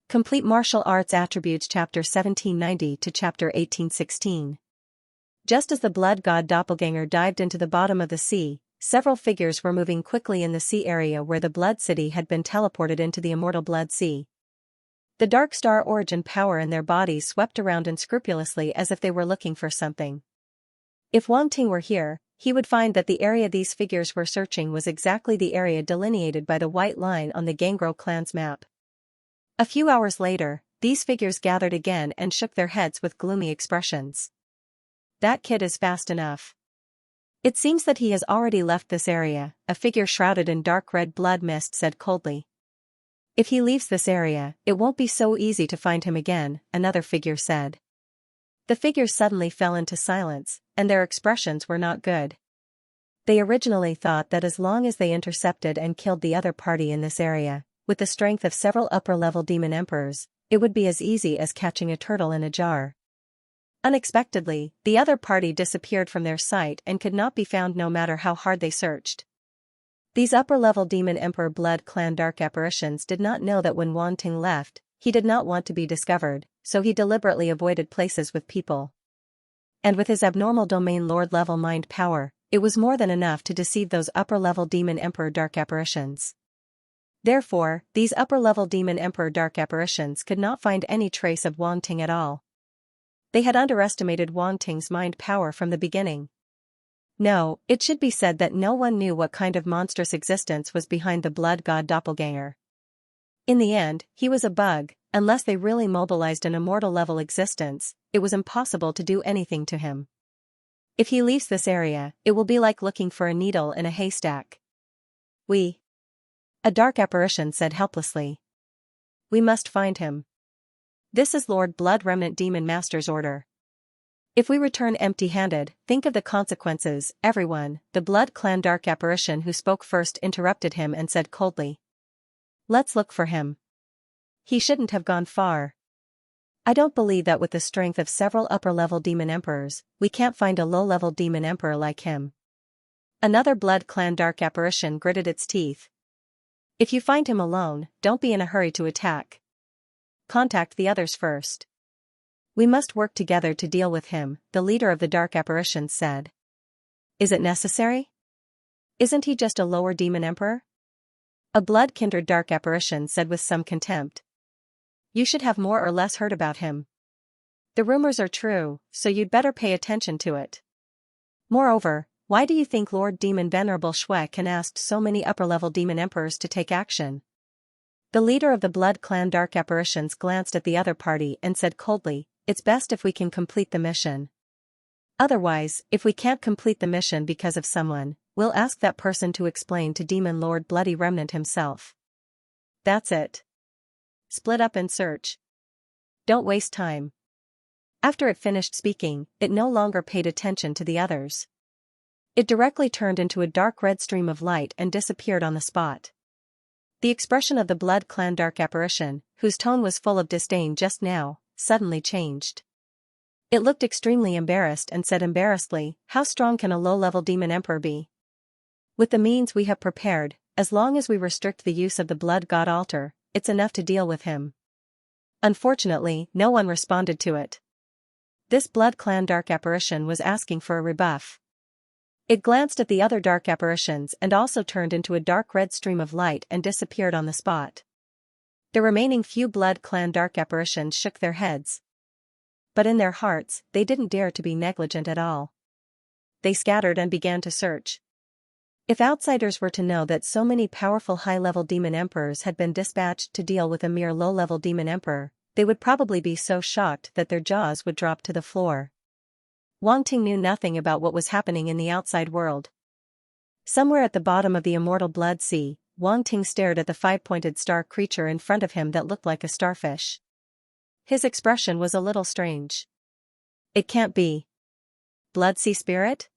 Complete Martial Arts Attributes Chapter 1790 to Chapter 1816. Just as the blood god doppelganger dived into the bottom of the sea, several figures were moving quickly in the sea area where the Blood City had been teleported into the immortal Blood Sea. The dark star origin power in their bodies swept around unscrupulously as if they were looking for something. If Wang Ting were here, he would find that the area these figures were searching was exactly the area delineated by the white line on the Gangro clan's map. A few hours later, these figures gathered again and shook their heads with gloomy expressions. That kid is fast enough. It seems that he has already left this area, a figure shrouded in dark red blood mist said coldly. If he leaves this area, it won't be so easy to find him again, another figure said. The figures suddenly fell into silence, and their expressions were not good. They originally thought that as long as they intercepted and killed the other party in this area, with the strength of several upper-level demon emperors, it would be as easy as catching a turtle in a jar. Unexpectedly, the other party disappeared from their sight and could not be found no matter how hard they searched. These upper-level demon emperor blood clan dark apparitions did not know that when Wang Ting left, he did not want to be discovered, so he deliberately avoided places with people. And with his abnormal domain lord-level mind power, it was more than enough to deceive those upper-level demon emperor dark apparitions. Therefore, these upper-level demon emperor dark apparitions could not find any trace of Wang Ting at all. They had underestimated Wang Ting's mind power from the beginning. No, it should be said that no one knew what kind of monstrous existence was behind the blood god doppelganger. In the end, he was a bug. Unless they really mobilized an immortal-level existence, it was impossible to do anything to him. If he leaves this area, it will be like looking for a needle in a haystack. A dark apparition said helplessly. We must find him. This is Lord Blood Remnant Demon Master's order. If we return empty-handed, think of the consequences, everyone. The Blood Clan dark apparition who spoke first interrupted him and said coldly. Let's look for him. He shouldn't have gone far. I don't believe that with the strength of several upper-level demon emperors, we can't find a low-level demon emperor like him. Another Blood Clan dark apparition gritted its teeth. If you find him alone, don't be in a hurry to attack. Contact the others first. We must work together to deal with him, the leader of the dark apparitions said. Is it necessary? Isn't he just a lower demon emperor? A blood-kindred dark apparition said with some contempt. You should have more or less heard about him. The rumors are true, so you'd better pay attention to it. Moreover, why do you think Lord Demon Venerable Shui can ask so many upper-level demon emperors to take action? The leader of the Blood Clan dark apparitions glanced at the other party and said coldly, it's best if we can complete the mission. Otherwise, if we can't complete the mission because of someone, we'll ask that person to explain to Demon Lord Bloody Remnant himself. That's it. Split up and search. Don't waste time. After it finished speaking, it no longer paid attention to the others. It directly turned into a dark red stream of light and disappeared on the spot. The expression of the Blood Clan dark apparition, whose tone was full of disdain just now, suddenly changed. It looked extremely embarrassed and said embarrassedly, how strong can a low-level demon emperor be? With the means we have prepared, as long as we restrict the use of the blood god altar, it's enough to deal with him. Unfortunately, no one responded to it. This Blood Clan dark apparition was asking for a rebuff. It glanced at the other dark apparitions and also turned into a dark red stream of light and disappeared on the spot. The remaining few Blood Clan dark apparitions shook their heads. But in their hearts, they didn't dare to be negligent at all. They scattered and began to search. If outsiders were to know that so many powerful high-level demon emperors had been dispatched to deal with a mere low-level demon emperor, they would probably be so shocked that their jaws would drop to the floor. Wang Ting knew nothing about what was happening in the outside world. Somewhere at the bottom of the immortal Blood Sea, Wang Ting stared at the five-pointed star creature in front of him that looked like a starfish. His expression was a little strange. It can't be. Blood Sea Spirit?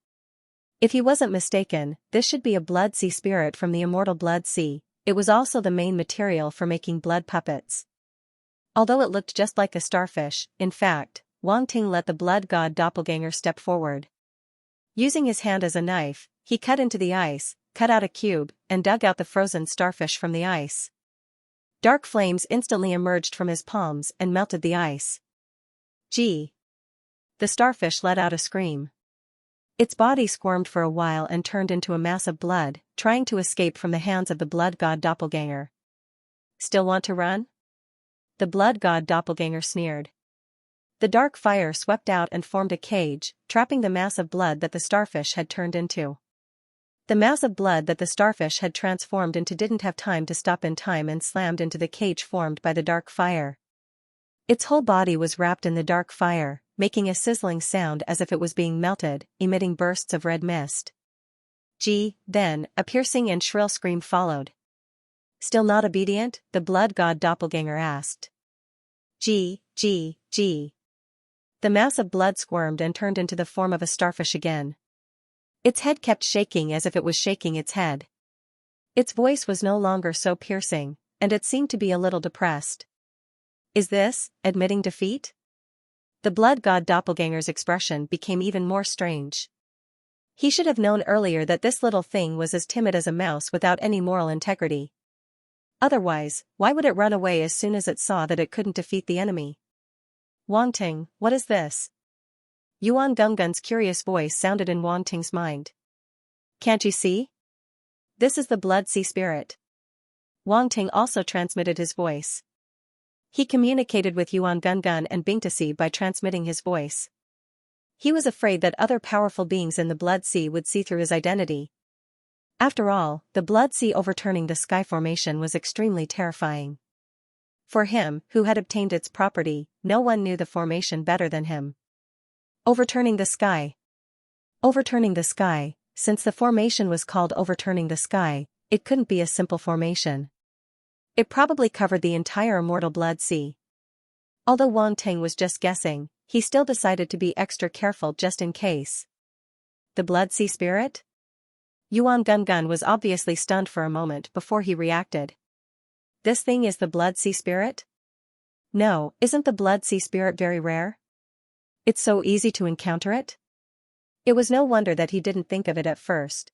If he wasn't mistaken, this should be a Blood Sea Spirit from the immortal Blood Sea. It was also the main material for making blood puppets. Although it looked just like a starfish, in fact, Wang Ting let the blood god doppelganger step forward. Using his hand as a knife, he cut into the ice, cut out a cube, and dug out the frozen starfish from the ice. Dark flames instantly emerged from his palms and melted the ice. Gee! The starfish let out a scream. Its body squirmed for a while and turned into a mass of blood, trying to escape from the hands of the blood god doppelganger. Still want to run? The blood god doppelganger sneered. The dark fire swept out and formed a cage, trapping the mass of blood that the starfish had turned into. The mass of blood that the starfish had transformed into didn't have time to stop in time and slammed into the cage formed by the dark fire. Its whole body was wrapped in the dark fire, making a sizzling sound as if it was being melted, emitting bursts of red mist. Then, a piercing and shrill scream followed. Still not obedient? The blood god doppelganger asked. G. The mass of blood squirmed and turned into the form of a starfish again. Its head kept shaking as if it was shaking its head. Its voice was no longer so piercing, and it seemed to be a little depressed. Is this admitting defeat? The blood god doppelganger's expression became even more strange. He should have known earlier that this little thing was as timid as a mouse without any moral integrity. Otherwise, why would it run away as soon as it saw that it couldn't defeat the enemy? Wang Ting, what is this? Yuan Gunggun's curious voice sounded in Wang Ting's mind. Can't you see? This is the blood sea spirit. Wang Ting also transmitted his voice. He communicated with Yuan Gungun and Bingtasi by transmitting his voice. He was afraid that other powerful beings in the blood sea would see through his identity. After all, the blood sea overturning the sky formation was extremely terrifying. For him, who had obtained its property, no one knew the formation better than him. Overturning the sky. Overturning the sky, since the formation was called overturning the sky, it couldn't be a simple formation. It probably covered the entire immortal blood sea. Although Wang Ting was just guessing, he still decided to be extra careful just in case. The blood sea spirit? Yuan Gungun was obviously stunned for a moment before he reacted. This thing is the blood sea spirit? No, isn't the blood sea spirit very rare? It's so easy to encounter it? It was no wonder that he didn't think of it at first.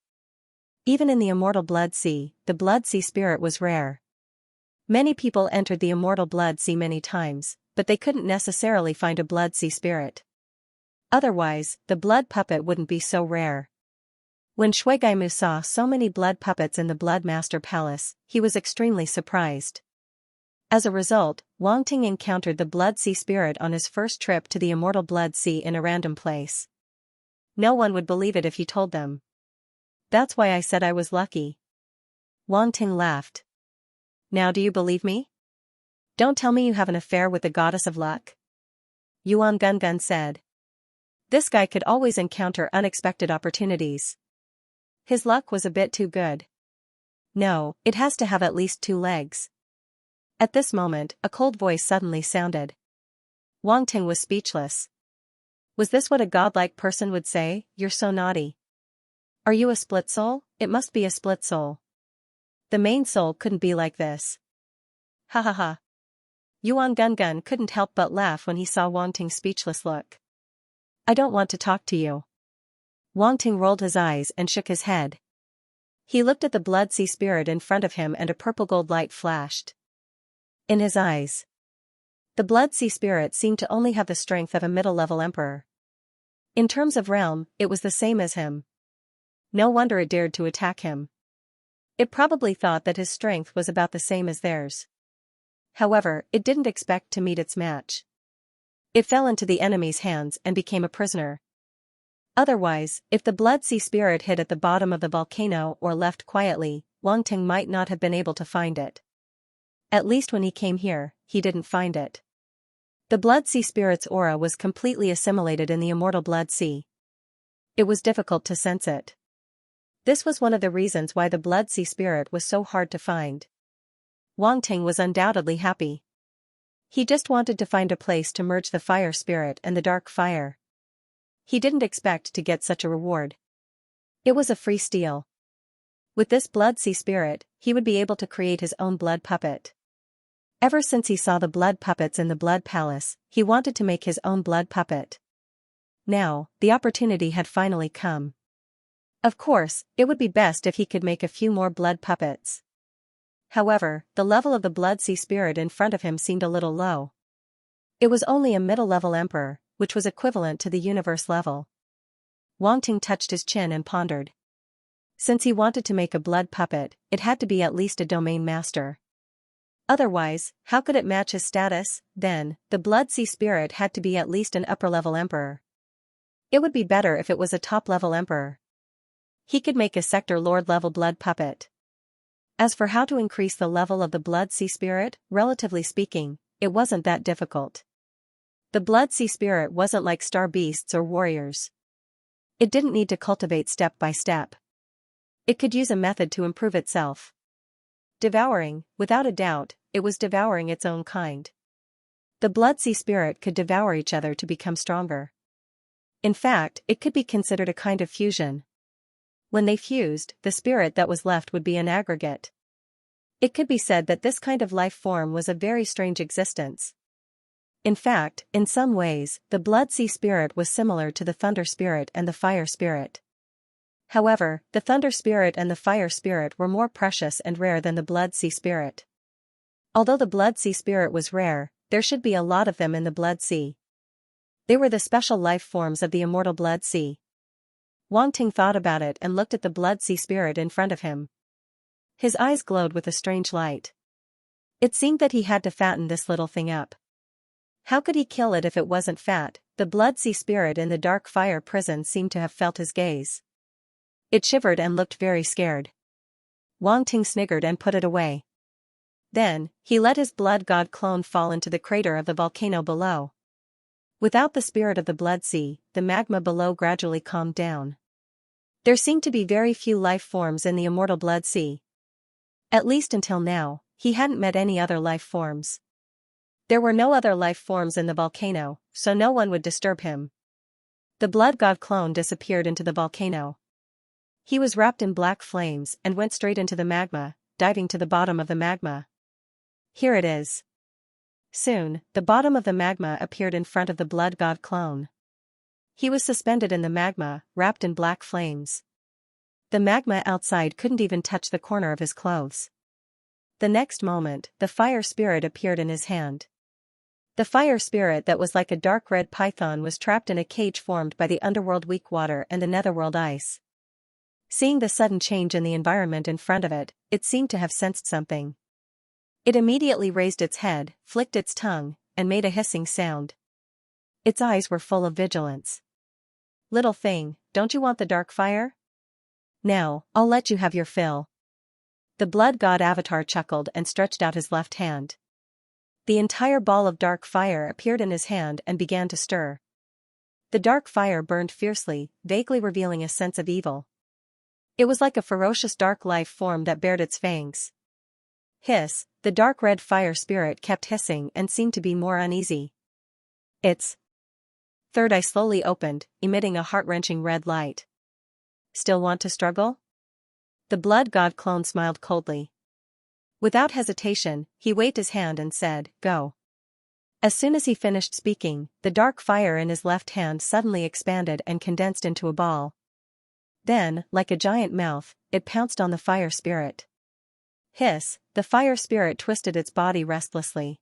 Even in the immortal blood sea, the blood sea spirit was rare. Many people entered the immortal blood sea many times, but they couldn't necessarily find a blood sea spirit. Otherwise, the blood puppet wouldn't be so rare. When Shuigaimu saw so many blood puppets in the Blood Master Palace, he was extremely surprised. As a result, Wang Ting encountered the blood sea spirit on his first trip to the immortal blood sea in a random place. No one would believe it if you told them. That's why I said I was lucky. Wang Ting laughed. Now do you believe me? Don't tell me you have an affair with the goddess of luck. Yuan Gungun said. This guy could always encounter unexpected opportunities. His luck was a bit too good. No, it has to have at least 2 legs. At this moment, a cold voice suddenly sounded. Wang Ting was speechless. Was this what a godlike person would say? You're so naughty. Are you a split soul? It must be a split soul. The main soul couldn't be like this. Ha ha ha. Yuan Gungun couldn't help but laugh when he saw Wang Ting's speechless look. I don't want to talk to you. Wang Ting rolled his eyes and shook his head. He looked at the blood sea spirit in front of him and a purple gold light flashed in his eyes. The blood sea spirit seemed to only have the strength of a middle-level emperor. In terms of realm, it was the same as him. No wonder it dared to attack him. It probably thought that his strength was about the same as theirs. However, it didn't expect to meet its match. It fell into the enemy's hands and became a prisoner. Otherwise, if the blood sea spirit hid at the bottom of the volcano or left quietly, Wang Ting might not have been able to find it. At least when he came here, he didn't find it. The blood sea spirit's aura was completely assimilated in the immortal blood sea. It was difficult to sense it. This was one of the reasons why the blood sea spirit was so hard to find. Wang Ting was undoubtedly happy. He just wanted to find a place to merge the fire spirit and the dark fire. He didn't expect to get such a reward. It was a free steal. With this blood sea spirit, he would be able to create his own blood puppet. Ever since he saw the blood puppets in the blood palace, he wanted to make his own blood puppet. Now, the opportunity had finally come. Of course, it would be best if he could make a few more blood puppets. However, the level of the Blood Sea Spirit in front of him seemed a little low. It was only a middle-level emperor, which was equivalent to the universe level. Wang Ting touched his chin and pondered. Since he wanted to make a blood puppet, it had to be at least a domain master. Otherwise, how could it match his status? Then, the Blood Sea Spirit had to be at least an upper-level emperor. It would be better if it was a top-level emperor. He could make a sector lord-level blood puppet. As for how to increase the level of the Blood Sea Spirit, relatively speaking, it wasn't that difficult. The Blood Sea Spirit wasn't like star beasts or warriors. It didn't need to cultivate step by step. It could use a method to improve itself. Devouring, without a doubt, it was devouring its own kind. The Blood Sea Spirit could devour each other to become stronger. In fact, it could be considered a kind of fusion. When they fused, the spirit that was left would be an aggregate. It could be said that this kind of life form was a very strange existence. In fact, in some ways, the Blood Sea Spirit was similar to the Thunder Spirit and the Fire Spirit. However, the Thunder Spirit and the Fire Spirit were more precious and rare than the Blood Sea Spirit. Although the Blood Sea Spirit was rare, there should be a lot of them in the Blood Sea. They were the special life forms of the immortal Blood Sea. Wang Ting thought about it and looked at the Blood Sea Spirit in front of him. His eyes glowed with a strange light. It seemed that he had to fatten this little thing up. How could he kill it if it wasn't fat? The Blood Sea Spirit in the dark fire prison seemed to have felt his gaze. It shivered and looked very scared. Wang Ting sniggered and put it away. Then, he let his blood god clone fall into the crater of the volcano below. Without the spirit of the Blood Sea, the magma below gradually calmed down. There seemed to be very few life forms in the immortal Blood Sea. At least until now, he hadn't met any other life forms. There were no other life forms in the volcano, so no one would disturb him. The blood god clone disappeared into the volcano. He was wrapped in black flames and went straight into the magma, diving to the bottom of the magma. Here it is. Soon, the bottom of the magma appeared in front of the blood god clone. He was suspended in the magma, wrapped in black flames. The magma outside couldn't even touch the corner of his clothes. The next moment, the fire spirit appeared in his hand. The fire spirit that was like a dark red python was trapped in a cage formed by the underworld weak water and the netherworld ice. Seeing the sudden change in the environment in front of it, it seemed to have sensed something. It immediately raised its head, flicked its tongue, and made a hissing sound. Its eyes were full of vigilance. "Little thing, don't you want the dark fire? Now, I'll let you have your fill." The blood god avatar chuckled and stretched out his left hand. The entire ball of dark fire appeared in his hand and began to stir. The dark fire burned fiercely, vaguely revealing a sense of evil. It was like a ferocious dark life form that bared its fangs. Hiss, the dark red fire spirit kept hissing and seemed to be more uneasy. Its third eye slowly opened, emitting a heart-wrenching red light. "Still want to struggle?" The blood god clone smiled coldly. Without hesitation, he waved his hand and said, "Go." As soon as he finished speaking, the dark fire in his left hand suddenly expanded and condensed into a ball. Then, like a giant mouth, it pounced on the fire spirit. Hiss, the fire spirit twisted its body restlessly.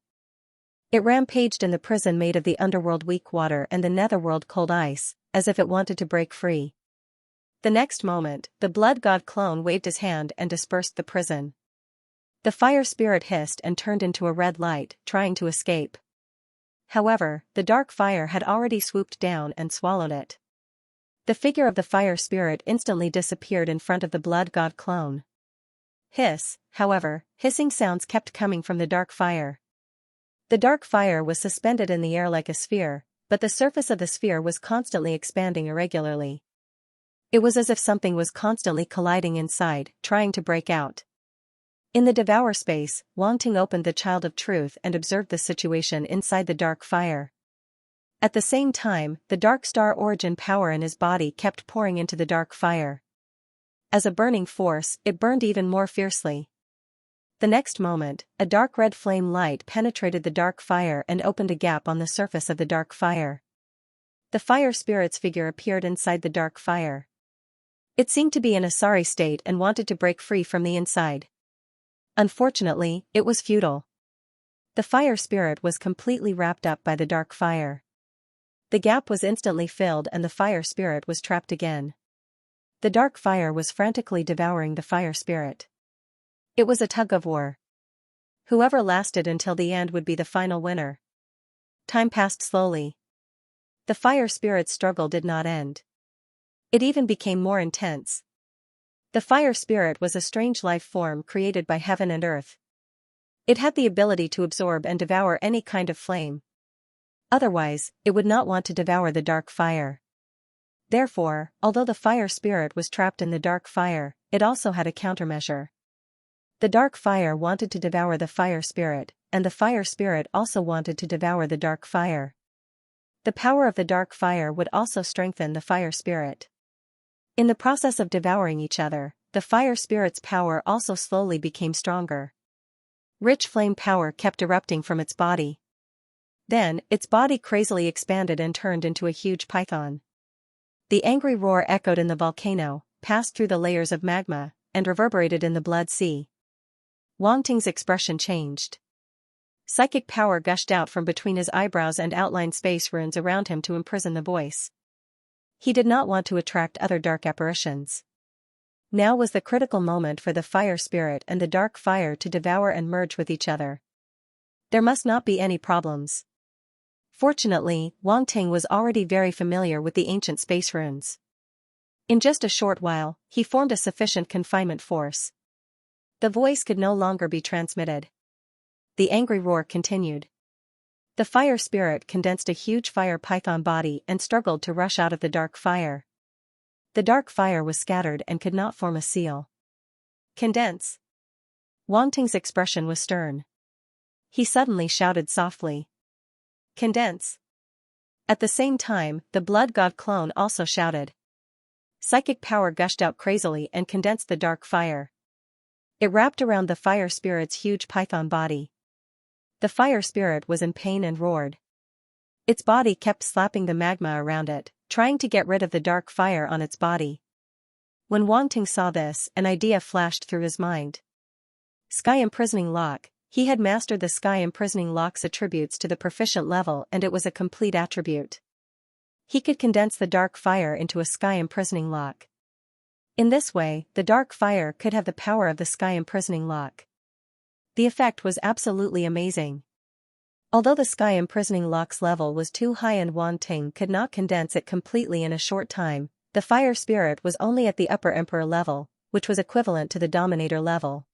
It rampaged in the prison made of the underworld weak water and the netherworld cold ice, as if it wanted to break free. The next moment, the blood god clone waved his hand and dispersed the prison. The fire spirit hissed and turned into a red light, trying to escape. However, the dark fire had already swooped down and swallowed it. The figure of the fire spirit instantly disappeared in front of the blood god clone. Hiss, however, hissing sounds kept coming from the dark fire. The dark fire was suspended in the air like a sphere, but the surface of the sphere was constantly expanding irregularly. It was as if something was constantly colliding inside, trying to break out. In the devour space, Wang Ting opened the Child of Truth and observed the situation inside the dark fire. At the same time, the dark star origin power in his body kept pouring into the dark fire. As a burning force, it burned even more fiercely. The next moment, a dark red flame light penetrated the dark fire and opened a gap on the surface of the dark fire. The fire spirit's figure appeared inside the dark fire. It seemed to be in a sorry state and wanted to break free from the inside. Unfortunately, it was futile. The fire spirit was completely wrapped up by the dark fire. The gap was instantly filled and the fire spirit was trapped again. The dark fire was frantically devouring the fire spirit. It was a tug of war. Whoever lasted until the end would be the final winner. Time passed slowly. The fire spirit's struggle did not end. It even became more intense. The fire spirit was a strange life form created by heaven and earth. It had the ability to absorb and devour any kind of flame. Otherwise, it would not want to devour the dark fire. Therefore, although the fire spirit was trapped in the dark fire, it also had a countermeasure. The dark fire wanted to devour the fire spirit, and the fire spirit also wanted to devour the dark fire. The power of the dark fire would also strengthen the fire spirit. In the process of devouring each other, the fire spirit's power also slowly became stronger. Rich flame power kept erupting from its body. Then, its body crazily expanded and turned into a huge python. The angry roar echoed in the volcano, passed through the layers of magma, and reverberated in the blood sea. Wang Ting's expression changed. Psychic power gushed out from between his eyebrows and outlined space runes around him to imprison the voice. He did not want to attract other dark apparitions. Now was the critical moment for the fire spirit and the dark fire to devour and merge with each other. There must not be any problems. Fortunately, Wang Ting was already very familiar with the ancient space runes. In just a short while, he formed a sufficient confinement force. The voice could no longer be transmitted. The angry roar continued. The fire spirit condensed a huge fire python body and struggled to rush out of the dark fire. The dark fire was scattered and could not form a seal. Condense. Wang Ting's expression was stern. He suddenly shouted softly. Condense. At the same time, the blood god clone also shouted. Psychic power gushed out crazily and condensed the dark fire. It wrapped around the fire spirit's huge python body. The fire spirit was in pain and roared. Its body kept slapping the magma around it, trying to get rid of the dark fire on its body. When Wang Ting saw this, an idea flashed through his mind. Sky Imprisoning Lock. He had mastered the Sky Imprisoning Lock's attributes to the proficient level and it was a complete attribute. He could condense the dark fire into a Sky Imprisoning Lock. In this way, the dark fire could have the power of the Sky Imprisoning Lock. The effect was absolutely amazing. Although the Sky Imprisoning Lock's level was too high and Wang Ting could not condense it completely in a short time, the fire spirit was only at the upper emperor level, which was equivalent to the dominator level.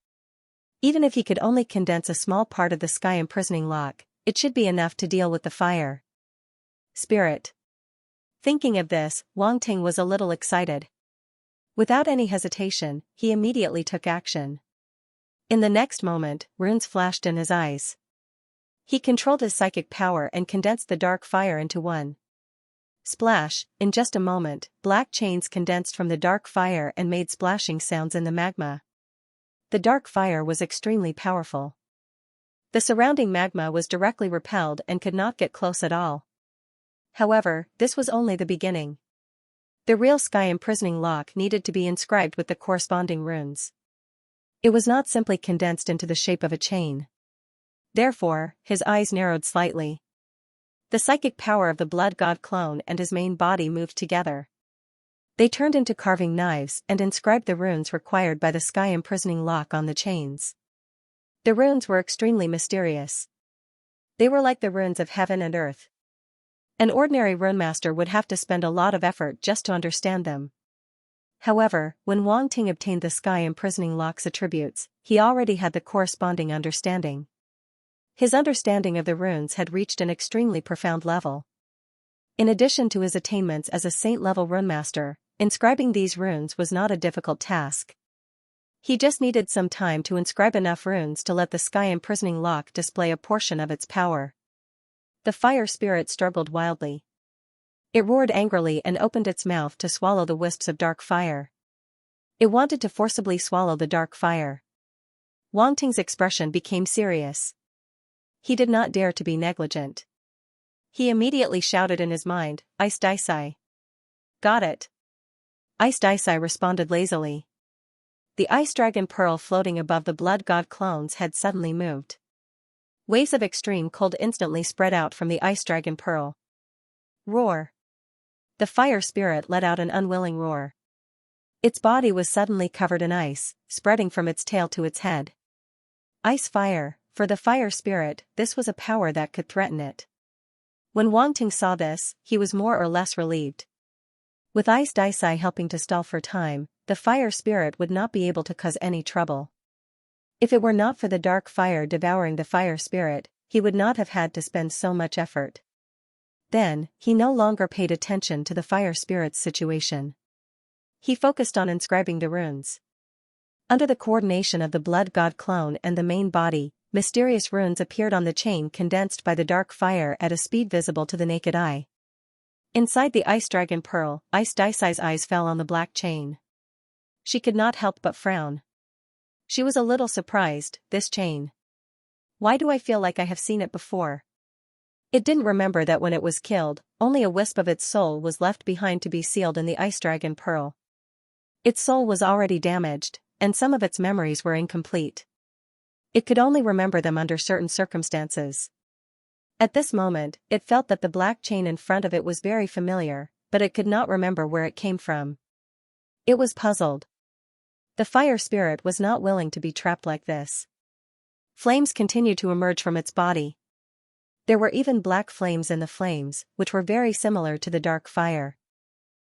Even if he could only condense a small part of the Sky Imprisoning Lock, it should be enough to deal with the fire spirit. Thinking of this, Wang Ting was a little excited. Without any hesitation, he immediately took action. In the next moment, runes flashed in his eyes. He controlled his psychic power and condensed the dark fire into one. Splash! In just a moment, black chains condensed from the dark fire and made splashing sounds in the magma. The dark fire was extremely powerful. The surrounding magma was directly repelled and could not get close at all. However, this was only the beginning. The real Sky Imprisoning Lock needed to be inscribed with the corresponding runes. It was not simply condensed into the shape of a chain. Therefore, his eyes narrowed slightly. The psychic power of the blood god clone and his main body moved together. They turned into carving knives and inscribed the runes required by the Sky Imprisoning Lock on the chains. The runes were extremely mysterious. They were like the runes of heaven and earth. An ordinary runemaster would have to spend a lot of effort just to understand them. However, when Wang Ting obtained the Sky Imprisoning Lock's attributes, he already had the corresponding understanding. His understanding of the runes had reached an extremely profound level. In addition to his attainments as a saint-level runemaster, inscribing these runes was not a difficult task. He just needed some time to inscribe enough runes to let the Sky Imprisoning Lock display a portion of its power. The fire spirit struggled wildly. It roared angrily and opened its mouth to swallow the wisps of dark fire. It wanted to forcibly swallow the dark fire. Wang Ting's expression became serious. He did not dare to be negligent. He immediately shouted in his mind, "Ice Daisai." "Got it." Ice Daisai responded lazily. the ice dragon pearl floating above the blood god clone's head suddenly moved. Waves of extreme cold instantly spread out from the ice dragon pearl. Roar! The fire spirit let out an unwilling roar. Its body was suddenly covered in ice, spreading from its tail to its head. Ice fire, for the fire spirit, this was a power that could threaten it. When Wang Ting saw this, he was more or less relieved. With Ice Daisai helping to stall for time, the fire spirit would not be able to cause any trouble. If it were not for the dark fire devouring the fire spirit, he would not have had to spend so much effort. Then, he no longer paid attention to the fire spirit's situation. He focused on inscribing the runes. Under the coordination of the blood god clone and the main body, mysterious runes appeared on the chain condensed by the dark fire at a speed visible to the naked eye. Inside the ice dragon pearl, Ice Daisai's eyes fell on the black chain. She could not help but frown. She was a little surprised, this chain. Why do I feel like I have seen it before? It didn't remember that when it was killed, only a wisp of its soul was left behind to be sealed in the ice dragon pearl. Its soul was already damaged, and some of its memories were incomplete. It could only remember them under certain circumstances. At this moment, it felt that the black chain in front of it was very familiar, but it could not remember where it came from. It was puzzled. The fire spirit was not willing to be trapped like this. Flames continued to emerge from its body. There were even black flames in the flames, which were very similar to the dark fire.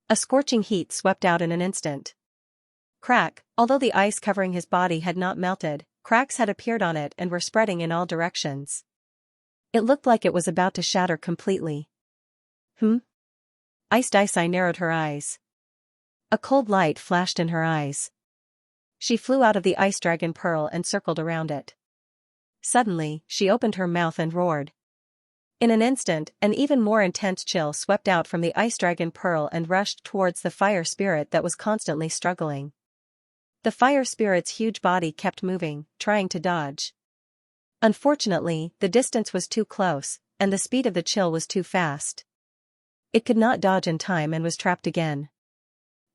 A scorching heat swept out in an instant. Crack, although the ice covering his body had not melted, cracks had appeared on it and were spreading in all directions. It looked like it was about to shatter completely. Ice Daisai narrowed her eyes. A cold light flashed in her eyes. She flew out of the ice dragon pearl and circled around it. Suddenly, she opened her mouth and roared. In an instant, an even more intense chill swept out from the ice dragon pearl and rushed towards the fire spirit that was constantly struggling. The fire spirit's huge body kept moving, trying to dodge. Unfortunately, the distance was too close, and the speed of the chill was too fast. It could not dodge in time and was trapped again.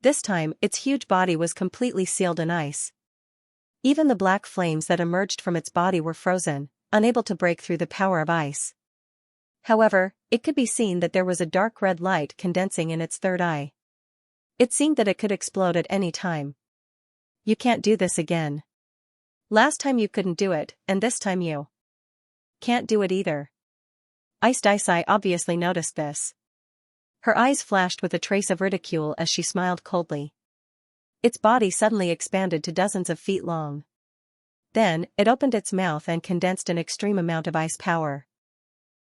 This time, its huge body was completely sealed in ice. Even the black flames that emerged from its body were frozen, unable to break through the power of ice. However, it could be seen that there was a dark red light condensing in its third eye. It seemed that it could explode at any time. You can't do this again. Last time you couldn't do it, and this time you can't do it either. Ice Daisai obviously noticed this. Her eyes flashed with a trace of ridicule as she smiled coldly. Its body suddenly expanded to dozens of feet long. Then, it opened its mouth and condensed an extreme amount of ice power.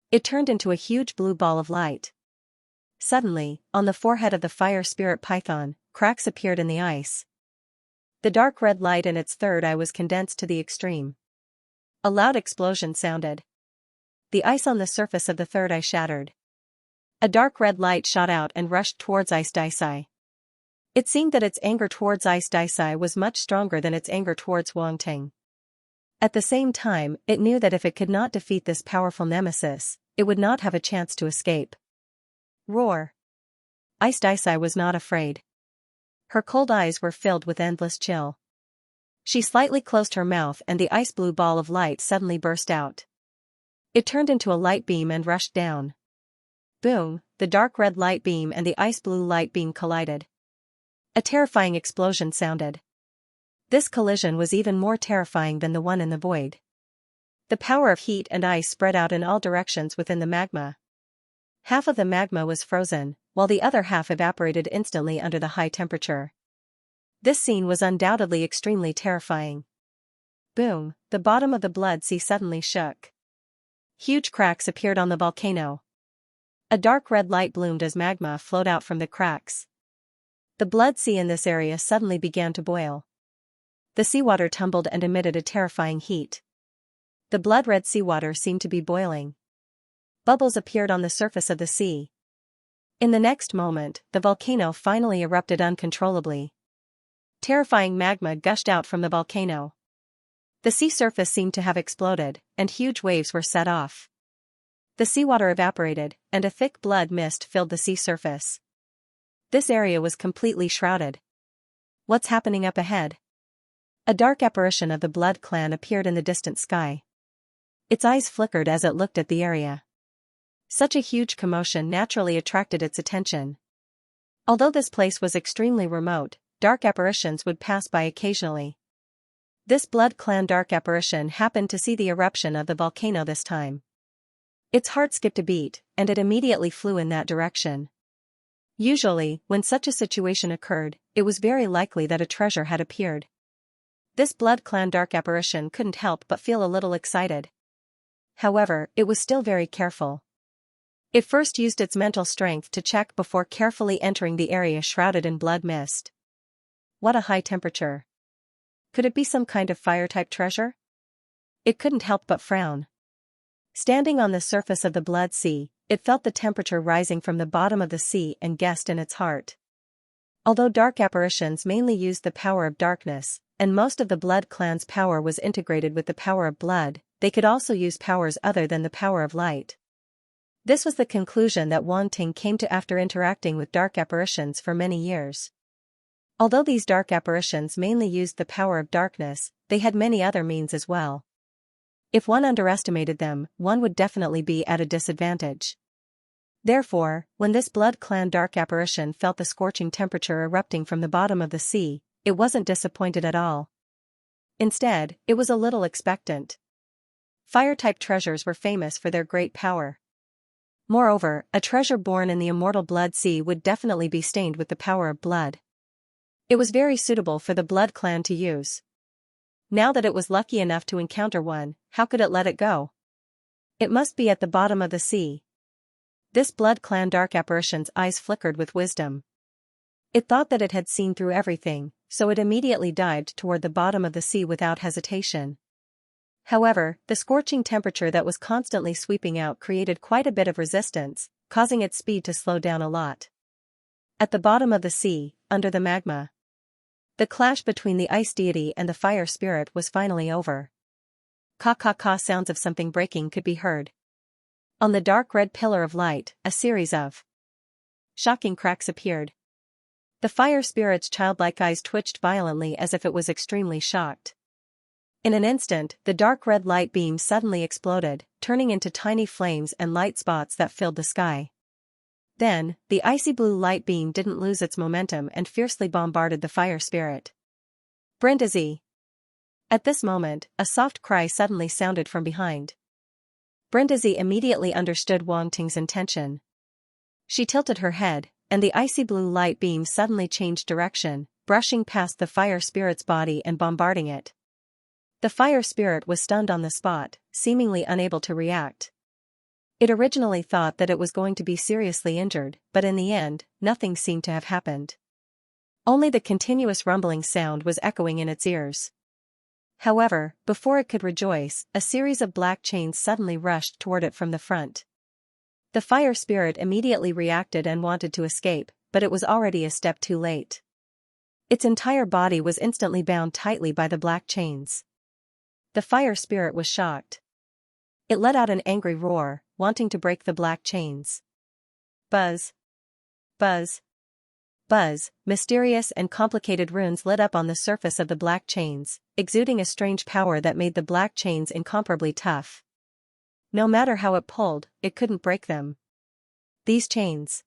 It turned into a huge blue ball of light. Suddenly, on the forehead of the fire spirit python, cracks appeared in the ice. The dark red light in its third eye was condensed to the extreme. A loud explosion sounded. The ice on the surface of the third eye shattered. A dark red light shot out and rushed towards Ice Daisai. It seemed that its anger towards Ice Daisai was much stronger than its anger towards Wang Ting. At the same time, it knew that if it could not defeat this powerful nemesis, it would not have a chance to escape. Roar! Ice Daisai was not afraid. Her cold eyes were filled with endless chill. She slightly closed her mouth and the ice blue ball of light suddenly burst out. It turned into a light beam and rushed down. Boom! The dark red light beam and the ice blue light beam collided. A terrifying explosion sounded. This collision was even more terrifying than the one in the void. The power of heat and ice spread out in all directions within the magma. Half of the magma was frozen, while the other half evaporated instantly under the high temperature. This scene was undoubtedly extremely terrifying. Boom! The bottom of the blood sea suddenly shook. Huge cracks appeared on the volcano. A dark red light bloomed as magma flowed out from the cracks. The blood sea in this area suddenly began to boil. The seawater tumbled and emitted a terrifying heat. The blood-red seawater seemed to be boiling. Bubbles appeared on the surface of the sea. In the next moment, the volcano finally erupted uncontrollably. Terrifying magma gushed out from the volcano. The sea surface seemed to have exploded, and huge waves were set off. The seawater evaporated, and a thick blood mist filled the sea surface. This area was completely shrouded. What's happening up ahead? A dark apparition of the Blood clan appeared in the distant sky. Its eyes flickered as it looked at the area. Such a huge commotion naturally attracted its attention. Although this place was extremely remote, dark apparitions would pass by occasionally. This Blood clan dark apparition happened to see the eruption of the volcano this time. Its heart skipped a beat, and it immediately flew in that direction. Usually, when such a situation occurred, it was very likely that a treasure had appeared. This Blood clan dark apparition couldn't help but feel a little excited. However, it was still very careful. It first used its mental strength to check before carefully entering the area shrouded in blood mist. What a high temperature. Could it be some kind of fire-type treasure? It couldn't help but frown. Standing on the surface of the Blood Sea, it felt the temperature rising from the bottom of the sea and guessed in its heart. Although dark apparitions mainly used the power of darkness, and most of the Blood clan's power was integrated with the power of blood, they could also use powers other than the power of light. This was the conclusion that Wang Ting came to after interacting with dark apparitions for many years. Although these dark apparitions mainly used the power of darkness, they had many other means as well. If one underestimated them, one would definitely be at a disadvantage. Therefore, when this Blood clan dark apparition felt the scorching temperature erupting from the bottom of the sea, it wasn't disappointed at all. Instead, it was a little expectant. Fire-type treasures were famous for their great power. Moreover, a treasure born in the immortal Blood Sea would definitely be stained with the power of blood. It was very suitable for the Blood clan to use. Now that it was lucky enough to encounter one, how could it let it go? It must be at the bottom of the sea. This Blood clan dark apparition's eyes flickered with wisdom. It thought that it had seen through everything, so it immediately dived toward the bottom of the sea without hesitation. However, the scorching temperature that was constantly sweeping out created quite a bit of resistance, causing its speed to slow down a lot. At the bottom of the sea, under the magma, the clash between the ice deity and the fire spirit was finally over. Ka-ka-ka sounds of something breaking could be heard. On the dark red pillar of light, a series of shocking cracks appeared. The fire spirit's childlike eyes twitched violently as if it was extremely shocked. In an instant, the dark red light beam suddenly exploded, turning into tiny flames and light spots that filled the sky. Then, the icy blue light beam didn't lose its momentum and fiercely bombarded the fire spirit. Brindisi! At this moment, a soft cry suddenly sounded from behind. Brindisi immediately understood Wang Ting's intention. She tilted her head, and the icy blue light beam suddenly changed direction, brushing past the fire spirit's body and bombarding it. The fire spirit was stunned on the spot, seemingly unable to react. It originally thought that it was going to be seriously injured, but in the end, nothing seemed to have happened. Only the continuous rumbling sound was echoing in its ears. However, before it could rejoice, a series of black chains suddenly rushed toward it from the front. The fire spirit immediately reacted and wanted to escape, but it was already a step too late. Its entire body was instantly bound tightly by the black chains. The fire spirit was shocked. It let out an angry roar, wanting to break the black chains. Buzz! Buzz! Buzz! Mysterious and complicated runes lit up on the surface of the black chains, exuding a strange power that made the black chains incomparably tough. No matter how it pulled, it couldn't break them. These chains.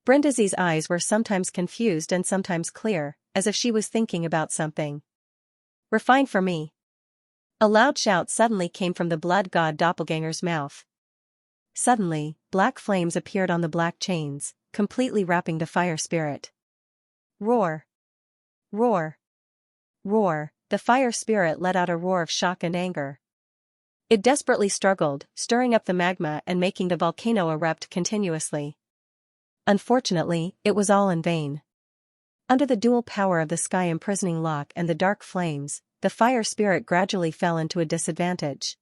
Brindisi's eyes were sometimes confused and sometimes clear, as if she was thinking about something. Refine for me. A loud shout suddenly came from the blood god doppelganger's mouth. Suddenly, black flames appeared on the black chains, completely wrapping the fire spirit. Roar! Roar! Roar! The fire spirit let out a roar of shock and anger. It desperately struggled, stirring up the magma and making the volcano erupt continuously. Unfortunately, it was all in vain. Under the dual power of the sky imprisoning lock and the dark flames, the fire spirit gradually fell into a disadvantage.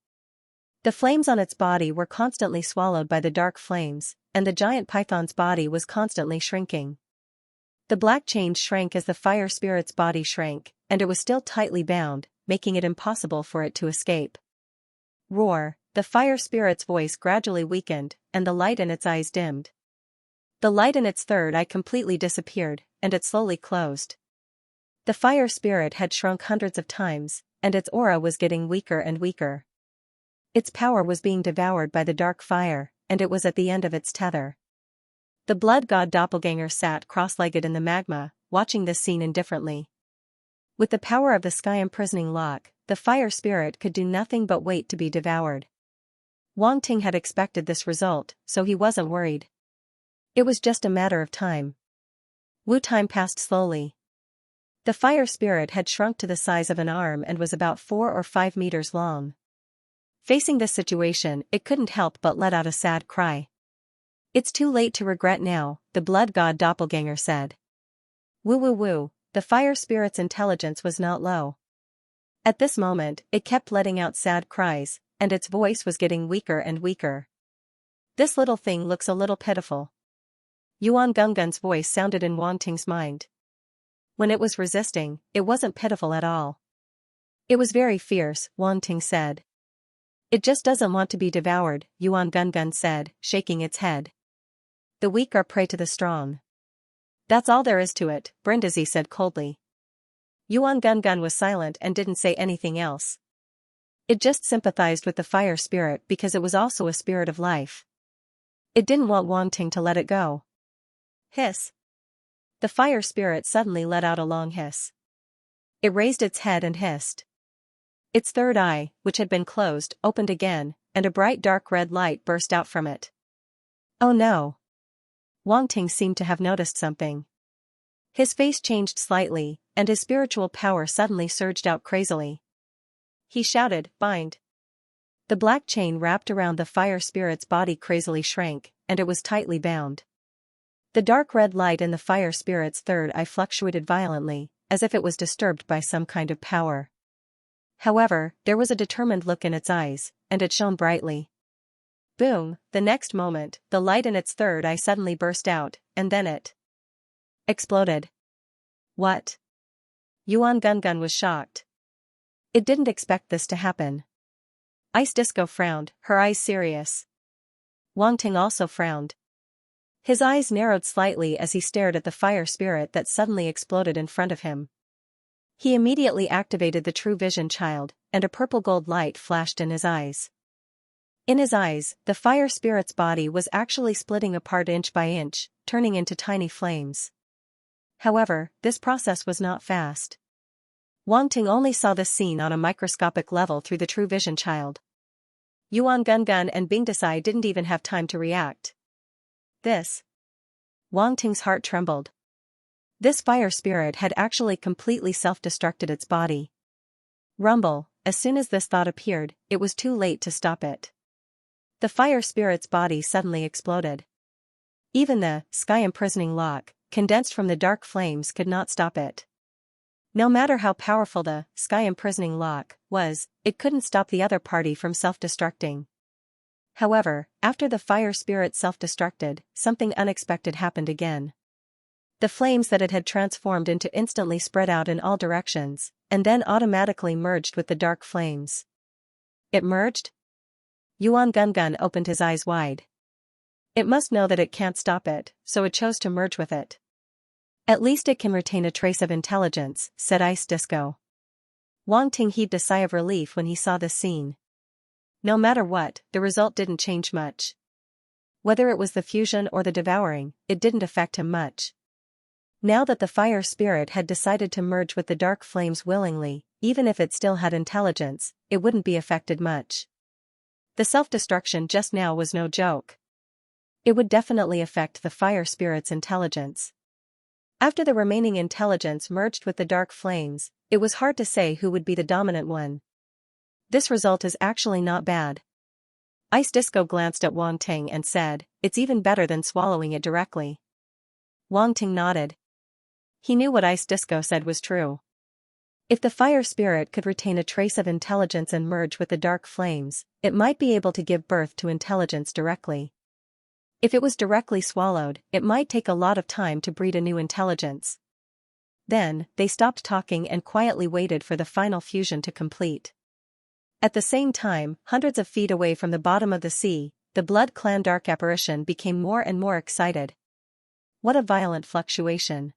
The flames on its body were constantly swallowed by the dark flames, and the giant python's body was constantly shrinking. The black chains shrank as the fire spirit's body shrank, and it was still tightly bound, making it impossible for it to escape. Roar! The fire spirit's voice gradually weakened, and the light in its eyes dimmed. The light in its third eye completely disappeared, and it slowly closed. The fire spirit had shrunk hundreds of times, and its aura was getting weaker and weaker. Its power was being devoured by the dark fire, and it was at the end of its tether. The blood god doppelganger sat cross-legged in the magma, watching this scene indifferently. With the power of the sky imprisoning lock, the fire spirit could do nothing but wait to be devoured. Wang Ting had expected this result, so he wasn't worried. It was just a matter of time. Time passed slowly. The fire spirit had shrunk to the size of an arm and was about 4 or 5 meters long. Facing this situation, it couldn't help but let out a sad cry. "It's too late to regret now," the blood god doppelganger said. Woo. The fire spirit's intelligence was not low. At this moment, it kept letting out sad cries, and its voice was getting weaker and weaker. "This little thing looks a little pitiful." Yuan Gunggun's voice sounded in Wang Ting's mind. When it was resisting, it wasn't pitiful at all. It was very fierce, Wang Ting said. "It just doesn't want to be devoured," Yuan Gungun said, shaking its head. "The weak are prey to the strong. That's all there is to it," Brindisi said coldly. Yuan Gungun was silent and didn't say anything else. It just sympathized with the fire spirit because it was also a spirit of life. It didn't want Wang Ting to let it go. Hiss. The fire spirit suddenly let out a long hiss. It raised its head and hissed. Its third eye, which had been closed, opened again, and a bright dark red light burst out from it. "Oh no." Wang Ting seemed to have noticed something. His face changed slightly, and his spiritual power suddenly surged out crazily. He shouted, "Bind." The black chain wrapped around the fire spirit's body crazily shrank, and it was tightly bound. The dark red light in the fire spirit's third eye fluctuated violently, as if it was disturbed by some kind of power. However, there was a determined look in its eyes, and it shone brightly. Boom! The next moment, the light in its third eye suddenly burst out, and then it exploded. What? Yuan Gungun was shocked. It didn't expect this to happen. Ice Disco frowned, her eyes serious. Wang Ting also frowned. His eyes narrowed slightly as he stared at the fire spirit that suddenly exploded in front of him. He immediately activated the True Vision Child, and a purple-gold light flashed in his eyes. In his eyes, the fire spirit's body was actually splitting apart inch by inch, turning into tiny flames. However, this process was not fast. Wang Ting only saw this scene on a microscopic level through the True Vision Child. Yuan Gungun and Bingdasai didn't even have time to react. This. Wang Ting's heart trembled. This fire spirit had actually completely self-destructed its body. Rumble, as soon as this thought appeared, it was too late to stop it. The fire spirit's body suddenly exploded. Even the sky imprisoning lock, condensed from the dark flames, could not stop it. No matter how powerful the sky imprisoning lock was, it couldn't stop the other party from self-destructing. However, after the fire spirit self-destructed, something unexpected happened again. The flames that it had transformed into instantly spread out in all directions, and then automatically merged with the dark flames. It merged? Yuan Gungun opened his eyes wide. It must know that it can't stop it, so it chose to merge with it. At least it can retain a trace of intelligence, said Ice Disco. Wang Ting heaved a sigh of relief when he saw this scene. No matter what, the result didn't change much. Whether it was the fusion or the devouring, it didn't affect him much. Now that the fire spirit had decided to merge with the dark flames willingly, even if it still had intelligence, it wouldn't be affected much. The self-destruction just now was no joke. It would definitely affect the fire spirit's intelligence. After the remaining intelligence merged with the dark flames, it was hard to say who would be the dominant one. This result is actually not bad. Ice Disco glanced at Wang Ting and said, "It's even better than swallowing it directly." Wang Ting nodded. He knew what Ice Disco said was true. If the fire spirit could retain a trace of intelligence and merge with the dark flames, it might be able to give birth to intelligence directly. If it was directly swallowed, it might take a lot of time to breed a new intelligence. Then, they stopped talking and quietly waited for the final fusion to complete. At the same time, hundreds of feet away from the bottom of the sea, the Blood Clan Dark Apparition became more and more excited. What a violent fluctuation.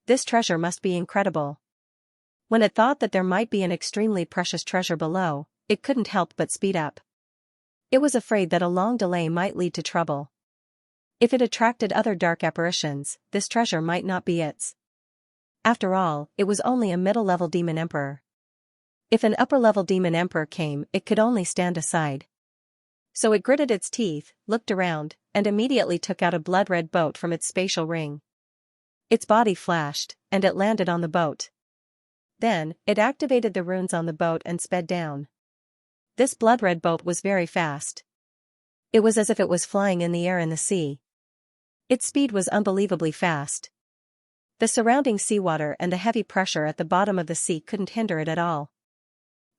This treasure must be incredible. When it thought that there might be an extremely precious treasure below, it couldn't help but speed up. It was afraid that a long delay might lead to trouble. If it attracted other dark apparitions, this treasure might not be its. After all, it was only a middle-level demon emperor. If an upper-level demon emperor came, it could only stand aside. So it gritted its teeth, looked around, and immediately took out a blood-red boat from its spatial ring. Its body flashed, and it landed on the boat. Then, it activated the runes on the boat and sped down. This blood-red boat was very fast. It was as if it was flying in the air in the sea. Its speed was unbelievably fast. The surrounding seawater and the heavy pressure at the bottom of the sea couldn't hinder it at all.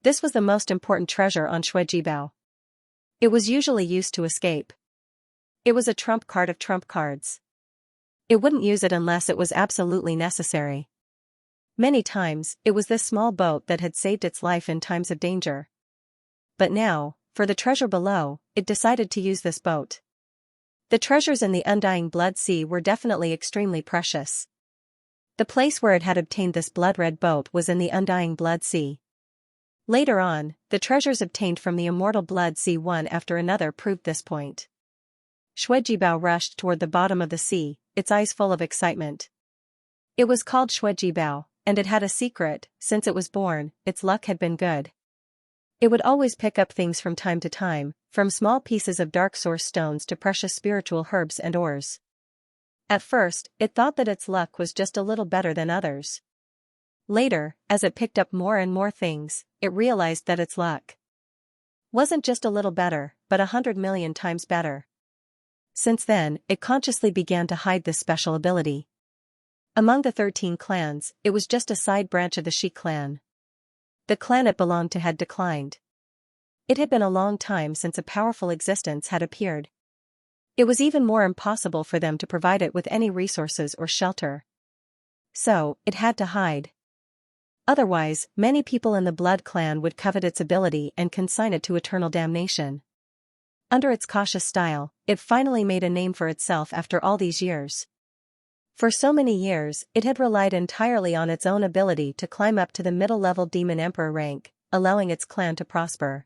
This was the most important treasure on Shuijibao. It was usually used to escape. It was a trump card of trump cards. It wouldn't use it unless it was absolutely necessary. Many times, it was this small boat that had saved its life in times of danger. But now, for the treasure below, it decided to use this boat. The treasures in the Undying Blood Sea were definitely extremely precious. The place where it had obtained this blood-red boat was in the Undying Blood Sea. Later on, the treasures obtained from the Immortal Blood Sea one after another proved this point. Shuijibao rushed toward the bottom of the sea, its eyes full of excitement. It was called Shuijibao, and it had a secret. Since it was born, its luck had been good. It would always pick up things from time to time, from small pieces of dark source stones to precious spiritual herbs and ores. At first, it thought that its luck was just a little better than others. Later, as it picked up more and more things, it realized that its luck wasn't just a little better, but 100 million times better. Since then, it consciously began to hide this special ability. Among the 13 clans, it was just a side branch of the Shi clan. The clan it belonged to had declined. It had been a long time since a powerful existence had appeared. It was even more impossible for them to provide it with any resources or shelter. So, it had to hide. Otherwise, many people in the Blood clan would covet its ability and consign it to eternal damnation. Under its cautious style, it finally made a name for itself after all these years. For so many years, it had relied entirely on its own ability to climb up to the middle-level Demon Emperor rank, allowing its clan to prosper.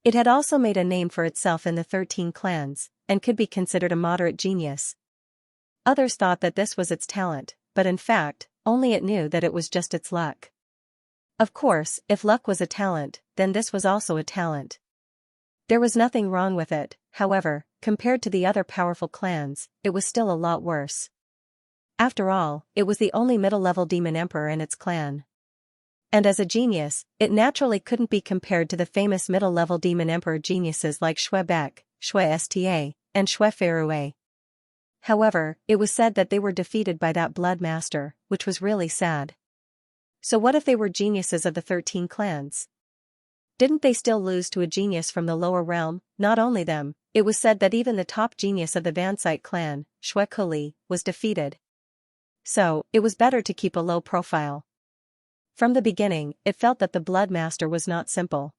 It had also made a name for itself in the 13 clans, and could be considered a moderate genius. Others thought that this was its talent, but in fact, only it knew that it was just its luck. Of course, if luck was a talent, then this was also a talent. There was nothing wrong with it, however, compared to the other powerful clans, it was still a lot worse. After all, it was the only middle-level demon emperor in its clan. And as a genius, it naturally couldn't be compared to the famous middle-level demon emperor geniuses like Xue Bec, Xue Sta, and Xue Ferrue. However, it was said that they were defeated by that blood master, which was really sad. So what if they were geniuses of the 13 clans? Didn't they still lose to a genius from the lower realm? Not only them, it was said that even the top genius of the Vansite clan, Xue Kuli, was defeated. So, it was better to keep a low profile. From the beginning, it felt that the Blood Master was not simple.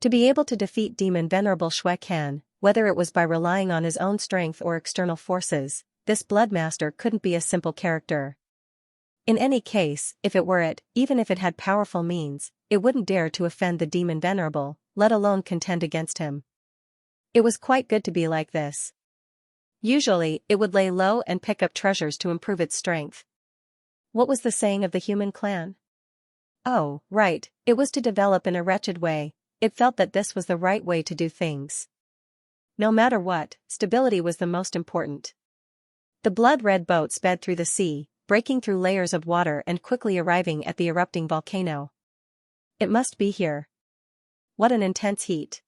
To be able to defeat Demon Venerable Xue Can, whether it was by relying on his own strength or external forces, this Blood Master couldn't be a simple character. In any case, if it were it, even if it had powerful means, it wouldn't dare to offend the Demon Venerable, let alone contend against him. It was quite good to be like this. Usually, it would lay low and pick up treasures to improve its strength. What was the saying of the human clan? Oh, right, it was to develop in a wretched way. It felt that this was the right way to do things. No matter what, stability was the most important. The blood-red boat sped through the sea, breaking through layers of water and quickly arriving at the erupting volcano. It must be here. What an intense heat.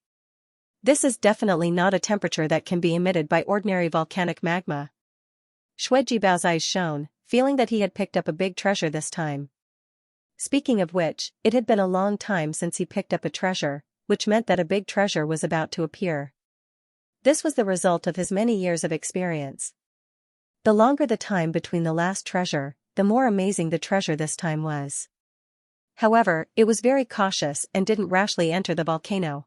This is definitely not a temperature that can be emitted by ordinary volcanic magma. Shuijibao's eyes shone, feeling that he had picked up a big treasure this time. Speaking of which, it had been a long time since he picked up a treasure, which meant that a big treasure was about to appear. This was the result of his many years of experience. The longer the time between the last treasure, the more amazing the treasure this time was. However, it was very cautious and didn't rashly enter the volcano.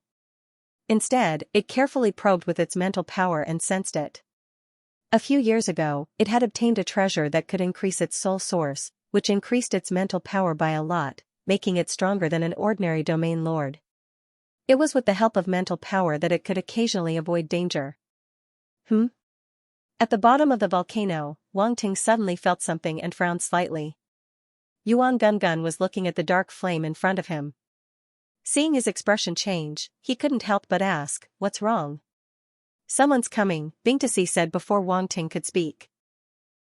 Instead, it carefully probed with its mental power and sensed it. A few years ago, it had obtained a treasure that could increase its soul source, which increased its mental power by a lot, making it stronger than an ordinary domain lord. It was with the help of mental power that it could occasionally avoid danger. At the bottom of the volcano, Wang Ting suddenly felt something and frowned slightly. Yuan Gungun was looking at the dark flame in front of him. Seeing his expression change, he couldn't help but ask, "What's wrong?" "Someone's coming," Bingtasi said before Wang Ting could speak.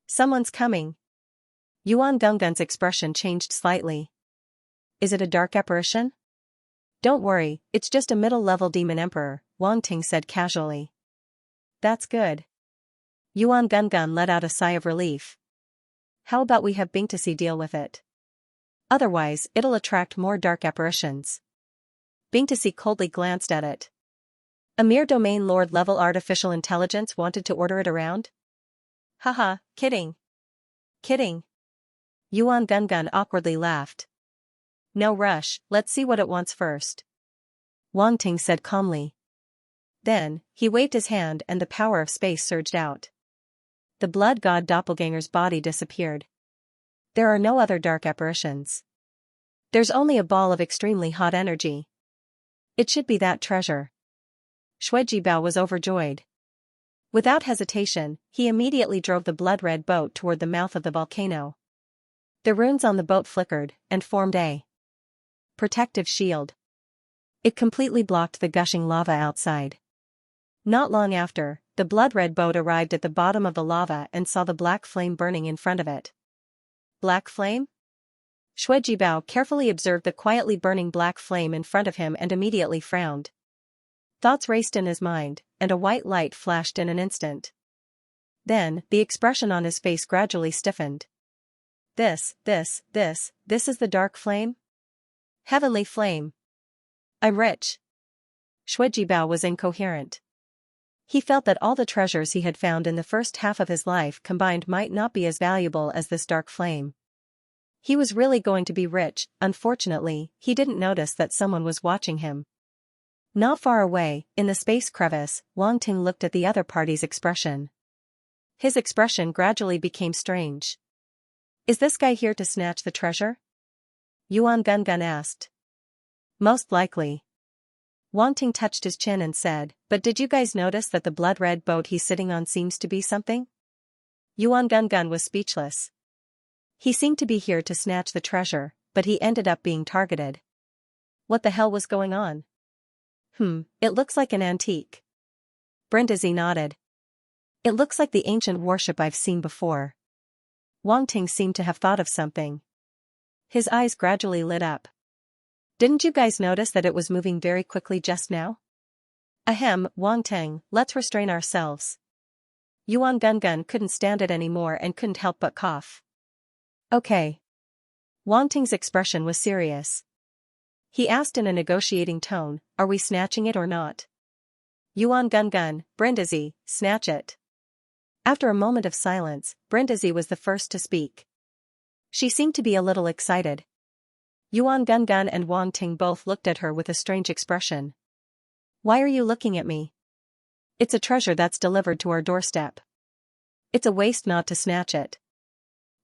"Someone's coming." Yuan Gungun's expression changed slightly. "Is it a dark apparition?" "Don't worry, it's just a middle-level demon emperor," Wang Ting said casually. "That's good." Yuan Gungun let out a sigh of relief. "How about we have Bingtasi deal with it? Otherwise, it'll attract more dark apparitions." Bingtasi coldly glanced at it. A mere domain lord level artificial intelligence wanted to order it around? Haha, kidding. Kidding. Yuan Gungun awkwardly laughed. "No rush, let's see what it wants first," Wang Ting said calmly. Then, he waved his hand and the power of space surged out. The blood god doppelganger's body disappeared. There are no other dark apparitions. There's only a ball of extremely hot energy. It should be that treasure. Shuijibao was overjoyed. Without hesitation, he immediately drove the blood-red boat toward the mouth of the volcano. The runes on the boat flickered and formed a protective shield. It completely blocked the gushing lava outside. Not long after, the blood-red boat arrived at the bottom of the lava and saw the black flame burning in front of it. Black flame? Shuijibao carefully observed the quietly burning black flame in front of him and immediately frowned. Thoughts raced in his mind, and a white light flashed in an instant. Then, the expression on his face gradually stiffened. This is the dark flame? Heavenly flame. I'm rich. Shuijibao was incoherent. He felt that all the treasures he had found in the first half of his life combined might not be as valuable as this dark flame. He was really going to be rich. Unfortunately, he didn't notice that someone was watching him. Not far away, in the space crevice, Wang Ting looked at the other party's expression. His expression gradually became strange. Is this guy here to snatch the treasure? Yuan Gungun asked. Most likely. Wang Ting touched his chin and said, but did you guys notice that the blood-red boat he's sitting on seems to be something? Yuan Gungun was speechless. He seemed to be here to snatch the treasure, but he ended up being targeted. What the hell was going on? It looks like an antique. Brindisi nodded. It looks like the ancient warship I've seen before. Wang Ting seemed to have thought of something. His eyes gradually lit up. Didn't you guys notice that it was moving very quickly just now? Ahem, Wang Ting, let's restrain ourselves. Yuan Gungun couldn't stand it anymore and couldn't help but cough. Okay. Wang Ting's expression was serious. He asked in a negotiating tone, are we snatching it or not? Yuan Gungun, Brindisi, snatch it. After a moment of silence, Brindisi was the first to speak. She seemed to be a little excited. Yuan Gungun and Wang Ting both looked at her with a strange expression. Why are you looking at me? It's a treasure that's delivered to our doorstep. It's a waste not to snatch it.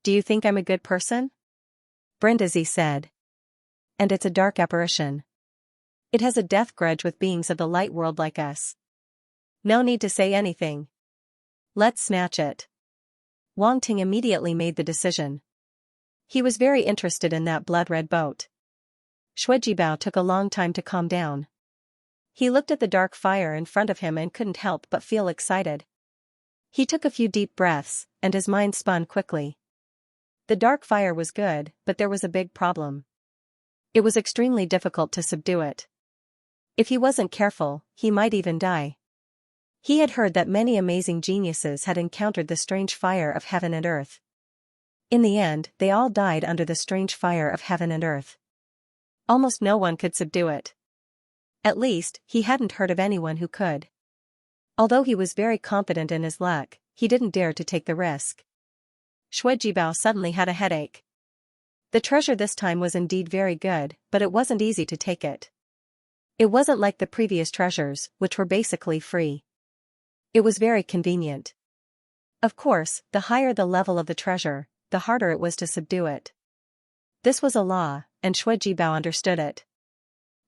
Do you think I'm a good person? Brindisi said. And it's a dark apparition. It has a death grudge with beings of the light world like us. No need to say anything. Let's snatch it. Wang Ting immediately made the decision. He was very interested in that blood-red boat. Shuijibao took a long time to calm down. He looked at the dark fire in front of him and couldn't help but feel excited. He took a few deep breaths, and his mind spun quickly. The dark fire was good, but there was a big problem. It was extremely difficult to subdue it. If he wasn't careful, he might even die. He had heard that many amazing geniuses had encountered the strange fire of heaven and earth. In the end, they all died under the strange fire of heaven and earth. Almost no one could subdue it. At least, he hadn't heard of anyone who could. Although he was very confident in his luck, he didn't dare to take the risk. Shuijibao suddenly had a headache. The treasure this time was indeed very good, but it wasn't easy to take it. It wasn't like the previous treasures, which were basically free. It was very convenient. Of course, the higher the level of the treasure, the harder it was to subdue it. This was a law, and Shui Jibao understood it.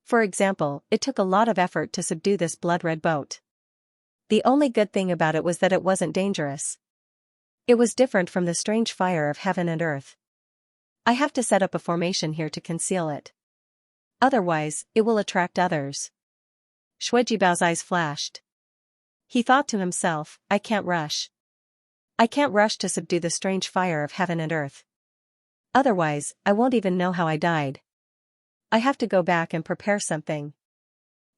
For example, it took a lot of effort to subdue this blood-red boat. The only good thing about it was that it wasn't dangerous. It was different from the strange fire of heaven and earth. I have to set up a formation here to conceal it. Otherwise, it will attract others. Shui Jibao's eyes flashed. He thought to himself, I can't rush. I can't rush to subdue the strange fire of heaven and earth. Otherwise, I won't even know how I died. I have to go back and prepare something.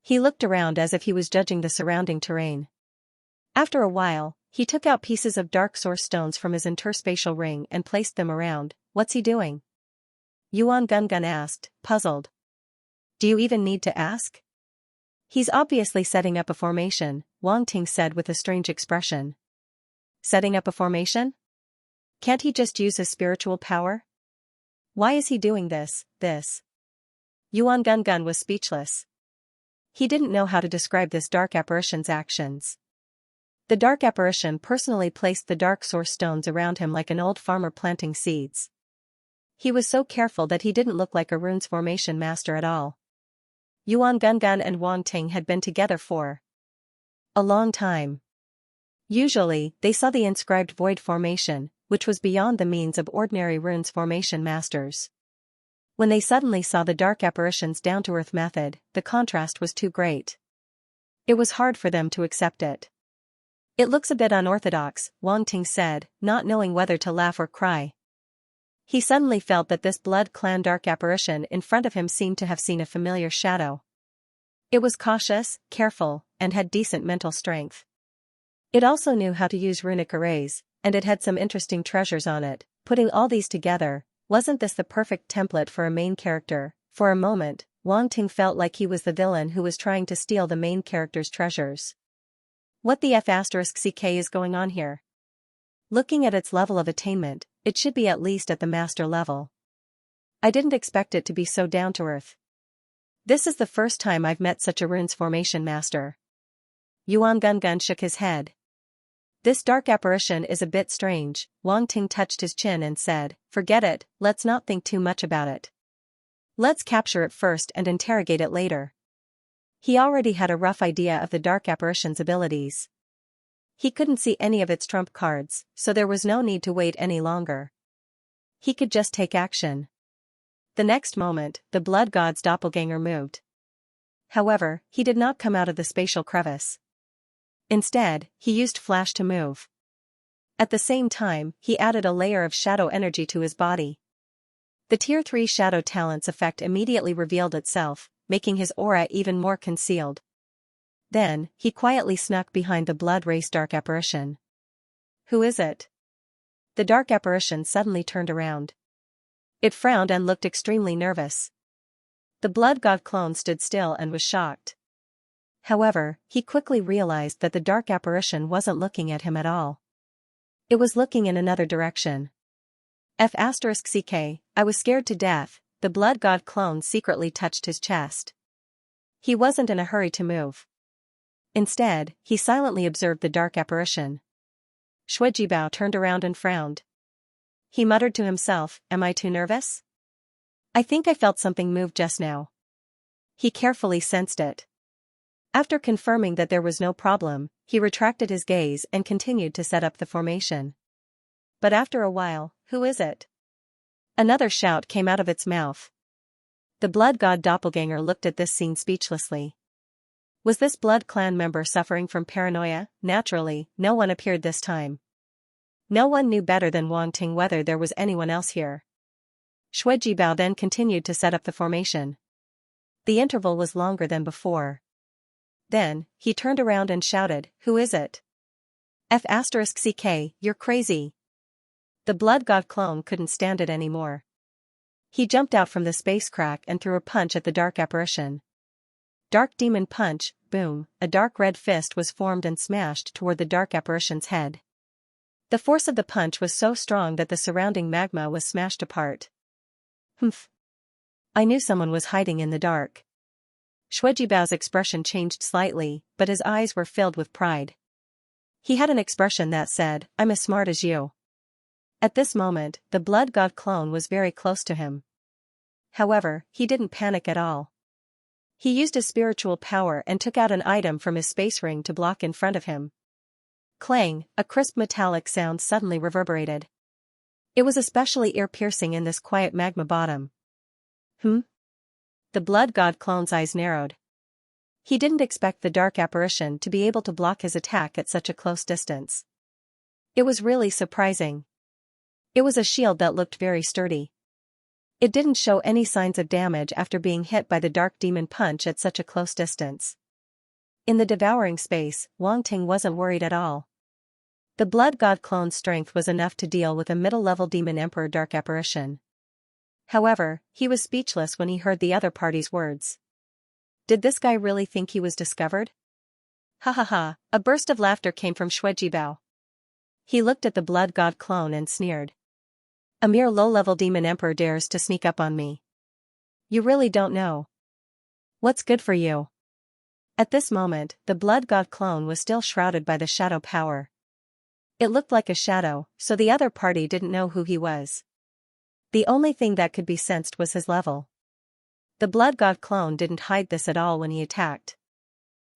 He looked around as if he was judging the surrounding terrain. After a while, he took out pieces of dark source stones from his interspatial ring and placed them around. What's he doing? Yuan Gungun asked, puzzled. Do you even need to ask? He's obviously setting up a formation, Wang Ting said with a strange expression. Setting up a formation? Can't he just use his spiritual power? Why is he doing this? Yuan Gungun was speechless. He didn't know how to describe this dark apparition's actions. The dark apparition personally placed the dark source stones around him like an old farmer planting seeds. He was so careful that he didn't look like a runes formation master at all. Yuan Gungun and Wang Ting had been together for a long time. Usually, they saw the inscribed void formation, which was beyond the means of ordinary runes formation masters. When they suddenly saw the dark apparition's down-to-earth method, the contrast was too great. It was hard for them to accept it. It looks a bit unorthodox, Wang Ting said, not knowing whether to laugh or cry. He suddenly felt that this blood clan dark apparition in front of him seemed to have seen a familiar shadow. It was cautious, careful, and had decent mental strength. It also knew how to use runic arrays, and it had some interesting treasures on it. Putting all these together, wasn't this the perfect template for a main character? For a moment, Wang Ting felt like he was the villain who was trying to steal the main character's treasures. What the F***ck is going on here? Looking at its level of attainment, it should be at least at the master level. I didn't expect it to be so down to earth. This is the first time I've met such a runes formation master. Yuan Gungun shook his head. This dark apparition is a bit strange. Wang Ting touched his chin and said, forget it, let's not think too much about it. Let's capture it first and interrogate it later. He already had a rough idea of the dark apparition's abilities. He couldn't see any of its trump cards, so there was no need to wait any longer. He could just take action. The next moment, the blood god's doppelganger moved. However, he did not come out of the spatial crevice. Instead, he used flash to move. At the same time, he added a layer of shadow energy to his body. The Tier 3 shadow talents effect immediately revealed itself, making his aura even more concealed. Then, he quietly snuck behind the blood race dark apparition. Who is it? The dark apparition suddenly turned around. It frowned and looked extremely nervous. The blood god clone stood still and was shocked. However, he quickly realized that the dark apparition wasn't looking at him at all. It was looking in another direction. F***ck, I was scared to death. The blood god clone secretly touched his chest. He wasn't in a hurry to move. Instead, he silently observed the dark apparition. Shui Jibao turned around and frowned. He muttered to himself, am I too nervous? I think I felt something move just now. He carefully sensed it. After confirming that there was no problem, he retracted his gaze and continued to set up the formation. But after a while, who is it? Another shout came out of its mouth. The blood god doppelganger looked at this scene speechlessly. Was this blood clan member suffering from paranoia? Naturally, no one appeared this time. No one knew better than Wang Ting whether there was anyone else here. Shui Jibao then continued to set up the formation. The interval was longer than before. Then, he turned around and shouted, who is it? F***ck, you're crazy. The blood god clone couldn't stand it anymore. He jumped out from the space crack and threw a punch at the dark apparition. Dark demon punch, boom, a dark red fist was formed and smashed toward the dark apparition's head. The force of the punch was so strong that the surrounding magma was smashed apart. Humph. I knew someone was hiding in the dark. Shui Jibao's expression changed slightly, but his eyes were filled with pride. He had an expression that said, "I'm as smart as you." At this moment, the blood god clone was very close to him. However, he didn't panic at all. He used his spiritual power and took out an item from his space ring to block in front of him. Clang, a crisp metallic sound suddenly reverberated. It was especially ear-piercing in this quiet magma bottom. The blood god clone's eyes narrowed. He didn't expect the dark apparition to be able to block his attack at such a close distance. It was really surprising. It was a shield that looked very sturdy. It didn't show any signs of damage after being hit by the dark demon punch at such a close distance. In the devouring space, Wang Ting wasn't worried at all. The blood god clone's strength was enough to deal with a middle-level demon emperor dark apparition. However, he was speechless when he heard the other party's words. Did this guy really think he was discovered? Ha ha ha, a burst of laughter came from Xuejibao. He looked at the blood god clone and sneered. A mere low-level demon emperor dares to sneak up on me. You really don't know what's good for you. At this moment, the blood god clone was still shrouded by the shadow power. It looked like a shadow, so the other party didn't know who he was. The only thing that could be sensed was his level. The blood god clone didn't hide this at all when he attacked.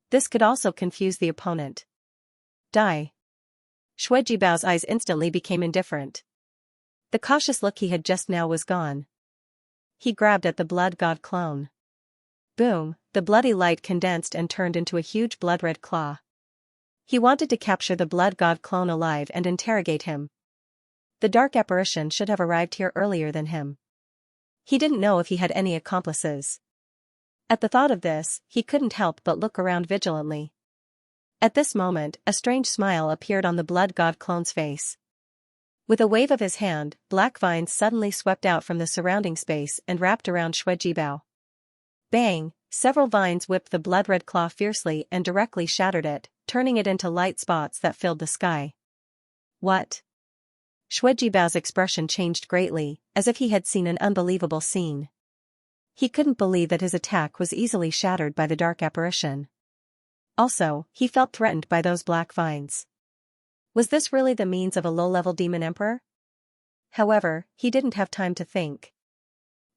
This could also confuse the opponent. Die. Xuejibao's eyes instantly became indifferent. The cautious look he had just now was gone. He grabbed at the blood god clone. Boom, the bloody light condensed and turned into a huge blood-red claw. He wanted to capture the blood god clone alive and interrogate him. The dark apparition should have arrived here earlier than him. He didn't know if he had any accomplices. At the thought of this, he couldn't help but look around vigilantly. At this moment, a strange smile appeared on the blood god clone's face. With a wave of his hand, black vines suddenly swept out from the surrounding space and wrapped around Xuejibao. Bang! Several vines whipped the blood-red claw fiercely and directly shattered it, turning it into light spots that filled the sky. What? Xuejibao's expression changed greatly, as if he had seen an unbelievable scene. He couldn't believe that his attack was easily shattered by the dark apparition. Also, he felt threatened by those black vines. Was this really the means of a low-level demon emperor? However, he didn't have time to think.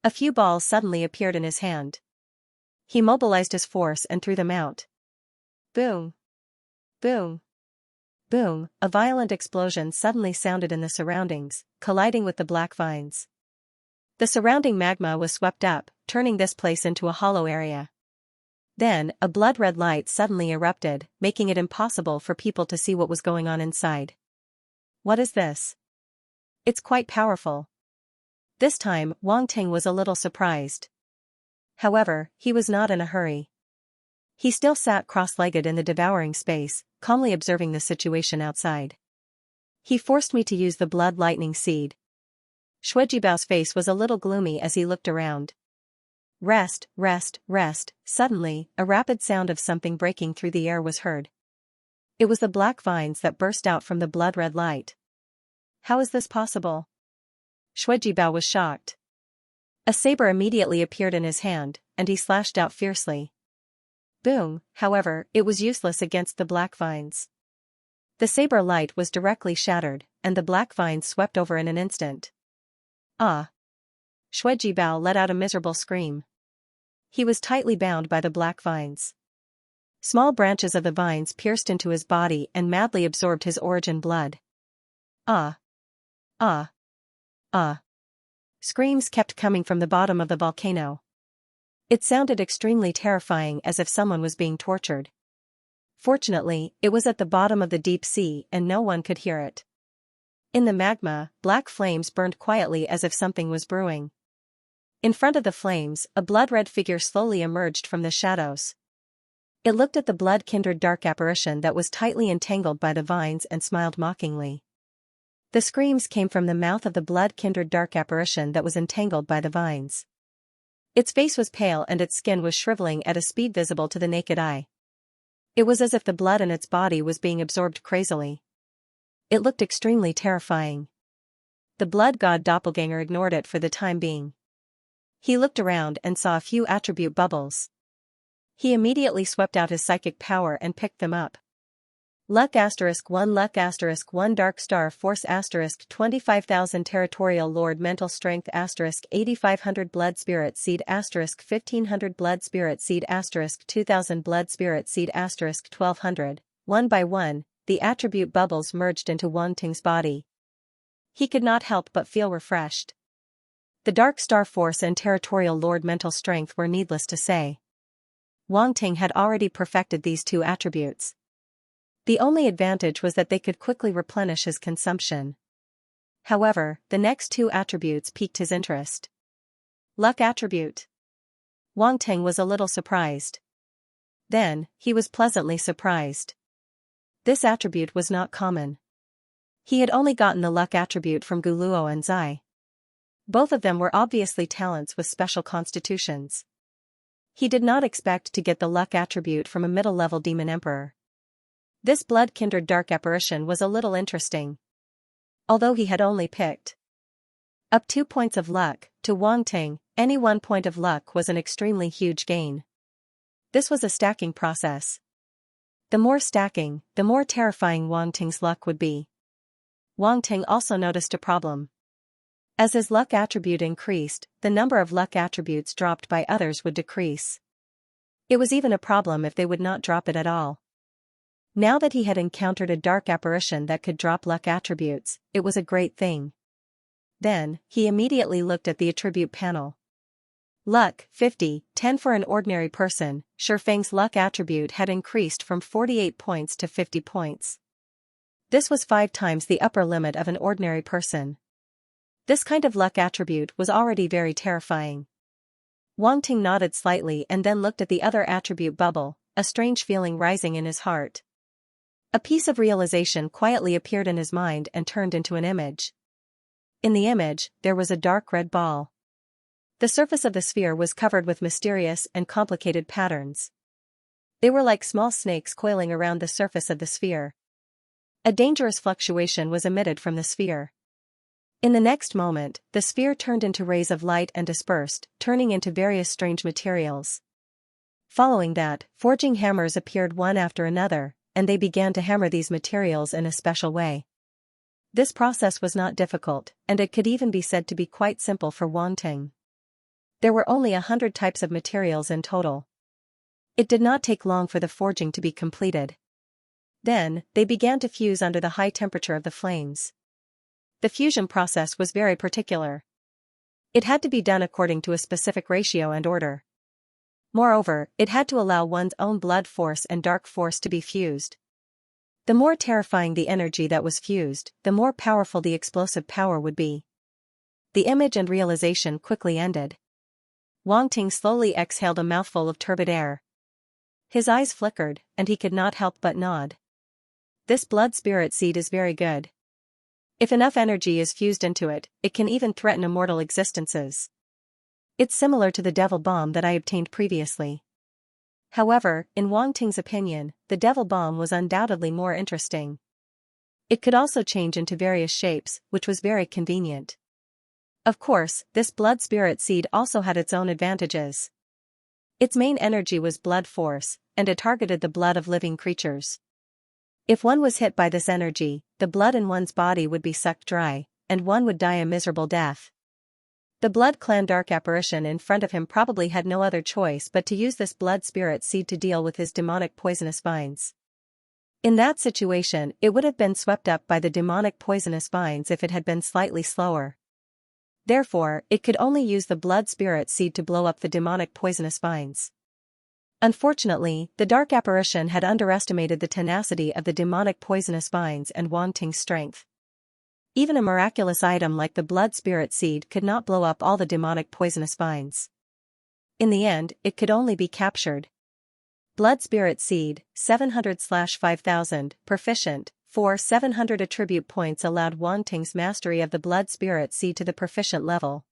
A few balls suddenly appeared in his hand. He mobilized his force and threw them out. Boom! Boom! Boom! A violent explosion suddenly sounded in the surroundings, colliding with the black vines. The surrounding magma was swept up, turning this place into a hollow area. Then, a blood-red light suddenly erupted, making it impossible for people to see what was going on inside. What is this? It's quite powerful. This time, Wang Ting was a little surprised. However, he was not in a hurry. He still sat cross-legged in the devouring space, calmly observing the situation outside. He forced me to use the blood lightning seed. Xuejibao's face was a little gloomy as he looked around. Rest, rest, rest. Suddenly, a rapid sound of something breaking through the air was heard. It was the black vines that burst out from the blood-red light. How is this possible? Xuejibao was shocked. A saber immediately appeared in his hand, and he slashed out fiercely. Boom, however, it was useless against the black vines. The saber light was directly shattered, and the black vines swept over in an instant. Ah! Xuejibao let out a miserable scream. He was tightly bound by the black vines. Small branches of the vines pierced into his body and madly absorbed his origin blood. Ah! Ah! Ah! Screams kept coming from the bottom of the volcano. It sounded extremely terrifying, as if someone was being tortured. Fortunately, it was at the bottom of the deep sea and no one could hear it. In the magma, black flames burned quietly as if something was brewing. In front of the flames, a blood-red figure slowly emerged from the shadows. It looked at the blood-kindred dark apparition that was tightly entangled by the vines and smiled mockingly. The screams came from the mouth of the blood-kindred dark apparition that was entangled by the vines. Its face was pale and its skin was shriveling at a speed visible to the naked eye. It was as if the blood in its body was being absorbed crazily. It looked extremely terrifying. The blood god doppelganger ignored it for the time being. He looked around and saw a few attribute bubbles. He immediately swept out his psychic power and picked them up. Luck *1 Luck *1 Dark Star Force *25,000 Territorial Lord Mental Strength *8500 Blood Spirit Seed *1500 Blood Spirit Seed *2000 Blood Spirit Seed *1200. One by one, the attribute bubbles merged into Wang Ting's body. He could not help but feel refreshed. The Dark Star Force and Territorial Lord Mental Strength were needless to say. Wang Ting had already perfected these two attributes. The only advantage was that they could quickly replenish his consumption. However, the next two attributes piqued his interest. Luck attribute. Wang Ting was a little surprised. Then, he was pleasantly surprised. This attribute was not common. He had only gotten the luck attribute from Guluo and Zai. Both of them were obviously talents with special constitutions. He did not expect to get the luck attribute from a middle-level demon emperor. This blood-kindred dark apparition was a little interesting. Although he had only picked up 2 points of luck, to Wang Ting, any 1 point of luck was an extremely huge gain. This was a stacking process. The more stacking, the more terrifying Wang Ting's luck would be. Wang Ting also noticed a problem. As his luck attribute increased, the number of luck attributes dropped by others would decrease. It was even a problem if they would not drop it at all. Now that he had encountered a dark apparition that could drop luck attributes, it was a great thing. Then, he immediately looked at the attribute panel. Luck, 50, 10 for an ordinary person. Shifeng's luck attribute had increased from 48 points to 50 points. This was 5 times the upper limit of an ordinary person. This kind of luck attribute was already very terrifying. Wang Ting nodded slightly and then looked at the other attribute bubble, a strange feeling rising in his heart. A piece of realization quietly appeared in his mind and turned into an image. In the image, there was a dark red ball. The surface of the sphere was covered with mysterious and complicated patterns. They were like small snakes coiling around the surface of the sphere. A dangerous fluctuation was emitted from the sphere. In the next moment, the sphere turned into rays of light and dispersed, turning into various strange materials. Following that, forging hammers appeared one after another, and they began to hammer these materials in a special way. This process was not difficult, and it could even be said to be quite simple for Wang Ting. There were only 100 types of materials in total. It did not take long for the forging to be completed. Then, they began to fuse under the high temperature of the flames. The fusion process was very particular. It had to be done according to a specific ratio and order. Moreover, it had to allow one's own blood force and dark force to be fused. The more terrifying the energy that was fused, the more powerful the explosive power would be. The image and realization quickly ended. Wang Ting slowly exhaled a mouthful of turbid air. His eyes flickered, and he could not help but nod. This blood spirit seed is very good. If enough energy is fused into it, it can even threaten immortal existences. It's similar to the devil bomb that I obtained previously. However, in Wang Ting's opinion, the devil bomb was undoubtedly more interesting. It could also change into various shapes, which was very convenient. Of course, this blood spirit seed also had its own advantages. Its main energy was blood force, and it targeted the blood of living creatures. If one was hit by this energy, the blood in one's body would be sucked dry, and one would die a miserable death. The Blood Clan dark apparition in front of him probably had no other choice but to use this blood spirit seed to deal with his demonic poisonous vines. In that situation, it would have been swept up by the demonic poisonous vines if it had been slightly slower. Therefore, it could only use the blood spirit seed to blow up the demonic poisonous vines. Unfortunately, the dark apparition had underestimated the tenacity of the demonic poisonous vines and Wang Ting's strength. Even a miraculous item like the blood spirit seed could not blow up all the demonic poisonous vines. In the end, it could only be captured. Blood spirit seed, 700/5000, proficient, 700 attribute points allowed Wang Ting's mastery of the blood spirit seed to the proficient level.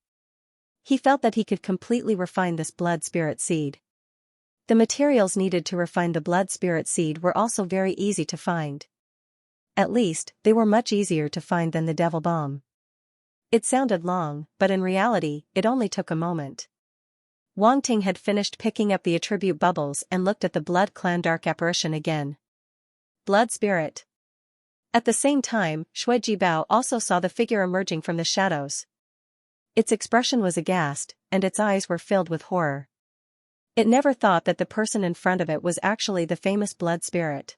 He felt that he could completely refine this blood spirit seed. The materials needed to refine the blood spirit seed were also very easy to find. At least, they were much easier to find than the devil bomb. It sounded long, but in reality, it only took a moment. Wang Ting had finished picking up the attribute bubbles and looked at the Blood Clan dark apparition again. blood spirit. At the same time, Shui Jibao also saw the figure emerging from the shadows. Its expression was aghast, and its eyes were filled with horror. It never thought that the person in front of it was actually the famous blood spirit.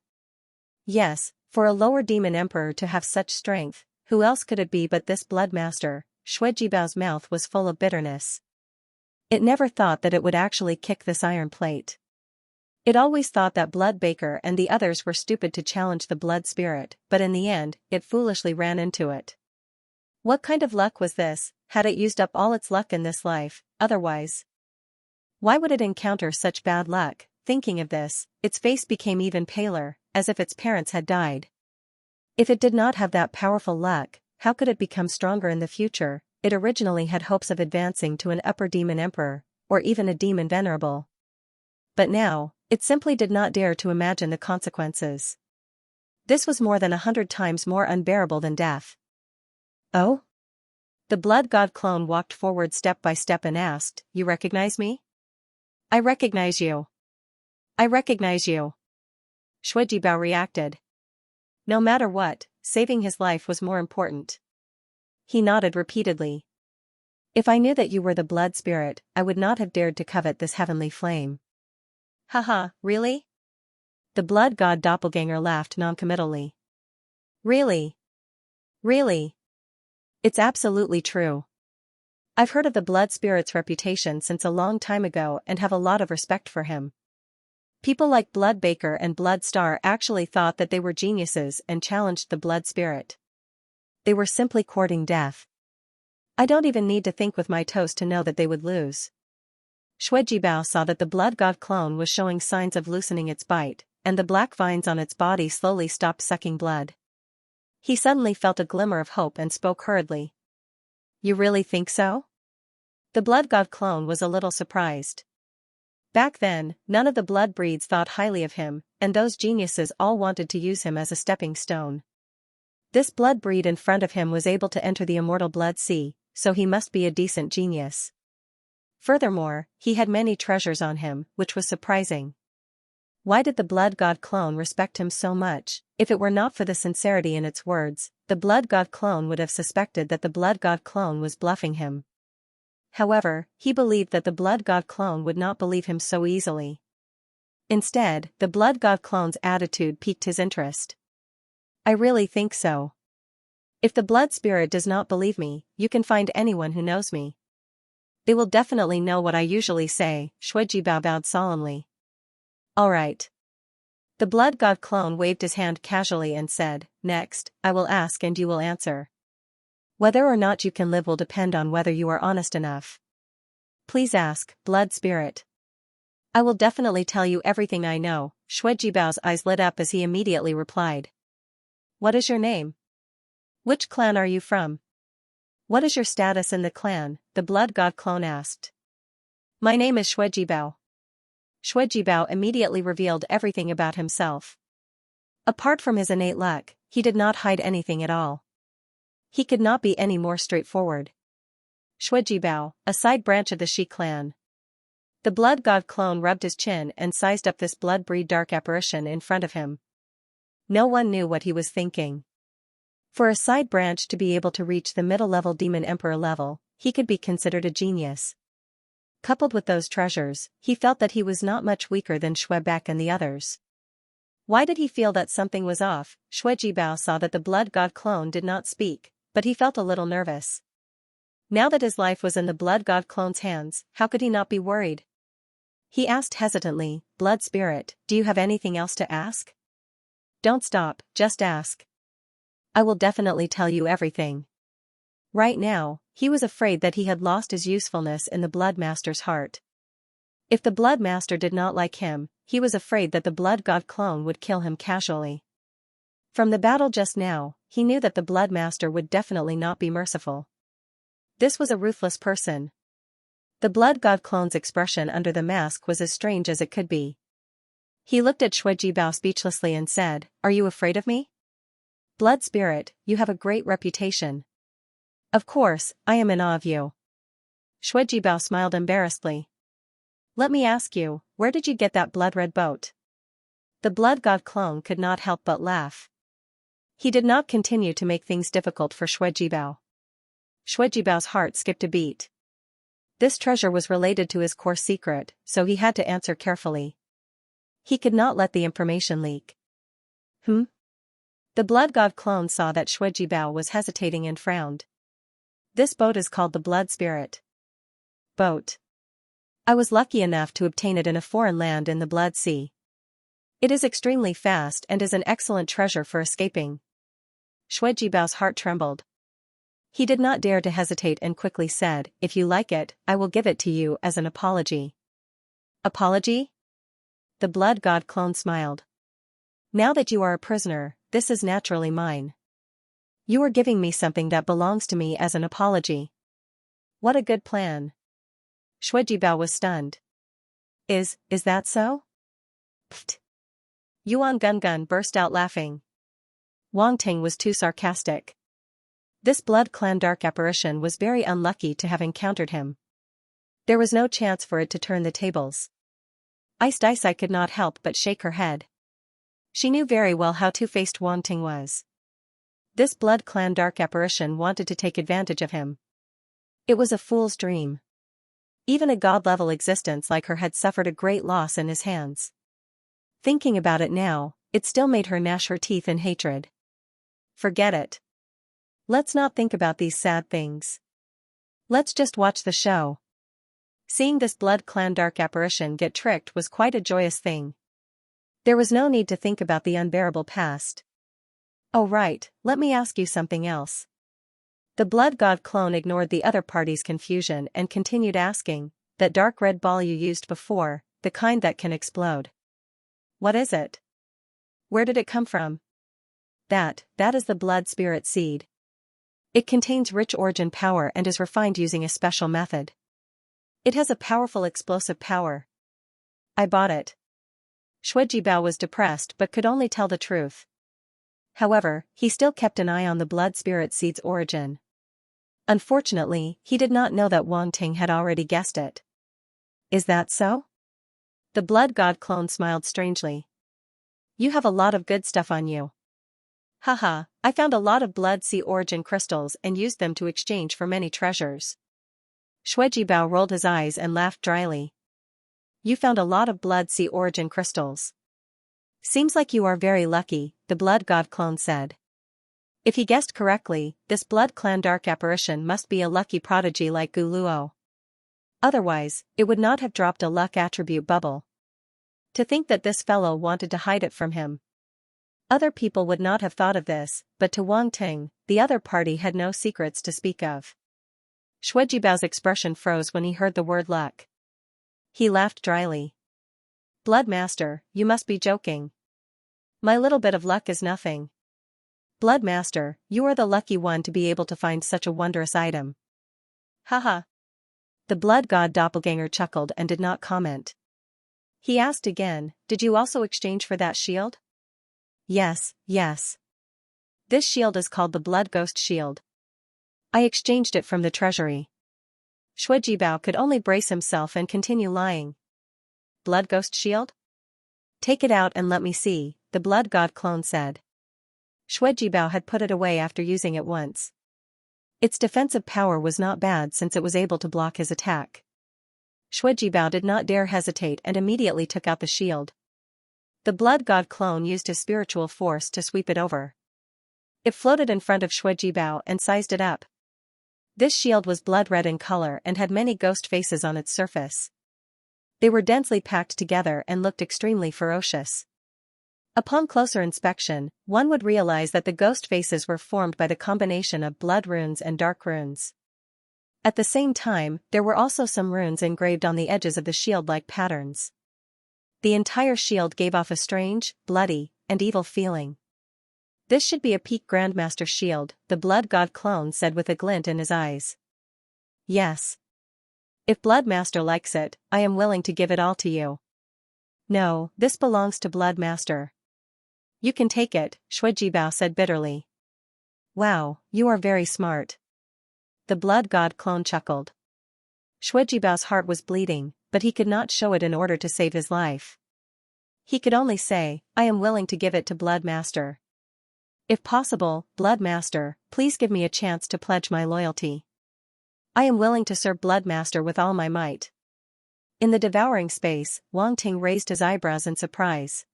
Yes, for a lower demon emperor to have such strength, who else could it be but this blood master? Shui Jibao's mouth was full of bitterness. It never thought that it would actually kick this iron plate. It always thought that Blood Baker and the others were stupid to challenge the blood spirit, but in the end, it foolishly ran into it. What kind of luck was this? Had it used up all its luck in this life, otherwise? Why would it encounter such bad luck? Thinking of this, its face became even paler, as if its parents had died. If it did not have that powerful luck, how could it become stronger in the future? It originally had hopes of advancing to an upper demon emperor, or even a demon venerable. But now, it simply did not dare to imagine the consequences. This was more than 100 times more unbearable than death. Oh? The blood god clone walked forward step by step and asked, "You recognize me?" "I recognize you. I recognize you." Shui Jibao reacted. No matter what, saving his life was more important. He nodded repeatedly. "If I knew that you were the blood spirit, I would not have dared to covet this heavenly flame." "Haha, really?" The blood god doppelganger laughed noncommittally. "Really? Really? It's absolutely true. I've heard of the blood spirit's reputation since a long time ago and have a lot of respect for him. People like Blood Baker and Blood Star actually thought that they were geniuses and challenged the blood spirit. They were simply courting death. I don't even need to think with my toes to know that they would lose." Shui Jibao saw that the blood god clone was showing signs of loosening its bite, and the black vines on its body slowly stopped sucking blood. He suddenly felt a glimmer of hope and spoke hurriedly. "You really think so?" The blood god clone was a little surprised. Back then, none of the blood breeds thought highly of him, and those geniuses all wanted to use him as a stepping stone. This blood breed in front of him was able to enter the immortal blood sea, so he must be a decent genius. Furthermore, he had many treasures on him, which was surprising. Why did the blood god clone respect him so much? If it were not for the sincerity in its words, the blood god clone would have suspected that the blood god clone was bluffing him. However, he believed that the blood god clone would not believe him so easily. Instead, the blood god clone's attitude piqued his interest. "I really think so. If the blood spirit does not believe me, you can find anyone who knows me. They will definitely know what I usually say." Shui Jibao bowed solemnly. "All right." The blood god clone waved his hand casually and said, "Next, I will ask and you will answer. Whether or not you can live will depend on whether you are honest enough. Please ask, blood spirit." "I will definitely tell you everything I know." Shui Jibao's eyes lit up as he immediately replied. "What is your name? Which clan are you from? What is your status in the clan?" the blood god clone asked. "My name is Shui Jibao." Shui Jibao immediately revealed everything about himself. Apart from his innate luck, he did not hide anything at all. He could not be any more straightforward. Shui Jibao, a side branch of the Shi clan. The blood god clone rubbed his chin and sized up this blood breed dark apparition in front of him. No one knew what he was thinking. For a side branch to be able to reach the middle-level demon emperor level, he could be considered a genius. Coupled with those treasures, he felt that he was not much weaker than Shui Bak and the others. Why did he feel that something was off? Shui Jibao saw that the blood god clone did not speak, but he felt a little nervous. Now that his life was in the blood god clone's hands, how could he not be worried? He asked hesitantly, "Blood spirit, do you have anything else to ask?" "Don't stop, just ask. I will definitely tell you everything." Right now, he was afraid that he had lost his usefulness in the blood master's heart. If the blood master did not like him, he was afraid that the blood god clone would kill him casually. From the battle just now, he knew that the blood master would definitely not be merciful. This was a ruthless person. The blood god clone's expression under the mask was as strange as it could be. He looked at Shui Jibao speechlessly and said, "Are you afraid of me? Blood spirit, you have a great reputation. Of course, I am in awe of you." Shui Jibao smiled embarrassedly. "Let me ask you, where did you get that blood-red boat?" The blood god clone could not help but laugh. He did not continue to make things difficult for Xuejibao. Xuejibao's heart skipped a beat. This treasure was related to his core secret, so he had to answer carefully. He could not let the information leak. The blood god clone saw that Xuejibao was hesitating and frowned. This boat is called the Blood Spirit Boat. I was lucky enough to obtain it in a foreign land in the Blood Sea. It is extremely fast and is an excellent treasure for escaping. Xuejibao's heart trembled. He did not dare to hesitate and quickly said, "If you like it, I will give it to you as an apology." Apology? The blood god clone smiled. Now that you are a prisoner, this is naturally mine. You are giving me something that belongs to me as an apology. What a good plan. Xuejibao was stunned. Is that so? Pfft. Yuan Gungun burst out laughing. Wang Ting was too sarcastic. This blood clan dark apparition was very unlucky to have encountered him. There was no chance for it to turn the tables. Iced Ice could not help but shake her head. She knew very well how two-faced Wang Ting was. This blood clan dark apparition wanted to take advantage of him. It was a fool's dream. Even a god-level existence like her had suffered a great loss in his hands. Thinking about it now, it still made her gnash her teeth in hatred. Forget it. Let's not think about these sad things. Let's just watch the show. Seeing this blood clan dark apparition get tricked was quite a joyous thing. There was no need to think about the unbearable past. Oh right, let me ask you something else. The blood god clone ignored the other party's confusion and continued asking, that dark red ball you used before, the kind that can explode. What is it? Where did it come from? That is the blood spirit seed. It contains rich origin power and is refined using a special method. It has a powerful explosive power. I bought it. Xuejibao was depressed but could only tell the truth. However, he still kept an eye on the blood spirit seed's origin. Unfortunately, he did not know that Wang Ting had already guessed it. Is that so? The blood god clone smiled strangely. You have a lot of good stuff on you. Haha, I found a lot of blood sea origin crystals and used them to exchange for many treasures. Xuejibao rolled his eyes and laughed dryly. You found a lot of blood sea origin crystals. Seems like you are very lucky, the blood god clone said. If he guessed correctly, this blood clan dark apparition must be a lucky prodigy like Gu Luo. Otherwise, it would not have dropped a luck attribute bubble. To think that this fellow wanted to hide it from him. Other people would not have thought of this, but to Wang Ting, the other party had no secrets to speak of. Xuejibao's expression froze when he heard the word luck. He laughed dryly. Blood Master, you must be joking. My little bit of luck is nothing. Blood Master, you are the lucky one to be able to find such a wondrous item. Haha. The blood god doppelganger chuckled and did not comment. He asked again, did you also exchange for that shield? Yes. This shield is called the Blood Ghost Shield. I exchanged it from the treasury. Xuejibao could only brace himself and continue lying. Blood Ghost Shield? Take it out and let me see, the blood god clone said. Xuejibao had put it away after using it once. Its defensive power was not bad since it was able to block his attack. Xuejibao did not dare hesitate and immediately took out the shield. The blood god clone used his spiritual force to sweep it over. It floated in front of Xuejibao and sized it up. This shield was blood red in color and had many ghost faces on its surface. They were densely packed together and looked extremely ferocious. Upon closer inspection, one would realize that the ghost faces were formed by the combination of blood runes and dark runes. At the same time, there were also some runes engraved on the edges of the shield like patterns. The entire shield gave off a strange, bloody, and evil feeling. This should be a peak Grandmaster shield, the blood god clone said with a glint in his eyes. Yes. If Blood Master likes it, I am willing to give it all to you. No, this belongs to Blood Master. You can take it, Xuejibao said bitterly. Wow, you are very smart. The blood god clone chuckled. Xuejibao's heart was bleeding, but he could not show it in order to save his life. He could only say, I am willing to give it to Blood Master. If possible, Blood Master, please give me a chance to pledge my loyalty. I am willing to serve Blood Master with all my might. In the devouring space, Wang Ting raised his eyebrows in surprise.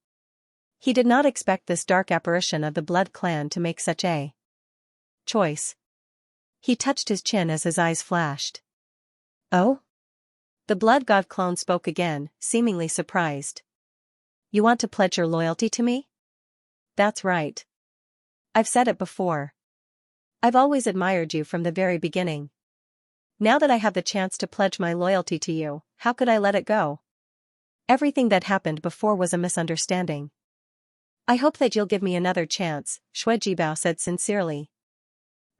He did not expect this dark apparition of the Blood Clan to make such a choice. He touched his chin as his eyes flashed. Oh? The Blood God clone spoke again, seemingly surprised. You want to pledge your loyalty to me? That's right. I've said it before. I've always admired you from the very beginning. Now that I have the chance to pledge my loyalty to you, how could I let it go? Everything that happened before was a misunderstanding. I hope that you'll give me another chance, Shuijibao said sincerely.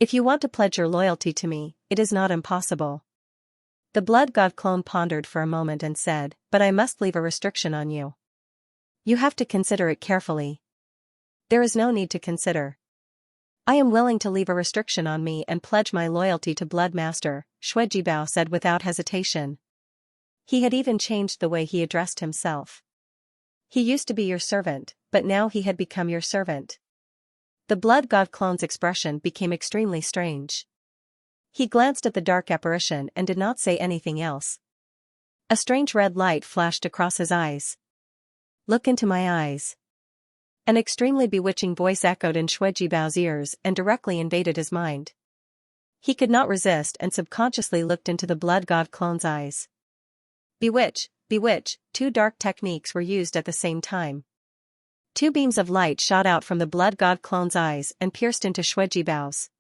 If you want to pledge your loyalty to me, it is not impossible. The Blood God clone pondered for a moment and said, but I must leave a restriction on you. You have to consider it carefully. There is no need to consider. I am willing to leave a restriction on me and pledge my loyalty to Blood Master, Shuijibao said without hesitation. He had even changed the way he addressed himself. He used to be your servant, but now he had become your servant. The Blood God clone's expression became extremely strange. He glanced at the dark apparition and did not say anything else. A strange red light flashed across his eyes. Look into my eyes. An extremely bewitching voice echoed in Shuijibao's ears and directly invaded his mind. He could not resist and subconsciously looked into the Blood God clone's eyes. Bewitch, bewitch, two dark techniques were used at the same time. Two beams of light shot out from the Blood God clone's eyes and pierced into Shuijibao's.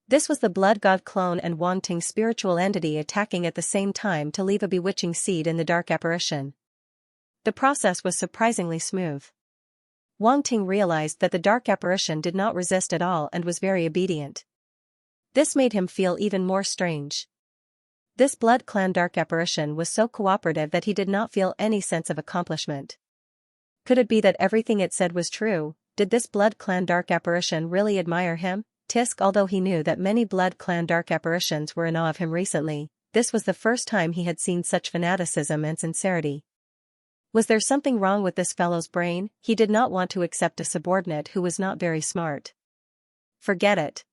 This was the Blood God clone and Wang Ting's spiritual entity attacking at the same time to leave a bewitching seed in the dark apparition. The process was surprisingly smooth. Wang Ting realized that the dark apparition did not resist at all and was very obedient. This made him feel even more strange. This Blood Clan dark apparition was so cooperative that he did not feel any sense of accomplishment. Could it be that everything it said was true? Did this Blood Clan dark apparition really admire him? Although he knew that many Blood Clan dark apparitions were in awe of him recently, this was the first time he had seen such fanaticism and sincerity. Was there something wrong with this fellow's brain? He did not want to accept a subordinate who was not very smart. Forget it.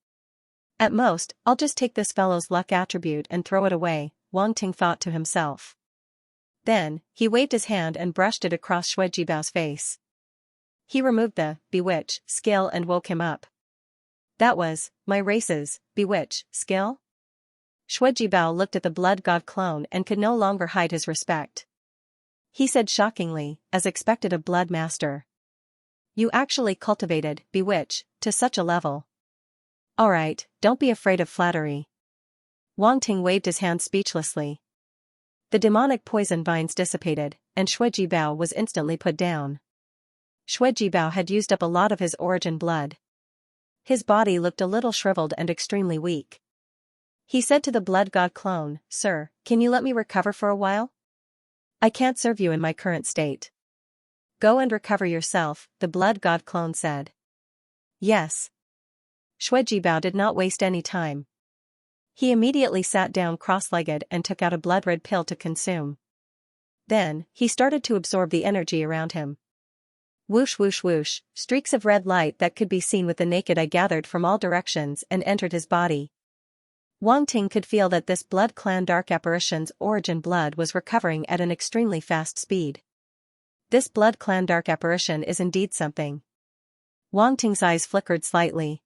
At most, I'll just take this fellow's luck attribute and throw it away, Wang Ting thought to himself. Then, he waved his hand and brushed it across Shuijibao's face. He removed the bewitch skill and woke him up. That was my race's bewitch skill? Shuijibao looked at the Blood God clone and could no longer hide his respect. He said shockingly, as expected of Blood Master. You actually cultivated bewitch to such a level. Alright, don't be afraid of flattery. Wang Ting waved his hand speechlessly. The demonic poison vines dissipated, and Shuijibao was instantly put down. Shuijibao had used up a lot of his origin blood. His body looked a little shriveled and extremely weak. He said to the Blood God clone, Sir, can you let me recover for a while? I can't serve you in my current state. Go and recover yourself, the Blood God clone said. Yes. Shuijibao did not waste any time. He immediately sat down cross-legged and took out a blood-red pill to consume. Then, he started to absorb the energy around him. Whoosh whoosh whoosh, streaks of red light that could be seen with the naked eye gathered from all directions and entered his body. Wang Ting could feel that this Blood Clan dark apparition's origin blood was recovering at an extremely fast speed. This Blood Clan dark apparition is indeed something. Wang Ting's eyes flickered slightly.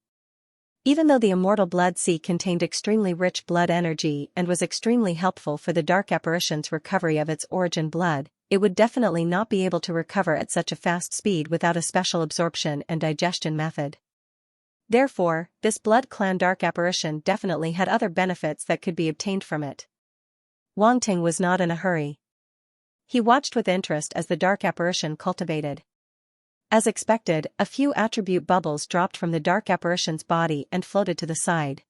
Even though the immortal blood sea contained extremely rich blood energy and was extremely helpful for the dark apparition's recovery of its origin blood, it would definitely not be able to recover at such a fast speed without a special absorption and digestion method. Therefore, this Blood Clan dark apparition definitely had other benefits that could be obtained from it. Wang Ting was not in a hurry. He watched with interest as the dark apparition cultivated. As expected, a few attribute bubbles dropped from the dark apparition's body and floated to the side.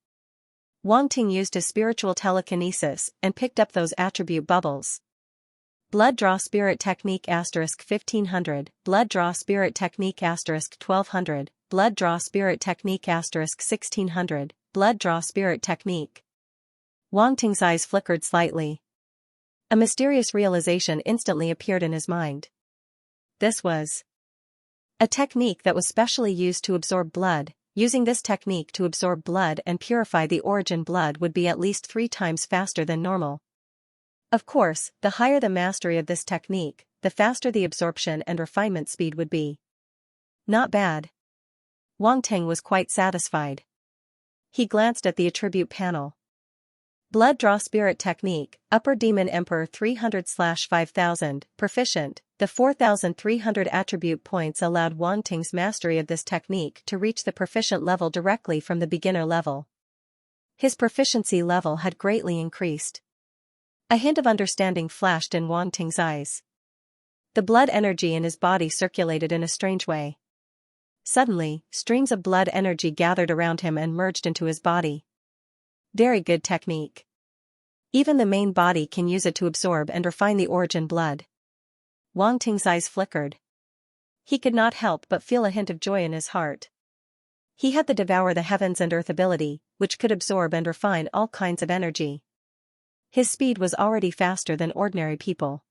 Wang Ting used his spiritual telekinesis and picked up those attribute bubbles. Blood Draw Spirit Technique * 1500, Blood Draw Spirit Technique * 1200, Blood Draw Spirit Technique * 1600, Blood Draw Spirit Technique. Wang Ting's eyes flickered slightly. A mysterious realization instantly appeared in his mind. This was a technique that was specially used to absorb blood. Using this technique to absorb blood and purify the origin blood would be at least 3 times faster than normal. Of course, the higher the mastery of this technique, the faster the absorption and refinement speed would be. Not bad. Wang Ting was quite satisfied. He glanced at the attribute panel. Blood Draw Spirit Technique, Upper Demon Emperor 300/5000, Proficient. The 4,300 attribute points allowed Wang Ting's mastery of this technique to reach the proficient level directly from the beginner level. His proficiency level had greatly increased. A hint of understanding flashed in Wang Ting's eyes. The blood energy in his body circulated in a strange way. Suddenly, streams of blood energy gathered around him and merged into his body. Very good technique. Even the main body can use it to absorb and refine the origin blood. Wang Ting's eyes flickered. He could not help but feel a hint of joy in his heart. He had the Devour the Heavens and Earth ability, which could absorb and refine all kinds of energy. His speed was already faster than ordinary people.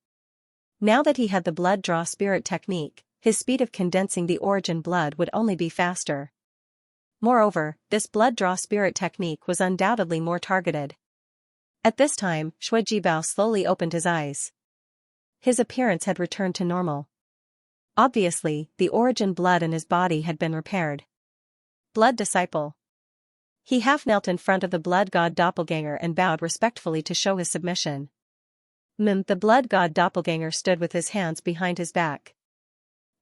Now that he had the Blood Draw Spirit Technique, his speed of condensing the origin blood would only be faster. Moreover, this Blood Draw Spirit Technique was undoubtedly more targeted. At this time, Shui Jibao slowly opened his eyes. His appearance had returned to normal. Obviously, the origin blood in his body had been repaired. Blood Disciple. He half knelt in front of the Blood God Doppelganger and bowed respectfully to show his submission. The Blood God Doppelganger stood with his hands behind his back.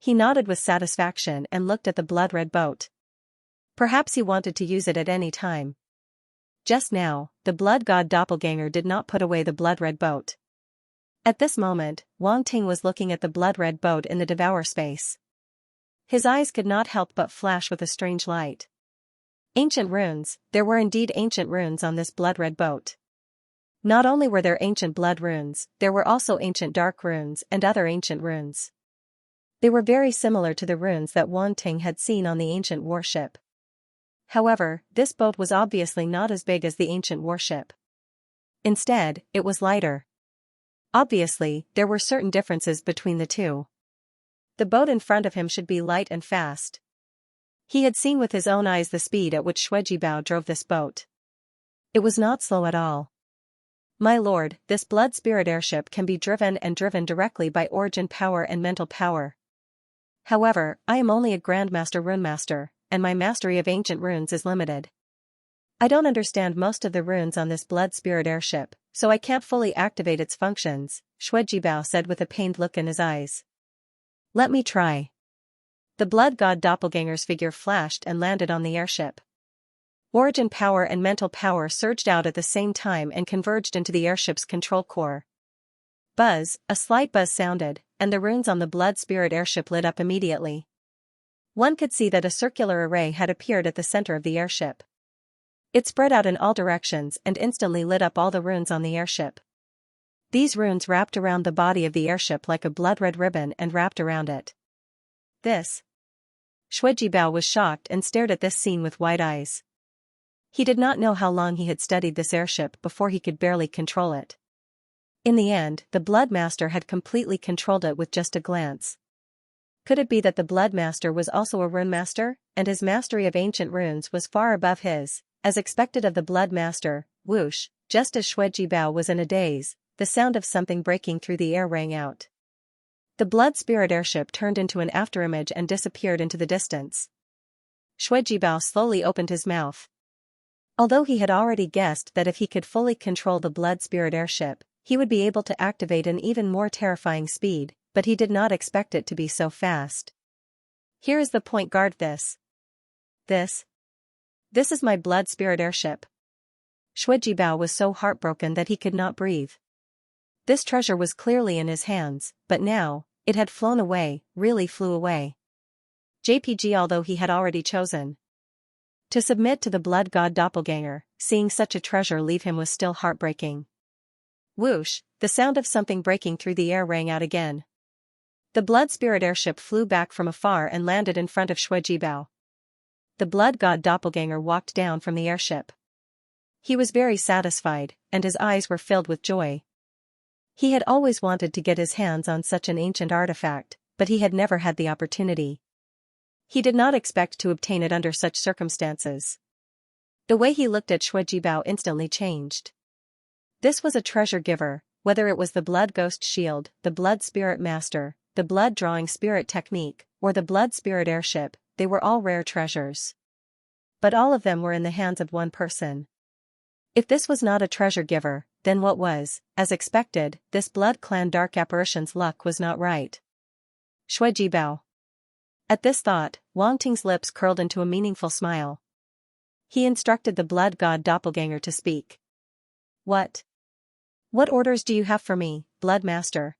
He nodded with satisfaction and looked at the blood-red boat. Perhaps he wanted to use it at any time. Just now, the Blood God Doppelganger did not put away the blood-red boat. At this moment, Wang Ting was looking at the blood-red boat in the Devour space. His eyes could not help but flash with a strange light. Ancient runes. There were indeed ancient runes on this blood-red boat. Not only were there ancient blood runes, there were also ancient dark runes and other ancient runes. They were very similar to the runes that Wang Ting had seen on the ancient warship. However, this boat was obviously not as big as the ancient warship. Instead, it was lighter. Obviously, there were certain differences between the two. The boat in front of him should be light and fast. He had seen with his own eyes the speed at which Shui Jibao drove this boat. It was not slow at all. My lord, this blood spirit airship can be driven directly by origin power and mental power. However, I am only a Grandmaster Runemaster, and my mastery of ancient runes is limited. I don't understand most of the runes on this blood spirit airship, so I can't fully activate its functions, Shui Jibao said with a pained look in his eyes. Let me try. The Blood God Doppelganger's figure flashed and landed on the airship. Origin power and mental power surged out at the same time and converged into the airship's control core. Buzz, a slight buzz sounded, and the runes on the blood spirit airship lit up immediately. One could see that a circular array had appeared at the center of the airship. It spread out in all directions and instantly lit up all the runes on the airship. These runes wrapped around the body of the airship like a blood-red ribbon and wrapped around it. This. Shui Jibao was shocked and stared at this scene with wide eyes. He did not know how long he had studied this airship before he could barely control it. In the end, the Blood Master had completely controlled it with just a glance. Could it be that the Blood Master was also a rune master, and his mastery of ancient runes was far above his, as expected of the Blood Master? Whoosh, just as Shui Jibao was in a daze, the sound of something breaking through the air rang out. The blood spirit airship turned into an afterimage and disappeared into the distance. Shui Jibao slowly opened his mouth. Although he had already guessed that if he could fully control the blood spirit airship, he would be able to activate an even more terrifying speed, but he did not expect it to be so fast. Here is the point guard This is my blood spirit airship. Shui Jibao was so heartbroken that he could not breathe. This treasure was clearly in his hands, but now, it had flown away, really flew away. JPG although he had already chosen to submit to the blood god doppelganger, seeing such a treasure leave him was still heartbreaking. Whoosh, the sound of something breaking through the air rang out again. The blood spirit airship flew back from afar and landed in front of Shui Jibao. The blood god doppelganger walked down from the airship. He was very satisfied, and his eyes were filled with joy. He had always wanted to get his hands on such an ancient artifact, but he had never had the opportunity. He did not expect to obtain it under such circumstances. The way he looked at Bao instantly changed. This was a treasure giver, whether it was the blood ghost shield, the blood spirit master, the blood drawing spirit technique, or the blood spirit airship, they were all rare treasures. But all of them were in the hands of one person. If this was not a treasure giver, then what was? As expected, this blood clan dark apparition's luck was not right. Bao. At this thought, Wang Ting's lips curled into a meaningful smile. He instructed the blood god doppelganger to speak. What? What orders do you have for me, blood master?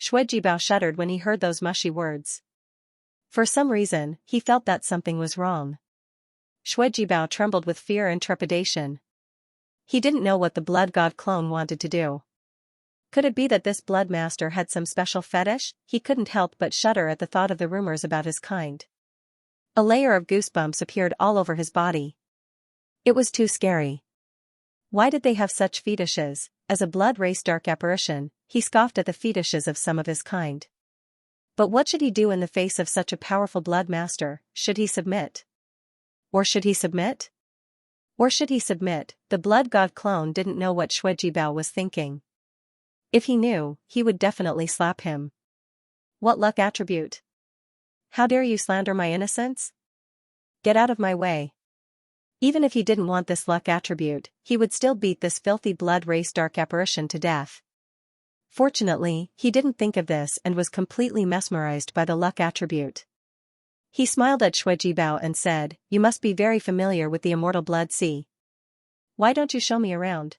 Bao shuddered when he heard those mushy words. For some reason, he felt that something was wrong. Bao trembled with fear and trepidation. He didn't know what the blood god clone wanted to do. Could it be that this blood master had some special fetish? He couldn't help but shudder at the thought of the rumors about his kind. A layer of goosebumps appeared all over his body. It was too scary. Why did they have such fetishes? As a blood race dark apparition, he scoffed at the fetishes of some of his kind. But what should he do in the face of such a powerful blood master? Should he submit? Or should he submit? Or should he submit? The blood god clone didn't know what Bao was thinking. If he knew, he would definitely slap him. What luck attribute? How dare you slander my innocence? Get out of my way. Even if he didn't want this luck attribute, he would still beat this filthy blood race dark apparition to death. Fortunately, he didn't think of this and was completely mesmerized by the luck attribute. He smiled at Bao and said, "You must be very familiar with the immortal blood sea. Why don't you show me around?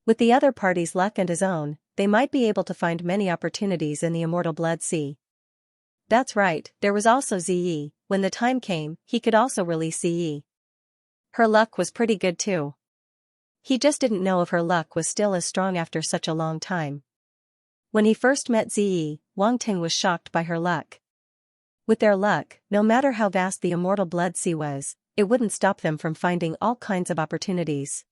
With the other party's luck and his own, they might be able to find many opportunities in the immortal blood sea." That's right, there was also Ziyi. When the time came, he could also release Ziyi. Her luck was pretty good too. He just didn't know if her luck was still as strong after such a long time. When he first met Ziyi, Wang Ting was shocked by her luck. With their luck, no matter how vast the immortal blood sea was, it wouldn't stop them from finding all kinds of opportunities.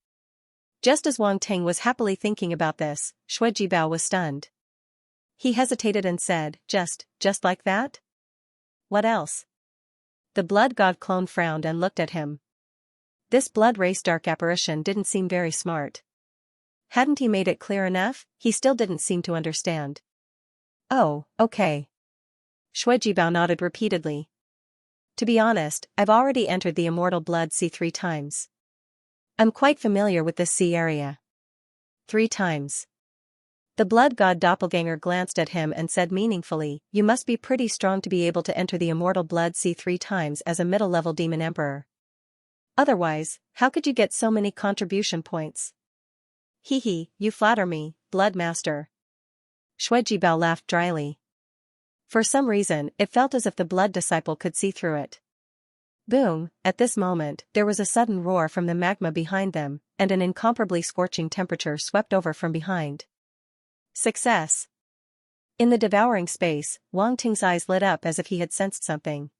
Just as Wang Ting was happily thinking about this, Bao was stunned. He hesitated and said, just like that? What else? The blood god clone frowned and looked at him. This blood race dark apparition didn't seem very smart. Hadn't he made it clear enough? He still didn't seem to understand. Oh, okay. Bao nodded repeatedly. To be honest, I've already entered the immortal blood sea 3 times. I'm quite familiar with this sea area. 3 times. The blood god doppelganger glanced at him and said meaningfully, "You must be pretty strong to be able to enter the immortal blood sea 3 times as a middle-level demon emperor. Otherwise, how could you get so many contribution points?" "Hee, you flatter me, blood master." Bao laughed dryly. For some reason, it felt as if the blood disciple could see through it. Boom! At this moment, there was a sudden roar from the magma behind them, and an incomparably scorching temperature swept over from behind. Success! In the devouring space, Wang Ting's eyes lit up as if he had sensed something.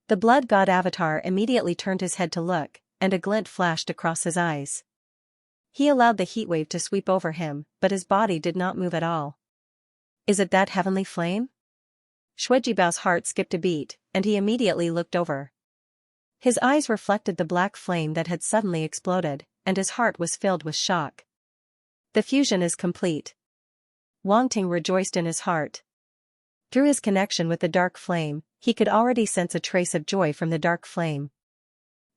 The blood god avatar immediately turned his head to look, and a glint flashed across his eyes. He allowed the heatwave to sweep over him, but his body did not move at all. Is it that heavenly flame? Bao's heart skipped a beat, and he immediately looked over. His eyes reflected the black flame that had suddenly exploded, and his heart was filled with shock. The fusion is complete. Wang Ting rejoiced in his heart. Through his connection with the dark flame, he could already sense a trace of joy from the dark flame.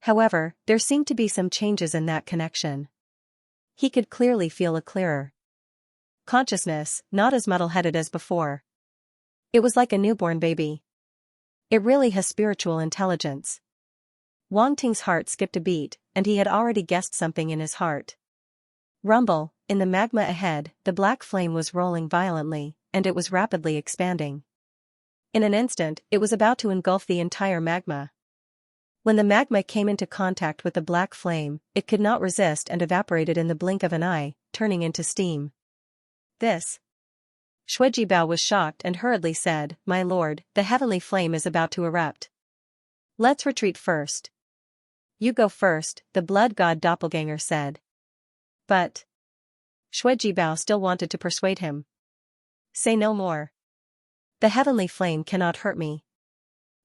However, there seemed to be some changes in that connection. He could clearly feel a clearer consciousness, not as muddle-headed as before. It was like a newborn baby. It really has spiritual intelligence. Wang Ting's heart skipped a beat, and he had already guessed something in his heart. Rumble, in the magma ahead, the black flame was rolling violently, and it was rapidly expanding. In an instant, it was about to engulf the entire magma. When the magma came into contact with the black flame, it could not resist and evaporated in the blink of an eye, turning into steam. This. Bao was shocked and hurriedly said, "My lord, the heavenly flame is about to erupt. Let's retreat first." "You go first," the blood god doppelganger said. But Bao still wanted to persuade him. "Say no more. The heavenly flame cannot hurt me.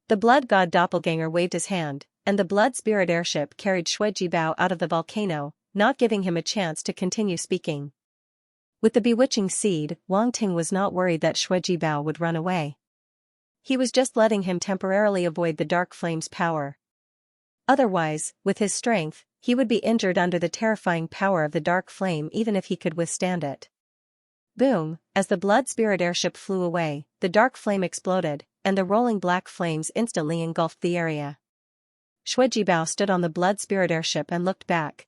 The blood god doppelganger waved his hand, and the blood spirit airship carried Bao out of the volcano, not giving him a chance to continue speaking. With the bewitching seed, Wang Ting was not worried that Bao would run away. He was just letting him temporarily avoid the dark flame's power. Otherwise, with his strength, he would be injured under the terrifying power of the dark flame even if he could withstand it. Boom! As the blood spirit airship flew away, the dark flame exploded, and the rolling black flames instantly engulfed the area. Bao stood on the blood spirit airship and looked back.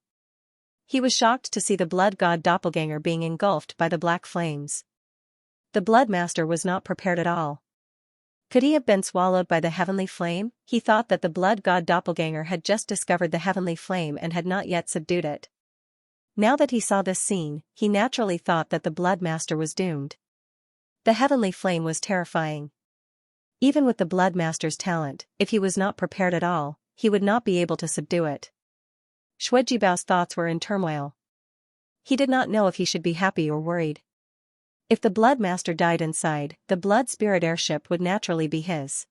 He was shocked to see the blood god doppelganger being engulfed by the black flames. The blood master was not prepared at all. Could he have been swallowed by the heavenly flame? He thought that the blood god doppelganger had just discovered the heavenly flame and had not yet subdued it. Now that he saw this scene, he naturally thought that the blood master was doomed. The heavenly flame was terrifying. Even with the blood master's talent, if he was not prepared at all, he would not be able to subdue it. Bao's thoughts were in turmoil. He did not know if he should be happy or worried. If the blood master died inside, the blood spirit airship would naturally be his.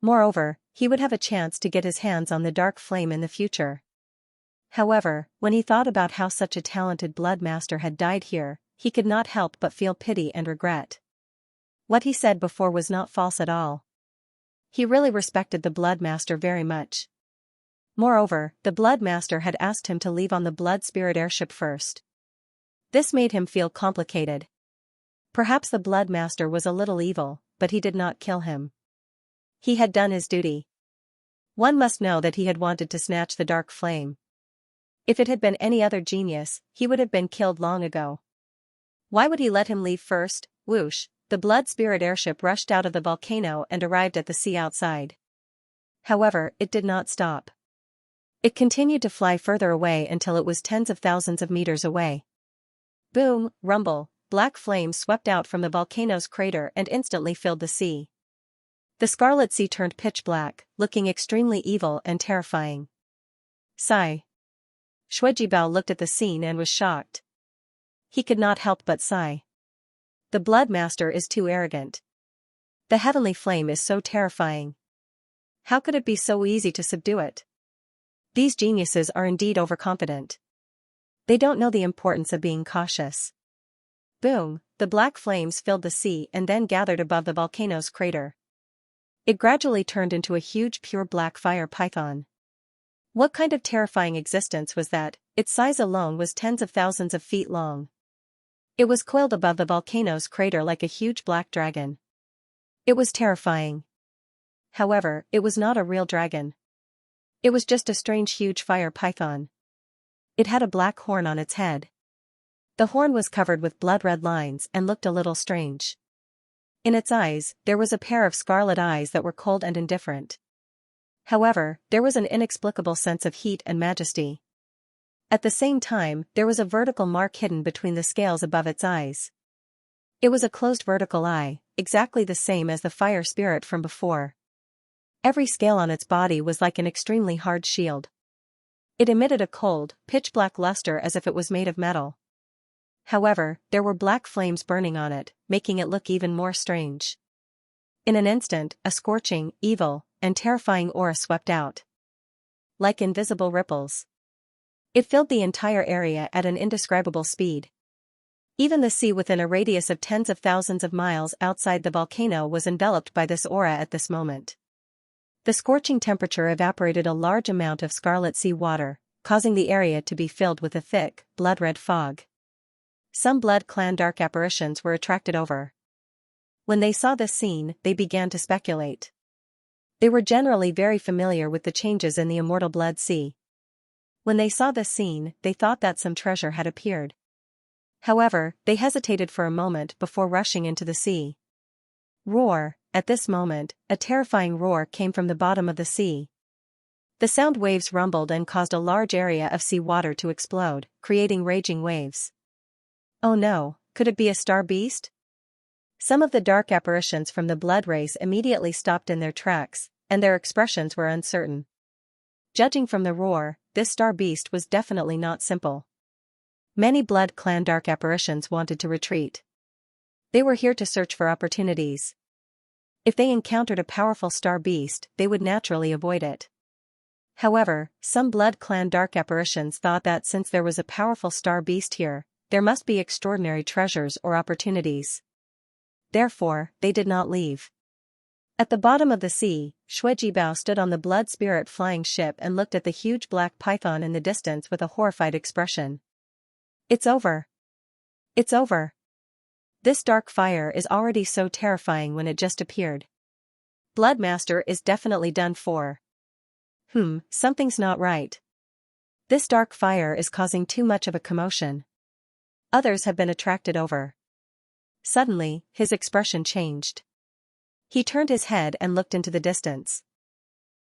Moreover, he would have a chance to get his hands on the dark flame in the future. However, when he thought about how such a talented blood master had died here, he could not help but feel pity and regret. What he said before was not false at all. He really respected the blood master very much. Moreover, the blood master had asked him to leave on the blood spirit airship first. This made him feel complicated. Perhaps the blood master was a little evil, but he did not kill him. He had done his duty. One must know that he had wanted to snatch the dark flame. If it had been any other genius, he would have been killed long ago. Why would he let him leave first? Whoosh, the blood spirit airship rushed out of the volcano and arrived at the sea outside. However, it did not stop. It continued to fly further away until it was tens of thousands of meters away. Boom, rumble. Black flames swept out from the volcano's crater and instantly filled the sea. The Scarlet Sea turned pitch black, looking extremely evil and terrifying. Sigh. Bao looked at the scene and was shocked. He could not help but sigh. The blood master is too arrogant. The heavenly flame is so terrifying. How could it be so easy to subdue it? These geniuses are indeed overconfident. They don't know the importance of being cautious. Boom, the black flames filled the sea and then gathered above the volcano's crater. It gradually turned into a huge pure black fire python. What kind of terrifying existence was that? Its size alone was tens of thousands of feet long. It was coiled above the volcano's crater like a huge black dragon. It was terrifying. However, it was not a real dragon. It was just a strange huge fire python. It had a black horn on its head. The horn was covered with blood-red lines and looked a little strange. In its eyes, there was a pair of scarlet eyes that were cold and indifferent. However, there was an inexplicable sense of heat and majesty. At the same time, there was a vertical mark hidden between the scales above its eyes. It was a closed vertical eye, exactly the same as the fire spirit from before. Every scale on its body was like an extremely hard shield. It emitted a cold, pitch-black luster as if it was made of metal. However, there were black flames burning on it, making it look even more strange. In an instant, a scorching, evil, and terrifying aura swept out. Like invisible ripples. It filled the entire area at an indescribable speed. Even the sea within a radius of tens of thousands of miles outside the volcano was enveloped by this aura at this moment. The scorching temperature evaporated a large amount of Scarlet Sea water, causing the area to be filled with a thick, blood-red fog. Some Blood Clan dark apparitions were attracted over. When they saw this scene, they began to speculate. They were generally very familiar with the changes in the immortal Blood Sea. When they saw this scene, they thought that some treasure had appeared. However, they hesitated for a moment before rushing into the sea. Roar! At this moment, a terrifying roar came from the bottom of the sea. The sound waves rumbled and caused a large area of sea water to explode, creating raging waves. Oh no, could it be a star beast? Some of the dark apparitions from the blood race immediately stopped in their tracks, and their expressions were uncertain. Judging from the roar, this star beast was definitely not simple. Many Blood Clan dark apparitions wanted to retreat. They were here to search for opportunities. If they encountered a powerful star beast, they would naturally avoid it. However, some Blood Clan dark apparitions thought that since there was a powerful star beast here, there must be extraordinary treasures or opportunities. Therefore, they did not leave. At the bottom of the sea, Shuijibao stood on the blood spirit flying ship and looked at the huge black python in the distance with a horrified expression. It's over. It's over. This dark fire is already so terrifying when it just appeared. Bloodmaster is definitely done for. Something's not right. This dark fire is causing too much of a commotion. Others have been attracted over. Suddenly, his expression changed. He turned his head and looked into the distance.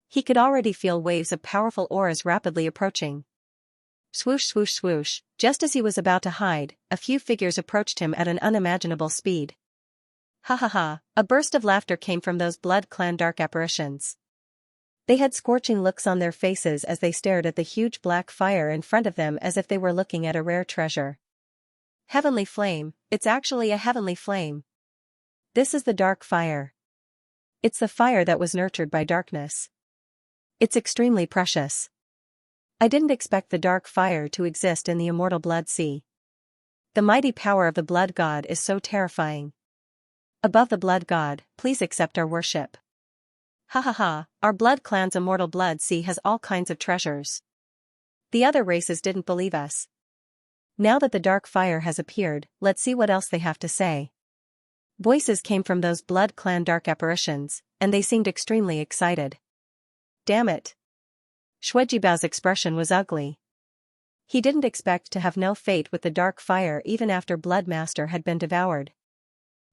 He could already feel waves of powerful auras rapidly approaching. Swoosh swoosh swoosh, just as he was about to hide, a few figures approached him at an unimaginable speed. Ha ha ha, a burst of laughter came from those Blood Clan dark apparitions. They had scorching looks on their faces as they stared at the huge black fire in front of them as if they were looking at a rare treasure. Heavenly flame, it's actually a heavenly flame. This is the dark fire. It's the fire that was nurtured by darkness. It's extremely precious. I didn't expect the dark fire to exist in the immortal blood sea. The mighty power of the blood god is so terrifying. Above the blood god, please accept our worship. Ha ha ha, our blood clan's immortal blood sea has all kinds of treasures. The other races didn't believe us. Now that the dark fire has appeared, let's see what else they have to say. Voices came from those Blood Clan dark apparitions, and they seemed extremely excited. Damn it. Shuijibao's expression was ugly. He didn't expect to have no fate with the dark fire even after Bloodmaster had been devoured.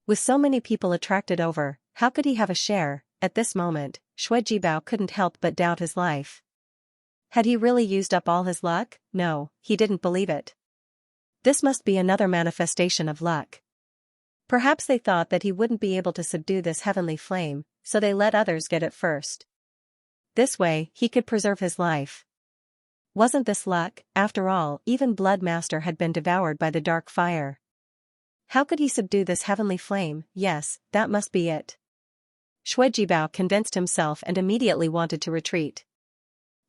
With so many people attracted over, how could he have a share? At this moment, Shuijibao couldn't help but doubt his life. Had he really used up all his luck? No, he didn't believe it. This must be another manifestation of luck. Perhaps they thought that he wouldn't be able to subdue this heavenly flame, so they let others get it first. This way, he could preserve his life. Wasn't this luck? After all, even Bloodmaster had been devoured by the dark fire. How could he subdue this heavenly flame? Yes, that must be it. Shuijibao convinced himself and immediately wanted to retreat.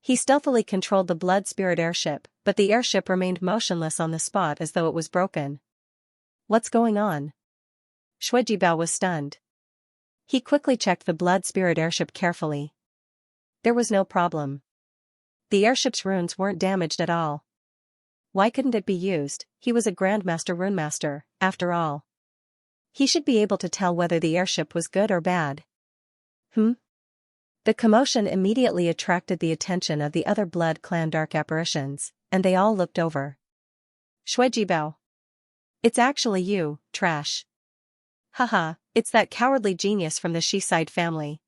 He stealthily controlled the blood spirit airship, but the airship remained motionless on the spot as though it was broken. What's going on? Shuijibao was stunned. He quickly checked the blood spirit airship carefully. There was no problem. The airship's runes weren't damaged at all. Why couldn't it be used? He was a Grandmaster Runemaster, after all. He should be able to tell whether the airship was good or bad. The commotion immediately attracted the attention of the other Blood Clan dark apparitions, and they all looked over. Shuijibao. It's actually you, trash. Haha, it's that cowardly genius from the Shi-side family.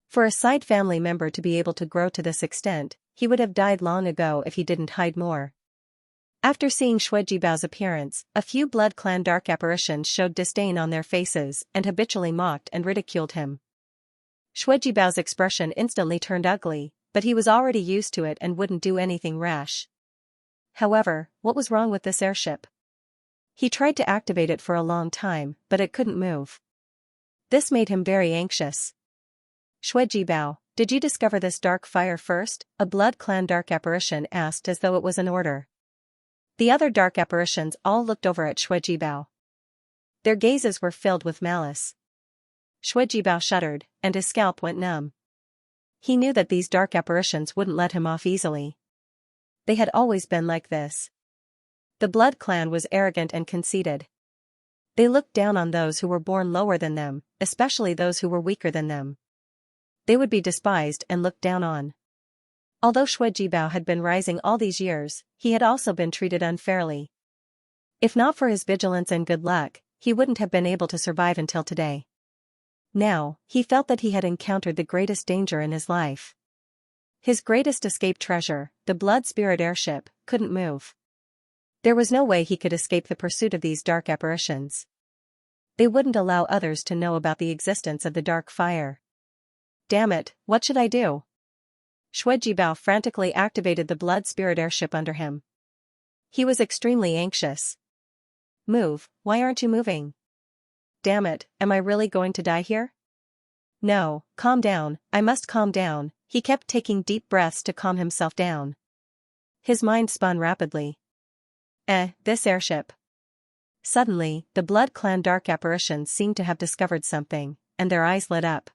For a side family member to be able to grow to this extent, he would have died long ago if he didn't hide more. After seeing Shuijibao's appearance, a few Blood Clan dark apparitions showed disdain on their faces and habitually mocked and ridiculed him. Shuijibao's expression instantly turned ugly, but he was already used to it and wouldn't do anything rash. However, what was wrong with this airship? He tried to activate it for a long time, but it couldn't move. This made him very anxious. Shuijibao, did you discover this dark fire first? A Blood Clan dark apparition asked as though it was an order. The other dark apparitions all looked over at Shuijibao. Their gazes were filled with malice. Shuijibao shuddered, and his scalp went numb. He knew that these dark apparitions wouldn't let him off easily. They had always been like this. The Blood Clan was arrogant and conceited. They looked down on those who were born lower than them, especially those who were weaker than them. They would be despised and looked down on. Although Shuijibao had been rising all these years, he had also been treated unfairly. If not for his vigilance and good luck, he wouldn't have been able to survive until today. Now, he felt that he had encountered the greatest danger in his life. His greatest escape treasure, the blood spirit airship, couldn't move. There was no way he could escape the pursuit of these dark apparitions. They wouldn't allow others to know about the existence of the dark fire. Damn it, what should I do? Shuijibao frantically activated the blood spirit airship under him. He was extremely anxious. Move, why aren't you moving? Damn it, am I really going to die here? No, calm down, I must calm down, he kept taking deep breaths to calm himself down. His mind spun rapidly. This airship. Suddenly, the Blood Clan dark apparitions seemed to have discovered something, and their eyes lit up.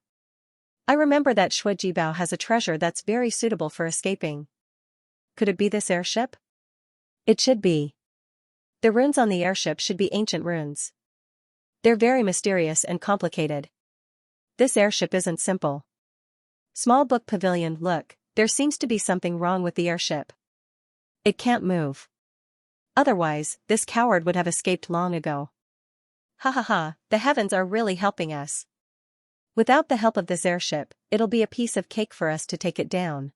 I remember that Shuijibao has a treasure that's very suitable for escaping. Could it be this airship? It should be. The runes on the airship should be ancient runes. They're very mysterious and complicated. This airship isn't simple. Small book pavilion, look, there seems to be something wrong with the airship. It can't move. Otherwise, this coward would have escaped long ago. Ha ha ha, the heavens are really helping us. Without the help of this airship, it'll be a piece of cake for us to take it down.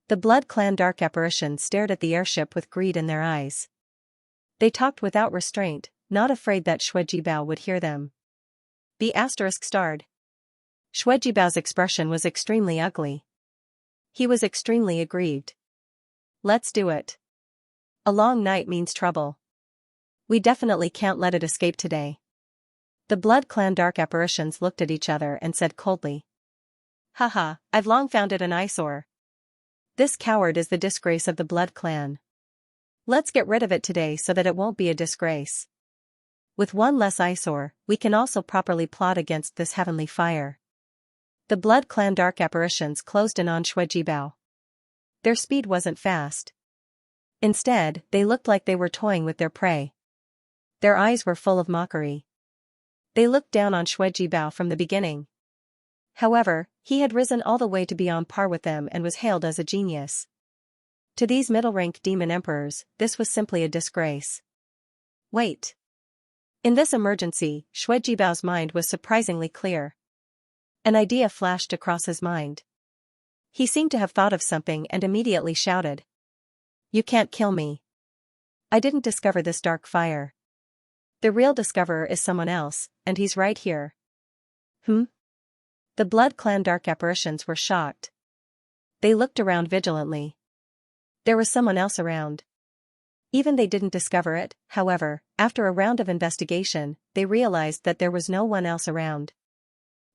The Blood Clan dark apparitions stared at the airship with greed in their eyes. They talked without restraint, not afraid that Shuijibao would hear them. B** starred. Shuijibao's expression was extremely ugly. He was extremely aggrieved. Let's do it. A long night means trouble. We definitely can't let it escape today. The Blood Clan dark apparitions looked at each other and said coldly. Haha, I've long found it an eyesore. This coward is the disgrace of the Blood Clan. Let's get rid of it today so that it won't be a disgrace. With one less eyesore, we can also properly plot against this heavenly fire. The Blood Clan dark apparitions closed in on Shuijibao. Their speed wasn't fast. Instead, they looked like they were toying with their prey. Their eyes were full of mockery. They looked down on Shuijibao from the beginning. However, he had risen all the way to be on par with them and was hailed as a genius. To these middle-rank demon emperors, this was simply a disgrace. Wait. In this emergency, Shuijibao's mind was surprisingly clear. An idea flashed across his mind. He seemed to have thought of something and immediately shouted. You can't kill me. I didn't discover this dark fire. The real discoverer is someone else, and he's right here. The Blood Clan dark apparitions were shocked. They looked around vigilantly. There was someone else around. Even they didn't discover it, however, after a round of investigation, they realized that there was no one else around.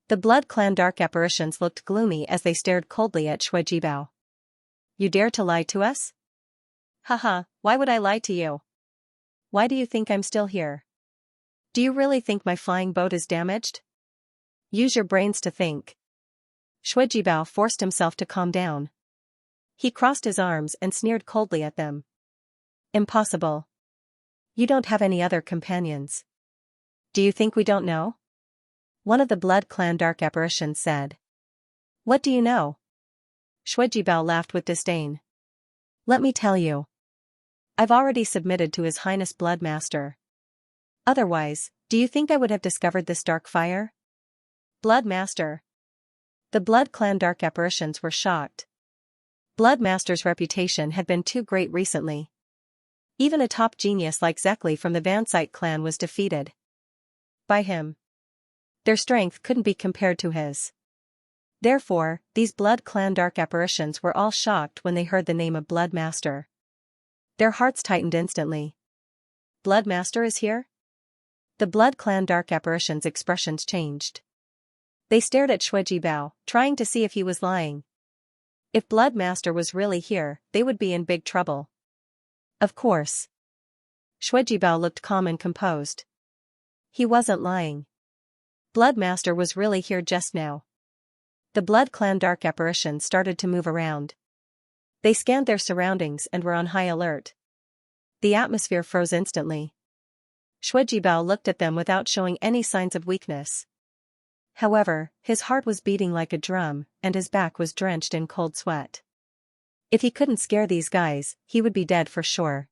The Blood Clan dark apparitions looked gloomy as they stared coldly at Shuijibao. You dare to lie to us? Haha, why would I lie to you? Why do you think I'm still here? Do you really think my flying boat is damaged? Use your brains to think. Shuijibao forced himself to calm down. He crossed his arms and sneered coldly at them. Impossible. You don't have any other companions. Do you think we don't know? One of the Blood Clan dark apparitions said. What do you know? Shuijibao laughed with disdain. Let me tell you. I've already submitted to His Highness Blood Master. Otherwise, do you think I would have discovered this dark fire? Blood Master. The Blood Clan dark apparitions were shocked. Blood Master's reputation had been too great recently. Even a top genius like Zekli from the Vansite clan was defeated by him. Their strength couldn't be compared to his. Therefore, these Blood Clan dark apparitions were all shocked when they heard the name of Blood Master. Their hearts tightened instantly. Blood Master is here? The Blood Clan dark apparitions' expressions changed. They stared at Shuijibao, trying to see if he was lying. If Blood Master was really here, they would be in big trouble. Of course. Shuijibao looked calm and composed. He wasn't lying. Blood Master was really here just now. The Blood Clan dark apparitions started to move around. They scanned their surroundings and were on high alert. The atmosphere froze instantly. Shuijibao looked at them without showing any signs of weakness. However, his heart was beating like a drum, and his back was drenched in cold sweat. If he couldn't scare these guys, he would be dead for sure.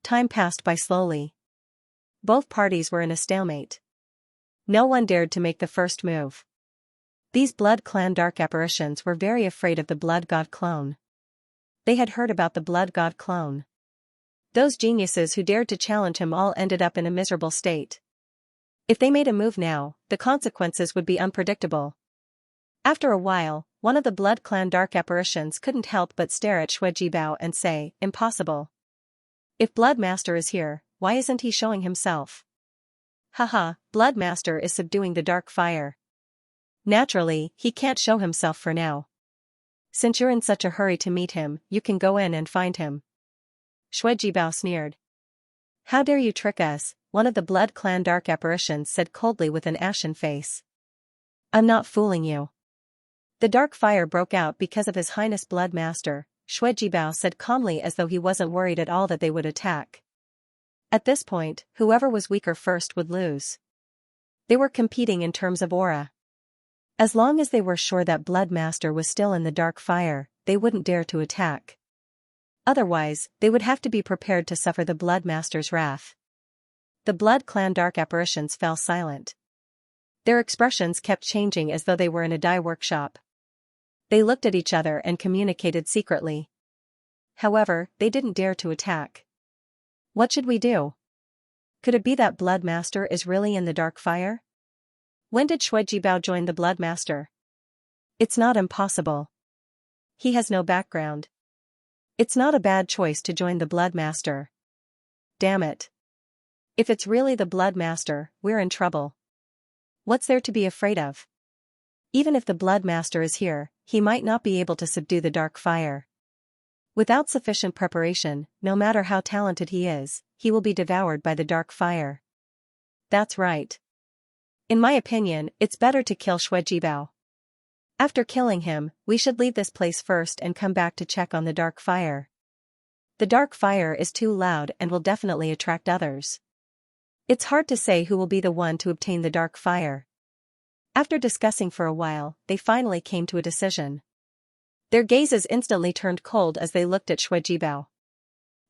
Time passed by slowly. Both parties were in a stalemate. No one dared to make the first move. These Blood Clan dark apparitions were very afraid of the Blood God clone. They had heard about the Blood God clone. Those geniuses who dared to challenge him all ended up in a miserable state. If they made a move now, the consequences would be unpredictable. After a while, one of the Blood Clan dark apparitions couldn't help but stare at Shuijibao and say, impossible. If Blood Master is here, why isn't he showing himself? Haha, Blood Master is subduing the dark fire. Naturally, he can't show himself for now. Since you're in such a hurry to meet him, you can go in and find him. Shui Jibao sneered. How dare you trick us, one of the Blood Clan dark apparitions said coldly with an ashen face. I'm not fooling you. The dark fire broke out because of His Highness Blood Master, Shui Jibao said calmly as though he wasn't worried at all that they would attack. At this point, whoever was weaker first would lose. They were competing in terms of aura. As long as they were sure that Blood Master was still in the dark fire, they wouldn't dare to attack. Otherwise, they would have to be prepared to suffer the Blood Master's wrath. The Blood Clan dark apparitions fell silent. Their expressions kept changing as though they were in a dye workshop. They looked at each other and communicated secretly. However, they didn't dare to attack. What should we do? Could it be that Blood Master is really in the dark fire? When did Shui Jibao join the Blood Master? It's not impossible. He has no background. It's not a bad choice to join the Blood Master. Damn it. If it's really the Blood Master, we're in trouble. What's there to be afraid of? Even if the Blood Master is here, he might not be able to subdue the dark fire. Without sufficient preparation, no matter how talented he is, he will be devoured by the dark fire. That's right. In my opinion, it's better to kill Shui Jibao. After killing him, we should leave this place first and come back to check on the dark fire. The dark fire is too loud and will definitely attract others. It's hard to say who will be the one to obtain the dark fire. After discussing for a while, they finally came to a decision. Their gazes instantly turned cold as they looked at Shui Jibao.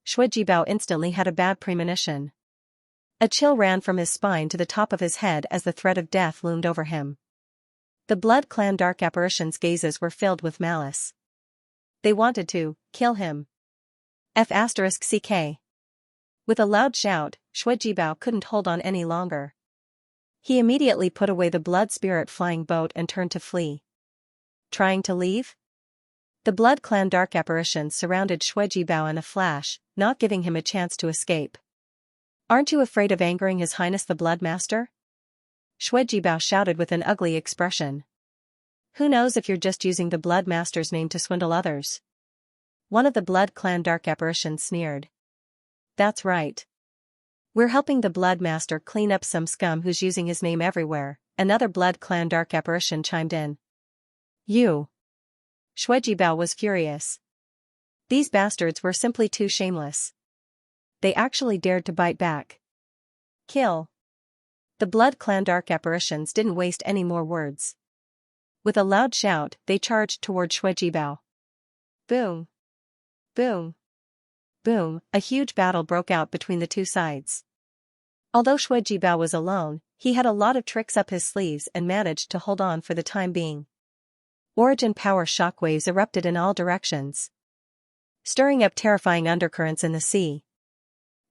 Shui Jibao instantly had a bad premonition. A chill ran from his spine to the top of his head as the threat of death loomed over him. The Blood Clan dark apparitions' gazes were filled with malice. They wanted to kill him. F***ck. With a loud shout, Shui Jibao couldn't hold on any longer. He immediately put away the blood spirit flying boat and turned to flee. Trying to leave? The Blood Clan dark apparitions surrounded Shui Jibao in a flash, not giving him a chance to escape. Aren't you afraid of angering His Highness the Blood Master? Shui Jibao shouted with an ugly expression. Who knows if you're just using the Blood Master's name to swindle others? One of the Blood Clan dark apparitions sneered. That's right. We're helping the Blood Master clean up some scum who's using his name everywhere, another Blood Clan dark apparition chimed in. You. Shui Jibao was furious. These bastards were simply too shameless. They actually dared to bite back. Kill. The Blood Clan dark apparitions didn't waste any more words. With a loud shout, they charged toward Shui Jibao. Boom. Boom. Boom, a huge battle broke out between the two sides. Although Shui Jibao was alone, he had a lot of tricks up his sleeves and managed to hold on for the time being. Origin power shockwaves erupted in all directions, stirring up terrifying undercurrents in the sea.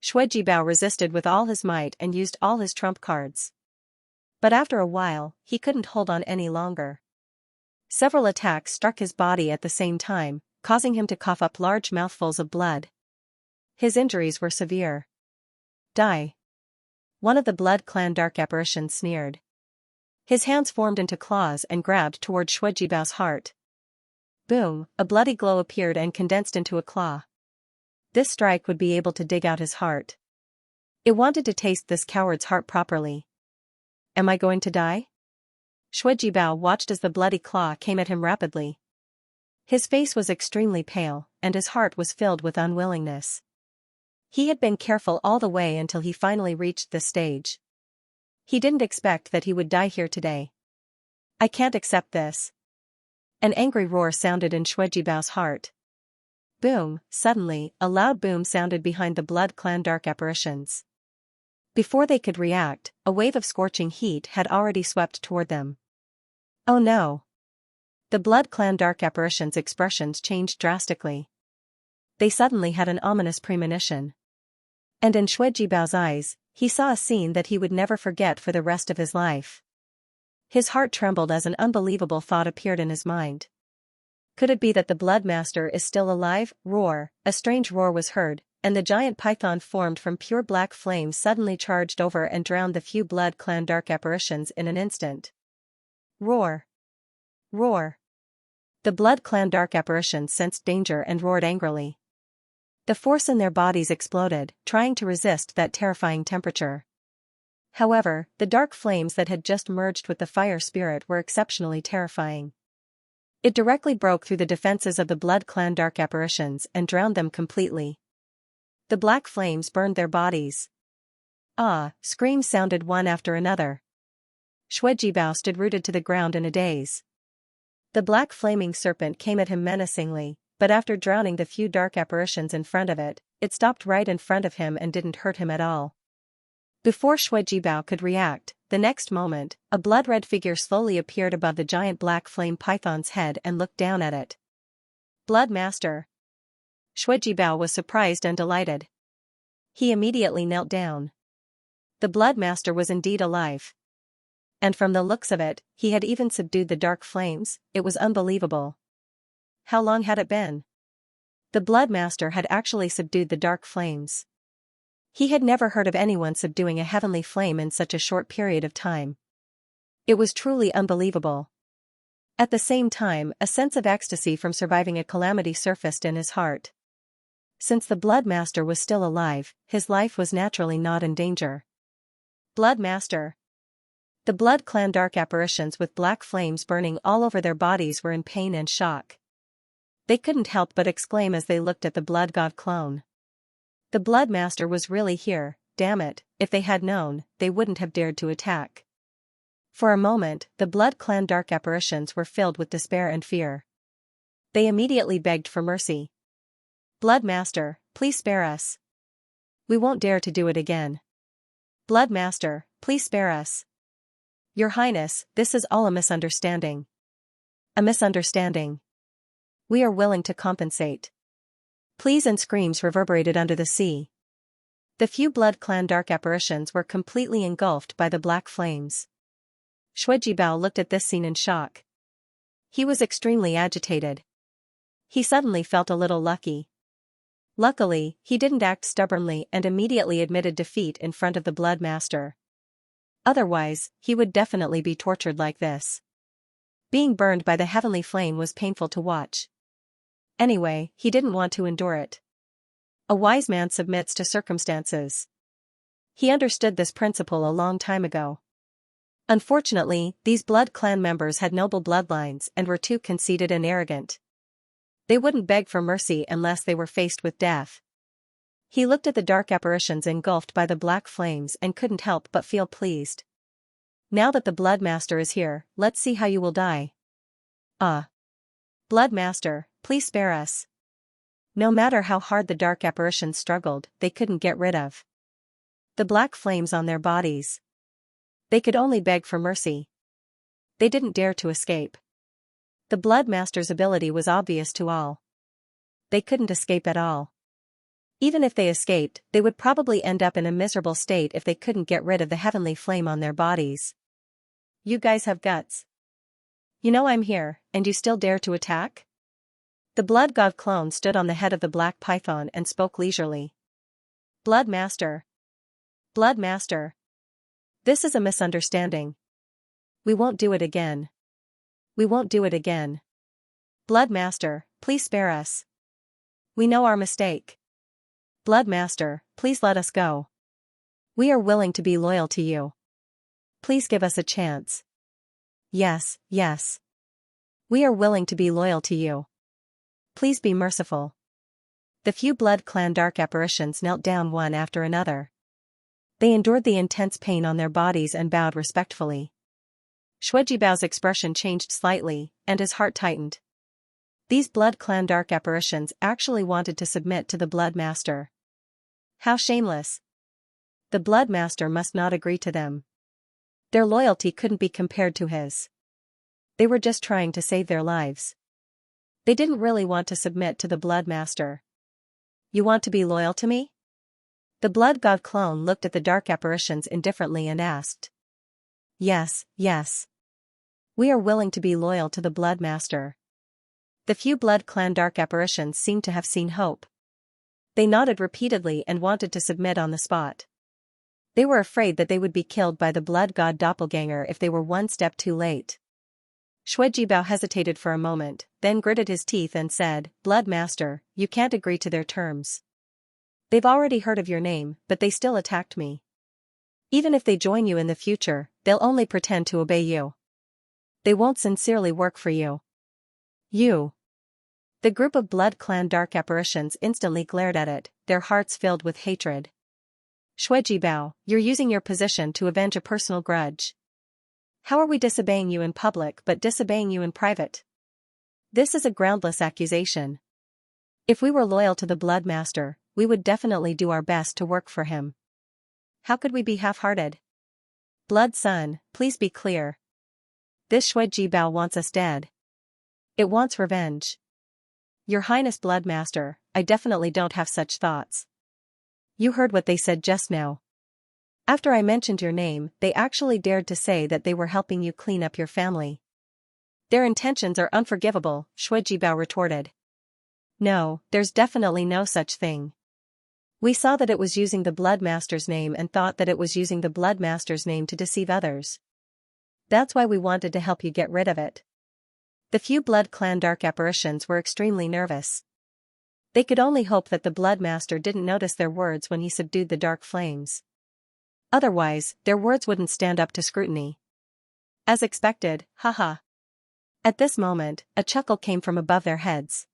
Shui Jibao resisted with all his might and used all his trump cards. But after a while, he couldn't hold on any longer. Several attacks struck his body at the same time, causing him to cough up large mouthfuls of blood. His injuries were severe. Die. One of the Blood Clan dark apparitions sneered. His hands formed into claws and grabbed toward Shui Jibao's heart. Boom, a bloody glow appeared and condensed into a claw. This strike would be able to dig out his heart. It wanted to taste this coward's heart properly. Am I going to die? Shui Jibao watched as the bloody claw came at him rapidly. His face was extremely pale, and his heart was filled with unwillingness. He had been careful all the way until he finally reached this stage. He didn't expect that he would die here today. I can't accept this. An angry roar sounded in Shui Jibao's heart. Boom, suddenly, a loud boom sounded behind the Blood Clan dark apparitions. Before they could react, a wave of scorching heat had already swept toward them. Oh no! The Blood Clan dark apparitions' expressions changed drastically. They suddenly had an ominous premonition. And in Shui Jibao's eyes, he saw a scene that he would never forget for the rest of his life. His heart trembled as an unbelievable thought appeared in his mind. Could it be that the Blood Master is still alive? Roar, a strange roar was heard, and the giant python formed from pure black flames suddenly charged over and drowned the few Blood Clan dark apparitions in an instant. Roar. Roar. The Blood Clan dark apparitions sensed danger and roared angrily. The force in their bodies exploded, trying to resist that terrifying temperature. However, the dark flames that had just merged with the fire spirit were exceptionally terrifying. It directly broke through the defenses of the Blood Clan dark apparitions and drowned them completely. The black flames burned their bodies. Ah! Screams sounded one after another. Xuejibao stood rooted to the ground in a daze. The black flaming serpent came at him menacingly, but after drowning the few dark apparitions in front of it, it stopped right in front of him and didn't hurt him at all. Before Xuejibao could react, the next moment, a blood-red figure slowly appeared above the giant black flame python's head and looked down at it. Blood Master. Xuejibao was surprised and delighted. He immediately knelt down. The Blood Master was indeed alive. And from the looks of it, he had even subdued the dark flames. It was unbelievable. How long had it been? The Blood Master had actually subdued the dark flames. He had never heard of anyone subduing a heavenly flame in such a short period of time. It was truly unbelievable. At the same time, a sense of ecstasy from surviving a calamity surfaced in his heart. Since the Blood Master was still alive, his life was naturally not in danger. Blood Master. The Blood Clan dark apparitions with black flames burning all over their bodies were in pain and shock. They couldn't help but exclaim as they looked at the Blood God clone. The Blood Master was really here, damn it, if they had known, they wouldn't have dared to attack. For a moment, the Blood Clan dark apparitions were filled with despair and fear. They immediately begged for mercy. Blood Master, please spare us. We won't dare to do it again. Blood Master, please spare us. Your Highness, this is all a misunderstanding. A misunderstanding. We are willing to compensate. Pleas and screams reverberated under the sea. The few Blood Clan dark apparitions were completely engulfed by the black flames. Xuejibao looked at this scene in shock. He was extremely agitated. He suddenly felt a little lucky. Luckily, he didn't act stubbornly and immediately admitted defeat in front of the Blood Master. Otherwise, he would definitely be tortured like this. Being burned by the heavenly flame was painful to watch. Anyway, he didn't want to endure it. A wise man submits to circumstances. He understood this principle a long time ago. Unfortunately, these Blood Clan members had noble bloodlines and were too conceited and arrogant. They wouldn't beg for mercy unless they were faced with death. He looked at the dark apparitions engulfed by the black flames and couldn't help but feel pleased. Now that the Blood Master is here, let's see how you will die. Blood Master, please spare us. No matter how hard the dark apparitions struggled, they couldn't get rid of the black flames on their bodies. They could only beg for mercy. They didn't dare to escape. The Blood Master's ability was obvious to all. They couldn't escape at all. Even if they escaped, they would probably end up in a miserable state if they couldn't get rid of the heavenly flame on their bodies. You guys have guts. You know I'm here, and you still dare to attack? The Blood God clone stood on the head of the black python and spoke leisurely. Blood Master. Blood Master. This is a misunderstanding. We won't do it again. We won't do it again. Blood Master, please spare us. We know our mistake. Blood Master, please let us go. We are willing to be loyal to you. Please give us a chance. Yes, yes. We are willing to be loyal to you. Please be merciful. The few Blood Clan dark apparitions knelt down one after another. They endured the intense pain on their bodies and bowed respectfully. Xuejibao's expression changed slightly, and his heart tightened. These Blood Clan dark apparitions actually wanted to submit to the Blood Master. How shameless. The Blood Master must not agree to them. Their loyalty couldn't be compared to his. They were just trying to save their lives. They didn't really want to submit to the Blood Master. You want to be loyal to me? The Blood God clone looked at the dark apparitions indifferently and asked. Yes, yes. We are willing to be loyal to the Blood Master. The few Blood Clan dark apparitions seemed to have seen hope. They nodded repeatedly and wanted to submit on the spot. They were afraid that they would be killed by the Blood God doppelganger if they were one step too late. Bao hesitated for a moment, then gritted his teeth and said, "Blood Master, you can't agree to their terms. They've already heard of your name, but they still attacked me. Even if they join you in the future, they'll only pretend to obey you. They won't sincerely work for you. You." The group of Blood Clan dark apparitions instantly glared at it, their hearts filled with hatred. "Bao, you're using your position to avenge a personal grudge. How are we disobeying you in public but disobeying you in private? This is a groundless accusation. If we were loyal to the Blood Master, we would definitely do our best to work for him. How could we be half-hearted? Blood Son, please be clear. This Bao wants us dead. It wants revenge. Your Highness Blood Master, I definitely don't have such thoughts. You heard what they said just now. After I mentioned your name, they actually dared to say that they were helping you clean up your family. Their intentions are unforgivable," Bao retorted. "No, there's definitely no such thing. We saw that it was using the Blood Master's name and thought that it was using the Blood Master's name to deceive others. That's why we wanted to help you get rid of it." The few Blood Clan dark apparitions were extremely nervous. They could only hope that the Blood Master didn't notice their words when he subdued the dark flames. Otherwise, their words wouldn't stand up to scrutiny. As expected, haha. At this moment, a chuckle came from above their heads.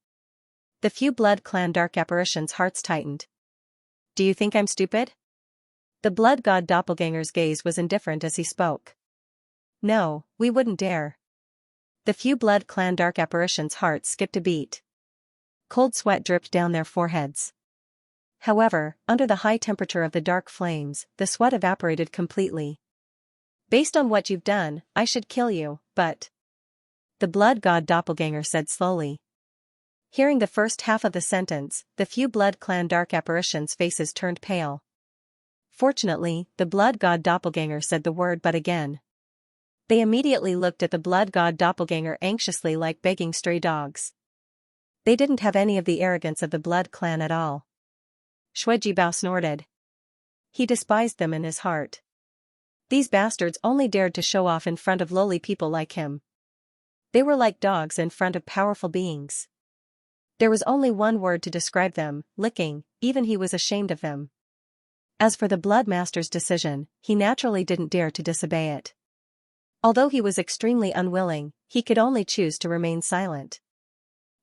The few Blood Clan dark apparitions' hearts tightened. "Do you think I'm stupid?" The Blood God Doppelganger's gaze was indifferent as he spoke. "No, we wouldn't dare." The few Blood Clan dark apparitions' hearts skipped a beat. Cold sweat dripped down their foreheads. However, under the high temperature of the dark flames, the sweat evaporated completely. "Based on what you've done, I should kill you, but..." the Blood God Doppelganger said slowly. Hearing the first half of the sentence, the few Blood Clan dark apparitions' faces turned pale. Fortunately, the Blood God Doppelganger said the word "but" again. They immediately looked at the Blood God Doppelganger anxiously, like begging stray dogs. They didn't have any of the arrogance of the Blood Clan at all. Bao snorted. He despised them in his heart. These bastards only dared to show off in front of lowly people like him. They were like dogs in front of powerful beings. There was only one word to describe them: licking. Even he was ashamed of them. As for the Blood Master's decision, he naturally didn't dare to disobey it. Although he was extremely unwilling, he could only choose to remain silent.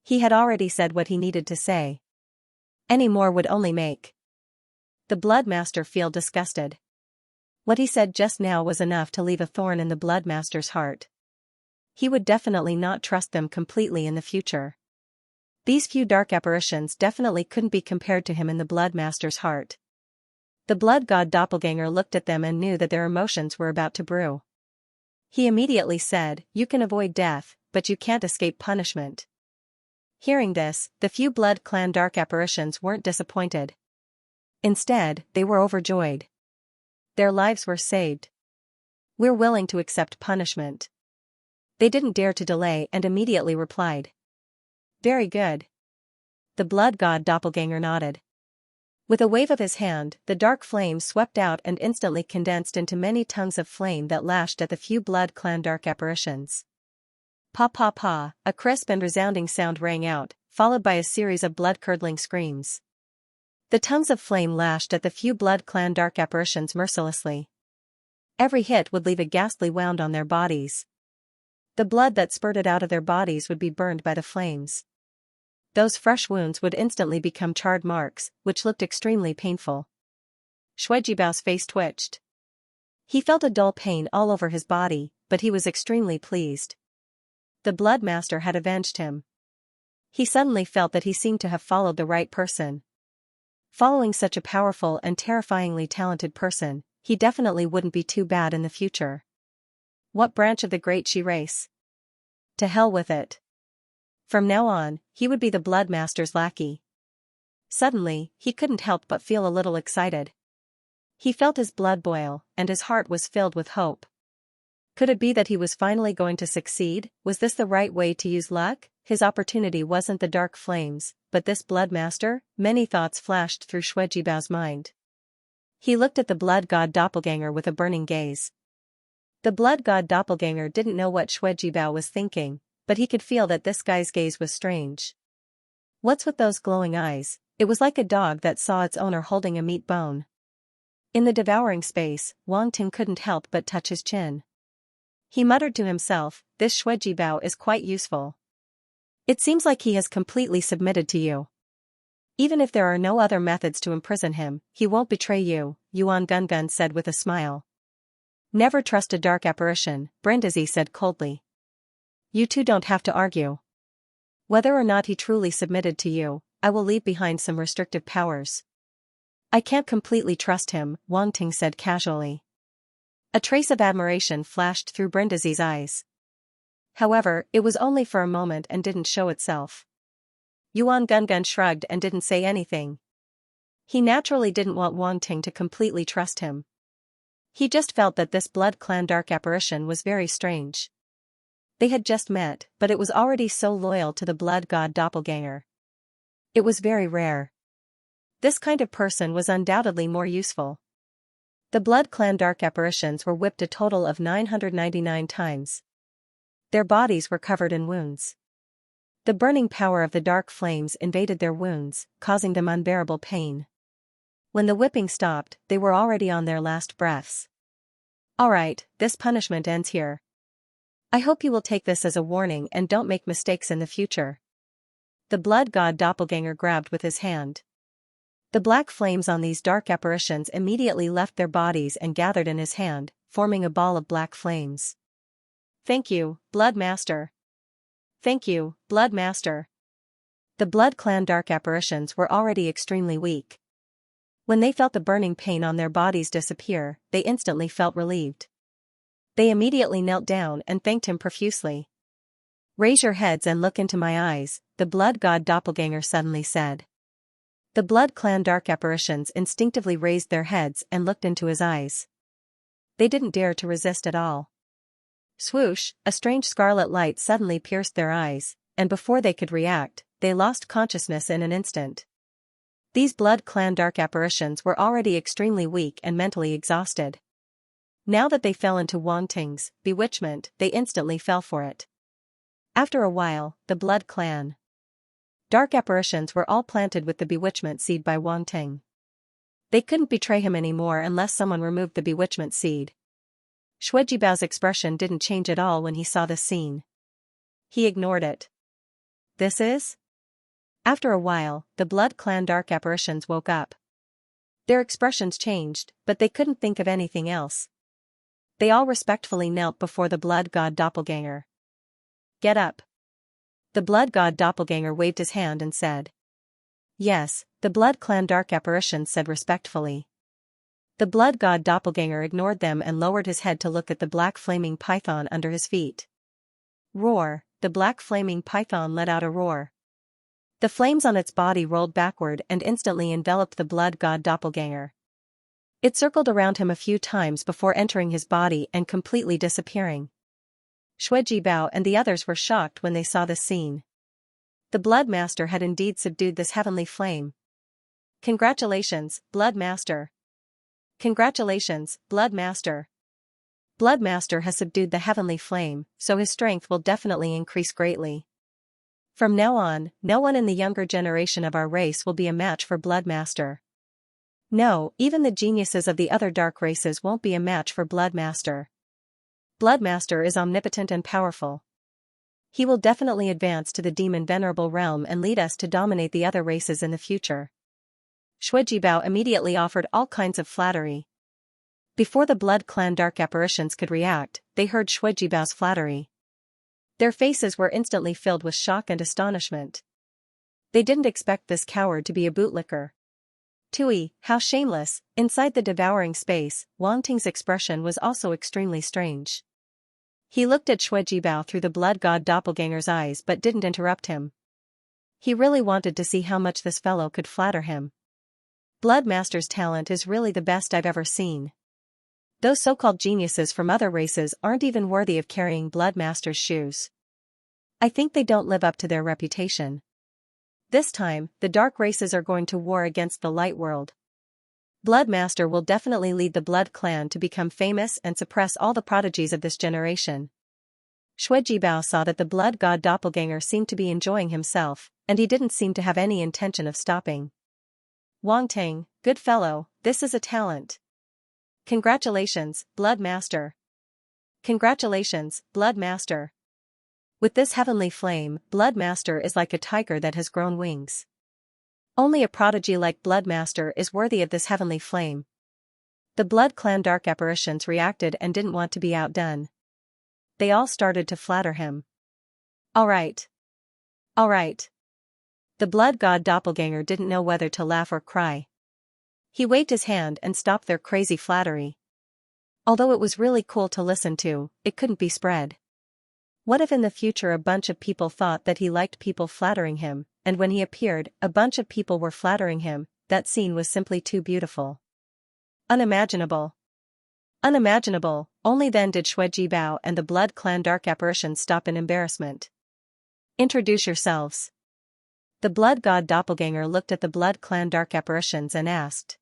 He had already said what he needed to say. Any more would only make the Blood Master feel disgusted. What he said just now was enough to leave a thorn in the Blood Master's heart. He would definitely not trust them completely in the future. These few dark apparitions definitely couldn't be compared to him in the Blood Master's heart. The Blood God Doppelganger looked at them and knew that their emotions were about to brew. He immediately said, "You can avoid death, but you can't escape punishment." Hearing this, the few Blood Clan dark apparitions weren't disappointed. Instead, they were overjoyed. Their lives were saved. "We're willing to accept punishment." They didn't dare to delay and immediately replied. "Very good." The Blood God Doppelganger nodded. With a wave of his hand, the dark flame swept out and instantly condensed into many tongues of flame that lashed at the few Blood Clan dark apparitions. Pa pa pa, a crisp and resounding sound rang out, followed by a series of blood-curdling screams. The tongues of flame lashed at the few Blood Clan dark apparitions mercilessly. Every hit would leave a ghastly wound on their bodies. The blood that spurted out of their bodies would be burned by the flames. Those fresh wounds would instantly become charred marks, which looked extremely painful. Bao's face twitched. He felt a dull pain all over his body, but he was extremely pleased. The Blood Master had avenged him. He suddenly felt that he seemed to have followed the right person. Following such a powerful and terrifyingly talented person, he definitely wouldn't be too bad in the future. What branch of the Great Shi race? To hell with it. From now on, he would be the Blood Master's lackey. Suddenly, he couldn't help but feel a little excited. He felt his blood boil, and his heart was filled with hope. Could it be that he was finally going to succeed? Was this the right way to use luck? His opportunity wasn't the dark flames, but this Blood Master? Many thoughts flashed through Bao's mind. He looked at the Blood God Doppelganger with a burning gaze. The blood god doppelganger didn't know what Bao was thinking, but he could feel that this guy's gaze was strange. What's with those glowing eyes? It was like a dog that saw its owner holding a meat bone. In the devouring space, Wang Ting couldn't help but touch his chin. He muttered to himself, this Bao is quite useful. It seems like he has completely submitted to you. Even if there are no other methods to imprison him, he won't betray you, Yuan Gungun said with a smile. Never trust a dark apparition, Brindisi said coldly. You two don't have to argue. Whether or not he truly submitted to you, I will leave behind some restrictive powers. I can't completely trust him, Wang Ting said casually. A trace of admiration flashed through Brindisi's eyes. However, it was only for a moment and didn't show itself. Yuan Gungun shrugged and didn't say anything. He naturally didn't want Wang Ting to completely trust him. He just felt that this blood clan dark apparition was very strange. They had just met, but it was already so loyal to the blood god doppelganger. It was very rare. This kind of person was undoubtedly more useful. The blood clan dark apparitions were whipped a total of 999 times. Their bodies were covered in wounds. The burning power of the dark flames invaded their wounds, causing them unbearable pain. When the whipping stopped, they were already on their last breaths. Alright, this punishment ends here. I hope you will take this as a warning and don't make mistakes in the future. The blood god doppelganger grabbed with his hand. The black flames on these dark apparitions immediately left their bodies and gathered in his hand, forming a ball of black flames. Thank you, Blood Master. Thank you, Blood Master. The blood clan dark apparitions were already extremely weak. When they felt the burning pain on their bodies disappear, they instantly felt relieved. They immediately knelt down and thanked him profusely. Raise your heads and look into my eyes, the blood god doppelganger suddenly said. The blood clan dark apparitions instinctively raised their heads and looked into his eyes. They didn't dare to resist at all. Swoosh, a strange scarlet light suddenly pierced their eyes, and before they could react, they lost consciousness in an instant. These blood clan dark apparitions were already extremely weak and mentally exhausted. Now that they fell into Wang Ting's bewitchment, they instantly fell for it. After a while, the blood clan dark apparitions were all planted with the bewitchment seed by Wang Ting. They couldn't betray him anymore unless someone removed the bewitchment seed. Bao's expression didn't change at all when he saw this scene. He ignored it. This is? After a while, the blood clan dark apparitions woke up. Their expressions changed, but they couldn't think of anything else. They all respectfully knelt before the blood god doppelganger. Get up. The blood god doppelganger waved his hand and said. Yes, the blood clan dark apparition said respectfully. The blood god doppelganger ignored them and lowered his head to look at the black flaming python under his feet. Roar, the black flaming python let out a roar. The flames on its body rolled backward and instantly enveloped the blood god doppelganger. It circled around him a few times before entering his body and completely disappearing. Bao and the others were shocked when they saw this scene. The Blood Master had indeed subdued this heavenly flame. Congratulations, Blood Master. Congratulations, Blood Master. Blood Master has subdued the heavenly flame, so his strength will definitely increase greatly. From now on, no one in the younger generation of our race will be a match for Blood Master. No, even the geniuses of the other dark races won't be a match for Blood Master. Blood Master is omnipotent and powerful. He will definitely advance to the demon venerable realm and lead us to dominate the other races in the future. Bao immediately offered all kinds of flattery. Before the blood clan dark apparitions could react, they heard Bao's flattery. Their faces were instantly filled with shock and astonishment. They didn't expect this coward to be a bootlicker. Tui, how shameless. Inside the devouring space, Wang Ting's expression was also extremely strange. He looked at Bao through the blood god doppelganger's eyes but didn't interrupt him. He really wanted to see how much this fellow could flatter him. Blood Master's talent is really the best I've ever seen. Those so-called geniuses from other races aren't even worthy of carrying Blood Master's shoes. I think they don't live up to their reputation. This time, the dark races are going to war against the light world. Blood Master will definitely lead the Blood Clan to become famous and suppress all the prodigies of this generation. Shui Jibao saw that the Blood God doppelganger seemed to be enjoying himself, and he didn't seem to have any intention of stopping. Wang Ting, good fellow, this is a talent. Congratulations, Blood Master. Congratulations, Blood Master. With this heavenly flame, Blood Master is like a tiger that has grown wings. Only a prodigy like Blood Master is worthy of this heavenly flame. The Blood Clan dark apparitions reacted and didn't want to be outdone. They all started to flatter him. All right. All right. The Blood God doppelganger didn't know whether to laugh or cry. He waved his hand and stopped their crazy flattery. Although it was really cool to listen to, it couldn't be spread. What if in the future a bunch of people thought that he liked people flattering him, and when he appeared, a bunch of people were flattering him? That scene was simply too beautiful. Unimaginable. Unimaginable. Only then did Shui Jibao and the Blood Clan dark apparitions stop in embarrassment. Introduce yourselves. The Blood God doppelganger looked at the Blood Clan dark apparitions and asked.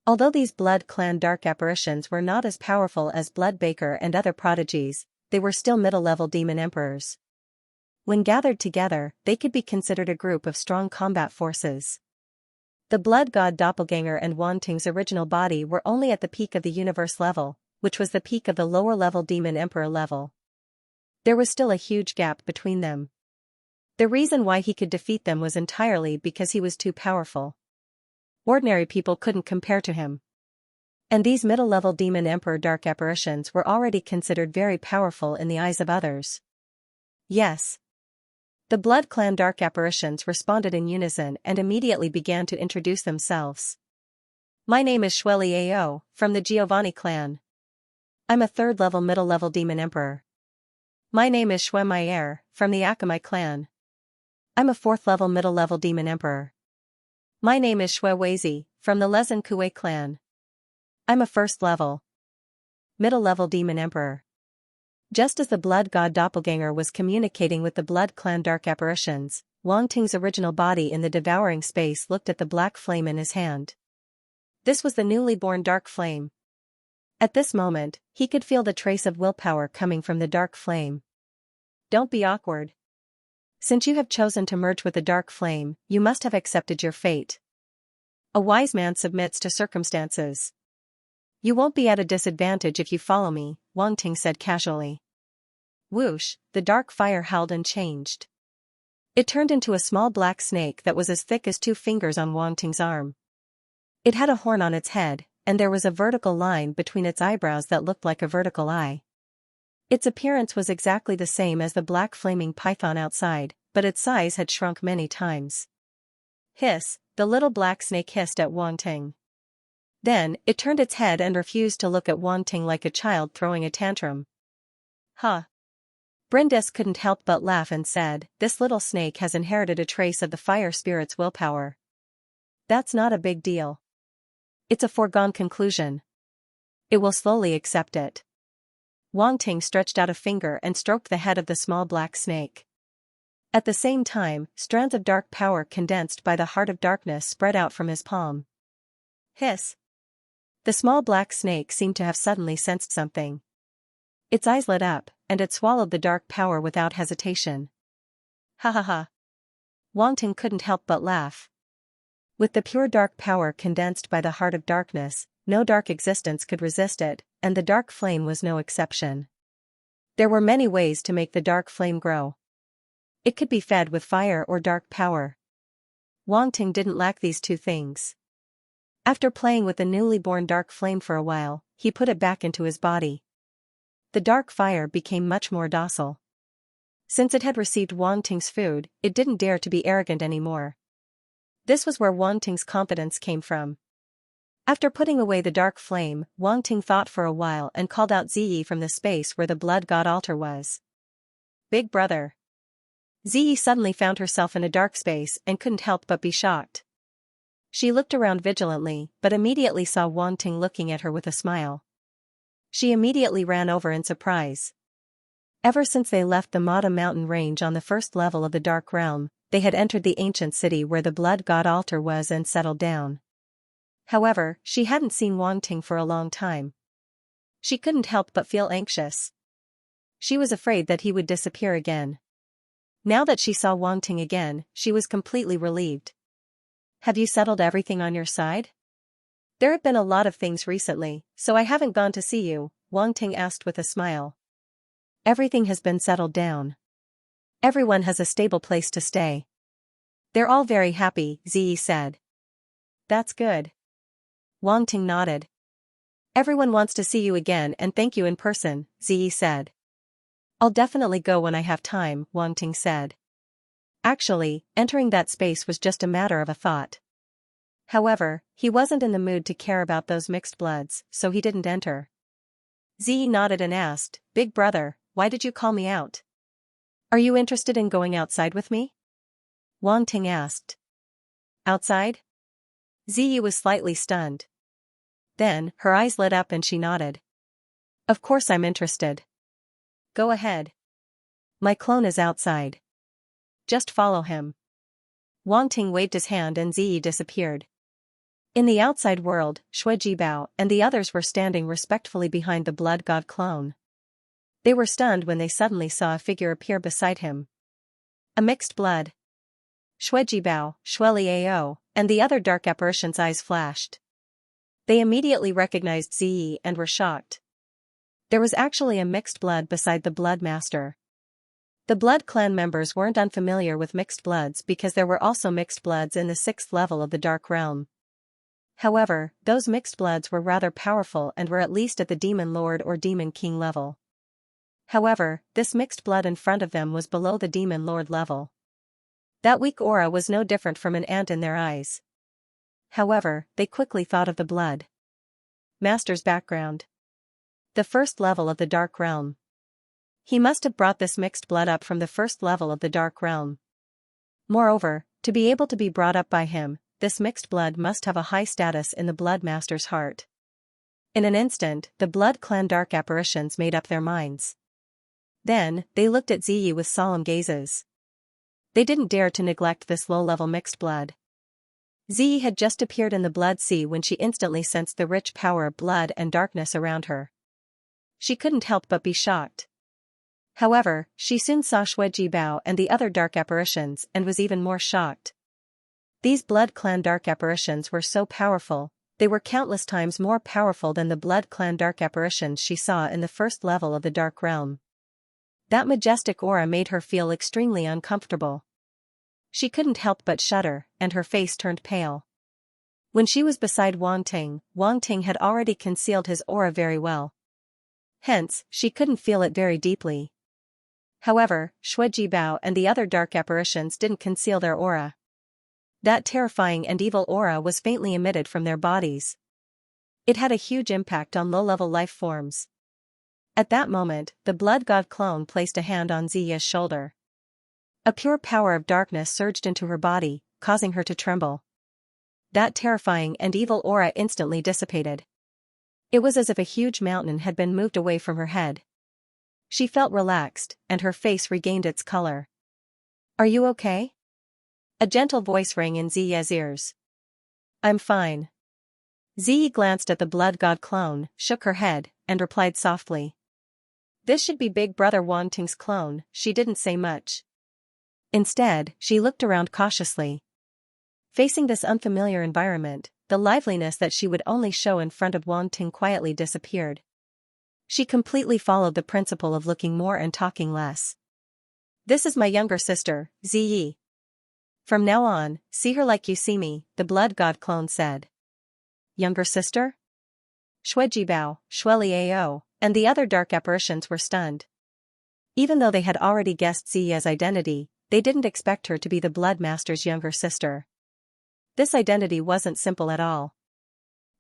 Although these Blood Clan dark apparitions were not as powerful as Blood Baker and other prodigies, they were still middle-level demon emperors. When gathered together, they could be considered a group of strong combat forces. The Blood God doppelganger and Wan Ting's original body were only at the peak of the universe level, which was the peak of the lower-level demon emperor level. There was still a huge gap between them. The reason why he could defeat them was entirely because he was too powerful. Ordinary people couldn't compare to him. And these middle-level demon emperor dark apparitions were already considered very powerful in the eyes of others. Yes. The Blood Clan dark apparitions responded in unison and immediately began to introduce themselves. My name is Shueli Ao, from the Giovanni clan. I'm a third-level middle-level demon emperor. My name is Shui Maier, from the Akamai clan. I'm a fourth-level middle-level demon emperor. My name is Shui Weizi, from the Lezen Kuei clan. I'm a first-level middle-level demon emperor. Just as the Blood God doppelganger was communicating with the Blood Clan dark apparitions, Wang Ting's original body in the devouring space looked at the black flame in his hand. This was the newly born dark flame. At this moment, he could feel the trace of willpower coming from the dark flame. Don't be awkward. Since you have chosen to merge with the dark flame, you must have accepted your fate. A wise man submits to circumstances. You won't be at a disadvantage if you follow me, Wang Ting said casually. Whoosh, the dark fire held and changed. It turned into a small black snake that was as thick as 2 fingers on Wang Ting's arm. It had a horn on its head, and there was a vertical line between its eyebrows that looked like a vertical eye. Its appearance was exactly the same as the black flaming python outside, but its size had shrunk many times. Hiss, the little black snake hissed at Wang Ting. Then, it turned its head and refused to look at Wang Ting like a child throwing a tantrum. Huh. Brindis couldn't help but laugh and said, this little snake has inherited a trace of the fire spirit's willpower. That's not a big deal. It's a foregone conclusion. It will slowly accept it. Wang Ting stretched out a finger and stroked the head of the small black snake. At the same time, strands of dark power condensed by the heart of darkness spread out from his palm. Hiss. The small black snake seemed to have suddenly sensed something. Its eyes lit up, and it swallowed the dark power without hesitation. Ha ha ha. Wang Ting couldn't help but laugh. With the pure dark power condensed by the heart of darkness, no dark existence could resist it, and the dark flame was no exception. There were many ways to make the dark flame grow. It could be fed with fire or dark power. Wang Ting didn't lack these 2 things. After playing with the newly born dark flame for a while, he put it back into his body. The dark fire became much more docile. Since it had received Wang Ting's food, it didn't dare to be arrogant anymore. This was where Wang Ting's confidence came from. After putting away the dark flame, Wang Ting thought for a while and called out Ziyi from the space where the Blood God altar was. Big brother. Ziyi suddenly found herself in a dark space and couldn't help but be shocked. She looked around vigilantly, but immediately saw Wang Ting looking at her with a smile. She immediately ran over in surprise. Ever since they left the Mata mountain range on the first level of the Dark Realm, they had entered the ancient city where the Blood God altar was and settled down. However, she hadn't seen Wang Ting for a long time. She couldn't help but feel anxious. She was afraid that he would disappear again. Now that she saw Wang Ting again, she was completely relieved. Have you settled everything on your side? There have been a lot of things recently, so I haven't gone to see you, Wang Ting asked with a smile. Everything has been settled down. Everyone has a stable place to stay. They're all very happy, Ziyi said. That's good. Wang Ting nodded. Everyone wants to see you again and thank you in person, Ziyi said. I'll definitely go when I have time, Wang Ting said. Actually, entering that space was just a matter of a thought. However, he wasn't in the mood to care about those mixed bloods, so he didn't enter. Ziyi nodded and asked, Big brother, why did you call me out? Are you interested in going outside with me? Wang Ting asked. Outside? Ziyi was slightly stunned. Then, her eyes lit up and she nodded. Of course I'm interested. Go ahead. My clone is outside. Just follow him. Wang Ting waved his hand and Ziyi disappeared. In the outside world, Shui Jibao and the others were standing respectfully behind the blood god clone. They were stunned when they suddenly saw a figure appear beside him. A mixed blood. Shui Jibao, Shui Liao, and the other dark apparition's eyes flashed. They immediately recognized Ziyi and were shocked. There was actually a mixed blood beside the blood master. The blood clan members weren't unfamiliar with mixed bloods because there were also mixed bloods in the 6th level of the Dark Realm. However, those mixed bloods were rather powerful and were at least at the Demon Lord or Demon King level. However, this mixed blood in front of them was below the Demon Lord level. That weak aura was no different from an ant in their eyes. However, they quickly thought of the blood master's background. The 1st level of the Dark Realm. He must have brought this mixed blood up from the 1st level of the Dark Realm. Moreover, to be able to be brought up by him, this mixed blood must have a high status in the blood master's heart. In an instant, the blood clan dark apparitions made up their minds. Then, they looked at Ziyi with solemn gazes. They didn't dare to neglect this low-level mixed blood. Ziyi had just appeared in the blood sea when she instantly sensed the rich power of blood and darkness around her. She couldn't help but be shocked. However, she soon saw Shui Jibao and the other dark apparitions and was even more shocked. These blood clan dark apparitions were so powerful, they were countless times more powerful than the blood clan dark apparitions she saw in the 1st level of the Dark Realm. That majestic aura made her feel extremely uncomfortable. She couldn't help but shudder, and her face turned pale. When she was beside Wang Ting had already concealed his aura very well. Hence, she couldn't feel it very deeply. However, Shui Jibao and the other dark apparitions didn't conceal their aura. That terrifying and evil aura was faintly emitted from their bodies. It had a huge impact on low-level life forms. At that moment, the blood god clone placed a hand on Ziya's shoulder. A pure power of darkness surged into her body, causing her to tremble. That terrifying and evil aura instantly dissipated. It was as if a huge mountain had been moved away from her head. She felt relaxed, and her face regained its color. Are you okay? A gentle voice rang in Ziya's ears. I'm fine. Ziyi glanced at the blood god clone, shook her head, and replied softly. This should be Big Brother Wang Ting's clone. She didn't say much. Instead, she looked around cautiously. Facing this unfamiliar environment, the liveliness that she would only show in front of Wang Ting quietly disappeared. She completely followed the principle of looking more and talking less. This is my younger sister, Ziyi. From now on, see her like you see me, the blood god clone said. Younger sister? Shui Jibao, Shui Liao, and the other dark apparitions were stunned. Even though they had already guessed Ziya's identity, they didn't expect her to be the blood master's younger sister. This identity wasn't simple at all.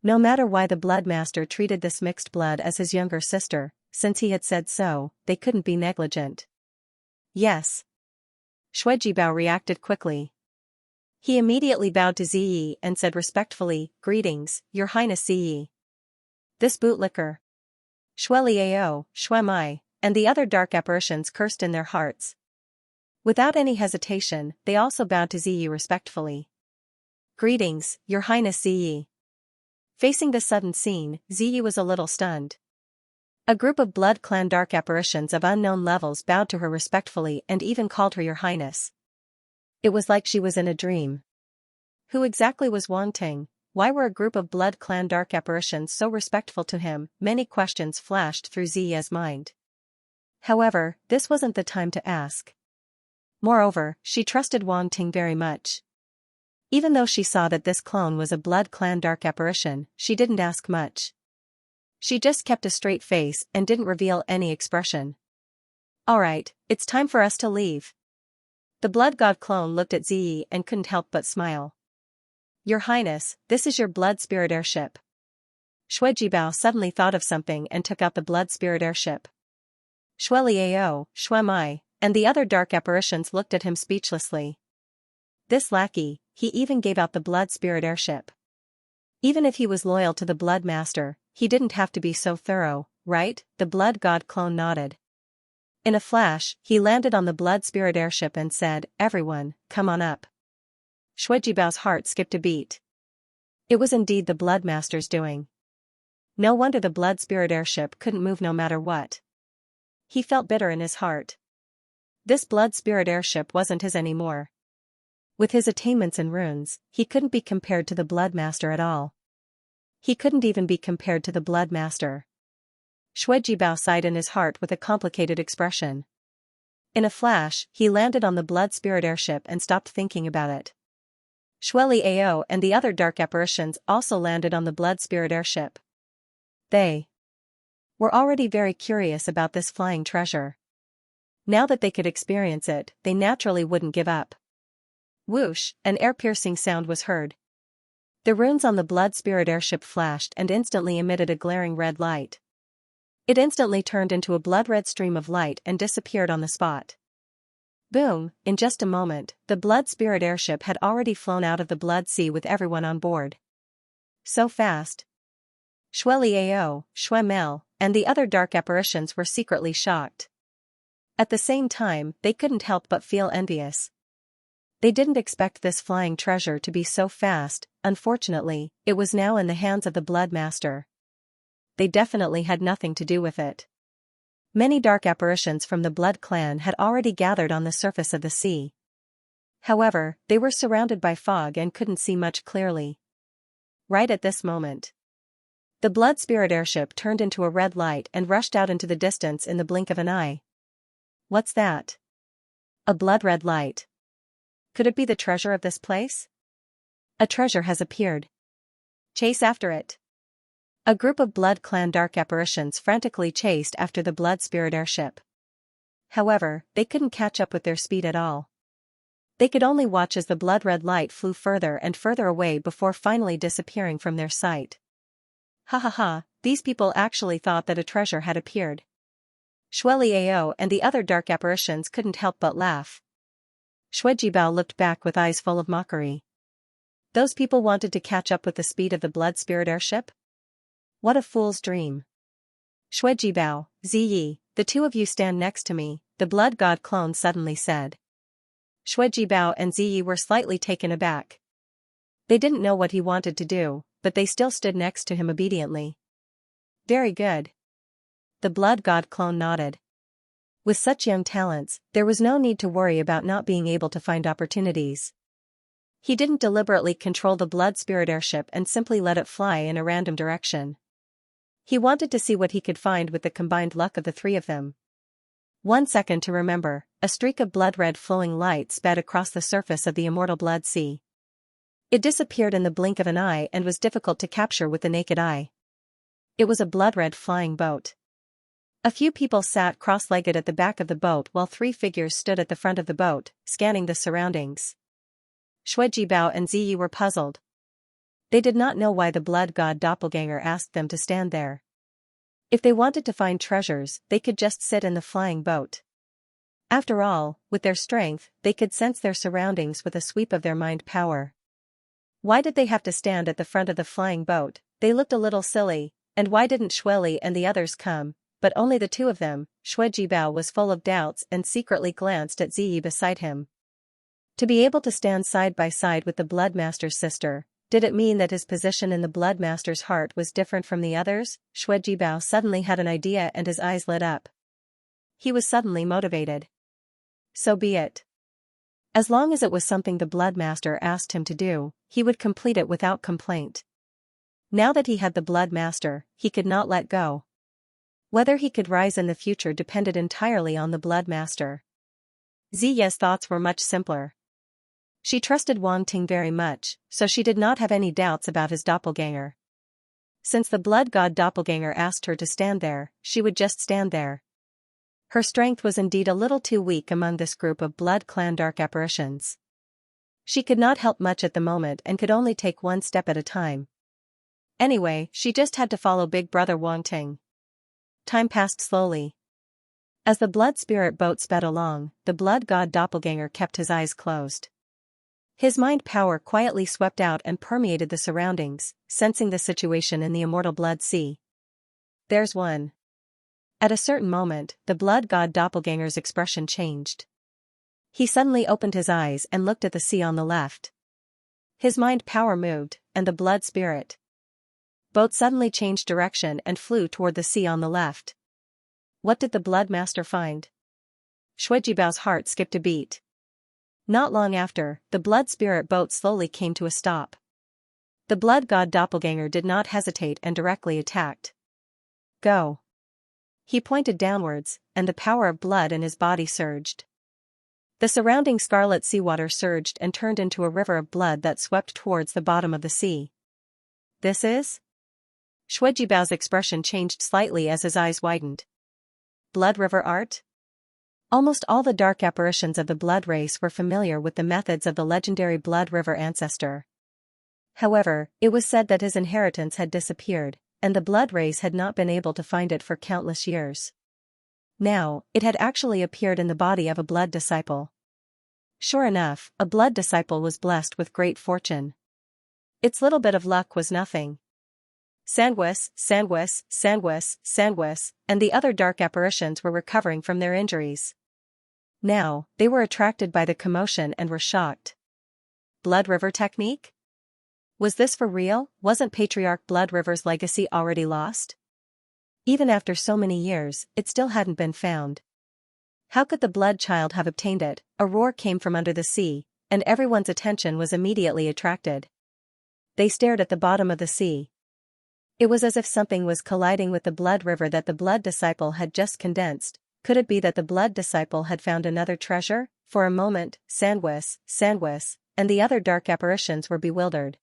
No matter why the blood master treated this mixed blood as his younger sister, since he had said so, they couldn't be negligent. Yes. Shui Jibao reacted quickly. He immediately bowed to Ziyi and said respectfully, Greetings, Your Highness Ziyi. This bootlicker. Shui Liao, Shui Mai, and the other dark apparitions cursed in their hearts. Without any hesitation, they also bowed to Ziyi respectfully. Greetings, Your Highness Ziyi. Facing this sudden scene, Ziyi was a little stunned. A group of Blood Clan dark apparitions of unknown levels bowed to her respectfully and even called her Your Highness. It was like she was in a dream. Who exactly was Wang Ting? Why were a group of Blood Clan dark apparitions so respectful to him? Many questions flashed through Ziya's mind. However, this wasn't the time to ask. Moreover, she trusted Wang Ting very much. Even though she saw that this clone was a Blood Clan dark apparition, she didn't ask much. She just kept a straight face and didn't reveal any expression. Alright, it's time for us to leave. The Blood God clone looked at Ziyi and couldn't help but smile. Your Highness, this is your Blood Spirit airship. Shui Jibao suddenly thought of something and took out the Blood Spirit airship. Shui Liao, Shui Mai, and the other dark apparitions looked at him speechlessly. This lackey, he even gave out the Blood Spirit airship. Even if he was loyal to the Blood Master, he didn't have to be so thorough, right? The Blood God clone nodded. In a flash, he landed on the Blood Spirit airship and said, Everyone, come on up. Shui Jibao's heart skipped a beat. It was indeed the Blood Master's doing. No wonder the Blood Spirit airship couldn't move no matter what. He felt bitter in his heart. This Blood Spirit airship wasn't his anymore. With his attainments and runes, he couldn't be compared to the Blood Master at all. He couldn't even be compared to the Blood Master. Shui Jibao sighed in his heart with a complicated expression. In a flash, he landed on the Blood Spirit airship and stopped thinking about it. Shui Liao and the other dark apparitions also landed on the Blood Spirit airship. They were already very curious about this flying treasure. Now that they could experience it, they naturally wouldn't give up. Whoosh, an air-piercing sound was heard. The runes on the Blood Spirit airship flashed and instantly emitted a glaring red light. It instantly turned into a blood-red stream of light and disappeared on the spot. Boom, in just a moment, the Blood Spirit airship had already flown out of the Blood Sea with everyone on board. So fast. Shui Liao, Shui Mel, and the other dark apparitions were secretly shocked. At the same time, they couldn't help but feel envious. They didn't expect this flying treasure to be so fast. Unfortunately, it was now in the hands of the Blood Master. They definitely had nothing to do with it. Many dark apparitions from the Blood Clan had already gathered on the surface of the sea. However, they were surrounded by fog and couldn't see much clearly. Right at this moment, the Blood Spirit airship turned into a red light and rushed out into the distance in the blink of an eye. What's that? A blood-red light. Could it be the treasure of this place? A treasure has appeared. Chase after it. A group of Blood Clan dark apparitions frantically chased after the Blood Spirit airship. However, they couldn't catch up with their speed at all. They could only watch as the blood-red light flew further and further away before finally disappearing from their sight. Ha ha ha, these people actually thought that a treasure had appeared. Shui Liao and the other dark apparitions couldn't help but laugh. Shui Jibao looked back with eyes full of mockery. Those people wanted to catch up with the speed of the Blood Spirit airship? What a fool's dream. Shui Jibao, Ziyi, the two of you stand next to me, the Blood God clone suddenly said. Shui Jibao and Ziyi were slightly taken aback. They didn't know what he wanted to do, but they still stood next to him obediently. Very good. The Blood God clone nodded. With such young talents, there was no need to worry about not being able to find opportunities. He didn't deliberately control the Blood Spirit airship and simply let it fly in a random direction. He wanted to see what he could find with the combined luck of the three of them. 1 second to remember, a streak of blood-red flowing light sped across the surface of the immortal Blood Sea. It disappeared in the blink of an eye and was difficult to capture with the naked eye. It was a blood-red flying boat. A few people sat cross-legged at the back of the boat while 3 figures stood at the front of the boat, scanning the surroundings. Shui Jibao and Ziyi were puzzled. They did not know why the Blood God doppelganger asked them to stand there. If they wanted to find treasures, they could just sit in the flying boat. After all, with their strength, they could sense their surroundings with a sweep of their mind power. Why did they have to stand at the front of the flying boat? They looked a little silly, and why didn't Shui and the others come? But only the two of them. Shui Jibao was full of doubts and secretly glanced at Ziyi beside him. To be able to stand side by side with the Blood Master's sister, Did it mean that his position in the Blood Master's heart was different from the others? Shui Jibao suddenly had an idea and his eyes lit up. He was suddenly motivated. So be it. As long as it was something the Blood Master asked him to do, he would complete it without complaint. Now that he had the Blood Master, he could not let go. Whether he could rise in the future depended entirely on the Blood Master. Ziya's thoughts were much simpler. She trusted Wang Ting very much, so she did not have any doubts about his doppelganger. Since the Blood God doppelganger asked her to stand there, she would just stand there. Her strength was indeed a little too weak among this group of Blood Clan dark apparitions. She could not help much at the moment and could only take one step at a time. Anyway, she just had to follow Big Brother Wang Ting. Time passed slowly. As the Blood Spirit boat sped along, the Blood God doppelganger kept his eyes closed. His mind power quietly swept out and permeated the surroundings, sensing the situation in the immortal Blood Sea. There's one. At a certain moment, the Blood God doppelganger's expression changed. He suddenly opened his eyes and looked at the sea on the left. His mind power moved, and the Blood Spirit boat suddenly changed direction and flew toward the sea on the left. What did the Blood Master find? Shui Jibao's heart skipped a beat. Not long after, the Blood Spirit boat slowly came to a stop. The Blood God doppelganger did not hesitate and directly attacked. Go. He pointed downwards, and the power of blood in his body surged. The surrounding scarlet seawater surged and turned into a river of blood that swept towards the bottom of the sea. This is? Shui Jibao's expression changed slightly as his eyes widened. Blood River art? Almost all the dark apparitions of the Blood race were familiar with the methods of the legendary Blood River ancestor. However, it was said that his inheritance had disappeared, and the Blood race had not been able to find it for countless years. Now, it had actually appeared in the body of a Blood disciple. Sure enough, a Blood disciple was blessed with great fortune. Its little bit of luck was nothing. Sandwis, Sandwis, Sandwis, Sandwis, and the other dark apparitions were recovering from their injuries. Now, they were attracted by the commotion and were shocked. Blood River technique? Was this for real? Wasn't Patriarch Blood River's legacy already lost? Even after so many years, it still hadn't been found. How could the Blood Child have obtained it? A roar came from under the sea, and everyone's attention was immediately attracted. They stared at the bottom of the sea. It was as if something was colliding with the Blood River that the Blood Disciple had just condensed. Could it be that the Blood Disciple had found another treasure? For a moment, Sandwis, Sandwis, and the other dark apparitions were bewildered.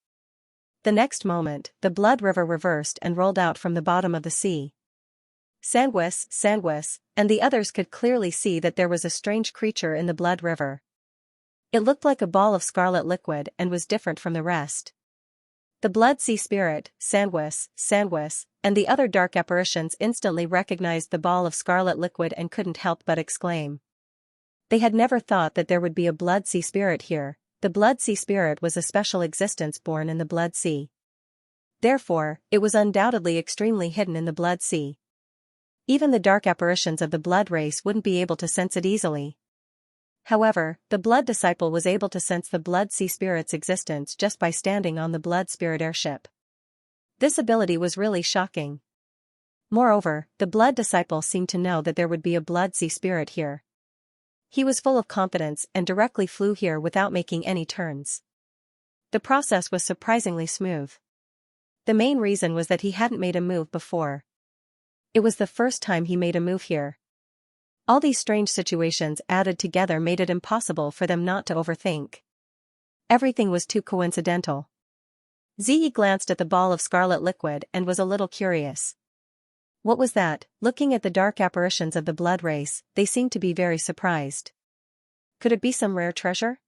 The next moment, the Blood River reversed and rolled out from the bottom of the sea. Sandwis, Sandwis, and the others could clearly see that there was a strange creature in the Blood River. It looked like a ball of scarlet liquid and was different from the rest. The Blood Sea Spirit, Sandwis, Sandwis, and the other dark apparitions instantly recognized the ball of scarlet liquid and couldn't help but exclaim. They had never thought that there would be a Blood Sea Spirit here. The Blood Sea Spirit was a special existence born in the Blood Sea. Therefore, it was undoubtedly extremely hidden in the Blood Sea. Even the dark apparitions of the Blood race wouldn't be able to sense it easily. However, the Blood Disciple was able to sense the Blood Sea Spirit's existence just by standing on the Blood Spirit airship. This ability was really shocking. Moreover, the Blood Disciple seemed to know that there would be a Blood Sea Spirit here. He was full of confidence and directly flew here without making any turns. The process was surprisingly smooth. The main reason was that he hadn't made a move before. It was the first time he made a move here. All these strange situations added together made it impossible for them not to overthink. Everything was too coincidental. Ziyi glanced at the ball of scarlet liquid and was a little curious. What was that? Looking at the dark apparitions of the Blood race, they seemed to be very surprised. Could it be some rare treasure?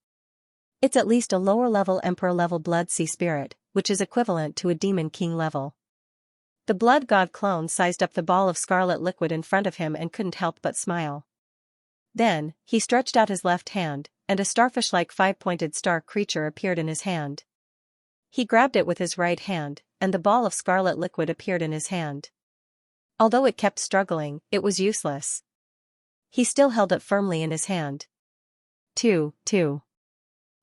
It's at least a lower-level Emperor-level Blood Sea Spirit, which is equivalent to a Demon King level. The Blood God clone sized up the ball of scarlet liquid in front of him and couldn't help but smile. Then, he stretched out his left hand, and a starfish-like five-pointed star creature appeared in his hand. He grabbed it with his right hand, and the ball of scarlet liquid appeared in his hand. Although it kept struggling, it was useless. He still held it firmly in his hand. 2.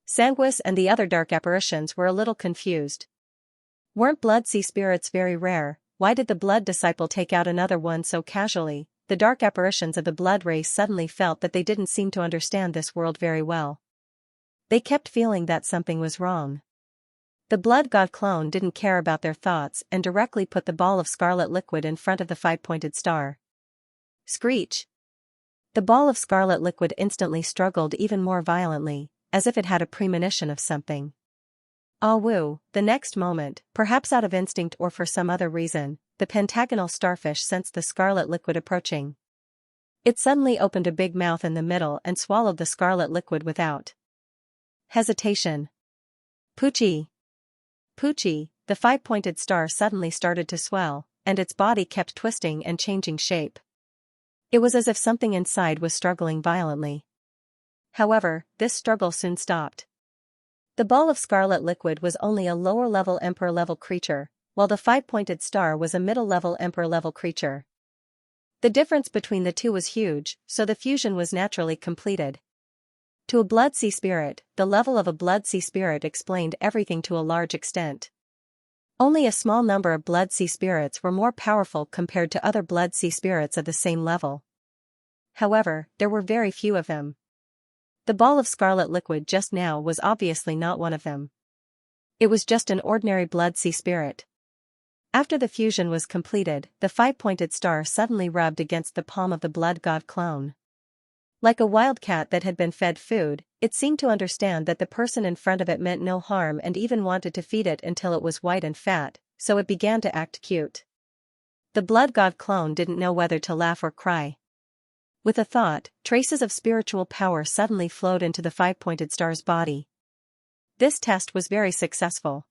Sanguis and the other dark apparitions were a little confused. Weren't blood sea spirits very rare? Why did the blood disciple take out another one so casually? The dark apparitions of the blood race suddenly felt that they didn't seem to understand this world very well. They kept feeling that something was wrong. The blood god clone didn't care about their thoughts and directly put the ball of scarlet liquid in front of the five-pointed star. Screech! The ball of scarlet liquid instantly struggled even more violently, as if it had a premonition of something. Ah woo! The next moment, perhaps out of instinct or for some other reason, the pentagonal starfish sensed the scarlet liquid approaching. It suddenly opened a big mouth in the middle and swallowed the scarlet liquid without hesitation. Poochie! Poochie! The five-pointed star suddenly started to swell, and its body kept twisting and changing shape. It was as if something inside was struggling violently. However, this struggle soon stopped. The ball of scarlet liquid was only a lower-level emperor-level creature, while the five-pointed star was a middle-level emperor-level creature. The difference between the two was huge, so the fusion was naturally completed. To a blood sea spirit, the level of a blood sea spirit explained everything to a large extent. Only a small number of blood sea spirits were more powerful compared to other blood sea spirits of the same level. However, there were very few of them. The ball of scarlet liquid just now was obviously not one of them. It was just an ordinary blood sea spirit. After the fusion was completed, the five-pointed star suddenly rubbed against the palm of the blood god clone. Like a wild cat that had been fed food, it seemed to understand that the person in front of it meant no harm and even wanted to feed it until it was white and fat, so it began to act cute. The blood god clone didn't know whether to laugh or cry. With a thought, traces of spiritual power suddenly flowed into the five-pointed star's body. This test was very successful.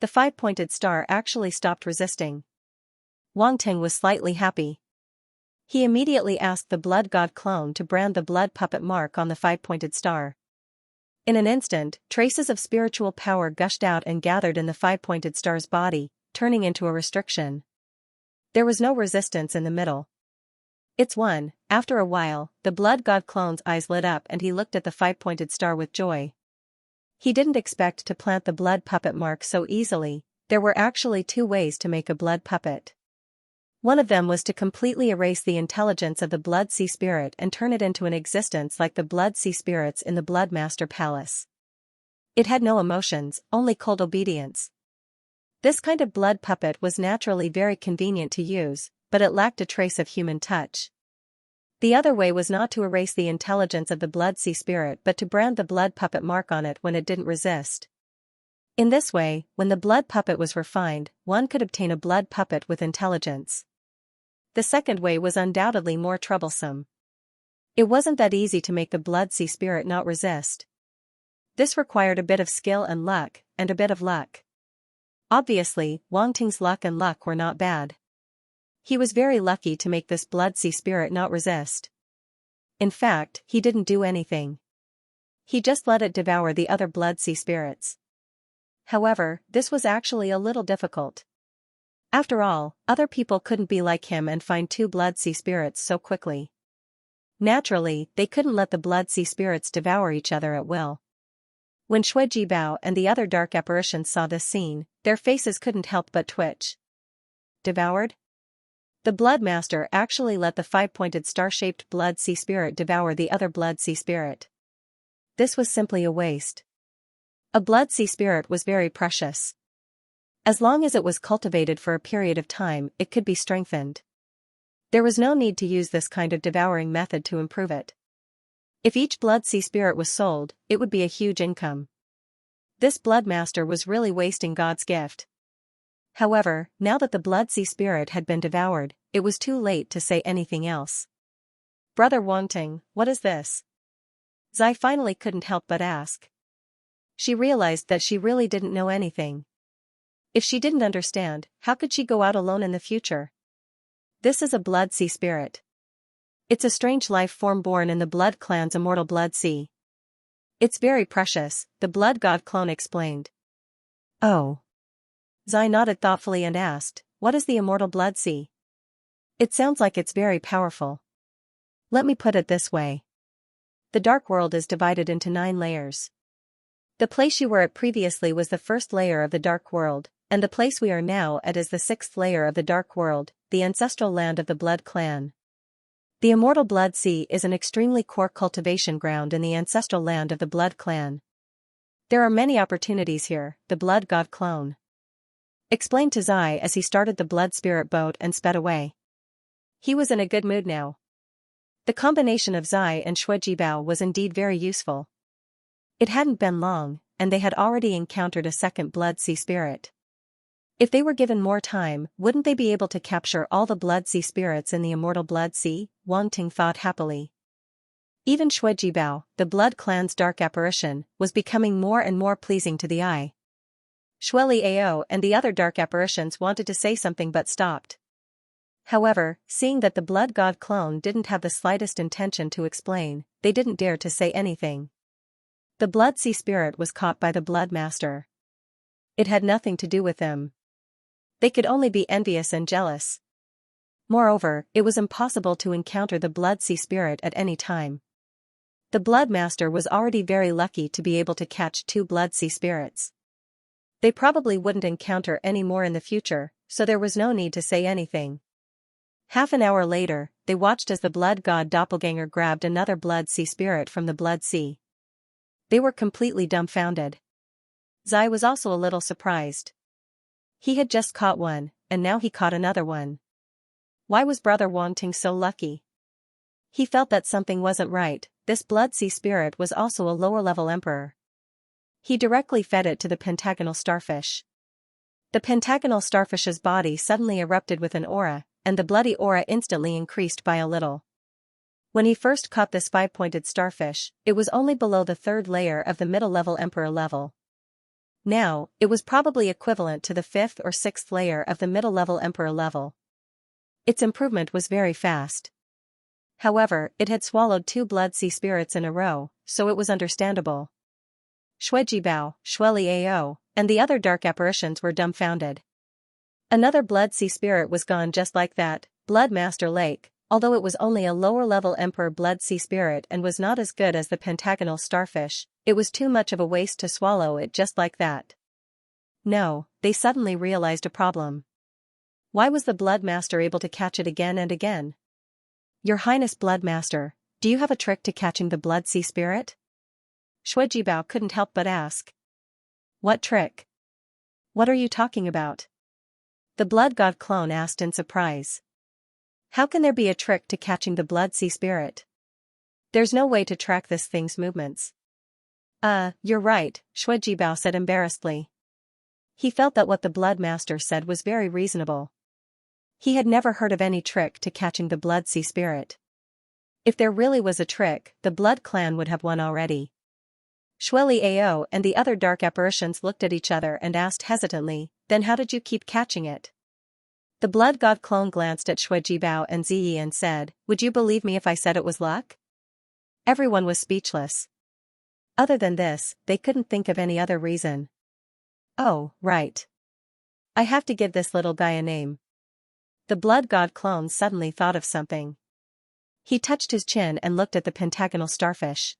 The five-pointed star actually stopped resisting. Wang Ting was slightly happy. He immediately asked the blood god clone to brand the blood puppet mark on the five-pointed star. In an instant, traces of spiritual power gushed out and gathered in the five-pointed star's body, turning into a restriction. There was no resistance in the middle. It's one. After a while, the blood god clone's eyes lit up and he looked at the five-pointed star with joy. He didn't expect to plant the blood puppet mark so easily. There were actually two ways to make a blood puppet. One of them was to completely erase the intelligence of the blood sea spirit and turn it into an existence like the blood sea spirits in the Blood Master Palace. It had no emotions, only cold obedience. This kind of blood puppet was naturally very convenient to use, but it lacked a trace of human touch. The other way was not to erase the intelligence of the blood sea spirit but to brand the blood puppet mark on it when it didn't resist. In this way, when the blood puppet was refined, one could obtain a blood puppet with intelligence. The second way was undoubtedly more troublesome. It wasn't that easy to make the blood sea spirit not resist. This required a bit of skill and luck, and a bit of luck. Obviously, Wang Ting's luck and luck were not bad. He was very lucky to make this blood sea spirit not resist. In fact, he didn't do anything. He just let it devour the other blood sea spirits. However, this was actually a little difficult. After all, other people couldn't be like him and find two blood sea spirits so quickly. Naturally, they couldn't let the blood sea spirits devour each other at will. When Shui Jibao and the other dark apparitions saw this scene, their faces couldn't help but twitch. Devoured? The Blood Master actually let the five-pointed star-shaped blood sea spirit devour the other blood sea spirit. This was simply a waste. A blood sea spirit was very precious. As long as it was cultivated for a period of time, it could be strengthened. There was no need to use this kind of devouring method to improve it. If each blood sea spirit was sold, it would be a huge income. This Blood Master was really wasting God's gift. However, now that the blood sea spirit had been devoured, it was too late to say anything else. Brother Wangting, what is this? Zai finally couldn't help but ask. She realized that she really didn't know anything. If she didn't understand, how could she go out alone in the future? This is a blood sea spirit. It's a strange life form born in the Blood Clan's immortal blood sea. It's very precious, the blood god clone explained. Oh. Zai nodded thoughtfully and asked, what is the immortal blood sea? It sounds like it's very powerful. Let me put it this way. The dark world is divided into 9 layers. The place you were at previously was the first layer of the Dark World, and the place we are now at is the sixth layer of the Dark World, the ancestral land of the Blood Clan. The immortal Blood Sea is an extremely core cultivation ground in the ancestral land of the Blood Clan. There are many opportunities here, the Blood God clone explained to Zai as he started the Blood Spirit boat and sped away. He was in a good mood now. The combination of Zai and Shui Jibao was indeed very useful. It hadn't been long, and they had already encountered a second Blood Sea Spirit. If they were given more time, wouldn't they be able to capture all the Blood Sea Spirits in the immortal Blood Sea? Wang Ting thought happily. Even Shui Jibao, the Blood Clan's dark apparition, was becoming more and more pleasing to the eye. Shui Liao and the other dark apparitions wanted to say something but stopped. However, seeing that the Blood God clone didn't have the slightest intention to explain, they didn't dare to say anything. The Blood Sea Spirit was caught by the Blood Master. It had nothing to do with them. They could only be envious and jealous. Moreover, it was impossible to encounter the Blood Sea Spirit at any time. The Blood Master was already very lucky to be able to catch 2 Blood Sea Spirits. They probably wouldn't encounter any more in the future, so there was no need to say anything. Half an hour later, they watched as the Blood God Doppelganger grabbed another Blood Sea Spirit from the Blood Sea. They were completely dumbfounded. Zai was also a little surprised. He had just caught one, and now he caught another one. Why was Brother Wang Ting so lucky? He felt that something wasn't right. This Blood Sea Spirit was also a lower-level emperor. He directly fed it to the pentagonal starfish. The pentagonal starfish's body suddenly erupted with an aura, and the bloody aura instantly increased by a little. When he first caught this 5-pointed starfish, it was only below the 3rd layer of the middle-level emperor level. Now, it was probably equivalent to the 5th or 6th layer of the middle-level emperor level. Its improvement was very fast. However, it had swallowed 2 Blood Sea Spirits in a row, so it was understandable. Shui Jibao, Shui Liao, and the other dark apparitions were dumbfounded. Another Blood Sea Spirit was gone just like that. Blood Master Lake, although it was only a lower-level Emperor Blood Sea Spirit and was not as good as the pentagonal starfish, it was too much of a waste to swallow it just like that. No, they suddenly realized a problem. Why was the Blood Master able to catch it again and again? Your Highness Blood Master, do you have a trick to catching the Blood Sea Spirit? Shui Jibao couldn't help but ask. What trick? What are you talking about? The Blood God clone asked in surprise. How can there be a trick to catching the Blood Sea Spirit? There's no way to track this thing's movements. You're right, Shui Jibao said embarrassedly. He felt that what the Blood Master said was very reasonable. He had never heard of any trick to catching the Blood Sea Spirit. If there really was a trick, the Blood Clan would have won already. Shui Liao and the other dark apparitions looked at each other and asked hesitantly, then how did you keep catching it? The Blood God clone glanced at Shui Jibao and Ziyi and said, would you believe me if I said it was luck? Everyone was speechless. Other than this, they couldn't think of any other reason. Oh, right. I have to give this little guy a name. The Blood God clone suddenly thought of something. He touched his chin and looked at the pentagonal starfish.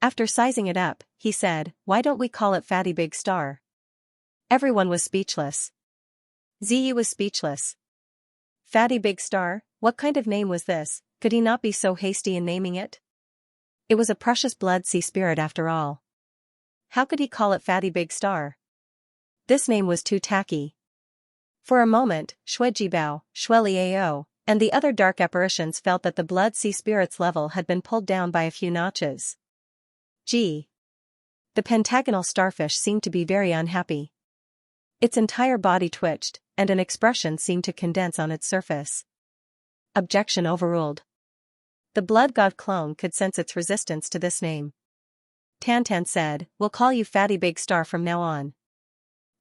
After sizing it up, he said, why don't we call it Fatty Big Star? Everyone was speechless. Ziyi was speechless. Fatty Big Star, what kind of name was this? Could he not be so hasty in naming it? It was a precious Blood Sea Spirit after all. How could he call it Fatty Big Star? This name was too tacky. For a moment, Shui Jibao, Shui Liao, and the other dark apparitions felt that the Blood Sea Spirit's level had been pulled down by a few notches. Gee. The pentagonal starfish seemed to be very unhappy. Its entire body twitched, and an expression seemed to condense on its surface. Objection overruled. The Blood God clone could sense its resistance to this name. Tantan said, we'll call you Fatty Big Star from now on.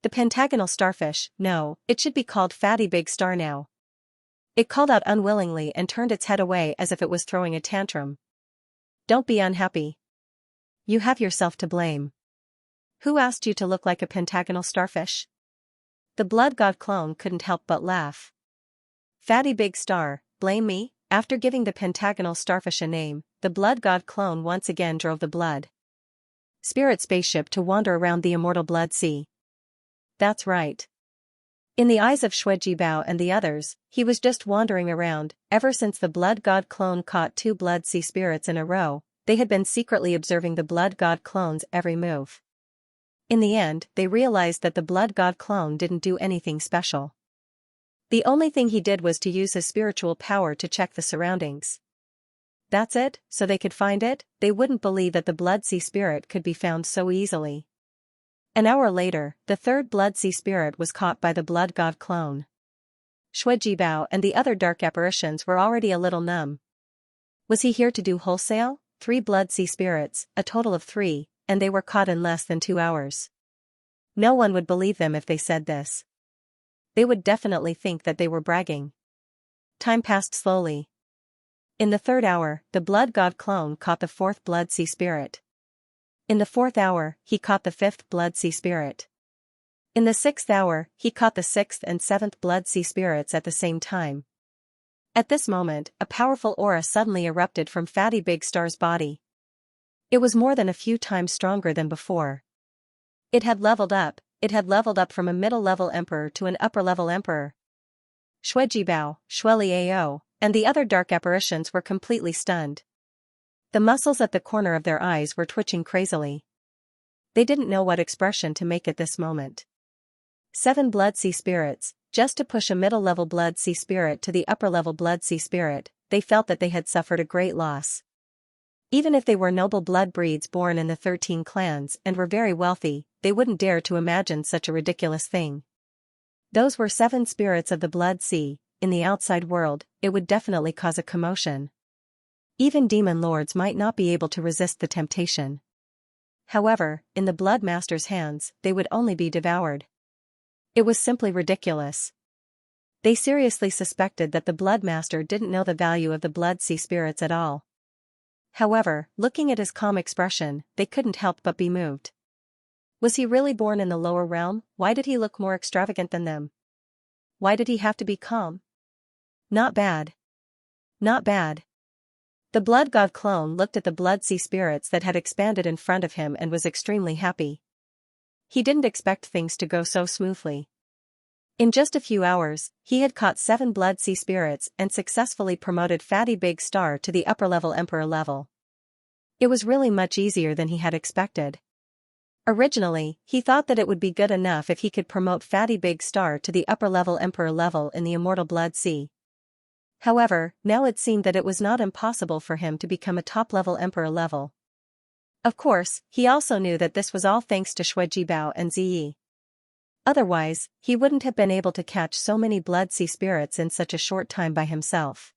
The pentagonal starfish, no, it should be called Fatty Big Star now. It called out unwillingly and turned its head away as if it was throwing a tantrum. Don't be unhappy. You have yourself to blame. Who asked you to look like a pentagonal starfish? The Blood God clone couldn't help but laugh. Fatty Big Star, blame me? After giving the pentagonal starfish a name, the Blood God clone once again drove the blood spirit spaceship to wander around the immortal Blood Sea. That's right. In the eyes of Bao and the others, he was just wandering around. Ever since the Blood God clone caught 2 Blood Sea spirits in a row, they had been secretly observing the Blood God clone's every move. In the end, they realized that the Blood God clone didn't do anything special. The only thing he did was to use his spiritual power to check the surroundings. That's it, so they could find it. They wouldn't believe that the Blood Sea spirit could be found so easily. An hour later, the 3rd Blood Sea spirit was caught by the Blood God clone. Bao and the other dark apparitions were already a little numb. Was he here to do wholesale? 3 Blood Sea spirits, a total of 3, and they were caught in less than 2 hours. No one would believe them if they said this. They would definitely think that they were bragging. Time passed slowly. In the 3rd hour, the Blood God clone caught the 4th Blood Sea spirit. In the 4th hour, he caught the 5th Blood Sea spirit. In the 6th hour, he caught the 6th and 7th Blood Sea spirits at the same time. At this moment, a powerful aura suddenly erupted from Fatty Big Star's body. It was more than a few times stronger than before. It had leveled up from a middle-level emperor to an upper-level emperor. Bao, Ao, and the other dark apparitions were completely stunned. The muscles at the corner of their eyes were twitching crazily. They didn't know what expression to make at this moment. 7 Blood Sea spirits, just to push a middle-level Blood Sea spirit to the upper-level Blood Sea spirit, they felt that they had suffered a great loss. Even if they were noble blood breeds born in the 13 clans and were very wealthy, they wouldn't dare to imagine such a ridiculous thing. Those were 7 spirits of the Blood Sea. In the outside world, it would definitely cause a commotion. Even demon lords might not be able to resist the temptation. However, in the Blood Master's hands, they would only be devoured. It was simply ridiculous. They seriously suspected that the Blood Master didn't know the value of the Blood Sea spirits at all. However, looking at his calm expression, they couldn't help but be moved. Was he really born in the lower realm? Why did he look more extravagant than them? Why did he have to be calm? Not bad. Not bad. The Blood God clone looked at the Blood Sea spirits that had expanded in front of him and was extremely happy. He didn't expect things to go so smoothly. In just a few hours, he had caught 7 Blood Sea spirits and successfully promoted Fatty Big Star to the upper-level Emperor level. It was really much easier than he had expected. Originally, he thought that it would be good enough if he could promote Fatty Big Star to the upper-level Emperor level in the Immortal Blood Sea. However, now it seemed that it was not impossible for him to become a top-level Emperor level. Of course, he also knew that this was all thanks to Bao and Ziyi. Otherwise, he wouldn't have been able to catch so many Blood Sea spirits in such a short time by himself.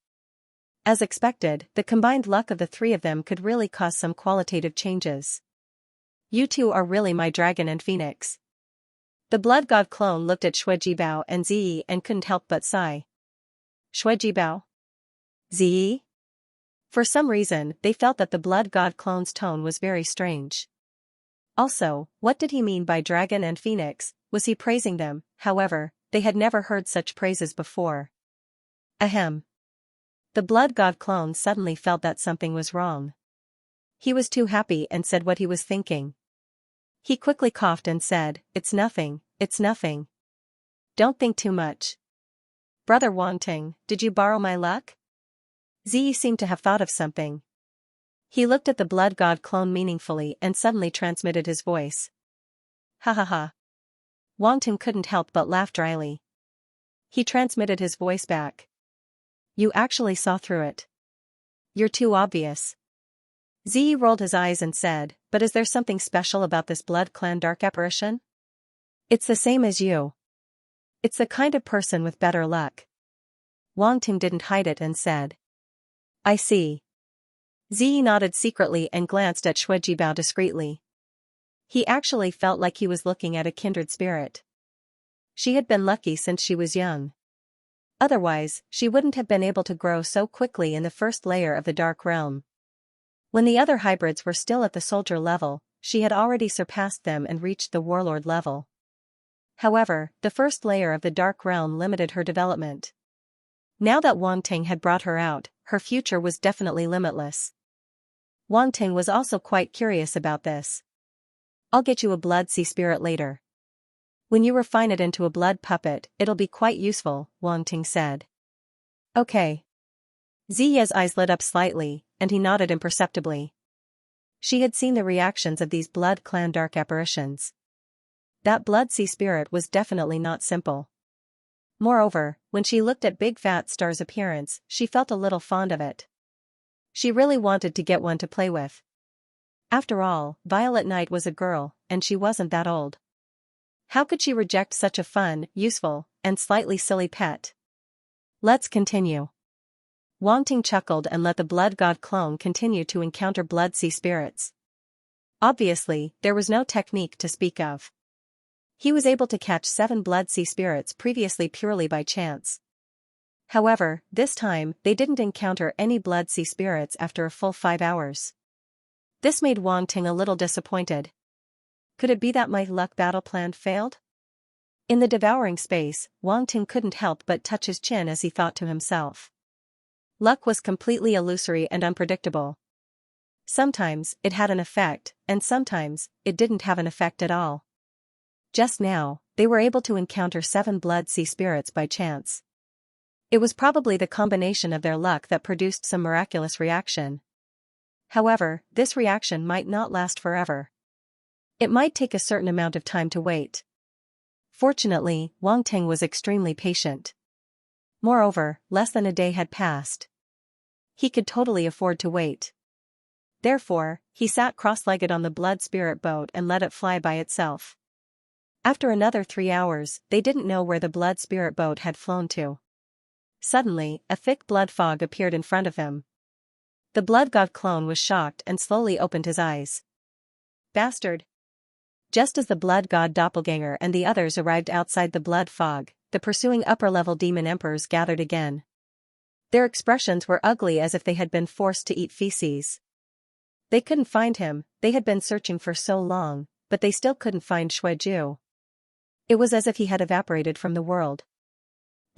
As expected, the combined luck of the 3 of them could really cause some qualitative changes. You 2 are really my dragon and phoenix. The Blood God clone looked at Bao and Ziyi and couldn't help but sigh. Bao? Ziyi? For some reason, they felt that the Blood God clone's tone was very strange. Also, what did he mean by dragon and phoenix? Was he praising them? However, they had never heard such praises before. Ahem. The Blood God clone suddenly felt that something was wrong. He was too happy and said what he was thinking. He quickly coughed and said, "It's nothing, it's nothing. Don't think too much." "Brother Wangting, did you borrow my luck?" Ziyi seemed to have thought of something. He looked at the Blood God clone meaningfully and suddenly transmitted his voice. Ha ha ha. Wangting couldn't help but laugh dryly. He transmitted his voice back. "You actually saw through it. You're too obvious." Ziyi rolled his eyes and said, "But is there something special about this Blood Clan dark apparition?" "It's the same as you. It's the kind of person with better luck." Wangting didn't hide it and said, "I see." Ziyi nodded secretly and glanced at Bao discreetly. He actually felt like he was looking at a kindred spirit. She had been lucky since she was young. Otherwise, she wouldn't have been able to grow so quickly in the first layer of the Dark Realm. When the other hybrids were still at the soldier level, she had already surpassed them and reached the warlord level. However, the first layer of the Dark Realm limited her development. Now that Wangting had brought her out, her future was definitely limitless. Wangting was also quite curious about this. I'll get you a blood sea spirit later. When you refine it into a blood puppet, it'll be quite useful, Wang Ting said. Okay. Ziya's eyes lit up slightly, and he nodded imperceptibly. She had seen the reactions of these blood clan dark apparitions. That blood sea spirit was definitely not simple. Moreover, when she looked at Big Fat Star's appearance, she felt a little fond of it. She really wanted to get one to play with. After all, Violet Knight was a girl, and she wasn't that old. How could she reject such a fun, useful, and slightly silly pet? Let's continue. Wang Ting chuckled and let the blood god clone continue to encounter blood sea spirits. Obviously, there was no technique to speak of. He was able to catch 7 blood sea spirits previously purely by chance. However, this time, they didn't encounter any blood sea spirits after a full 5 hours. This made Wang Ting a little disappointed. Could it be that my luck battle plan failed? In the devouring space, Wang Ting couldn't help but touch his chin as he thought to himself. Luck was completely illusory and unpredictable. Sometimes, it had an effect, and sometimes, it didn't have an effect at all. Just now, they were able to encounter 7 blood sea spirits by chance. It was probably the combination of their luck that produced some miraculous reaction. However, this reaction might not last forever. It might take a certain amount of time to wait. Fortunately, Wang Ting was extremely patient. Moreover, less than a day had passed. He could totally afford to wait. Therefore, he sat cross-legged on the blood spirit boat and let it fly by itself. After another 3 hours, they didn't know where the blood spirit boat had flown to. Suddenly, a thick blood fog appeared in front of him. The blood god clone was shocked and slowly opened his eyes. Bastard! Just as the blood god doppelganger and the others arrived outside the blood fog, the pursuing upper-level demon emperors gathered again. Their expressions were ugly as if they had been forced to eat feces. They couldn't find him, they had been searching for so long, but they still couldn't find Xueju. It was as if he had evaporated from the world.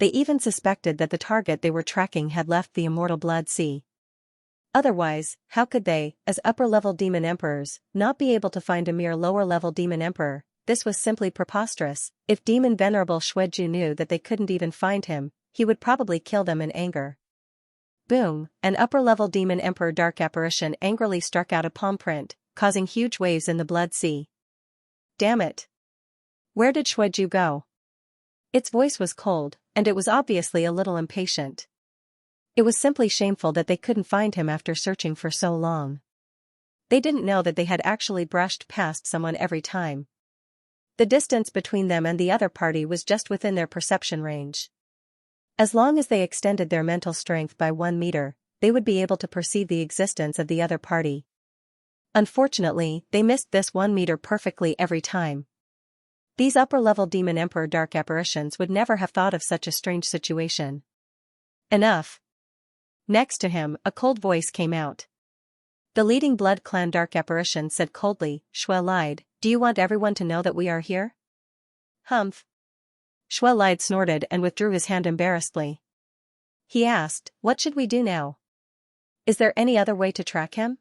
They even suspected that the target they were tracking had left the immortal blood sea. Otherwise, how could they, as upper-level demon emperors, not be able to find a mere lower-level demon emperor? This was simply preposterous. If Demon Venerable Xueju knew that they couldn't even find him, he would probably kill them in anger. Boom! An upper-level demon emperor dark apparition angrily struck out a palm print, causing huge waves in the blood sea. Damn it! Where did Xueju go? Its voice was cold, and it was obviously a little impatient. It was simply shameful that they couldn't find him after searching for so long. They didn't know that they had actually brushed past someone every time. The distance between them and the other party was just within their perception range. As long as they extended their mental strength by 1 meter, they would be able to perceive the existence of the other party. Unfortunately, they missed this 1 meter perfectly every time. These upper-level demon emperor dark apparitions would never have thought of such a strange situation. Enough. Next to him, a cold voice came out. The leading blood clan dark apparition said coldly, Xue lied, do you want everyone to know that we are here? Humph. Xue lied snorted and withdrew his hand embarrassedly. He asked, what should we do now? Is there any other way to track him?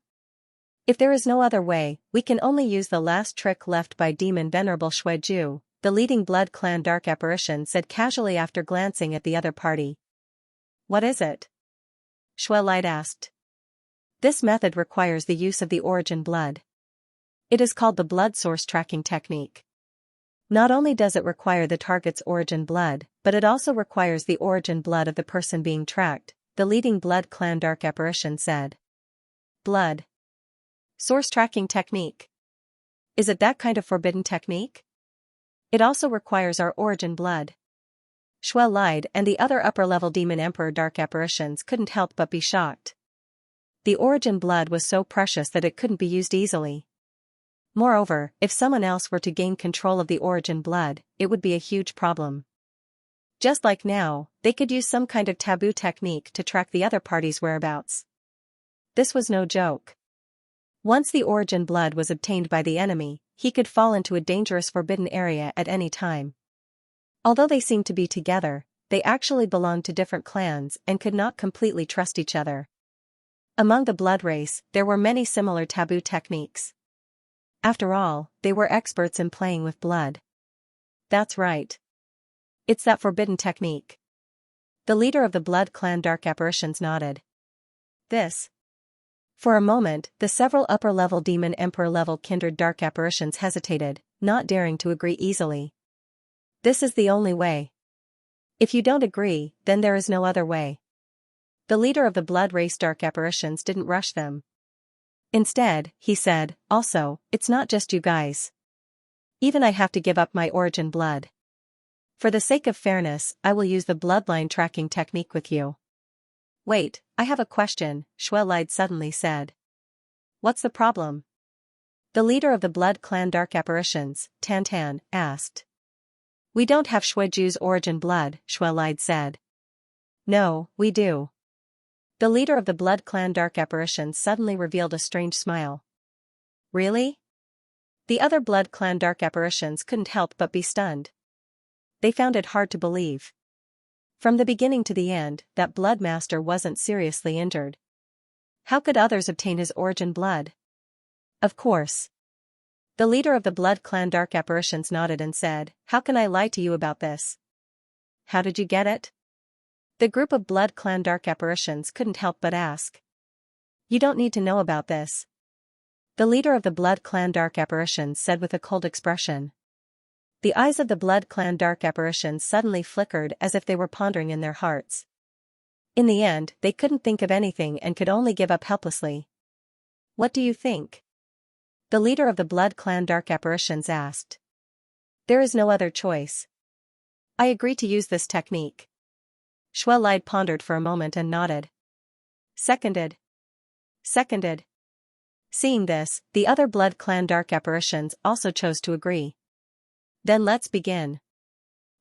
If there is no other way, we can only use the last trick left by Demon Venerable Xueju, the leading blood clan dark apparition said casually after glancing at the other party. What is it? Xue lied asked. This method requires the use of the origin blood. It is called the blood source tracking technique. Not only does it require the target's origin blood, but it also requires the origin blood of the person being tracked, the leading blood clan dark apparition said. Blood source tracking technique. Is it that kind of forbidden technique? It also requires our origin blood. Xue lied and the other upper-level demon emperor dark apparitions couldn't help but be shocked. The origin blood was so precious that it couldn't be used easily. Moreover, if someone else were to gain control of the origin blood, it would be a huge problem. Just like now, they could use some kind of taboo technique to track the other party's whereabouts. This was no joke. Once the origin blood was obtained by the enemy, he could fall into a dangerous forbidden area at any time. Although they seemed to be together, they actually belonged to different clans and could not completely trust each other. Among the blood race, there were many similar taboo techniques. After all, they were experts in playing with blood. That's right. It's that forbidden technique. The leader of the Blood Clan Dark Apparitions nodded. This. For a moment, the several upper-level Demon Emperor-level kindred dark apparitions hesitated, not daring to agree easily. This is the only way. If you don't agree, then there is no other way. The leader of the Blood Race dark apparitions didn't rush them. Instead, he said, also, it's not just you guys. Even I have to give up my origin blood. For the sake of fairness, I will use the bloodline tracking technique with you. Wait, I have a question, Shuelide suddenly said. What's the problem? The leader of the Blood Clan Dark Apparitions, Tantan, asked. We don't have Shueju's origin blood, Shuelide said. No, we do. The leader of the Blood Clan Dark Apparitions suddenly revealed a strange smile. Really? The other Blood Clan Dark Apparitions couldn't help but be stunned. They found it hard to believe. From the beginning to the end, that Blood Master wasn't seriously injured. How could others obtain his origin blood? Of course. The leader of the Blood Clan Dark Apparitions nodded and said, How can I lie to you about this? How did you get it? The group of Blood Clan Dark Apparitions couldn't help but ask. You don't need to know about this. The leader of the Blood Clan Dark Apparitions said with a cold expression. The eyes of the Blood Clan Dark Apparitions suddenly flickered as if they were pondering in their hearts. In the end, they couldn't think of anything and could only give up helplessly. What do you think? The leader of the Blood Clan Dark Apparitions asked. There is no other choice. I agree to use this technique. Shuelide pondered for a moment and nodded. Seconded. Seconded. Seeing this, the other Blood Clan Dark Apparitions also chose to agree. Then let's begin.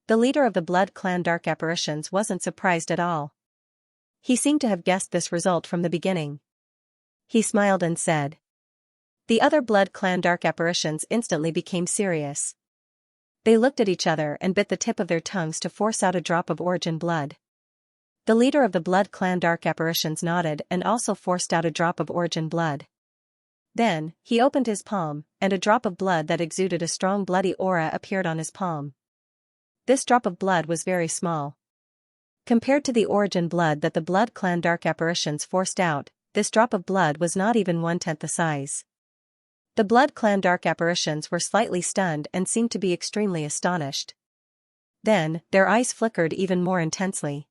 The leader of the Blood Clan Dark Apparitions wasn't surprised at all. He seemed to have guessed this result from the beginning. He smiled and said. The other Blood Clan Dark Apparitions instantly became serious. They looked at each other and bit the tip of their tongues to force out a drop of origin blood. The leader of the Blood Clan Dark Apparitions nodded and also forced out a drop of origin blood. Then, he opened his palm, and a drop of blood that exuded a strong bloody aura appeared on his palm. This drop of blood was very small. Compared to the origin blood that the Blood Clan Dark Apparitions forced out, this drop of blood was not even 1/10 the size. The Blood Clan Dark Apparitions were slightly stunned and seemed to be extremely astonished. Then, their eyes flickered even more intensely.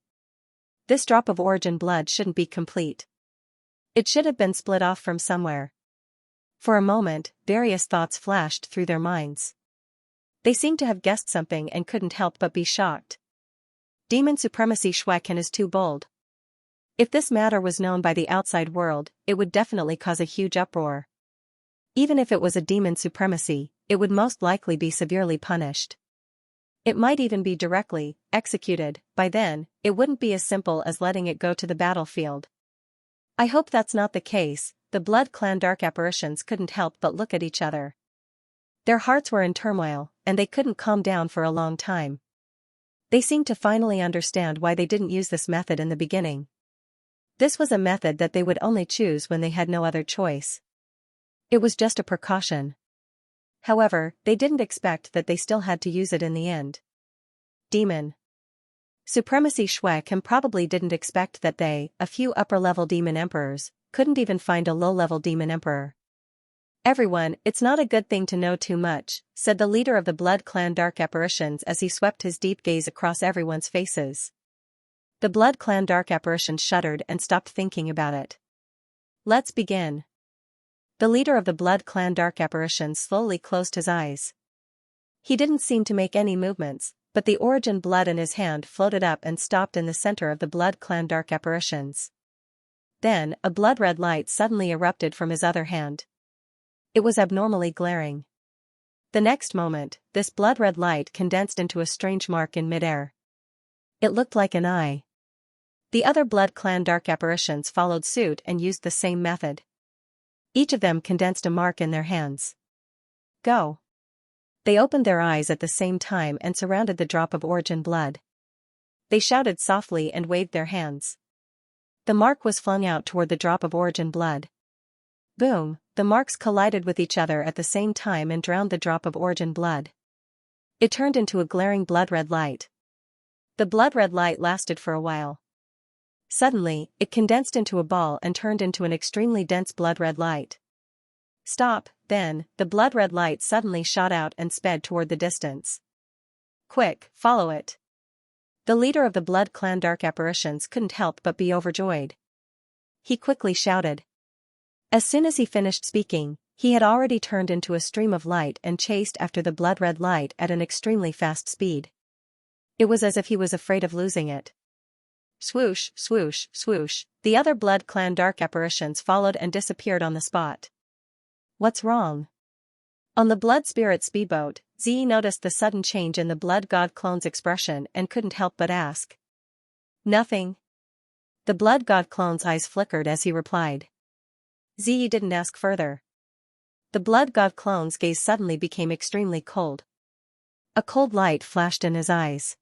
This drop of origin blood shouldn't be complete. It should have been split off from somewhere. For a moment, various thoughts flashed through their minds. They seemed to have guessed something and couldn't help but be shocked. Demon supremacy Shuekan is too bold. If this matter was known by the outside world, it would definitely cause a huge uproar. Even if it was a demon supremacy, it would most likely be severely punished. It might even be directly executed. By then, it wouldn't be as simple as letting it go to the battlefield. I hope that's not the case. The Blood Clan Dark Apparitions couldn't help but look at each other. Their hearts were in turmoil, and they couldn't calm down for a long time. They seemed to finally understand why they didn't use this method in the beginning. This was a method that they would only choose when they had no other choice. It was just a precaution. However, they didn't expect that they still had to use it in the end. Demon Supremacy Shuekan probably didn't expect that they, a few upper-level demon emperors, couldn't even find a low-level demon emperor. Everyone, it's not a good thing to know too much, said the leader of the Blood Clan Dark Apparitions as he swept his deep gaze across everyone's faces. The Blood Clan Dark Apparitions shuddered and stopped thinking about it. Let's begin. The leader of the Blood Clan Dark Apparitions slowly closed his eyes. He didn't seem to make any movements, but the origin blood in his hand floated up and stopped in the center of the Blood Clan Dark Apparitions. Then, a blood-red light suddenly erupted from his other hand. It was abnormally glaring. The next moment, this blood-red light condensed into a strange mark in midair. It looked like an eye. The other Blood Clan Dark Apparitions followed suit and used the same method. Each of them condensed a mark in their hands. Go. They opened their eyes at the same time and surrounded the drop of origin blood. They shouted softly and waved their hands. The mark was flung out toward the drop of origin blood. Boom, the marks collided with each other at the same time and drowned the drop of origin blood. It turned into a glaring blood-red light. The blood-red light lasted for a while. Suddenly, it condensed into a ball and turned into an extremely dense blood-red light. Stop, then, the blood-red light suddenly shot out and sped toward the distance. Quick, follow it. The leader of the Blood Clan Dark Apparitions couldn't help but be overjoyed. He quickly shouted. As soon as he finished speaking, he had already turned into a stream of light and chased after the blood-red light at an extremely fast speed. It was as if he was afraid of losing it. Swoosh, swoosh, swoosh, the other Blood Clan Dark Apparitions followed and disappeared on the spot. What's wrong? On the Blood Spirit speedboat, Zi noticed the sudden change in the Blood God clone's expression and couldn't help but ask. Nothing. The Blood God clone's eyes flickered as he replied. Zi didn't ask further. The Blood God clone's gaze suddenly became extremely cold. A cold light flashed in his eyes.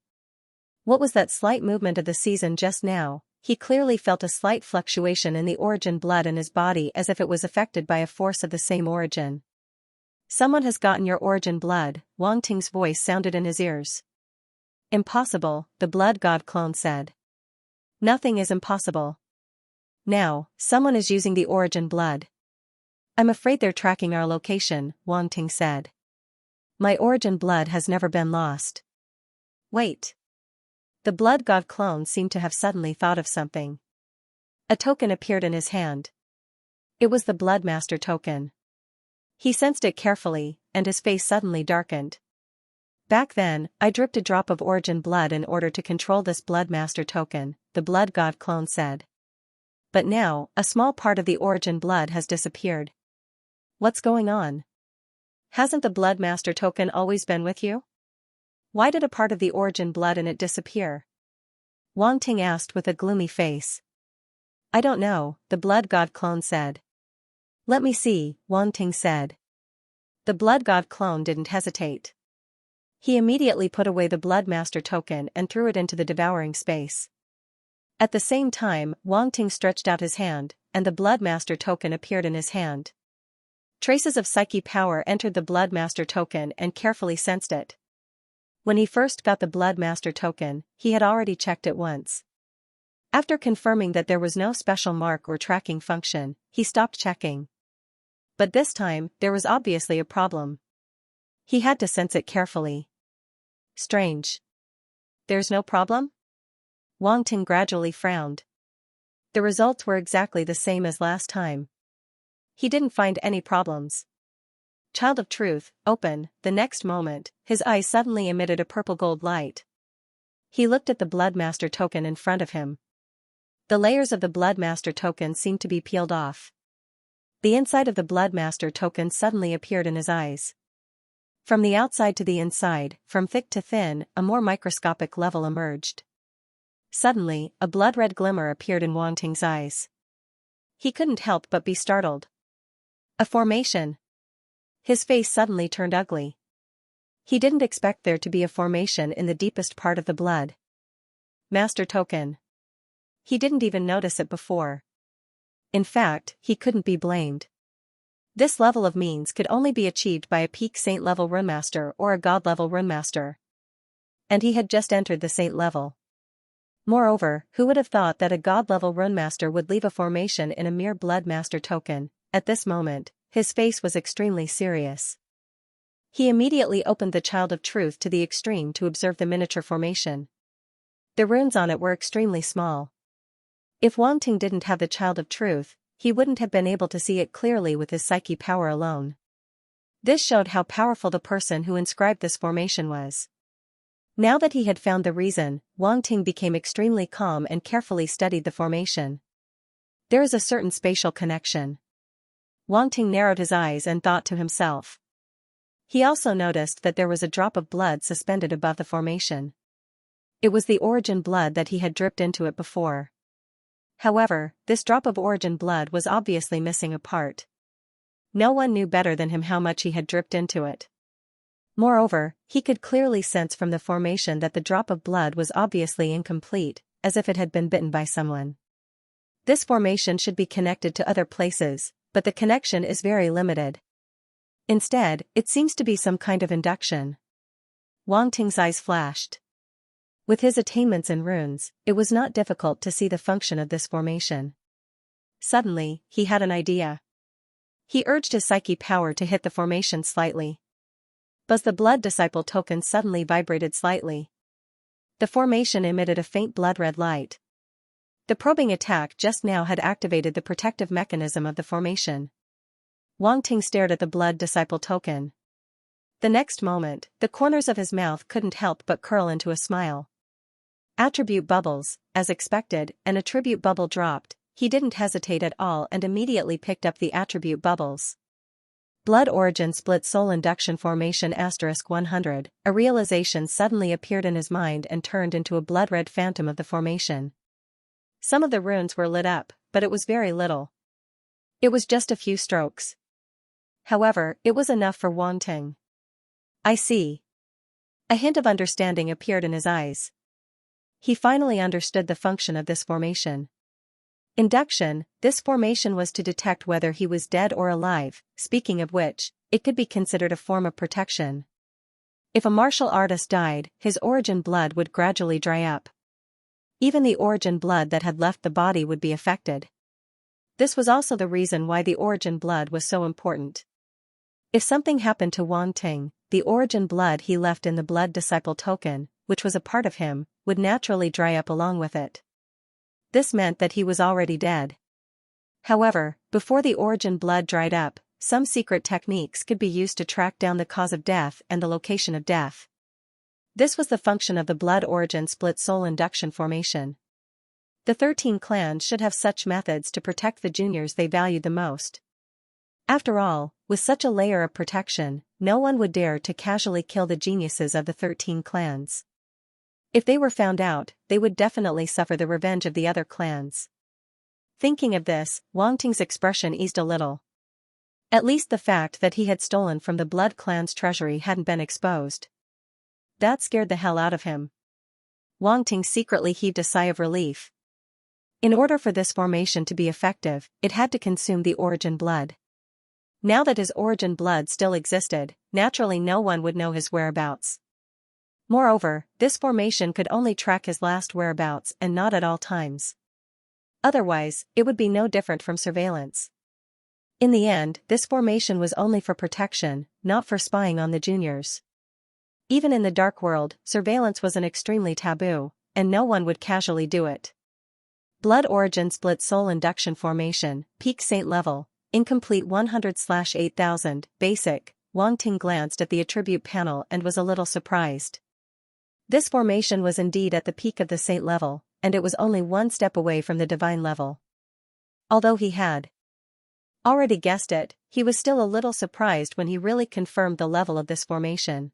What was that slight movement of the season just now? He clearly felt a slight fluctuation in the origin blood in his body as if it was affected by a force of the same origin. Someone has gotten your origin blood, Wang Ting's voice sounded in his ears. Impossible, the Blood God clone said. Nothing is impossible. Now, someone is using the origin blood. I'm afraid they're tracking our location, Wang Ting said. My origin blood has never been lost. Wait. The Blood God clone seemed to have suddenly thought of something. A token appeared in his hand. It was the Bloodmaster token. He sensed it carefully, and his face suddenly darkened. Back then, I dripped a drop of origin blood in order to control this Bloodmaster token, the Blood God clone said. But now, a small part of the origin blood has disappeared. What's going on? Hasn't the Bloodmaster token always been with you? Why did a part of the origin blood in it disappear? Wang Ting asked with a gloomy face. I don't know, the Blood God clone said. Let me see, Wang Ting said. The Blood God clone didn't hesitate. He immediately put away the Bloodmaster token and threw it into the devouring space. At the same time, Wang Ting stretched out his hand, and the Bloodmaster token appeared in his hand. Traces of psyche power entered the Bloodmaster token and carefully sensed it. When he first got the Bloodmaster token, he had already checked it once. After confirming that there was no special mark or tracking function, he stopped checking. But this time, there was obviously a problem. He had to sense it carefully. Strange. There's no problem? Wang Ting gradually frowned. The results were exactly the same as last time. He didn't find any problems. Child of Truth, open. The next moment, his eyes suddenly emitted a purple gold light. He looked at the Bloodmaster token in front of him. The layers of the Bloodmaster token seemed to be peeled off. The inside of the Bloodmaster token suddenly appeared in his eyes. From the outside to the inside, from thick to thin, a more microscopic level emerged. Suddenly, a blood-red glimmer appeared in Wang Ting's eyes. He couldn't help but be startled. A formation. His face suddenly turned ugly. He didn't expect there to be a formation in the deepest part of the blood. Master token. He didn't even notice it before. In fact, he couldn't be blamed. This level of means could only be achieved by a peak Saint-level runemaster or a God-level runemaster. And he had just entered the Saint level. Moreover, who would have thought that a God-level runemaster would leave a formation in a mere Bloodmaster token? At this moment, his face was extremely serious. He immediately opened the Child of Truth to the extreme to observe the miniature formation. The runes on it were extremely small. If Wang Ting didn't have the Child of Truth, he wouldn't have been able to see it clearly with his psyche power alone. This showed how powerful the person who inscribed this formation was. Now that he had found the reason, Wang Ting became extremely calm and carefully studied the formation. There is a certain spatial connection. Wang Ting narrowed his eyes and thought to himself. He also noticed that there was a drop of blood suspended above the formation. It was the origin blood that he had dripped into it before. However, this drop of origin blood was obviously missing a part. No one knew better than him how much he had dripped into it. Moreover, he could clearly sense from the formation that the drop of blood was obviously incomplete, as if it had been bitten by someone. This formation should be connected to other places, but the connection is very limited. Instead, it seems to be some kind of induction. Wang Ting's eyes flashed. With his attainments in runes, it was not difficult to see the function of this formation. Suddenly, he had an idea. He urged his psyche power to hit the formation slightly. Buzz, the blood disciple token suddenly vibrated slightly. The formation emitted a faint blood-red light. The probing attack just now had activated the protective mechanism of the formation. Wang Ting stared at the blood disciple token. The next moment, the corners of his mouth couldn't help but curl into a smile. Attribute bubbles, as expected, an attribute bubble dropped. He didn't hesitate at all and immediately picked up the attribute bubbles. Blood origin split soul induction formation *100, a realization suddenly appeared in his mind and turned into a blood-red phantom of the formation. Some of the runes were lit up, but it was very little. It was just a few strokes. However, it was enough for Wang Ting. I see. A hint of understanding appeared in his eyes. He finally understood the function of this formation. Induction, this formation was to detect whether he was dead or alive, speaking of which, it could be considered a form of protection. If a martial artist died, his origin blood would gradually dry up. Even the origin blood that had left the body would be affected. This was also the reason why the origin blood was so important. If something happened to Wang Ting, the origin blood he left in the blood disciple token, which was a part of him, would naturally dry up along with it. This meant that he was already dead. However, before the origin blood dried up, some secret techniques could be used to track down the cause of death and the location of death. This was the function of the blood origin split soul induction formation. The 13 clans should have such methods to protect the juniors they valued the most. After all, with such a layer of protection, no one would dare to casually kill the geniuses of the 13 clans. If they were found out, they would definitely suffer the revenge of the other clans. Thinking of this, Wang Ting's expression eased a little. At least the fact that he had stolen from the Blood clan's treasury hadn't been exposed. That scared the hell out of him. Wang Ting secretly heaved a sigh of relief. In order for this formation to be effective, it had to consume the origin blood. Now that his origin blood still existed, naturally no one would know his whereabouts. Moreover, this formation could only track his last whereabouts and not at all times. Otherwise, it would be no different from surveillance. In the end, this formation was only for protection, not for spying on the juniors. Even in the dark world, surveillance was an extremely taboo, and no one would casually do it. Blood origin split soul induction formation, peak saint level, incomplete 100/8000, basic. Wang Ting glanced at the attribute panel and was a little surprised. This formation was indeed at the peak of the saint level, and it was only one step away from the divine level. Although he had already guessed it, he was still a little surprised when he really confirmed the level of this formation.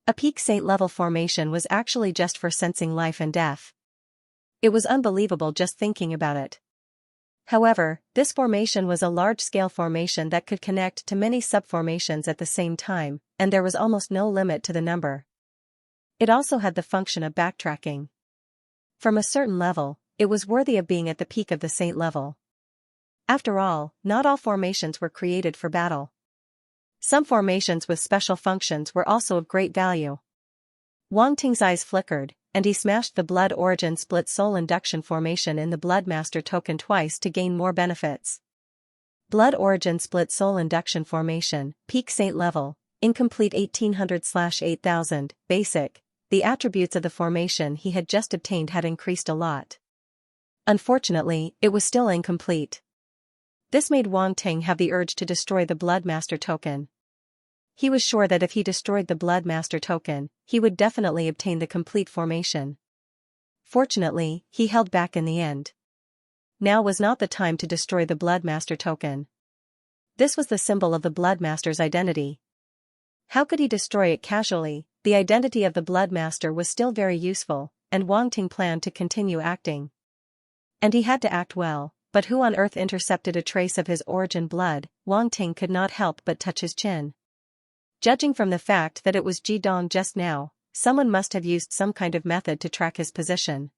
A peak saint level formation was actually just for sensing life and death. It was unbelievable just thinking about it. However, this formation was a large-scale formation that could connect to many subformations at the same time, and there was almost no limit to the number. It also had the function of backtracking. From a certain level, it was worthy of being at the peak of the saint level. After all, not all formations were created for battle. Some formations with special functions were also of great value. Wang Ting's eyes flickered, and he smashed the blood origin split soul induction formation in the blood master token twice to gain more benefits. Blood origin split soul induction formation, peak saint level, incomplete 1800/8000, basic. The attributes of the formation he had just obtained had increased a lot. Unfortunately, it was still incomplete. This made Wang Ting have the urge to destroy the blood master token. He was sure that if he destroyed the blood master token, he would definitely obtain the complete formation. Fortunately, he held back in the end. Now was not the time to destroy the blood master token. This was the symbol of the blood master's identity. How could he destroy it casually? The identity of the blood master was still very useful, and Wang Ting planned to continue acting. And he had to act well, but who on earth intercepted a trace of his origin blood? Wang Ting could not help but touch his chin. Judging from the fact that it was Ji Dong just now, someone must have used some kind of method to track his position.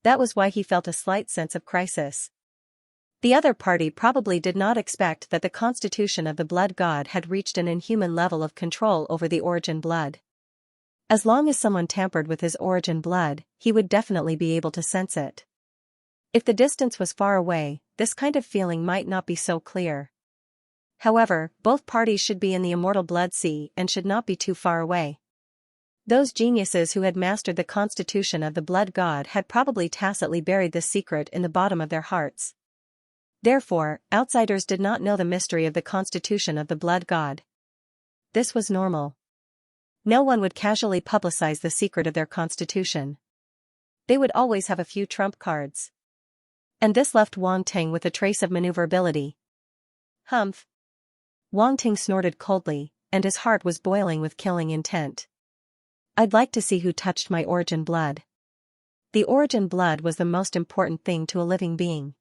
That was why he felt a slight sense of crisis. The other party probably did not expect that the constitution of the blood god had reached an inhuman level of control over the origin blood. As long as someone tampered with his origin blood, he would definitely be able to sense it. If the distance was far away, this kind of feeling might not be so clear. However, both parties should be in the immortal blood sea and should not be too far away. Those geniuses who had mastered the constitution of the blood god had probably tacitly buried this secret in the bottom of their hearts. Therefore, outsiders did not know the mystery of the constitution of the blood god. This was normal. No one would casually publicize the secret of their constitution. They would always have a few trump cards. And this left Wang Ting with a trace of maneuverability. Humph. Wang Ting snorted coldly, and his heart was boiling with killing intent. I'd like to see who touched my origin blood. The origin blood was the most important thing to a living being.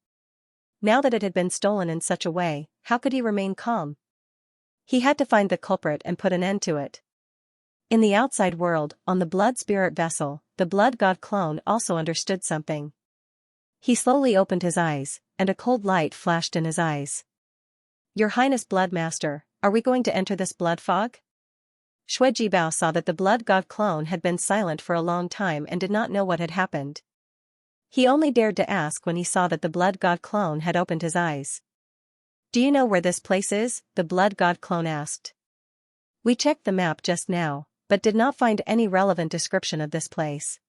Now that it had been stolen in such a way, how could he remain calm? He had to find the culprit and put an end to it. In the outside world, on the blood spirit vessel, the blood god clone also understood something. He slowly opened his eyes, and a cold light flashed in his eyes. Your Highness Blood Master, are we going to enter this blood fog? Shui Jibao saw that the blood god clone had been silent for a long time and did not know what had happened. He only dared to ask when he saw that the blood god clone had opened his eyes. Do you know where this place is? The blood god clone asked. We checked the map just now, but did not find any relevant description of this place.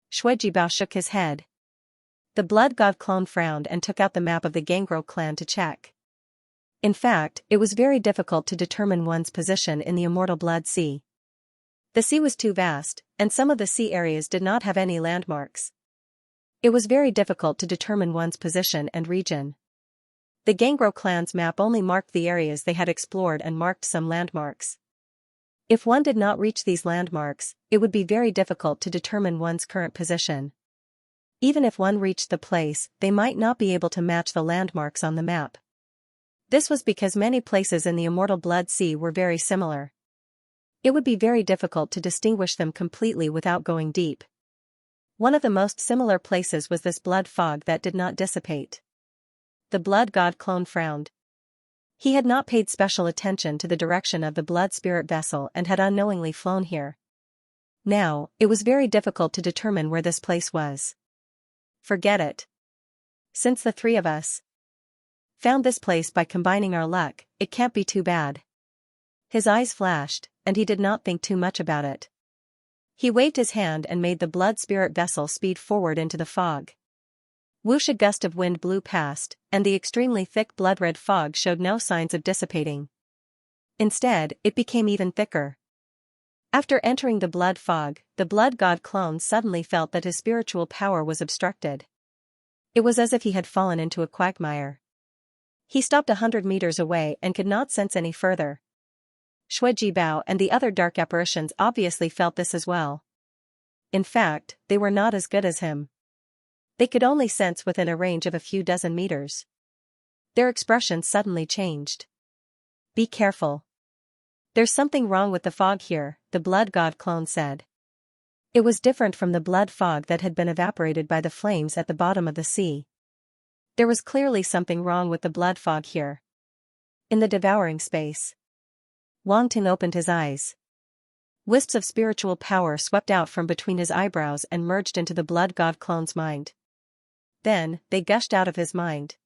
Shui Jibao shook his head. The blood god clone frowned and took out the map of the Gangrel clan to check. In fact, it was very difficult to determine one's position in the immortal blood sea. The sea was too vast, and some of the sea areas did not have any landmarks. It was very difficult to determine one's position and region. The Gangrel clan's map only marked the areas they had explored and marked some landmarks. If one did not reach these landmarks, it would be very difficult to determine one's current position. Even if one reached the place, they might not be able to match the landmarks on the map. This was because many places in the immortal blood sea were very similar. It would be very difficult to distinguish them completely without going deep. One of the most similar places was this blood fog that did not dissipate. The blood god clone frowned. He had not paid special attention to the direction of the blood spirit vessel and had unknowingly flown here. Now, it was very difficult to determine where this place was. Forget it. Since the three of us found this place by combining our luck, it can't be too bad. His eyes flashed, and he did not think too much about it. He waved his hand and made the blood spirit vessel speed forward into the fog. Whoosh, a gust of wind blew past, and the extremely thick blood-red fog showed no signs of dissipating. Instead, it became even thicker. After entering the blood fog, the blood god clone suddenly felt that his spiritual power was obstructed. It was as if he had fallen into a quagmire. He stopped 100 meters away and could not sense any further. Shui Jibao and the other dark apparitions obviously felt this as well. In fact, they were not as good as him. They could only sense within a range of a few dozen meters. Their expressions suddenly changed. Be careful. There's something wrong with the fog here, the blood god clone said. It was different from the blood fog that had been evaporated by the flames at the bottom of the sea. There was clearly something wrong with the blood fog here. In the devouring space. Wang Ting opened his eyes. Wisps of spiritual power swept out from between his eyebrows and merged into the blood god clone's mind. Then, they gushed out of his mind.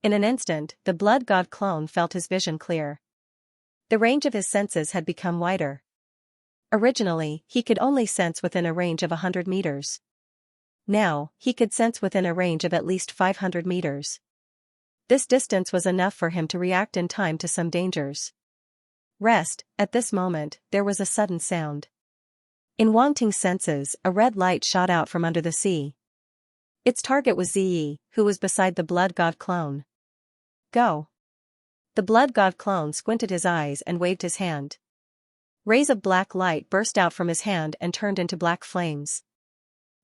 In an instant, the blood god clone felt his vision clear. The range of his senses had become wider. Originally, he could only sense within a range of 100 meters. Now, he could sense within a range of at least 500 meters. This distance was enough for him to react in time to some dangers. Rest, at this moment, there was a sudden sound. In Wang Ting's senses, a red light shot out from under the sea. Its target was Ziyi, who was beside the blood god clone. Go. The blood god clone squinted his eyes and waved his hand. Rays of black light burst out from his hand and turned into black flames.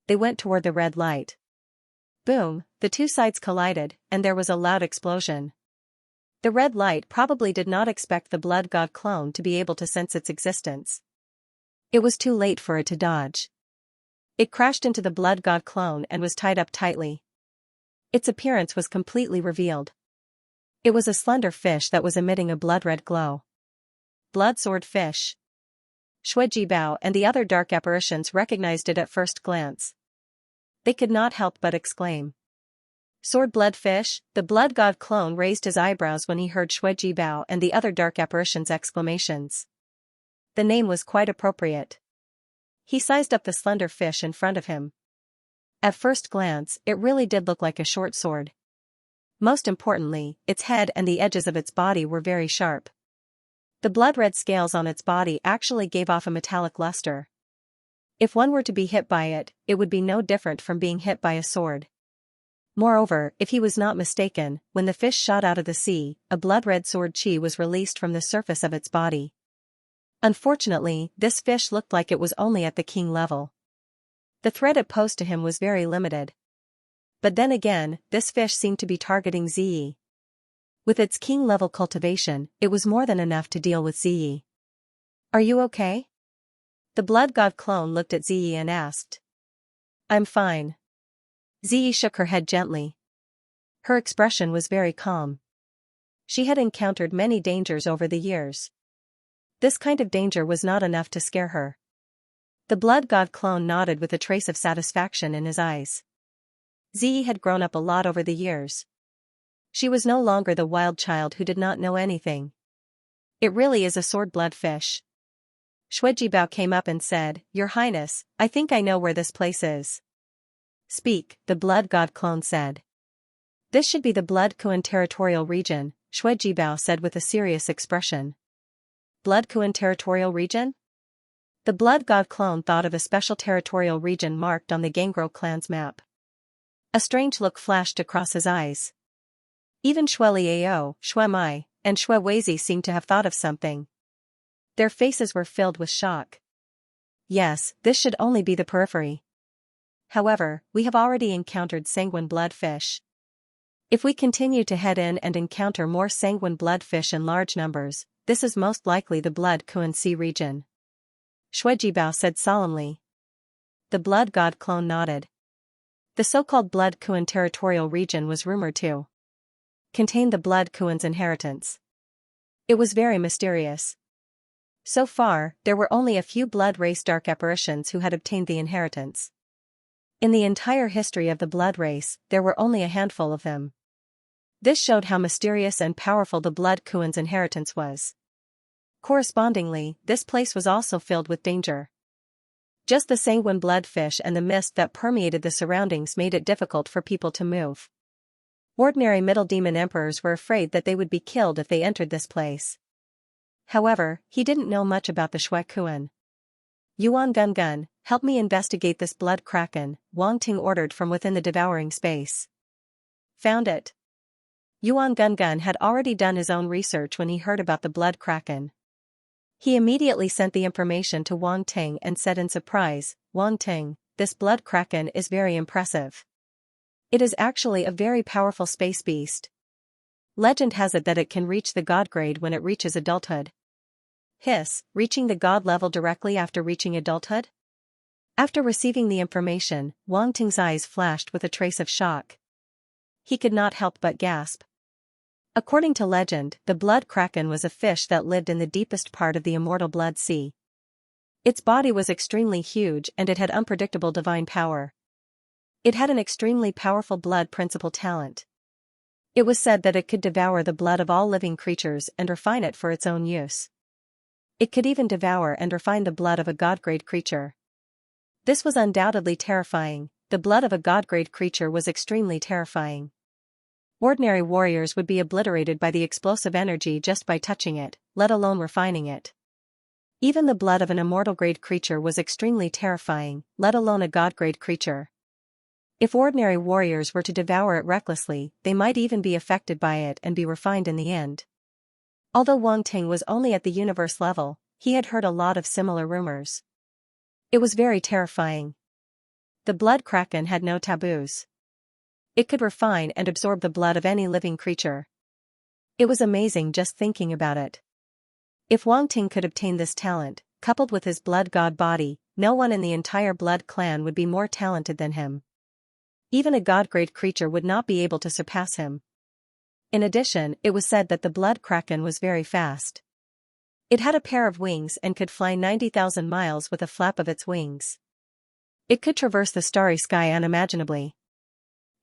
They went toward the red light. Boom, the two sides collided, and there was a loud explosion. The red light probably did not expect the blood god clone to be able to sense its existence. It was too late for it to dodge. It crashed into the blood god clone and was tied up tightly. Its appearance was completely revealed. It was a slender fish that was emitting a blood-red glow. Blood sword fish. Shui Jibao and the other dark apparitions recognized it at first glance. They could not help but exclaim. Sword blood fish? The blood god clone raised his eyebrows when he heard Shui Jibao and the other dark apparitions' exclamations. The name was quite appropriate. He sized up the slender fish in front of him. At first glance, it really did look like a short sword. Most importantly, its head and the edges of its body were very sharp. The blood-red scales on its body actually gave off a metallic luster. If one were to be hit by it, it would be no different from being hit by a sword. Moreover, if he was not mistaken, when the fish shot out of the sea, a blood-red sword chi was released from the surface of its body. Unfortunately, this fish looked like it was only at the king level. The threat it posed to him was very limited. But then again, this fish seemed to be targeting Ziyi. With its king-level cultivation, it was more than enough to deal with Ziyi. "Are you okay?" The blood god clone looked at Ziyi and asked. "I'm fine." Ziyi shook her head gently. Her expression was very calm. She had encountered many dangers over the years. This kind of danger was not enough to scare her. The blood god clone nodded with a trace of satisfaction in his eyes. Ziyi had grown up a lot over the years. She was no longer the wild child who did not know anything. "It really is a sword blood fish." Shui Jibao came up and said, "Your Highness, I think I know where this place is." "Speak," the blood god clone said. "This should be the Blood Kuan territorial region," Shui Jibao said with a serious expression. Blood Kuan territorial region? The blood god clone thought of a special territorial region marked on the Gangro clan's map. A strange look flashed across his eyes. Even Shui Liao, Shui Mai, and Shui Weizi seemed to have thought of something. Their faces were filled with shock. Yes, this should only be the periphery. However, we have already encountered sanguine bloodfish. If we continue to head in and encounter more sanguine bloodfish in large numbers, this is most likely the Blood Kuan Sea region. Shui Jibao said solemnly. The blood god clone nodded. The so-called Blood Kuan territorial region was rumored to contain the Blood Kuan's inheritance. It was very mysterious. So far, there were only a few blood race dark apparitions who had obtained the inheritance. In the entire history of the blood race, there were only a handful of them. This showed how mysterious and powerful the Blood Kuan's inheritance was. Correspondingly, this place was also filled with danger. Just the sanguine bloodfish and the mist that permeated the surroundings made it difficult for people to move. Ordinary middle demon emperors were afraid that they would be killed if they entered this place. However, he didn't know much about the Shui Kuan. "Yuan Gun, help me investigate this blood kraken," Wang Ting ordered from within the devouring space. Found it. Yuan Gun had already done his own research when he heard about the blood kraken. He immediately sent the information to Wang Ting and said in surprise, "Wang Ting, this blood kraken is very impressive. It is actually a very powerful space beast. Legend has it that it can reach the god grade when it reaches adulthood." Hiss, reaching the god level directly after reaching adulthood? After receiving the information, Wang Ting's eyes flashed with a trace of shock. He could not help but gasp. According to legend, the blood kraken was a fish that lived in the deepest part of the immortal blood sea. Its body was extremely huge and it had unpredictable divine power. It had an extremely powerful blood principle talent. It was said that it could devour the blood of all living creatures and refine it for its own use. It could even devour and refine the blood of a god-grade creature. This was undoubtedly terrifying. The blood of a god-grade creature was extremely terrifying. Ordinary warriors would be obliterated by the explosive energy just by touching it, let alone refining it. Even the blood of an immortal-grade creature was extremely terrifying, let alone a god-grade creature. If ordinary warriors were to devour it recklessly, they might even be affected by it and be refined in the end. Although Wang Ting was only at the universe level, he had heard a lot of similar rumors. It was very terrifying. The blood kraken had no taboos. It could refine and absorb the blood of any living creature. It was amazing just thinking about it. If Wang Ting could obtain this talent, coupled with his blood god body, no one in the entire blood clan would be more talented than him. Even a god-grade creature would not be able to surpass him. In addition, it was said that the blood kraken was very fast. It had a pair of wings and could fly 90,000 miles with a flap of its wings. It could traverse the starry sky unimaginably.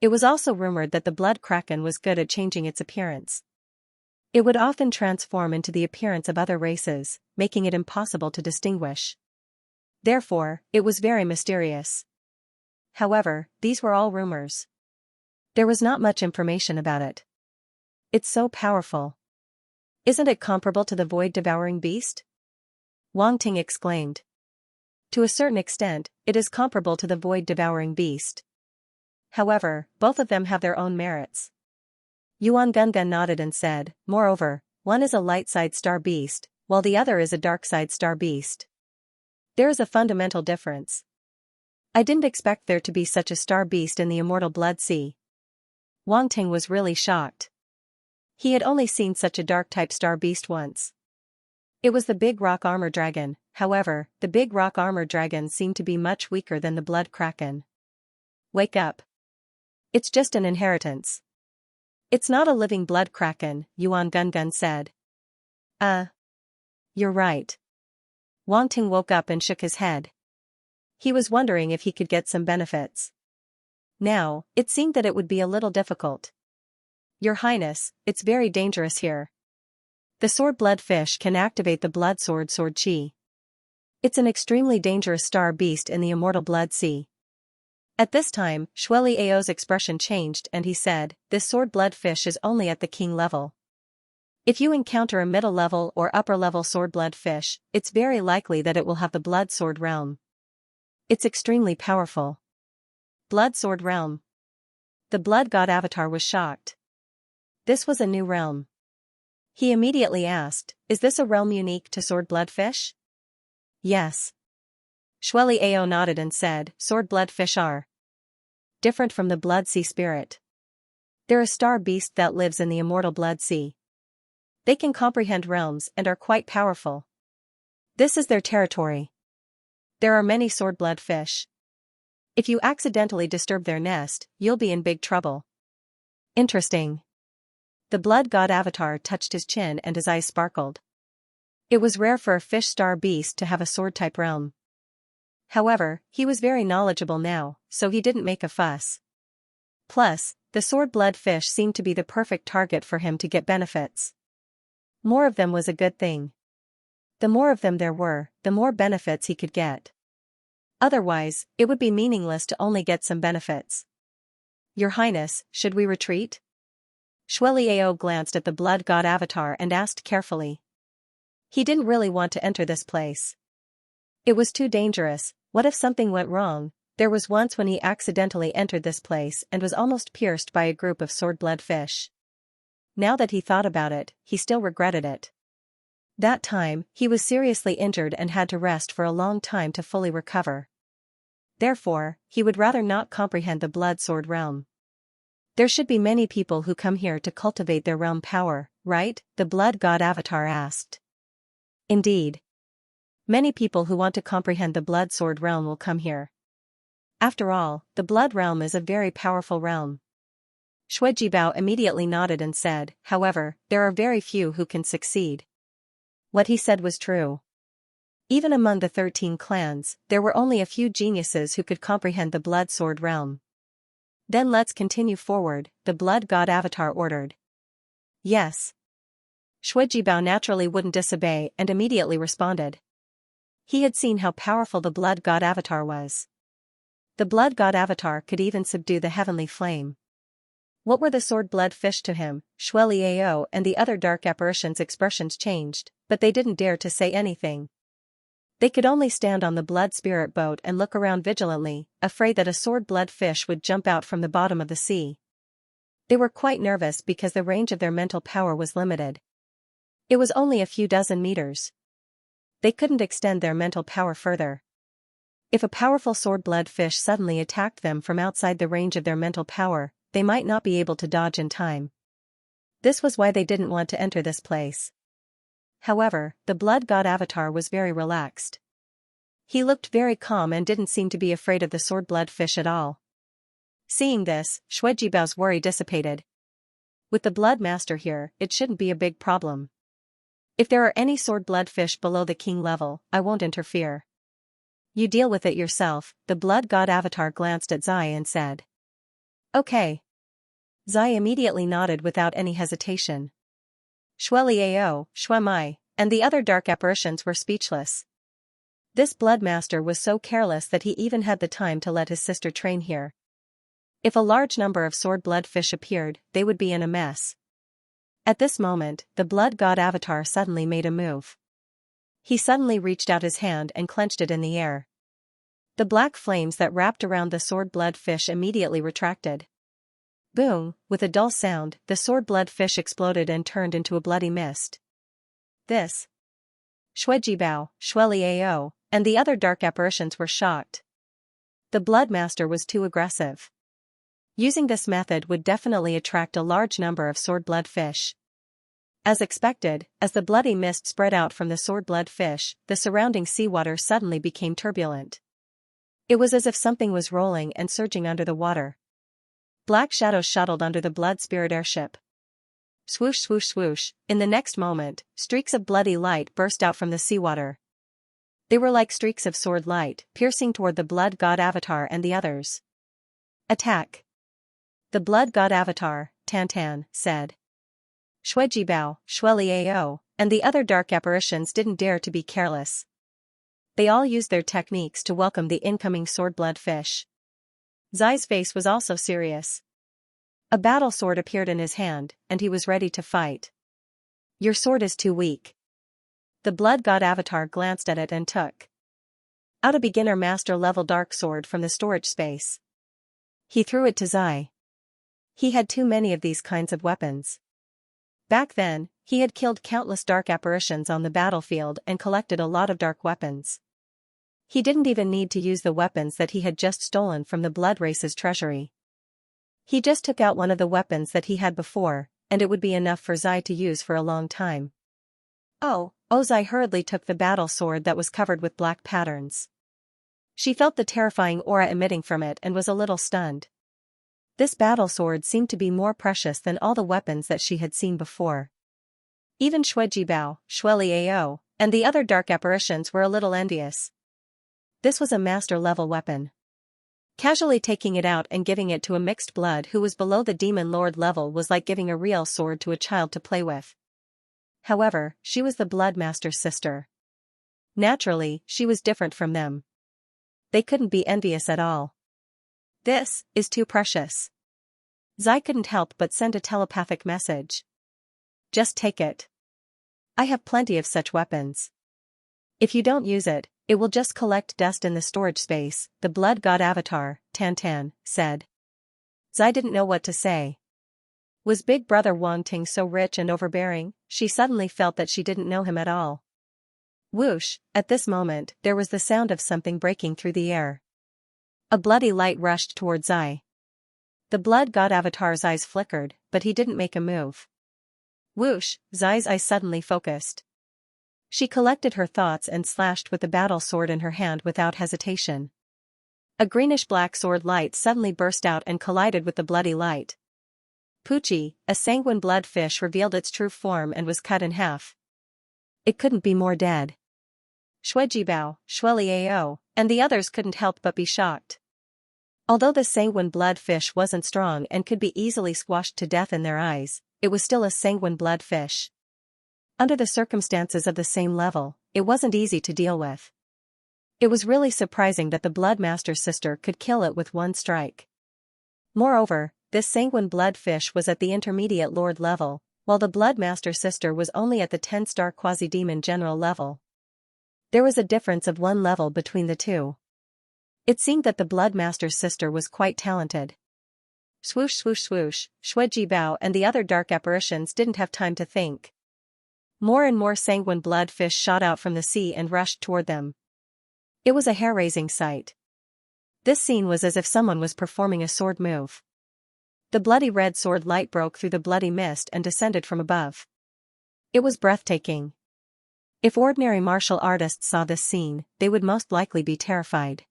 It was also rumored that the blood kraken was good at changing its appearance. It would often transform into the appearance of other races, making it impossible to distinguish. Therefore, it was very mysterious. However, these were all rumors. There was not much information about it. It's so powerful. Isn't it comparable to the void-devouring beast? Wang Ting exclaimed. To a certain extent, it is comparable to the void-devouring beast. However, both of them have their own merits. Yuan Gungun nodded and said, moreover, one is a light-side star beast, while the other is a dark-side star beast. There is a fundamental difference. I didn't expect there to be such a star beast in the immortal blood sea. Wang Ting was really shocked. He had only seen such a dark-type star beast once. It was the big rock armor dragon. However, the big rock armor dragon seemed to be much weaker than the blood kraken. Wake up. It's just an inheritance. It's not a living blood kraken, Yuan Gungun said. You're right. Wang Ting woke up and shook his head. He was wondering if he could get some benefits. Now, it seemed that it would be a little difficult. Your Highness, it's very dangerous here. The sword blood fish can activate the blood sword chi. It's an extremely dangerous star beast in the immortal blood sea. At this time, Shueli Ao's expression changed and he said, this sword blood fish is only at the king level. If you encounter a middle level or upper level sword blood fish, it's very likely that it will have the blood sword realm. It's extremely powerful. Blood sword realm. The blood god avatar was shocked. This was a new realm. He immediately asked, is this a realm unique to sword blood fish? Yes. Shueli Ao nodded and said, sword blood fish are different from the blood sea spirit. They're a star beast that lives in the immortal blood sea. They can comprehend realms and are quite powerful. This is their territory. There are many sword blood fish. If you accidentally disturb their nest, you'll be in big trouble. Interesting. The blood god avatar touched his chin and his eyes sparkled. It was rare for a fish star beast to have a sword-type realm. However, he was very knowledgeable now, so he didn't make a fuss. Plus, the sword blood fish seemed to be the perfect target for him to get benefits. More of them was a good thing. The more of them there were, the more benefits he could get. Otherwise, it would be meaningless to only get some benefits. Your Highness, should we retreat? Shueli Ao glanced at the blood god avatar and asked carefully. He didn't really want to enter this place. It was too dangerous. What if something went wrong? There was once when he accidentally entered this place and was almost pierced by a group of sword blood fish. Now that he thought about it, he still regretted it. That time, he was seriously injured and had to rest for a long time to fully recover. Therefore, he would rather not comprehend the blood sword realm. There should be many people who come here to cultivate their realm power, right? The blood god avatar asked. Indeed. Many people who want to comprehend the blood sword realm will come here. After all, the blood realm is a very powerful realm. Shui Jibao immediately nodded and said, however, there are very few who can succeed. What he said was true. Even among the 13 clans, there were only a few geniuses who could comprehend the blood sword realm. Then let's continue forward, the blood god avatar ordered. Yes. Shui Jibao naturally wouldn't disobey and immediately responded. He had seen how powerful the blood god avatar was. The blood god avatar could even subdue the heavenly flame. What were the sword blood fish to him? Shueli Ao and the other dark apparitions' expressions changed, but they didn't dare to say anything. They could only stand on the blood spirit boat and look around vigilantly, afraid that a sword blood fish would jump out from the bottom of the sea. They were quite nervous because the range of their mental power was limited. It was only a few dozen meters. They couldn't extend their mental power further. If a powerful sword blood fish suddenly attacked them from outside the range of their mental power, they might not be able to dodge in time. This was why they didn't want to enter this place. However, the blood god avatar was very relaxed. He looked very calm and didn't seem to be afraid of the sword blood fish at all. Seeing this, Shuijibao's worry dissipated. With the blood master here, it shouldn't be a big problem. If there are any sword blood fish below the king level, I won't interfere. You deal with it yourself. The blood god avatar glanced at Zai and said. Okay. Zai immediately nodded without any hesitation. Shueliao, Shuemai, and the other dark apparitions were speechless. This blood master was so careless that he even had the time to let his sister train here. If a large number of sword blood fish appeared, they would be in a mess. At this moment, the blood god avatar suddenly made a move. He suddenly reached out his hand and clenched it in the air. The black flames that wrapped around the sword blood fish immediately retracted. Boom, with a dull sound, the sword blood fish exploded and turned into a bloody mist. This. Shuijibao, Shueliao, and the other dark apparitions were shocked. The blood master was too aggressive. Using this method would definitely attract a large number of sword blood fish. As expected, as the bloody mist spread out from the sword blood fish, the surrounding seawater suddenly became turbulent. It was as if something was rolling and surging under the water. Black shadows shuttled under the blood spirit airship. Swoosh swoosh swoosh, in the next moment, streaks of bloody light burst out from the seawater. They were like streaks of sword light, piercing toward the blood god avatar and the others. Attack! The blood god avatar, Tantan, said. Shuijibao, Shueliao, and the other dark apparitions didn't dare to be careless. They all used their techniques to welcome the incoming sword blood fish. Zai's face was also serious. A battle sword appeared in his hand, and he was ready to fight. Your sword is too weak. The blood god avatar glanced at it and took out a beginner master level dark sword from the storage space. He threw it to Zai. He had too many of these kinds of weapons. Back then, he had killed countless dark apparitions on the battlefield and collected a lot of dark weapons. He didn't even need to use the weapons that he had just stolen from the blood race's treasury. He just took out one of the weapons that he had before, and it would be enough for Zai to use for a long time. Zai hurriedly took the battle sword that was covered with black patterns. She felt the terrifying aura emitting from it and was a little stunned. This battle sword seemed to be more precious than all the weapons that she had seen before. Even Shuijibao, Shueliao, and the other dark apparitions were a little envious. This was a master-level weapon. Casually taking it out and giving it to a mixed blood who was below the demon lord level was like giving a real sword to a child to play with. However, she was the blood master's sister. Naturally, she was different from them. They couldn't be envious at all. This is too precious. Zai couldn't help but send a telepathic message. Just take it. I have plenty of such weapons. If you don't use it, it will just collect dust in the storage space, the blood god avatar, Tantan, said. Zai didn't know what to say. Was Big Brother Wang Ting so rich and overbearing? She suddenly felt that she didn't know him at all. Whoosh, at this moment, there was the sound of something breaking through the air. A bloody light rushed toward Zai. The blood god avatar's eyes flickered, but he didn't make a move. Whoosh, Zai's eyes suddenly focused. She collected her thoughts and slashed with the battle sword in her hand without hesitation. A greenish-black sword light suddenly burst out and collided with the bloody light. Pucci, a sanguine blood fish, revealed its true form and was cut in half. It couldn't be more dead. Shuijibao, Shueliao, and the others couldn't help but be shocked. Although the sanguine blood fish wasn't strong and could be easily squashed to death in their eyes, it was still a sanguine blood fish. Under the circumstances of the same level, it wasn't easy to deal with. It was really surprising that the blood master's sister could kill it with one strike. Moreover, this sanguine blood fish was at the intermediate lord level, while the blood master's sister was only at the 10-star quasi-demon general level. There was a difference of one level between the two. It seemed that the blood master's sister was quite talented. Swoosh swoosh swoosh, Shuijibao and the other dark apparitions didn't have time to think. More and more sanguine blood fish shot out from the sea and rushed toward them. It was a hair-raising sight. This scene was as if someone was performing a sword move. The bloody red sword light broke through the bloody mist and descended from above. It was breathtaking. If ordinary martial artists saw this scene, they would most likely be terrified.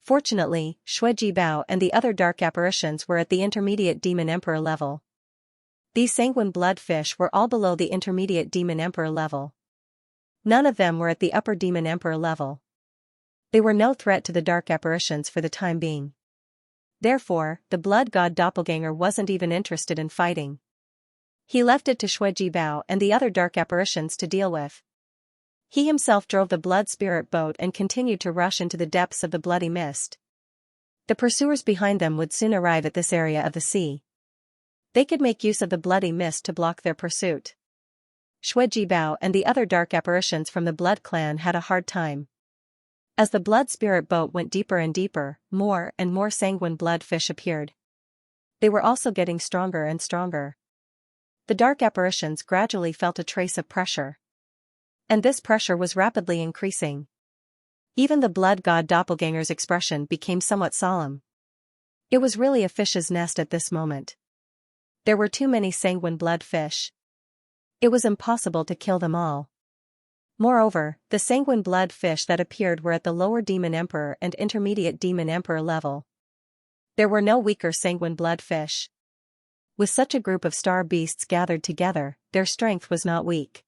Fortunately, Shui Bao and the other dark apparitions were at the intermediate demon emperor level. These sanguine blood fish were all below the intermediate demon emperor level. None of them were at the upper demon emperor level. They were no threat to the dark apparitions for the time being. Therefore, the blood god doppelganger wasn't even interested in fighting. He left it to Shui Bao and the other dark apparitions to deal with. He himself drove the blood spirit boat and continued to rush into the depths of the bloody mist. The pursuers behind them would soon arrive at this area of the sea. They could make use of the bloody mist to block their pursuit. Shui Bao and the other dark apparitions from the Blood Clan had a hard time. As the blood spirit boat went deeper and deeper, more and more sanguine blood fish appeared. They were also getting stronger and stronger. The dark apparitions gradually felt a trace of pressure. And this pressure was rapidly increasing. Even the blood god doppelganger's expression became somewhat solemn. It was really a fish's nest at this moment. There were too many sanguine blood fish. It was impossible to kill them all. Moreover, the sanguine blood fish that appeared were at the lower demon emperor and intermediate demon emperor level. There were no weaker sanguine blood fish. With such a group of star beasts gathered together, their strength was not weak.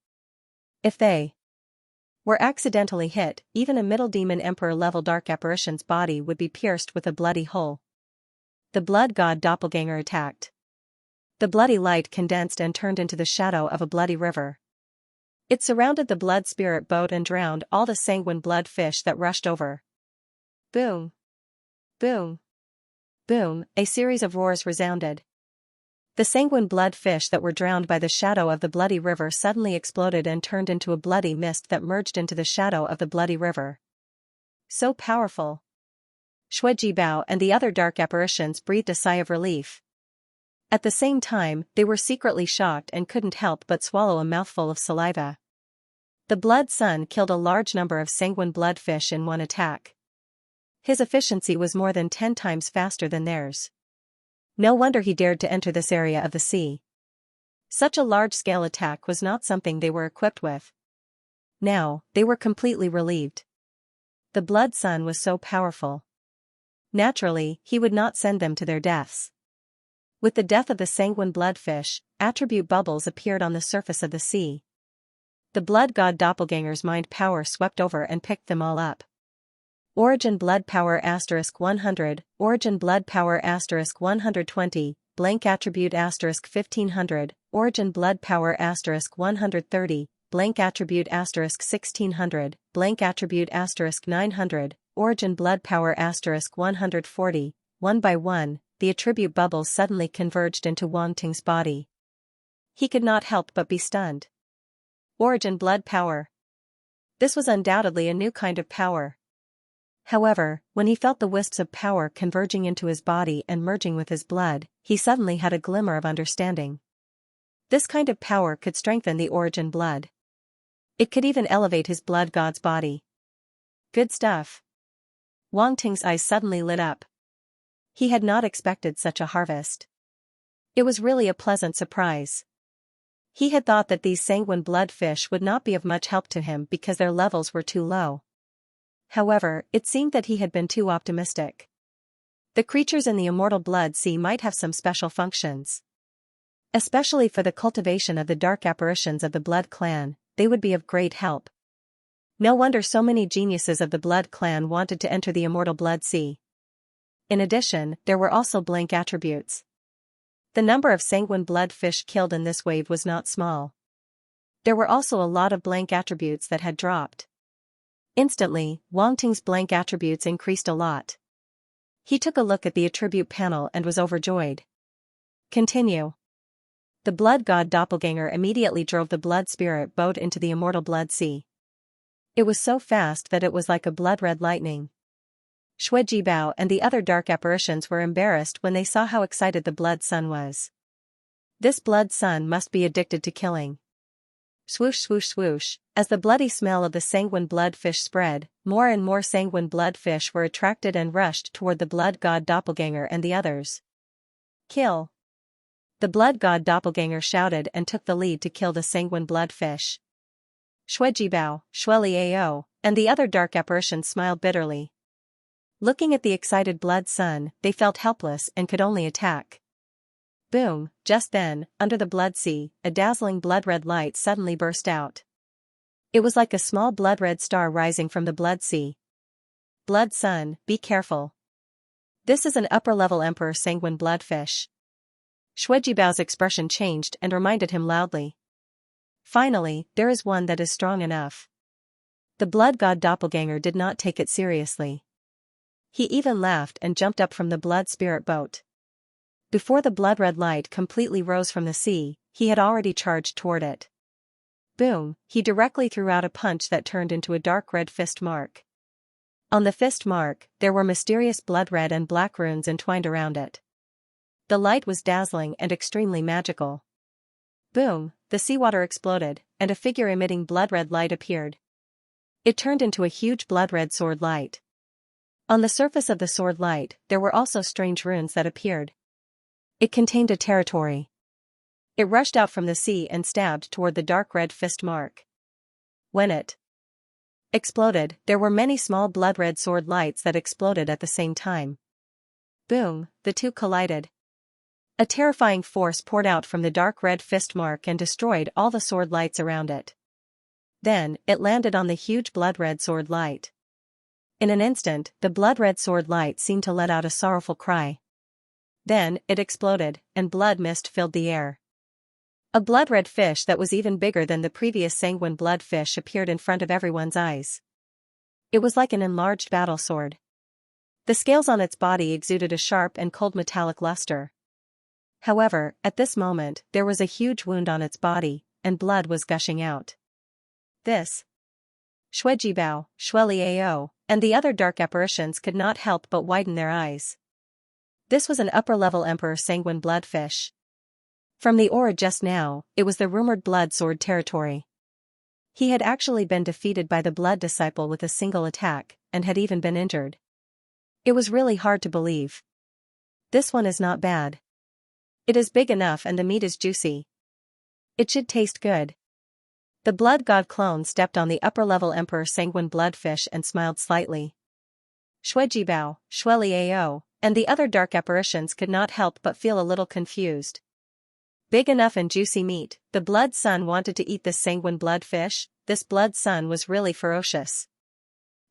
If they were accidentally hit, even a middle demon emperor level dark apparition's body would be pierced with a bloody hole. The blood god doppelganger attacked. The bloody light condensed and turned into the shadow of a bloody river. It surrounded the blood spirit boat and drowned all the sanguine blood fish that rushed over. Boom! Boom! Boom! A series of roars resounded. The sanguine blood fish that were drowned by the shadow of the bloody river suddenly exploded and turned into a bloody mist that merged into the shadow of the bloody river. So powerful! Shui Bao and the other dark apparitions breathed a sigh of relief. At the same time, they were secretly shocked and couldn't help but swallow a mouthful of saliva. The blood sun killed a large number of sanguine blood fish in one attack. His efficiency was more than 10 times faster than theirs. No wonder he dared to enter this area of the sea. Such a large-scale attack was not something they were equipped with. Now, they were completely relieved. The blood sun was so powerful. Naturally, he would not send them to their deaths. With the death of the sanguine bloodfish, attribute bubbles appeared on the surface of the sea. The blood god doppelganger's mind power swept over and picked them all up. Origin blood power *100, origin blood power *120, blank attribute *1500, origin blood power *130, blank attribute *1600, blank attribute *900, origin blood power *140, one by one. The attribute bubbles suddenly converged into Wang Ting's body. He could not help but be stunned. Origin blood power. This was undoubtedly a new kind of power. However, when he felt the wisps of power converging into his body and merging with his blood, he suddenly had a glimmer of understanding. This kind of power could strengthen the origin blood. It could even elevate his blood god's body. Good stuff. Wang Ting's eyes suddenly lit up. He had not expected such a harvest. It was really a pleasant surprise. He had thought that these sanguine blood fish would not be of much help to him because their levels were too low. However, it seemed that he had been too optimistic. The creatures in the immortal blood sea might have some special functions. Especially for the cultivation of the dark apparitions of the blood clan, they would be of great help. No wonder so many geniuses of the blood clan wanted to enter the immortal blood sea. In addition, there were also blank attributes. The number of sanguine blood fish killed in this wave was not small. There were also a lot of blank attributes that had dropped. Instantly, Wang Ting's blank attributes increased a lot. He took a look at the attribute panel and was overjoyed. Continue. The blood god doppelganger immediately drove the blood spirit boat into the immortal blood sea. It was so fast that it was like a blood-red lightning. Shui Bao and the other dark apparitions were embarrassed when they saw how excited the blood sun was. This blood sun must be addicted to killing. Swoosh swoosh swoosh, as the bloody smell of the sanguine blood fish spread, more and more sanguine blood fish were attracted and rushed toward the blood god doppelganger and the others. Kill! The blood god doppelganger shouted and took the lead to kill the sanguine blood fish. Shui Bao, Shui Liao, and the other dark apparitions smiled bitterly. Looking at the excited blood sun, they felt helpless and could only attack. Boom, just then, under the blood sea, a dazzling blood-red light suddenly burst out. It was like a small blood-red star rising from the blood sea. Blood sun, be careful. This is an upper-level Emperor Sanguine Bloodfish. Shuijibao's expression changed and reminded him loudly. Finally, there is one that is strong enough. The blood god doppelganger did not take it seriously. He even laughed and jumped up from the blood spirit boat. Before the blood-red light completely rose from the sea, he had already charged toward it. Boom, he directly threw out a punch that turned into a dark red fist mark. On the fist mark, there were mysterious blood-red and black runes entwined around it. The light was dazzling and extremely magical. Boom, the seawater exploded, and a figure emitting blood-red light appeared. It turned into a huge blood-red sword light. On the surface of the sword light, there were also strange runes that appeared. It contained a territory. It rushed out from the sea and stabbed toward the dark red fist mark. When it exploded, there were many small blood-red sword lights that exploded at the same time. Boom, the two collided. A terrifying force poured out from the dark red fist mark and destroyed all the sword lights around it. Then, it landed on the huge blood-red sword light. In an instant, the blood-red sword light seemed to let out a sorrowful cry. Then, it exploded, and blood mist filled the air. A blood-red fish that was even bigger than the previous sanguine blood fish appeared in front of everyone's eyes. It was like an enlarged battle sword. The scales on its body exuded a sharp and cold metallic luster. However, at this moment, there was a huge wound on its body, and blood was gushing out. This Shuijibao, Shueliao, and the other dark apparitions could not help but widen their eyes. This was an upper-level Emperor Sanguine Bloodfish. From the aura just now, it was the rumored blood sword territory. He had actually been defeated by the blood disciple with a single attack, and had even been injured. It was really hard to believe. This one is not bad. It is big enough and the meat is juicy. It should taste good. The blood god clone stepped on the upper-level Emperor Sanguine Bloodfish and smiled slightly. Shuijibao, Shueliao, and the other dark apparitions could not help but feel a little confused. Big enough and juicy meat, the blood sun wanted to eat this sanguine bloodfish. This blood sun was really ferocious.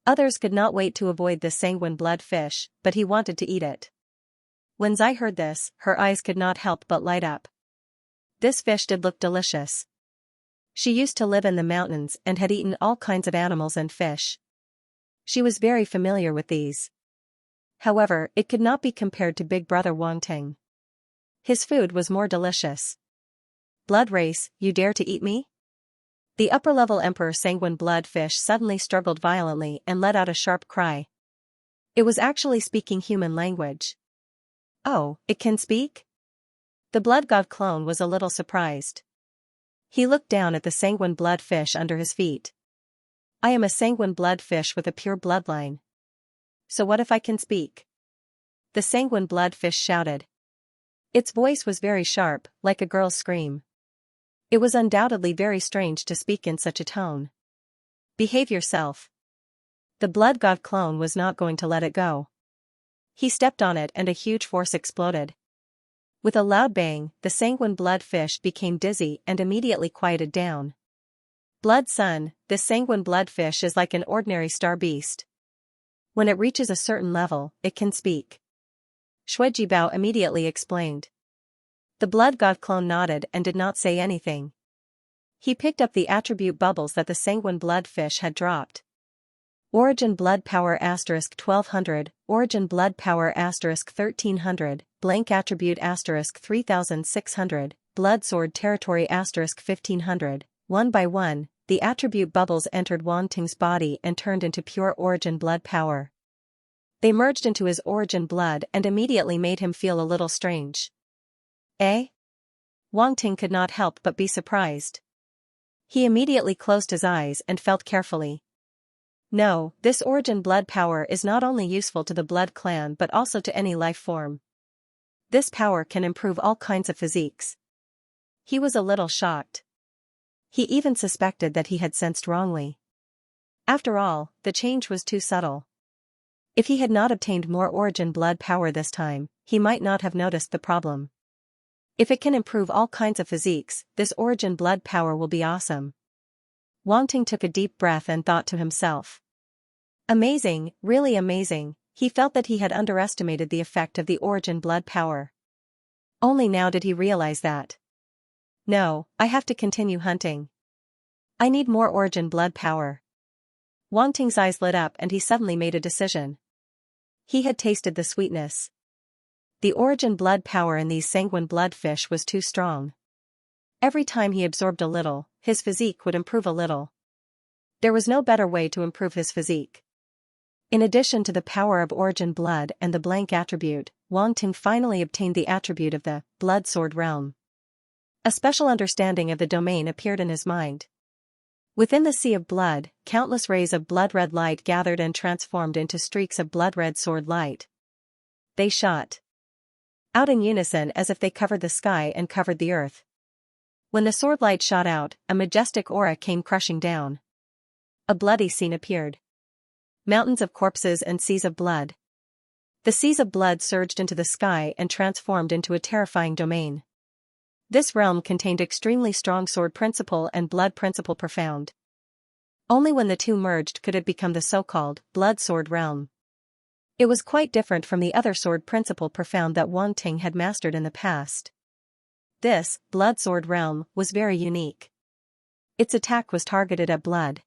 Others could not wait to avoid this sanguine bloodfish, but he wanted to eat it. When Zai heard this, her eyes could not help but light up. This fish did look delicious. She used to live in the mountains and had eaten all kinds of animals and fish. She was very familiar with these. However, it could not be compared to Big Brother Wangting. His food was more delicious. Blood race, you dare to eat me? The upper-level Emperor Sanguine Bloodfish suddenly struggled violently and let out a sharp cry. It was actually speaking human language. Oh, it can speak? The blood god clone was a little surprised. He looked down at the sanguine bloodfish under his feet. I am a sanguine bloodfish with a pure bloodline. So what if I can speak? The sanguine bloodfish shouted. Its voice was very sharp, like a girl's scream. It was undoubtedly very strange to speak in such a tone. Behave yourself. The blood god clone was not going to let it go. He stepped on it and a huge force exploded. With a loud bang, the sanguine bloodfish became dizzy and immediately quieted down. Blood sun, this sanguine bloodfish is like an ordinary star beast. When it reaches a certain level, it can speak. Shuijibao immediately explained. The blood god clone nodded and did not say anything. He picked up the attribute bubbles that the sanguine bloodfish had dropped. Origin blood power *1200, origin blood power *1300, blank attribute *3600, blood sword territory *1500. One by one, the attribute bubbles entered Wangting's body and turned into pure origin blood power. They merged into his origin blood and immediately made him feel a little strange. Eh? Wangting could not help but be surprised. He immediately closed his eyes and felt carefully. No, this origin blood power is not only useful to the blood clan but also to any life form. This power can improve all kinds of physiques. He was a little shocked. He even suspected that he had sensed wrongly. After all, the change was too subtle. If he had not obtained more origin blood power this time, he might not have noticed the problem. If it can improve all kinds of physiques, this origin blood power will be awesome. Wang Ting took a deep breath and thought to himself. Amazing, really amazing. He felt that he had underestimated the effect of the origin blood power. Only now did he realize that. No, I have to continue hunting. I need more origin blood power. Wang Ting's eyes lit up and he suddenly made a decision. He had tasted the sweetness. The origin blood power in these sanguine blood fish was too strong. Every time he absorbed a little, his physique would improve a little. There was no better way to improve his physique. In addition to the power of origin blood and the blank attribute, Wang Ting finally obtained the attribute of the blood sword realm. A special understanding of the domain appeared in his mind. Within the sea of blood, countless rays of blood-red light gathered and transformed into streaks of blood-red sword light. They shot out in unison as if they covered the sky and covered the earth. When the sword light shot out, a majestic aura came crushing down. A bloody scene appeared. Mountains of corpses and seas of blood. The seas of blood surged into the sky and transformed into a terrifying domain. This realm contained extremely strong sword principle and blood principle profound. Only when the two merged could it become the so-called blood sword realm. It was quite different from the other sword principle profound that Wang Ting had mastered in the past. This blood sword realm was very unique. Its attack was targeted at blood.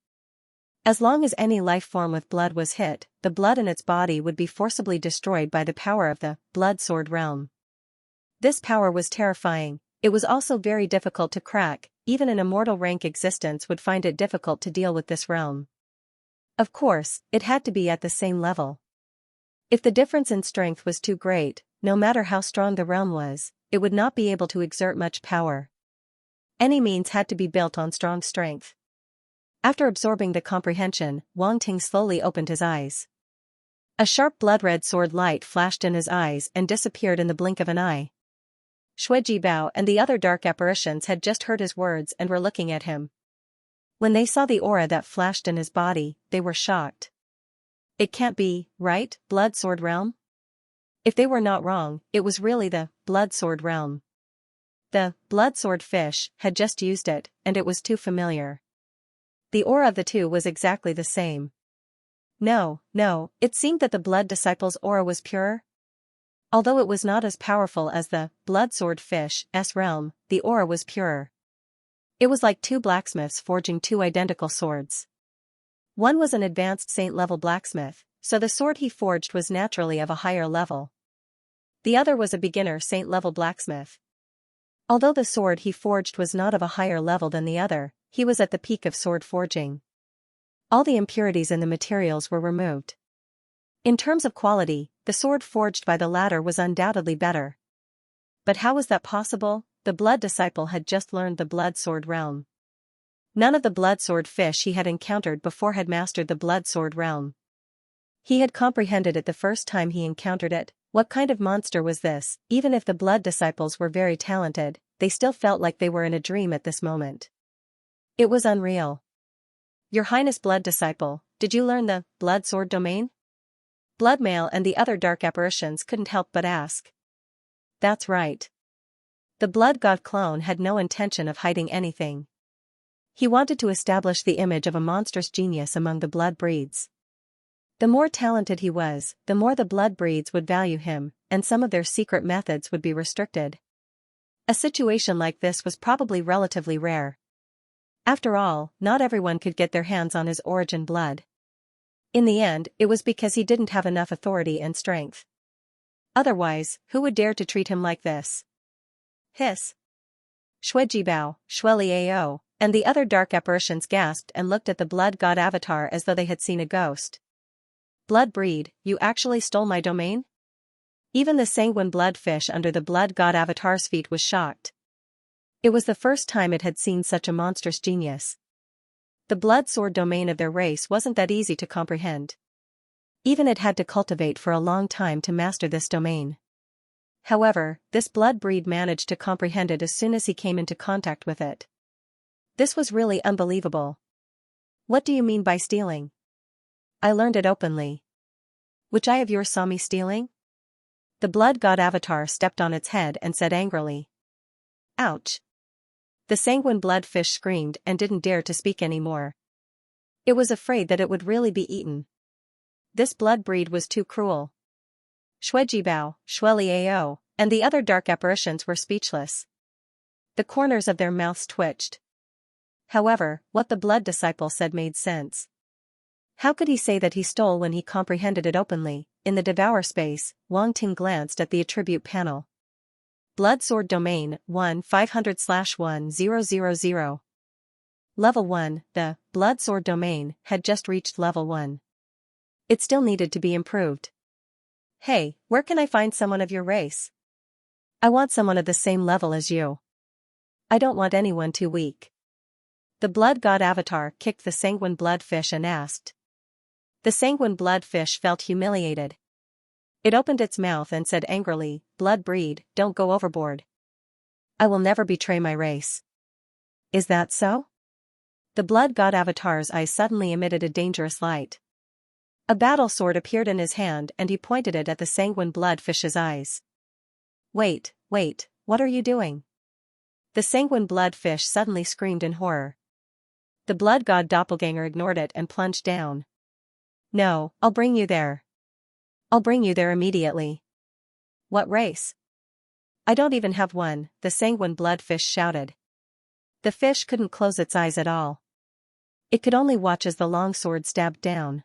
As long as any life form with blood was hit, the blood in its body would be forcibly destroyed by the power of the blood sword realm. This power was terrifying. It was also very difficult to crack. Even an immortal rank existence would find it difficult to deal with this realm. Of course, it had to be at the same level. If the difference in strength was too great, no matter how strong the realm was, it would not be able to exert much power. Any means had to be built on strong strength. After absorbing the comprehension, Wang Ting slowly opened his eyes. A sharp blood-red sword light flashed in his eyes and disappeared in the blink of an eye. Shui Jibao and the other dark apparitions had just heard his words and were looking at him. When they saw the aura that flashed in his body, they were shocked. It can't be, right, blood sword realm? If they were not wrong, it was really the blood sword realm. The blood sword fish had just used it, and it was too familiar. The aura of the two was exactly the same. No, it seemed that the blood disciple's aura was purer. Although it was not as powerful as the blood sword fish's realm, the aura was purer. It was like two blacksmiths forging two identical swords. One was an advanced saint-level blacksmith, so the sword he forged was naturally of a higher level. The other was a beginner saint-level blacksmith. Although the sword he forged was not of a higher level than the other, he was at the peak of sword forging. All the impurities in the materials were removed. In terms of quality, the sword forged by the latter was undoubtedly better. But how was that possible? The blood disciple had just learned the blood sword realm. None of the blood sword fish he had encountered before had mastered the blood sword realm. He had comprehended it the first time he encountered it. What kind of monster was this? Even if the blood disciples were very talented, they still felt like they were in a dream at this moment. It was unreal. Your Highness blood disciple, did you learn the blood sword domain? Bloodmail and the other dark apparitions couldn't help but ask. That's right. The blood god clone had no intention of hiding anything. He wanted to establish the image of a monstrous genius among the blood breeds. The more talented he was, the more the blood breeds would value him, and some of their secret methods would be restricted. A situation like this was probably relatively rare. After all, not everyone could get their hands on his origin blood. In the end, it was because he didn't have enough authority and strength. Otherwise, who would dare to treat him like this? Hiss. Shui Jibao, Shui Liao, and the other dark apparitions gasped and looked at the blood god avatar as though they had seen a ghost. Blood breed, you actually stole my domain? Even the sanguine blood fish under the blood god avatar's feet was shocked. It was the first time it had seen such a monstrous genius. The blood sword domain of their race wasn't that easy to comprehend. Even it had to cultivate for a long time to master this domain. However, this blood breed managed to comprehend it as soon as he came into contact with it. This was really unbelievable. What do you mean by stealing? I learned it openly. Which eye of yours saw me stealing? The blood god avatar stepped on its head and said angrily. Ouch! The sanguine blood fish screamed and didn't dare to speak anymore. It was afraid that it would really be eaten. This blood breed was too cruel. Shuejibao, Shueliao, and the other dark apparitions were speechless. The corners of their mouths twitched. However, what the blood disciple said made sense. How could he say that he stole when he comprehended it openly? In the devour space, Wang Ting glanced at the attribute panel. Blood Sword Domain 1-500/1000. Level 1, the Blood Sword Domain had just reached level 1. It still needed to be improved. Hey, where can I find someone of your race? I want someone of the same level as you. I don't want anyone too weak. The blood god avatar kicked the sanguine blood fish and asked. The sanguine blood fish felt humiliated. It opened its mouth and said angrily, Blood breed, don't go overboard. I will never betray my race. Is that so? The blood god avatar's eyes suddenly emitted a dangerous light. A battle sword appeared in his hand and he pointed it at the sanguine blood fish's eyes. Wait, what are you doing? The sanguine blood fish suddenly screamed in horror. The blood god doppelganger ignored it and plunged down. No, I'll bring you there. I'll bring you there immediately. What race? I don't even have one, the sanguine blood fish shouted. The fish couldn't close its eyes at all. It could only watch as the long sword stabbed down.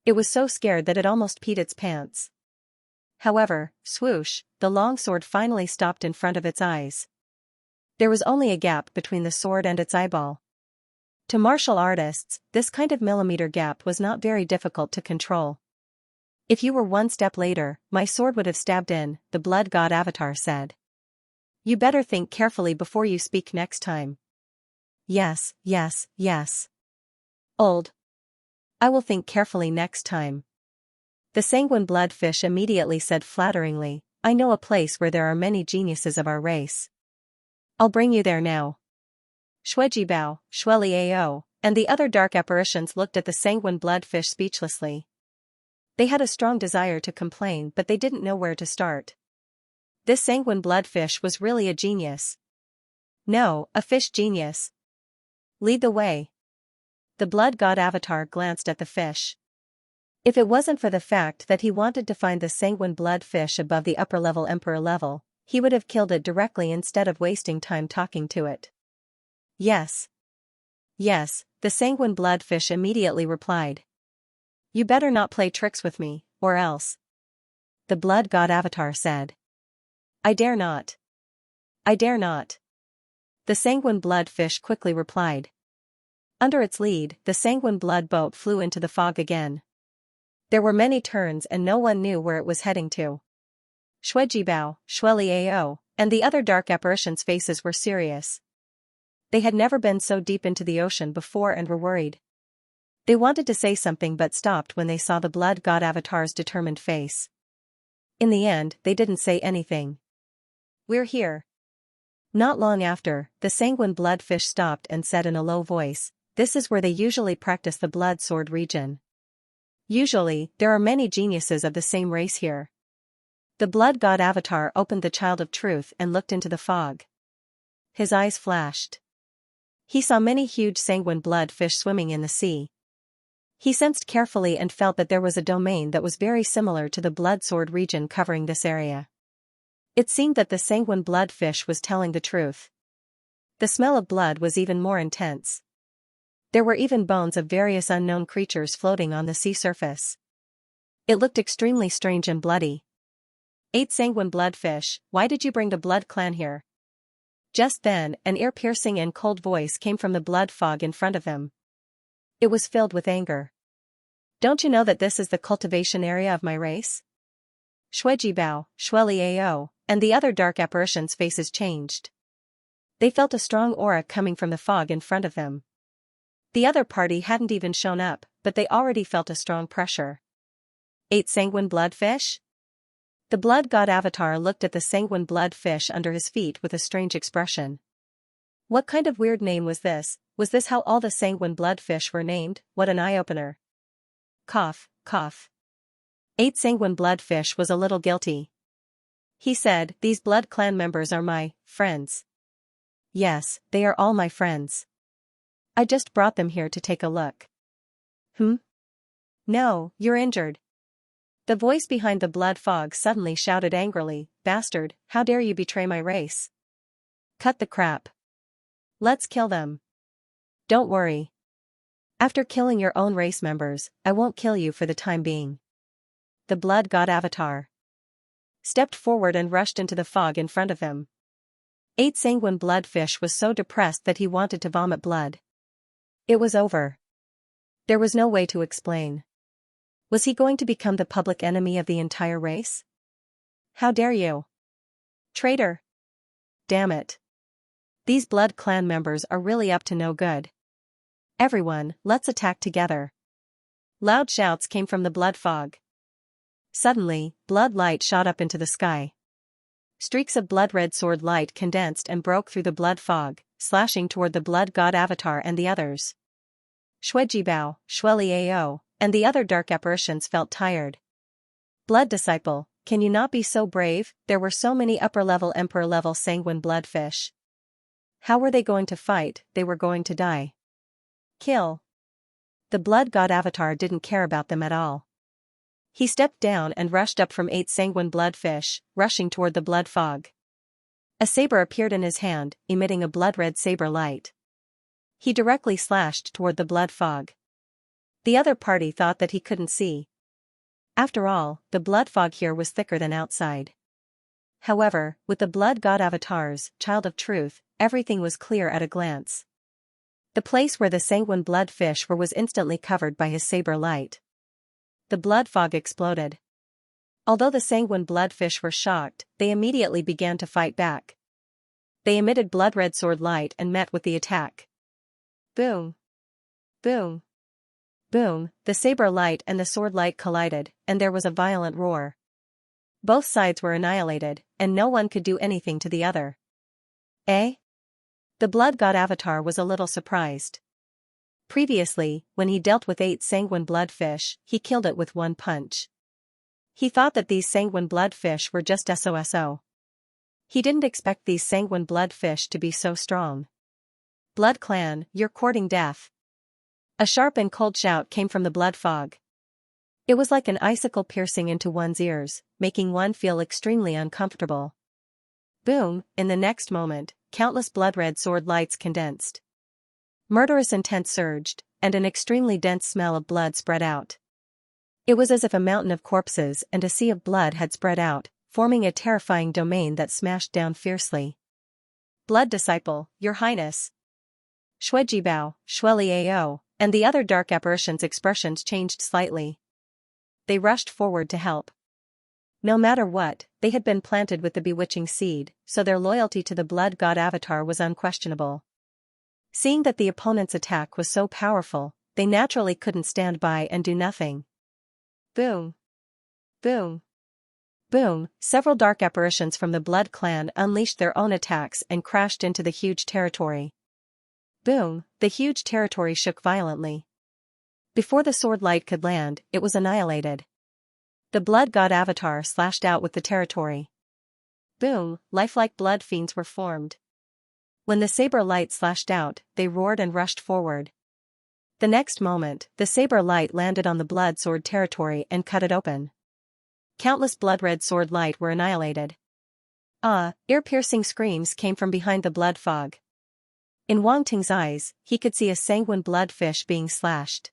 It was so scared that it almost peed its pants. However, swoosh, the long sword finally stopped in front of its eyes. There was only a gap between the sword and its eyeball. To martial artists, this kind of millimeter gap was not very difficult to control. If you were one step later, my sword would have stabbed in, the blood god avatar said. You better think carefully before you speak next time. Yes. Old. I will think carefully next time. The sanguine blood fish immediately said flatteringly, I know a place where there are many geniuses of our race. I'll bring you there now. Shuejibao, Shueliao, and the other dark apparitions looked at the sanguine blood fish speechlessly. They had a strong desire to complain but they didn't know where to start. This sanguine blood fish was really a genius. No, a fish genius. Lead the way. The blood god avatar glanced at the fish. If it wasn't for the fact that he wanted to find the sanguine blood fish above the upper level emperor level, he would have killed it directly instead of wasting time talking to it. Yes, the sanguine blood fish immediately replied. You better not play tricks with me, or else. The blood god avatar said. I dare not. The sanguine blood fish quickly replied. Under its lead, the sanguine blood boat flew into the fog again. There were many turns and no one knew where it was heading to. Shuejibao, Shueliao, and the other dark apparitions' faces were serious. They had never been so deep into the ocean before and were worried. They wanted to say something but stopped when they saw the blood god avatar's determined face. In the end, they didn't say anything. We're here. Not long after, the sanguine blood fish stopped and said in a low voice, this is where they usually practice the blood sword region. Usually, there are many geniuses of the same race here. The blood god avatar opened the child of truth and looked into the fog. His eyes flashed. He saw many huge sanguine blood fish swimming in the sea. He sensed carefully and felt that there was a domain that was very similar to the blood sword region covering this area. It seemed that the sanguine blood fish was telling the truth. The smell of blood was even more intense. There were even bones of various unknown creatures floating on the sea surface. It looked extremely strange and bloody. 8 sanguine blood fish, why did you bring the blood clan here? Just then, an ear-piercing and cold voice came from the blood fog in front of them. It was filled with anger. Don't you know that this is the cultivation area of my race? Shuejibao, Shueliao, and the other dark apparitions' faces changed. They felt a strong aura coming from the fog in front of them. The other party hadn't even shown up, but they already felt a strong pressure. 8 sanguine blood fish? The blood god avatar looked at the sanguine blood fish under his feet with a strange expression. What kind of weird name was this? Was this how all the sanguine blood fish were named? What an eye-opener. Cough. 8 Sanguine Bloodfish was a little guilty. He said, "These Blood Clan members are my friends." "Yes, they are all my friends. I just brought them here to take a look." "Hmm? No, you're injured." The voice behind the blood fog suddenly shouted angrily, "Bastard, how dare you betray my race? Cut the crap. Let's kill them." "Don't worry. After killing your own race members, I won't kill you for the time being." The blood god avatar stepped forward and rushed into the fog in front of him. 8 Sanguine Bloodfish was so depressed that he wanted to vomit blood. It was over. There was no way to explain. Was he going to become the public enemy of the entire race? "How dare you? Traitor! Damn it. These Blood Clan members are really up to no good. Everyone, let's attack together." Loud shouts came from the blood fog. Suddenly, blood light shot up into the sky. Streaks of blood-red sword light condensed and broke through the blood fog, slashing toward the blood god avatar and the others. Shuejibao, Shueliao, and the other dark apparitions felt tired. "Blood Disciple, can you not be so brave?" There were so many upper-level Emperor-level Sanguine Bloodfish. How were they going to fight? They were going to die. Kill. The blood god avatar didn't care about them at all. He stepped down and rushed up from 8 Sanguine Bloodfish, rushing toward the blood fog. A saber appeared in his hand, emitting a blood-red saber light. He directly slashed toward the blood fog. The other party thought that he couldn't see. After all, the blood fog here was thicker than outside. However, with the blood god avatar's child of truth, everything was clear at a glance. The place where the Sanguine Bloodfish were was instantly covered by his saber light. The blood fog exploded. Although the Sanguine Bloodfish were shocked, they immediately began to fight back. They emitted blood-red sword light and met with the attack. Boom! Boom! Boom! The saber light and the sword light collided, and there was a violent roar. Both sides were annihilated, and no one could do anything to the other. Eh? The blood god avatar was a little surprised. Previously, when he dealt with 8 Sanguine Bloodfish, he killed it with one punch. He thought that these Sanguine Bloodfish were just SOSO. He didn't expect these Sanguine Bloodfish to be so strong. "Blood Clan, you're courting death." A sharp and cold shout came from the blood fog. It was like an icicle piercing into one's ears, making one feel extremely uncomfortable. Boom! In the next moment, countless blood-red sword lights condensed. Murderous intent surged, and an extremely dense smell of blood spread out. It was as if a mountain of corpses and a sea of blood had spread out, forming a terrifying domain that smashed down fiercely. "Blood Disciple, Your Highness." Shuejibao, Shueliao, and the other dark apparitions' expressions changed slightly. They rushed forward to help. No matter what, they had been planted with the bewitching seed, so their loyalty to the blood god avatar was unquestionable. Seeing that the opponent's attack was so powerful, they naturally couldn't stand by and do nothing. Boom! Boom! Boom! Several dark apparitions from the Blood Clan unleashed their own attacks and crashed into the huge territory. Boom! The huge territory shook violently. Before the sword light could land, it was annihilated. The blood god avatar slashed out with the territory. Boom! Lifelike blood fiends were formed. When the saber light slashed out, they roared and rushed forward. The next moment, the saber light landed on the blood sword territory and cut it open. Countless blood-red sword light were annihilated. Ear-piercing screams came from behind the blood fog. In Wang Ting's eyes, he could see a Sanguine Bloodfish being slashed.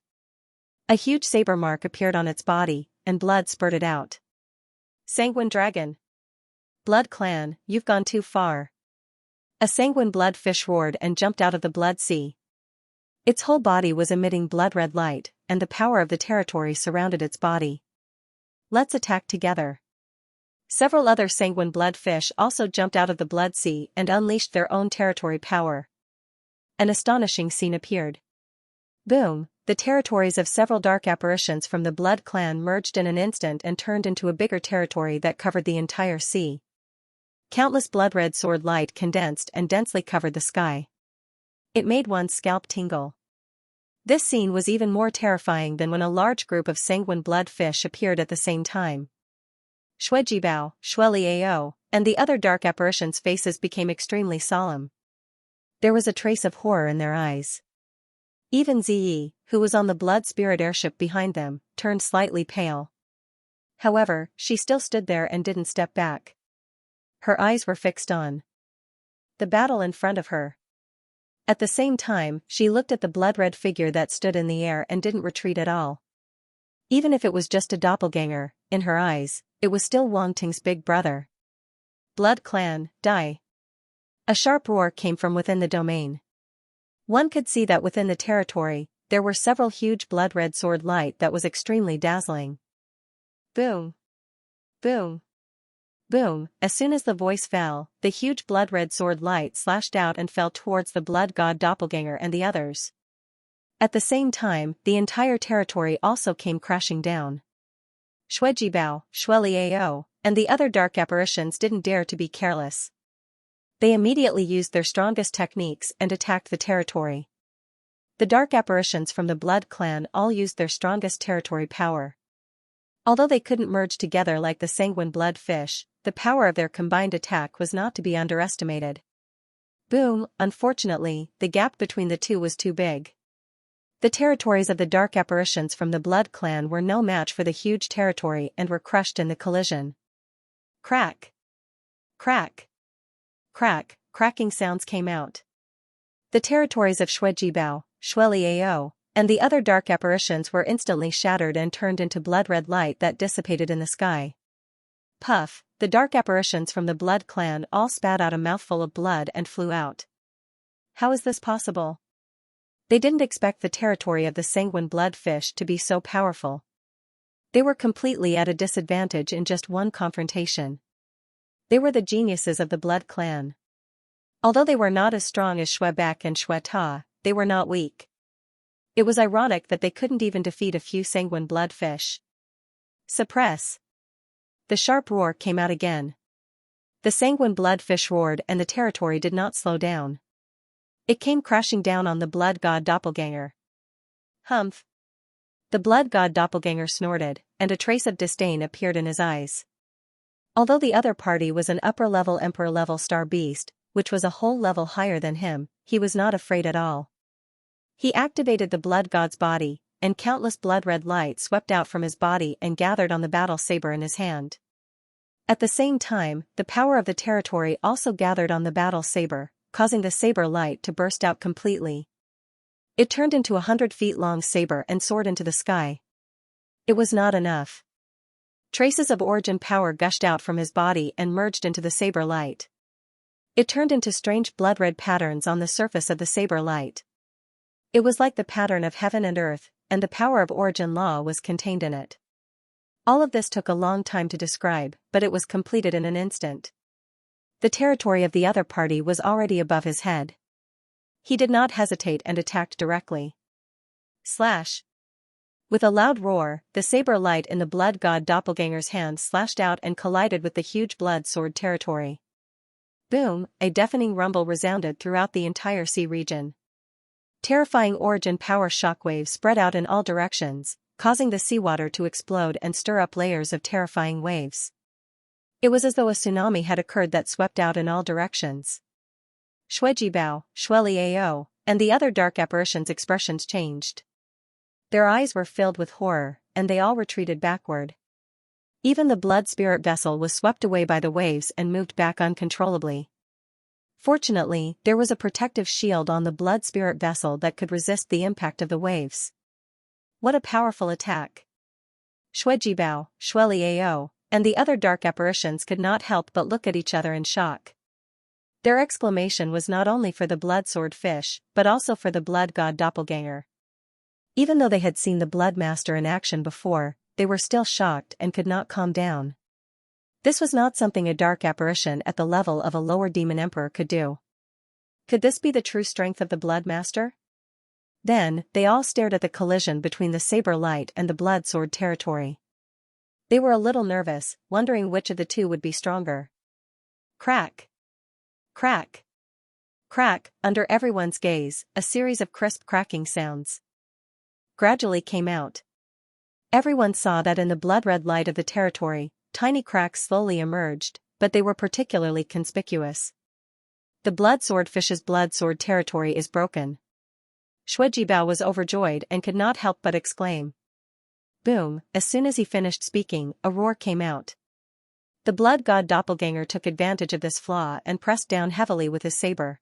A huge saber mark appeared on its body, and blood spurted out. "Sanguine Dragon! Blood Clan, you've gone too far." A Sanguine Bloodfish roared and jumped out of the blood sea. Its whole body was emitting blood-red light, and the power of the territory surrounded its body. "Let's attack together." Several other Sanguine Bloodfish also jumped out of the blood sea and unleashed their own territory power. An astonishing scene appeared. Boom! The territories of several dark apparitions from the Blood Clan merged in an instant and turned into a bigger territory that covered the entire sea. Countless blood-red sword light condensed and densely covered the sky. It made one's scalp tingle. This scene was even more terrifying than when a large group of sanguine blood fish appeared at the same time. Shuejibao, Shueliao, and the other dark apparitions' faces became extremely solemn. There was a trace of horror in their eyes. Even Ziyi, who was on the blood spirit airship behind them, turned slightly pale. However, she still stood there and didn't step back. Her eyes were fixed on the battle in front of her. At the same time, she looked at the blood-red figure that stood in the air and didn't retreat at all. Even if it was just a doppelganger, in her eyes, it was still Wang Ting's big brother. Blood Clan, die! A sharp roar came from within the domain. One could see that within the territory, there were several huge blood-red sword light that was extremely dazzling. Boom! Boom! Boom! As soon as the voice fell, the huge blood-red sword light slashed out and fell towards the blood god doppelganger and the others. At the same time, the entire territory also came crashing down. Shuejibao, Shueliao, and the other dark apparitions didn't dare to be careless. They immediately used their strongest techniques and attacked the territory. The dark apparitions from the Blood Clan all used their strongest territory power. Although they couldn't merge together like the sanguine blood fish, the power of their combined attack was not to be underestimated. Boom! Unfortunately, the gap between the two was too big. The territories of the dark apparitions from the Blood Clan were no match for the huge territory and were crushed in the collision. Crack! Crack! Crack! Cracking sounds came out. The territories of Shuejibao, Shueliao, and the other dark apparitions were instantly shattered and turned into blood-red light that dissipated in the sky. Puff! The dark apparitions from the Blood Clan all spat out a mouthful of blood and flew out. How is this possible? They didn't expect the territory of the sanguine blood fish to be so powerful. They were completely at a disadvantage in just one confrontation. They were the geniuses of the Blood Clan. Although they were not as strong as Shuebak and Shueta, they were not weak. It was ironic that they couldn't even defeat a few sanguine blood fish. Suppress! The sharp roar came out again. The sanguine blood fish roared and the territory did not slow down. It came crashing down on the blood god doppelganger. Humph! The blood god doppelganger snorted, and a trace of disdain appeared in his eyes. Although the other party was an upper-level emperor-level star beast, which was a whole level higher than him, he was not afraid at all. He activated the blood god's body, and countless blood-red light swept out from his body and gathered on the battle saber in his hand. At the same time, the power of the territory also gathered on the battle saber, causing the saber light to burst out completely. It turned into 100-feet-long saber and soared into the sky. It was not enough. Traces of origin power gushed out from his body and merged into the saber light. It turned into strange blood-red patterns on the surface of the saber light. It was like the pattern of heaven and earth, and the power of origin law was contained in it. All of this took a long time to describe, but it was completed in an instant. The territory of the other party was already above his head. He did not hesitate and attacked directly. Slash! With a loud roar, the saber light in the blood god doppelganger's hand slashed out and collided with the huge blood sword territory. Boom! A deafening rumble resounded throughout the entire sea region. Terrifying origin power shockwaves spread out in all directions, causing the seawater to explode and stir up layers of terrifying waves. It was as though a tsunami had occurred that swept out in all directions. Shuejibao, Shueliao, and the other dark apparitions' expressions changed. Their eyes were filled with horror, and they all retreated backward. Even the blood spirit vessel was swept away by the waves and moved back uncontrollably. Fortunately, there was a protective shield on the blood spirit vessel that could resist the impact of the waves. What a powerful attack! Shuejibao, Shueliao, and the other dark apparitions could not help but look at each other in shock. Their exclamation was not only for the blood sword fish, but also for the blood god doppelganger. Even though they had seen the Blood Master in action before, they were still shocked and could not calm down. This was not something a dark apparition at the level of a lower demon emperor could do. Could this be the true strength of the Blood Master? Then, they all stared at the collision between the saber light and the blood sword territory. They were a little nervous, wondering which of the two would be stronger. Crack! Crack! Crack! Under everyone's gaze, a series of crisp cracking sounds. gradually came out. Everyone saw that in the blood-red light of the territory, tiny cracks slowly emerged, but they were particularly conspicuous. The blood swordfish's blood sword territory is broken. Shuijibao was overjoyed and could not help but exclaim. Boom! As soon as he finished speaking, a roar came out. The blood god doppelganger took advantage of this flaw and pressed down heavily with his saber.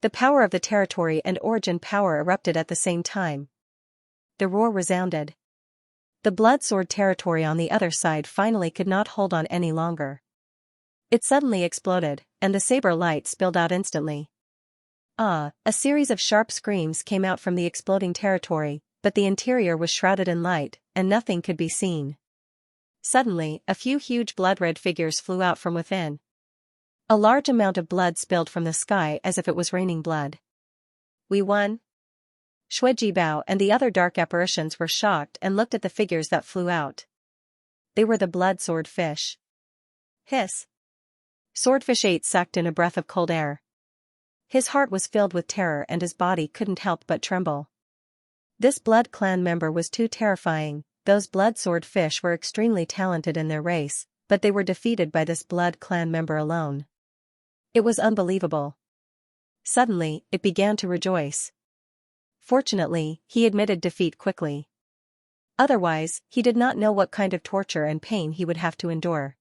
The power of the territory and origin power erupted at the same time. The roar resounded. The blood sword territory on the other side finally could not hold on any longer. It suddenly exploded, and the saber light spilled out instantly. A series of sharp screams came out from the exploding territory, but the interior was shrouded in light, and nothing could be seen. Suddenly, a few huge blood-red figures flew out from within. A large amount of blood spilled from the sky as if it was raining blood. We won? Shuijibao and the other dark apparitions were shocked and looked at the figures that flew out. They were the blood sword fish. Hiss! Swordfish 8 sucked in a breath of cold air. His heart was filled with terror and his body couldn't help but tremble. This blood clan member was too terrifying. Those blood sword fish were extremely talented in their race, but they were defeated by this blood clan member alone. It was unbelievable. Suddenly, it began to rejoice. Fortunately, he admitted defeat quickly. Otherwise, he did not know what kind of torture and pain he would have to endure.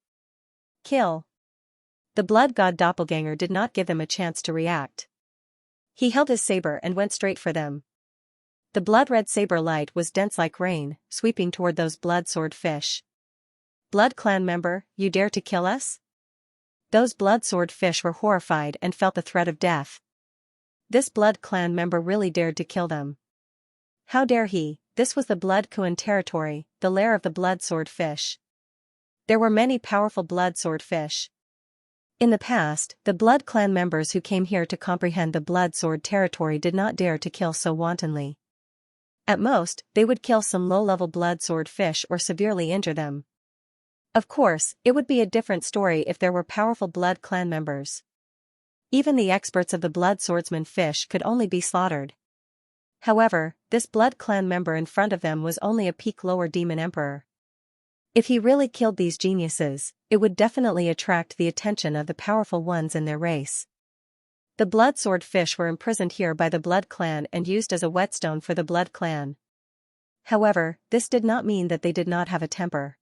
Kill. The blood god doppelganger did not give them a chance to react. He held his saber and went straight for them. The blood-red saber light was dense like rain, sweeping toward those blood sword fish. Blood clan member, you dare to kill us? Those blood sword fish were horrified and felt the threat of death. This blood clan member really dared to kill them. How dare he? This was the blood Kuan territory, the lair of the blood sword fish. There were many powerful blood sword fish. In the past, the blood clan members who came here to comprehend the blood sword territory did not dare to kill so wantonly. At most, they would kill some low-level blood sword fish or severely injure them. Of course, it would be a different story if there were powerful blood clan members. Even the experts of the blood swordsman fish could only be slaughtered. However, this blood clan member in front of them was only a peak lower demon emperor. If he really killed these geniuses, it would definitely attract the attention of the powerful ones in their race. The blood sword fish were imprisoned here by the blood clan and used as a whetstone for the blood clan. However, this did not mean that they did not have a temper.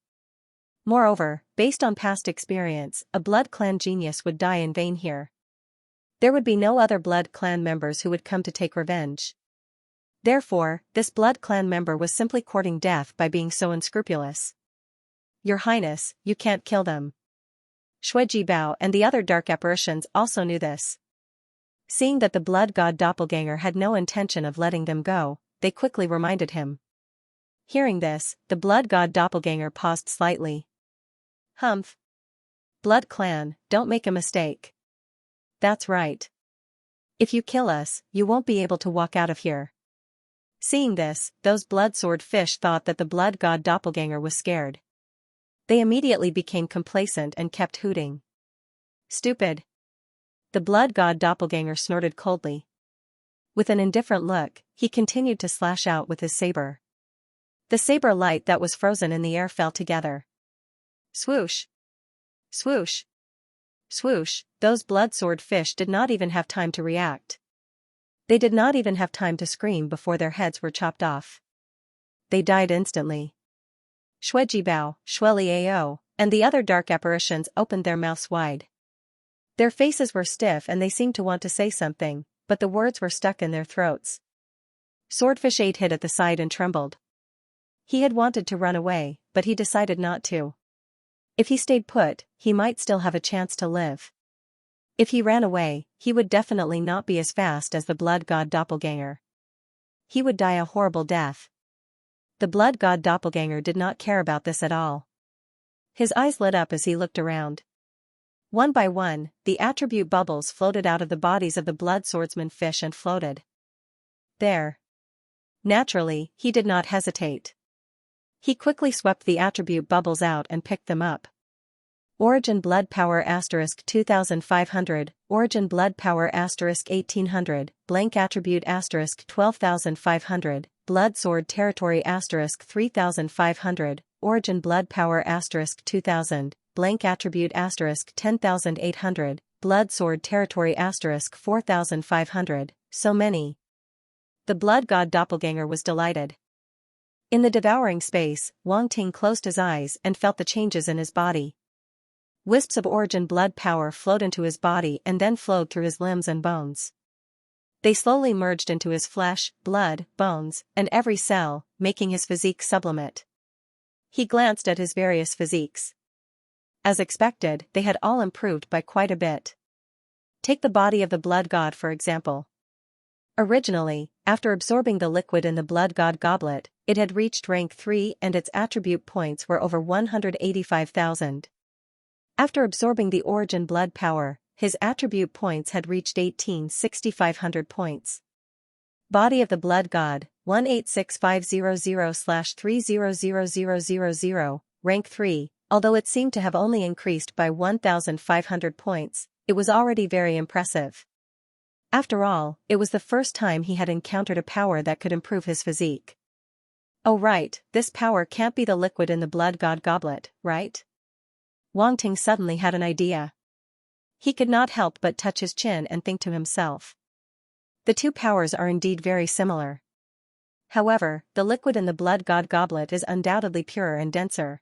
Moreover, based on past experience, a blood clan genius would die in vain here. There would be no other blood clan members who would come to take revenge. Therefore, this blood clan member was simply courting death by being so unscrupulous. Your Highness, you can't kill them. Shuijibao and the other dark apparitions also knew this. Seeing that the blood god doppelganger had no intention of letting them go, they quickly reminded him. Hearing this, the blood god doppelganger paused slightly. Humph. Blood clan, don't make a mistake. That's right. If you kill us, you won't be able to walk out of here. Seeing this, those blood sword fish thought that the blood god doppelganger was scared. They immediately became complacent and kept hooting. Stupid. The blood god doppelganger snorted coldly. With an indifferent look, he continued to slash out with his saber. The saber light that was frozen in the air fell together. Swoosh! Swoosh! Swoosh! Those blood sword fish did not even have time to react. They did not even have time to scream before their heads were chopped off. They died instantly. Shuijibao, Shueliao, and the other dark apparitions opened their mouths wide. Their faces were stiff and they seemed to want to say something, but the words were stuck in their throats. Swordfish 8 hit at the side and trembled. He had wanted to run away, but he decided not to. If he stayed put, he might still have a chance to live. If he ran away, he would definitely not be as fast as the blood god doppelganger. He would die a horrible death. The blood god doppelganger did not care about this at all. His eyes lit up as he looked around. One by one, the attribute bubbles floated out of the bodies of the blood swordsman fish and floated. There. Naturally, he did not hesitate. He quickly swept the attribute bubbles out and picked them up. Origin blood power * 2500, origin blood power * 1800, blank attribute * 12500, Blood Sword Territory * 3500, Origin Blood Power * 2000, Blank Attribute * 10800, Blood Sword Territory * 4500, so many. The Blood God Doppelganger was delighted. In the devouring space, Wang Ting closed his eyes and felt the changes in his body. Wisps of Origin Blood Power flowed into his body and then flowed through his limbs and bones. They slowly merged into his flesh, blood, bones, and every cell, making his physique sublimate. He glanced at his various physiques. As expected, they had all improved by quite a bit. Take the body of the Blood God for example. Originally, after absorbing the liquid in the Blood God goblet, it had reached rank 3 and its attribute points were over 185,000. After absorbing the Origin Blood Power, his attribute points had reached 18,600 points. Body of the Blood God, 186500/300000, rank 3, although it seemed to have only increased by 1,500 points, it was already very impressive. After all, it was the first time he had encountered a power that could improve his physique. Oh right, this power can't be the liquid in the Blood God goblet, right? Wang Ting suddenly had an idea. He could not help but touch his chin and think to himself. The two powers are indeed very similar. However, the liquid in the Blood God goblet is undoubtedly purer and denser.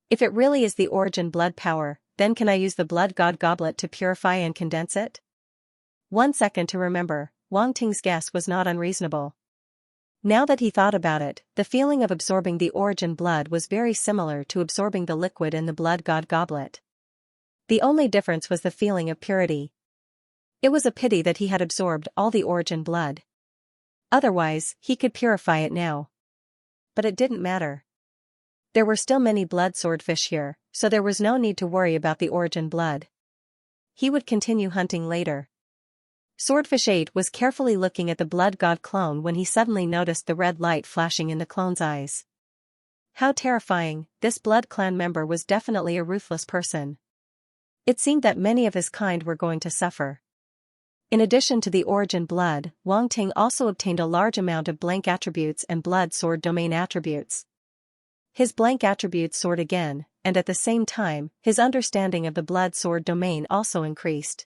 If it really is the Origin Blood Power, then can I use the Blood God goblet to purify and condense it? 1 second to remember, Wang Ting's guess was not unreasonable. Now that he thought about it, the feeling of absorbing the Origin blood was very similar to absorbing the liquid in the Blood God goblet. The only difference was the feeling of purity. It was a pity that he had absorbed all the Origin blood. Otherwise, he could purify it now. But it didn't matter. There were still many blood swordfish here, so there was no need to worry about the Origin blood. He would continue hunting later. Swordfish 8 was carefully looking at the Blood God clone when he suddenly noticed the red light flashing in the clone's eyes. How terrifying, this Blood Clan member was definitely a ruthless person. It seemed that many of his kind were going to suffer. In addition to the Origin blood, Wang Ting also obtained a large amount of blank attributes and Blood Sword domain attributes. His blank attributes soared again, and at the same time, his understanding of the Blood Sword domain also increased.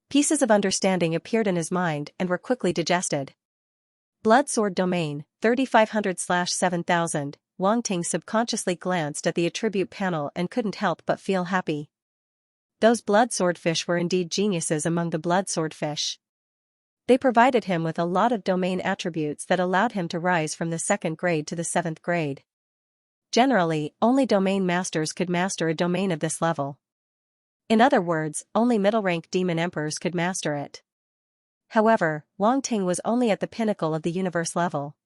Pieces of understanding appeared in his mind and were quickly digested. Blood Sword Domain, 3500/7000, Wang Ting subconsciously glanced at the attribute panel and couldn't help but feel happy. Those blood swordfish were indeed geniuses among the blood swordfish. They provided him with a lot of domain attributes that allowed him to rise from the 2nd grade to the 7th grade. Generally, only domain masters could master a domain of this level. In other words, only middle-rank demon emperors could master it. However, Wang Ting was only at the pinnacle of the universe level.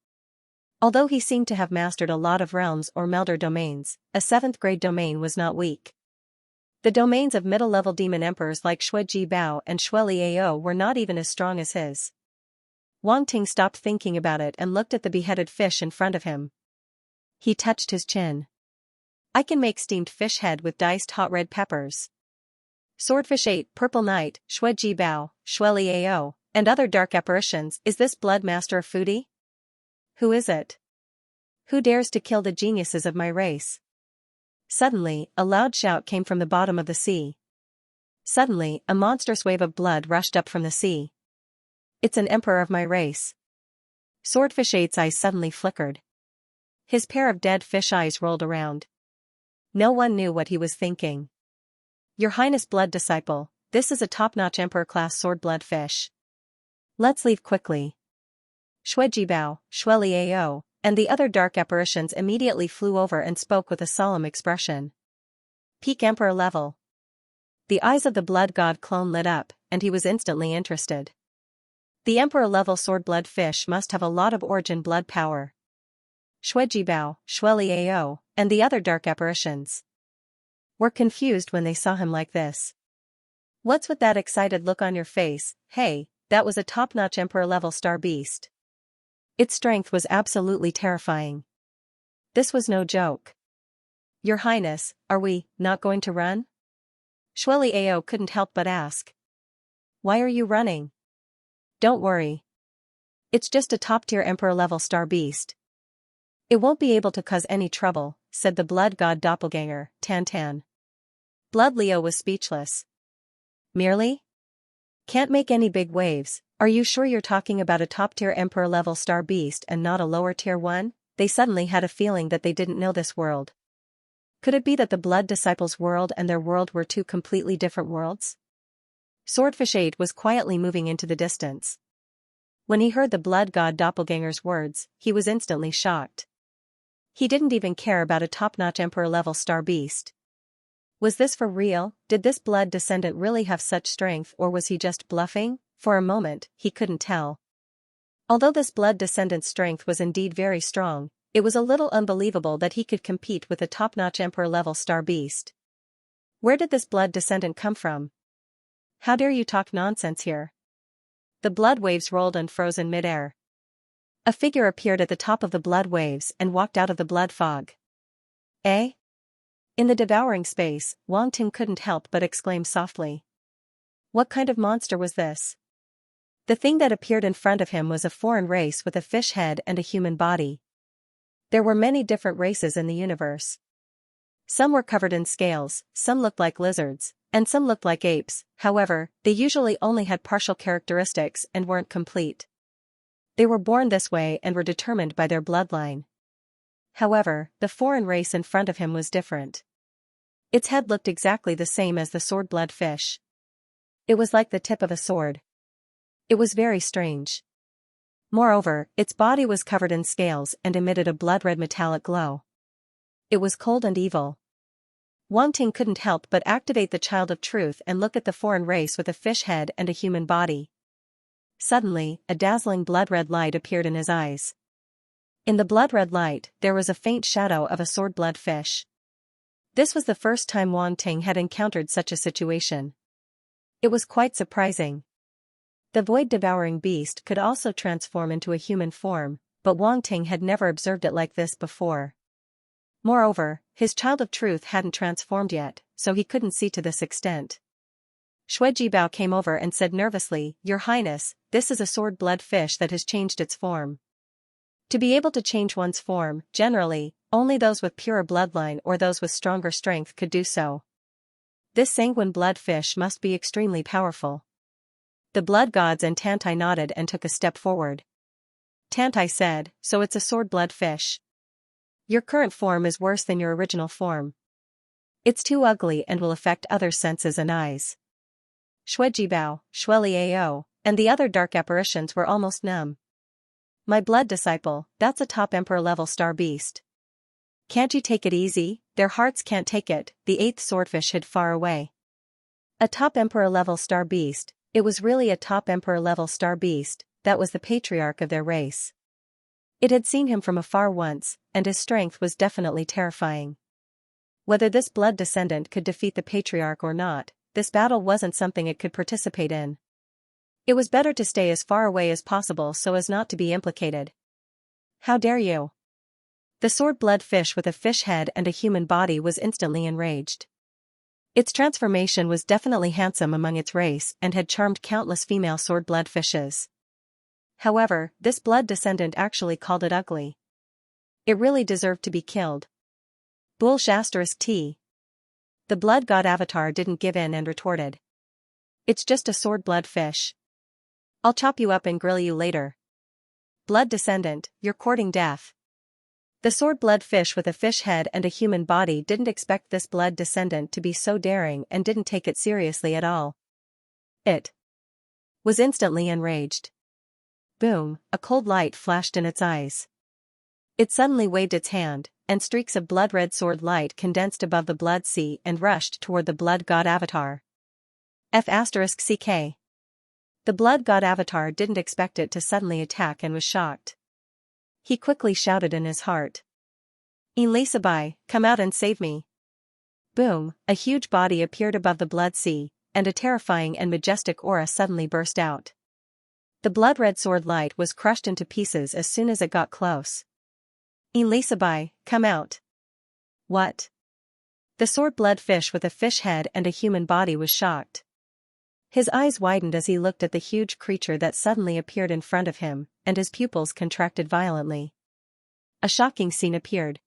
Although he seemed to have mastered a lot of realms or melder domains, a 7th grade domain was not weak. The domains of middle-level demon emperors like Xueji Bao and Xueli Ao were not even as strong as his. Wang Ting stopped thinking about it and looked at the beheaded fish in front of him. He touched his chin. I can make steamed fish head with diced hot red peppers. Swordfish 8, Purple Knight, Xueji Bao, Xueli Ao, and other dark apparitions. Is this blood master a foodie? Who is it? Who dares to kill the geniuses of my race? Suddenly, a loud shout came from the bottom of the sea. Suddenly, a monstrous wave of blood rushed up from the sea. It's an emperor of my race. Swordfish 8's eyes suddenly flickered. His pair of dead fish eyes rolled around. No one knew what he was thinking. Your Highness Blood Disciple, this is a top-notch Emperor-class sword-blood fish. Let's leave quickly. Xueji Bao, Xueli Ao, and the other dark apparitions immediately flew over and spoke with a solemn expression. Peak Emperor level. The eyes of the Blood God clone lit up, and he was instantly interested. The Emperor-level sword-blood fish must have a lot of Origin blood power. Xueji Bao, Xueli Ao, and the other dark apparitions were confused when they saw him like this. What's with that excited look on your face? Hey, that was a top-notch Emperor-level star beast. Its strength was absolutely terrifying. This was no joke. Your Highness, are we not going to run? Xueli Ao couldn't help but ask. Why are you running? Don't worry. It's just a top-tier emperor-level star beast. It won't be able to cause any trouble, said the blood god doppelganger, Tan. Blood Leo was speechless. Merely? Can't make any big waves. Are you sure you're talking about a top-tier emperor-level star beast and not a lower-tier one? They suddenly had a feeling that they didn't know this world. Could it be that the blood disciples' world and their world were two completely different worlds? Swordfish 8 was quietly moving into the distance. When he heard the blood god doppelganger's words, he was instantly shocked. He didn't even care about a top-notch emperor-level star beast. Was this for real? Did this blood descendant really have such strength, or was he just bluffing? For a moment, he couldn't tell. Although this blood descendant's strength was indeed very strong, it was a little unbelievable that he could compete with a top-notch emperor-level star beast. Where did this blood descendant come from? How dare you talk nonsense here? The blood waves rolled and froze in midair. A figure appeared at the top of the blood waves and walked out of the blood fog. Eh? In the devouring space, Wang Ting couldn't help but exclaim softly. What kind of monster was this? The thing that appeared in front of him was a foreign race with a fish head and a human body. There were many different races in the universe. Some were covered in scales, some looked like lizards, and some looked like apes. However, they usually only had partial characteristics and weren't complete. They were born this way and were determined by their bloodline. However, the foreign race in front of him was different. Its head looked exactly the same as the sword-blood fish. It was like the tip of a sword. It was very strange. Moreover, its body was covered in scales and emitted a blood-red metallic glow. It was cold and evil. Wang Ting couldn't help but activate the Child of Truth and look at the foreign race with a fish head and a human body. Suddenly, a dazzling blood-red light appeared in his eyes. In the blood-red light, there was a faint shadow of a sword-blood fish. This was the first time Wang Ting had encountered such a situation. It was quite surprising. The void-devouring beast could also transform into a human form, but Wang Ting had never observed it like this before. Moreover, his Child of Truth hadn't transformed yet, so he couldn't see to this extent. Shui Jibao came over and said nervously, Your Highness, this is a sword-blood fish that has changed its form. To be able to change one's form, generally, only those with purer bloodline or those with stronger strength could do so. This sanguine blood fish must be extremely powerful. The blood gods and Tantai nodded and took a step forward. Tantai said, So it's a sword-blood fish. Your current form is worse than your original form. It's too ugly and will affect other senses and eyes. Shui Jibao, Shui Liao, and the other dark apparitions were almost numb. My blood disciple, that's a top emperor-level star beast. Can't you take it easy? Their hearts can't take it, the eighth swordfish hid far away. A top emperor-level star beast, it was really a top emperor-level star beast, that was the patriarch of their race. It had seen him from afar once, and his strength was definitely terrifying. Whether this blood descendant could defeat the patriarch or not, this battle wasn't something it could participate in. It was better to stay as far away as possible so as not to be implicated. How dare you? The sword-blood fish with a fish head and a human body was instantly enraged. Its transformation was definitely handsome among its race and had charmed countless female sword-blood fishes. However, this blood descendant actually called it ugly. It really deserved to be killed. *T. The blood god avatar didn't give in and retorted. It's just a sword-blood fish. I'll chop you up and grill you later. Blood descendant, you're courting death. The sword-blood fish with a fish head and a human body didn't expect this blood descendant to be so daring and didn't take it seriously at all. It was instantly enraged. Boom, a cold light flashed in its eyes. It suddenly waved its hand, and streaks of blood-red sword light condensed above the blood sea and rushed toward the blood god avatar. F***CK. The blood god avatar didn't expect it to suddenly attack and was shocked. He quickly shouted in his heart. Ilisabai, come out and save me. Boom, a huge body appeared above the blood sea, and a terrifying and majestic aura suddenly burst out. The blood-red sword light was crushed into pieces as soon as it got close. Ilisabai, come out. What? The sword-blood fish with a fish head and a human body was shocked. His eyes widened as he looked at the huge creature that suddenly appeared in front of him, and his pupils contracted violently. A shocking scene appeared.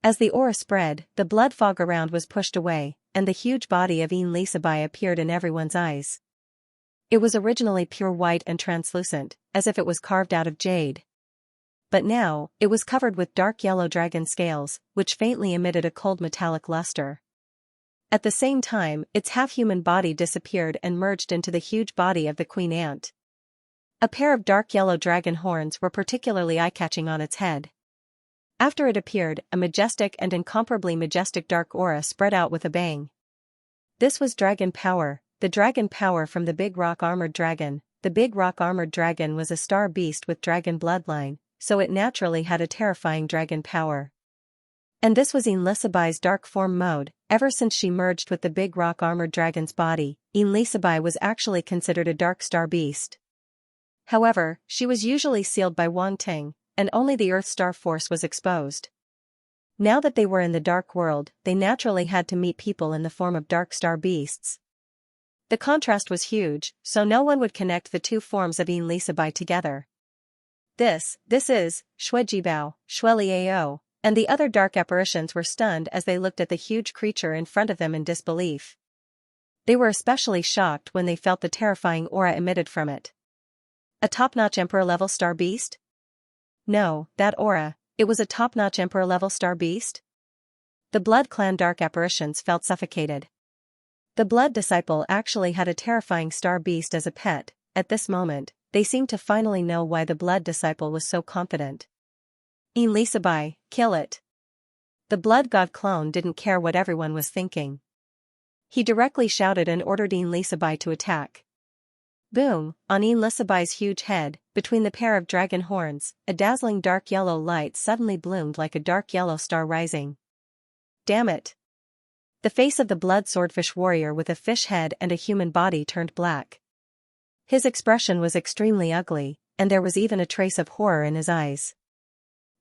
As the aura spread, the blood fog around was pushed away, and the huge body of Xianxia appeared in everyone's eyes. It was originally pure white and translucent, as if it was carved out of jade. But now, it was covered with dark yellow dragon scales, which faintly emitted a cold metallic luster. At the same time, its half-human body disappeared and merged into the huge body of the queen ant. A pair of dark yellow dragon horns were particularly eye-catching on its head. After it appeared, a majestic and incomparably majestic dark aura spread out with a bang. This was dragon power, the dragon power from the big rock armored dragon. The big rock armored dragon was a star beast with dragon bloodline, so it naturally had a terrifying dragon power. And this was Xianxia's dark form mode. Ever since she merged with the big rock armored dragon's body, Xianxia was actually considered a dark star beast. However, she was usually sealed by Wangting, and only the Earth Star Force was exposed. Now that they were in the dark world, they naturally had to meet people in the form of dark star beasts. The contrast was huge, so no one would connect the two forms of Xianxia together. This is, Shuejibao, Shueliao, and the other dark apparitions were stunned as they looked at the huge creature in front of them in disbelief. They were especially shocked when they felt the terrifying aura emitted from it. A top-notch Emperor-level star beast? No, that aura, it was a top-notch Emperor-level star beast? The Blood Clan dark apparitions felt suffocated. The Blood Disciple actually had a terrifying star beast as a pet. At this moment, they seemed to finally know why the Blood Disciple was so confident. Xianxia, kill it. The Blood God clone didn't care what everyone was thinking. He directly shouted and ordered Xianxia to attack. Boom, on Xianxia's huge head, between the pair of dragon horns, a dazzling dark yellow light suddenly bloomed like a dark yellow star rising. Damn it! The face of the blood swordfish warrior with a fish head and a human body turned black. His expression was extremely ugly, and there was even a trace of horror in his eyes.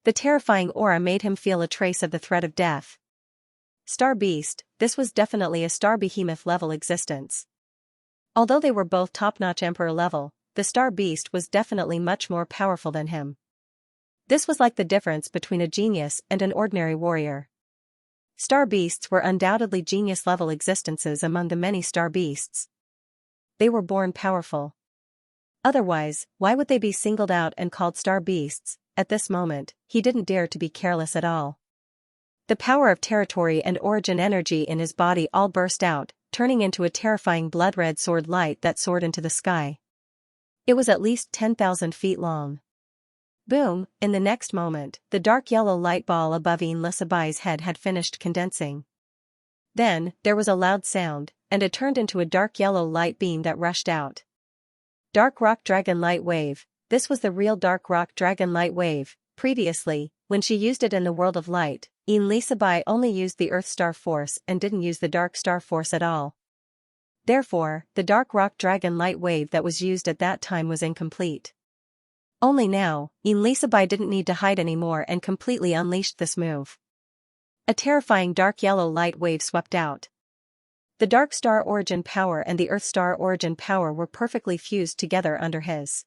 The terrifying aura made him feel a trace of the threat of death. Star Beast, this was definitely a star behemoth level existence. Although they were both top-notch Emperor level, the Star Beast was definitely much more powerful than him. This was like the difference between a genius and an ordinary warrior. Star Beasts were undoubtedly genius-level existences among the many Star Beasts. They were born powerful. Otherwise, why would they be singled out and called Star Beasts? At this moment, he didn't dare to be careless at all. The power of territory and origin energy in his body all burst out, turning into a terrifying blood-red sword light that soared into the sky. It was at least 10,000 feet long. Boom, in the next moment, the dark yellow light ball above Xianxia's head had finished condensing. Then, there was a loud sound, and it turned into a dark yellow light beam that rushed out. Dark Rock Dragon Light Wave. This was the real Dark Rock Dragon Light Wave. Previously, when she used it in the World of Light, Xianxia only used the Earth Star Force and didn't use the Dark Star Force at all. Therefore, the Dark Rock Dragon Light Wave that was used at that time was incomplete. Only now, Xianxia didn't need to hide anymore and completely unleashed this move. A terrifying dark yellow light wave swept out. The Dark Star Origin Power and the Earth Star Origin Power were perfectly fused together under his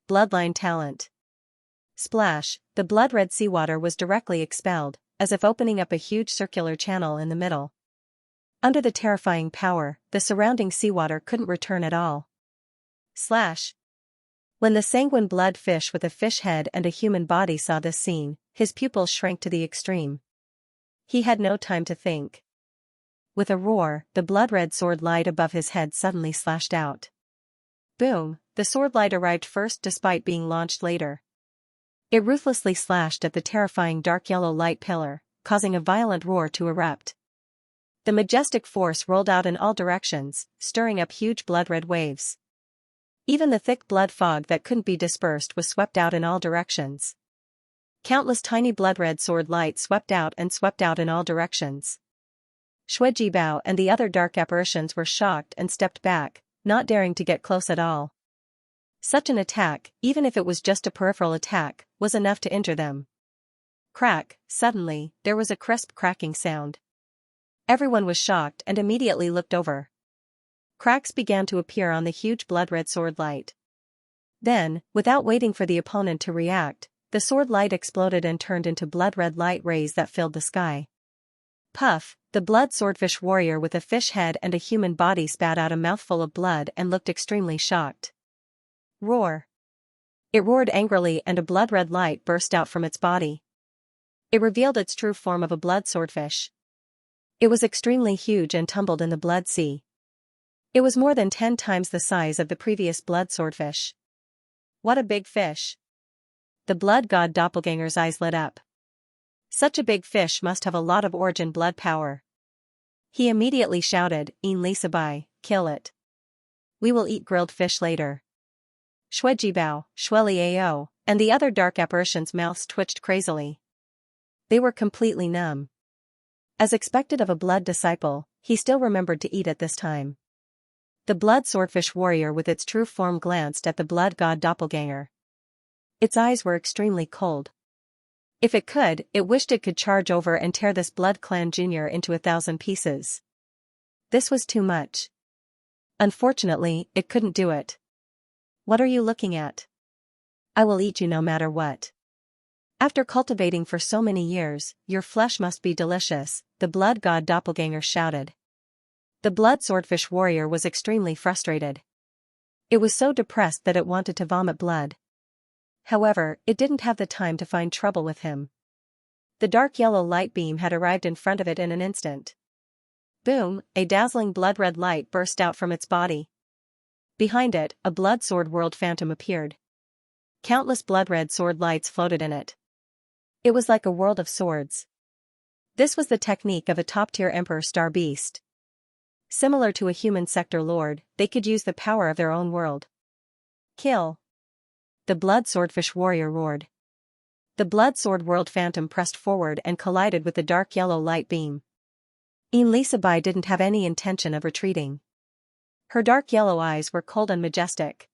bloodline talent. Splash, the blood-red seawater was directly expelled, as if opening up a huge circular channel in the middle. Under the terrifying power, the surrounding seawater couldn't return at all. Slash. When the sanguine blood fish with a fish head and a human body saw this scene, his pupils shrank to the extreme. He had no time to think. With a roar, the blood-red sword light above his head suddenly slashed out. Boom, the sword light arrived first despite being launched later. It ruthlessly slashed at the terrifying dark yellow light pillar, causing a violent roar to erupt. The majestic force rolled out in all directions, stirring up huge blood-red waves. Even the thick blood fog that couldn't be dispersed was swept out in all directions. Countless tiny blood-red sword lights swept out in all directions. Shuejibao and the other dark apparitions were shocked and stepped back, not daring to get close at all. Such an attack, even if it was just a peripheral attack, was enough to injure them. Crack, suddenly, there was a crisp cracking sound. Everyone was shocked and immediately looked over. Cracks began to appear on the huge blood-red sword light. Then, without waiting for the opponent to react, the sword light exploded and turned into blood-red light rays that filled the sky. Puff, the blood swordfish warrior with a fish head and a human body spat out a mouthful of blood and looked extremely shocked. Roar. It roared angrily and a blood-red light burst out from its body. It revealed its true form of a blood swordfish. It was extremely huge and tumbled in the blood sea. It was more than 10 times the size of the previous blood swordfish. What a big fish! The blood god doppelganger's eyes lit up. Such a big fish must have a lot of origin blood power. He immediately shouted, "Xianxia, kill it. We will eat grilled fish later." Shuejibao, Shueliao, and the other dark apparitions' mouths twitched crazily. They were completely numb. As expected of a blood disciple, he still remembered to eat at this time. The blood swordfish warrior with its true form glanced at the blood god doppelganger. Its eyes were extremely cold. If it could, it wished it could charge over and tear this blood clan junior into 1,000 pieces. This was too much. Unfortunately, it couldn't do it. What are you looking at? I will eat you no matter what. After cultivating for so many years, your flesh must be delicious, the blood god doppelganger shouted. The blood swordfish warrior was extremely frustrated. It was so depressed that it wanted to vomit blood. However, it didn't have the time to find trouble with him. The dark yellow light beam had arrived in front of it in an instant. Boom, a dazzling blood-red light burst out from its body. Behind it, a blood sword world phantom appeared. Countless blood-red sword lights floated in it. It was like a world of swords. This was the technique of a top-tier emperor star beast. Similar to a human sector lord, they could use the power of their own world. Kill! The blood swordfish warrior roared. The blood sword world phantom pressed forward and collided with the dark yellow light beam. Xianxia didn't have any intention of retreating. Her dark yellow eyes were cold and majestic.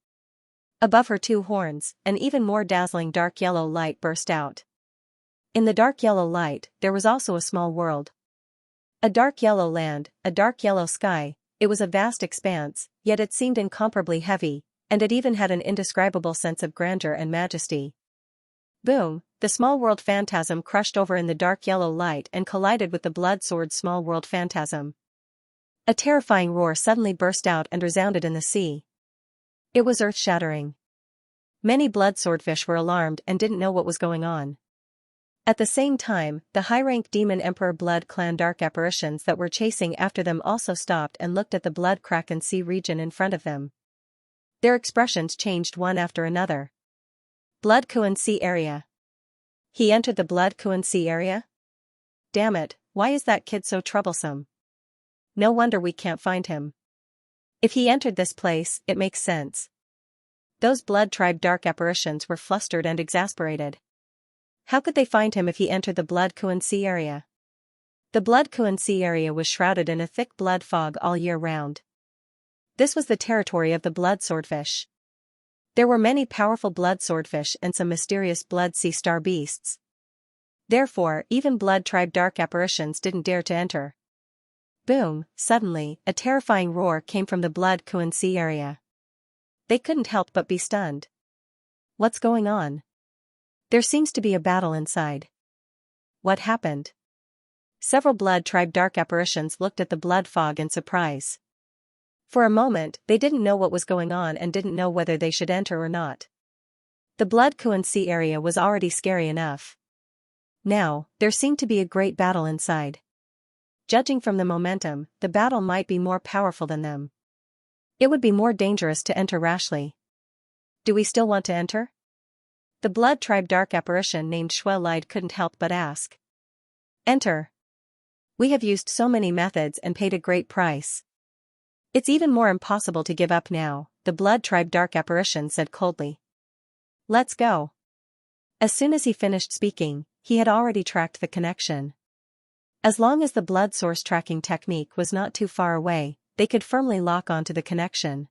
Above her 2 horns, an even more dazzling dark yellow light burst out. In the dark yellow light, there was also a small world. A dark yellow land, a dark yellow sky. It was a vast expanse, yet it seemed incomparably heavy, and it even had an indescribable sense of grandeur and majesty. Boom, the small world phantasm crushed over in the dark yellow light and collided with the blood sword small world phantasm. A terrifying roar suddenly burst out and resounded in the sea. It was earth-shattering. Many blood swordfish were alarmed and didn't know what was going on. At the same time, the high-rank demon emperor blood clan dark apparitions that were chasing after them also stopped and looked at the blood kraken sea region in front of them. Their expressions changed one after another. Blood Kuan Sea area. He entered the blood Kuan Sea area? Damn it, why is that kid so troublesome? No wonder we can't find him. If he entered this place, it makes sense. Those blood tribe dark apparitions were flustered and exasperated. How could they find him if he entered the blood Kuan Sea area? The blood Kuan Sea area was shrouded in a thick blood fog all year round. This was the territory of the blood swordfish. There were many powerful blood swordfish and some mysterious blood sea star beasts. Therefore, even blood tribe dark apparitions didn't dare to enter. Boom, suddenly, a terrifying roar came from the blood Kuan Sea area. They couldn't help but be stunned. What's going on? There seems to be a battle inside. What happened? Several blood tribe dark apparitions looked at the blood fog in surprise. For a moment, they didn't know what was going on and didn't know whether they should enter or not. The blood Kuan Sea area was already scary enough. Now, there seemed to be a great battle inside. Judging from the momentum, the battle might be more powerful than them. It would be more dangerous to enter rashly. Do we still want to enter? The blood tribe dark apparition named Shuelide couldn't help but ask. Enter. We have used so many methods and paid a great price. It's even more impossible to give up now, the blood tribe dark apparition said coldly. Let's go. As soon as he finished speaking, he had already tracked the connection. As long as the blood source tracking technique was not too far away, they could firmly lock onto the connection.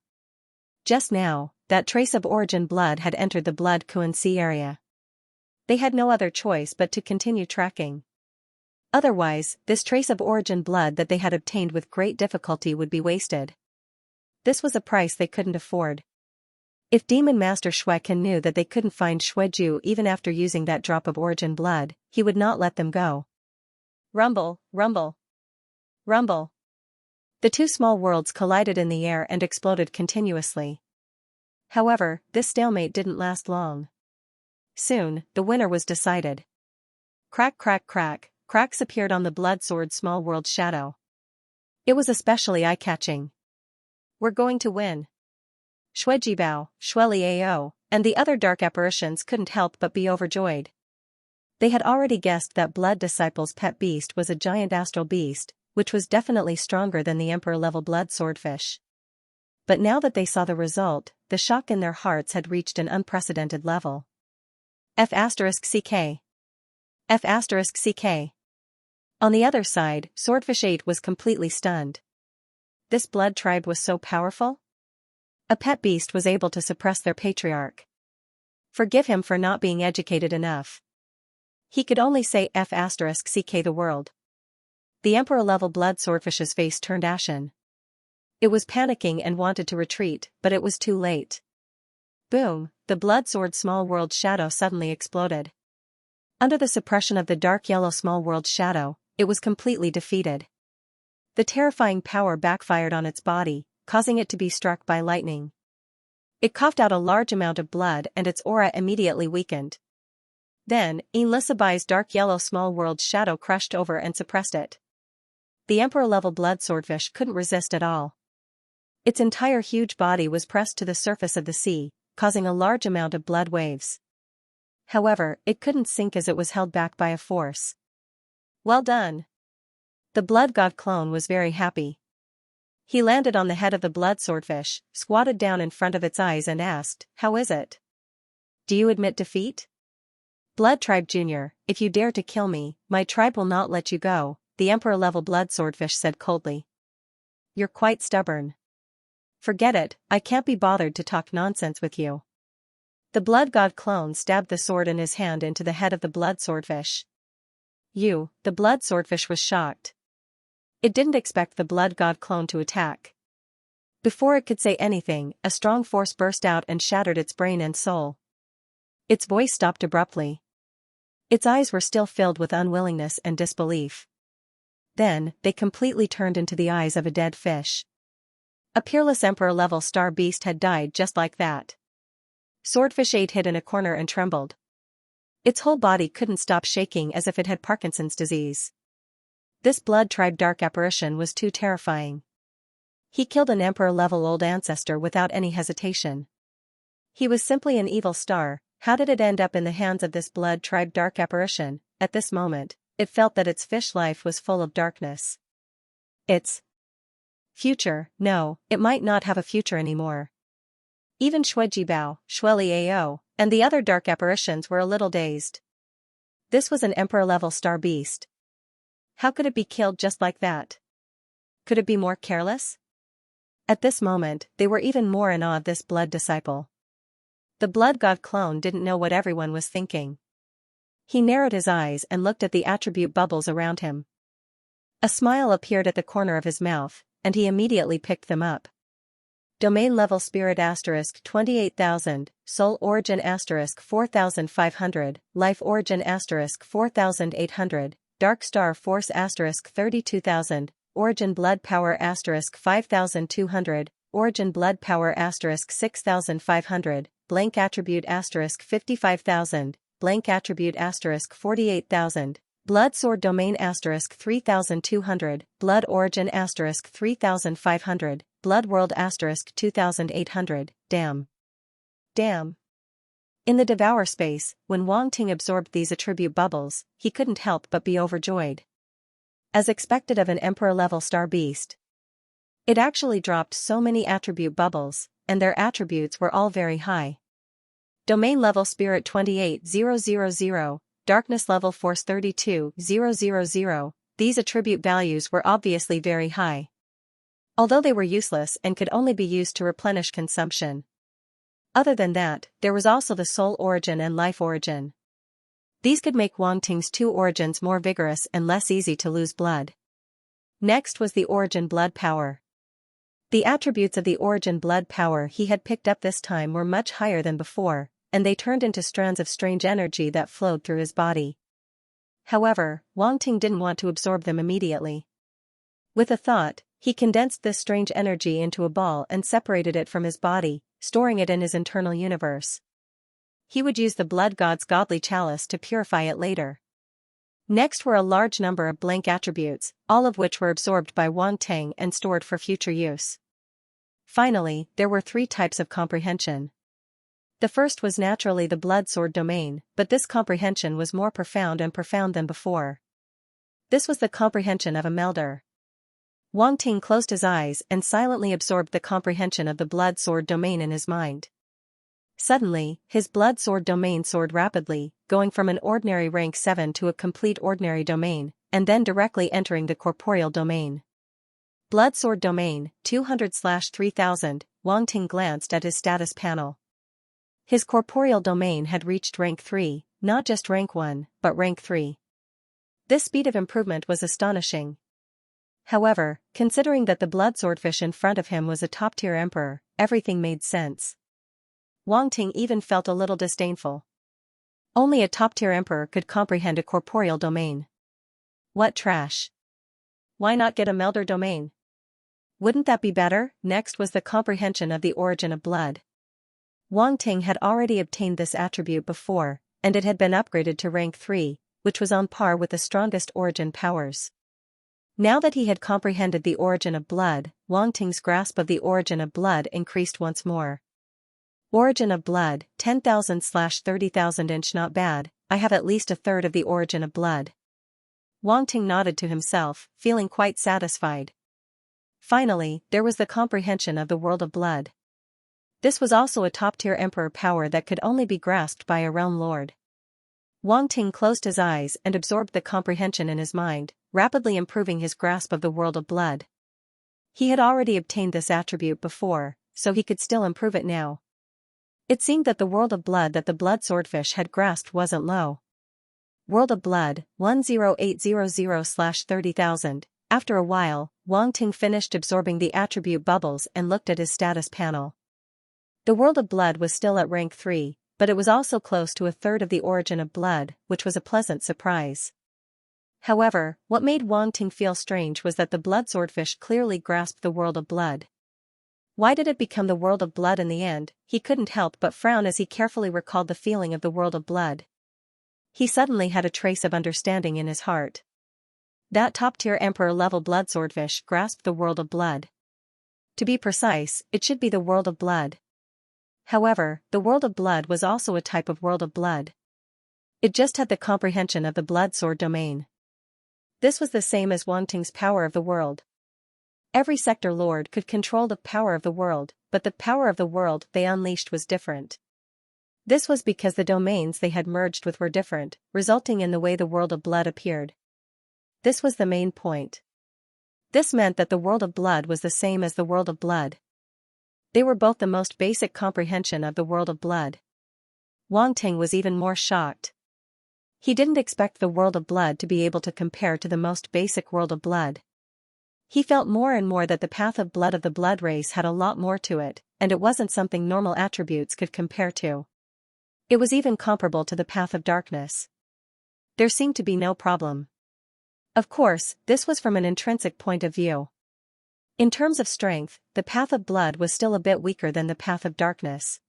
Just now, that trace of origin blood had entered the blood Kuan Sea area. They had no other choice but to continue tracking. Otherwise, this trace of origin blood that they had obtained with great difficulty would be wasted. This was a price they couldn't afford. If Demon Master Shuekan knew that they couldn't find Xueju even after using that drop of origin blood, he would not let them go. Rumble, rumble, rumble. The two small worlds collided in the air and exploded continuously. However, this stalemate didn't last long. Soon, the winner was decided. Crack, crack, crack, cracks appeared on the blood sword small world shadow. It was especially eye-catching. We're going to win. Xuejibao, Xueliao, and the other dark apparitions couldn't help but be overjoyed. They had already guessed that Blood Disciple's pet beast was a giant astral beast, which was definitely stronger than the Emperor-level blood swordfish. But now that they saw the result, the shock in their hearts had reached an unprecedented level. F***CK. F***CK. On the other side, Swordfish 8 was completely stunned. This blood tribe was so powerful? A pet beast was able to suppress their patriarch. Forgive him for not being educated enough. He could only say F***CK the world. The Emperor-level blood swordfish's face turned ashen. It was panicking and wanted to retreat, but it was too late. Boom, the blood sword small world shadow suddenly exploded. Under the suppression of the dark yellow small world shadow, it was completely defeated. The terrifying power backfired on its body, causing it to be struck by lightning. It coughed out a large amount of blood and its aura immediately weakened. Then, Elisabai's dark yellow small world shadow crushed over and suppressed it. The Emperor-level blood swordfish couldn't resist at all. Its entire huge body was pressed to the surface of the sea, causing a large amount of blood waves. However, it couldn't sink as it was held back by a force. Well done. The blood god clone was very happy. He landed on the head of the blood swordfish, squatted down in front of its eyes and asked, "How is it? Do you admit defeat?" "Blood Tribe Jr., if you dare to kill me, my tribe will not let you go," the Emperor-level blood swordfish said coldly. "You're quite stubborn. Forget it, I can't be bothered to talk nonsense with you." The blood god clone stabbed the sword in his hand into the head of the blood swordfish. The blood swordfish was shocked. It didn't expect the blood god clone to attack. Before it could say anything, a strong force burst out and shattered its brain and soul. Its voice stopped abruptly. Its eyes were still filled with unwillingness and disbelief. Then, they completely turned into the eyes of a dead fish. A peerless Emperor-level star beast had died just like that. Swordfish 8 hid in a corner and trembled. Its whole body couldn't stop shaking as if it had Parkinson's disease. This blood tribe dark apparition was too terrifying. He killed an Emperor-level old ancestor without any hesitation. He was simply an evil star. How did it end up in the hands of this blood tribe dark apparition? At this moment, it felt that its fish life was full of darkness. Its future, no, it might not have a future anymore. Even Xuejibao, Xueliao, and the other dark apparitions were a little dazed. This was an Emperor-level star beast. How could it be killed just like that? Could it be more careless? At this moment, they were even more in awe of this blood disciple. The blood god clone didn't know what everyone was thinking. He narrowed his eyes and looked at the attribute bubbles around him. A smile appeared at the corner of his mouth, and he immediately picked them up. Domain level spirit * 28,000, soul origin * 4,500, life origin * 4,800, dark star force * 32,000, origin blood power * 5,200, origin blood power * 6,500, blank attribute * 55,000, blank attribute * 48,000, blood sword domain * 3,200, blood origin * 3,500, blood world * 2,800, damn. Damn. In the devour space, when Wang Ting absorbed these attribute bubbles, he couldn't help but be overjoyed. As expected of an Emperor-level star beast, it actually dropped so many attribute bubbles, and their attributes were all very high. Domain level spirit 28,000, darkness level force 32,000, these attribute values were obviously very high. Although they were useless and could only be used to replenish consumption. Other than that, there was also the soul origin and life origin. These could make Wang Ting's two origins more vigorous and less easy to lose blood. Next was the origin blood power. The attributes of the origin blood power he had picked up this time were much higher than before, and they turned into strands of strange energy that flowed through his body. However, Wang Ting didn't want to absorb them immediately. With a thought, he condensed this strange energy into a ball and separated it from his body, storing it in his internal universe. He would use the blood god's godly chalice to purify it later. Next were a large number of blank attributes, all of which were absorbed by Wang Ting and stored for future use. Finally, there were 3 types of comprehension. The first was naturally the blood sword domain, but this comprehension was more profound than before. This was the comprehension of a melder. Wang Ting closed his eyes and silently absorbed the comprehension of the blood sword domain in his mind. Suddenly, his blood sword domain soared rapidly, going from an ordinary rank 7 to a complete ordinary domain, and then directly entering the corporeal domain. Blood sword domain, 200/3000, Wang Ting glanced at his status panel. His corporeal domain had reached rank 3, not just rank 1, but rank 3. This speed of improvement was astonishing. However, considering that the blood swordfish in front of him was a top-tier emperor, everything made sense. Wang Ting even felt a little disdainful. Only a top-tier emperor could comprehend a corporeal domain. What trash! Why not get a melder domain? Wouldn't that be better? Next was the comprehension of the origin of blood. Wang Ting had already obtained this attribute before, and it had been upgraded to rank 3, which was on par with the strongest origin powers. Now that he had comprehended the origin of blood, Wang Ting's grasp of the origin of blood increased once more. Origin of blood, 10,000/30,000 inch. Not bad, I have at least a third of the origin of blood. Wang Ting nodded to himself, feeling quite satisfied. Finally, there was the comprehension of the world of blood. This was also a top-tier emperor power that could only be grasped by a realm lord. Wang Ting closed his eyes and absorbed the comprehension in his mind, rapidly improving his grasp of the world of blood. He had already obtained this attribute before, so he could still improve it now. It seemed that the world of blood that the blood swordfish had grasped wasn't low. World of blood, 10800/30,000. After a while, Wang Ting finished absorbing the attribute bubbles and looked at his status panel. The world of blood was still at rank 3, but it was also close to a third of the origin of blood, which was a pleasant surprise. However, what made Wang Ting feel strange was that the blood swordfish clearly grasped the world of blood. Why did it become the world of blood in the end? He couldn't help but frown as he carefully recalled the feeling of the world of blood. He suddenly had a trace of understanding in his heart. That top-tier emperor-level blood swordfish grasped the world of blood. To be precise, it should be the world of blood. However, the world of blood was also a type of world of blood. It just had the comprehension of the blood sword domain. This was the same as Wang Ting's power of the world. Every sector lord could control the power of the world, but the power of the world they unleashed was different. This was because the domains they had merged with were different, resulting in the way the world of blood appeared. This was the main point. This meant that the world of blood was the same as the world of blood. They were both the most basic comprehension of the world of blood. Wang Ting was even more shocked. He didn't expect the world of blood to be able to compare to the most basic world of blood. He felt more and more that the path of blood of the blood race had a lot more to it, and it wasn't something normal attributes could compare to. It was even comparable to the path of darkness. There seemed to be no problem. Of course, this was from an intrinsic point of view. In terms of strength, the path of blood was still a bit weaker than the path of darkness.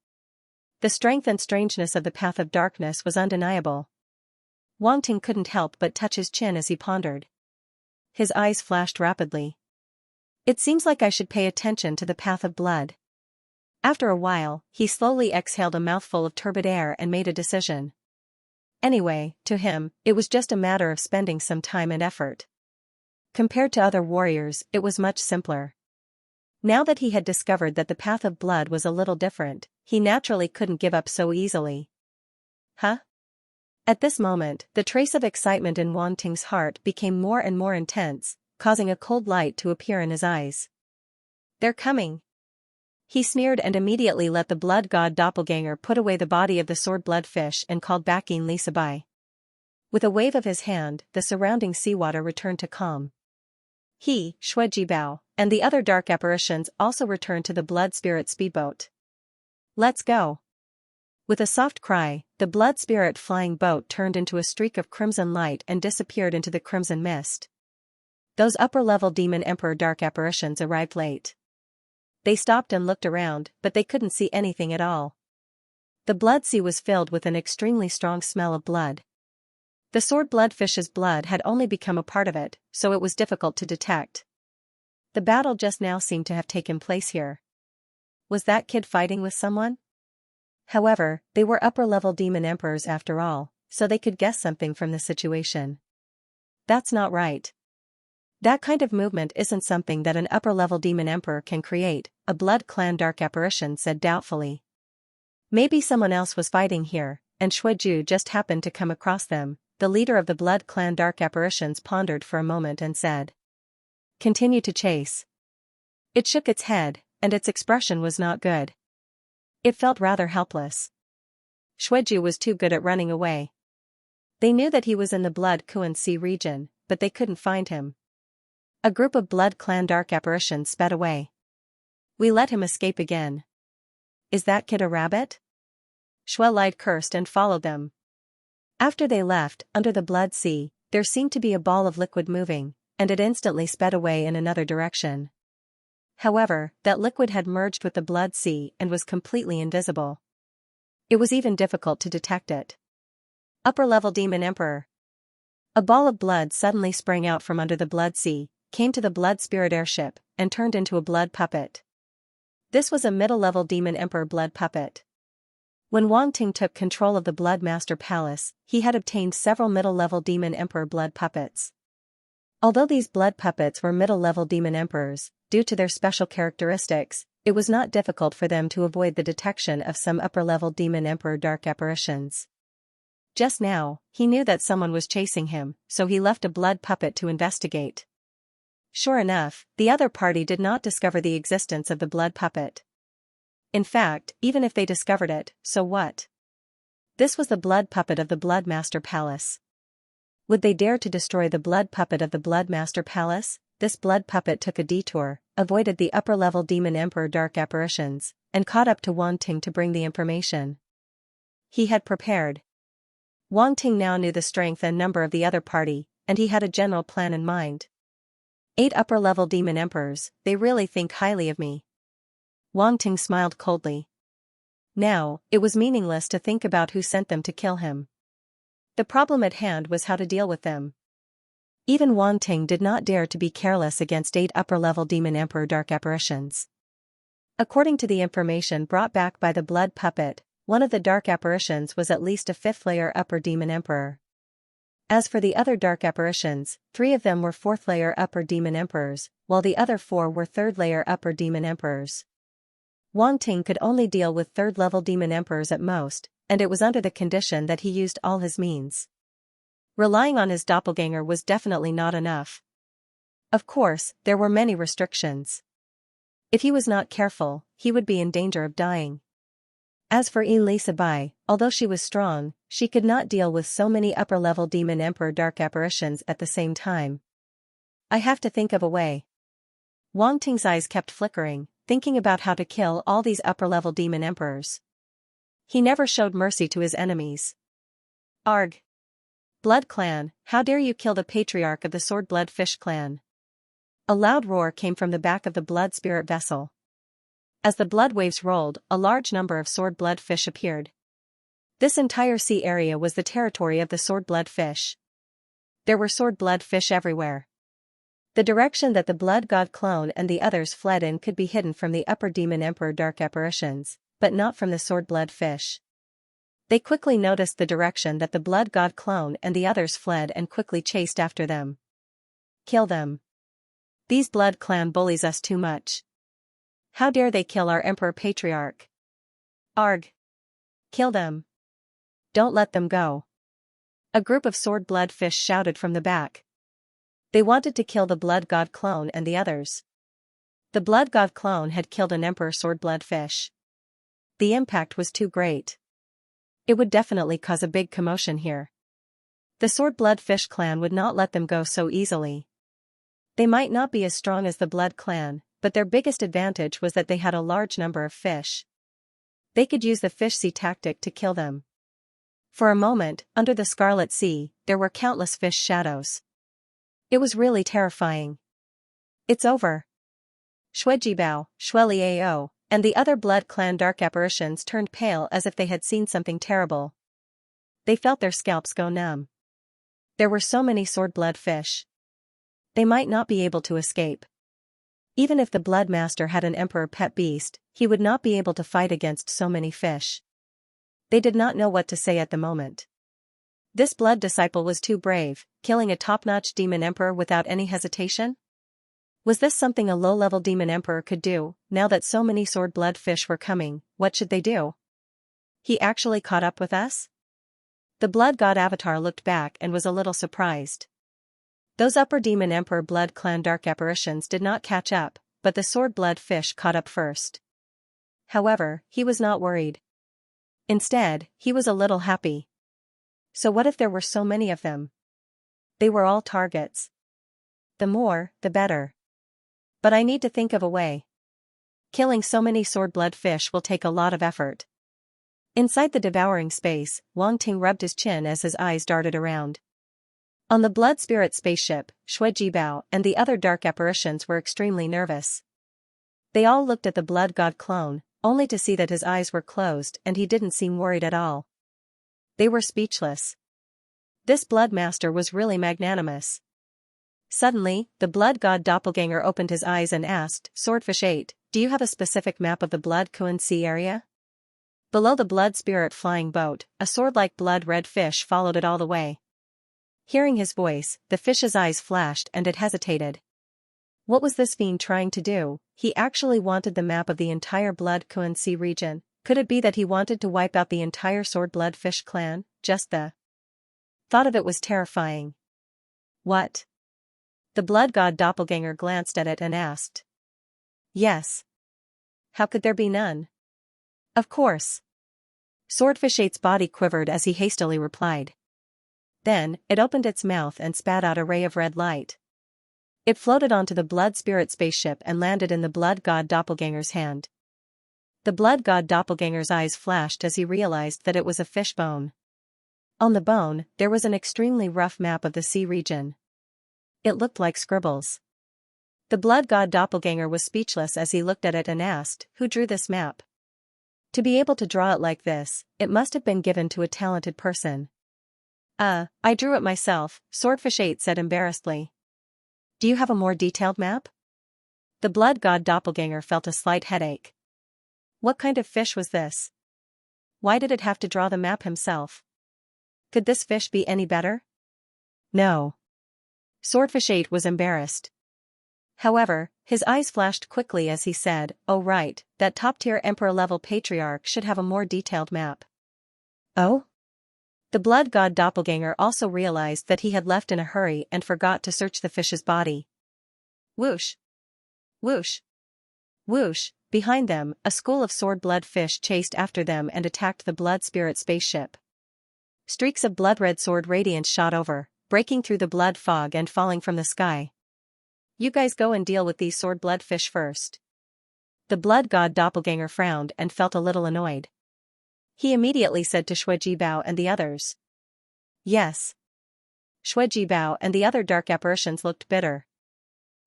The strength and strangeness of the path of darkness was undeniable. Wang Ting couldn't help but touch his chin as he pondered. His eyes flashed rapidly. It seems like I should pay attention to the path of blood. After a while, he slowly exhaled a mouthful of turbid air and made a decision. Anyway, to him, it was just a matter of spending some time and effort. Compared to other warriors, it was much simpler. Now that he had discovered that the path of blood was a little different, he naturally couldn't give up so easily. Huh? At this moment, the trace of excitement in Wang Ting's heart became more and more intense, causing a cold light to appear in his eyes. They're coming. He sneered and immediately let the blood god doppelganger put away the body of the sword blood fish and called back Xianxia by. With a wave of his hand, the surrounding seawater returned to calm. He, Shuejibao, and the other dark apparitions also returned to the blood spirit speedboat. Let's go. With a soft cry, the blood spirit flying boat turned into a streak of crimson light and disappeared into the crimson mist. Those upper-level demon emperor dark apparitions arrived late. They stopped and looked around, but they couldn't see anything at all. The blood sea was filled with an extremely strong smell of blood. The sword bloodfish's blood had only become a part of it, so it was difficult to detect. The battle just now seemed to have taken place here. Was that kid fighting with someone? However, they were upper-level demon emperors after all, so they could guess something from the situation. That's not right. That kind of movement isn't something that an upper-level demon emperor can create, a blood clan dark apparition said doubtfully. Maybe someone else was fighting here, and Shueju just happened to come across them. The leader of the blood clan dark apparitions pondered for a moment and said, "Continue to chase." It shook its head, and its expression was not good. It felt rather helpless. Shueju was too good at running away. They knew that he was in the Blood Kuan Sea region, but they couldn't find him. A group of blood clan dark apparitions sped away. We let him escape again. Is that kid a rabbit? Shuelide cursed and followed them. After they left, under the blood sea, there seemed to be a ball of liquid moving, and it instantly sped away in another direction. However, that liquid had merged with the blood sea and was completely invisible. It was even difficult to detect it. Upper-level demon emperor. A ball of blood suddenly sprang out from under the blood sea, came to the blood spirit airship, and turned into a blood puppet. This was a middle-level demon emperor blood puppet. When Wang Ting took control of the Blood Master Palace, he had obtained several middle-level demon emperor blood puppets. Although these blood puppets were middle-level demon emperors, due to their special characteristics, it was not difficult for them to avoid the detection of some upper-level demon emperor dark apparitions. Just now, he knew that someone was chasing him, so he left a blood puppet to investigate. Sure enough, the other party did not discover the existence of the blood puppet. In fact, even if they discovered it, so what? This was the blood puppet of the Blood Master Palace. Would they dare to destroy the blood puppet of the Blood Master Palace? This blood puppet took a detour, avoided the upper-level demon emperor dark apparitions, and caught up to Wang Ting to bring the information. He had prepared. Wang Ting now knew the strength and number of the other party, and he had a general plan in mind. 8 upper-level demon emperors, they really think highly of me. Wang Ting smiled coldly. Now, it was meaningless to think about who sent them to kill him. The problem at hand was how to deal with them. Even Wang Ting did not dare to be careless against 8 upper-level demon emperor dark apparitions. According to the information brought back by the blood puppet, one of the dark apparitions was at least a 5th-layer upper demon emperor. As for the other dark apparitions, 3 of them were 4th-layer upper demon emperors, while the other 4 were 3rd-layer upper demon emperors. Wang Ting could only deal with 3rd-level demon emperors at most, and it was under the condition that he used all his means. Relying on his doppelganger was definitely not enough. Of course, there were many restrictions. If he was not careful, he would be in danger of dying. As for Elisa Bai, although she was strong, she could not deal with so many upper-level demon emperor dark apparitions at the same time. I have to think of a way. Wang Ting's eyes kept flickering, thinking about how to kill all these upper-level demon emperors. He never showed mercy to his enemies. Arg! Blood Clan, how dare you kill the patriarch of the Sword Blood Fish Clan? A loud roar came from the back of the blood spirit vessel. As the blood waves rolled, a large number of sword blood fish appeared. This entire sea area was the territory of the sword blood fish. There were sword blood fish everywhere. The direction that the blood god clone and the others fled in could be hidden from the upper demon emperor dark apparitions, but not from the sword blood fish. They quickly noticed the direction that the blood god clone and the others fled and quickly chased after them. Kill them. These blood clan bullies us too much. How dare they kill our emperor patriarch? Arg! Kill them. Don't let them go. A group of sword blood fish shouted from the back. They wanted to kill the blood god clone and the others. The blood god clone had killed an emperor sword blood fish. The impact was too great. It would definitely cause a big commotion here. The sword blood fish clan would not let them go so easily. They might not be as strong as the Blood Clan, but their biggest advantage was that they had a large number of fish. They could use the fish sea tactic to kill them. For a moment, under the Scarlet Sea, there were countless fish shadows. It was really terrifying. It's over. Xuejibao, Xueliao, and the other Blood Clan dark apparitions turned pale as if they had seen something terrible. They felt their scalps go numb. There were so many sword-blood fish. They might not be able to escape. Even if the Blood Master had an emperor pet beast, he would not be able to fight against so many fish. They did not know what to say at the moment. This Blood Disciple was too brave, killing a top-notch demon emperor without any hesitation? Was this something a low-level demon emperor could do? Now that so many sword-blood fish were coming, what should they do? He actually caught up with us? The Blood God Avatar looked back and was a little surprised. Those upper demon emperor Blood Clan dark apparitions did not catch up, but the sword-blood fish caught up first. However, he was not worried. Instead, he was a little happy. So what if there were so many of them? They were all targets. The more, the better. But I need to think of a way. Killing so many sword-blood fish will take a lot of effort. Inside the devouring space, Wang Ting rubbed his chin as his eyes darted around. On the Blood Spirit spaceship, Xuejibao and the other dark apparitions were extremely nervous. They all looked at the Blood God clone, only to see that his eyes were closed and he didn't seem worried at all. They were speechless. This Blood Master was really magnanimous. Suddenly, the Blood God Doppelganger opened his eyes and asked, Swordfish 8, do you have a specific map of the Blood Kuan Sea area? Below the Blood Spirit flying boat, a sword-like blood-red fish followed it all the way. Hearing his voice, the fish's eyes flashed and it hesitated. What was this fiend trying to do? He actually wanted the map of the entire Blood Kuan Sea region. Could it be that he wanted to wipe out the entire sword-blood fish clan? Just the thought of it was terrifying. What? The Blood God Doppelganger glanced at it and asked. Yes. How could there be none? Of course. Swordfish 8's body quivered as he hastily replied. Then, it opened its mouth and spat out a ray of red light. It floated onto the Blood Spirit spaceship and landed in the Blood God Doppelganger's hand. The Blood God Doppelganger's eyes flashed as he realized that it was a fish bone. On the bone, there was an extremely rough map of the sea region. It looked like scribbles. The Blood God Doppelganger was speechless as he looked at it and asked, who drew this map? To be able to draw it like this, it must have been given to a talented person. I drew it myself, Swordfish 8 said embarrassedly. Do you have a more detailed map? The Blood God Doppelganger felt a slight headache. What kind of fish was this? Why did it have to draw the map himself? Could this fish be any better? No. Swordfish 8 was embarrassed. However, his eyes flashed quickly as he said, oh right, that top-tier emperor-level patriarch should have a more detailed map. Oh? The Blood God Doppelganger also realized that he had left in a hurry and forgot to search the fish's body. Whoosh! Whoosh! Whoosh! Behind them, a school of sword-blood fish chased after them and attacked the Blood Spirit spaceship. Streaks of blood-red sword radiance shot over, breaking through the blood fog and falling from the sky. You guys go and deal with these sword-blood fish first. The Blood God Doppelganger frowned and felt a little annoyed. He immediately said to Xuejibao and the others. Yes. Xuejibao and the other dark apparitions looked bitter.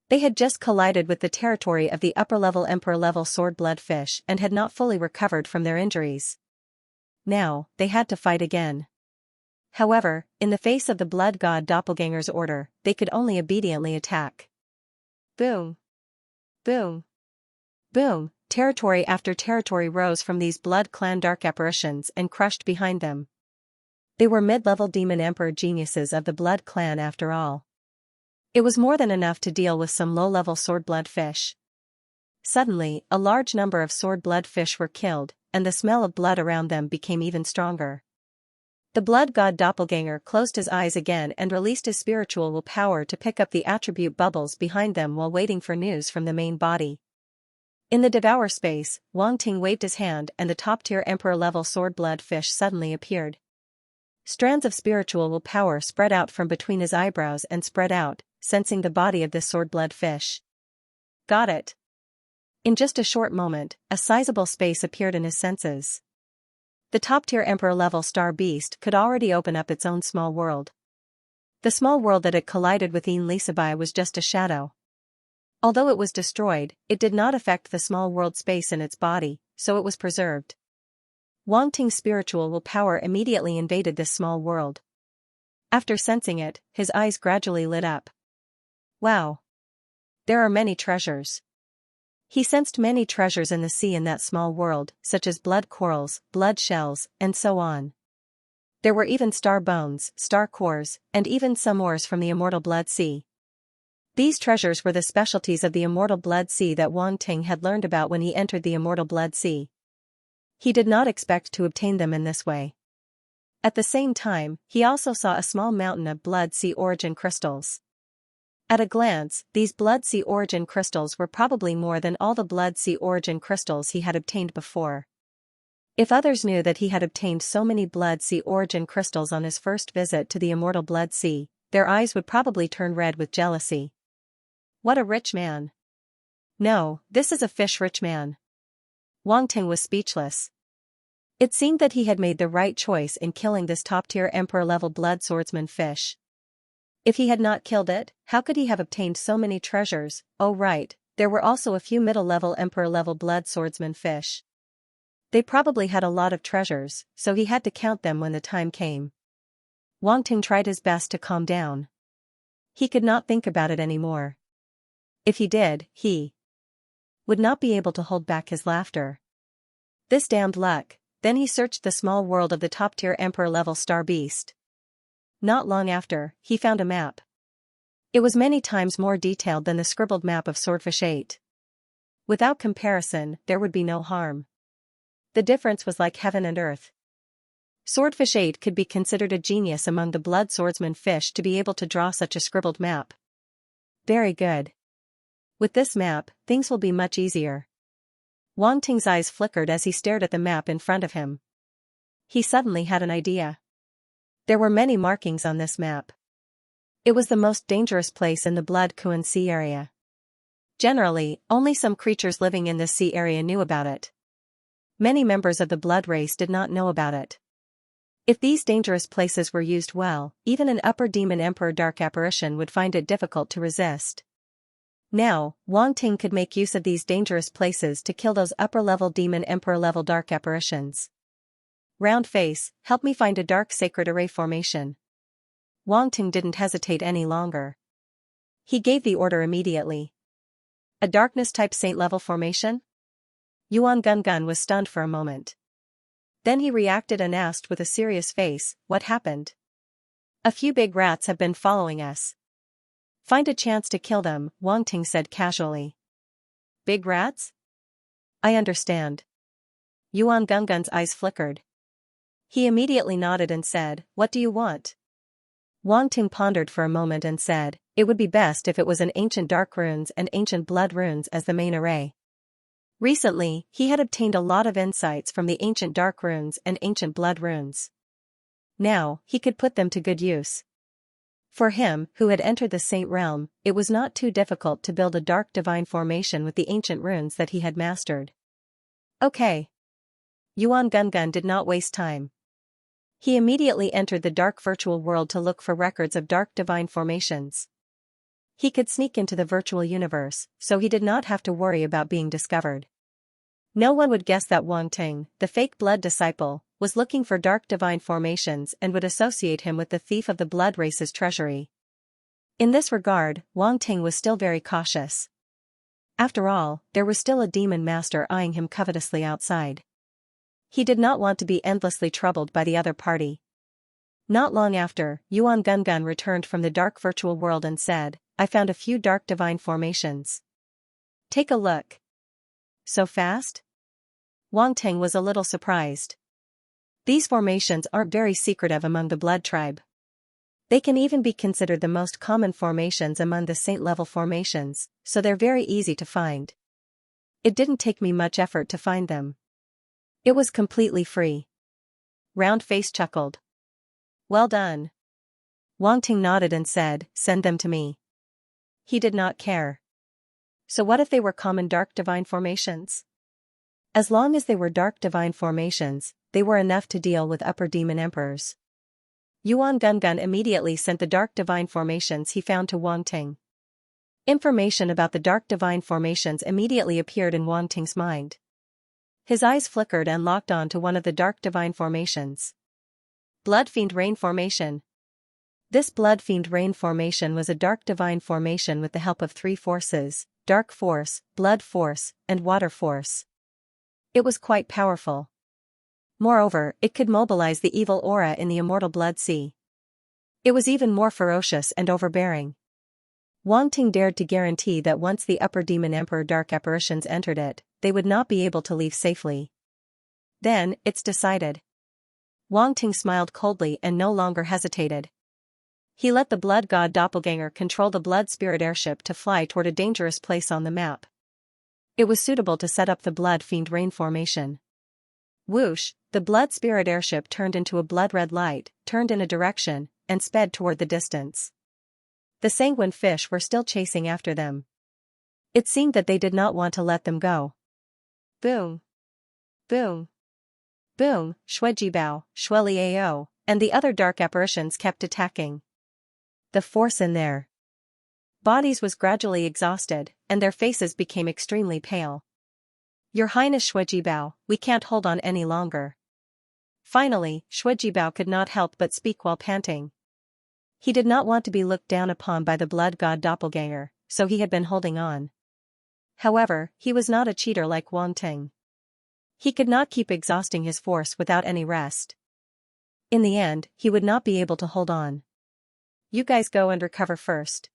They had just collided with the territory of the upper-level emperor-level sword-blood fish and had not fully recovered from their injuries. Now, they had to fight again. However, in the face of the Blood God Doppelganger's order, they could only obediently attack. Boom! Boom! Boom! Territory after territory rose from these Blood Clan dark apparitions and crushed behind them. They were mid-level demon emperor geniuses of the Blood Clan after all. It was more than enough to deal with some low-level sword-blood fish. Suddenly, a large number of sword-blood fish were killed, and the smell of blood around them became even stronger. The Blood God Doppelganger closed his eyes again and released his spiritual willpower to pick up the attribute bubbles behind them while waiting for news from the main body. In the devour space, Wang Ting waved his hand and the top-tier emperor-level sword-blood fish suddenly appeared. Strands of spiritual willpower spread out from between his eyebrows and spread out, sensing the body of this sword-blood fish. Got it. In just a short moment, a sizable space appeared in his senses. The top-tier Emperor-level star beast could already open up its own small world. The small world that it collided with Xianxia by was just a shadow. Although it was destroyed, it did not affect the small world space in its body, so it was preserved. Wang Ting's spiritual willpower immediately invaded this small world. After sensing it, his eyes gradually lit up. Wow! There are many treasures. He sensed many treasures in the sea in that small world, such as blood corals, blood shells, and so on. There were even star bones, star cores, and even some ores from the immortal blood sea. These treasures were the specialties of the immortal blood sea that Wang Ting had learned about when he entered the immortal blood sea. He did not expect to obtain them in this way. At the same time, he also saw a small mountain of blood sea origin crystals. At a glance, these blood sea origin crystals were probably more than all the blood sea origin crystals he had obtained before. If others knew that he had obtained so many blood sea origin crystals on his first visit to the immortal blood sea, their eyes would probably turn red with jealousy. What a rich man. No, this is a fish-rich man. Wang Ting was speechless. It seemed that he had made the right choice in killing this top-tier emperor-level blood swordsman fish. If he had not killed it, how could he have obtained so many treasures? Oh right, there were also a few middle-level emperor-level blood swordsman fish. They probably had a lot of treasures, so he had to count them when the time came. Wang Ting tried his best to calm down. He could not think about it anymore. If he did, he would not be able to hold back his laughter. This damned luck. Then he searched the small world of the top-tier emperor-level star beast. Not long after, he found a map. It was many times more detailed than the scribbled map of Swordfish 8. Without comparison, there would be no harm. The difference was like heaven and earth. Swordfish 8 could be considered a genius among the blood swordsman fish to be able to draw such a scribbled map. Very good. With this map, things will be much easier. Wang Ting's eyes flickered as he stared at the map in front of him. He suddenly had an idea. There were many markings on this map. It was the most dangerous place in the Blood Kuan Sea area. Generally, only some creatures living in this sea area knew about it. Many members of the blood race did not know about it. If these dangerous places were used well, even an upper demon emperor dark apparition would find it difficult to resist. Now, Wang Ting could make use of these dangerous places to kill those upper-level demon emperor-level dark apparitions. Round face, help me find a dark sacred array formation. Wang Ting didn't hesitate any longer. He gave the order immediately. A darkness-type saint-level formation? Yuan Gun was stunned for a moment. Then he reacted and asked with a serious face, what happened? A few big rats have been following us. Find a chance to kill them, Wang Ting said casually. Big rats? I understand. Yuan Gun's eyes flickered. He immediately nodded and said, what do you want? Wang Ting pondered for a moment and said, it would be best if it was an ancient dark runes and ancient blood runes as the main array. Recently, he had obtained a lot of insights from the ancient dark runes and ancient blood runes. Now, he could put them to good use. For him, who had entered the Saint Realm, it was not too difficult to build a dark divine formation with the ancient runes that he had mastered. Okay. Yuan Gun did not waste time. He immediately entered the dark virtual world to look for records of dark divine formations. He could sneak into the virtual universe, so he did not have to worry about being discovered. No one would guess that Wang Ting, the fake blood disciple, was looking for dark divine formations and would associate him with the thief of the blood race's treasury. In this regard, Wang Ting was still very cautious. After all, there was still a demon master eyeing him covetously outside. He did not want to be endlessly troubled by the other party. Not long after, Yuan Gun returned from the dark virtual world and said, I found a few dark divine formations. Take a look. So fast? Wang Ting was a little surprised. These formations aren't very secretive among the blood tribe. They can even be considered the most common formations among the saint-level formations, so they're very easy to find. It didn't take me much effort to find them. It was completely free. Round Face chuckled. Well done. Wang Ting nodded and said, send them to me. He did not care. So what if they were common dark divine formations? As long as they were dark divine formations, they were enough to deal with upper demon emperors. Yuan Gungun immediately sent the dark divine formations he found to Wang Ting. Information about the dark divine formations immediately appeared in Wang Ting's mind. His eyes flickered and locked on to one of the dark divine formations. Blood Fiend Rain Formation. This Blood Fiend Rain Formation was a dark divine formation with the help of three forces: Dark Force, Blood Force, and Water Force. It was quite powerful. Moreover, it could mobilize the evil aura in the immortal Blood Sea. It was even more ferocious and overbearing. Wang Ting dared to guarantee that once the Upper Demon Emperor Dark Apparitions entered it, they would not be able to leave safely. Then, it's decided. Wang Ting smiled coldly and no longer hesitated. He let the Blood God Doppelganger control the Blood Spirit airship to fly toward a dangerous place on the map. It was suitable to set up the Blood Fiend Rain Formation. Whoosh, the Blood Spirit airship turned into a blood-red light, turned in a direction, and sped toward the distance. The sanguine fish were still chasing after them. It seemed that they did not want to let them go. Boom. Boom. Boom, Shuejibao, Shueliao, and the other dark apparitions kept attacking. The force in their bodies was gradually exhausted, and their faces became extremely pale. Your Highness Shuejibao, we can't hold on any longer. Finally, Shuejibao could not help but speak while panting. He did not want to be looked down upon by the Blood God Doppelganger, so he had been holding on. However, he was not a cheater like Wang Ting. He could not keep exhausting his force without any rest. In the end, he would not be able to hold on. You guys go and recover first.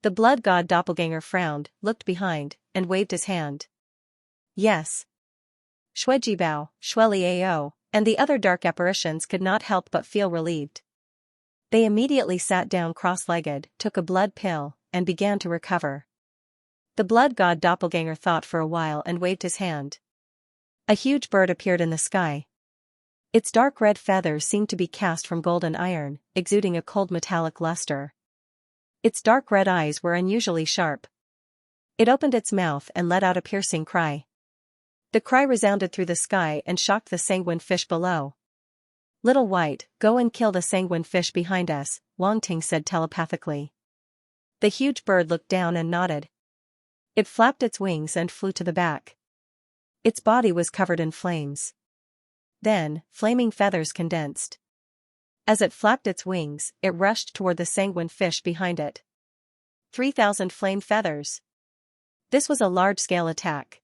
The Blood God Doppelganger frowned, looked behind, and waved his hand. Yes. Shuejibao, Shueliao, and the other dark apparitions could not help but feel relieved. They immediately sat down cross-legged, took a blood pill, and began to recover. The Blood God Doppelganger thought for a while and waved his hand. A huge bird appeared in the sky. Its dark red feathers seemed to be cast from golden iron, exuding a cold metallic luster. Its dark red eyes were unusually sharp. It opened its mouth and let out a piercing cry. The cry resounded through the sky and shocked the sanguine fish below. Little White, go and kill the sanguine fish behind us, Wang Ting said telepathically. The huge bird looked down and nodded. It flapped its wings and flew to the back. Its body was covered in flames. Then, flaming feathers condensed. As it flapped its wings, it rushed toward the sanguine fish behind it. 3,000 flame feathers. This was a large-scale attack.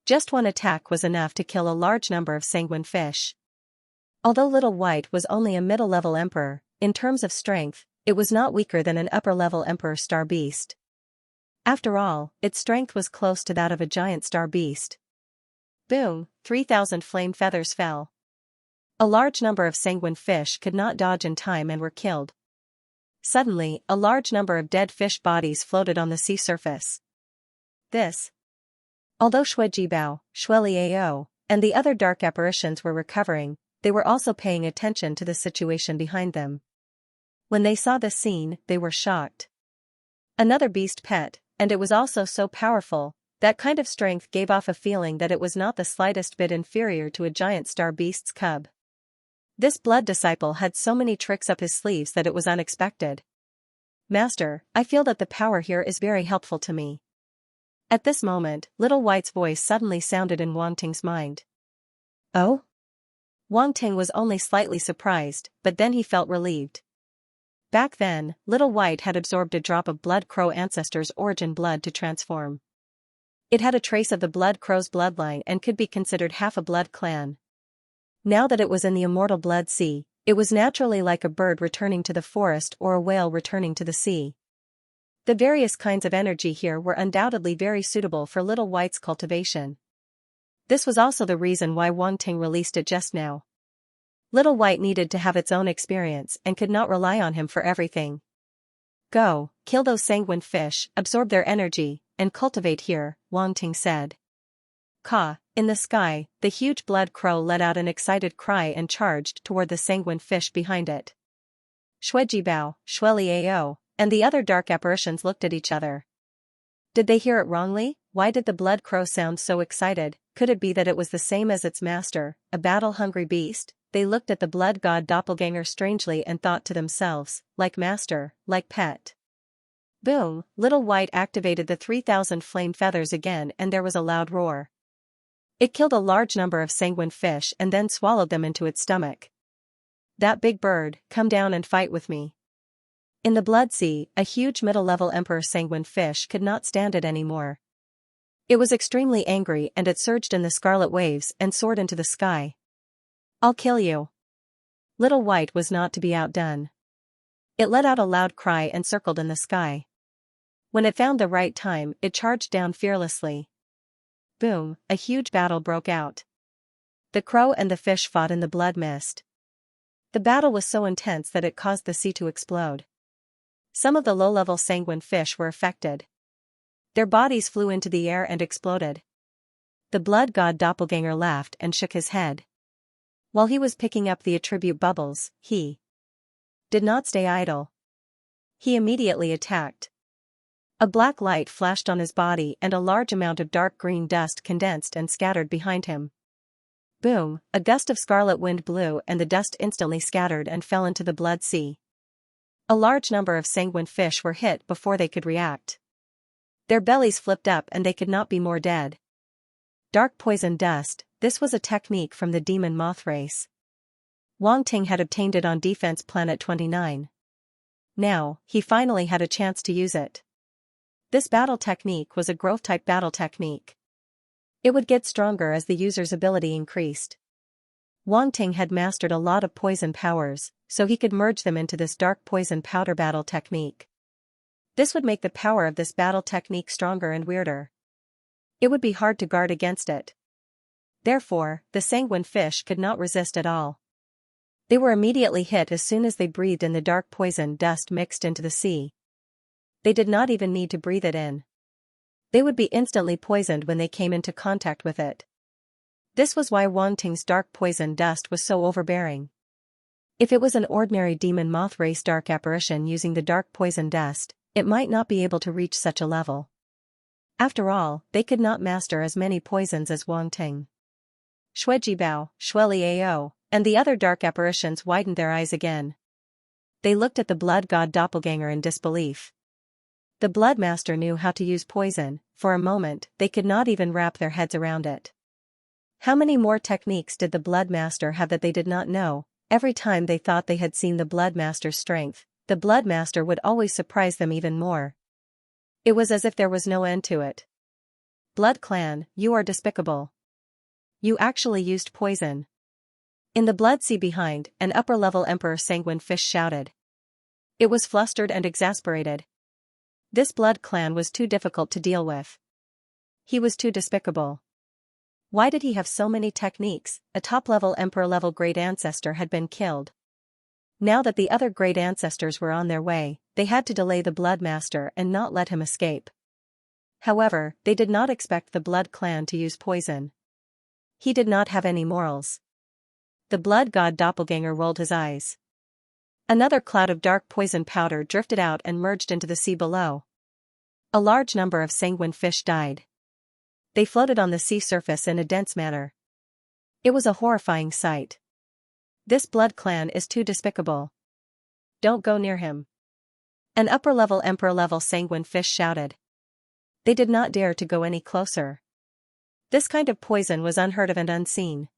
Just one attack was enough to kill a large number of sanguine fish. Although Little White was only a middle-level emperor, in terms of strength, it was not weaker than an upper-level emperor star beast. After all, its strength was close to that of a giant star beast. Boom, 3,000 flame feathers fell. A large number of sanguine fish could not dodge in time and were killed. Suddenly, a large number of dead fish bodies floated on the sea surface. Although Shuejibao, Shueliao, and the other dark apparitions were recovering, they were also paying attention to the situation behind them. When they saw this scene, they were shocked. Another beast pet, and it was also so powerful. That kind of strength gave off a feeling that it was not the slightest bit inferior to a giant star beast's cub. This blood disciple had so many tricks up his sleeves that it was unexpected. Master, I feel that the power here is very helpful to me. At this moment, Little White's voice suddenly sounded in Wang Ting's mind. Oh? Wang Ting was only slightly surprised, but then he felt relieved. Back then, Little White had absorbed a drop of Blood Crow ancestors' origin blood to transform. It had a trace of the Blood Crow's bloodline and could be considered half a blood clan. Now that it was in the immortal Blood Sea, it was naturally like a bird returning to the forest or a whale returning to the sea. The various kinds of energy here were undoubtedly very suitable for Little White's cultivation. This was also the reason why Wang Ting released it just now. Little White needed to have its own experience and could not rely on him for everything. Go, kill those sanguine fish, absorb their energy, and cultivate here, Wang Ting said. Ka, in the sky, the huge blood crow let out an excited cry and charged toward the sanguine fish behind it. Shuejibao, Shueliao, and the other dark apparitions looked at each other. Did they hear it wrongly? Why did the blood crow sound so excited? Could it be that it was the same as its master, a battle-hungry beast? They looked at the blood god doppelganger strangely and thought to themselves, like master, like pet. Boom! Little White activated the 3,000 flame feathers again and there was a loud roar. It killed a large number of sanguine fish and then swallowed them into its stomach. That big bird, come down and fight with me. In the blood sea, a huge middle-level emperor sanguine fish could not stand it anymore. It was extremely angry and it surged in the scarlet waves and soared into the sky. I'll kill you. Little White was not to be outdone. It let out a loud cry and circled in the sky. When it found the right time, it charged down fearlessly. Boom, a huge battle broke out. The crow and the fish fought in the blood mist. The battle was so intense that it caused the sea to explode. Some of the low-level sanguine fish were affected. Their bodies flew into the air and exploded. The blood god doppelganger laughed and shook his head. While he was picking up the attribute bubbles, he did not stay idle. He immediately attacked. A black light flashed on his body and a large amount of dark green dust condensed and scattered behind him. Boom, a gust of scarlet wind blew and the dust instantly scattered and fell into the blood sea. A large number of sanguine fish were hit before they could react. Their bellies flipped up and they could not be more dead. Dark poison dust, this was a technique from the demon moth race. Wang Ting had obtained it on Defense Planet 29. Now, he finally had a chance to use it. This battle technique was a growth-type battle technique. It would get stronger as the user's ability increased. Wang Ting had mastered a lot of poison powers, so he could merge them into this dark poison powder battle technique. This would make the power of this battle technique stronger and weirder. It would be hard to guard against it. Therefore, the sanguine fish could not resist at all. They were immediately hit as soon as they breathed in the dark poison dust mixed into the sea. They did not even need to breathe it in. They would be instantly poisoned when they came into contact with it. This was why Wang Ting's dark poison dust was so overbearing. If it was an ordinary demon moth race dark apparition using the dark poison dust, it might not be able to reach such a level. After all, they could not master as many poisons as Wang Ting. Shuejibao, Shueliao, and the other dark apparitions widened their eyes again. They looked at the blood god doppelganger in disbelief. The blood master knew how to use poison. For a moment, they could not even wrap their heads around it. How many more techniques did the blood master have that they did not know? Every time they thought they had seen the blood master's strength, the blood master would always surprise them even more. It was as if there was no end to it. Blood clan, you are despicable. You actually used poison. In the blood sea behind, an upper-level emperor sanguine fish shouted. It was flustered and exasperated. This blood clan was too difficult to deal with. He was too despicable. Why did he have so many techniques? A top-level emperor-level great ancestor had been killed. Now that the other great ancestors were on their way, they had to delay the blood master and not let him escape. However, they did not expect the blood clan to use poison. He did not have any morals. The blood god doppelganger rolled his eyes. Another cloud of dark poison powder drifted out and merged into the sea below. A large number of sanguine fish died. They floated on the sea surface in a dense manner. It was a horrifying sight. This blood clan is too despicable. Don't go near him. An upper-level emperor-level sanguine fish shouted. They did not dare to go any closer. This kind of poison was unheard of and unseen.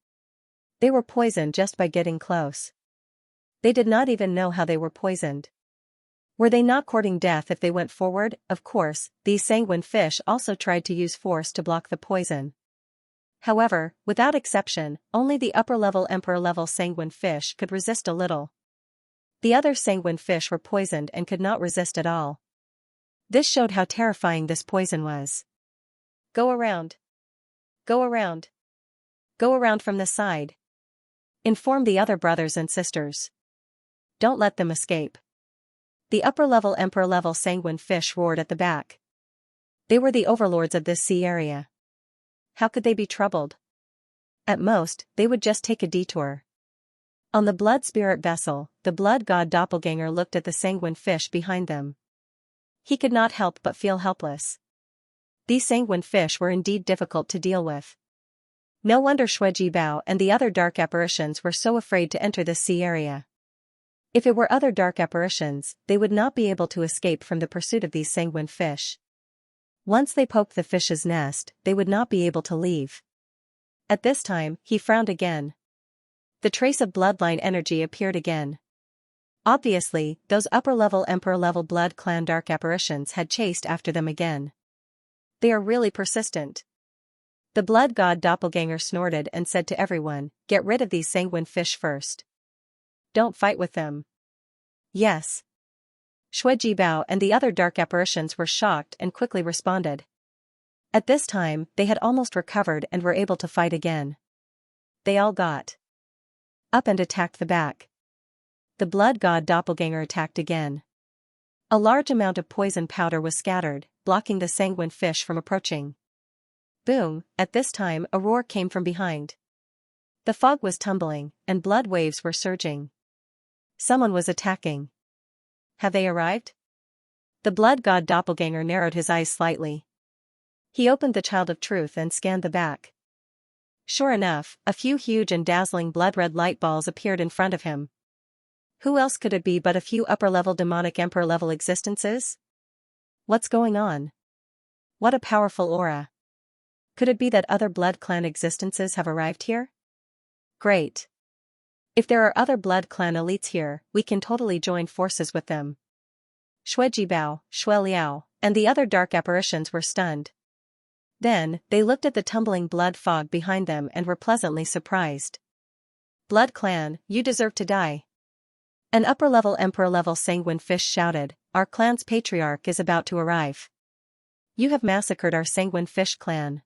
They were poisoned just by getting close. They did not even know how they were poisoned. Were they not courting death if they went forward? Of course, these sanguine fish also tried to use force to block the poison. However, without exception, only the upper-level emperor-level sanguine fish could resist a little. The other sanguine fish were poisoned and could not resist at all. This showed how terrifying this poison was. Go around. Go around. Go around from the side. Inform the other brothers and sisters. Don't let them escape. The upper-level emperor-level sanguine fish roared at the back. They were the overlords of this sea area. How could they be troubled? At most, they would just take a detour. On the blood spirit vessel, the blood god doppelganger looked at the sanguine fish behind them. He could not help but feel helpless. These sanguine fish were indeed difficult to deal with. No wonder Shui Bao and the other dark apparitions were so afraid to enter this sea area. If it were other dark apparitions, they would not be able to escape from the pursuit of these sanguine fish. Once they poked the fish's nest, they would not be able to leave. At this time, he frowned again. The trace of bloodline energy appeared again. Obviously, those upper-level Emperor-level Blood Clan dark apparitions had chased after them again. They are really persistent. The blood god doppelganger snorted and said to everyone, "Get rid of these sanguine fish first. Don't fight with them." Yes. Shui Bao and the other dark apparitions were shocked and quickly responded. At this time, they had almost recovered and were able to fight again. They all got up and attacked the back. The blood god doppelganger attacked again. A large amount of poison powder was scattered, blocking the sanguine fish from approaching. Boom! At this time, a roar came from behind. The fog was tumbling, and blood waves were surging. Someone was attacking. Have they arrived? The blood god doppelganger narrowed his eyes slightly. He opened the Child of Truth and scanned the back. Sure enough, a few huge and dazzling blood-red light balls appeared in front of him. Who else could it be but a few upper-level demonic Emperor-level existences? What's going on? What a powerful aura. Could it be that other Blood Clan existences have arrived here? Great. If there are other Blood Clan elites here, we can totally join forces with them. Shui Bao, Shui Liao, and the other dark apparitions were stunned. Then, they looked at the tumbling blood fog behind them and were pleasantly surprised. Blood Clan, you deserve to die. An upper-level Emperor-level sanguine fish shouted, "Our clan's patriarch is about to arrive. You have massacred our sanguine fish clan.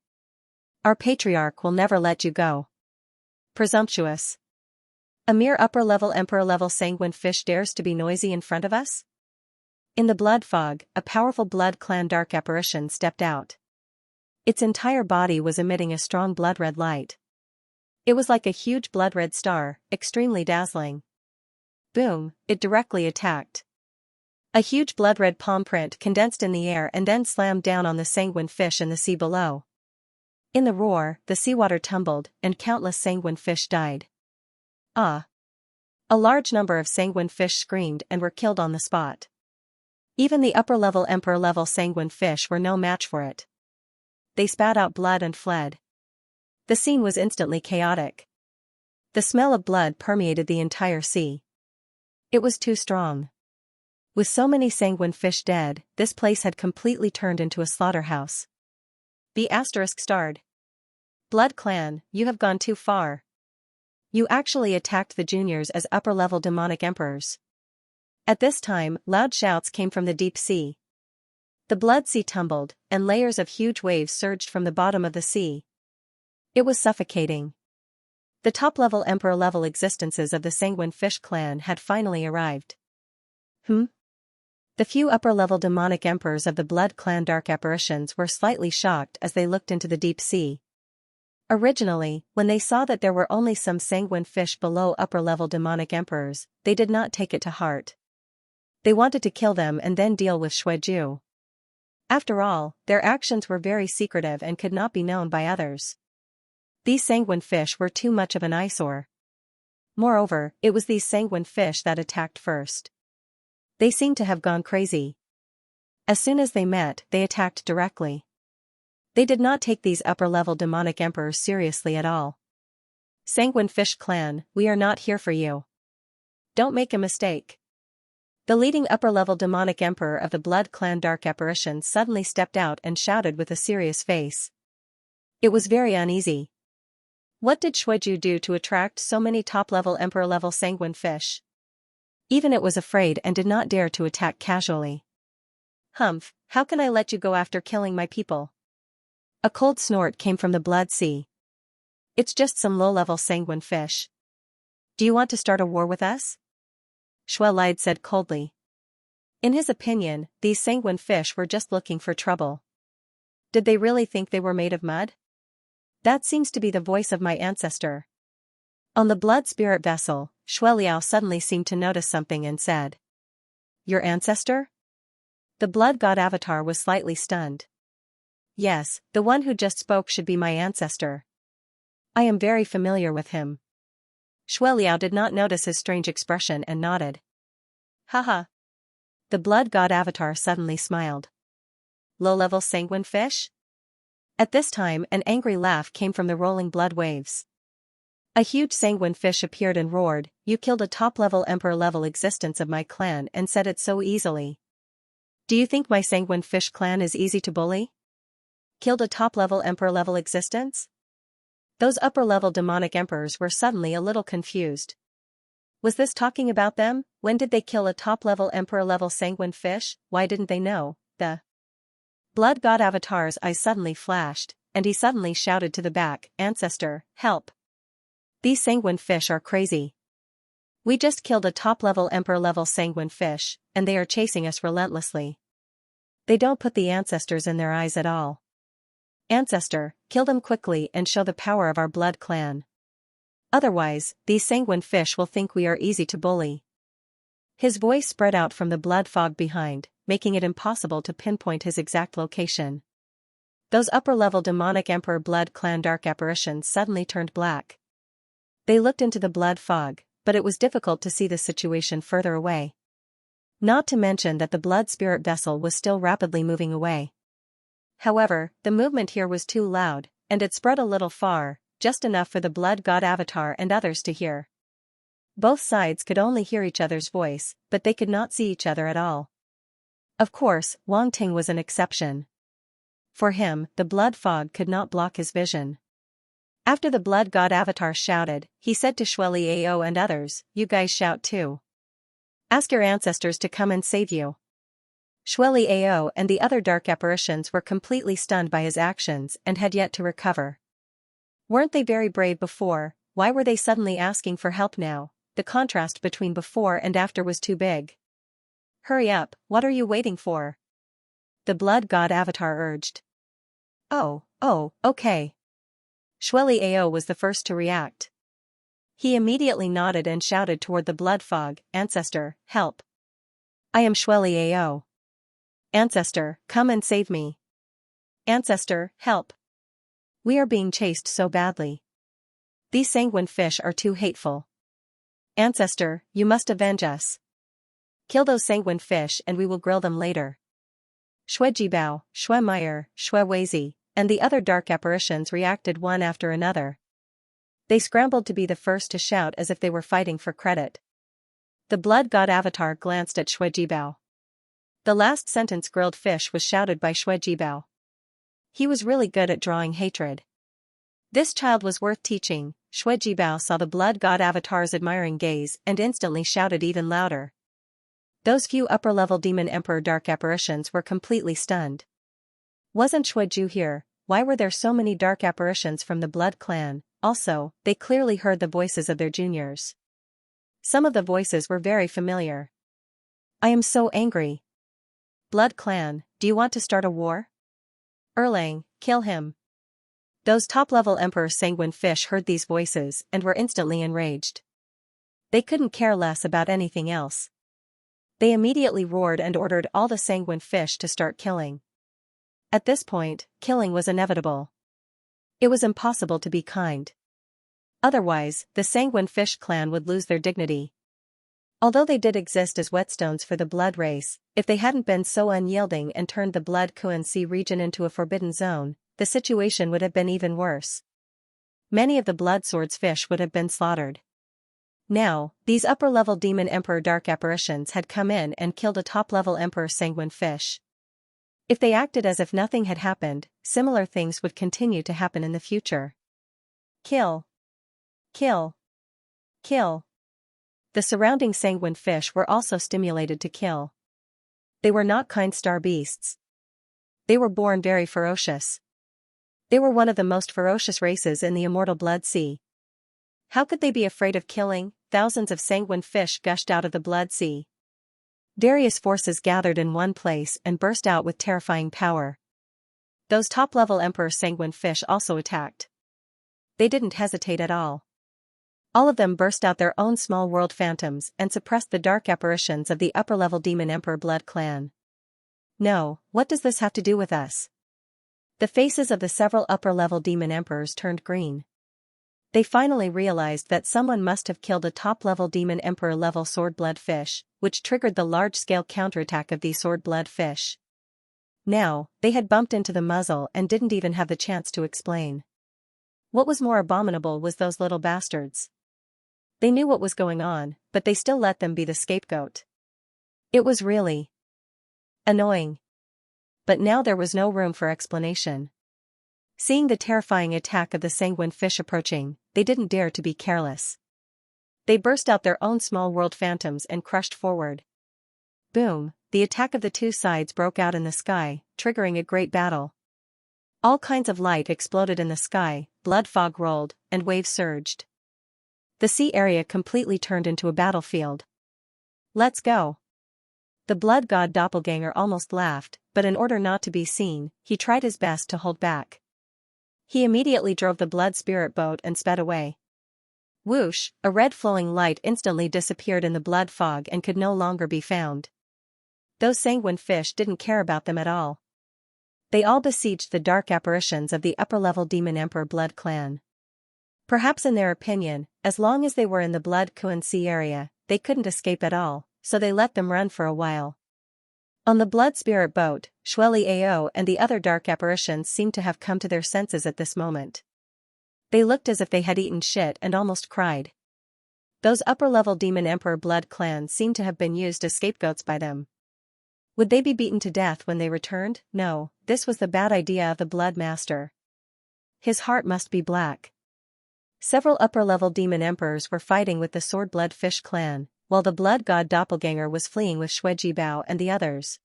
Our patriarch will never let you go. Presumptuous. A mere upper-level Emperor-level sanguine fish dares to be noisy in front of us?" In the blood fog, a powerful Blood Clan dark apparition stepped out. Its entire body was emitting a strong blood-red light. It was like a huge blood-red star, extremely dazzling. Boom! It directly attacked. A huge blood-red palm print condensed in the air and then slammed down on the sanguine fish in the sea below. In the roar, the seawater tumbled, and countless sanguine fish died. Ah! A large number of sanguine fish screamed and were killed on the spot. Even the upper-level Emperor-level sanguine fish were no match for it. They spat out blood and fled. The scene was instantly chaotic. The smell of blood permeated the entire sea. It was too strong. With so many sanguine fish dead, this place had completely turned into a slaughterhouse. ****. Blood Clan, you have gone too far. You actually attacked the juniors as upper-level demonic emperors. At this time, loud shouts came from the deep sea. The blood sea tumbled, and layers of huge waves surged from the bottom of the sea. It was suffocating. The top-level Emperor-level existences of the Sanguine Fish clan had finally arrived. The few upper-level demonic emperors of the Blood Clan dark apparitions were slightly shocked as they looked into the deep sea. Originally, when they saw that there were only some sanguine fish below upper-level demonic emperors, they did not take it to heart. They wanted to kill them and then deal with Shuiju. After all, their actions were very secretive and could not be known by others. These sanguine fish were too much of an eyesore. Moreover, it was these sanguine fish that attacked first. They seemed to have gone crazy. As soon as they met, they attacked directly. They did not take these upper-level demonic emperors seriously at all. Sanguine Fish Clan, we are not here for you. Don't make a mistake. The leading upper-level demonic emperor of the Blood Clan dark apparition suddenly stepped out and shouted with a serious face. It was very uneasy. What did Shuiju do to attract so many top-level emperor-level sanguine fish? Even it was afraid and did not dare to attack casually. Humph, how can I let you go after killing my people? A cold snort came from the blood sea. It's just some low-level sanguine fish. Do you want to start a war with us? Shui Lied said coldly. In his opinion, these sanguine fish were just looking for trouble. Did they really think they were made of mud? That seems to be the voice of my ancestor. On the blood spirit vessel, Shui Liao suddenly seemed to notice something and said. Your ancestor? The blood god avatar was slightly stunned. Yes, the one who just spoke should be my ancestor. I am very familiar with him. Shueliao did not notice his strange expression and nodded. Haha. The blood god avatar suddenly smiled. Low-level sanguine fish? At this time an angry laugh came from the rolling blood waves. A huge sanguine fish appeared and roared, "You killed a top-level emperor-level existence of my clan and said it so easily. Do you think my sanguine fish clan is easy to bully? Killed a top-level emperor-level existence?" Those upper-level demonic emperors were suddenly a little confused. Was this talking about them? When did they kill a top-level emperor-level sanguine fish? Why didn't they know? The blood god avatar's eyes suddenly flashed, and he suddenly shouted to the back, "Ancestor, help! These sanguine fish are crazy. We just killed a top-level emperor-level sanguine fish, and they are chasing us relentlessly. They don't put the ancestors in their eyes at all. Ancestor, kill them quickly and show the power of our blood clan. Otherwise, these sanguine fish will think we are easy to bully." His voice spread out from the blood fog behind, making it impossible to pinpoint his exact location. Those upper-level demonic emperor blood clan dark apparitions suddenly turned black. They looked into the blood fog, but it was difficult to see the situation further away. Not to mention that the blood spirit vessel was still rapidly moving away. However, the movement here was too loud, and it spread a little far, just enough for the blood god avatar and others to hear. Both sides could only hear each other's voice, but they could not see each other at all. Of course, Wang Ting was an exception. For him, the blood fog could not block his vision. After the blood god avatar shouted, he said to Shueliao and others, "You guys shout too. Ask your ancestors to come and save you." Shueliao and the other dark apparitions were completely stunned by his actions and had yet to recover. Weren't they very brave before? Why were they suddenly asking for help now? The contrast between before and after was too big. "Hurry up, what are you waiting for?" the blood god avatar urged. Oh, okay. Shueliao was the first to react. He immediately nodded and shouted toward the blood fog, "Ancestor, help! I am Shueliao. Ancestor, come and save me. Ancestor, help! We are being chased so badly. These sanguine fish are too hateful. Ancestor, you must avenge us. Kill those sanguine fish and we will grill them later." Shuejibao, Shuemeier, Shueweizi, and the other dark apparitions reacted one after another. They scrambled to be the first to shout as if they were fighting for credit. The blood god avatar glanced at Shuejibao. The last sentence "grilled fish" was shouted by Shuejibao. He was really good at drawing hatred. This child was worth teaching. Shuejibao saw the blood god avatar's admiring gaze and instantly shouted even louder. Those few upper-level demon emperor dark apparitions were completely stunned. Wasn't Shueju here? Why were there so many dark apparitions from the blood clan? Also, they clearly heard the voices of their juniors. Some of the voices were very familiar. "I am so angry. Blood clan, do you want to start a war? Erlang, kill him." Those top-level emperor sanguine fish heard these voices and were instantly enraged. They couldn't care less about anything else. They immediately roared and ordered all the sanguine fish to start killing. At this point, killing was inevitable. It was impossible to be kind. Otherwise, the sanguine fish clan would lose their dignity. Although they did exist as whetstones for the blood race, if they hadn't been so unyielding and turned the blood Kuan-Si region into a forbidden zone, the situation would have been even worse. Many of the blood swords fish would have been slaughtered. Now, these upper-level demon emperor dark apparitions had come in and killed a top-level emperor sanguine fish. If they acted as if nothing had happened, similar things would continue to happen in the future. Kill. Kill. Kill. The surrounding sanguine fish were also stimulated to kill. They were not kind star beasts. They were born very ferocious. They were one of the most ferocious races in the immortal blood sea. How could they be afraid of killing? Thousands of sanguine fish gushed out of the blood sea. Various forces gathered in one place and burst out with terrifying power. Those top-level emperor sanguine fish also attacked. They didn't hesitate at all. All of them burst out their own small world phantoms and suppressed the dark apparitions of the upper-level demon emperor blood clan. No, what does this have to do with us? The faces of the several upper-level demon emperors turned green. They finally realized that someone must have killed a top-level demon emperor-level sword-blood fish, which triggered the large-scale counterattack of these sword-blood fish. Now, they had bumped into the muzzle and didn't even have the chance to explain. What was more abominable was those little bastards. They knew what was going on, but they still let them be the scapegoat. It was really annoying. But now there was no room for explanation. Seeing the terrifying attack of the sanguine fish approaching, they didn't dare to be careless. They burst out their own small world phantoms and crushed forward. Boom, the attack of the two sides broke out in the sky, triggering a great battle. All kinds of light exploded in the sky, blood fog rolled, and waves surged. The sea area completely turned into a battlefield. Let's go. The blood god doppelganger almost laughed, but in order not to be seen, he tried his best to hold back. He immediately drove the blood spirit boat and sped away. Whoosh, a red flowing light instantly disappeared in the blood fog and could no longer be found. Those sanguine fish didn't care about them at all. They all besieged the dark apparitions of the upper-level Demon Emperor blood clan. Perhaps in their opinion, as long as they were in the blood Kuan Sea area, they couldn't escape at all, so they let them run for a while. On the blood spirit boat, Shueli Ao and the other dark apparitions seemed to have come to their senses at this moment. They looked as if they had eaten shit and almost cried. Those upper-level Demon Emperor blood clans seemed to have been used as scapegoats by them. Would they be beaten to death when they returned? No, this was the bad idea of the Blood Master. His heart must be black. Several upper-level demon emperors were fighting with the Sword-Blood Fish clan, while the blood god doppelganger was fleeing with Xueji Bao and the others.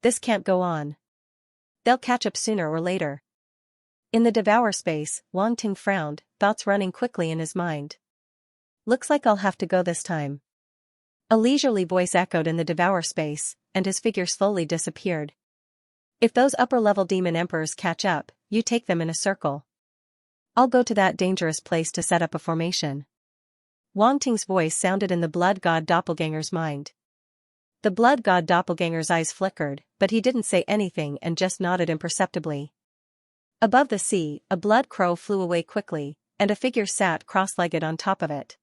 This can't go on. They'll catch up sooner or later. In the devour space, Wang Ting frowned, thoughts running quickly in his mind. Looks like I'll have to go this time. A leisurely voice echoed in the devour space, and his figure slowly disappeared. If those upper-level demon emperors catch up, you take them in a circle. I'll go to that dangerous place to set up a formation. Wang Ting's voice sounded in the blood god doppelganger's mind. The blood god doppelganger's eyes flickered, but he didn't say anything and just nodded imperceptibly. Above the sea, a blood crow flew away quickly, and a figure sat cross-legged on top of it.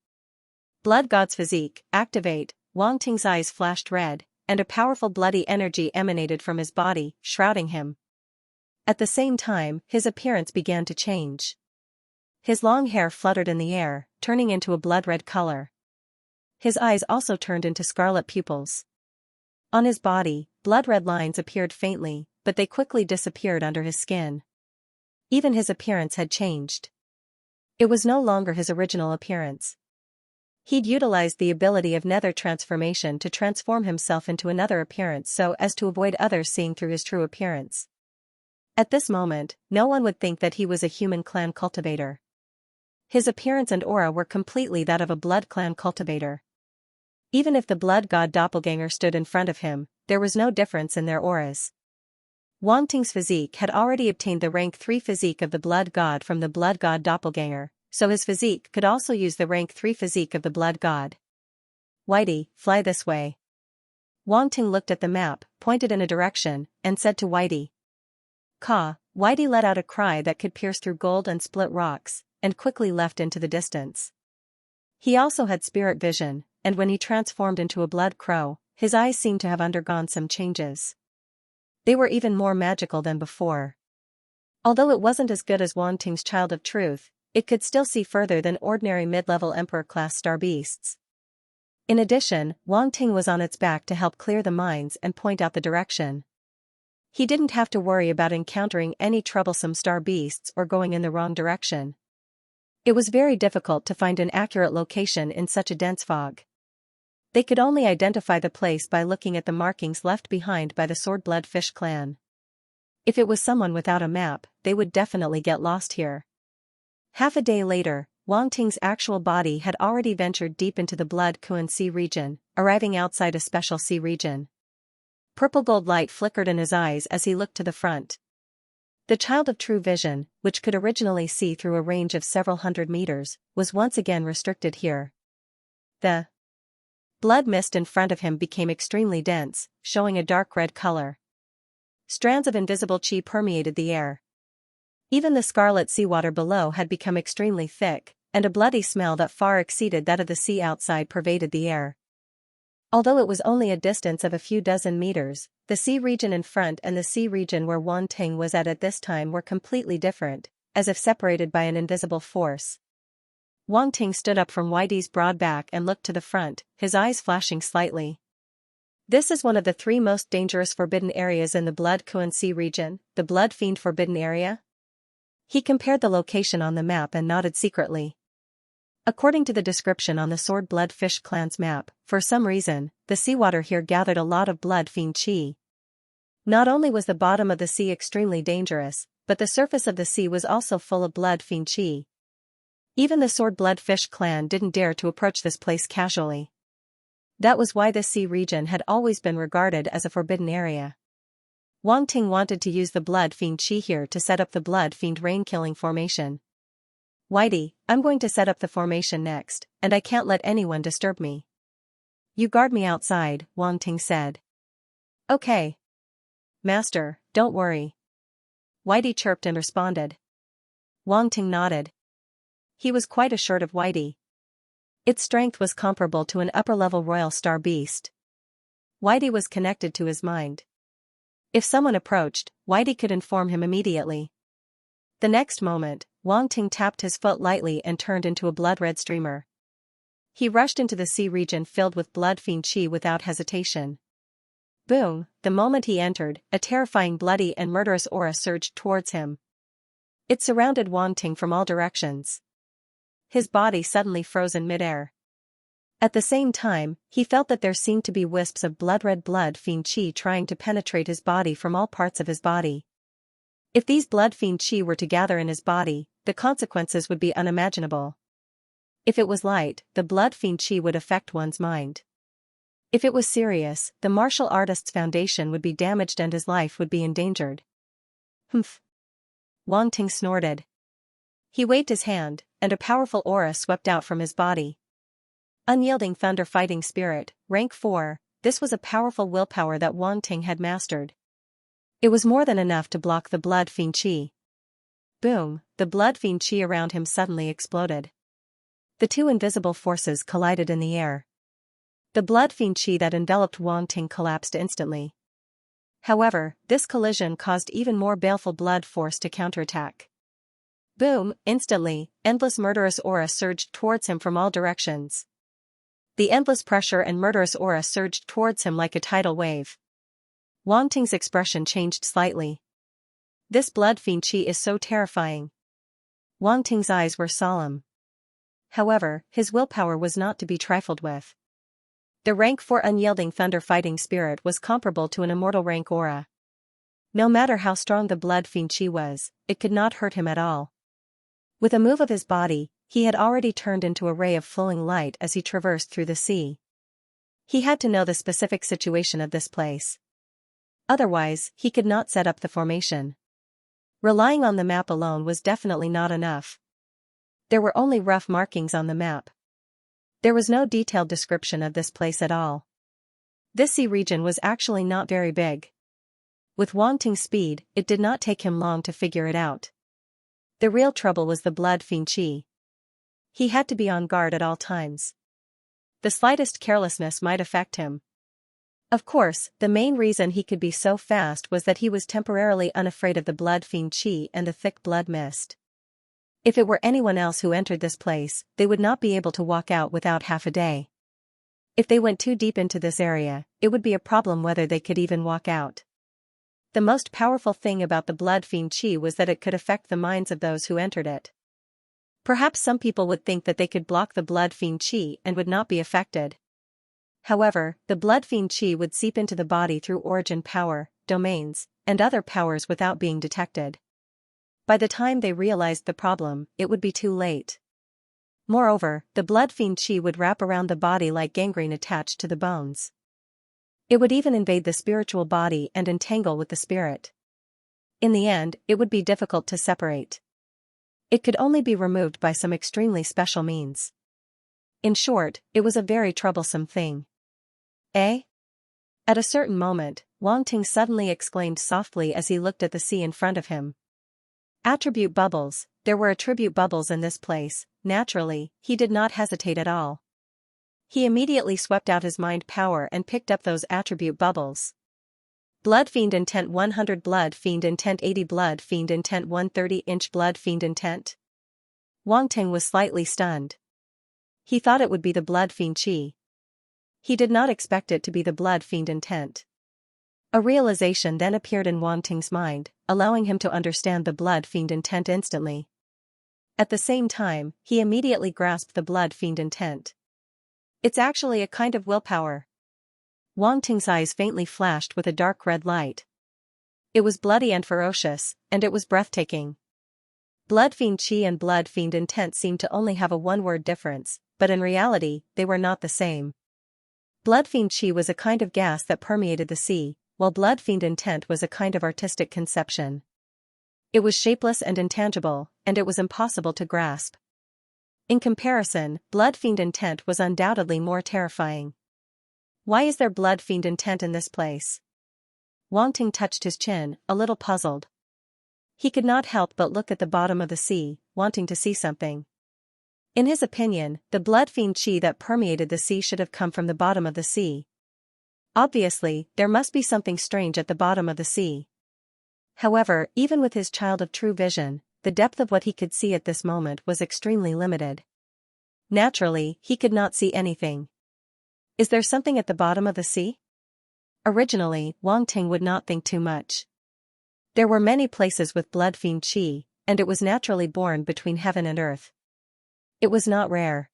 Blood god's physique, activate, Wang Ting's eyes flashed red, and a powerful bloody energy emanated from his body, shrouding him. At the same time, his appearance began to change. His long hair fluttered in the air, turning into a blood-red color. His eyes also turned into scarlet pupils. On his body, blood-red lines appeared faintly, but they quickly disappeared under his skin. Even his appearance had changed. It was no longer his original appearance. He'd utilized the ability of nether transformation to transform himself into another appearance so as to avoid others seeing through his true appearance. At this moment, no one would think that he was a human clan cultivator. His appearance and aura were completely that of a blood clan cultivator. Even if the blood god doppelganger stood in front of him, there was no difference in their auras. Wang Ting's physique had already obtained the rank 3 physique of the blood god from the blood god doppelganger, so his physique could also use the rank 3 physique of the blood god. Whitey, fly this way. Wang Ting looked at the map, pointed in a direction, and said to Whitey. Caw, Whitey let out a cry that could pierce through gold and split rocks, and quickly left into the distance. He also had spirit vision, and when he transformed into a blood crow, his eyes seemed to have undergone some changes. They were even more magical than before. Although it wasn't as good as Wang Ting's Child of Truth, it could still see further than ordinary mid-level Emperor-class star beasts. In addition, Wang Ting was on its back to help clear the mines and point out the direction. He didn't have to worry about encountering any troublesome star beasts or going in the wrong direction. It was very difficult to find an accurate location in such a dense fog. They could only identify the place by looking at the markings left behind by the Sword-Blood Fish clan. If it was someone without a map, they would definitely get lost here. Half a day later, Wang Ting's actual body had already ventured deep into the blood Kuan Sea region, arriving outside a special sea region. Purple gold light flickered in his eyes as he looked to the front. The Child of True Vision, which could originally see through a range of several hundred meters, was once again restricted here. The blood mist in front of him became extremely dense, showing a dark red color. Strands of invisible qi permeated the air. Even the scarlet seawater below had become extremely thick, and a bloody smell that far exceeded that of the sea outside pervaded the air. Although it was only a distance of a few dozen meters, the sea region in front and the sea region where Wang Ting was at this time were completely different, as if separated by an invisible force. Wang Ting stood up from Whitey's broad back and looked to the front, his eyes flashing slightly. This is one of the 3 most dangerous forbidden areas in the Blood Kuan Sea region, the Blood Fiend Forbidden Area. He compared the location on the map and nodded secretly. According to the description on the Sword Blood Fish clan's map, for some reason, the seawater here gathered a lot of blood fiend qi. Not only was the bottom of the sea extremely dangerous, but the surface of the sea was also full of blood fiend qi. Even the Sword Blood Fish clan didn't dare to approach this place casually. That was why this sea region had always been regarded as a forbidden area. Wang Ting wanted to use the blood fiend qi here to set up the blood fiend rain-killing formation. Whitey, I'm going to set up the formation next, and I can't let anyone disturb me. You guard me outside, Wang Ting said. Okay. Master, don't worry. Whitey chirped and responded. Wang Ting nodded. He was quite assured of Whitey. Its strength was comparable to an upper-level royal star beast. Whitey was connected to his mind. If someone approached, Whitey could inform him immediately. The next moment, Wang Ting tapped his foot lightly and turned into a blood-red streamer. He rushed into the sea region filled with blood fiend qi without hesitation. Boom, the moment he entered, a terrifying bloody and murderous aura surged towards him. It surrounded Wang Ting from all directions. His body suddenly froze in midair. At the same time, he felt that there seemed to be wisps of blood-red blood fiend qi trying to penetrate his body from all parts of his body. If these blood fiend qi were to gather in his body, the consequences would be unimaginable. If it was light, the blood fiend qi would affect one's mind. If it was serious, the martial artist's foundation would be damaged and his life would be endangered. Humph. Wang Ting snorted. He waved his hand, and a powerful aura swept out from his body. Unyielding Thunder Fighting Spirit, Rank 4, this was a powerful willpower that Wang Ting had mastered. It was more than enough to block the blood fiend qi. Boom, the blood fiend qi around him suddenly exploded. The 2 invisible forces collided in the air. The blood fiend qi that enveloped Wang Ting collapsed instantly. However, this collision caused even more baleful blood force to counterattack. Boom, instantly, endless murderous aura surged towards him from all directions. The endless pressure and murderous aura surged towards him like a tidal wave. Wang Ting's expression changed slightly. This blood fiend qi is so terrifying. Wang Ting's eyes were solemn. However, his willpower was not to be trifled with. The rank 4 Unyielding Thunder Fighting Spirit was comparable to an immortal rank aura. No matter how strong the blood fiend qi was, it could not hurt him at all. With a move of his body, he had already turned into a ray of flowing light as he traversed through the sea. He had to know the specific situation of this place. Otherwise, he could not set up the formation. Relying on the map alone was definitely not enough. There were only rough markings on the map. There was no detailed description of this place at all. This sea region was actually not very big. With Wang Ting's speed, it did not take him long to figure it out. The real trouble was the blood fiend qi. He had to be on guard at all times. The slightest carelessness might affect him. Of course, the main reason he could be so fast was that he was temporarily unafraid of the blood fiend qi and the thick blood mist. If it were anyone else who entered this place, they would not be able to walk out without half a day. If they went too deep into this area, it would be a problem whether they could even walk out. The most powerful thing about the blood fiend qi was that it could affect the minds of those who entered it. Perhaps some people would think that they could block the blood fiend qi and would not be affected. However, the blood fiend qi would seep into the body through origin power, domains, and other powers without being detected. By the time they realized the problem, it would be too late. Moreover, the blood fiend qi would wrap around the body like gangrene attached to the bones. It would even invade the spiritual body and entangle with the spirit. In the end, it would be difficult to separate. It could only be removed by some extremely special means. In short, it was a very troublesome thing. At a certain moment, Wang Ting suddenly exclaimed softly as he looked at the sea in front of him. Attribute bubbles. There were attribute bubbles in this place. Naturally, he did not hesitate at all. He immediately swept out his mind power and picked up those attribute bubbles. Blood Fiend Intent 100, Blood Fiend Intent 80, Blood Fiend Intent 130-inch, Blood Fiend Intent. Wang Ting was slightly stunned. He thought it would be the Blood Fiend Chi. He did not expect it to be the Blood Fiend Intent. A realization then appeared in Wang Ting's mind, allowing him to understand the Blood Fiend Intent instantly. At the same time, he immediately grasped the Blood Fiend Intent. It's actually a kind of willpower. Wang Ting's eyes faintly flashed with a dark red light. It was bloody and ferocious, and it was breathtaking. Blood Fiend Chi and Blood Fiend Intent seemed to only have a one-word difference, but in reality, they were not the same. Blood Fiend Chi was a kind of gas that permeated the sea, while Blood Fiend Intent was a kind of artistic conception. It was shapeless and intangible, and it was impossible to grasp. In comparison, Blood Fiend Intent was undoubtedly more terrifying. Why is there Blood Fiend Intent in this place? Wang Ting touched his chin, a little puzzled. He could not help but look at the bottom of the sea, wanting to see something. In his opinion, the Blood Fiend Chi that permeated the sea should have come from the bottom of the sea. Obviously, there must be something strange at the bottom of the sea. However, even with his child of true vision, the depth of what he could see at this moment was extremely limited. Naturally, he could not see anything. Is there something at the bottom of the sea? Originally, Wang Ting would not think too much. There were many places with Blood Fiend Chi, and it was naturally born between heaven and earth. It was not rare.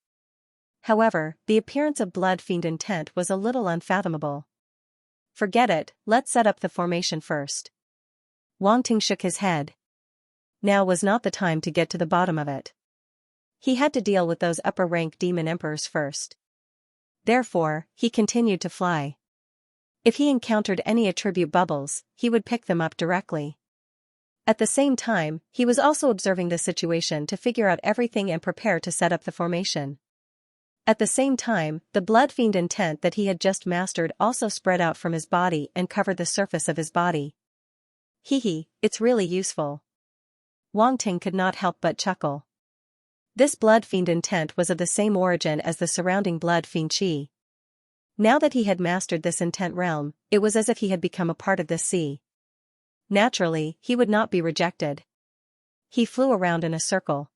However, the appearance of Blood Fiend Intent was a little unfathomable. Forget it, let's set up the formation first. Wang Ting shook his head. Now was not the time to get to the bottom of it. He had to deal with those upper-rank demon emperors first. Therefore, he continued to fly. If he encountered any attribute bubbles, he would pick them up directly. At the same time, he was also observing the situation to figure out everything and prepare to set up the formation. At the same time, the Blood Fiend Intent that he had just mastered also spread out from his body and covered the surface of his body. Hee, it's really useful. Wang Ting could not help but chuckle. This Blood Fiend Intent was of the same origin as the surrounding Blood Fiend Chi. Now that he had mastered this intent realm, it was as if he had become a part of this sea. Naturally, he would not be rejected. He flew around in a circle.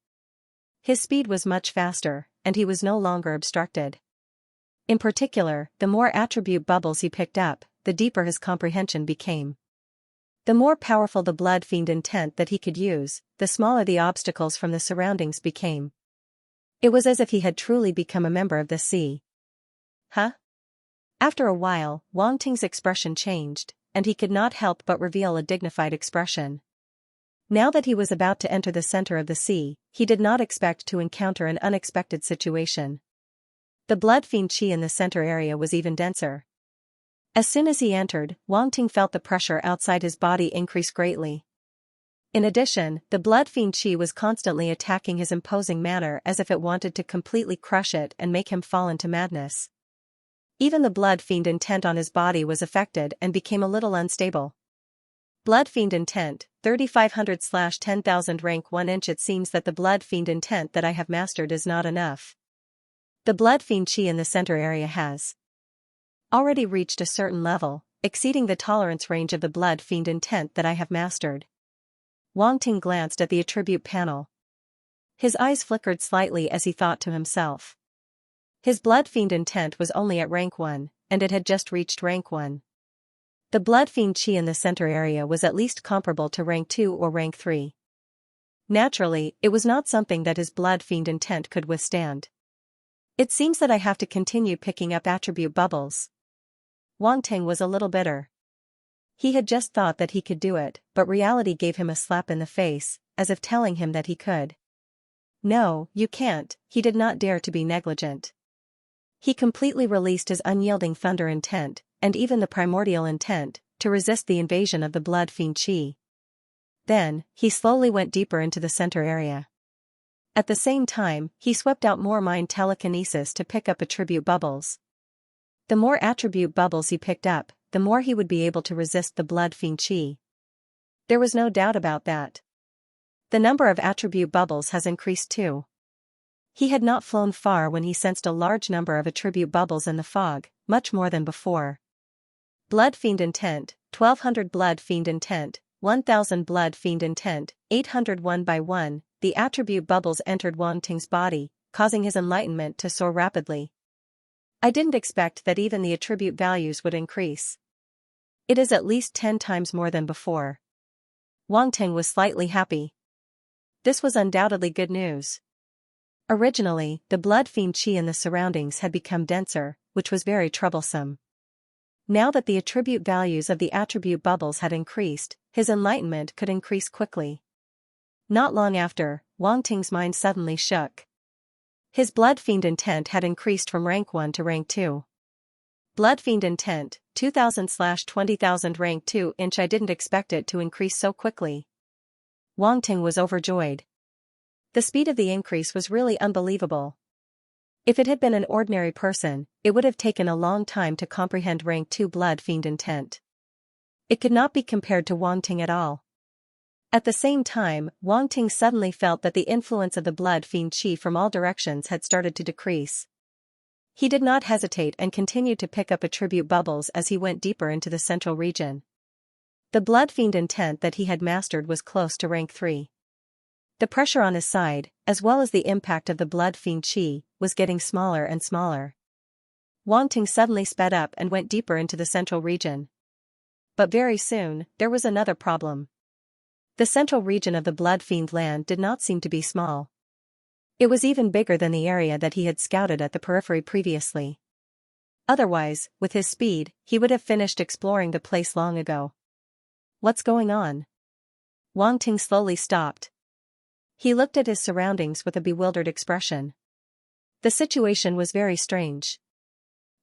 His speed was much faster, and he was no longer obstructed. In particular, the more attribute bubbles he picked up, the deeper his comprehension became. The more powerful the Blood Fiend Intent that he could use, the smaller the obstacles from the surroundings became. It was as if he had truly become a member of the sea. Huh? After a while, Wang Ting's expression changed, and he could not help but reveal a dignified expression. Now that he was about to enter the center of the sea, he did not expect to encounter an unexpected situation. The Blood Fiend Chi in the center area was even denser. As soon as he entered, Wang Ting felt the pressure outside his body increase greatly. In addition, the Blood Fiend Chi was constantly attacking his imposing manner as if it wanted to completely crush it and make him fall into madness. Even the Blood Fiend Intent on his body was affected and became a little unstable. Blood Fiend Intent, 3500/10,000 rank 1 inch. It seems that the Blood Fiend Intent that I have mastered is not enough. The Blood Fiend Chi in the center area has already reached a certain level, exceeding the tolerance range of the Blood Fiend Intent that I have mastered. Wang Ting glanced at the attribute panel. His eyes flickered slightly as he thought to himself. His Blood Fiend Intent was only at rank 1, and it had just reached rank 1. The Blood Fiend Chi in the center area was at least comparable to rank 2 or rank 3. Naturally, it was not something that his Blood Fiend Intent could withstand. It seems that I have to continue picking up attribute bubbles. Wang Ting was a little bitter. He had just thought that he could do it, but reality gave him a slap in the face, as if telling him that he could. No, you can't. He did not dare to be negligent. He completely released his unyielding thunder intent, and even the primordial intent, to resist the invasion of the Blood Fiend Chi. Then, he slowly went deeper into the center area. At the same time, he swept out more mind telekinesis to pick up attribute bubbles. The more attribute bubbles he picked up, the more he would be able to resist the blood fiend chi. There was no doubt about that. The number of attribute bubbles has increased too. He had not flown far when he sensed a large number of attribute bubbles in the fog, much more than before. Blood fiend intent, 1200 blood fiend intent, 1000 blood fiend intent, 800 one by one, the attribute bubbles entered Wang Ting's body, causing his enlightenment to soar rapidly. I didn't expect that even the attribute values would increase. It is at least 10 times more than before. Wang Ting was slightly happy. This was undoubtedly good news. Originally, the blood fiend chi in the surroundings had become denser, which was very troublesome. Now that the attribute values of the attribute bubbles had increased, his enlightenment could increase quickly. Not long after, Wang Ting's mind suddenly shook. His blood fiend intent had increased from rank 1 to rank 2. Blood fiend intent, 2000/20,000 rank 2 inch. I didn't expect it to increase so quickly. Wang Ting was overjoyed. The speed of the increase was really unbelievable. If it had been an ordinary person, it would have taken a long time to comprehend rank 2 blood fiend intent. It could not be compared to Wang Ting at all. At the same time, Wang Ting suddenly felt that the influence of the blood fiend chi from all directions had started to decrease. He did not hesitate and continued to pick up attribute bubbles as he went deeper into the central region. The blood fiend intent that he had mastered was close to rank 3. The pressure on his side, as well as the impact of the blood fiend chi, was getting smaller and smaller. Wang Ting suddenly sped up and went deeper into the central region. But very soon, there was another problem. The central region of the blood fiend land did not seem to be small. It was even bigger than the area that he had scouted at the periphery previously. Otherwise, with his speed, he would have finished exploring the place long ago. What's going on? Wang Ting slowly stopped. He looked at his surroundings with a bewildered expression. The situation was very strange.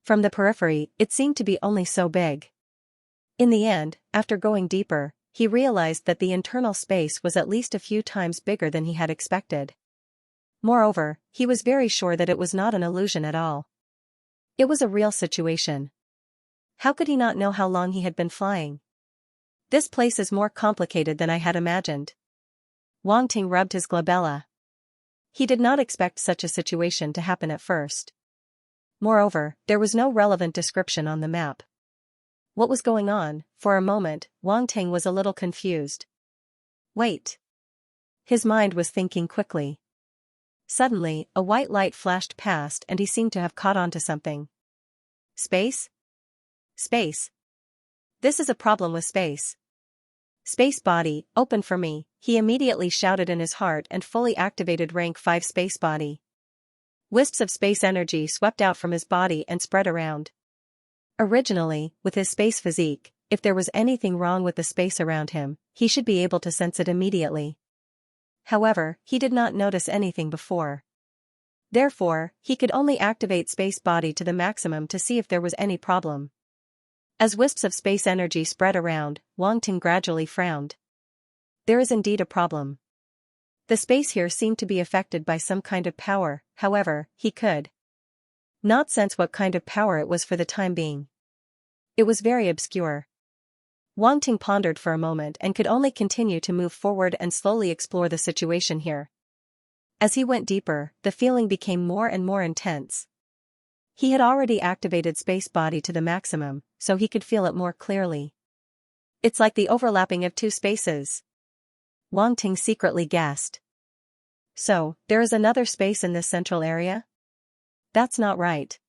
From the periphery, it seemed to be only so big. In the end, after going deeper, he realized that the internal space was at least a few times bigger than he had expected. Moreover, he was very sure that it was not an illusion at all. It was a real situation. How could he not know how long he had been flying? This place is more complicated than I had imagined. Wang Ting rubbed his glabella. He did not expect such a situation to happen at first. Moreover, there was no relevant description on the map. What was going on? For a moment, Wang Ting was a little confused. Wait. His mind was thinking quickly. Suddenly, a white light flashed past and he seemed to have caught on to something. Space? Space. This is a problem with space. Space body, open for me, he immediately shouted in his heart and fully activated rank 5 space body. Wisps of space energy swept out from his body and spread around. Originally, with his space physique, if there was anything wrong with the space around him, he should be able to sense it immediately. However, he did not notice anything before. Therefore, he could only activate space body to the maximum to see if there was any problem. As wisps of space energy spread around, Wang Ting gradually frowned. There is indeed a problem. The space here seemed to be affected by some kind of power, however, he could not sense what kind of power it was for the time being. It was very obscure. Wang Ting pondered for a moment and could only continue to move forward and slowly explore the situation here. As he went deeper, the feeling became more and more intense. He had already activated space body to the maximum, so he could feel it more clearly. It's like the overlapping of two spaces. Wang Ting secretly guessed. So, there is another space in this central area? That's not right.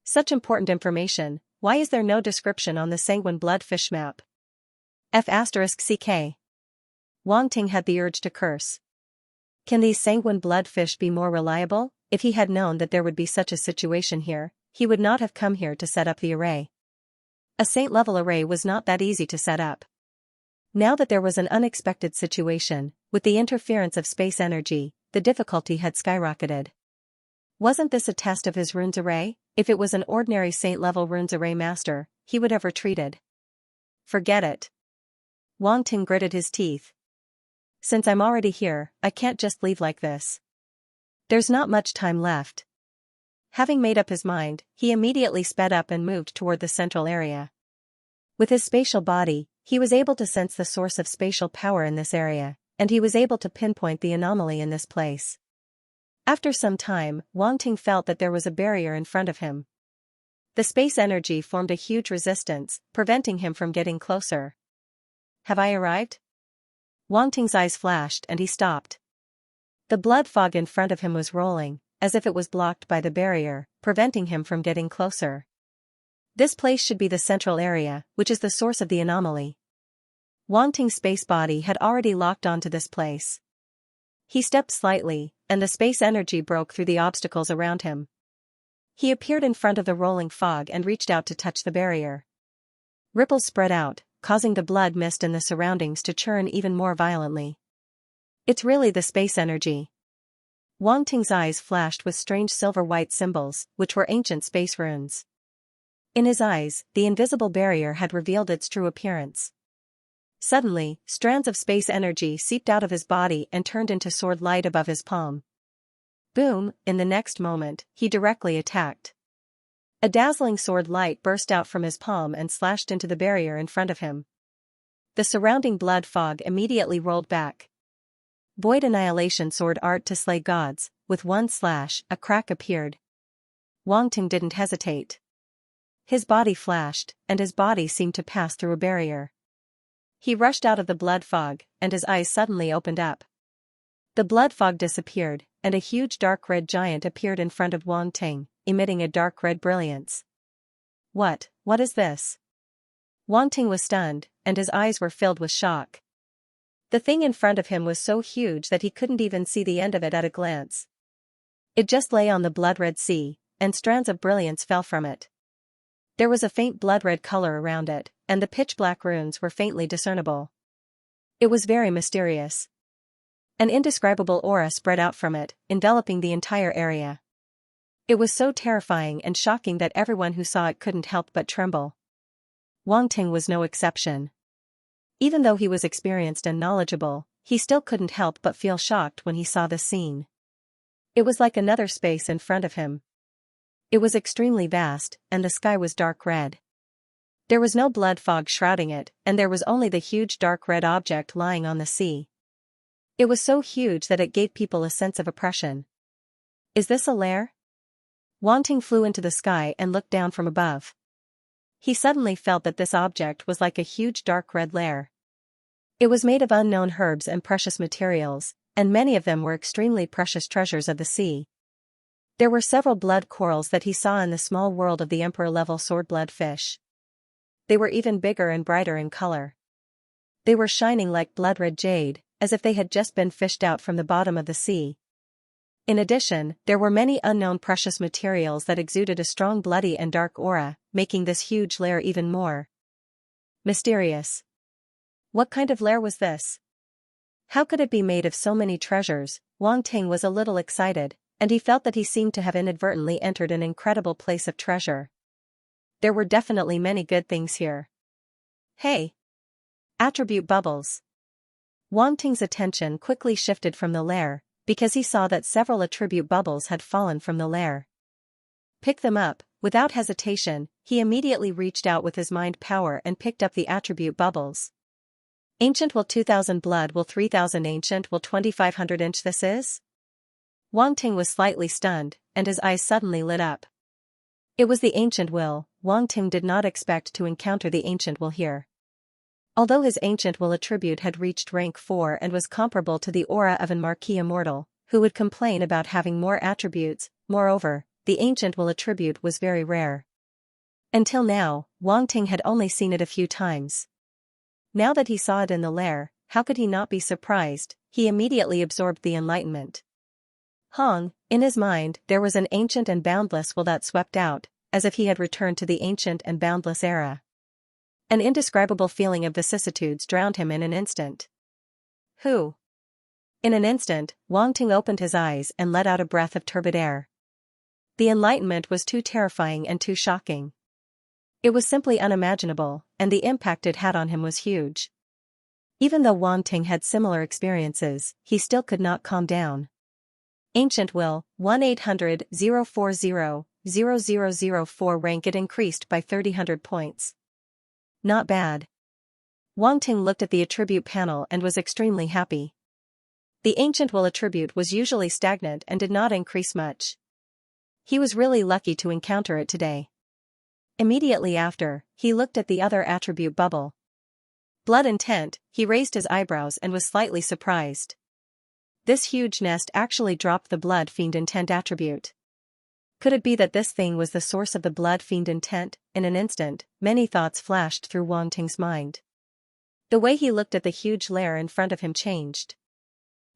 Such important information, why is there no description on the sanguine bloodfish map? F***CK. Wang Ting had the urge to curse. Can these sanguine bloodfish be more reliable? If he had known that there would be such a situation here, he would not have come here to set up the array. A saint-level array was not that easy to set up. Now that there was an unexpected situation, with the interference of space energy, the difficulty had skyrocketed. Wasn't this a test of his runes array? If it was an ordinary saint-level runes array master, he would have retreated. Forget it. Wang Ting gritted his teeth. Since I'm already here, I can't just leave like this. There's not much time left. Having made up his mind, he immediately sped up and moved toward the central area. With his spatial body, he was able to sense the source of spatial power in this area, and he was able to pinpoint the anomaly in this place. After some time, Wang Ting felt that there was a barrier in front of him. The space energy formed a huge resistance, preventing him from getting closer. Have I arrived? Wang Ting's eyes flashed and he stopped. The blood fog in front of him was rolling, as if it was blocked by the barrier, preventing him from getting closer. This place should be the central area, which is the source of the anomaly. Wang Ting's space body had already locked onto this place. He stepped slightly, and the space energy broke through the obstacles around him. He appeared in front of the rolling fog and reached out to touch the barrier. Ripples spread out, causing the blood mist in the surroundings to churn even more violently. It's really the space energy. Wang Ting's eyes flashed with strange silver-white symbols, which were ancient space runes. In his eyes, the invisible barrier had revealed its true appearance. Suddenly, strands of space energy seeped out of his body and turned into sword light above his palm. Boom, in the next moment, he directly attacked. A dazzling sword light burst out from his palm and slashed into the barrier in front of him. The surrounding blood fog immediately rolled back. Void annihilation sword art to slay gods, with one slash, a crack appeared. Wang Ting didn't hesitate. His body flashed, and his body seemed to pass through a barrier. He rushed out of the blood fog, and his eyes suddenly opened up. The blood fog disappeared, and a huge dark red giant appeared in front of Wang Ting, emitting a dark red brilliance. What is this? Wang Ting was stunned, and his eyes were filled with shock. The thing in front of him was so huge that he couldn't even see the end of it at a glance. It just lay on the blood-red sea, and strands of brilliance fell from it. There was a faint blood-red color around it, and the pitch-black runes were faintly discernible. It was very mysterious. An indescribable aura spread out from it, enveloping the entire area. It was so terrifying and shocking that everyone who saw it couldn't help but tremble. Wang Ting was no exception. Even though he was experienced and knowledgeable, he still couldn't help but feel shocked when he saw the scene. It was like another space in front of him. It was extremely vast, and the sky was dark red. There was no blood fog shrouding it, and there was only the huge dark red object lying on the sea. It was so huge that it gave people a sense of oppression. Is this a lair? Wang Ting flew into the sky and looked down from above. He suddenly felt that this object was like a huge dark red lair. It was made of unknown herbs and precious materials, and many of them were extremely precious treasures of the sea. There were several blood corals that he saw in the small world of the emperor-level sword-blood fish. They were even bigger and brighter in color. They were shining like blood-red jade, as if they had just been fished out from the bottom of the sea. In addition, there were many unknown precious materials that exuded a strong bloody and dark aura, making this huge lair even more mysterious. What kind of lair was this? How could it be made of so many treasures? Wang Ting was a little excited, and he felt that he seemed to have inadvertently entered an incredible place of treasure. There were definitely many good things here. Hey! Attribute bubbles. Wang Ting's attention quickly shifted from the lair, because he saw that several attribute bubbles had fallen from the lair. Pick them up. Without hesitation, he immediately reached out with his mind power and picked up the attribute bubbles. Ancient will 2000 blood will 3000 ancient will 2500 inch this is? Wang Ting was slightly stunned, and his eyes suddenly lit up. It was the ancient will. Wang Ting did not expect to encounter the ancient will here. Although his ancient will attribute had reached rank 4 and was comparable to the aura of an marquis immortal, who would complain about having more attributes, moreover, the ancient will attribute was very rare. Until now, Wang Ting had only seen it a few times. Now that he saw it in the lair, how could he not be surprised? He immediately absorbed the enlightenment. In his mind, there was an ancient and boundless will that swept out, as if he had returned to the ancient and boundless era. An indescribable feeling of vicissitudes drowned him in an instant. Who? In an instant, Wang Ting opened his eyes and let out a breath of turbid air. The enlightenment was too terrifying and too shocking. It was simply unimaginable, and the impact it had on him was huge. Even though Wang Ting had similar experiences, he still could not calm down. Ancient will, 1-800-040-0004 rank it increased by 3000 points. Not bad. Wang Ting looked at the attribute panel and was extremely happy. The ancient will attribute was usually stagnant and did not increase much. He was really lucky to encounter it today. Immediately after, he looked at the other attribute bubble. Blood intent, he raised his eyebrows and was slightly surprised. This huge nest actually dropped the blood fiend intent attribute. Could it be that this thing was the source of the blood fiend intent? In an instant, many thoughts flashed through Wang Ting's mind. The way he looked at the huge lair in front of him changed.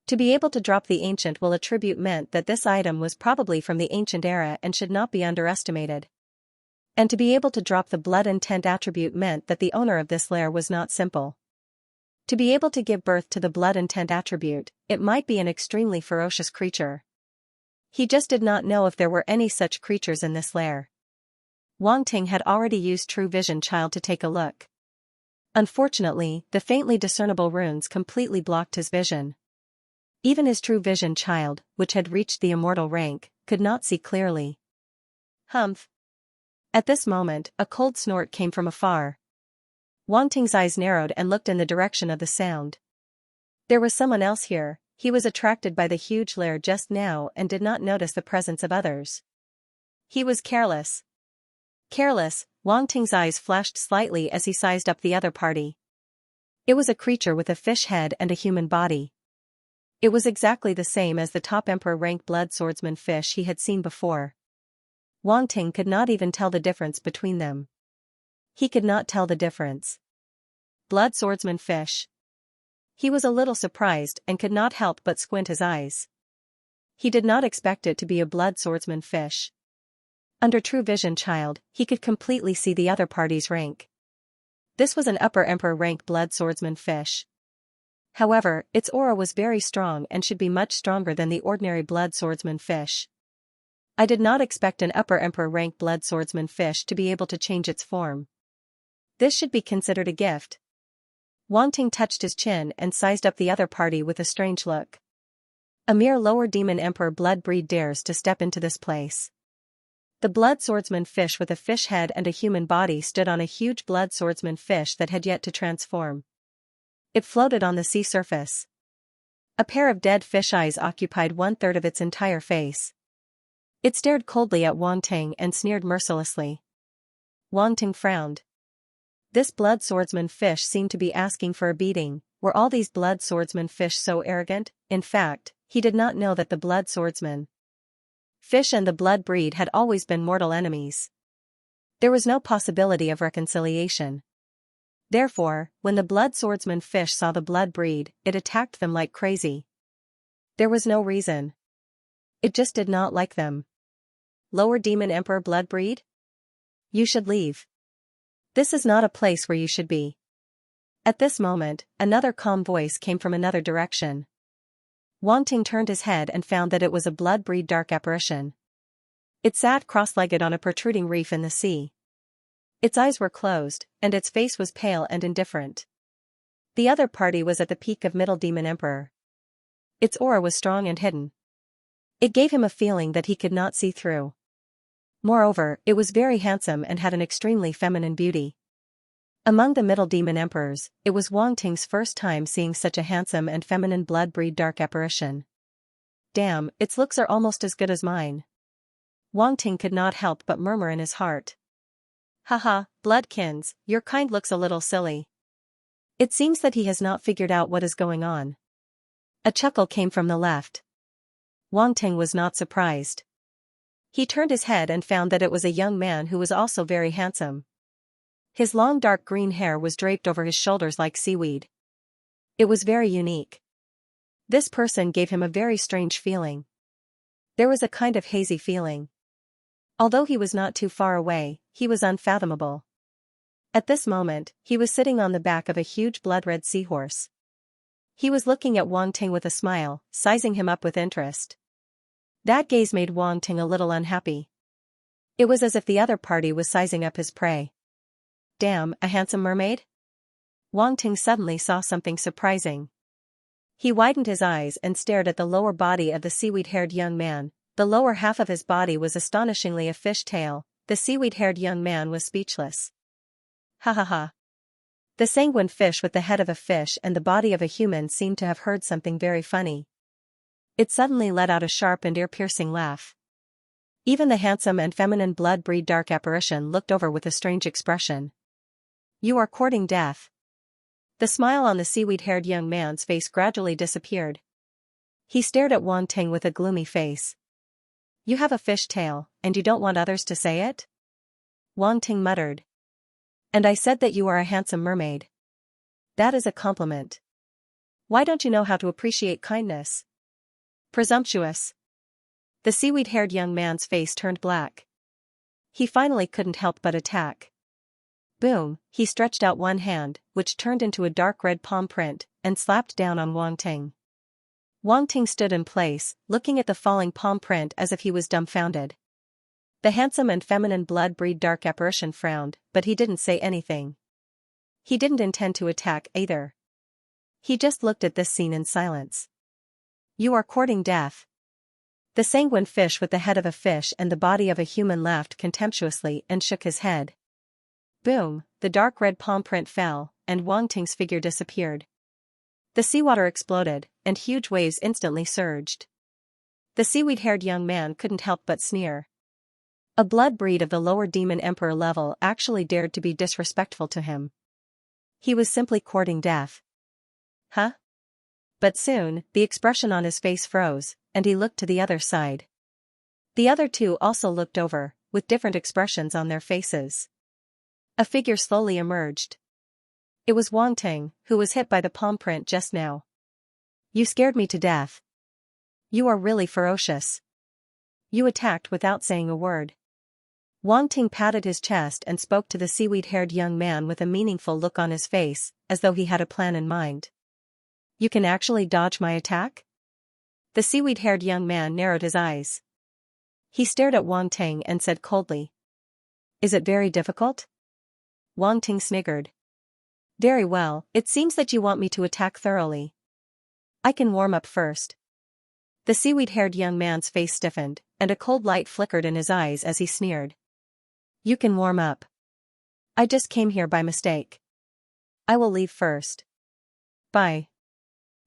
To be able to drop the ancient will attribute meant that this item was probably from the ancient era and should not be underestimated. And to be able to drop the blood intent attribute meant that the owner of this lair was not simple. To be able to give birth to the blood intent attribute, it might be an extremely ferocious creature. He just did not know if there were any such creatures in this lair. Wang Ting had already used True Vision Child to take a look. Unfortunately, the faintly discernible runes completely blocked his vision. Even his True Vision Child, which had reached the immortal rank, could not see clearly. Humph. At this moment, a cold snort came from afar. Wang Ting's eyes narrowed and looked in the direction of the sound. There was someone else here. He was attracted by the huge lair just now and did not notice the presence of others. He was careless. Careless, Wang Ting's eyes flashed slightly as he sized up the other party. It was a creature with a fish head and a human body. It was exactly the same as the top emperor rank blood swordsman fish he had seen before. Wang Ting could not even tell the difference between them. He could not tell the difference. Blood swordsman fish. He was a little surprised and could not help but squint his eyes. He did not expect it to be a blood swordsman fish. Under True Vision Child, he could completely see the other party's rank. This was an upper emperor rank blood swordsman fish. However, its aura was very strong and should be much stronger than the ordinary blood swordsman fish. I did not expect an upper emperor rank blood swordsman fish to be able to change its form. This should be considered a gift. Wang Ting touched his chin and sized up the other party with a strange look. A mere lower demon emperor blood breed dares to step into this place. The blood swordsman fish with a fish head and a human body stood on a huge blood swordsman fish that had yet to transform. It floated on the sea surface. A pair of dead fish eyes occupied 1/3 of its entire face. It stared coldly at Wang Ting and sneered mercilessly. Wang Ting frowned. This blood swordsman fish seemed to be asking for a beating. Were all these blood swordsman fish so arrogant? In fact, he did not know that the blood swordsman fish and the blood breed had always been mortal enemies. There was no possibility of reconciliation. Therefore, when the blood swordsman fish saw the blood breed, it attacked them like crazy. There was no reason. It just did not like them. Lower demon emperor blood breed? You should leave. This is not a place where you should be. At this moment, another calm voice came from another direction. Wang Ting turned his head and found that it was a blood breed dark apparition. It sat cross-legged on a protruding reef in the sea. Its eyes were closed, and its face was pale and indifferent. The other party was at the peak of Middle Demon Emperor. Its aura was strong and hidden. It gave him a feeling that he could not see through. Moreover, it was very handsome and had an extremely feminine beauty. Among the Middle Demon Emperors, it was Wang Ting's first time seeing such a handsome and feminine blood breed dark apparition. Damn, its looks are almost as good as mine. Wang Ting could not help but murmur in his heart. Haha, bloodkins, your kind looks a little silly. It seems that he has not figured out what is going on. A chuckle came from the left. Wang Ting was not surprised. He turned his head and found that it was a young man who was also very handsome. His long dark green hair was draped over his shoulders like seaweed. It was very unique. This person gave him a very strange feeling. There was a kind of hazy feeling. Although he was not too far away, he was unfathomable. At this moment, he was sitting on the back of a huge blood-red seahorse. He was looking at Wang Ting with a smile, sizing him up with interest. That gaze made Wang Ting a little unhappy. It was as if the other party was sizing up his prey. Damn, a handsome mermaid? Wang Ting suddenly saw something surprising. He widened his eyes and stared at the lower body of the seaweed-haired young man. The lower half of his body was astonishingly a fish tail. The seaweed-haired young man was speechless. Ha ha ha. The sanguine fish with the head of a fish and the body of a human seemed to have heard something very funny. It suddenly let out a sharp and ear-piercing laugh. Even the handsome and feminine blood-breed dark apparition looked over with a strange expression. "You are courting death." The smile on the seaweed-haired young man's face gradually disappeared. He stared at Wang Ting with a gloomy face. "You have a fish tail, and you don't want others to say it?" Wang Ting muttered. "And I said that you are a handsome mermaid. That is a compliment. Why don't you know how to appreciate kindness? Presumptuous." The seaweed-haired young man's face turned black. He finally couldn't help but attack. Boom, he stretched out one hand, which turned into a dark red palm print, and slapped down on Wang Ting. Wang Ting stood in place, looking at the falling palm print as if he was dumbfounded. The handsome and feminine blood-breed dark apparition frowned, but he didn't say anything. He didn't intend to attack either. He just looked at this scene in silence. "You are courting death." The sanguine fish with the head of a fish and the body of a human laughed contemptuously and shook his head. Boom, the dark red palm print fell, and Wang Ting's figure disappeared. The seawater exploded, and huge waves instantly surged. The seaweed-haired young man couldn't help but sneer. A blood breed of the lower demon emperor level actually dared to be disrespectful to him. He was simply courting death. Huh? But soon, the expression on his face froze, and he looked to the other side. The other two also looked over, with different expressions on their faces. A figure slowly emerged. It was Wang Ting, who was hit by the palm print just now. "You scared me to death. You are really ferocious. You attacked without saying a word." Wang Ting patted his chest and spoke to the seaweed-haired young man with a meaningful look on his face, as though he had a plan in mind. "You can actually dodge my attack?" The seaweed-haired young man narrowed his eyes. He stared at Wang Ting and said coldly, "Is it very difficult?" Wang Ting sniggered. "Very well, it seems that you want me to attack thoroughly. I can warm up first." The seaweed-haired young man's face stiffened, and a cold light flickered in his eyes as he sneered. "You can warm up. I just came here by mistake. I will leave first. Bye."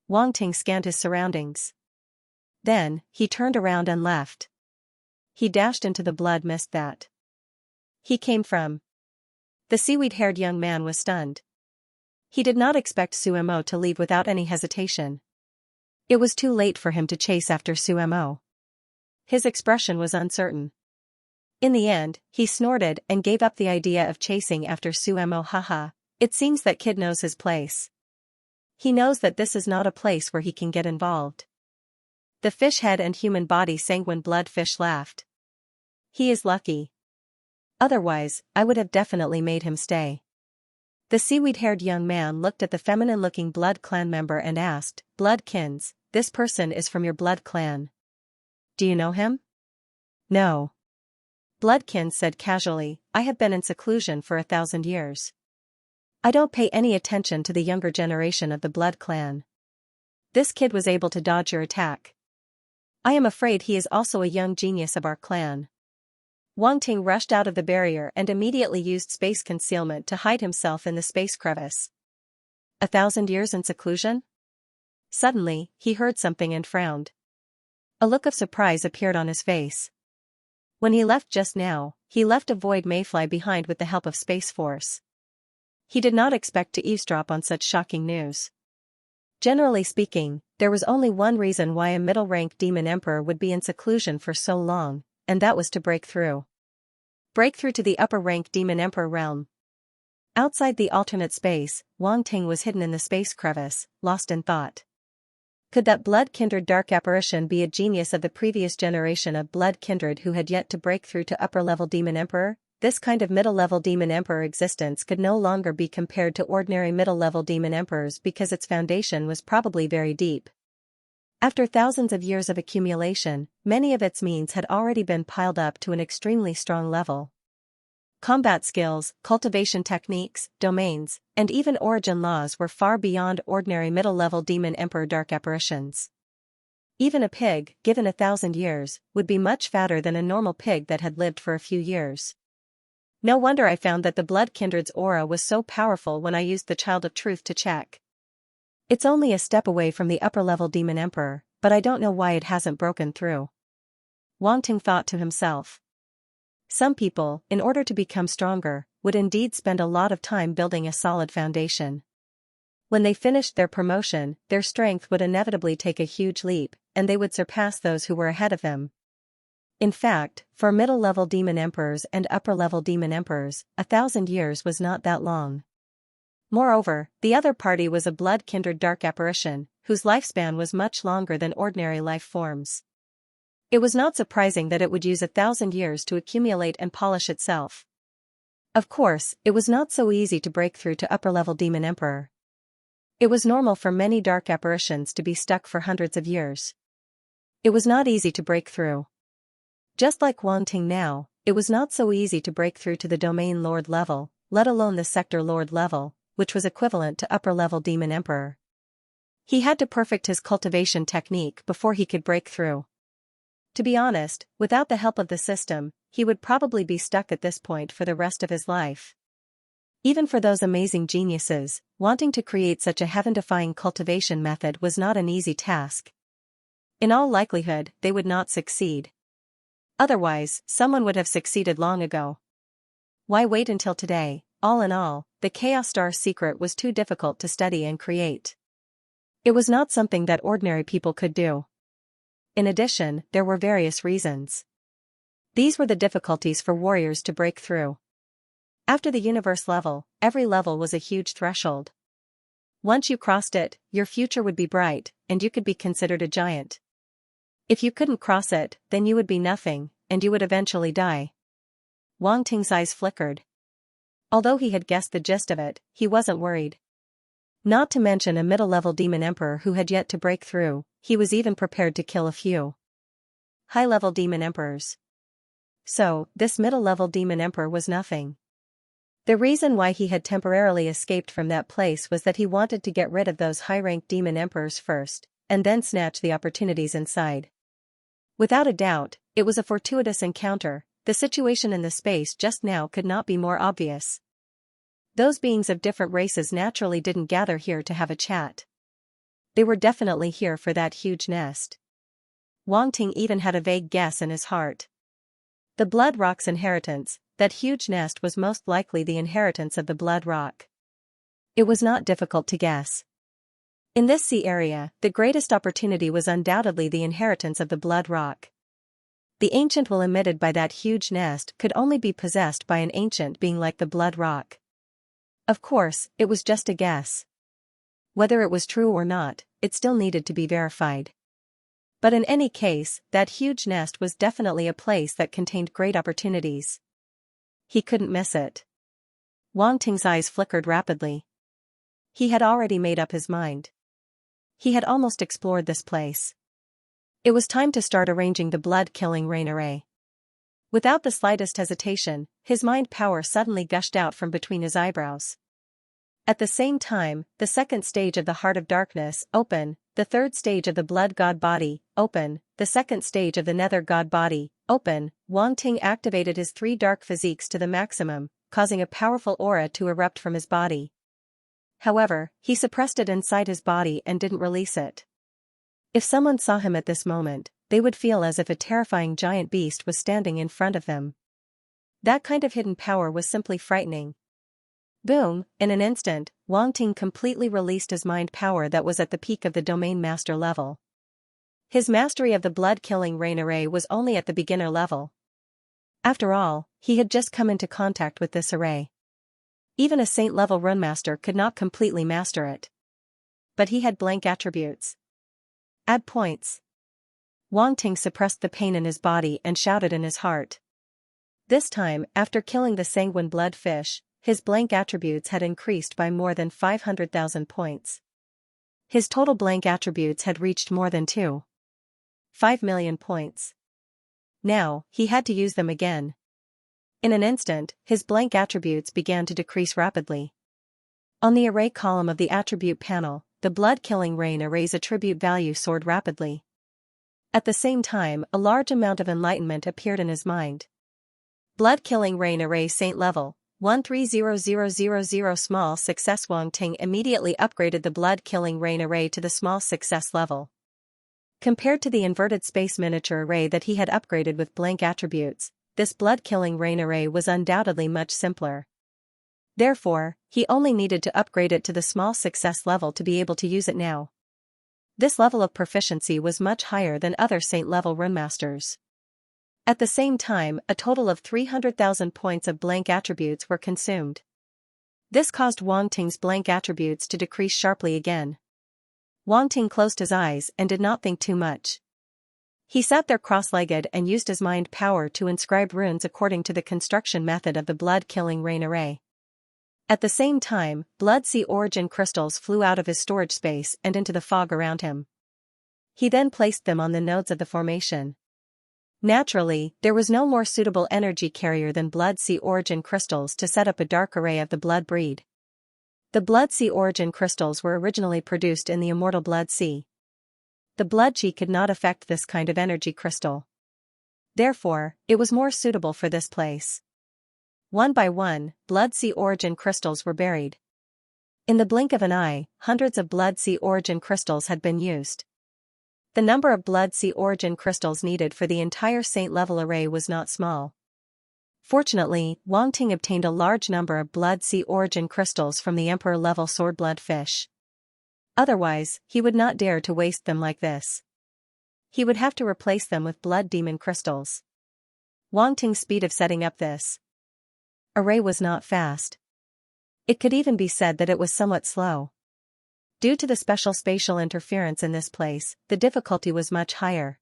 Wang Ting scanned his surroundings. Then, he turned around and left. He dashed into the blood mist that he came from. The seaweed-haired young man was stunned. He did not expect Suemo to leave without any hesitation. It was too late for him to chase after Suemo. His expression was uncertain. In the end, he snorted and gave up the idea of chasing after Suemo. Haha, it seems that kid knows his place. He knows that this is not a place where he can get involved. The fish head and human body sanguine blood fish laughed. He is lucky. Otherwise, I would have definitely made him stay. The seaweed-haired young man looked at the feminine-looking blood clan member and asked, "Bloodkins, this person is from your blood clan. Do you know him?" "No." Bloodkin said casually, "I have been in seclusion for 1,000 years. I don't pay any attention to the younger generation of the blood clan. This kid was able to dodge your attack. I am afraid he is also a young genius of our clan." Wang Ting rushed out of the barrier and immediately used space concealment to hide himself in the space crevice. 1,000 years in seclusion? Suddenly, he heard something and frowned. A look of surprise appeared on his face. When he left just now, he left a void mayfly behind with the help of Space Force. He did not expect to eavesdrop on such shocking news. Generally speaking, there was only one reason why a middle-rank demon emperor would be in seclusion for so long, and that was to break through. Break through to the upper-rank demon emperor realm. Outside the alternate space, Wang Ting was hidden in the space crevice, lost in thought. Could that blood-kindred dark apparition be a genius of the previous generation of blood-kindred who had yet to break through to upper-level demon emperor? This kind of middle-level demon emperor existence could no longer be compared to ordinary middle-level demon emperors because its foundation was probably very deep. After thousands of years of accumulation, many of its means had already been piled up to an extremely strong level. Combat skills, cultivation techniques, domains, and even origin laws were far beyond ordinary middle-level demon emperor dark apparitions. Even a pig, given 1,000 years, would be much fatter than a normal pig that had lived for a few years. No wonder I found that the Blood Kindred's aura was so powerful when I used the Child of Truth to check. It's only a step away from the upper-level Demon Emperor, but I don't know why it hasn't broken through. Wang Ting thought to himself. Some people, in order to become stronger, would indeed spend a lot of time building a solid foundation. When they finished their promotion, their strength would inevitably take a huge leap, and they would surpass those who were ahead of them. In fact, for middle-level demon emperors and upper-level demon emperors, 1,000 years was not that long. Moreover, the other party was a blood-kindred dark apparition, whose lifespan was much longer than ordinary life forms. It was not surprising that it would use 1,000 years to accumulate and polish itself. Of course, it was not so easy to break through to upper-level demon emperor. It was normal for many dark apparitions to be stuck for hundreds of years. It was not easy to break through. Just like Wang Ting now, it was not so easy to break through to the Domain Lord level, let alone the Sector Lord level, which was equivalent to upper-level Demon Emperor. He had to perfect his cultivation technique before he could break through. To be honest, without the help of the system, he would probably be stuck at this point for the rest of his life. Even for those amazing geniuses, wanting to create such a heaven-defying cultivation method was not an easy task. In all likelihood, they would not succeed. Otherwise, someone would have succeeded long ago. Why wait until today? All in all, the Chaos Star secret was too difficult to study and create. It was not something that ordinary people could do. In addition, there were various reasons. These were the difficulties for warriors to break through. After the universe level, every level was a huge threshold. Once you crossed it, your future would be bright, and you could be considered a giant. If you couldn't cross it, then you would be nothing, and you would eventually die. Wang Ting's eyes flickered. Although he had guessed the gist of it, he wasn't worried. Not to mention a middle-level demon emperor who had yet to break through, he was even prepared to kill a few high-level demon emperors. So, this middle-level demon emperor was nothing. The reason why he had temporarily escaped from that place was that he wanted to get rid of those high-ranked demon emperors first, and then snatch the opportunities inside. Without a doubt, it was a fortuitous encounter. The situation in the space just now could not be more obvious. Those beings of different races naturally didn't gather here to have a chat. They were definitely here for that huge nest. Wang Ting even had a vague guess in his heart. The Blood Rock's inheritance, that huge nest was most likely the inheritance of the Blood Rock. It was not difficult to guess. In this sea area, the greatest opportunity was undoubtedly the inheritance of the Blood Rock. The ancient will emitted by that huge nest could only be possessed by an ancient being like the Blood Rock. Of course, it was just a guess. Whether it was true or not, it still needed to be verified. But in any case, that huge nest was definitely a place that contained great opportunities. He couldn't miss it. Wang Ting's eyes flickered rapidly. He had already made up his mind. He had almost explored this place. It was time to start arranging the blood-killing rain array. Without the slightest hesitation, his mind power suddenly gushed out from between his eyebrows. At the same time, the second stage of the Heart of Darkness, open, the third stage of the Blood God Body, open, the second stage of the Nether God Body, open. Wang Ting activated his 3 dark physiques to the maximum, causing a powerful aura to erupt from his body. However, he suppressed it inside his body and didn't release it. If someone saw him at this moment, they would feel as if a terrifying giant beast was standing in front of them. That kind of hidden power was simply frightening. Boom, in an instant, Wang Ting completely released his mind power that was at the peak of the Domain Master level. His mastery of the blood-killing rain array was only at the beginner level. After all, he had just come into contact with this array. Even a saint-level runemaster could not completely master it. But he had blank attributes. Add points. Wang Ting suppressed the pain in his body and shouted in his heart. This time, after killing the sanguine blood fish, his blank attributes had increased by more than 500,000 points. His total blank attributes had reached more than 2.5 million points. Now, he had to use them again. In an instant, his blank attributes began to decrease rapidly. On the array column of the attribute panel, the blood-killing rain array's attribute value soared rapidly. At the same time, a large amount of enlightenment appeared in his mind. Blood-killing rain array Saint level, 130000 small success. Wang Ting immediately upgraded the blood-killing rain array to the small success level. Compared to the inverted space miniature array that he had upgraded with blank attributes, this blood-killing rain array was undoubtedly much simpler. Therefore, he only needed to upgrade it to the small success level to be able to use it now. This level of proficiency was much higher than other Saint-level runemasters. At the same time, a total of 300,000 points of blank attributes were consumed. This caused Wang Ting's blank attributes to decrease sharply again. Wang Ting closed his eyes and did not think too much. He sat there cross-legged and used his mind power to inscribe runes according to the construction method of the blood-killing rain array. At the same time, blood sea origin crystals flew out of his storage space and into the fog around him. He then placed them on the nodes of the formation. Naturally, there was no more suitable energy carrier than blood sea origin crystals to set up a dark array of the blood breed. The blood sea origin crystals were originally produced in the immortal blood sea. The blood chi could not affect this kind of energy crystal. Therefore, it was more suitable for this place. One by one, blood sea origin crystals were buried. In the blink of an eye, hundreds of blood sea origin crystals had been used. The number of blood sea origin crystals needed for the entire saint-level array was not small. Fortunately, Wang Ting obtained a large number of blood sea origin crystals from the emperor-level sword-blood fish. Otherwise, he would not dare to waste them like this. He would have to replace them with blood demon crystals. Wang Ting's speed of setting up this array was not fast. It could even be said that it was somewhat slow. Due to the special spatial interference in this place, the difficulty was much higher.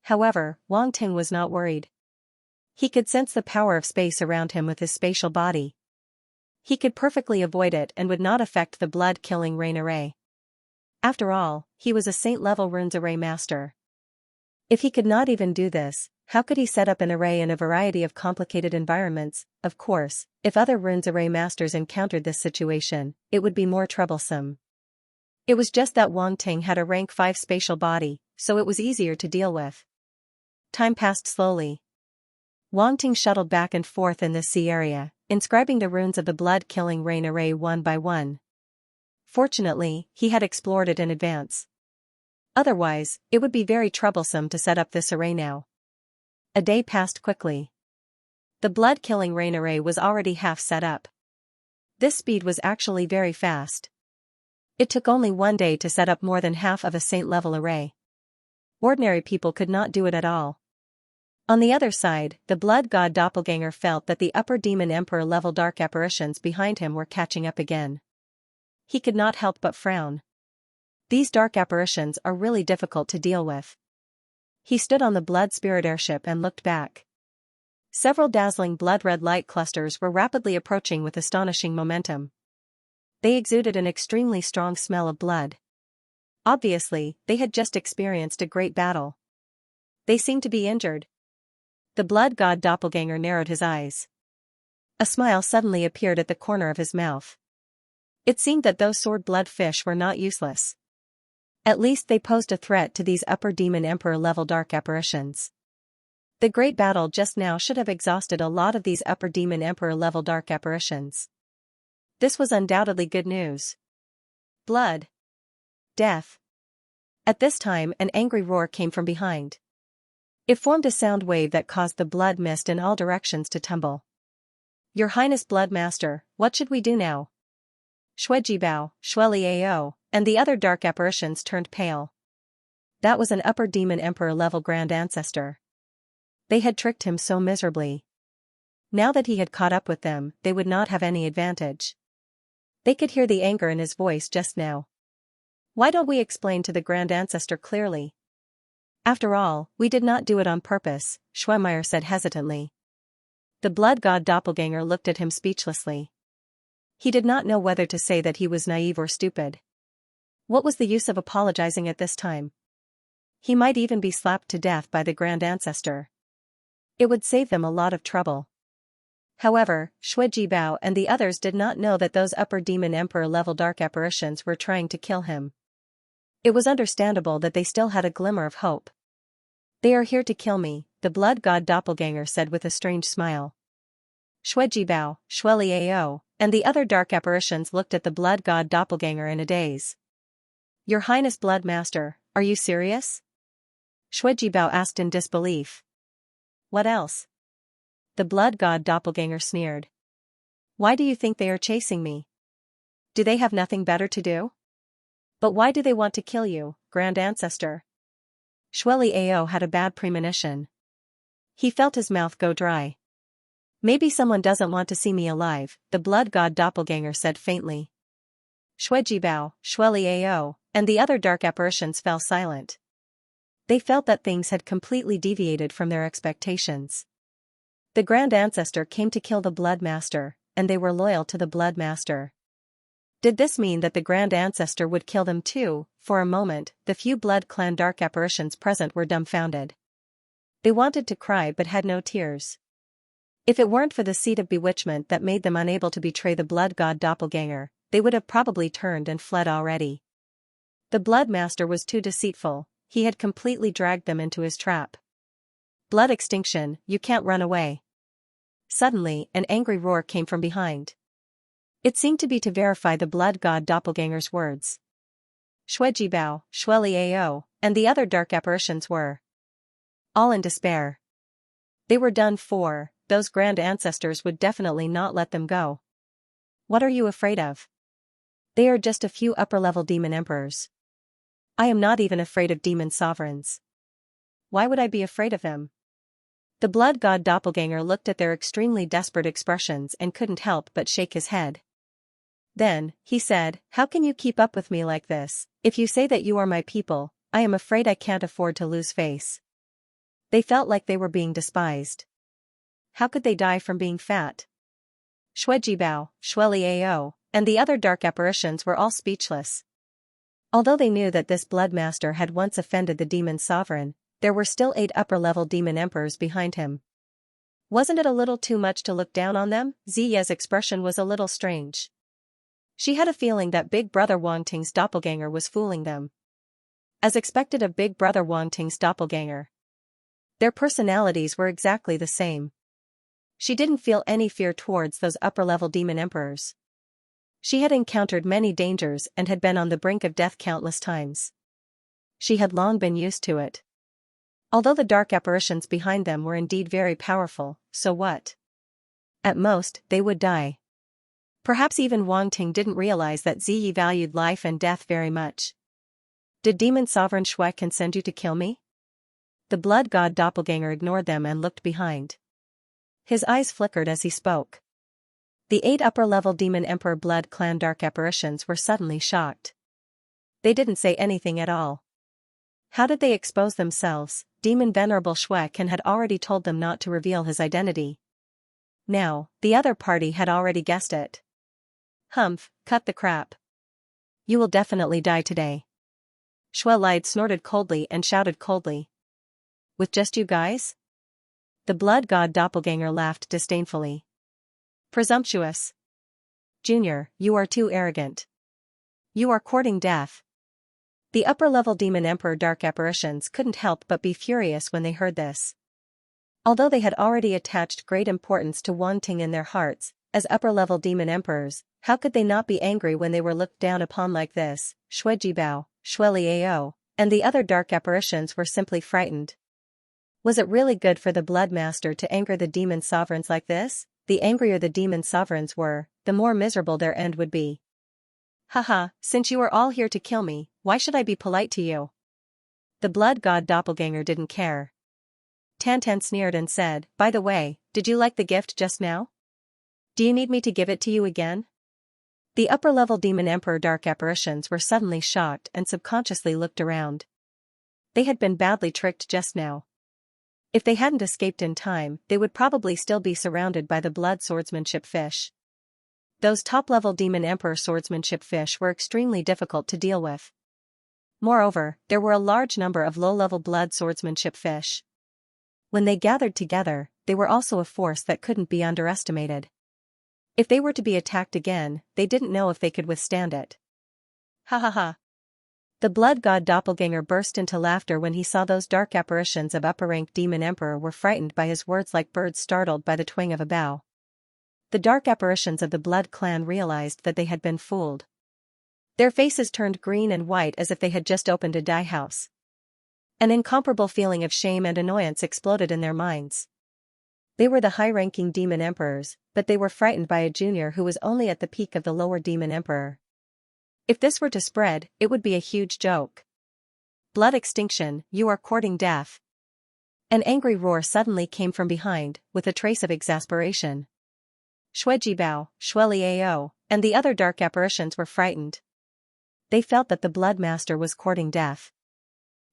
However, Wang Ting was not worried. He could sense the power of space around him with his spatial body. He could perfectly avoid it and would not affect the blood-killing rain array. After all, he was a saint-level runes array master. If he could not even do this, how could he set up an array in a variety of complicated environments? Of course, if other runes array masters encountered this situation, it would be more troublesome. It was just that Wang Ting had a rank 5 spatial body, so it was easier to deal with. Time passed slowly. Wang Ting shuttled back and forth in this sea area, inscribing the runes of the blood-killing rain array one by one. Fortunately, he had explored it in advance. Otherwise, it would be very troublesome to set up this array now. A day passed quickly. The blood-killing rain array was already half set up. This speed was actually very fast. It took only one day to set up more than half of a saint-level array. Ordinary people could not do it at all. On the other side, the blood god doppelganger felt that the upper demon emperor level dark apparitions behind him were catching up again. He could not help but frown. These dark apparitions are really difficult to deal with. He stood on the blood spirit airship and looked back. Several dazzling blood-red light clusters were rapidly approaching with astonishing momentum. They exuded an extremely strong smell of blood. Obviously, they had just experienced a great battle. They seemed to be injured. The blood god doppelganger narrowed his eyes. A smile suddenly appeared at the corner of his mouth. It seemed that those sword-blood fish were not useless. At least they posed a threat to these upper demon emperor level dark apparitions. The great battle just now should have exhausted a lot of these upper demon emperor level dark apparitions. This was undoubtedly good news. Blood. Death. At this time an angry roar came from behind. It formed a sound wave that caused the blood mist in all directions to tumble. Your Highness Blood Master, what should we do now? Shuejibao, Shueliao, and the other dark apparitions turned pale. That was an upper demon emperor level grand ancestor. They had tricked him so miserably. Now that he had caught up with them, they would not have any advantage. They could hear the anger in his voice just now. Why don't we explain to the grand ancestor clearly? After all, we did not do it on purpose, Schwemeyer said hesitantly. The blood god doppelganger looked at him speechlessly. He did not know whether to say that he was naive or stupid. What was the use of apologizing at this time? He might even be slapped to death by the grand ancestor. It would save them a lot of trouble. However, Shuejibao and the others did not know that those upper demon emperor level dark apparitions were trying to kill him. It was understandable that they still had a glimmer of hope. They are here to kill me, the blood god doppelganger said with a strange smile. Shuejibao, Shueliao, and the other dark apparitions looked at the blood god doppelganger in a daze. Your Highness Blood Master, are you serious? Shuejibao asked in disbelief. What else? The blood god doppelganger sneered. Why do you think they are chasing me? Do they have nothing better to do? But why do they want to kill you, Grand Ancestor? Shueliao had a bad premonition. He felt his mouth go dry. Maybe someone doesn't want to see me alive, the blood god doppelganger said faintly. Shuejibao, Shueliao, and the other dark apparitions fell silent. They felt that things had completely deviated from their expectations. The Grand Ancestor came to kill the Blood Master, and they were loyal to the Blood Master. Did this mean that the Grand Ancestor would kill them too? For a moment, the few Blood Clan dark apparitions present were dumbfounded. They wanted to cry but had no tears. If it weren't for the seed of bewitchment that made them unable to betray the Blood God Doppelganger, they would have probably turned and fled already. The Blood Master was too deceitful, he had completely dragged them into his trap. Blood extinction, you can't run away. Suddenly, an angry roar came from behind. It seemed to be to verify the Blood God Doppelganger's words. Shuejibao, Shueliao, and the other dark apparitions were all in despair. They were done for, those Grand Ancestors would definitely not let them go. What are you afraid of? They are just a few upper-level demon emperors. I am not even afraid of demon sovereigns. Why would I be afraid of him? The Blood God Doppelganger looked at their extremely desperate expressions and couldn't help but shake his head. Then, he said, how can you keep up with me like this? If you say that you are my people, I am afraid I can't afford to lose face. They felt like they were being despised. How could they die from being fat? Shuejibao, Shueliao, and the other dark apparitions were all speechless. Although they knew that this Blood Master had once offended the demon sovereign, there were still 8 upper-level demon emperors behind him. Wasn't it a little too much to look down on them? Xianxia's expression was a little strange. She had a feeling that Big Brother Wang Ting's doppelganger was fooling them. As expected of Big Brother Wang Ting's doppelganger. Their personalities were exactly the same. She didn't feel any fear towards those upper-level demon emperors. She had encountered many dangers and had been on the brink of death countless times. She had long been used to it. Although the dark apparitions behind them were indeed very powerful, so what? At most, they would die. Perhaps even Wang Ting didn't realize that Ziyi valued life and death very much. Did Demon Sovereign Shui send you to kill me? The Blood God Doppelganger ignored them and looked behind. His eyes flickered as he spoke. The 8 upper-level Demon Emperor Blood Clan dark apparitions were suddenly shocked. They didn't say anything at all. How did they expose themselves? Demon Venerable Shuekan had already told them not to reveal his identity. Now, the other party had already guessed it. Humph, cut the crap. You will definitely die today. Shuelide snorted coldly and shouted coldly. With just you guys? The Blood God Doppelganger laughed disdainfully. Presumptuous. Junior, you are too arrogant. You are courting death. The upper-level Demon Emperor dark apparitions couldn't help but be furious when they heard this. Although they had already attached great importance to Wang Ting in their hearts, as upper-level Demon Emperors, how could they not be angry when they were looked down upon like this? Shuejibao, Shueliao, and the other dark apparitions were simply frightened. Was it really good for the Blood Master to anger the demon sovereigns like this? The angrier the demon sovereigns were, the more miserable their end would be. Haha, since you are all here to kill me, why should I be polite to you? The Blood God Doppelganger didn't care. Tantan sneered and said, by the way, did you like the gift just now? Do you need me to give it to you again? The upper-level Demon Emperor dark apparitions were suddenly shocked and subconsciously looked around. They had been badly tricked just now. If they hadn't escaped in time, they would probably still be surrounded by the blood swordsmanship fish. Those top-level Demon Emperor swordsmanship fish were extremely difficult to deal with. Moreover, there were a large number of low-level blood swordsmanship fish. When they gathered together, they were also a force that couldn't be underestimated. If they were to be attacked again, they didn't know if they could withstand it. Ha ha ha. The blood god doppelganger burst into laughter when he saw those dark apparitions of upper-rank demon emperor were frightened by his words like birds startled by the twang of a bow. The dark apparitions of the blood clan realized that they had been fooled. Their faces turned green and white as if they had just opened a dye house. An incomparable feeling of shame and annoyance exploded in their minds. They were the high-ranking demon emperors, but they were frightened by a junior who was only at the peak of the lower demon emperor. If this were to spread, it would be a huge joke. Blood extinction, you are courting death. An angry roar suddenly came from behind, with a trace of exasperation. Shuejibao, Shueliao, and the other dark apparitions were frightened. They felt that the Blood Master was courting death.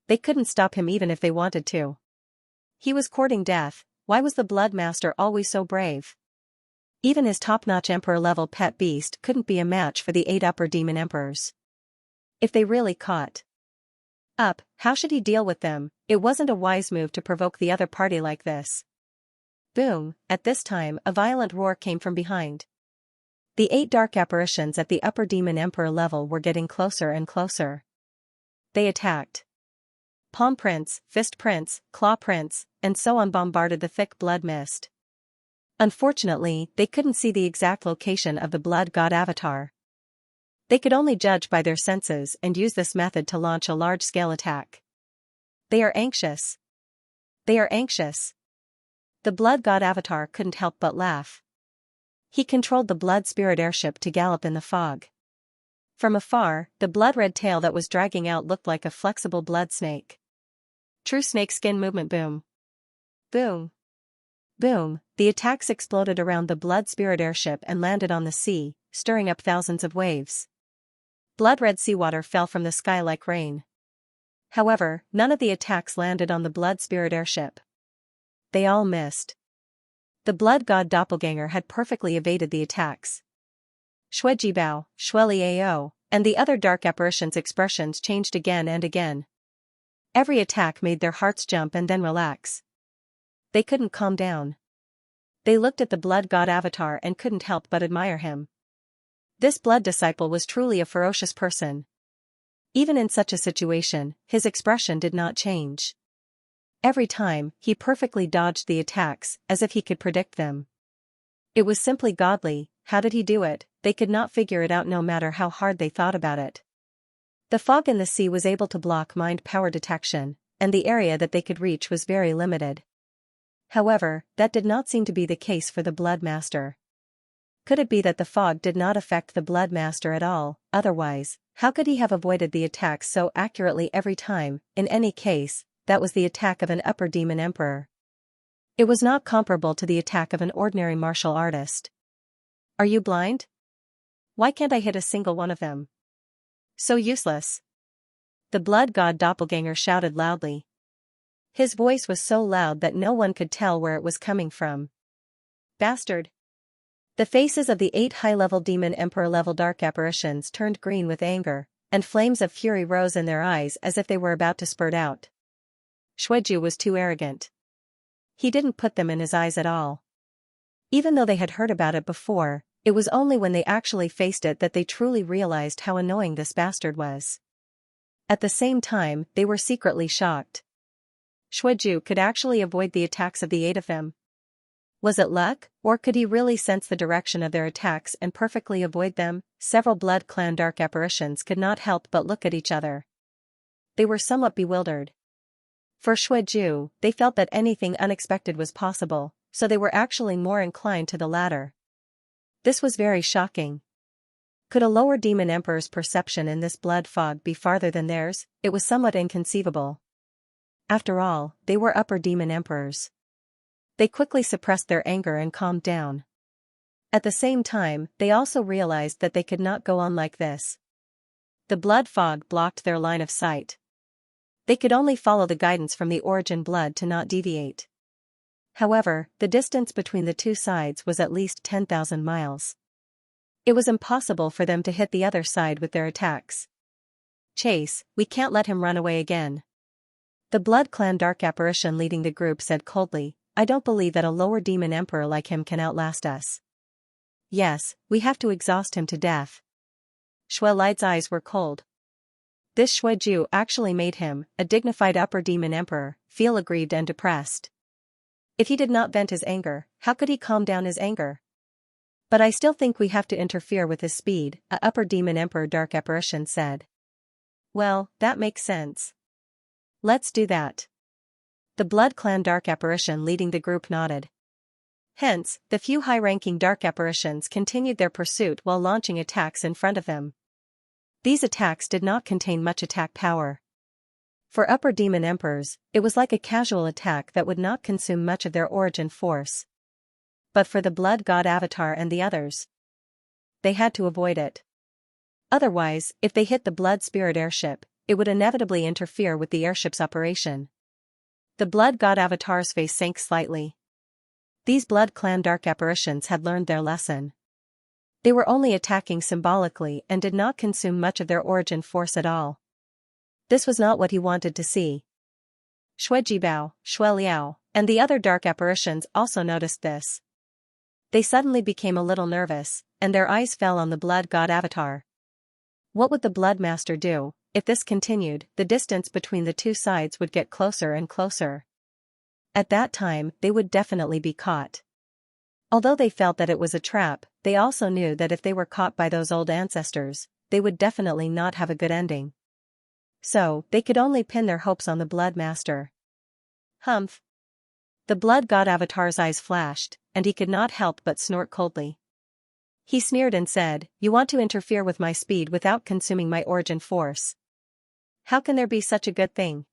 They couldn't stop him even if they wanted to. He was courting death. Why was the Blood Master always so brave? Even his top-notch emperor-level pet beast couldn't be a match for the 8 upper demon emperors. If they really caught up, how should he deal with them? It wasn't a wise move to provoke the other party like this. Boom! At this time, a violent roar came from behind. The 8 dark apparitions at the upper demon emperor level were getting closer and closer. They attacked. Palm prints, fist prints, claw prints, and so on bombarded the thick blood mist. Unfortunately, they couldn't see the exact location of the blood god avatar. They could only judge by their senses and use this method to launch a large-scale attack. They are anxious. They are anxious. The blood god avatar couldn't help but laugh. He controlled the blood spirit airship to gallop in the fog. From afar, the blood-red tail that was dragging out looked like a flexible blood snake. True snakeskin movement. Boom. Boom. Boom. The attacks exploded around the blood spirit airship and landed on the sea, stirring up thousands of waves. Blood-red seawater fell from the sky like rain. However, none of the attacks landed on the blood spirit airship. They all missed. The blood god doppelganger had perfectly evaded the attacks. Shuejibao, Shueliao, and the other dark apparitions' expressions changed again and again. Every attack made their hearts jump and then relax. They couldn't calm down. They looked at the blood god avatar and couldn't help but admire him. This blood disciple was truly a ferocious person. Even in such a situation, his expression did not change. Every time, he perfectly dodged the attacks, as if he could predict them. It was simply godly. How did he do it? They could not figure it out no matter how hard they thought about it. The fog in the sea was able to block mind power detection, and the area that they could reach was very limited. However, that did not seem to be the case for the Blood Master. Could it be that the fog did not affect the Blood Master at all? Otherwise, how could he have avoided the attacks so accurately every time? In any case, that was the attack of an upper demon emperor. It was not comparable to the attack of an ordinary martial artist. Are you blind? Why can't I hit a single one of them? So useless. The blood god doppelganger shouted loudly. His voice was so loud that no one could tell where it was coming from. Bastard! The faces of the 8 high-level demon emperor-level dark apparitions turned green with anger, and flames of fury rose in their eyes as if they were about to spurt out. Shueju was too arrogant. He didn't put them in his eyes at all. Even though they had heard about it before, it was only when they actually faced it that they truly realized how annoying this bastard was. At the same time, they were secretly shocked. Shueju could actually avoid the attacks of the 8 of them. Was it luck, or could he really sense the direction of their attacks and perfectly avoid them? Several Blood Clan dark apparitions could not help but look at each other. They were somewhat bewildered. For Shueju, they felt that anything unexpected was possible, so they were actually more inclined to the latter. This was very shocking. Could a lower demon emperor's perception in this blood fog be farther than theirs? It was somewhat inconceivable. After all, they were upper demon emperors. They quickly suppressed their anger and calmed down. At the same time, they also realized that they could not go on like this. The blood fog blocked their line of sight. They could only follow the guidance from the origin blood to not deviate. However, the distance between the two sides was at least 10,000 miles. It was impossible for them to hit the other side with their attacks. Chase, we can't let him run away again. The Blood Clan dark apparition leading the group said coldly, I don't believe that a lower demon emperor like him can outlast us. Yes, we have to exhaust him to death. Shuelai's eyes were cold. This Xueju actually made him, a dignified upper demon emperor, feel aggrieved and depressed. If he did not vent his anger, how could he calm down his anger? But I still think we have to interfere with his speed, a upper demon emperor dark apparition said. Well, that makes sense. Let's do that. The Blood Clan dark apparition leading the group nodded. Hence, the few high-ranking dark apparitions continued their pursuit while launching attacks in front of them. These attacks did not contain much attack power. For upper demon emperors, it was like a casual attack that would not consume much of their origin force. But for the Blood God Avatar and the others, they had to avoid it. Otherwise, if they hit the Blood Spirit airship, it would inevitably interfere with the airship's operation. The Blood God Avatar's face sank slightly. These Blood Clan dark apparitions had learned their lesson. They were only attacking symbolically and did not consume much of their origin force at all. This was not what he wanted to see. Xuejibao, Xueliao, and the other dark apparitions also noticed this. They suddenly became a little nervous, and their eyes fell on the Blood God Avatar. What would the Blood Master do? If this continued, the distance between the two sides would get closer and closer. At that time, they would definitely be caught. Although they felt that it was a trap, they also knew that if they were caught by those old ancestors, they would definitely not have a good ending. So, they could only pin their hopes on the Blood Master. Humph! The Blood God Avatar's eyes flashed, and he could not help but snort coldly. He sneered and said, "You want to interfere with my speed without consuming my origin force. How can there be such a good thing?"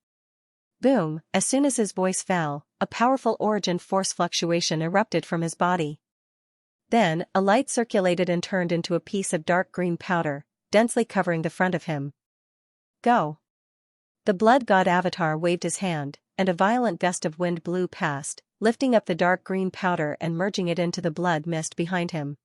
Boom! As soon as his voice fell, a powerful origin force fluctuation erupted from his body. Then, a light circulated and turned into a piece of dark green powder, densely covering the front of him. Go! The Blood God Avatar waved his hand, and a violent gust of wind blew past, lifting up the dark green powder and merging it into the blood mist behind him.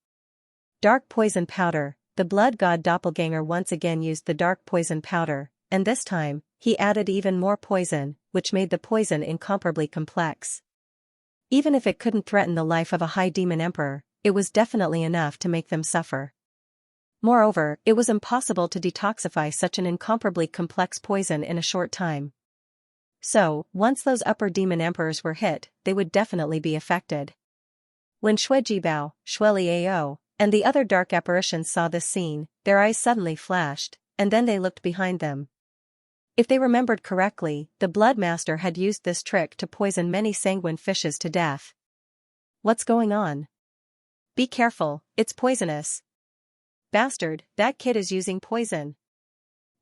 Dark poison powder. The Blood God Doppelganger once again used the dark poison powder, and this time, he added even more poison, which made the poison incomparably complex. Even if it couldn't threaten the life of a high demon emperor, it was definitely enough to make them suffer. Moreover, it was impossible to detoxify such an incomparably complex poison in a short time. So, once those upper demon emperors were hit, they would definitely be affected. When Xuejibao, Xueliao, and the other dark apparitions saw this scene, their eyes suddenly flashed, and then they looked behind them. If they remembered correctly, the Blood Master had used this trick to poison many sanguine fishes to death. What's going on? Be careful, it's poisonous. Bastard, that kid is using poison.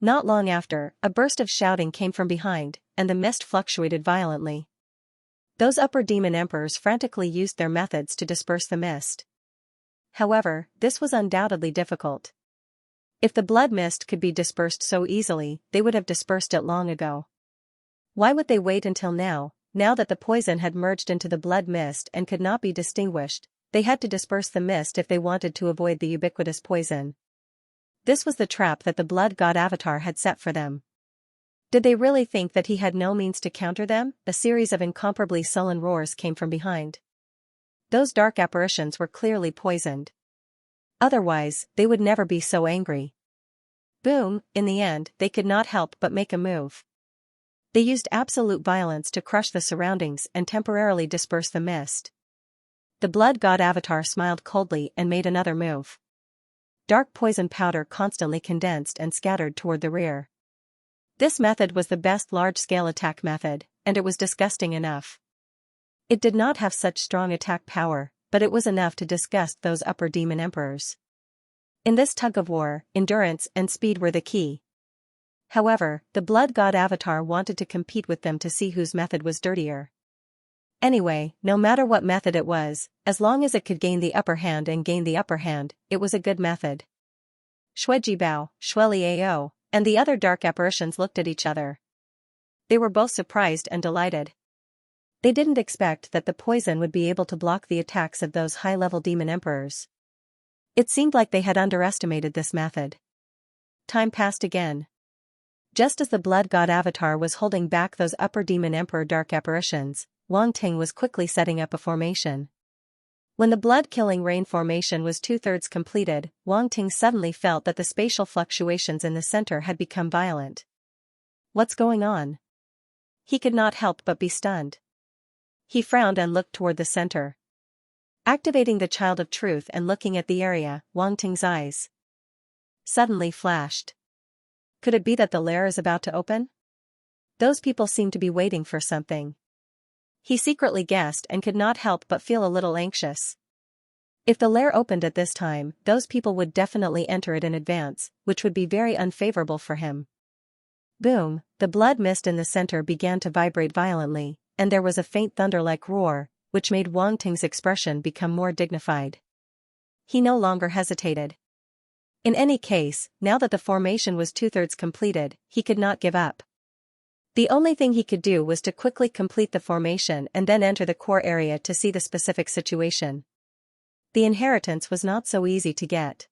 Not long after, a burst of shouting came from behind, and the mist fluctuated violently. Those upper demon emperors frantically used their methods to disperse the mist. However, this was undoubtedly difficult. If the blood mist could be dispersed so easily, they would have dispersed it long ago. Why would they wait until now that the poison had merged into the blood mist and could not be distinguished? They had to disperse the mist if they wanted to avoid the ubiquitous poison. This was the trap that the Blood God Avatar had set for them. Did they really think that he had no means to counter them? A series of incomparably sullen roars came from behind. Those dark apparitions were clearly poisoned. Otherwise, they would never be so angry. Boom! In the end, they could not help but make a move. They used absolute violence to crush the surroundings and temporarily disperse the mist. The Blood God Avatar smiled coldly and made another move. Dark poison powder constantly condensed and scattered toward the rear. This method was the best large-scale attack method, and it was disgusting enough. It did not have such strong attack power, but it was enough to disgust those upper demon emperors. In this tug-of-war, endurance and speed were the key. However, the Blood God Avatar wanted to compete with them to see whose method was dirtier. Anyway, no matter what method it was, as long as it could gain the upper hand, it was a good method. Xuejibao, Xueliao, and the other dark apparitions looked at each other. They were both surprised and delighted. They didn't expect that the poison would be able to block the attacks of those high-level demon emperors. It seemed like they had underestimated this method. Time passed again. Just as the Blood God Avatar was holding back those upper demon emperor dark apparitions, Wang Ting was quickly setting up a formation. When the blood-killing rain formation was 2/3 completed, Wang Ting suddenly felt that the spatial fluctuations in the center had become violent, What's going on? He could not help but be stunned. He frowned and looked toward the center. Activating the Child of Truth and looking at the area, Wang Ting's eyes suddenly flashed. Could it be that the lair is about to open? Those people seem to be waiting for something. He secretly guessed and could not help but feel a little anxious. If the lair opened at this time, those people would definitely enter it in advance, which would be very unfavorable for him. Boom, the blood mist in the center began to vibrate violently, and there was a faint thunder-like roar, which made Wang Ting's expression become more dignified. He no longer hesitated. In any case, now that the formation was 2/3 completed, he could not give up. The only thing he could do was to quickly complete the formation and then enter the core area to see the specific situation. The inheritance was not so easy to get.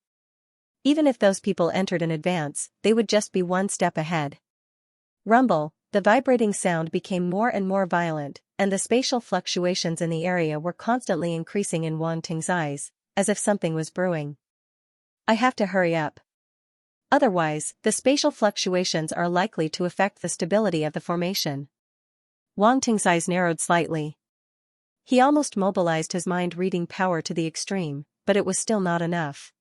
Even if those people entered in advance, they would just be one step ahead. Rumble, the vibrating sound became more and more violent, and the spatial fluctuations in the area were constantly increasing in Wang Ting's eyes, as if something was brewing. I have to hurry up. Otherwise, the spatial fluctuations are likely to affect the stability of the formation. Wang Ting's eyes narrowed slightly. He almost mobilized his mind-reading power to the extreme, but it was still not enough.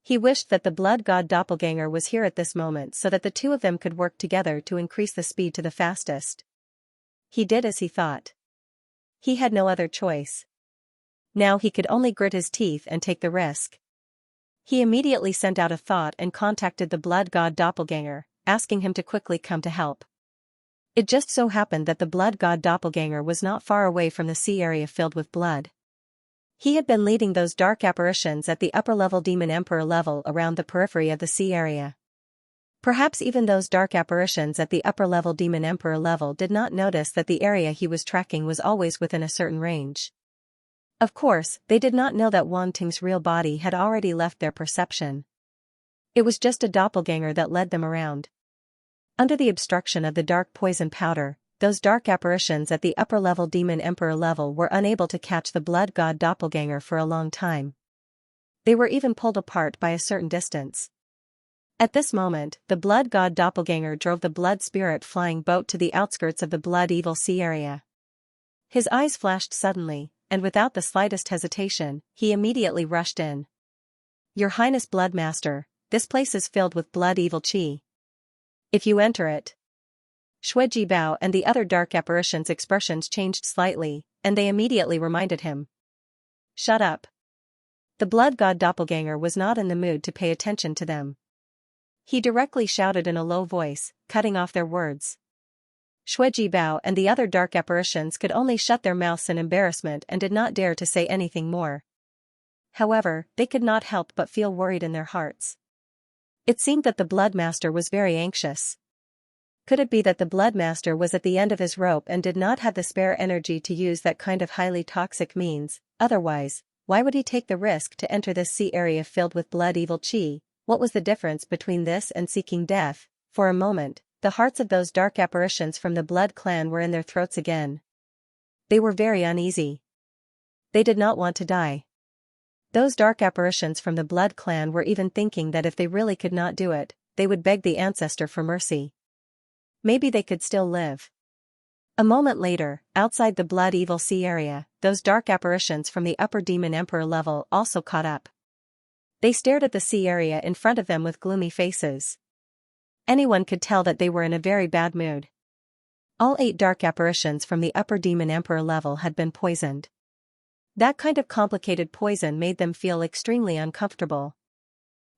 He wished that the blood god doppelganger was here at this moment so that the two of them could work together to increase the speed to the fastest. He did as he thought. He had no other choice. Now he could only grit his teeth and take the risk. He immediately sent out a thought and contacted the blood god doppelganger, asking him to quickly come to help. It just so happened that the blood god doppelganger was not far away from the sea area filled with blood. He had been leading those dark apparitions at the upper-level demon emperor level around the periphery of the sea area. Perhaps even those dark apparitions at the upper-level demon emperor level did not notice that the area he was tracking was always within a certain range. Of course, they did not know that Wang Ting's real body had already left their perception. It was just a doppelganger that led them around. Under the obstruction of the dark poison powder, those dark apparitions at the upper-level demon emperor level were unable to catch the blood god doppelganger for a long time. They were even pulled apart by a certain distance. At this moment, the blood god doppelganger drove the blood spirit flying boat to the outskirts of the blood evil sea area. His eyes flashed suddenly, and without the slightest hesitation, he immediately rushed in. Your Highness Bloodmaster, this place is filled with blood evil chi. If you enter it. Xueji Bao and the other dark apparitions' expressions changed slightly, and they immediately reminded him. Shut up. The blood god doppelganger was not in the mood to pay attention to them. He directly shouted in a low voice, cutting off their words. Xueji Bao and the other dark apparitions could only shut their mouths in embarrassment and did not dare to say anything more. However, they could not help but feel worried in their hearts. It seemed that the Bloodmaster was very anxious. Could it be that the Bloodmaster was at the end of his rope and did not have the spare energy to use that kind of highly toxic means? Otherwise, why would he take the risk to enter this sea area filled with blood evil chi? What was the difference between this and seeking death? For a moment, the hearts of those dark apparitions from the Blood clan were in their throats again. They were very uneasy. They did not want to die. Those dark apparitions from the Blood clan were even thinking that if they really could not do it, they would beg the ancestor for mercy. Maybe they could still live. A moment later, outside the blood evil sea area, those dark apparitions from the upper demon emperor level also caught up. They stared at the sea area in front of them with gloomy faces. Anyone could tell that they were in a very bad mood. All 8 dark apparitions from the upper demon emperor level had been poisoned. That kind of complicated poison made them feel extremely uncomfortable.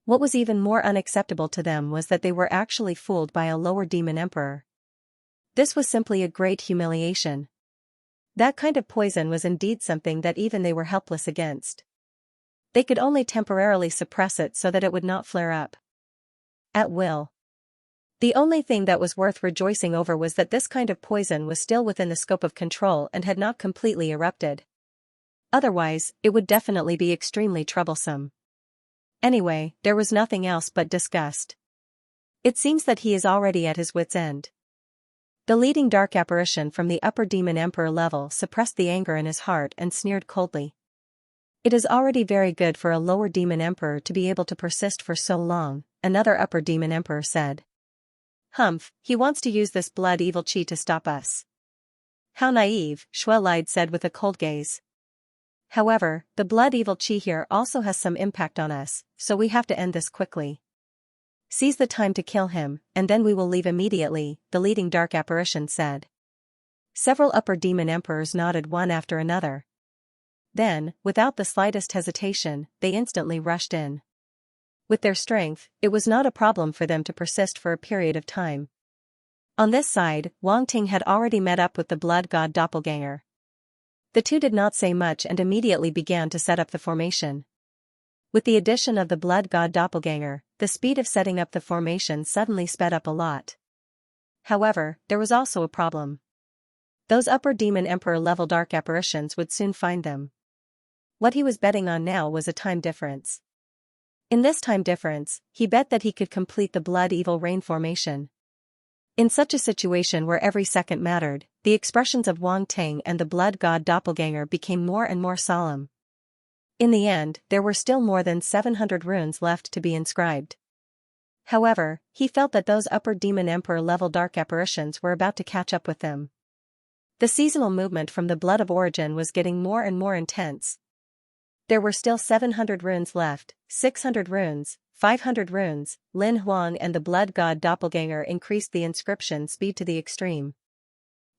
What was even more unacceptable to them was that they were actually fooled by a lower demon emperor. This was simply a great humiliation. That kind of poison was indeed something that even they were helpless against. They could only temporarily suppress it so that it would not flare up. At will. The only thing that was worth rejoicing over was that this kind of poison was still within the scope of control and had not completely erupted. Otherwise, it would definitely be extremely troublesome. Anyway, there was nothing else but disgust. It seems that he is already at his wit's end. The leading dark apparition from the upper demon emperor level suppressed the anger in his heart and sneered coldly. It is already very good for a lower demon emperor to be able to persist for so long, another upper demon emperor said. Humph, he wants to use this blood evil chi to stop us. How naive, Shuelide said with a cold gaze. However, the blood evil chi here also has some impact on us, so we have to end this quickly. Seize the time to kill him, and then we will leave immediately, the leading dark apparition said. Several upper demon emperors nodded one after another. Then, without the slightest hesitation, they instantly rushed in. With their strength, it was not a problem for them to persist for a period of time. On this side, Wang Ting had already met up with the blood god doppelganger. The two did not say much and immediately began to set up the formation. With the addition of the blood god doppelganger, the speed of setting up the formation suddenly sped up a lot. However, there was also a problem. Those upper demon emperor level dark apparitions would soon find them. What he was betting on now was a time difference. In this time difference, he bet that he could complete the blood evil rain formation. In such a situation where every second mattered, the expressions of Wang Ting and the blood god doppelganger became more and more solemn. In the end, there were still more than 700 runes left to be inscribed. However, he felt that those upper demon emperor level dark apparitions were about to catch up with them. The seasonal movement from the blood of origin was getting more and more intense. There were still 700 runes left, 600 runes, 500 runes. Lin Huang and the blood god doppelganger increased the inscription speed to the extreme.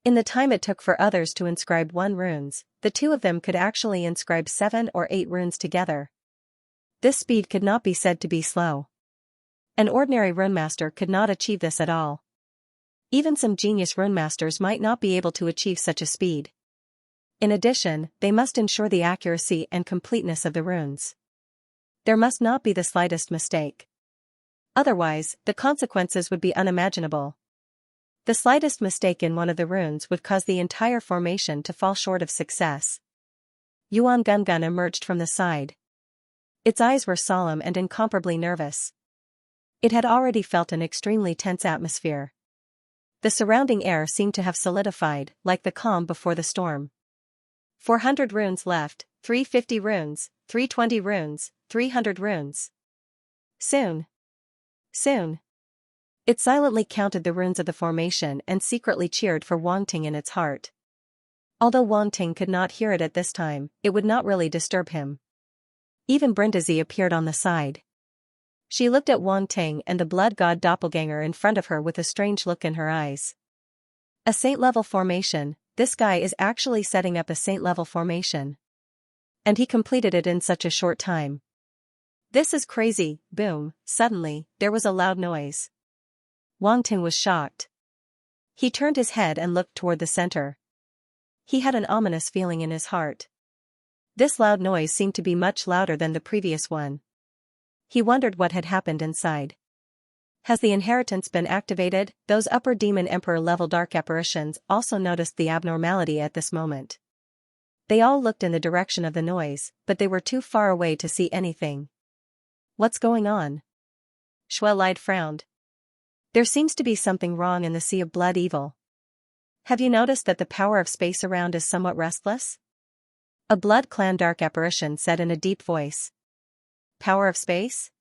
In the time it took for others to inscribe 1 runes, the two of them could actually inscribe 7 or 8 runes together. This speed could not be said to be slow. An ordinary runemaster could not achieve this at all. Even some genius runemasters might not be able to achieve such a speed. In addition, they must ensure the accuracy and completeness of the runes. There must not be the slightest mistake. Otherwise, the consequences would be unimaginable. The slightest mistake in one of the runes would cause the entire formation to fall short of success. Yuan Gungun emerged from the side. Its eyes were solemn and incomparably nervous. It had already felt an extremely tense atmosphere. The surrounding air seemed to have solidified, like the calm before the storm. 400 runes left, 350 runes, 320 runes, 300 runes. Soon. Soon. It silently counted the runes of the formation and secretly cheered for Wang Ting in its heart. Although Wang Ting could not hear it at this time, it would not really disturb him. Even Brindisi appeared on the side. She looked at Wang Ting and the blood god doppelganger in front of her with a strange look in her eyes. A saint-level formation, this guy is actually setting up a saint-level formation. And he completed it in such a short time. This is crazy. Boom, suddenly, there was a loud noise. Wang Ting was shocked. He turned his head and looked toward the center. He had an ominous feeling in his heart. This loud noise seemed to be much louder than the previous one. He wondered what had happened inside. Has the inheritance been activated? Those upper demon emperor level dark apparitions also noticed the abnormality at this moment. They all looked in the direction of the noise, but they were too far away to see anything. What's going on? Shuelide frowned. There seems to be something wrong in the sea of blood evil. Have you noticed that the power of space around is somewhat restless? A blood clan dark apparition said in a deep voice. Power of space?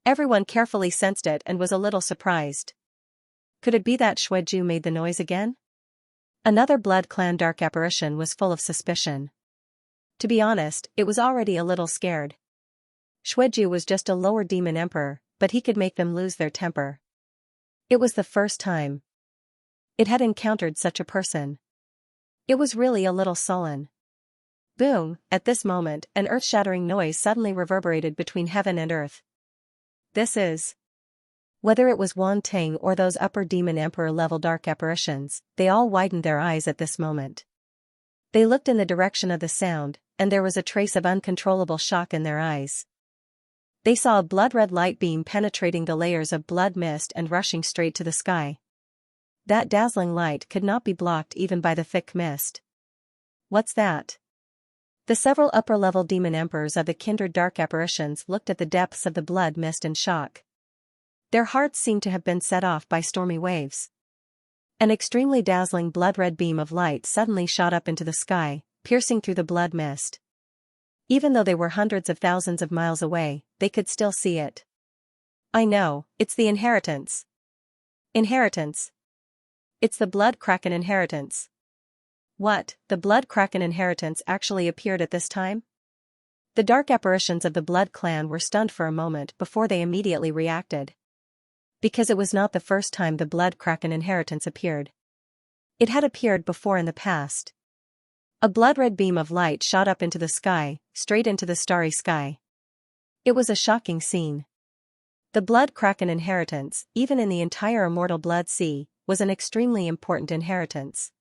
Everyone carefully sensed it and was a little surprised. Could it be that Xueju made the noise again? Another blood clan dark apparition was full of suspicion. To be honest, it was already a little scared. Xueju was just a lower demon emperor, but he could make them lose their temper. It was the first time it had encountered such a person. It was really a little sullen. Boom, at this moment, an earth-shattering noise suddenly reverberated between heaven and earth. This is. Whether it was Wang Ting or those upper demon emperor level dark apparitions, they all widened their eyes at this moment. They looked in the direction of the sound, and there was a trace of uncontrollable shock in their eyes. They saw a blood-red light beam penetrating the layers of blood mist and rushing straight to the sky. That dazzling light could not be blocked even by the thick mist. What's that? The several upper-level demon emperors of the kindred dark apparitions looked at the depths of the blood mist in shock. Their hearts seemed to have been set off by stormy waves. An extremely dazzling blood-red beam of light suddenly shot up into the sky, piercing through the blood mist. Even though they were hundreds of thousands of miles away, they could still see it. I know, it's the inheritance. Inheritance. It's the Blood Kraken inheritance. What, the Blood Kraken inheritance actually appeared at this time? The dark apparitions of the Blood clan were stunned for a moment before they immediately reacted. Because it was not the first time the Blood Kraken inheritance appeared. It had appeared before in the past. A blood-red beam of light shot up into the sky, straight into the starry sky. It was a shocking scene. The Blood Kraken inheritance, even in the entire immortal Blood Sea, was an extremely important inheritance.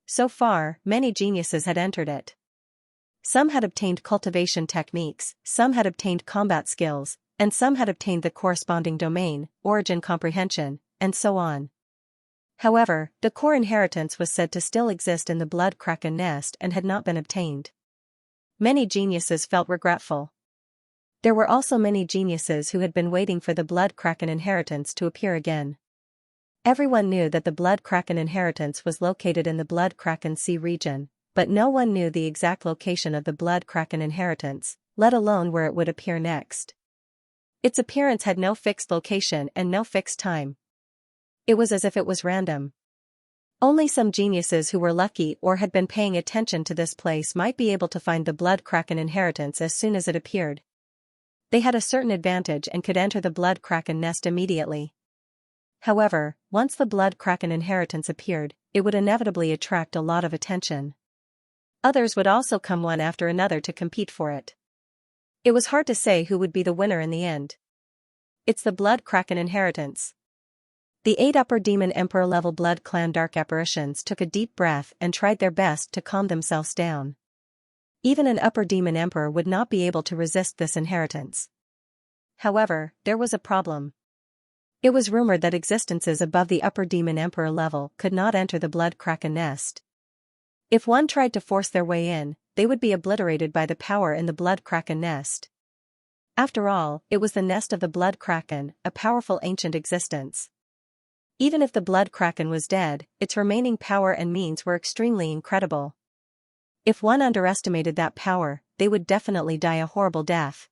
So far, many geniuses had entered it. Some had obtained cultivation techniques, some had obtained combat skills, and some had obtained the corresponding domain, origin comprehension, and so on. However, the core inheritance was said to still exist in the Blood Kraken nest and had not been obtained. Many geniuses felt regretful. There were also many geniuses who had been waiting for the Blood Kraken inheritance to appear again. Everyone knew that the Blood Kraken inheritance was located in the Blood Kraken Sea region, but no one knew the exact location of the Blood Kraken inheritance, let alone where it would appear next. Its appearance had no fixed location and no fixed time. It was as if it was random. Only some geniuses who were lucky or had been paying attention to this place might be able to find the Blood Kraken inheritance as soon as it appeared. They had a certain advantage and could enter the Blood Kraken nest immediately. However, once the Blood Kraken inheritance appeared, it would inevitably attract a lot of attention. Others would also come one after another to compete for it. It was hard to say who would be the winner in the end. It's the Blood Kraken inheritance. The 8 Upper Demon Emperor level Blood Clan Dark Apparitions took a deep breath and tried their best to calm themselves down. Even an Upper Demon Emperor would not be able to resist this inheritance. However, there was a problem. It was rumored that existences above the Upper Demon Emperor level could not enter the Blood Kraken nest. If one tried to force their way in, they would be obliterated by the power in the Blood Kraken nest. After all, it was the nest of the Blood Kraken, a powerful ancient existence. Even if the Blood Kraken was dead, its remaining power and means were extremely incredible. If one underestimated that power, they would definitely die a horrible death.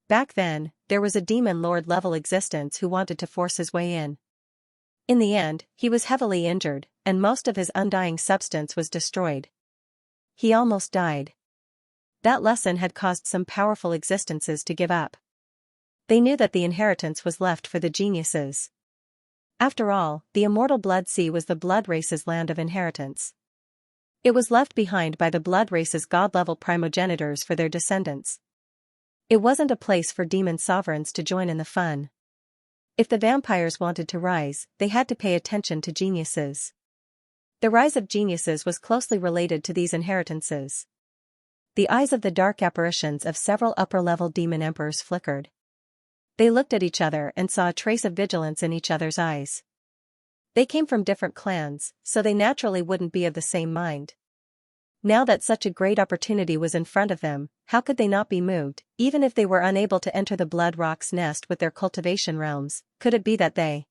Back then, there was a demon lord level existence who wanted to force his way in. In the end, he was heavily injured, and most of his undying substance was destroyed. He almost died. That lesson had caused some powerful existences to give up. They knew that the inheritance was left for the geniuses. After all, the immortal Blood Sea was the Blood Race's land of inheritance. It was left behind by the Blood Race's god-level primogenitors for their descendants. It wasn't a place for demon sovereigns to join in the fun. If the vampires wanted to rise, they had to pay attention to geniuses. The rise of geniuses was closely related to these inheritances. The eyes of the dark apparitions of several upper-level demon emperors flickered. They looked at each other and saw a trace of vigilance in each other's eyes. They came from different clans, so they naturally wouldn't be of the same mind. Now that such a great opportunity was in front of them, how could they not be moved, even if they were unable to enter the Blood Rock's nest with their cultivation realms? Could it be that they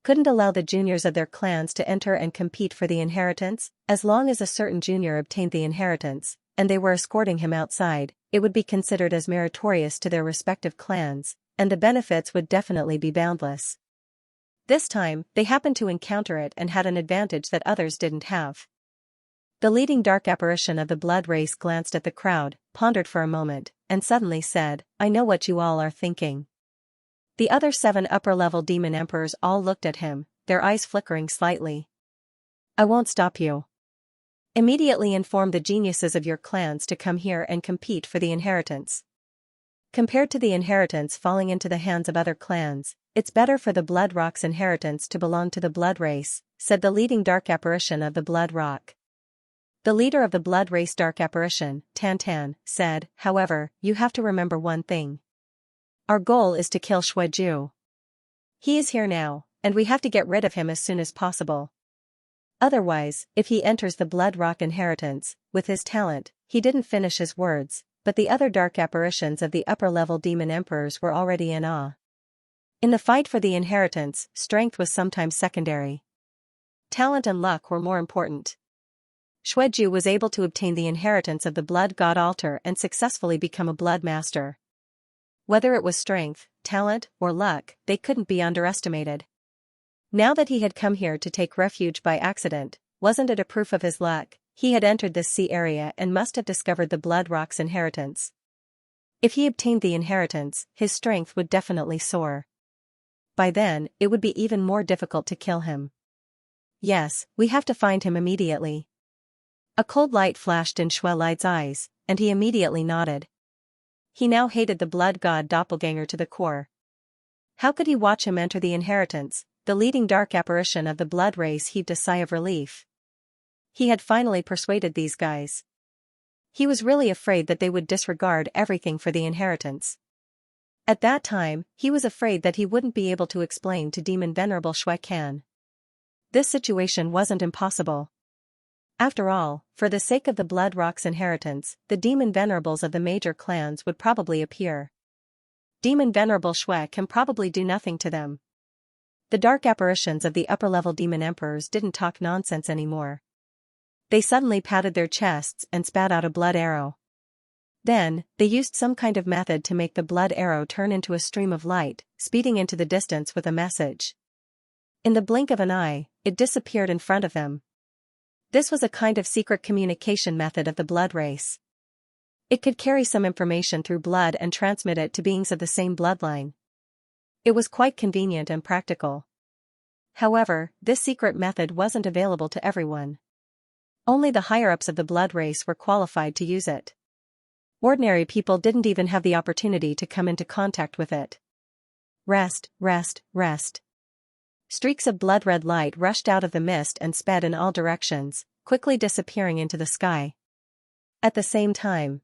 couldn't allow the juniors of their clans to enter and compete for the inheritance? As long as a certain junior obtained the inheritance, and they were escorting him outside, it would be considered as meritorious to their respective clans, and the benefits would definitely be boundless. This time, they happened to encounter it and had an advantage that others didn't have. The leading dark apparition of the Blood Race glanced at the crowd, pondered for a moment, and suddenly said, "I know what you all are thinking." The other 7 upper-level demon emperors all looked at him, their eyes flickering slightly. "I won't stop you. Immediately inform the geniuses of your clans to come here and compete for the inheritance. Compared to the inheritance falling into the hands of other clans, it's better for the Blood Rock's inheritance to belong to the Blood Race," said the leading dark apparition of the Blood Rock. The leader of the Blood Race Dark Apparition, Tantan, said, "However, you have to remember one thing. Our goal is to kill Xueju. He is here now, and we have to get rid of him as soon as possible. Otherwise, if he enters the Blood Rock inheritance, with his talent," he didn't finish his words, but the other dark apparitions of the upper-level demon emperors were already in awe. In the fight for the inheritance, strength was sometimes secondary. Talent and luck were more important. Xueju was able to obtain the inheritance of the Blood God Altar and successfully become a Blood Master. Whether it was strength, talent, or luck, they couldn't be underestimated. Now that he had come here to take refuge by accident, wasn't it a proof of his luck? He had entered this sea area and must have discovered the Blood Rock's inheritance. If he obtained the inheritance, his strength would definitely soar. By then, it would be even more difficult to kill him. Yes, we have to find him immediately. A cold light flashed in Xueli's eyes, and he immediately nodded. He now hated the blood god doppelganger to the core. How could he watch him enter the inheritance? The leading dark apparition of the blood race heaved a sigh of relief. He had finally persuaded these guys. He was really afraid that they would disregard everything for the inheritance. At that time, he was afraid that he wouldn't be able to explain to Demon Venerable Xuecan. This situation wasn't impossible. After all, for the sake of the Blood Rock's inheritance, the Demon Venerables of the major clans would probably appear. Demon Venerable Xue can probably do nothing to them. The dark apparitions of the upper-level demon emperors didn't talk nonsense anymore. They suddenly patted their chests and spat out a blood arrow. Then, they used some kind of method to make the blood arrow turn into a stream of light, speeding into the distance with a message. In the blink of an eye, it disappeared in front of them. This was a kind of secret communication method of the blood race. It could carry some information through blood and transmit it to beings of the same bloodline. It was quite convenient and practical. However, this secret method wasn't available to everyone. Only the higher-ups of the blood race were qualified to use it. Ordinary people didn't even have the opportunity to come into contact with it. Rest, rest, rest. Streaks of blood-red light rushed out of the mist and sped in all directions, quickly disappearing into the sky. At the same time,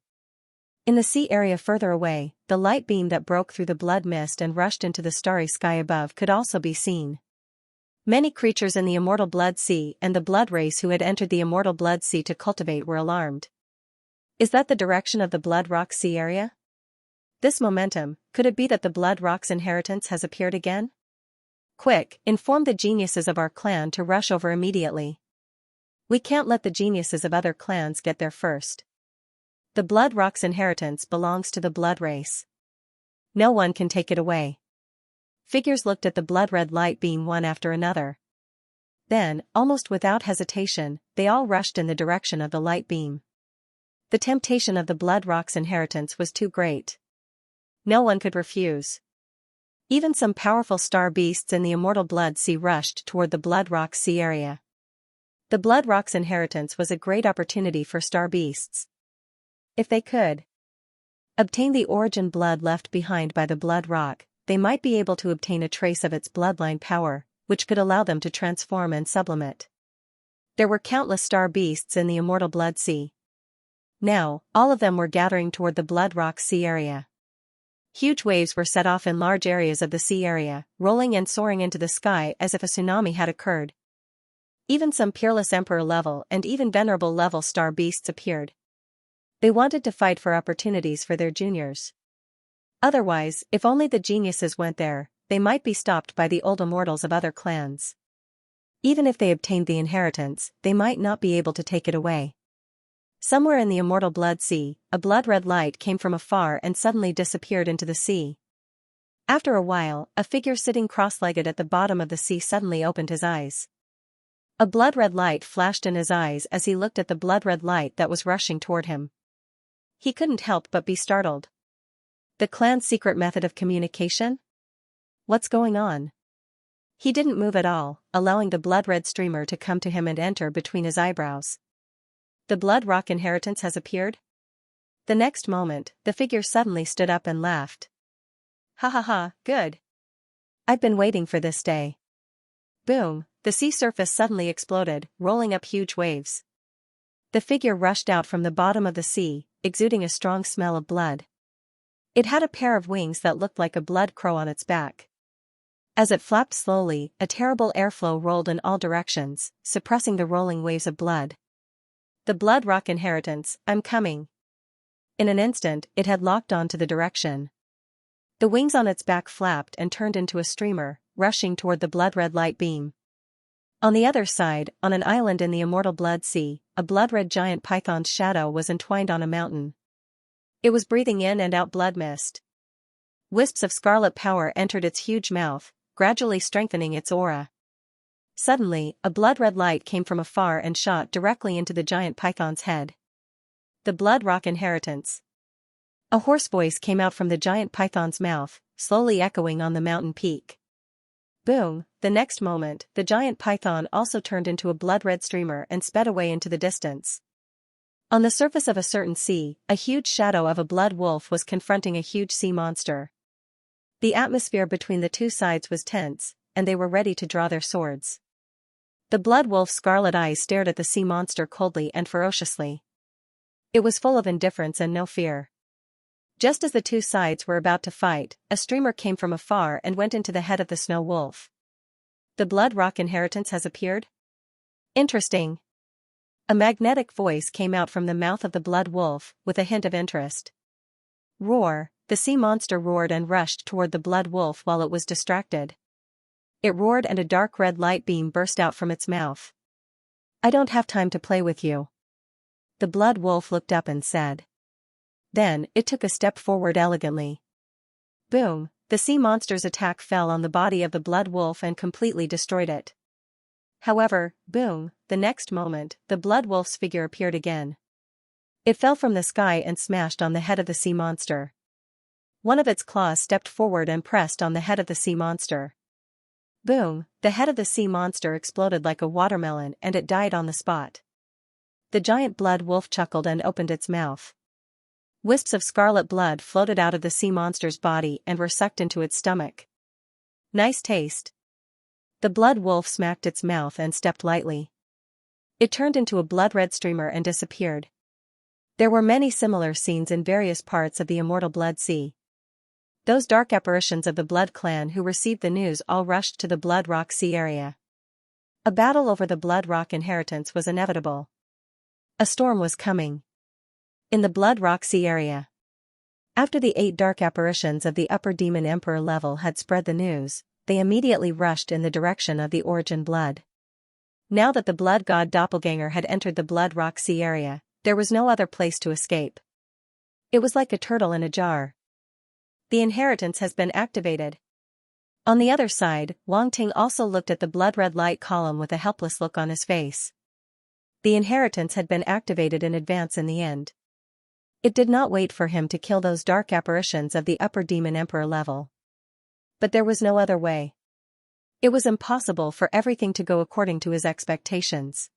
in the sea area further away, the light beam that broke through the blood mist and rushed into the starry sky above could also be seen. Many creatures in the Immortal Blood Sea and the blood race who had entered the Immortal Blood Sea to cultivate were alarmed. Is that the direction of the Blood Rock Sea area? This momentum, could it be that the Blood Rock's inheritance has appeared again? Quick, inform the geniuses of our clan to rush over immediately. We can't let the geniuses of other clans get there first. The Blood Rock's inheritance belongs to the blood race. No one can take it away. Figures looked at the blood-red light beam one after another. Then, almost without hesitation, they all rushed in the direction of the light beam. The temptation of the Blood Rock's inheritance was too great. No one could refuse. Even some powerful star beasts in the Immortal Blood Sea rushed toward the Blood Rock Sea area. The Blood Rock's inheritance was a great opportunity for star beasts. If they could obtain the origin blood left behind by the Blood Rock, they might be able to obtain a trace of its bloodline power, which could allow them to transform and sublimate. There were countless star beasts in the Immortal Blood Sea. Now, all of them were gathering toward the Blood Rock Sea area. Huge waves were set off in large areas of the sea area, rolling and soaring into the sky as if a tsunami had occurred. Even some peerless emperor level and even venerable level star beasts appeared. They wanted to fight for opportunities for their juniors. Otherwise, if only the geniuses went there, they might be stopped by the old immortals of other clans. Even if they obtained the inheritance, they might not be able to take it away. Somewhere in the Immortal Blood Sea, a blood-red light came from afar and suddenly disappeared into the sea. After a while, a figure sitting cross-legged at the bottom of the sea suddenly opened his eyes. A blood-red light flashed in his eyes as he looked at the blood-red light that was rushing toward him. He couldn't help but be startled. The clan's secret method of communication? What's going on? He didn't move at all, allowing the blood-red streamer to come to him and enter between his eyebrows. The Blood Rock inheritance has appeared? The next moment, the figure suddenly stood up and laughed. Ha ha ha, good. I've been waiting for this day. Boom, the sea surface suddenly exploded, rolling up huge waves. The figure rushed out from the bottom of the sea, exuding a strong smell of blood. It had a pair of wings that looked like a blood crow on its back. As it flapped slowly, a terrible airflow rolled in all directions, suppressing the rolling waves of blood. The Blood Rock inheritance, I'm coming. In an instant, it had locked on to the direction. The wings on its back flapped and turned into a streamer, rushing toward the blood-red light beam. On the other side, on an island in the Immortal Blood Sea, a blood-red giant python's shadow was entwined on a mountain. It was breathing in and out blood mist. Wisps of scarlet power entered its huge mouth, gradually strengthening its aura. Suddenly, a blood-red light came from afar and shot directly into the giant python's head. The Blood Rock Inheritance. A hoarse voice came out from the giant python's mouth, slowly echoing on the mountain peak. Boom! The next moment, the giant python also turned into a blood-red streamer and sped away into the distance. On the surface of a certain sea, a huge shadow of a blood wolf was confronting a huge sea monster. The atmosphere between the two sides was tense, and they were ready to draw their swords. The blood wolf's scarlet eyes stared at the sea monster coldly and ferociously. It was full of indifference and no fear. Just as the two sides were about to fight, a streamer came from afar and went into the head of the snow wolf. The Blood Rock Inheritance has appeared? Interesting. A magnetic voice came out from the mouth of the blood wolf, with a hint of interest. Roar! The sea monster roared and rushed toward the blood wolf while it was distracted. It roared and a dark red light beam burst out from its mouth. I don't have time to play with you. The blood wolf looked up and said. Then, it took a step forward elegantly. Boom! The sea monster's attack fell on the body of the blood wolf and completely destroyed it. However, boom, the next moment, the blood wolf's figure appeared again. It fell from the sky and smashed on the head of the sea monster. One of its claws stepped forward and pressed on the head of the sea monster. Boom, the head of the sea monster exploded like a watermelon and it died on the spot. The giant blood wolf chuckled and opened its mouth. Wisps of scarlet blood floated out of the sea monster's body and were sucked into its stomach. Nice taste. The blood wolf smacked its mouth and stepped lightly. It turned into a blood-red streamer and disappeared. There were many similar scenes in various parts of the immortal Blood Sea. Those dark apparitions of the Blood Clan who received the news all rushed to the Blood Rock Sea area. A battle over the Blood Rock Inheritance was inevitable. A storm was coming. In the Blood Rock Sea area. After the 8 dark apparitions of the Upper Demon Emperor level had spread the news, they immediately rushed in the direction of the Origin Blood. Now that the Blood God Doppelganger had entered the Blood Rock Sea area, there was no other place to escape. It was like a turtle in a jar. The inheritance has been activated. On the other side, Wang Ting also looked at the blood-red light column with a helpless look on his face. The inheritance had been activated in advance in the end. It did not wait for him to kill those dark apparitions of the Upper Demon Emperor level. But there was no other way. It was impossible for everything to go according to his expectations.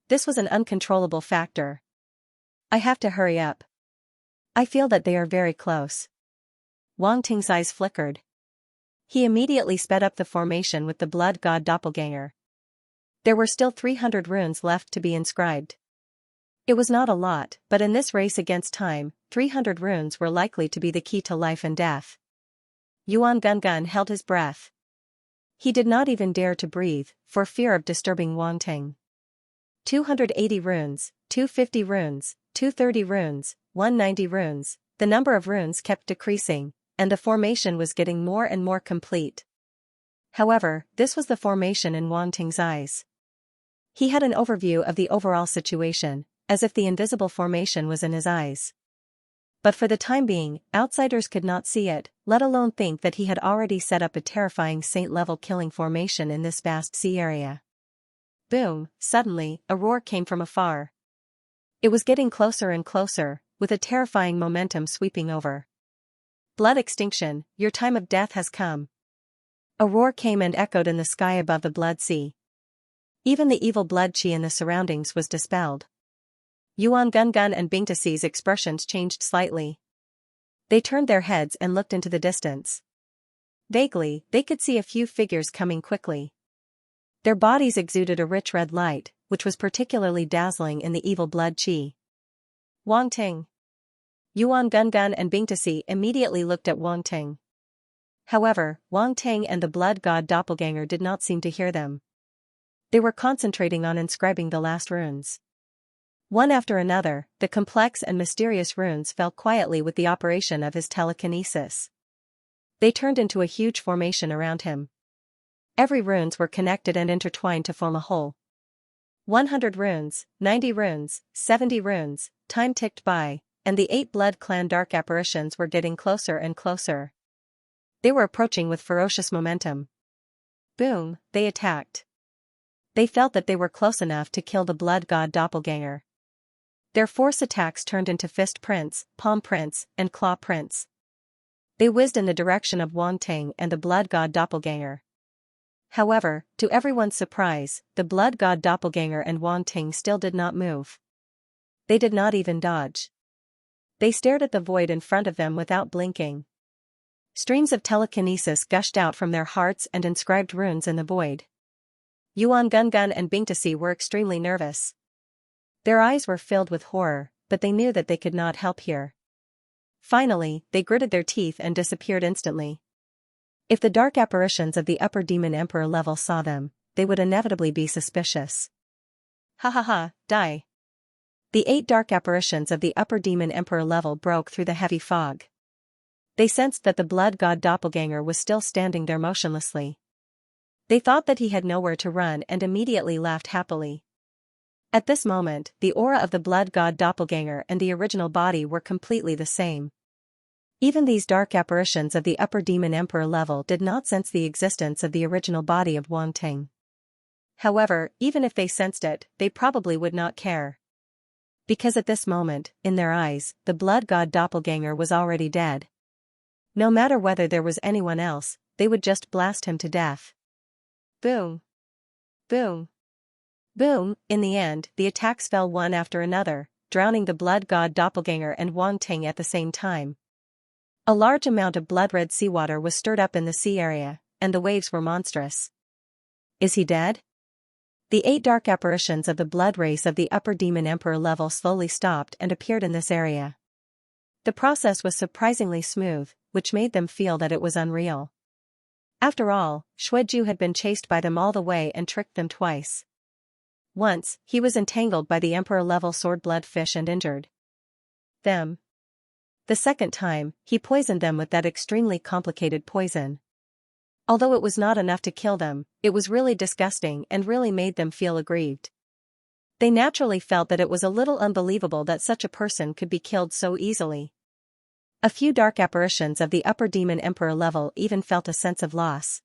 This was an uncontrollable factor. I have to hurry up. I feel that they are very close. Wang Ting's eyes flickered. He immediately sped up the formation with the Blood God Doppelganger. There were still 300 runes left to be inscribed. It was not a lot, but in this race against time, 300 runes were likely to be the key to life and death. Yuan Gungun held his breath. He did not even dare to breathe, for fear of disturbing Wang Ting. 280 runes, 250 runes, 230 runes, 190 runes, the number of runes kept decreasing, and the formation was getting more and more complete. However, this was the formation in Wang Ting's eyes. He had an overview of the overall situation, as if the invisible formation was in his eyes. But for the time being, outsiders could not see it, let alone think that he had already set up a terrifying saint-level killing formation in this vast sea area. Boom! Suddenly, a roar came from afar. It was getting closer and closer, with a terrifying momentum sweeping over. Blood extinction, your time of death has come. A roar came and echoed in the sky above the Blood Sea. Even the evil blood chi in the surroundings was dispelled. Yuan Gungun and Bingtasi's expressions changed slightly. They turned their heads and looked into the distance. Vaguely, they could see a few figures coming quickly. Their bodies exuded a rich red light, which was particularly dazzling in the evil blood chi. Wang Ting. Yuan Gungun and Bingtasi immediately looked at Wang Ting. However, Wang Ting and the Blood God Doppelganger did not seem to hear them. They were concentrating on inscribing the last runes. One after another, the complex and mysterious runes fell quietly with the operation of his telekinesis. They turned into a huge formation around him. Every runes were connected and intertwined to form a whole. 100 runes, 90 runes, 70 runes, time ticked by, and the 8 Blood Clan dark apparitions were getting closer and closer. They were approaching with ferocious momentum. Boom, they attacked. They felt that they were close enough to kill the blood god doppelganger. Their force attacks turned into fist prints, palm prints, and claw prints. They whizzed in the direction of Wang Ting and the blood god doppelganger. However, to everyone's surprise, the blood god doppelganger and Wang Ting still did not move. They did not even dodge. They stared at the void in front of them without blinking. Streams of telekinesis gushed out from their hearts and inscribed runes in the void. Yuan Gungun and Bingtasi were extremely nervous. Their eyes were filled with horror, but they knew that they could not help here. Finally, they gritted their teeth and disappeared instantly. If the dark apparitions of the upper demon emperor level saw them, they would inevitably be suspicious. Ha ha ha, die. The 8 dark apparitions of the upper demon emperor level broke through the heavy fog. They sensed that the blood god doppelganger was still standing there motionlessly. They thought that he had nowhere to run and immediately laughed happily. At this moment, the aura of the blood god doppelganger and the original body were completely the same. Even these dark apparitions of the upper demon emperor level did not sense the existence of the original body of Wang Ting. However, even if they sensed it, they probably would not care. Because at this moment, in their eyes, the blood god doppelganger was already dead. No matter whether there was anyone else, they would just blast him to death. Boom. Boom. Boom. In the end, the attacks fell one after another, drowning the blood god doppelganger and Wang Ting at the same time. A large amount of blood-red seawater was stirred up in the sea area, and the waves were monstrous. Is he dead? The 8 dark apparitions of the blood race of the upper demon emperor level slowly stopped and appeared in this area. The process was surprisingly smooth, which made them feel that it was unreal. After all, Xueju had been chased by them all the way and tricked them twice. Once, he was entangled by the emperor-level sword-blood fish and injured them. The second time, he poisoned them with that extremely complicated poison. Although it was not enough to kill them, it was really disgusting and really made them feel aggrieved. They naturally felt that it was a little unbelievable that such a person could be killed so easily. A few dark apparitions of the upper demon emperor level even felt a sense of loss.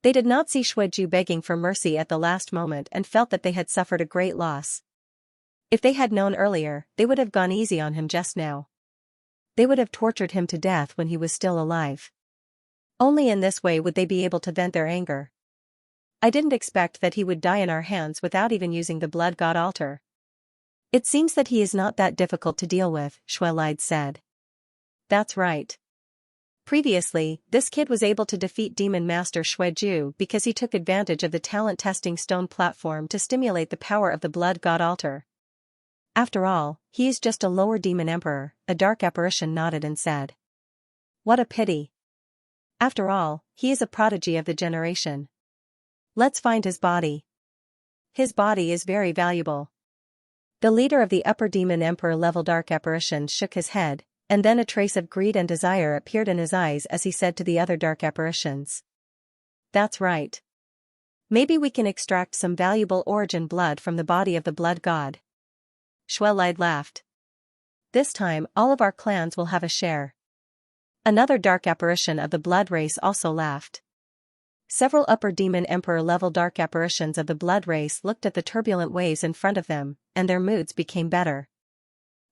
They did not see Xueju begging for mercy at the last moment and felt that they had suffered a great loss. If they had known earlier, they would have gone easy on him just now. They would have tortured him to death when he was still alive. Only in this way would they be able to vent their anger. I didn't expect that he would die in our hands without even using the blood god altar. It seems that he is not that difficult to deal with, Xuelide said. That's right. Previously, this kid was able to defeat Demon Master Xueju because he took advantage of the talent testing stone platform to stimulate the power of the blood god altar. After all, he is just a lower demon emperor, a dark apparition nodded and said. What a pity. After all, he is a prodigy of the generation. Let's find his body. His body is very valuable. The leader of the upper demon emperor level dark apparition shook his head, and then a trace of greed and desire appeared in his eyes as he said to the other dark apparitions. That's right. Maybe we can extract some valuable origin blood from the body of the blood god. Xuelide laughed. This time, all of our clans will have a share. Another dark apparition of the blood race also laughed. Several upper demon emperor level dark apparitions of the blood race looked at the turbulent waves in front of them, and their moods became better.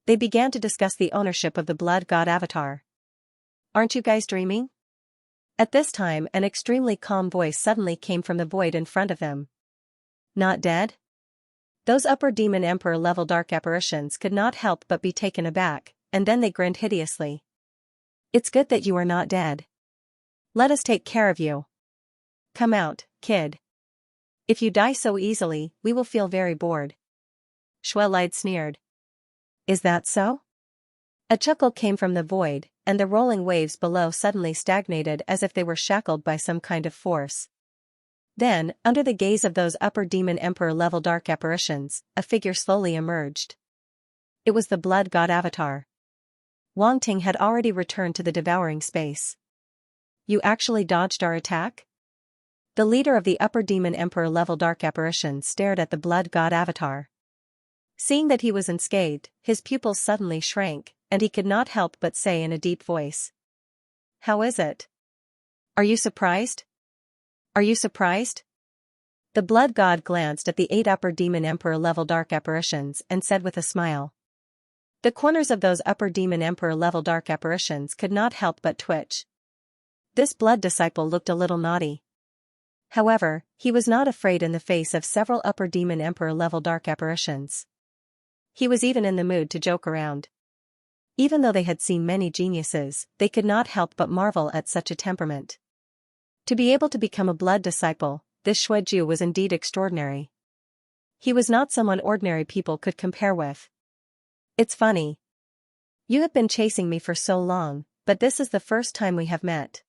They began to discuss the ownership of the blood god avatar. Aren't you guys dreaming? At this time, an extremely calm voice suddenly came from the void in front of them. Not dead? Those upper demon emperor level dark apparitions could not help but be taken aback, and then they grinned hideously. It's good that you are not dead. Let us take care of you. Come out, kid. If you die so easily, we will feel very bored. Xuelide sneered. Is that so? A chuckle came from the void, and the rolling waves below suddenly stagnated as if they were shackled by some kind of force. Then, under the gaze of those upper demon emperor level dark apparitions, a figure slowly emerged. It was the blood god avatar. Wang Ting had already returned to the devouring space. You actually dodged our attack? The leader of the upper demon emperor level dark apparition stared at the blood god avatar. Seeing that he was unscathed, his pupils suddenly shrank, and he could not help but say in a deep voice. How is it? Are you surprised? Are you surprised? The blood god glanced at the 8 upper demon emperor level dark apparitions and said with a smile. The corners of those upper demon emperor level dark apparitions could not help but twitch. This blood disciple looked a little naughty. However, he was not afraid in the face of several upper demon emperor level dark apparitions. He was even in the mood to joke around. Even though they had seen many geniuses, they could not help but marvel at such a temperament. To be able to become a blood disciple, this Xueju was indeed extraordinary. He was not someone ordinary people could compare with. It's funny. You have been chasing me for so long, but this is the first time we have met.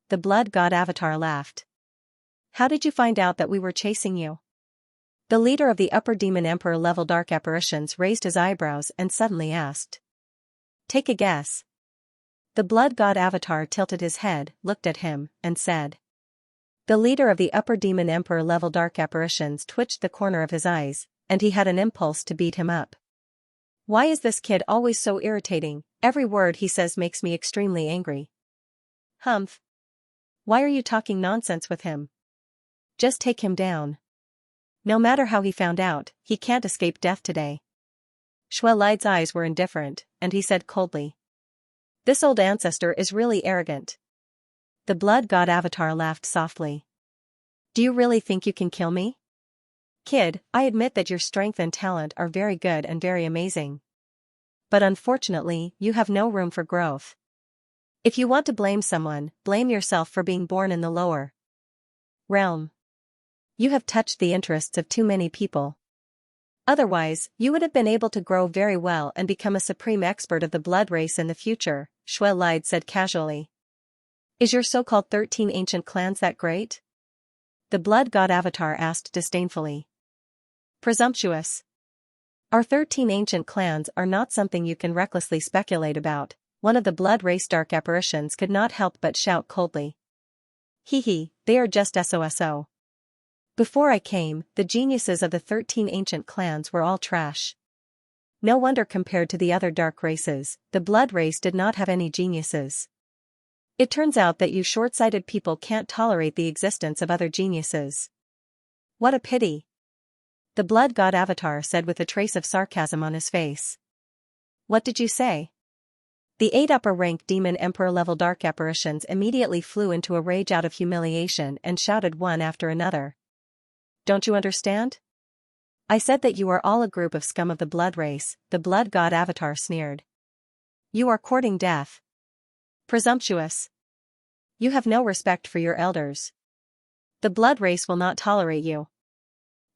The blood god avatar laughed. How did you find out that we were chasing you? The leader of the upper demon emperor level dark apparitions raised his eyebrows and suddenly asked. Take a guess. The blood god avatar tilted his head, looked at him, and said. The leader of the upper demon emperor level dark apparitions twitched the corner of his eyes, and he had an impulse to beat him up. Why is this kid always so irritating? Every word he says makes me extremely angry. Humph. Why are you talking nonsense with him? Just take him down. No matter how he found out, he can't escape death today. Xuelide's eyes were indifferent, and he said coldly. This old ancestor is really arrogant. The blood god avatar laughed softly. Do you really think you can kill me? Kid, I admit that your strength and talent are very good and very amazing. But unfortunately, you have no room for growth. If you want to blame someone, blame yourself for being born in the lower realm. You have touched the interests of too many people. Otherwise, you would have been able to grow very well and become a supreme expert of the blood race in the future, Xuelide said casually. Is your so-called 13 ancient clans that great? The blood god avatar asked disdainfully. Presumptuous. Our 13 ancient clans are not something you can recklessly speculate about, one of the blood race dark apparitions could not help but shout coldly. Hee, they are just SOSO. Before I came, the geniuses of the 13 ancient clans were all trash. No wonder compared to the other dark races, the blood race did not have any geniuses. It turns out that you short-sighted people can't tolerate the existence of other geniuses. What a pity. The blood god avatar said with a trace of sarcasm on his face. What did you say? The 8 upper rank demon emperor level dark apparitions immediately flew into a rage out of humiliation and shouted one after another. Don't you understand? I said that you are all a group of scum of the blood race, the blood god avatar sneered. You are courting death. Presumptuous. You have no respect for your elders. The blood race will not tolerate you.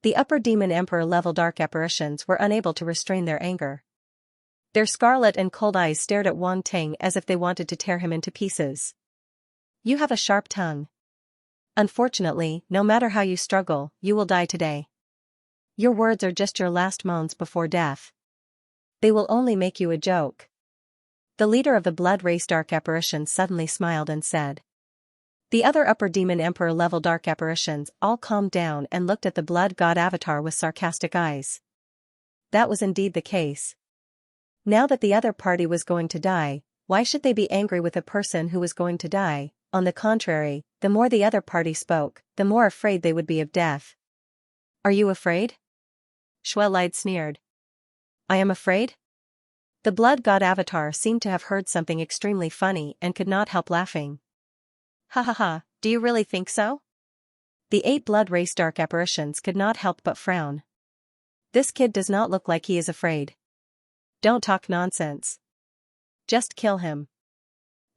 The upper demon emperor level dark apparitions were unable to restrain their anger. Their scarlet and cold eyes stared at Wang Ting as if they wanted to tear him into pieces. You have a sharp tongue. Unfortunately, no matter how you struggle, you will die today. Your words are just your last moans before death. They will only make you a joke. The leader of the blood race dark apparition suddenly smiled and said. The other upper demon emperor level dark apparitions all calmed down and looked at the blood god avatar with sarcastic eyes. That was indeed the case. Now that the other party was going to die, why should they be angry with a person who was going to die? On the contrary, the more the other party spoke, the more afraid they would be of death. Are you afraid? Xuelide sneered. I am afraid? The blood god avatar seemed to have heard something extremely funny and could not help laughing. Ha ha ha, do you really think so? The 8 blood race dark apparitions could not help but frown. This kid does not look like he is afraid. Don't talk nonsense. Just kill him.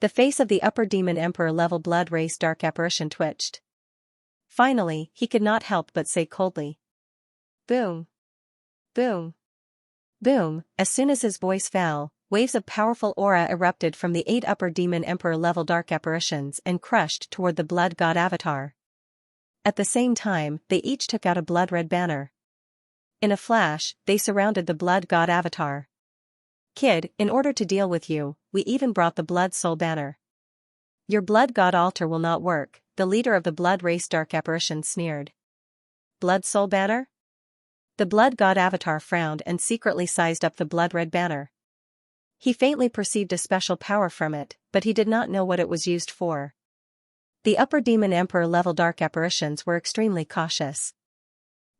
The face of the upper demon emperor level blood race dark apparition twitched. Finally, he could not help but say coldly. Boom. Boom. Boom. As soon as his voice fell, waves of powerful aura erupted from the 8 upper demon emperor level dark apparitions and crushed toward the blood god avatar. At the same time, they each took out a blood-red banner. In a flash, they surrounded the blood god avatar. Kid, in order to deal with you, we even brought the blood soul banner. Your blood god altar will not work, the leader of the blood race dark apparition sneered. Blood soul banner? The blood god avatar frowned and secretly sized up the blood-red banner. He faintly perceived a special power from it, but he did not know what it was used for. The upper demon emperor level dark apparitions were extremely cautious.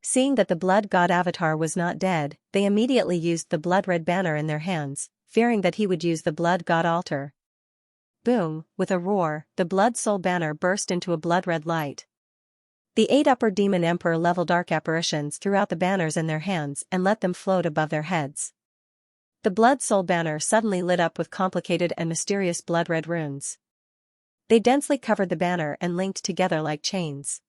Seeing that the blood god avatar was not dead, they immediately used the blood red banner in their hands, fearing that he would use the blood god altar. Boom, with a roar, the blood soul banner burst into a blood red light. The 8 upper demon emperor level dark apparitions threw out the banners in their hands and let them float above their heads. The blood soul banner suddenly lit up with complicated and mysterious blood red runes. They densely covered the banner and linked together like chains.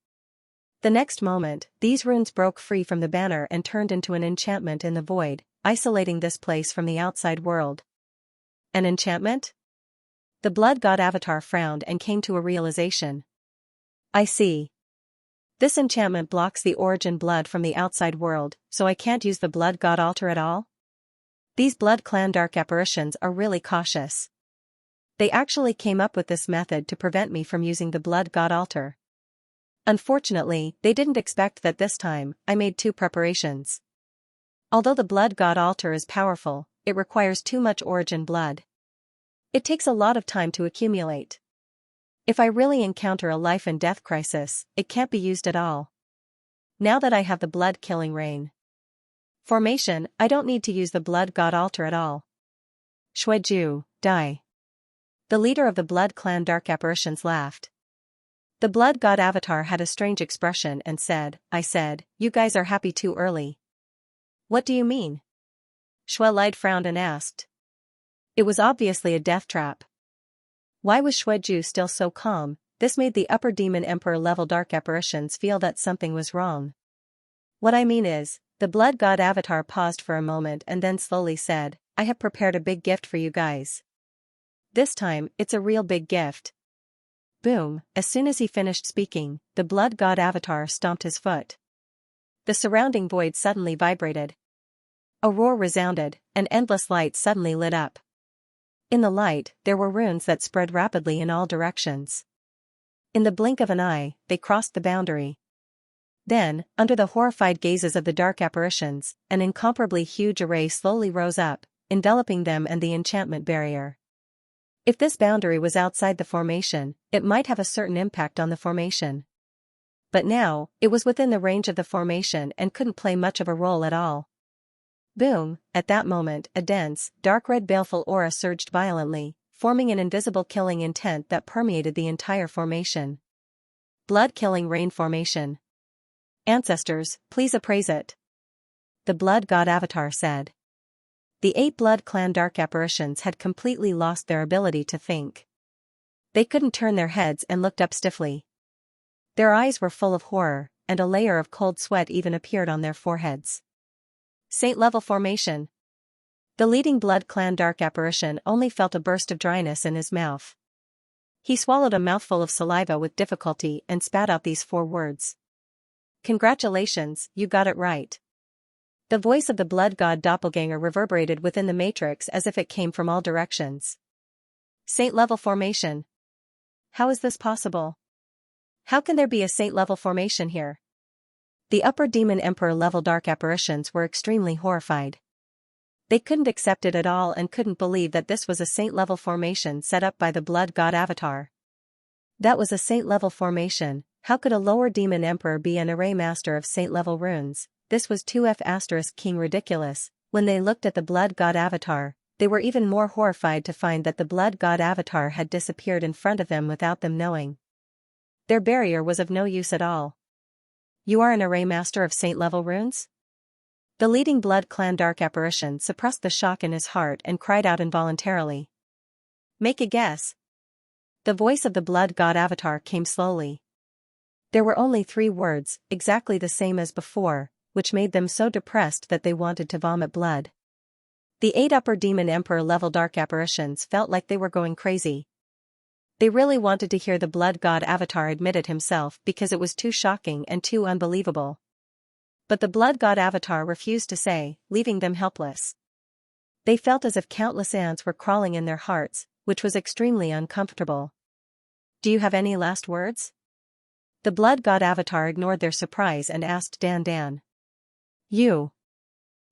The next moment, these runes broke free from the banner and turned into an enchantment in the void, isolating this place from the outside world. An enchantment? The blood god avatar frowned and came to a realization. I see. This enchantment blocks the origin blood from the outside world, so I can't use the blood god altar at all? These blood clan dark apparitions are really cautious. They actually came up with this method to prevent me from using the blood god altar. Unfortunately, they didn't expect that this time. I made 2 preparations. Although the blood god altar is powerful, it requires too much origin blood. It takes a lot of time to accumulate. If I really encounter a life and death crisis, it can't be used at all. Now that I have the blood killing rain formation, I don't need to use the blood god altar at all. Xueju, die. The leader of the blood clan dark apparitions laughed. The blood god avatar had a strange expression and said, I said, you guys are happy too early. What do you mean? Xue Lide frowned and asked. It was obviously a death trap. Why was Xueju still so calm? This made the upper demon emperor level dark apparitions feel that something was wrong. What I mean is, the blood god avatar paused for a moment and then slowly said, I have prepared a big gift for you guys. This time, it's a real big gift. Boom, as soon as he finished speaking, the blood god avatar stomped his foot. The surrounding void suddenly vibrated. A roar resounded, and endless light suddenly lit up. In the light, there were runes that spread rapidly in all directions. In the blink of an eye, they crossed the boundary. Then, under the horrified gazes of the dark apparitions, an incomparably huge array slowly rose up, enveloping them and the enchantment barrier. If this boundary was outside the formation, it might have a certain impact on the formation. But now, it was within the range of the formation and couldn't play much of a role at all. Boom, at that moment, a dense, dark red baleful aura surged violently, forming an invisible killing intent that permeated the entire formation. Blood-killing rain formation. Ancestors, please appraise it. The blood god avatar said. The 8 blood clan dark apparitions had completely lost their ability to think. They couldn't turn their heads and looked up stiffly. Their eyes were full of horror, and a layer of cold sweat even appeared on their foreheads. Saint-level formation. The leading blood clan dark apparition only felt a burst of dryness in his mouth. He swallowed a mouthful of saliva with difficulty and spat out these 4 words. Congratulations, you got it right. The voice of the blood god doppelganger reverberated within the matrix as if it came from all directions. Saint-level formation. How is this possible? How can there be a saint-level formation here? The upper demon emperor level dark apparitions were extremely horrified. They couldn't accept it at all and couldn't believe that this was a saint-level formation set up by the blood god avatar. That was a saint-level formation. How could a lower demon emperor be an array master of saint-level runes? This was 2F** king ridiculous. When they looked at the blood god avatar, they were even more horrified to find that the blood god avatar had disappeared in front of them without them knowing. Their barrier was of no use at all. You are an array master of saint-level runes? The leading blood clan dark apparition suppressed the shock in his heart and cried out involuntarily. Make a guess. The voice of the blood god avatar came slowly. There were only 3 words, exactly the same as before, which made them so depressed that they wanted to vomit blood. The 8 upper demon emperor level dark apparitions felt like they were going crazy. They really wanted to hear the blood god avatar admit it himself because it was too shocking and too unbelievable. But the blood god avatar refused to say, leaving them helpless. They felt as if countless ants were crawling in their hearts, which was extremely uncomfortable. Do you have any last words? The blood god avatar ignored their surprise and asked Dan. You.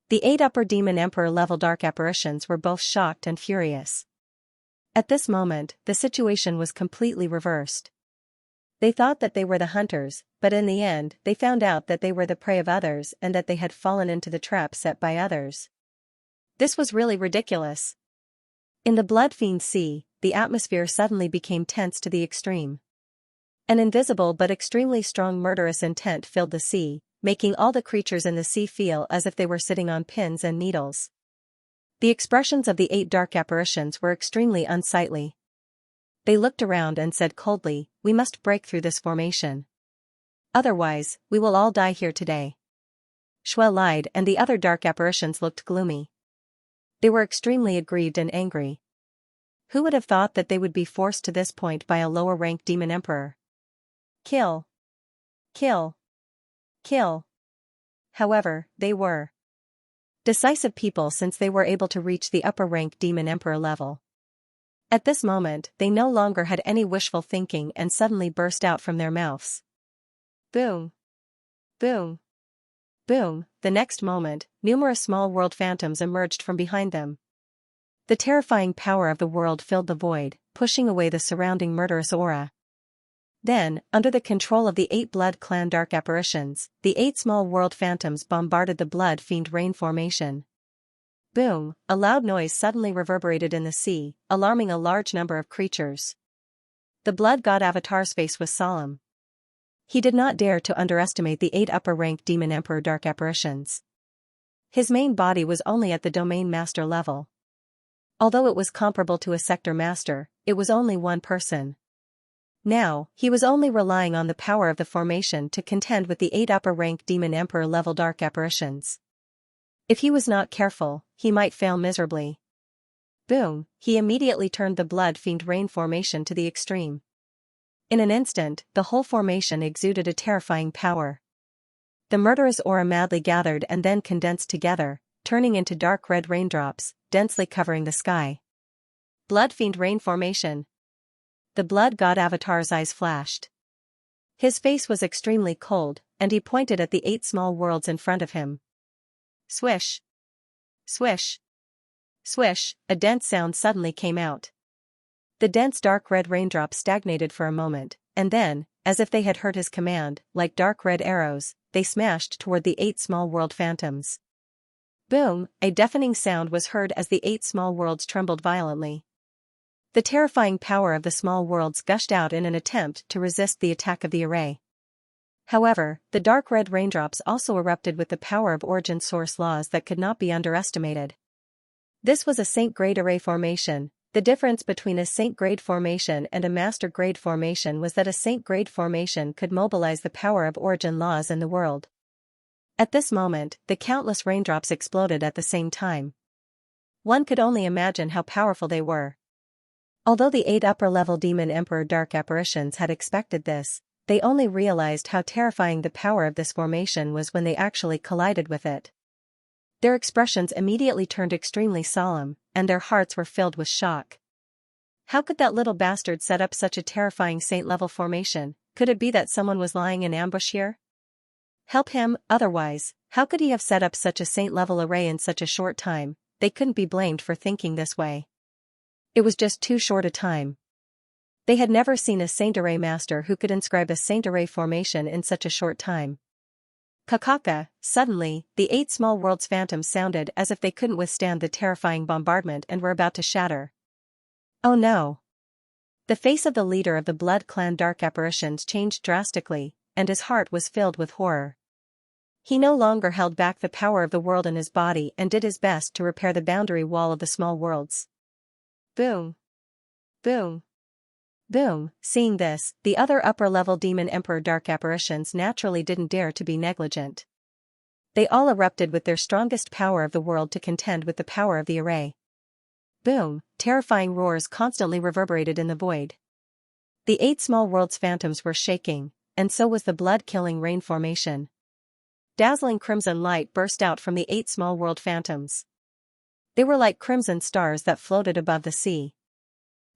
The 8 upper demon emperor level dark apparitions were both shocked and furious. At this moment, the situation was completely reversed. They thought that they were the hunters, but in the end they found out that they were the prey of others and that they had fallen into the trap set by others. This was really ridiculous. In the blood-fiend sea, the atmosphere suddenly became tense to the extreme. An invisible but extremely strong murderous intent filled the sea, making all the creatures in the sea feel as if they were sitting on pins and needles. The expressions of the 8 dark apparitions were extremely unsightly. They looked around and said coldly, "We must break through this formation. Otherwise, we will all die here today." Shui lied and the other dark apparitions looked gloomy. They were extremely aggrieved and angry. Who would have thought that they would be forced to this point by a lower-rank demon emperor? Kill. Kill. Kill. However, they were decisive people since they were able to reach the upper-rank demon emperor level. At this moment, they no longer had any wishful thinking and suddenly burst out from their mouths. Boom. Boom. Boom. The next moment, numerous small world phantoms emerged from behind them. The terrifying power of the world filled the void, pushing away the surrounding murderous aura. Then, under the control of the 8 Blood Clan dark apparitions, the 8 small world phantoms bombarded the Blood Fiend rain formation. Boom, a loud noise suddenly reverberated in the sea, alarming a large number of creatures. The Blood God Avatar's face was solemn. He did not dare to underestimate the 8 upper-rank Demon Emperor dark apparitions. His main body was only at the Domain Master level. Although it was comparable to a Sector Master, it was only one person. Now, he was only relying on the power of the formation to contend with the 8 upper-rank Demon Emperor level dark apparitions. If he was not careful, he might fail miserably. Boom, he immediately turned the Blood Fiend rain formation to the extreme. In an instant, the whole formation exuded a terrifying power. The murderous aura madly gathered and then condensed together, turning into dark red raindrops, densely covering the sky. Blood Fiend rain formation. The Blood God Avatar's eyes flashed. His face was extremely cold, and he pointed at the 8 small worlds in front of him. Swish. Swish. Swish, a dense sound suddenly came out. The dense dark red raindrops stagnated for a moment, and then, as if they had heard his command, like dark red arrows, they smashed toward the 8 small world phantoms. Boom, a deafening sound was heard as the 8 small worlds trembled violently. The terrifying power of the small worlds gushed out in an attempt to resist the attack of the array. However, the dark red raindrops also erupted with the power of origin source laws that could not be underestimated. This was a Saint-grade array formation. The difference between a Saint-grade formation and a Master-grade formation was that a Saint-grade formation could mobilize the power of origin laws in the world. At this moment, the countless raindrops exploded at the same time. One could only imagine how powerful they were. Although the 8 upper-level Demon Emperor dark apparitions had expected this, they only realized how terrifying the power of this formation was when they actually collided with it. Their expressions immediately turned extremely solemn, and their hearts were filled with shock. How could that little bastard set up such a terrifying saint-level formation? Could it be that someone was lying in ambush here? Help him, otherwise, how could he have set up such a saint-level array in such a short time? They couldn't be blamed for thinking this way. It was just too short a time. They had never seen a Saint Array Master who could inscribe a Saint Array formation in such a short time. Kakaka, suddenly, the 8 small worlds phantoms sounded as if they couldn't withstand the terrifying bombardment and were about to shatter. Oh no! The face of the leader of the Blood Clan dark apparitions changed drastically, and his heart was filled with horror. He no longer held back the power of the world in his body and did his best to repair the boundary wall of the small worlds. Boom! Boom! Boom, seeing this, the other upper-level Demon Emperor dark apparitions naturally didn't dare to be negligent. They all erupted with their strongest power of the world to contend with the power of the array. Boom, terrifying roars constantly reverberated in the void. The 8 small worlds phantoms were shaking, and so was the blood-killing rain formation. Dazzling crimson light burst out from the 8 small world phantoms. They were like crimson stars that floated above the sea.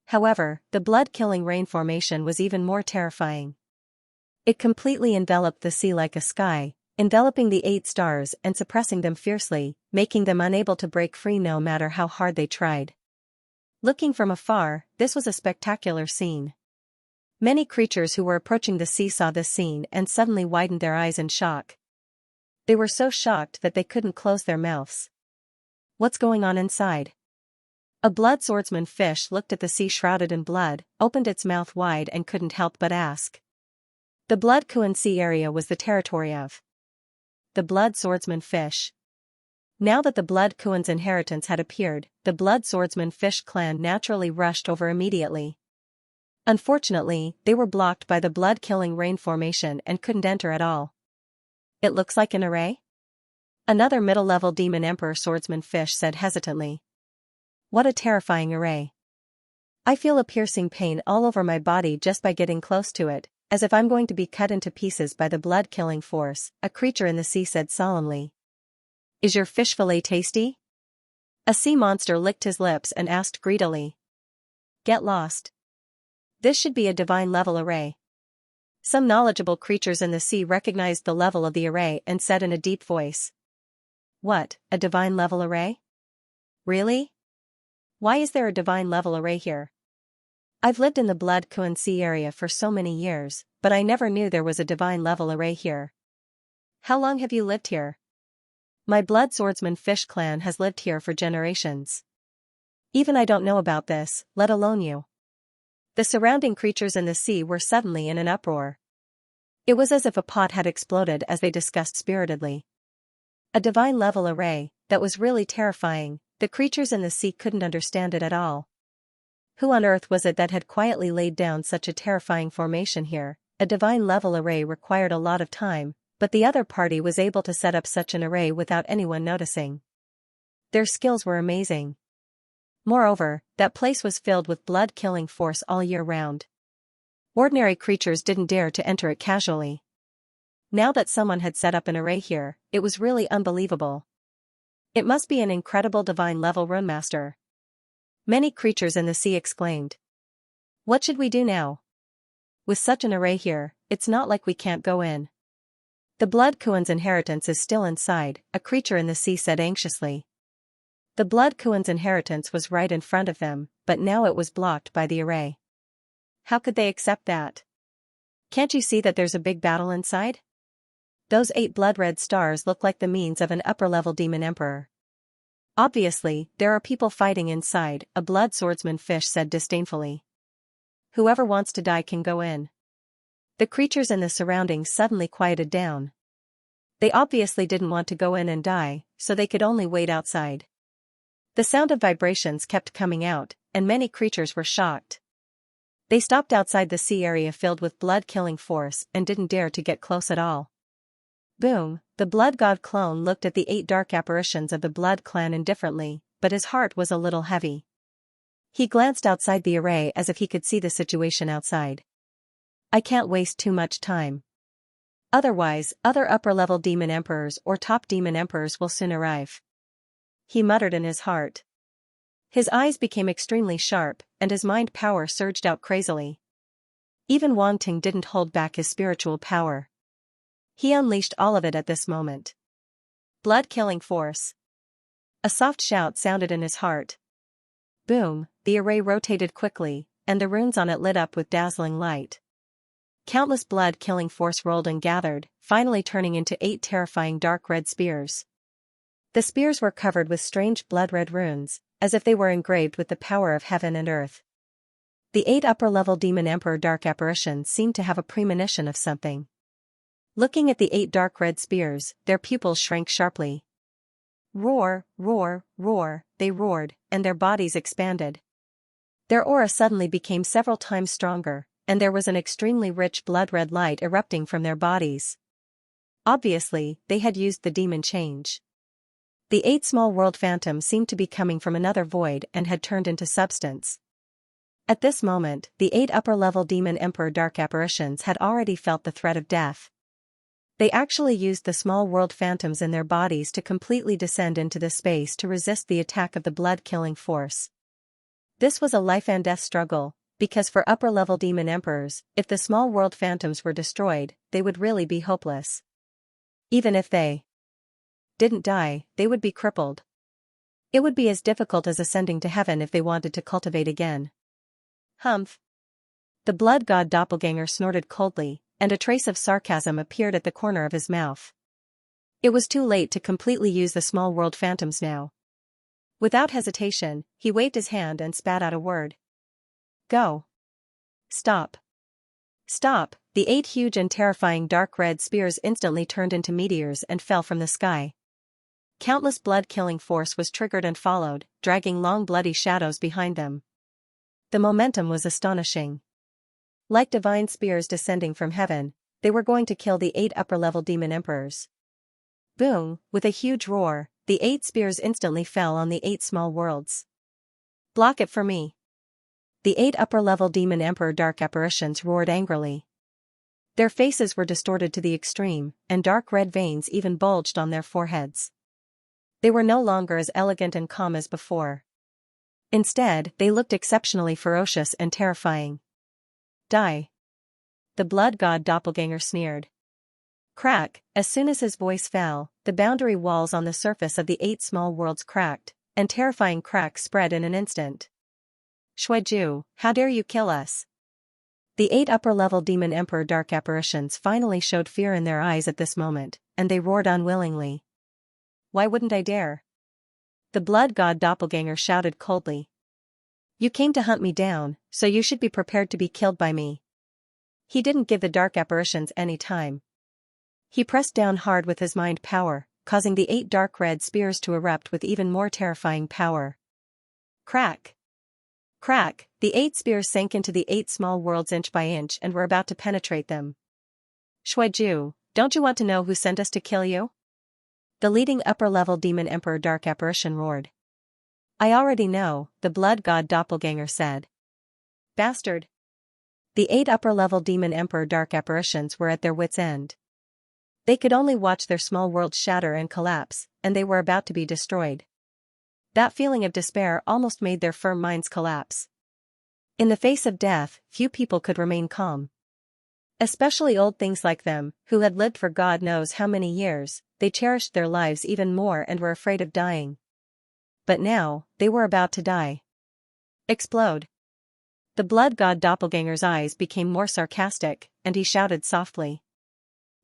However, the blood-killing rain formation was even more terrifying. It completely enveloped the sea like a sky, enveloping the 8 stars and suppressing them fiercely, making them unable to break free no matter how hard they tried. Looking from afar, this was a spectacular scene. Many creatures who were approaching the sea saw this scene and suddenly widened their eyes in shock. They were so shocked that they couldn't close their mouths. What's going on inside? A blood swordsman fish looked at the sea shrouded in blood, opened its mouth wide and couldn't help but ask. The Blood Kuan Sea area was the territory of the blood swordsman fish. Now that the Blood Kuan's inheritance had appeared, the blood swordsman fish clan naturally rushed over immediately. Unfortunately, they were blocked by the blood-killing rain formation and couldn't enter at all. It looks like an array? Another middle-level demon emperor swordsman fish said hesitantly. What a terrifying array. I feel a piercing pain all over my body just by getting close to it, as if I'm going to be cut into pieces by the blood-killing force, a creature in the sea said solemnly. Is your fish fillet tasty? A sea monster licked his lips and asked greedily. Get lost. This should be a divine level array. Some knowledgeable creatures in the sea recognized the level of the array and said in a deep voice. What, a divine level array? Really? Why is there a divine level array here? I've lived in the Blood Kuan Sea area for so many years, but I never knew there was a divine level array here. How long have you lived here? My blood swordsman fish clan has lived here for generations. Even I don't know about this, let alone you. The surrounding creatures in the sea were suddenly in an uproar. It was as if a pot had exploded as they discussed spiritedly. A divine level array, that was really terrifying, the creatures in the sea couldn't understand it at all. Who on earth was it that had quietly laid down such a terrifying formation here? A divine level array required a lot of time, but the other party was able to set up such an array without anyone noticing. Their skills were amazing. Moreover, that place was filled with blood-killing force all year round. Ordinary creatures didn't dare to enter it casually. Now that someone had set up an array here, it was really unbelievable. It must be an incredible divine level runemaster. Many creatures in the sea exclaimed. What should we do now? With such an array here, it's not like we can't go in. The Blood Kuan's inheritance is still inside, a creature in the sea said anxiously. The Blood Kuan's inheritance was right in front of them, but now it was blocked by the array. How could they accept that? Can't you see that there's a big battle inside? Those 8 blood-red stars look like the means of an upper-level demon emperor. Obviously, there are people fighting inside, a blood swordsman fish said disdainfully. Whoever wants to die can go in. The creatures in the surroundings suddenly quieted down. They obviously didn't want to go in and die, so they could only wait outside. The sound of vibrations kept coming out, and many creatures were shocked. They stopped outside the sea area filled with blood-killing force and didn't dare to get close at all. Boom, the blood god clone looked at the 8 dark apparitions of the blood clan indifferently, but his heart was a little heavy. He glanced outside the array as if he could see the situation outside. I can't waste too much time. Otherwise, other upper-level demon emperors or top demon emperors will soon arrive. He muttered in his heart. His eyes became extremely sharp, and his mind power surged out crazily. Even Wang Ting didn't hold back his spiritual power. He unleashed all of it at this moment. Blood-killing force. A soft shout sounded in his heart. Boom, the array rotated quickly, and the runes on it lit up with dazzling light. Countless blood-killing force rolled and gathered, finally turning into 8 terrifying dark red spears. The spears were covered with strange blood-red runes, as if they were engraved with the power of heaven and earth. The 8 upper-level demon emperor dark apparitions seemed to have a premonition of something. Looking at the 8 dark red spears, their pupils shrank sharply. Roar, roar, roar, they roared, and their bodies expanded. Their aura suddenly became several times stronger, and there was an extremely rich blood-red light erupting from their bodies. Obviously, they had used the demon change. The 8 small world phantoms seemed to be coming from another void and had turned into substance. At this moment, the 8 upper-level demon emperor dark apparitions had already felt the threat of death. They actually used the small world phantoms in their bodies to completely descend into the space to resist the attack of the blood-killing force. This was a life-and-death struggle, because for upper-level demon emperors, if the small world phantoms were destroyed, they would really be hopeless. Even if they didn't die, they would be crippled. It would be as difficult as ascending to heaven if they wanted to cultivate again. Humph. The blood god doppelganger snorted coldly, and a trace of sarcasm appeared at the corner of his mouth. It was too late to completely use the small world phantoms now. Without hesitation, he waved his hand and spat out a word. Go. Stop. Stop. The 8 huge and terrifying dark red spears instantly turned into meteors and fell from the sky. Countless blood-killing force was triggered and followed, dragging long bloody shadows behind them. The momentum was astonishing. Like divine spears descending from heaven, they were going to kill the 8 upper-level demon emperors. Boom! With a huge roar, the 8 spears instantly fell on the 8 small worlds. Block it for me. The 8 upper-level demon emperor dark apparitions roared angrily. Their faces were distorted to the extreme, and dark red veins even bulged on their foreheads. They were no longer as elegant and calm as before. Instead, they looked exceptionally ferocious and terrifying. Die. The blood god doppelganger sneered. Crack! As soon as his voice fell, the boundary walls on the surface of the 8 small worlds cracked, and terrifying cracks spread in an instant. Shuiju, how dare you kill us? The 8 upper-level demon emperor dark apparitions finally showed fear in their eyes at this moment, and they roared unwillingly. Why wouldn't I dare? The blood god doppelganger shouted coldly. You came to hunt me down, so you should be prepared to be killed by me. He didn't give the dark apparitions any time. He pressed down hard with his mind power, causing the 8 dark red spears to erupt with even more terrifying power. Crack! Crack! The 8 spears sank into the 8 small worlds inch by inch and were about to penetrate them. Shuiju, don't you want to know who sent us to kill you? The leading upper-level demon emperor dark apparition roared. I already know, the blood god doppelganger said. Bastard! The 8 upper-level demon emperor dark apparitions were at their wits' end. They could only watch their small world shatter and collapse, and they were about to be destroyed. That feeling of despair almost made their firm minds collapse. In the face of death, few people could remain calm. Especially old things like them, who had lived for God knows how many years, they cherished their lives even more and were afraid of dying. But now, they were about to die. Explode. The blood god doppelganger's eyes became more sarcastic, and he shouted softly.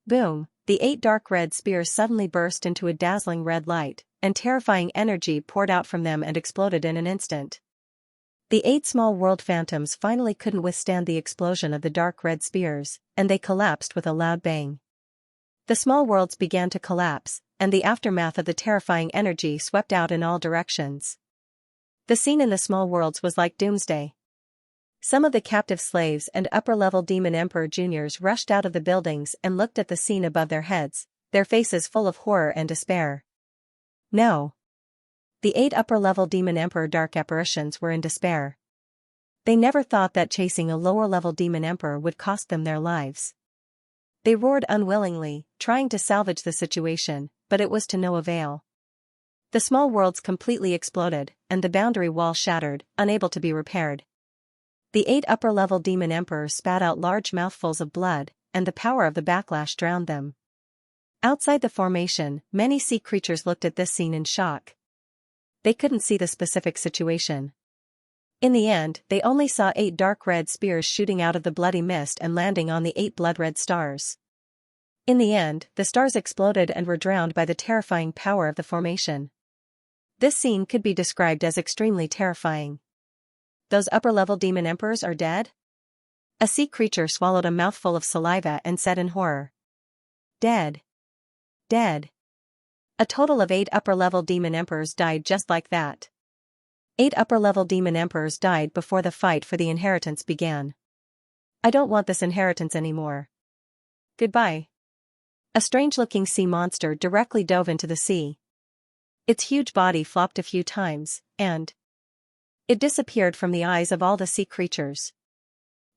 Boom! The 8 dark red spears suddenly burst into a dazzling red light, and terrifying energy poured out from them and exploded in an instant. The 8 small world phantoms finally couldn't withstand the explosion of the dark red spears, and they collapsed with a loud bang. The small worlds began to collapse, and the aftermath of the terrifying energy swept out in all directions. The scene in the small worlds was like doomsday. Some of the captive slaves and upper-level demon emperor juniors rushed out of the buildings and looked at the scene above their heads, their faces full of horror and despair. No. The 8 upper-level demon emperor dark apparitions were in despair. They never thought that chasing a lower-level demon emperor would cost them their lives. They roared unwillingly, trying to salvage the situation, but it was to no avail. The small worlds completely exploded, and the boundary wall shattered, unable to be repaired. The 8 upper-level demon emperors spat out large mouthfuls of blood, and the power of the backlash drowned them. Outside the formation, many sea creatures looked at this scene in shock. They couldn't see the specific situation. In the end, they only saw 8 dark red spears shooting out of the bloody mist and landing on the 8 blood-red stars. In the end, the stars exploded and were drowned by the terrifying power of the formation. This scene could be described as extremely terrifying. Those upper-level demon emperors are dead? A sea creature swallowed a mouthful of saliva and said in horror. Dead. Dead. A total of 8 upper-level demon emperors died just like that. 8 upper-level demon emperors died before the fight for the inheritance began. I don't want this inheritance anymore. Goodbye. A strange-looking sea monster directly dove into the sea. Its huge body flopped a few times, and it disappeared from the eyes of all the sea creatures.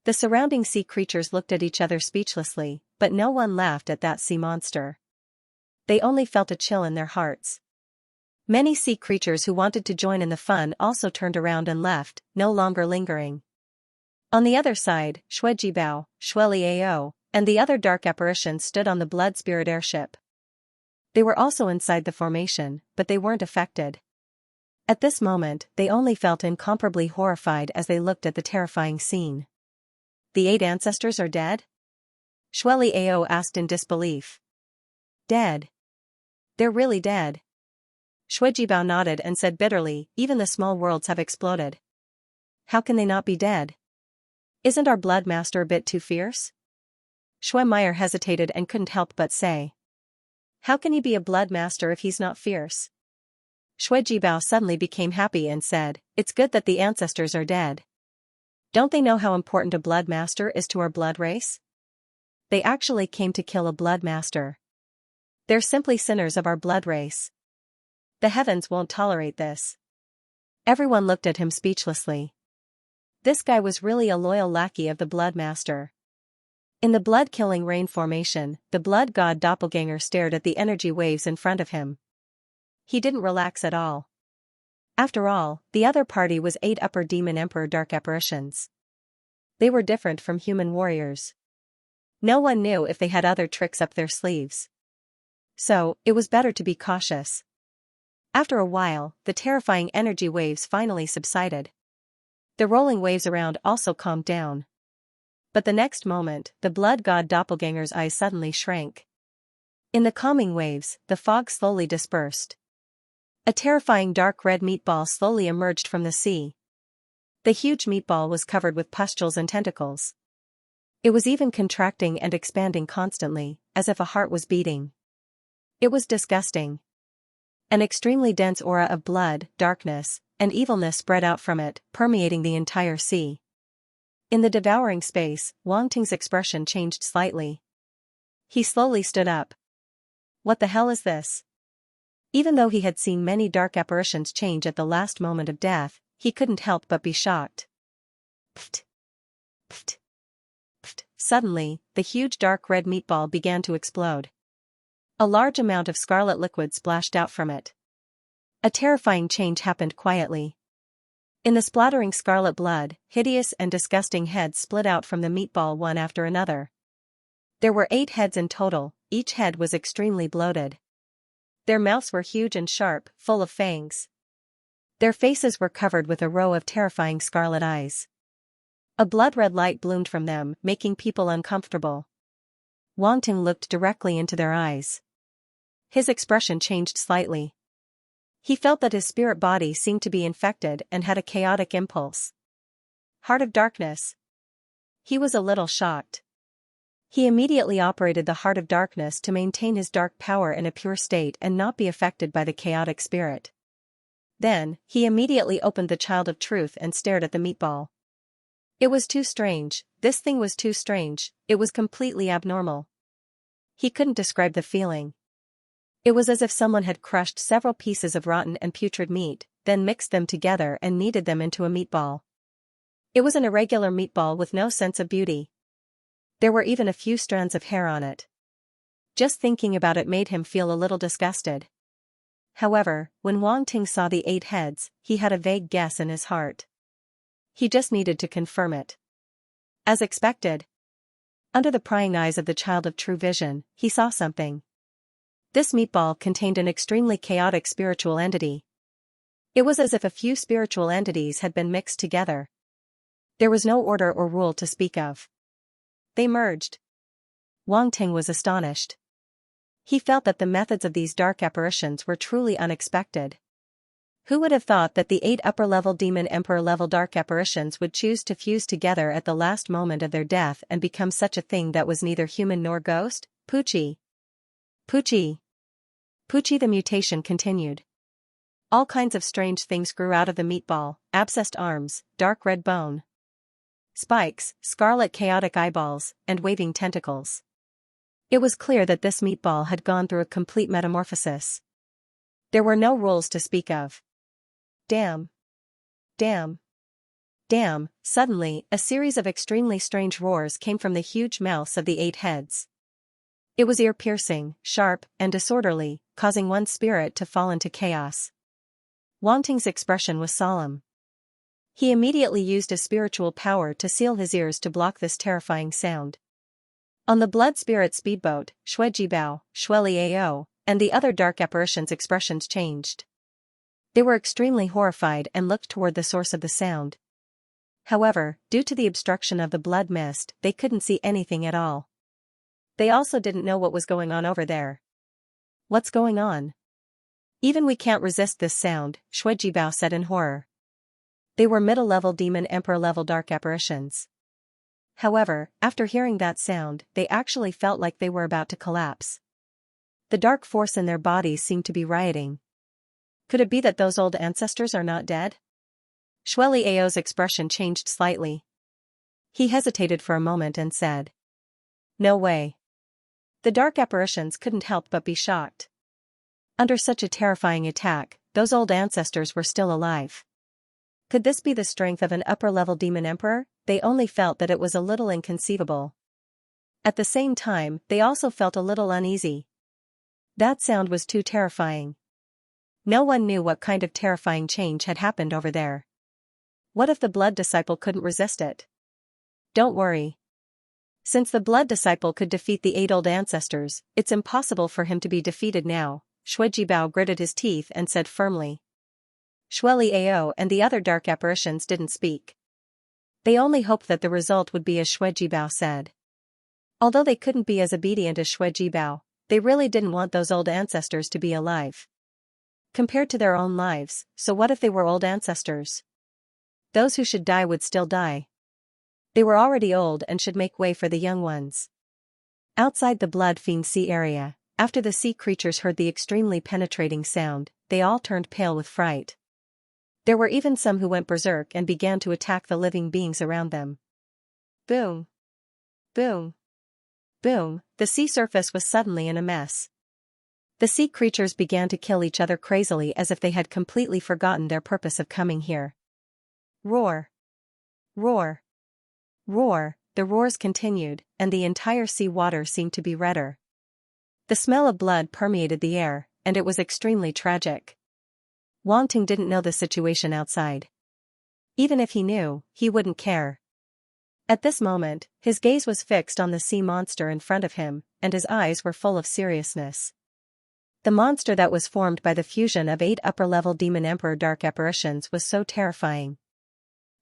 The surrounding sea creatures looked at each other speechlessly, but no one laughed at that sea monster. They only felt a chill in their hearts. Many sea creatures who wanted to join in the fun also turned around and left, no longer lingering. On the other side, Shuijibao, Shueliao, and the other dark apparitions stood on the Blood Spirit airship. They were also inside the formation, but they weren't affected. At this moment, they only felt incomparably horrified as they looked at the terrifying scene. The 8 ancestors are dead? Shueli Ao asked in disbelief. Dead. They're really dead. Shuejibao nodded and said bitterly, even the small worlds have exploded. How can they not be dead? Isn't our blood master a bit too fierce? Shui Meyer hesitated and couldn't help but say. How can he be a blood master if he's not fierce? Shui Jibao suddenly became happy and said, it's good that the ancestors are dead. Don't they know how important a blood master is to our blood race? They actually came to kill a blood master. They're simply sinners of our blood race. The heavens won't tolerate this. Everyone looked at him speechlessly. This guy was really a loyal lackey of the blood master. In the blood-killing rain formation, the blood god doppelganger stared at the energy waves in front of him. He didn't relax at all. After all, the other party was 8 upper demon emperor dark apparitions. They were different from human warriors. No one knew if they had other tricks up their sleeves. So, it was better to be cautious. After a while, the terrifying energy waves finally subsided. The rolling waves around also calmed down. But the next moment, the blood god doppelganger's eyes suddenly shrank. In the calming waves, the fog slowly dispersed. A terrifying dark red meatball slowly emerged from the sea. The huge meatball was covered with pustules and tentacles. It was even contracting and expanding constantly, as if a heart was beating. It was disgusting. An extremely dense aura of blood, darkness, and evilness spread out from it, permeating the entire sea. In the devouring space, Wang Ting's expression changed slightly. He slowly stood up. What the hell is this? Even though he had seen many dark apparitions change at the last moment of death, he couldn't help but be shocked. Pft! Pft! Pft! Suddenly, the huge dark red meatball began to explode. A large amount of scarlet liquid splashed out from it. A terrifying change happened quietly. In the splattering scarlet blood, hideous and disgusting heads split out from the meatball one after another. There were 8 heads in total, each head was extremely bloated. Their mouths were huge and sharp, full of fangs. Their faces were covered with a row of terrifying scarlet eyes. A blood-red light bloomed from them, making people uncomfortable. Wang Ting looked directly into their eyes. His expression changed slightly. He felt that his spirit body seemed to be infected and had a chaotic impulse. Heart of darkness. He was a little shocked. He immediately operated the heart of darkness to maintain his dark power in a pure state and not be affected by the chaotic spirit. Then, he immediately opened the child of truth and stared at the meatball. It was too strange, this thing was too strange, it was completely abnormal. He couldn't describe the feeling. It was as if someone had crushed several pieces of rotten and putrid meat, then mixed them together and kneaded them into a meatball. It was an irregular meatball with no sense of beauty. There were even a few strands of hair on it. Just thinking about it made him feel a little disgusted. However, when Wang Ting saw the 8 heads, he had a vague guess in his heart. He just needed to confirm it. As expected. Under the prying eyes of the child of true vision, he saw something. This meatball contained an extremely chaotic spiritual entity. It was as if a few spiritual entities had been mixed together. There was no order or rule to speak of. They merged. Wang Ting was astonished. He felt that the methods of these dark apparitions were truly unexpected. Who would have thought that the 8 upper-level demon emperor-level dark apparitions would choose to fuse together at the last moment of their death and become such a thing that was neither human nor ghost? Poochie. Poochie. Poochie. The mutation continued. All kinds of strange things grew out of the meatball, abscessed arms, dark red bone, spikes, scarlet chaotic eyeballs, and waving tentacles. It was clear that this meatball had gone through a complete metamorphosis. There were no rules to speak of. Damn. Damn. Damn. Suddenly, a series of extremely strange roars came from the huge mouths of the 8 heads. It was ear-piercing, sharp, and disorderly, causing one's spirit to fall into chaos. Wang Ting's expression was solemn. He immediately used his spiritual power to seal his ears to block this terrifying sound. On the blood spirit speedboat, Shui Jibao, Shueli Ao, and the other dark apparitions' expressions changed. They were extremely horrified and looked toward the source of the sound. However, due to the obstruction of the blood mist, they couldn't see anything at all. They also didn't know what was going on over there. What's going on? Even we can't resist this sound, Shuijibao said in horror. They were middle-level demon emperor-level dark apparitions. However, after hearing that sound, they actually felt like they were about to collapse. The dark force in their bodies seemed to be rioting. Could it be that those old ancestors are not dead? Shueli Ao's expression changed slightly. He hesitated for a moment and said, "No way." The dark apparitions couldn't help but be shocked. Under such a terrifying attack, those old ancestors were still alive. Could this be the strength of an upper-level demon emperor? They only felt that it was a little inconceivable. At the same time, they also felt a little uneasy. That sound was too terrifying. No one knew what kind of terrifying change had happened over there. What if the blood disciple couldn't resist it? Don't worry. Since the blood disciple could defeat the 8 old ancestors, it's impossible for him to be defeated now. Shuijibao gritted his teeth and said firmly. Shueli Ao and the other dark apparitions didn't speak. They only hoped that the result would be as Shuijibao said. Although they couldn't be as obedient as Shuijibao, they really didn't want those old ancestors to be alive. Compared to their own lives, so what if they were old ancestors? Those who should die would still die. They were already old and should make way for the young ones. Outside the Blood Fiend Sea area, after the sea creatures heard the extremely penetrating sound, they all turned pale with fright. There were even some who went berserk and began to attack the living beings around them. Boom! Boom! Boom! The sea surface was suddenly in a mess. The sea creatures began to kill each other crazily as if they had completely forgotten their purpose of coming here. Roar! Roar! Roar! The roars continued, and the entire sea water seemed to be redder. The smell of blood permeated the air, and it was extremely tragic. Wang Ting didn't know the situation outside. Even if he knew, he wouldn't care. At this moment, his gaze was fixed on the sea monster in front of him, and his eyes were full of seriousness. The monster that was formed by the fusion of 8 upper-level Demon Emperor Dark Apparitions was so terrifying.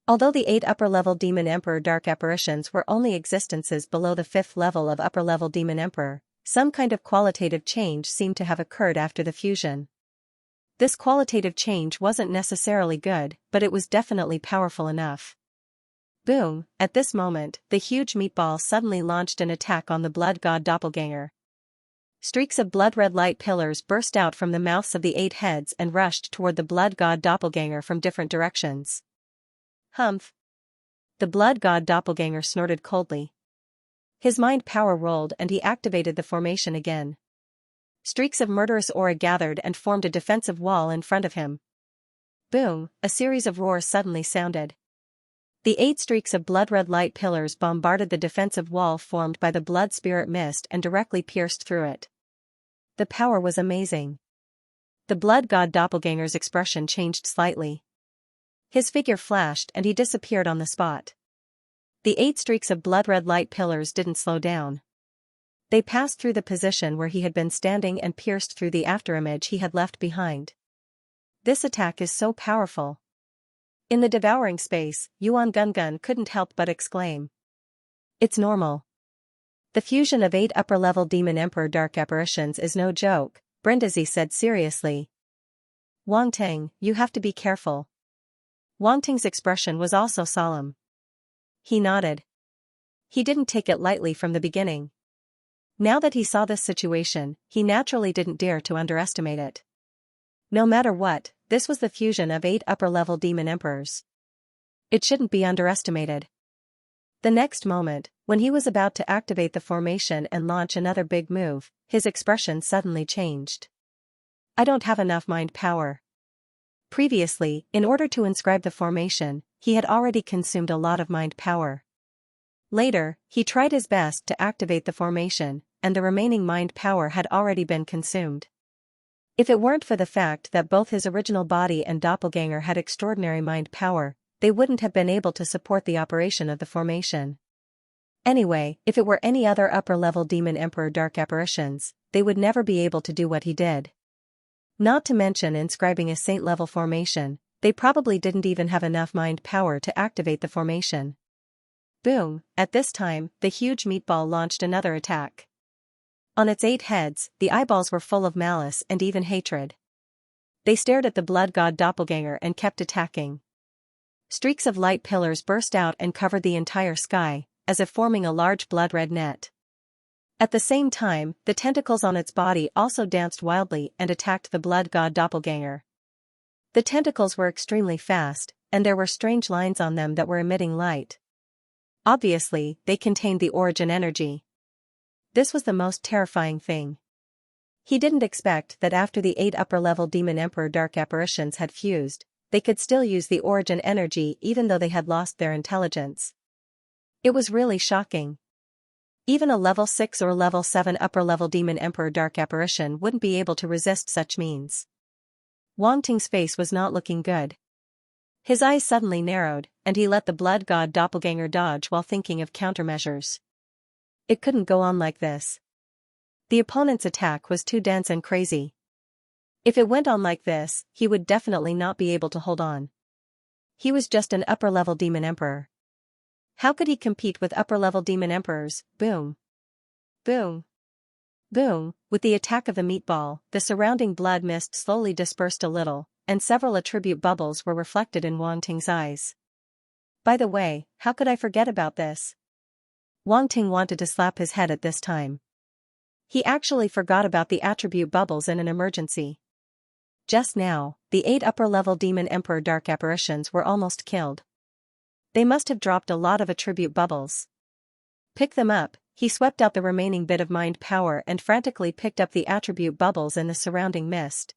Although the 8 upper-level Demon Emperor Dark Apparitions were only existences below the 5th level of upper-level Demon Emperor, some kind of qualitative change seemed to have occurred after the fusion. This qualitative change wasn't necessarily good, but it was definitely powerful enough. Boom! At this moment, the huge meatball suddenly launched an attack on the blood god doppelganger. Streaks of blood-red light pillars burst out from the mouths of the 8 heads and rushed toward the blood god doppelganger from different directions. Humph! The blood god doppelganger snorted coldly. His mind power rolled and he activated the formation again. Streaks of murderous aura gathered and formed a defensive wall in front of him. Boom! A series of roars suddenly sounded. The 8 streaks of blood-red light pillars bombarded the defensive wall formed by the blood spirit mist and directly pierced through it. The power was amazing. The blood god doppelganger's expression changed slightly. His figure flashed and he disappeared on the spot. The 8 streaks of blood-red light pillars didn't slow down. They passed through the position where he had been standing and pierced through the afterimage he had left behind. This attack is so powerful. In the devouring space, Yuan Gungun couldn't help but exclaim. It's normal. The fusion of 8 upper-level Demon Emperor Dark Apparitions is no joke, Brindisi said seriously. Wang Ting, you have to be careful. Wang Ting's expression was also solemn. He nodded. He didn't take it lightly from the beginning. Now that he saw this situation, he naturally didn't dare to underestimate it. No matter what, this was the fusion of 8 upper-level demon emperors. It shouldn't be underestimated. The next moment, when he was about to activate the formation and launch another big move, his expression suddenly changed. I don't have enough mind power. Previously, in order to inscribe the formation, he had already consumed a lot of mind power. Later, he tried his best to activate the formation, and the remaining mind power had already been consumed. If it weren't for the fact that both his original body and doppelganger had extraordinary mind power, they wouldn't have been able to support the operation of the formation. Anyway, if it were any other upper-level Demon Emperor Dark Apparitions, they would never be able to do what he did. Not to mention inscribing a saint-level formation, They probably didn't even have enough mind power to activate the formation. Boom! At this time, the huge meatball launched another attack. On its 8 heads, the eyeballs were full of malice and even hatred. They stared at the blood god doppelganger and kept attacking. Streaks of light pillars burst out and covered the entire sky, as if forming a large blood-red net. At the same time, the tentacles on its body also danced wildly and attacked the blood god doppelganger. The tentacles were extremely fast, and there were strange lines on them that were emitting light. Obviously, they contained the origin energy. This was the most terrifying thing. He didn't expect that after the 8 upper-level Demon Emperor Dark Apparitions had fused, they could still use the origin energy even though they had lost their intelligence. It was really shocking. Even a level 6 or level 7 upper-level Demon Emperor Dark Apparition wouldn't be able to resist such means. Wang Ting's face was not looking good. His eyes suddenly narrowed, and he let the blood god doppelganger dodge while thinking of countermeasures. It couldn't go on like this. The opponent's attack was too dense and crazy. If it went on like this, he would definitely not be able to hold on. He was just an upper-level demon emperor. How could he compete with upper-level demon emperors? Boom. Boom. Boom. With the attack of the meatball, the surrounding blood mist slowly dispersed a little, and several attribute bubbles were reflected in Wang Ting's eyes. By the way, how could I forget about this? Wang Ting wanted to slap his head at this time. He actually forgot about the attribute bubbles in an emergency. Just now, the 8 upper-level Demon Emperor Dark Apparitions were almost killed. They must have dropped a lot of attribute bubbles. Pick them up. He swept out the remaining bit of mind power and frantically picked up the attribute bubbles in the surrounding mist.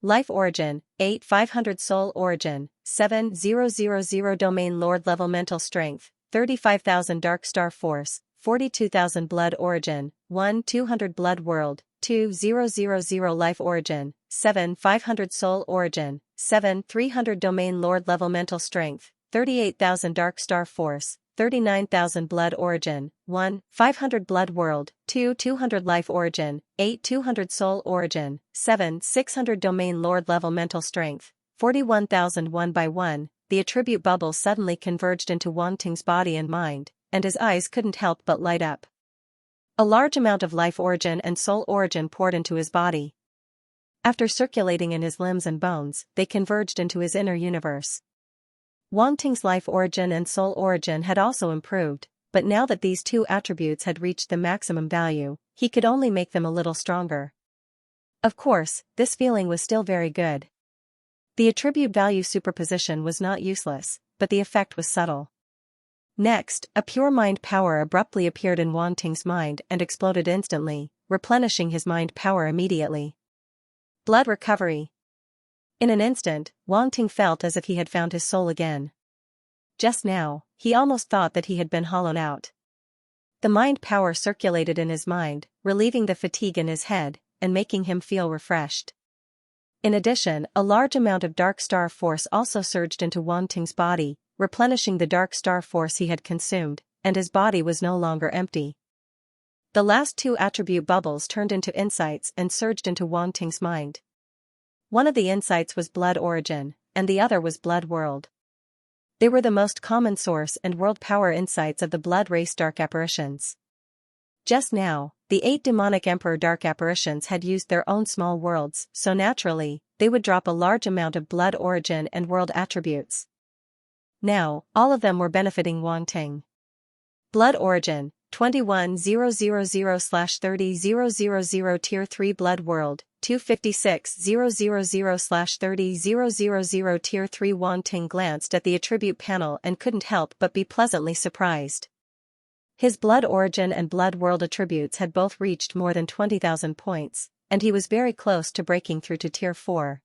Life Origin, 8 500 Soul Origin, 7000 Domain Lord Level Mental Strength, 35,000 Dark Star Force, 42,000 Blood Origin, 1 200 Blood World, 2000 Life Origin, 7 500 Soul Origin, 7 300 Domain Lord Level Mental Strength, 38,000 Dark Star Force, 39,000 Blood Origin, 1 500 Blood World, 2 200 Life Origin, 8 200 Soul Origin, 7 600 Domain Lord Level Mental Strength, 41,000 1 by 1. The attribute bubbles suddenly converged into Wang Ting's body and mind, and his eyes couldn't help but light up. A large amount of life origin and soul origin poured into his body. After circulating in his limbs and bones, they converged into his inner universe. Wang Ting's life origin and soul origin had also improved, but now that these two attributes had reached the maximum value, he could only make them a little stronger. Of course, this feeling was still very good. The attribute value superposition was not useless, but the effect was subtle. Next, a pure mind power abruptly appeared in Wang Ting's mind and exploded instantly, replenishing his mind power immediately. Blood recovery. In an instant, Wang Ting felt as if he had found his soul again. Just now, he almost thought that he had been hollowed out. The mind power circulated in his mind, relieving the fatigue in his head, and making him feel refreshed. In addition, a large amount of Dark Star Force also surged into Wang Ting's body, replenishing the Dark Star Force he had consumed, and his body was no longer empty. The last two attribute bubbles turned into insights and surged into Wang Ting's mind. One of the insights was Blood Origin, and the other was Blood World. They were the most common source and world power insights of the Blood Race Dark Apparitions. Just now, the 8 demonic Emperor Dark Apparitions had used their own small worlds, so naturally, they would drop a large amount of Blood Origin and World attributes. Now, all of them were benefiting Wang Ting. Blood Origin, 21000/30000 Tier 3 Blood World, 256,000/30000 Tier 3 Wang Ting glanced at the attribute panel and couldn't help but be pleasantly surprised. His Blood Origin and Blood World attributes had both reached more than 20,000 points, and he was very close to breaking through to Tier 4.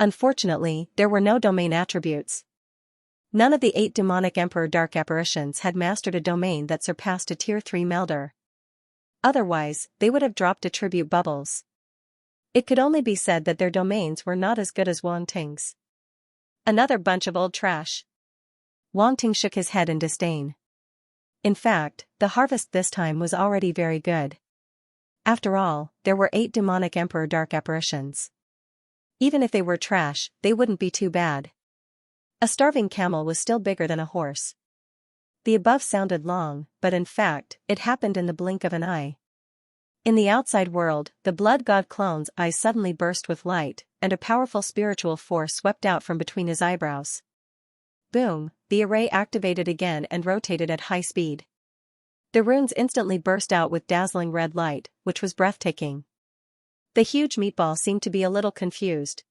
Unfortunately, there were no domain attributes. None of the 8 demonic Emperor Dark Apparitions had mastered a domain that surpassed a Tier 3 melder. Otherwise, they would have dropped attribute bubbles. It could only be said that their domains were not as good as Wang Ting's. Another bunch of old trash. Wang Ting shook his head in disdain. In fact, the harvest this time was already very good. After all, there were 8 demonic Emperor Dark Apparitions. Even if they were trash, they wouldn't be too bad. A starving camel was still bigger than a horse. The above sounded long, but in fact, it happened in the blink of an eye. In the outside world, the blood god clone's eyes suddenly burst with light, and a powerful spiritual force swept out from between his eyebrows. Boom, the array activated again and rotated at high speed. The runes instantly burst out with dazzling red light, which was breathtaking. The huge meatball seemed to be a little confused.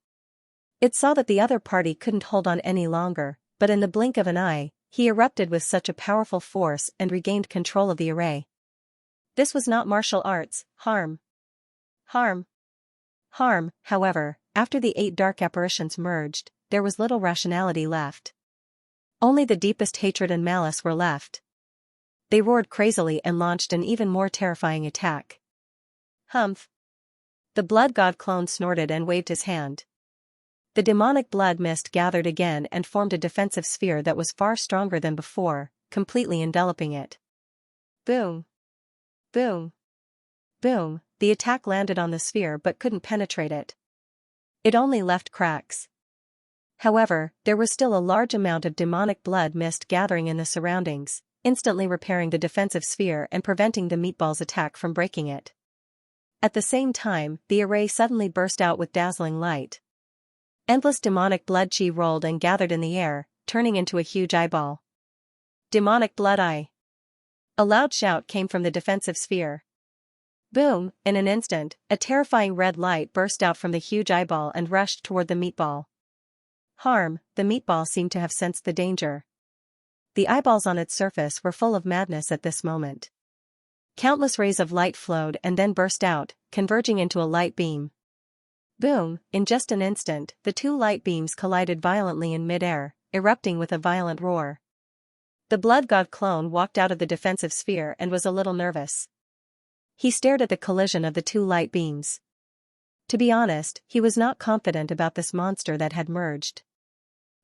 It saw that the other party couldn't hold on any longer, but in the blink of an eye, he erupted with such a powerful force and regained control of the array. This was not martial arts, harm. However, after the 8 dark apparitions merged, there was little rationality left. Only the deepest hatred and malice were left. They roared crazily and launched an even more terrifying attack. Humph! The blood god clone snorted and waved his hand. The demonic blood mist gathered again and formed a defensive sphere that was far stronger than before, completely enveloping it. Boom! Boom! Boom! The attack landed on the sphere but couldn't penetrate it. It only left cracks. However, there was still a large amount of demonic blood mist gathering in the surroundings, instantly repairing the defensive sphere and preventing the meatball's attack from breaking it. At the same time, the array suddenly burst out with dazzling light. Endless demonic blood chi rolled and gathered in the air, turning into a huge eyeball. Demonic blood eye! A loud shout came from the defensive sphere. Boom! In an instant, a terrifying red light burst out from the huge eyeball and rushed toward the meatball. The meatball seemed to have sensed the danger. The eyeballs on its surface were full of madness at this moment. Countless rays of light flowed and then burst out, converging into a light beam. Boom! In just an instant, the 2 light beams collided violently in mid-air, erupting with a violent roar. The blood god clone walked out of the defensive sphere and was a little nervous. He stared at the collision of the 2 light beams. To be honest, he was not confident about this monster that had merged.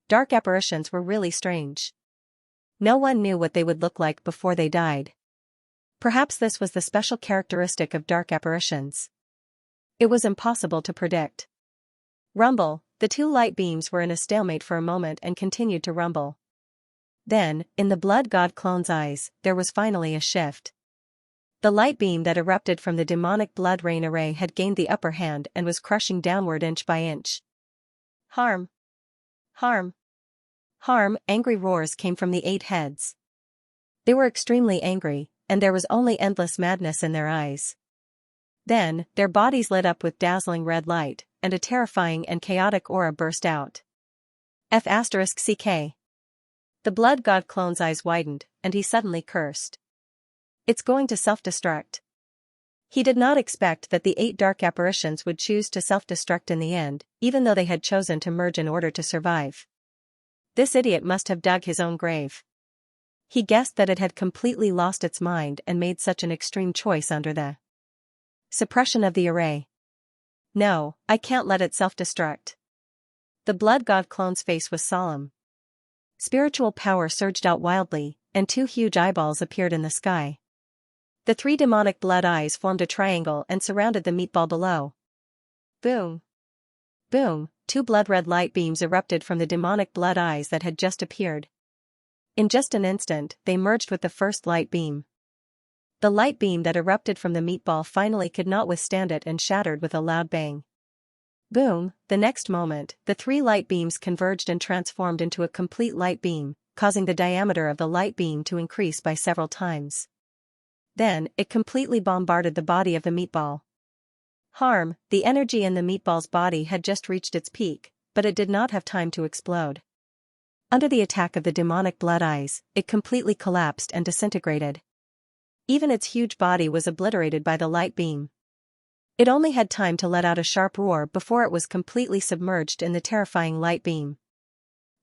Dark apparitions were really strange. No one knew what they would look like before they died. Perhaps this was the special characteristic of dark apparitions. It was impossible to predict. Rumble, the 2 light beams were in a stalemate for a moment and continued to rumble. Then, in the blood god clone's eyes, there was finally a shift. The light beam that erupted from the demonic blood rain array had gained the upper hand and was crushing downward inch by inch. Harm! Angry roars came from the 8 heads. They were extremely angry, and there was only endless madness in their eyes. Then, their bodies lit up with dazzling red light, and a terrifying and chaotic aura burst out. F***CK. The blood god clone's eyes widened, and he suddenly cursed. It's going to self-destruct. He did not expect that the 8 dark apparitions would choose to self-destruct in the end, even though they had chosen to merge in order to survive. This idiot must have dug his own grave. He guessed that it had completely lost its mind and made such an extreme choice under the suppression of the array. No, I can't let it self-destruct. The blood god clone's face was solemn. Spiritual power surged out wildly, and 2 huge eyeballs appeared in the sky. The 3 demonic blood eyes formed a triangle and surrounded the meatball below. Boom! Boom! 2 blood-red light beams erupted from the demonic blood eyes that had just appeared. In just an instant, they merged with the first light beam. The light beam that erupted from the meatball finally could not withstand it and shattered with a loud bang. Boom! The next moment, the 3 light beams converged and transformed into a complete light beam, causing the diameter of the light beam to increase by several times. Then, it completely bombarded the body of the meatball. The energy in the meatball's body had just reached its peak, but it did not have time to explode. Under the attack of the demonic blood eyes, it completely collapsed and disintegrated. Even its huge body was obliterated by the light beam. It only had time to let out a sharp roar before it was completely submerged in the terrifying light beam.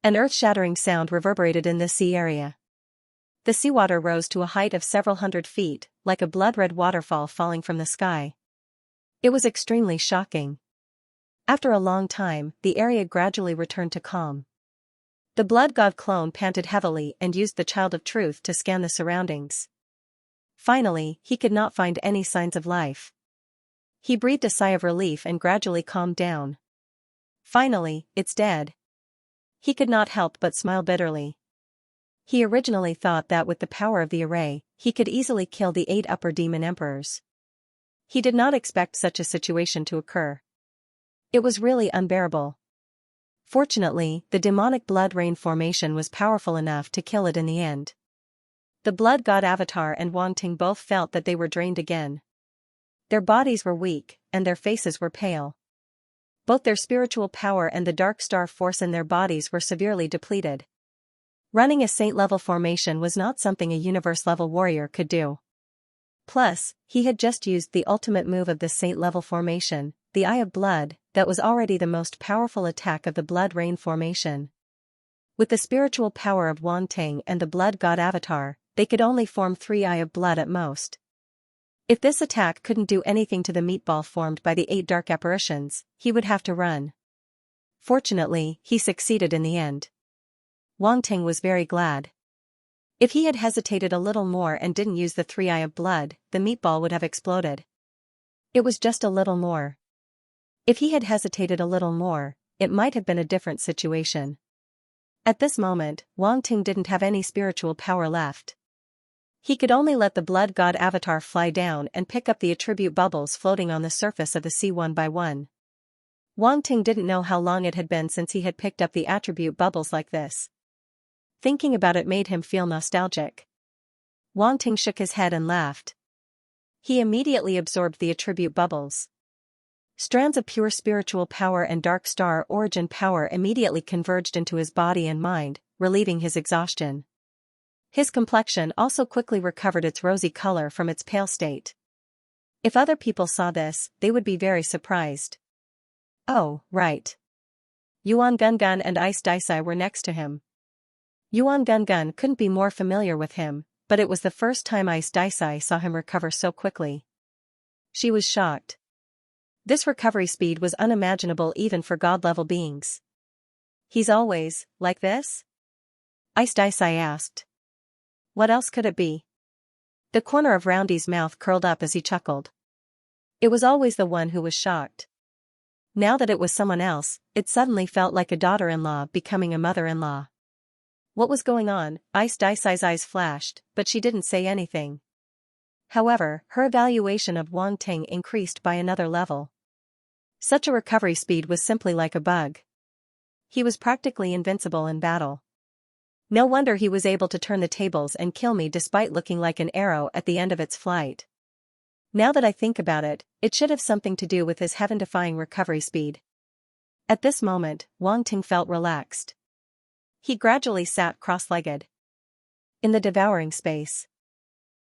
An earth-shattering sound reverberated in the sea area. The seawater rose to a height of several hundred feet, like a blood-red waterfall falling from the sky. It was extremely shocking. After a long time, the area gradually returned to calm. The blood god clone panted heavily and used the Child of Truth to scan the surroundings. Finally, he could not find any signs of life. He breathed a sigh of relief and gradually calmed down. Finally, it's dead. He could not help but smile bitterly. He originally thought that with the power of the array, he could easily kill the 8 upper demon emperors. He did not expect such a situation to occur. It was really unbearable. Fortunately, the demonic blood rain formation was powerful enough to kill it in the end. The blood god Avatar and Wang Ting both felt that they were drained again. Their bodies were weak, and their faces were pale. Both their spiritual power and the dark star force in their bodies were severely depleted. Running a saint-level formation was not something a universe-level warrior could do. Plus, he had just used the ultimate move of the saint-level formation, the Eye of Blood, that was already the most powerful attack of the blood rain formation. With the spiritual power of Wang Ting and the blood god Avatar, they could only form 3 Eye of Blood at most. If this attack couldn't do anything to the meatball formed by the 8 dark apparitions, he would have to run. Fortunately, he succeeded in the end. Wang Ting was very glad. If he had hesitated a little more and didn't use the 3 Eye of Blood, the meatball would have exploded. It was just a little more. If he had hesitated a little more, it might have been a different situation. At this moment, Wang Ting didn't have any spiritual power left. He could only let the blood god Avatar fly down and pick up the attribute bubbles floating on the surface of the sea one by one. Wang Ting didn't know how long it had been since he had picked up the attribute bubbles like this. Thinking about it made him feel nostalgic. Wang Ting shook his head and laughed. He immediately absorbed the attribute bubbles. Strands of pure spiritual power and dark star origin power immediately converged into his body and mind, relieving his exhaustion. His complexion also quickly recovered its rosy color from its pale state. If other people saw this, they would be very surprised. Oh, right. Yuan Gungun and Ice Daisai were next to him. Yuan Gungun couldn't be more familiar with him, but it was the first time Ice Daisai saw him recover so quickly. She was shocked. This recovery speed was unimaginable even for god-level beings. He's always like this? Ice Daisai asked. What else could it be? The corner of Roundy's mouth curled up as he chuckled. It was always the one who was shocked. Now that it was someone else, it suddenly felt like a daughter-in-law becoming a mother-in-law. What was going on? Ice Daisai's eyes flashed, but she didn't say anything. However, her evaluation of Wang Ting increased by another level. Such a recovery speed was simply like a bug. He was practically invincible in battle. No wonder he was able to turn the tables and kill me despite looking like an arrow at the end of its flight. Now that I think about it, it should have something to do with his heaven-defying recovery speed. At this moment, Wang Ting felt relaxed. He gradually sat cross-legged. In the devouring space,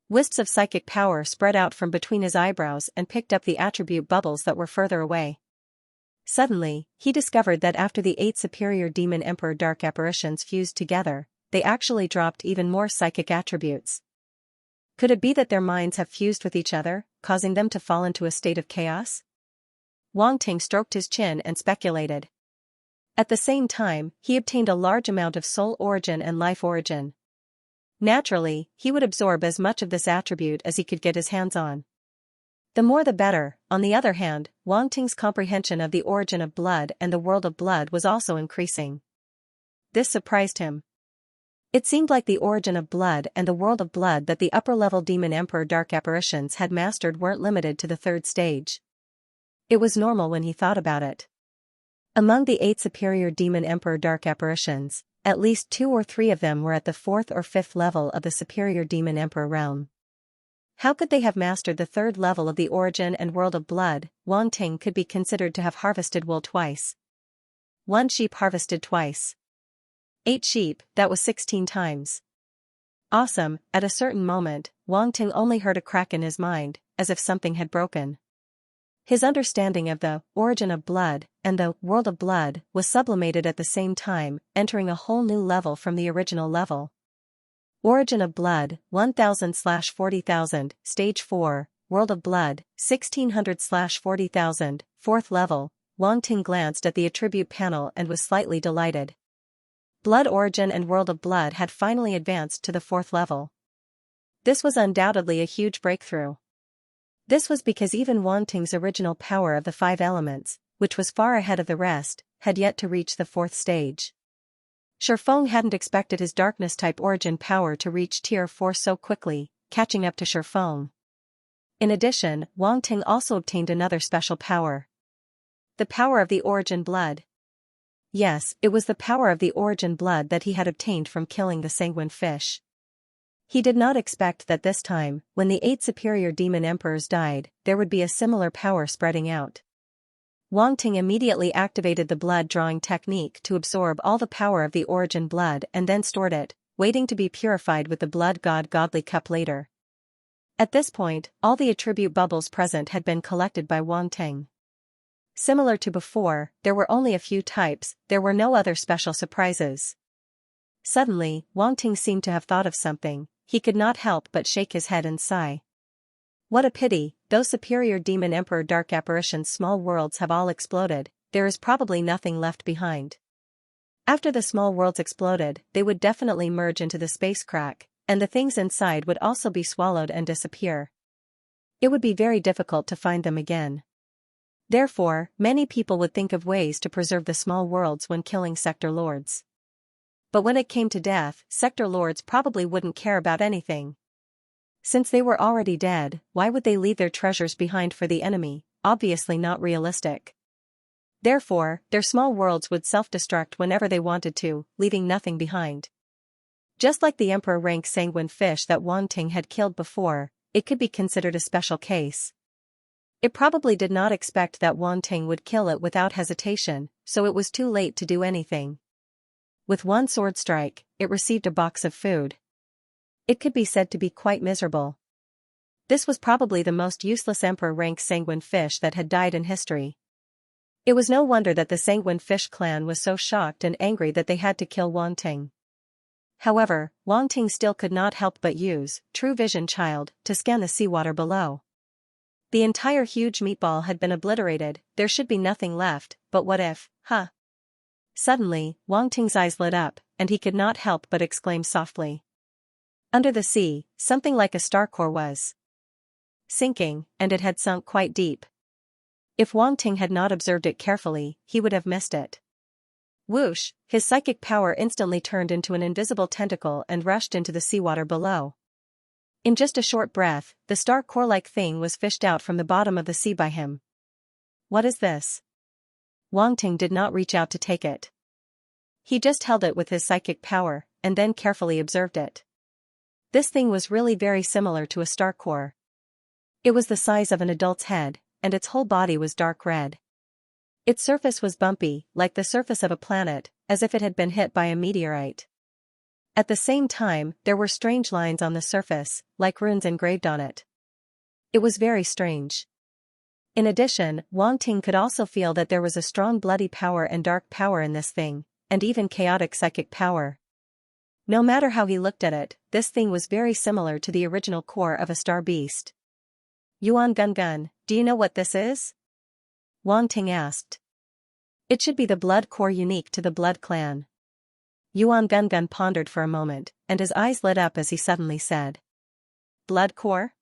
wisps of psychic power spread out from between his eyebrows and picked up the attribute bubbles that were further away. Suddenly, he discovered that after the 8 superior demon emperor dark apparitions fused together, they actually dropped even more psychic attributes. Could it be that their minds have fused with each other, causing them to fall into a state of chaos? Wang Ting stroked his chin and speculated. At the same time, he obtained a large amount of soul origin and life origin. Naturally, he would absorb as much of this attribute as he could get his hands on. The more the better. On the other hand, Wang Ting's comprehension of the origin of blood and the world of blood was also increasing. This surprised him. It seemed like the origin of blood and the world of blood that the upper-level demon emperor dark apparitions had mastered weren't limited to the 3rd stage. It was normal when he thought about it. Among the 8 superior demon emperor dark apparitions, at least 2 or 3 of them were at the 4th or 5th level of the superior demon emperor realm. How could they have mastered the 3rd level of the origin and world of blood? Wang Ting could be considered to have harvested wool twice. 1 sheep harvested twice. 8 sheep, that was 16 times. Awesome. At a certain moment, Wang Ting only heard a crack in his mind, as if something had broken. His understanding of the origin of blood and the world of blood was sublimated at the same time, entering a whole new level from the original level. Origin of blood, 1000/40,000, stage 4, world of blood, 1600/40,000, 4th level. Wang Ting glanced at the attribute panel and was slightly delighted. Blood origin and world of blood had finally advanced to the 4th level. This was undoubtedly a huge breakthrough. This was because even Wang Ting's original power of the 5 elements, which was far ahead of the rest, had yet to reach the 4th stage. Shifeng hadn't expected his darkness-type origin power to reach Tier 4 so quickly, catching up to Shifeng. In addition, Wang Ting also obtained another special power. The power of the origin blood. Yes, it was the power of the origin blood that he had obtained from killing the sanguine fish. He did not expect that this time, when the 8 superior demon emperors died, there would be a similar power spreading out. Wang Ting immediately activated the blood-drawing technique to absorb all the power of the origin blood and then stored it, waiting to be purified with the blood godly cup later. At this point, all the attribute bubbles present had been collected by Wang Ting. Similar to before, there were only a few types, there were no other special surprises. Suddenly, Wang Ting seemed to have thought of something. He could not help but shake his head and sigh. What a pity, those superior demon emperor dark apparitions' small worlds have all exploded, there is probably nothing left behind. After the small worlds exploded, they would definitely merge into the space crack, and the things inside would also be swallowed and disappear. It would be very difficult to find them again. Therefore, many people would think of ways to preserve the small worlds when killing sector lords. But when it came to death, sector lords probably wouldn't care about anything. Since they were already dead, why would they leave their treasures behind for the enemy? Obviously not realistic. Therefore, their small worlds would self-destruct whenever they wanted to, leaving nothing behind. Just like the emperor rank sanguine fish that Wang Ting had killed before, it could be considered a special case. It probably did not expect that Wang Ting would kill it without hesitation, so it was too late to do anything. With one sword strike, it received a box of food. It could be said to be quite miserable. This was probably the most useless emperor rank sanguine fish that had died in history. It was no wonder that the sanguine fish clan was so shocked and angry that they had to kill Wang Ting. However, Wang Ting still could not help but use True Vision Child to scan the seawater below. The entire huge meatball had been obliterated, there should be nothing left, but what if, Suddenly, Wang Ting's eyes lit up, and he could not help but exclaim softly. Under the sea, something like a star core was sinking, and it had sunk quite deep. If Wang Ting had not observed it carefully, he would have missed it. Whoosh, his psychic power instantly turned into an invisible tentacle and rushed into the seawater below. In just a short breath, the star core-like thing was fished out from the bottom of the sea by him. What is this? Wang Ting did not reach out to take it. He just held it with his psychic power, and then carefully observed it. This thing was really very similar to a star core. It was the size of an adult's head, and its whole body was dark red. Its surface was bumpy, like the surface of a planet, as if it had been hit by a meteorite. At the same time, there were strange lines on the surface, like runes engraved on it. It was very strange. In addition, Wang Ting could also feel that there was a strong bloody power and dark power in this thing, and even chaotic psychic power. No matter how he looked at it, this thing was very similar to the original core of a star beast. Yuan Gun, do you know what this is? Wang Ting asked. It should be the blood core unique to the blood clan. Yuan Gun pondered for a moment, and his eyes lit up as he suddenly said. Blood core?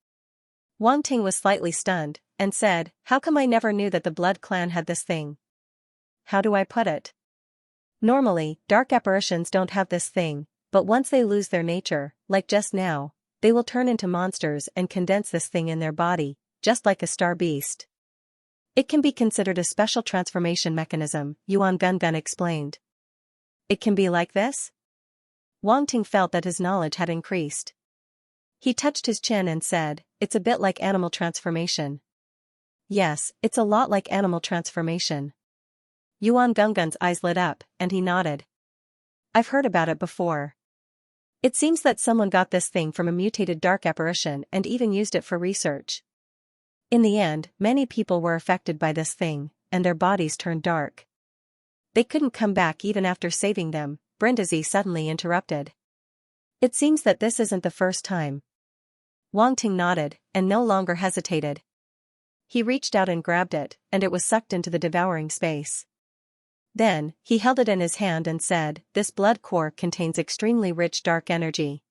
Wang Ting was slightly stunned, and said, how come I never knew that the blood clan had this thing? How do I put it? Normally, dark apparitions don't have this thing, but once they lose their nature, like just now, they will turn into monsters and condense this thing in their body, just like a star beast. It can be considered a special transformation mechanism, Yuan Gun explained. It can be like this? Wang Ting felt that his knowledge had increased. He touched his chin and said, it's a bit like animal transformation. Yes, it's a lot like animal transformation. Yuan Gun's eyes lit up, and he nodded. I've heard about it before. It seems that someone got this thing from a mutated dark apparition and even used it for research. In the end, many people were affected by this thing, and their bodies turned dark. They couldn't come back even after saving them, Brindisi suddenly interrupted. It seems that this isn't the first time. Wang Ting nodded, and no longer hesitated. He reached out and grabbed it, and it was sucked into the devouring space. Then, he held it in his hand and said, this blood core contains extremely rich dark energy.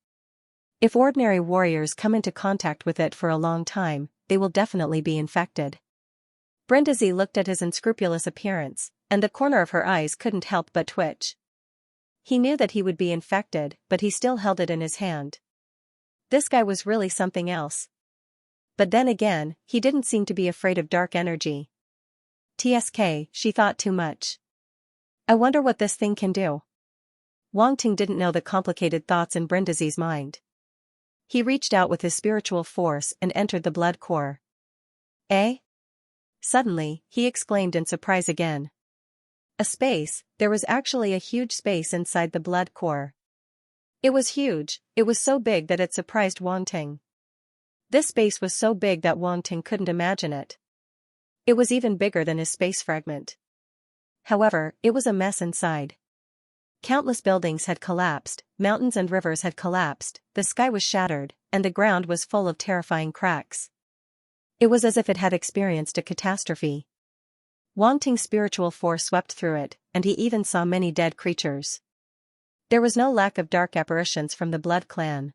If ordinary warriors come into contact with it for a long time, they will definitely be infected. Brindisi looked at his unscrupulous appearance, and the corner of her eyes couldn't help but twitch. He knew that he would be infected, but he still held it in his hand. This guy was really something else. But then again, he didn't seem to be afraid of dark energy. TSK, she thought too much. I wonder what this thing can do. Wang Ting didn't know the complicated thoughts in Brindisi's mind. He reached out with his spiritual force and entered the blood core. Eh? Suddenly, he exclaimed in surprise again. A space, there was actually a huge space inside the blood core. It was huge, it was so big that it surprised Wang Ting. This space was so big that Wang Ting couldn't imagine it. It was even bigger than his space fragment. However, it was a mess inside. Countless buildings had collapsed, mountains and rivers had collapsed, the sky was shattered, and the ground was full of terrifying cracks. It was as if it had experienced a catastrophe. Wang Ting's spiritual force swept through it, and he even saw many dead creatures. There was no lack of dark apparitions from the Blood Clan.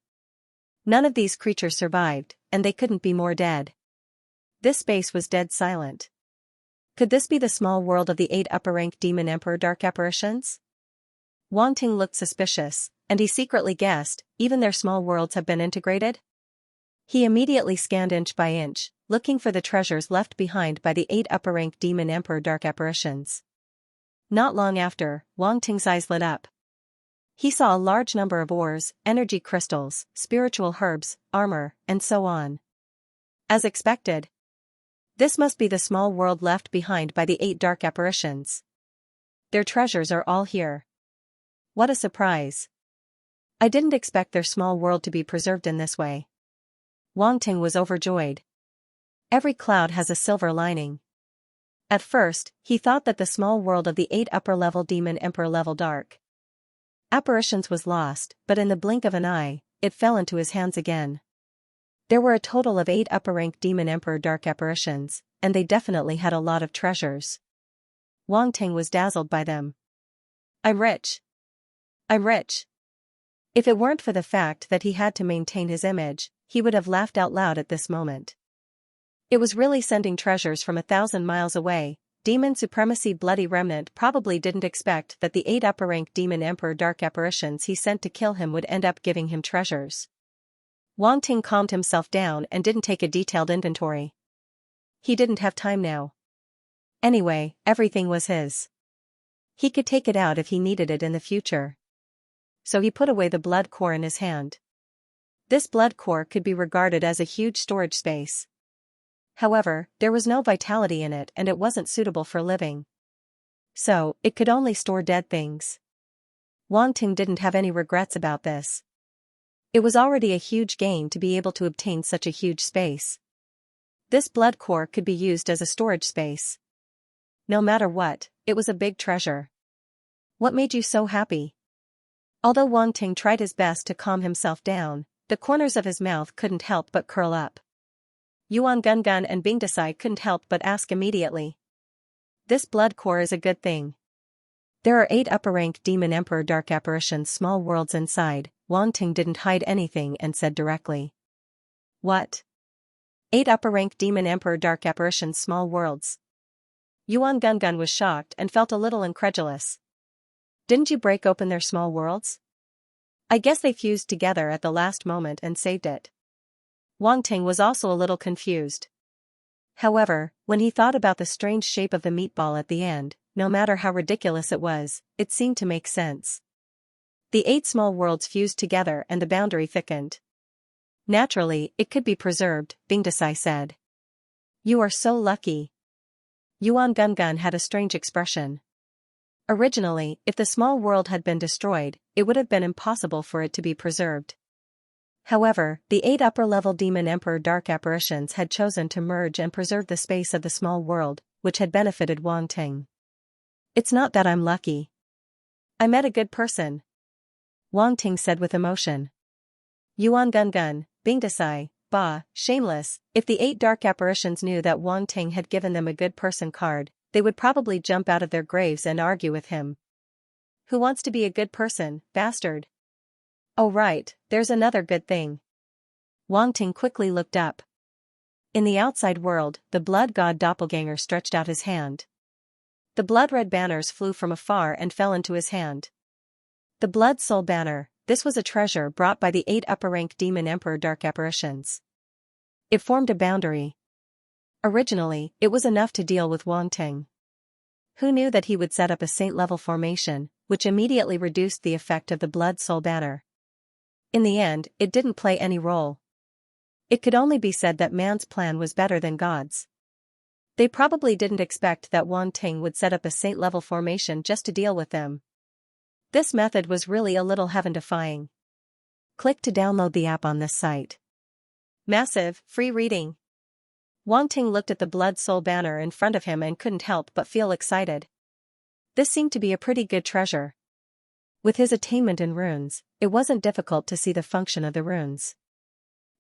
None of these creatures survived, and they couldn't be more dead. This space was dead silent. Could this be the small world of the 8 upper-rank Demon Emperor dark apparitions? Wang Ting looked suspicious, and he secretly guessed, even their small worlds have been integrated? He immediately scanned inch by inch, looking for the treasures left behind by the 8 upper-rank Demon Emperor dark apparitions. Not long after, Wang Ting's eyes lit up. He saw a large number of ores, energy crystals, spiritual herbs, armor, and so on. As expected. This must be the small world left behind by the 8 dark apparitions. Their treasures are all here. What a surprise. I didn't expect their small world to be preserved in this way. Wang Ting was overjoyed. Every cloud has a silver lining. At first, he thought that the small world of the 8 upper-level Demon Emperor level dark apparitions was lost, but in the blink of an eye, it fell into his hands again. There were a total of 8 upper-rank Demon Emperor dark apparitions, and they definitely had a lot of treasures. Wang Ting was dazzled by them. I'm rich. I'm rich. If it weren't for the fact that he had to maintain his image, he would have laughed out loud at this moment. It was really sending treasures from 1,000 miles away. Demon Supremacy Bloody Remnant probably didn't expect that the 8 upper-rank Demon Emperor dark apparitions he sent to kill him would end up giving him treasures. Wang Ting calmed himself down and didn't take a detailed inventory. He didn't have time now. Anyway, everything was his. He could take it out if he needed it in the future. So he put away the blood core in his hand. This blood core could be regarded as a huge storage space. However, there was no vitality in it and it wasn't suitable for living. So, it could only store dead things. Wang Ting didn't have any regrets about this. It was already a huge gain to be able to obtain such a huge space. This blood core could be used as a storage space. No matter what, it was a big treasure. What made you so happy? Although Wang Ting tried his best to calm himself down, the corners of his mouth couldn't help but curl up. Yuan Gungun and Bing Desai couldn't help but ask immediately. This blood core is a good thing. There are 8 upper-rank Demon Emperor dark apparitions small worlds inside. Wang Ting didn't hide anything and said directly. What? 8 upper-rank Demon Emperor dark apparitions small worlds. Yuan Gungun was shocked and felt a little incredulous. Didn't you break open their small worlds? I guess they fused together at the last moment and saved it. Wang Ting was also a little confused. However, when he thought about the strange shape of the meatball at the end, no matter how ridiculous it was, it seemed to make sense. The 8 small worlds fused together and the boundary thickened. Naturally, it could be preserved, Bing Desai said. You are so lucky. Yuan Gungun had a strange expression. Originally, if the small world had been destroyed, it would have been impossible for it to be preserved. However, the 8 upper-level Demon Emperor dark apparitions had chosen to merge and preserve the space of the small world, which had benefited Wang Ting. It's not that I'm lucky. I met a good person. Wang Ting said with emotion. Yuan Gungun, Bing Desai, bah, shameless, if the 8 dark apparitions knew that Wang Ting had given them a good person card, they would probably jump out of their graves and argue with him. Who wants to be a good person, bastard? Oh right, there's another good thing. Wang Ting quickly looked up. In the outside world, the blood god doppelganger stretched out his hand. The blood-red banners flew from afar and fell into his hand. The blood soul banner, this was a treasure brought by the 8 upper-rank demon emperor dark apparitions. It formed a boundary. Originally, it was enough to deal with Wang Ting. Who knew that he would set up a saint-level formation, which immediately reduced the effect of the blood soul banner. In the end, it didn't play any role. It could only be said that man's plan was better than God's. They probably didn't expect that Wang Ting would set up a saint-level formation just to deal with them. This method was really a little heaven-defying. Click to download the app on this site. Massive, free reading. Wang Ting looked at the blood soul banner in front of him and couldn't help but feel excited. This seemed to be a pretty good treasure. With his attainment in runes, it wasn't difficult to see the function of the runes.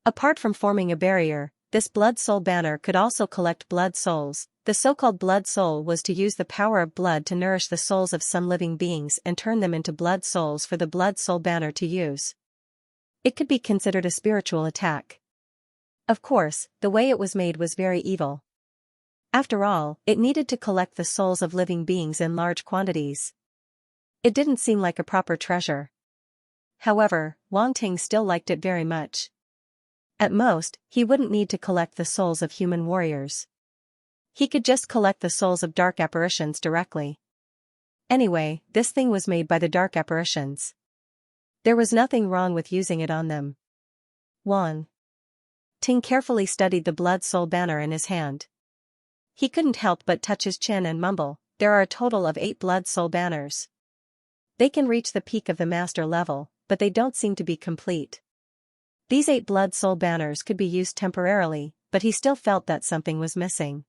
Apart from forming a barrier, this blood soul banner could also collect blood souls. The so-called blood soul was to use the power of blood to nourish the souls of some living beings and turn them into blood souls for the blood soul banner to use. It could be considered a spiritual attack. Of course, the way it was made was very evil. After all, it needed to collect the souls of living beings in large quantities. It didn't seem like a proper treasure. However, Wang Ting still liked it very much. At most, he wouldn't need to collect the souls of human warriors. He could just collect the souls of dark apparitions directly. Anyway, this thing was made by the dark apparitions. There was nothing wrong with using it on them. Wang Ting carefully studied the blood soul banner in his hand. He couldn't help but touch his chin and mumble, there are a total of 8 blood soul banners. They can reach the peak of the master level, but they don't seem to be complete. These 8 blood soul banners could be used temporarily, but he still felt that something was missing.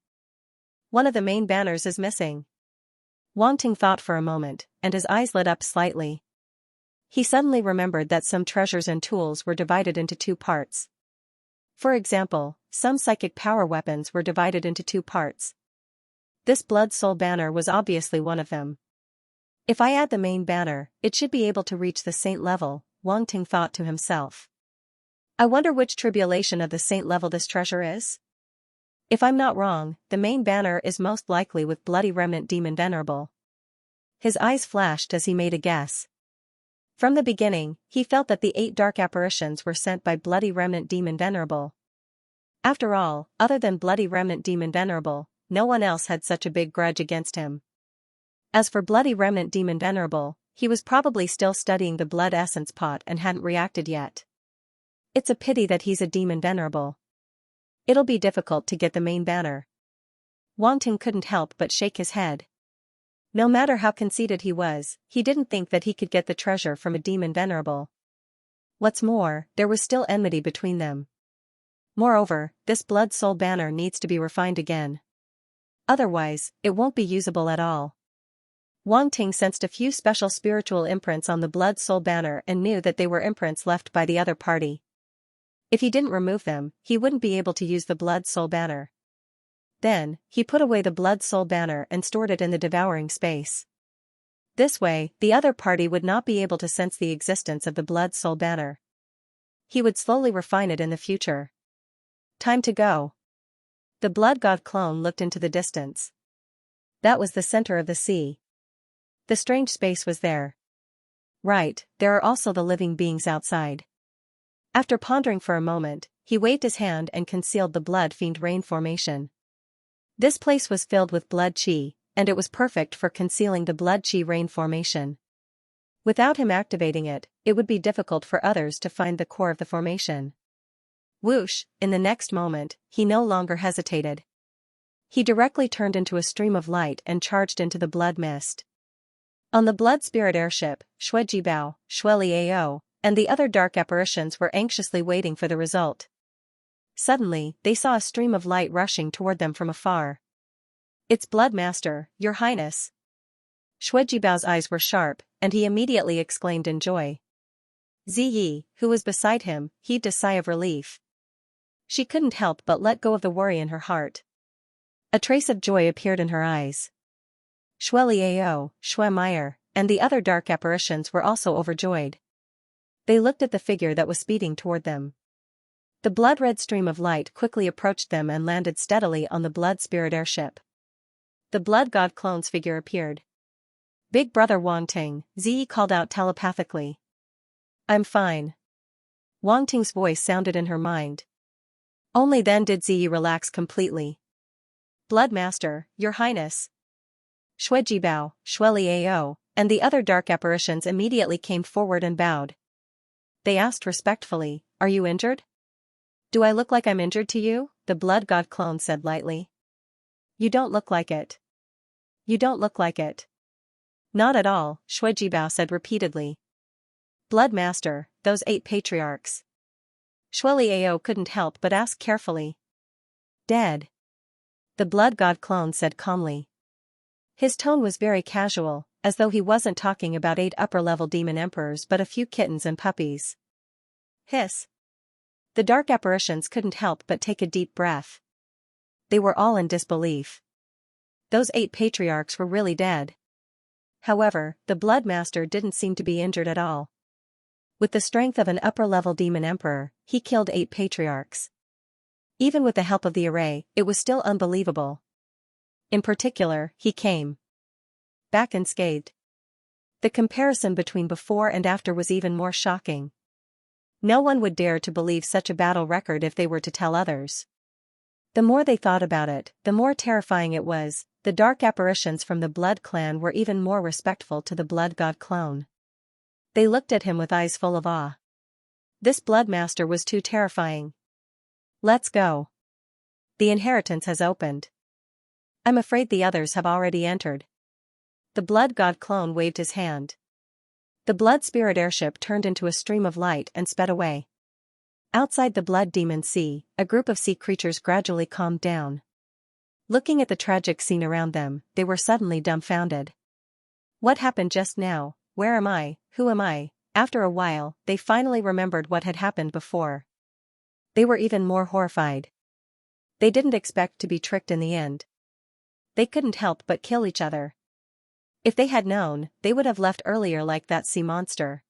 One of the main banners is missing. Wang Ting thought for a moment, and his eyes lit up slightly. He suddenly remembered that some treasures and tools were divided into 2 parts. For example, some psychic power weapons were divided into 2 parts. This blood soul banner was obviously one of them. If I add the main banner, it should be able to reach the saint level, Wang Ting thought to himself. I wonder which tribulation of the saint level this treasure is? If I'm not wrong, the main banner is most likely with Bloody Remnant Demon Venerable. His eyes flashed as he made a guess. From the beginning, he felt that the 8 dark apparitions were sent by Bloody Remnant Demon Venerable. After all, other than Bloody Remnant Demon Venerable, no one else had such a big grudge against him. As for Bloody Remnant Demon Venerable, he was probably still studying the blood essence pot and hadn't reacted yet. It's a pity that he's a demon venerable. It'll be difficult to get the main banner. Wang Ting couldn't help but shake his head. No matter how conceited he was, he didn't think that he could get the treasure from a demon venerable. What's more, there was still enmity between them. Moreover, this blood soul banner needs to be refined again. Otherwise, it won't be usable at all. Wang Ting sensed a few special spiritual imprints on the blood soul banner and knew that they were imprints left by the other party. If he didn't remove them, he wouldn't be able to use the blood soul banner. Then, he put away the blood soul banner and stored it in the devouring space. This way, the other party would not be able to sense the existence of the blood soul banner. He would slowly refine it in the future. Time to go. The blood god clone looked into the distance. That was the center of the sea. The strange space was there. Right, there are also the living beings outside. After pondering for a moment, he waved his hand and concealed the blood fiend rain formation. This place was filled with blood chi, and it was perfect for concealing the blood chi rain formation. Without him activating it, it would be difficult for others to find the core of the formation. Whoosh, in the next moment, he no longer hesitated. He directly turned into a stream of light and charged into the blood mist. On the blood spirit airship, Shuejibao, Shueliao, and the other dark apparitions were anxiously waiting for the result. Suddenly, they saw a stream of light rushing toward them from afar. It's Blood Master, Your Highness. Shuejibao's eyes were sharp, and he immediately exclaimed in joy. Ziyi, who was beside him, heaved a sigh of relief. She couldn't help but let go of the worry in her heart. A trace of joy appeared in her eyes. Shueliao, Shuemeyer, and the other dark apparitions were also overjoyed. They looked at the figure that was speeding toward them. The blood-red stream of light quickly approached them and landed steadily on the blood spirit airship. The blood god clone's figure appeared. Big brother Wang Ting, Ziyi called out telepathically. I'm fine. Wang Ting's voice sounded in her mind. Only then did Ziyi relax completely. Blood Master, Your Highness. Shui Jibao, Shueli Ao, and the other dark apparitions immediately came forward and bowed. They asked respectfully, Are you injured? Do I look like I'm injured to you? The blood god clone said lightly. You don't look like it. You don't look like it. Not at all, Shui Jibao said repeatedly. Blood Master, those 8 patriarchs. Shueli Ao couldn't help but ask carefully. Dead. The blood god clone said calmly. His tone was very casual, as though he wasn't talking about 8 upper-level demon emperors but a few kittens and puppies. Hiss. The dark apparitions couldn't help but take a deep breath. They were all in disbelief. Those 8 patriarchs were really dead. However, the Blood Master didn't seem to be injured at all. With the strength of an upper-level demon emperor, he killed 8 patriarchs. Even with the help of the array, it was still unbelievable. In particular, he came back unscathed. The comparison between before and after was even more shocking. No one would dare to believe such a battle record if they were to tell others. The more they thought about it, the more terrifying it was. The dark apparitions from the Blood Clan were even more respectful to the Blood God clone. They looked at him with eyes full of awe. This Blood Master was too terrifying. Let's go. The inheritance has opened. I'm afraid the others have already entered. The Blood God clone waved his hand. The Blood Spirit airship turned into a stream of light and sped away. Outside the Blood Demon Sea, a group of sea creatures gradually calmed down. Looking at the tragic scene around them, they were suddenly dumbfounded. What happened just now? Where am I? Who am I? After a while, they finally remembered what had happened before. They were even more horrified. They didn't expect to be tricked in the end. They couldn't help but kill each other. If they had known, they would have left earlier like that sea monster.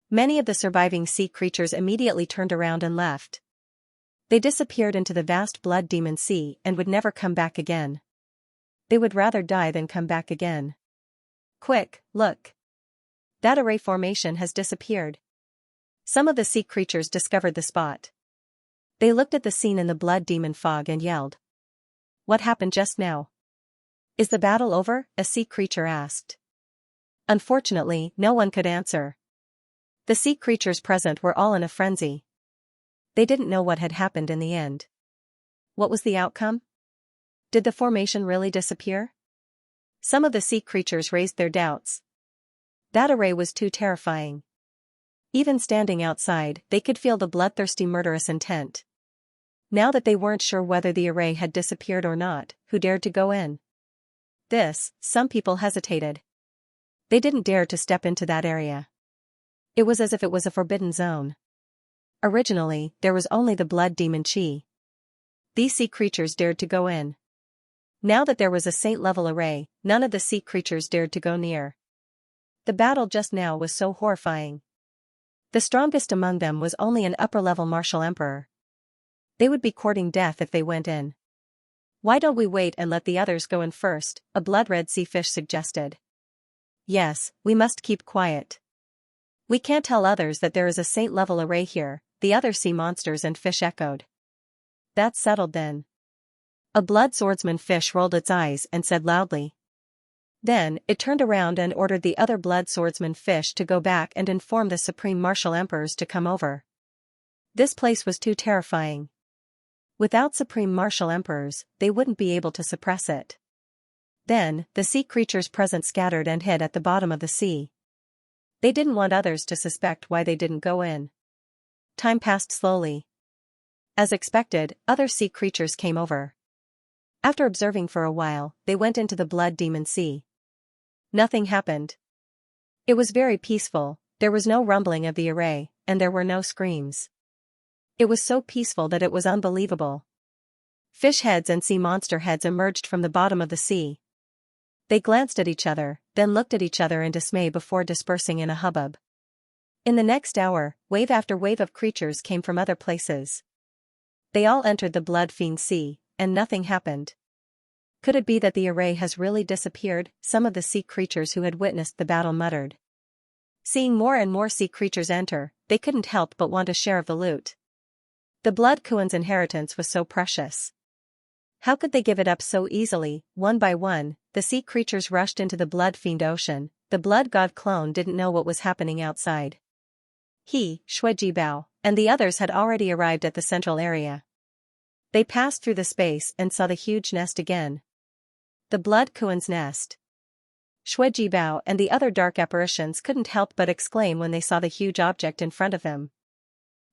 Many of the surviving sea creatures immediately turned around and left. They disappeared into the vast blood demon sea and would never come back again. They would rather die than come back again. Quick, look. That array formation has disappeared. Some of the sea creatures discovered the spot. They looked at the scene in the blood demon fog and yelled. What happened just now? Is the battle over? A sea creature asked. Unfortunately, no one could answer. The sea creatures present were all in a frenzy. They didn't know what had happened in the end. What was the outcome? Did the formation really disappear? Some of the sea creatures raised their doubts. That array was too terrifying. Even standing outside, they could feel the bloodthirsty murderous intent. Now that they weren't sure whether the array had disappeared or not, who dared to go in? Some people hesitated. They didn't dare to step into that area. It was as if it was a forbidden zone. Originally, there was only the blood demon Qi. These sea creatures dared to go in. Now that there was a saint-level array, none of the sea creatures dared to go near. The battle just now was so horrifying. The strongest among them was only an upper-level martial emperor. They would be courting death if they went in. Why don't we wait and let the others go in first? A blood-red sea fish suggested. Yes, we must keep quiet. We can't tell others that there is a saint-level array here, the other sea monsters and fish echoed. That's settled then. A blood swordsman fish rolled its eyes and said loudly. Then, it turned around and ordered the other blood swordsman fish to go back and inform the supreme martial emperors to come over. This place was too terrifying. Without supreme martial emperors, they wouldn't be able to suppress it. Then, the sea creatures present scattered and hid at the bottom of the sea. They didn't want others to suspect why they didn't go in. Time passed slowly. As expected, other sea creatures came over. After observing for a while, they went into the blood demon sea. Nothing happened. It was very peaceful, there was no rumbling of the array, and there were no screams. It was so peaceful that it was unbelievable. Fish heads and sea monster heads emerged from the bottom of the sea. They glanced at each other, then looked at each other in dismay before dispersing in a hubbub. In the next hour, wave after wave of creatures came from other places. They all entered the blood fiend sea, and nothing happened. Could it be that the array has really disappeared? Some of the sea creatures who had witnessed the battle muttered. Seeing more and more sea creatures enter, they couldn't help but want a share of the loot. The Blood Kuan's inheritance was so precious. How could they give it up so easily? One by one, the sea creatures rushed into the blood fiend ocean. The blood god clone didn't know what was happening outside. He, Shuijibao, and the others had already arrived at the central area. They passed through the space and saw the huge nest again. The Blood Kuan's nest. Shuijibao and the other dark apparitions couldn't help but exclaim when they saw the huge object in front of them.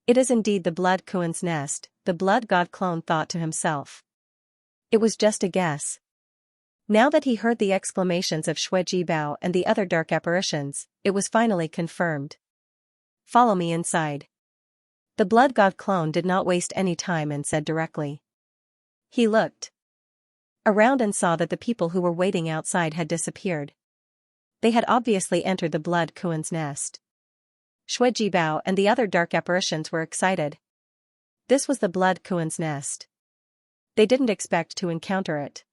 It is indeed the Blood Kuan's nest, the blood god clone thought to himself. It was just a guess. Now that he heard the exclamations of Shuijibao and the other dark apparitions, it was finally confirmed. Follow me inside. The blood god clone did not waste any time and said directly. He looked around and saw that the people who were waiting outside had disappeared. They had obviously entered the Blood Kuan's nest. Shuijibao and the other dark apparitions were excited. This was the Blood Kuan's nest. They didn't expect to encounter it.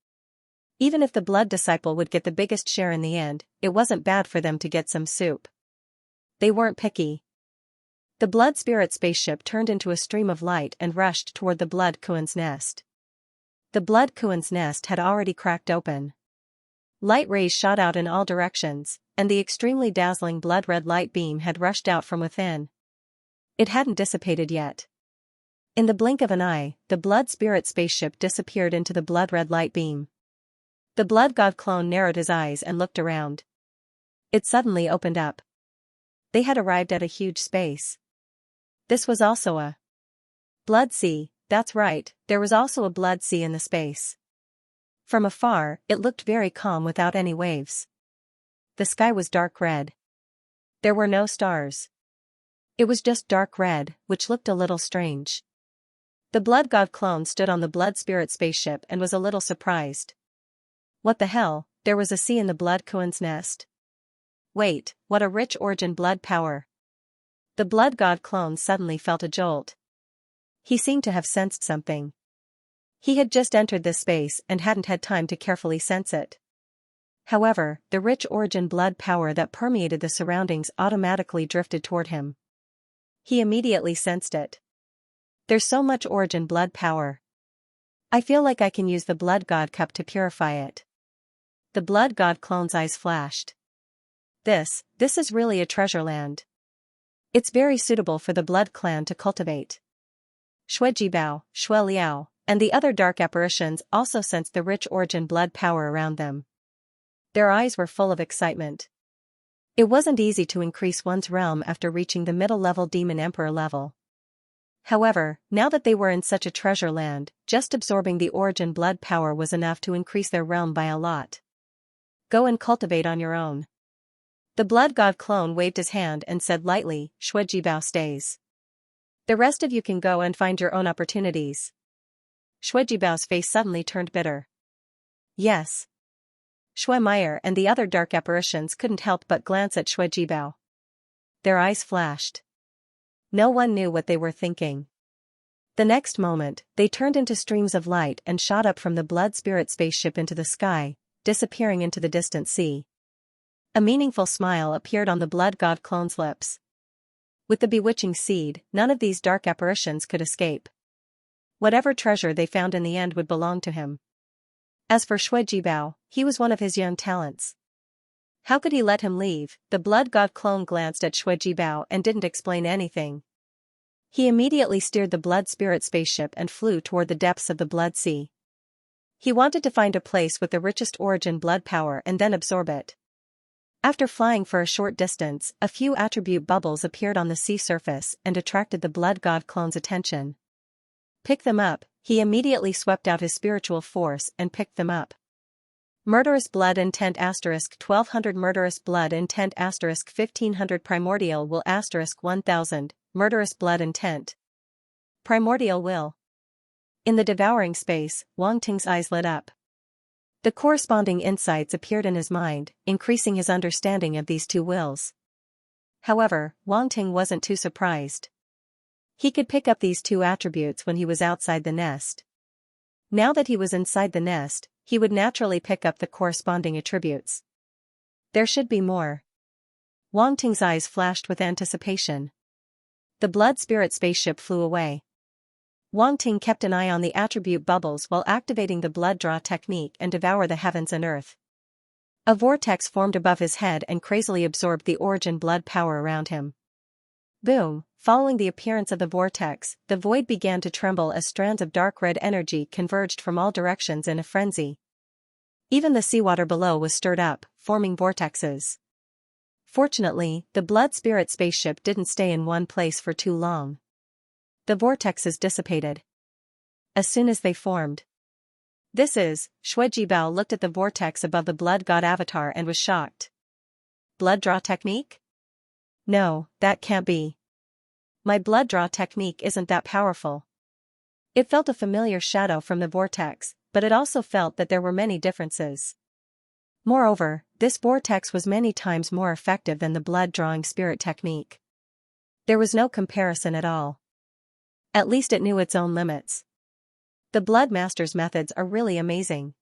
Even if the blood disciple would get the biggest share in the end, it wasn't bad for them to get some soup. They weren't picky. The blood spirit spaceship turned into a stream of light and rushed toward the Blood Kuan's nest. The Blood Kuan's nest had already cracked open. Light rays shot out in all directions, and the extremely dazzling blood-red light beam had rushed out from within. It hadn't dissipated yet. In the blink of an eye, the blood spirit spaceship disappeared into the blood-red light beam. The blood god clone narrowed his eyes and looked around. It suddenly opened up. They had arrived at a huge space. This was also a blood sea. That's right, there was also a blood sea in the space. From afar, it looked very calm without any waves. The sky was dark red. There were no stars. It was just dark red, which looked a little strange. The blood god clone stood on the blood spirit spaceship and was a little surprised. What the hell, there was a sea in the Blood Kuan's nest? Wait, what a rich origin blood power. The blood god clone suddenly felt a jolt. He seemed to have sensed something. He had just entered this space and hadn't had time to carefully sense it. However, the rich origin blood power that permeated the surroundings automatically drifted toward him. He immediately sensed it. There's so much origin blood power. I feel like I can use the blood god cup to purify it. The blood god clone's eyes flashed. This is really a treasure land. It's very suitable for the blood clan to cultivate. Shuijibao, Shui Liao, and the other dark apparitions also sensed the rich origin blood power around them. Their eyes were full of excitement. It wasn't easy to increase one's realm after reaching the middle-level Demon Emperor level. However, now that they were in such a treasure land, just absorbing the origin blood power was enough to increase their realm by a lot. Go and cultivate on your own. The blood god clone waved his hand and said lightly, Shuijibao stays. The rest of you can go and find your own opportunities. Shuijibao's face suddenly turned bitter. Yes. Shui Meyer and the other dark apparitions couldn't help but glance at Shuijibao. Their eyes flashed. No one knew what they were thinking. The next moment, they turned into streams of light and shot up from the blood spirit spaceship into the sky, disappearing into the distant sea. A meaningful smile appeared on the blood god clone's lips. With the bewitching seed, none of these dark apparitions could escape. Whatever treasure they found in the end would belong to him. As for Shuijibao, he was one of his young talents. How could he let him leave? The blood god clone glanced at Shuijibao and didn't explain anything. He immediately steered the blood spirit spaceship and flew toward the depths of the blood sea. He wanted to find a place with the richest origin blood power and then absorb it. After flying for a short distance, a few attribute bubbles appeared on the sea surface and attracted the blood god clone's attention. Pick them up. He immediately swept out his spiritual force and picked them up. Murderous blood intent * 1200 murderous blood intent * 1500 primordial will * 1000 murderous blood intent. Primordial will. In the devouring space, Wang Ting's eyes lit up. The corresponding insights appeared in his mind, increasing his understanding of these two wills. However, Wang Ting wasn't too surprised. He could pick up these two attributes when he was outside the nest. Now that he was inside the nest, he would naturally pick up the corresponding attributes. There should be more. Wang Ting's eyes flashed with anticipation. The blood spirit spaceship flew away. Wang Ting kept an eye on the attribute bubbles while activating the blood draw technique and devour the heavens and earth. A vortex formed above his head and crazily absorbed the origin blood power around him. Boom! Following the appearance of the vortex, the void began to tremble as strands of dark red energy converged from all directions in a frenzy. Even the seawater below was stirred up, forming vortexes. Fortunately, the blood spirit spaceship didn't stay in one place for too long. The vortexes dissipated as soon as they formed. Shui Jibao looked at the vortex above the blood god avatar and was shocked. Blood draw technique? No, that can't be. My blood draw technique isn't that powerful. It felt a familiar shadow from the vortex, but it also felt that there were many differences. Moreover, this vortex was many times more effective than the blood drawing spirit technique. There was no comparison at all. At least it knew its own limits. The Blood Master's methods are really amazing.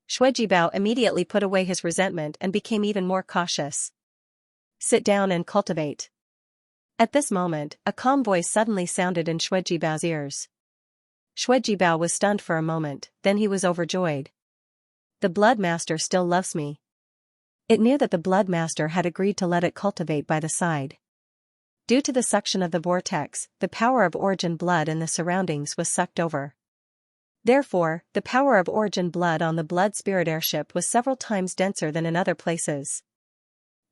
Shui Jibao immediately put away his resentment and became even more cautious. Sit down and cultivate. At this moment, a calm voice suddenly sounded in Shui Jibao's ears. Shui Jibao was stunned for a moment, then he was overjoyed. The Blood Master still loves me. It knew that the Blood Master had agreed to let it cultivate by the side. Due to the suction of the vortex, the power of origin blood in the surroundings was sucked over. Therefore, the power of origin blood on the blood spirit airship was several times denser than in other places.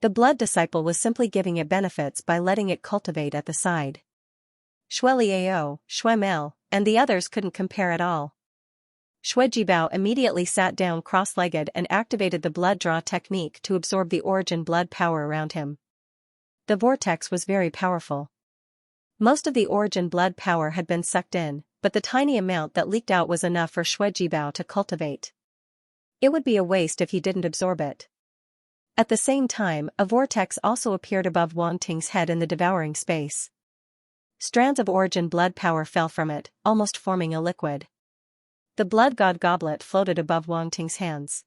The blood disciple was simply giving it benefits by letting it cultivate at the side. Shui Liao, Shui Mel, and the others couldn't compare at all. Shui Jibao immediately sat down cross-legged and activated the blood draw technique to absorb the origin blood power around him. The vortex was very powerful. Most of the origin blood power had been sucked in, but the tiny amount that leaked out was enough for Shui Jibao to cultivate. It would be a waste if he didn't absorb it. At the same time, a vortex also appeared above Wang Ting's head in the devouring space. Strands of origin blood power fell from it, almost forming a liquid. The blood god goblet floated above Wang Ting's hands.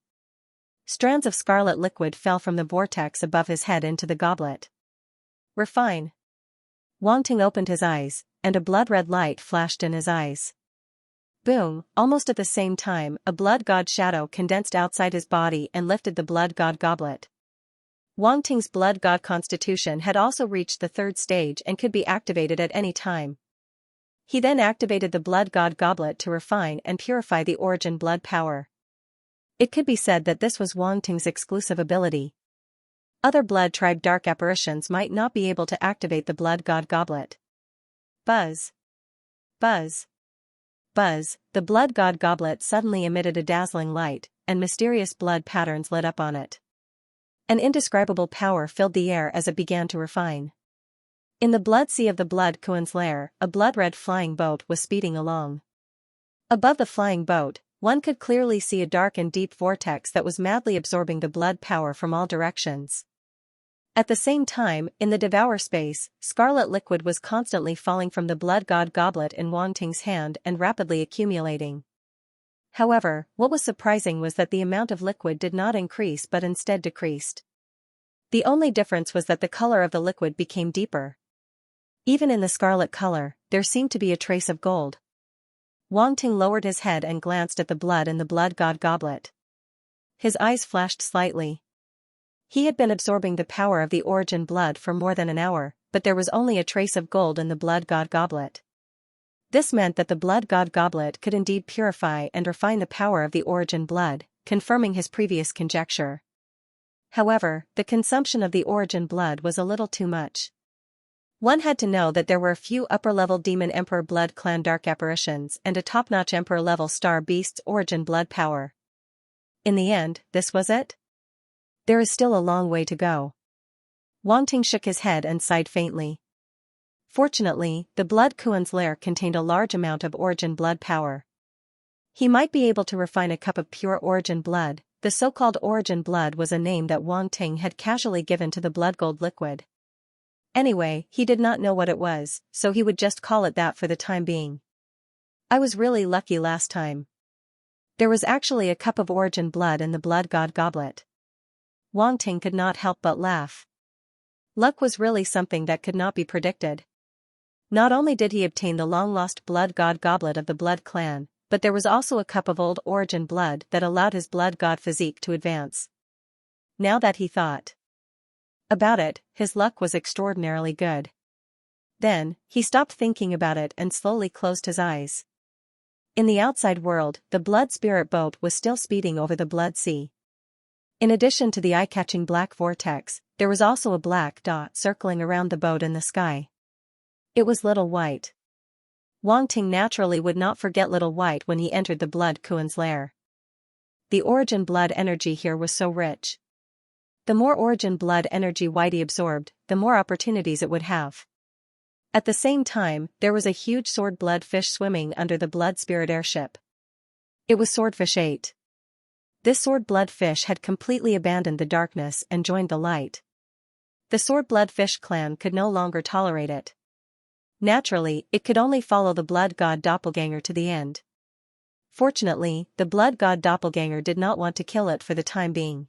Strands of scarlet liquid fell from the vortex above his head into the goblet. Refine. Wang Ting opened his eyes, and a blood-red light flashed in his eyes. Boom! Almost at the same time, a blood god shadow condensed outside his body and lifted the blood god goblet. Wang Ting's blood god constitution had also reached the third stage and could be activated at any time. He then activated the blood god goblet to refine and purify the origin blood power. It could be said that this was Wang Ting's exclusive ability. Other blood tribe dark apparitions might not be able to activate the blood god goblet. Buzz. Buzz. Buzz, the blood god goblet suddenly emitted a dazzling light, and mysterious blood patterns lit up on it. An indescribable power filled the air as it began to refine. In the blood sea of the blood Kuan's lair, a blood-red flying boat was speeding along. Above the flying boat, one could clearly see a dark and deep vortex that was madly absorbing the blood power from all directions. At the same time, in the devour space, scarlet liquid was constantly falling from the blood god goblet in Wang Ting's hand and rapidly accumulating. However, what was surprising was that the amount of liquid did not increase but instead decreased. The only difference was that the color of the liquid became deeper. Even in the scarlet color, there seemed to be a trace of gold. Wang Ting lowered his head and glanced at the blood in the blood god goblet. His eyes flashed slightly. He had been absorbing the power of the origin blood for more than an hour, but there was only a trace of gold in the blood god goblet. This meant that the blood god goblet could indeed purify and refine the power of the origin blood, confirming his previous conjecture. However, the consumption of the origin blood was a little too much. One had to know that there were a few upper-level Demon Emperor Blood Clan Dark Apparitions and a top-notch Emperor-level Star Beast's origin blood power. In the end, this was it? There is still a long way to go. Wang Ting shook his head and sighed faintly. Fortunately, the blood Kuan's lair contained a large amount of origin blood power. He might be able to refine a cup of pure origin blood. The so-called origin blood was a name that Wang Ting had casually given to the blood gold liquid. Anyway, he did not know what it was, so he would just call it that for the time being. I was really lucky last time. There was actually a cup of origin blood in the blood god goblet. Wang Ting could not help but laugh. Luck was really something that could not be predicted. Not only did he obtain the long-lost blood god goblet of the blood clan, but there was also a cup of old origin blood that allowed his blood god physique to advance. Now that he thought about it, his luck was extraordinarily good. Then, he stopped thinking about it and slowly closed his eyes. In the outside world, the blood spirit boat was still speeding over the blood sea. In addition to the eye-catching black vortex, there was also a black dot circling around the boat in the sky. It was Little White. Wang Ting naturally would not forget Little White when he entered the blood Kuan's lair. The origin blood energy here was so rich. The more origin blood energy Whitey absorbed, the more opportunities it would have. At the same time, there was a huge sword blood fish swimming under the blood spirit airship. It was Swordfish 8. This sword blood fish had completely abandoned the darkness and joined the light. The sword blood fish clan could no longer tolerate it. Naturally, it could only follow the blood god doppelganger to the end. Fortunately, the blood god doppelganger did not want to kill it for the time being.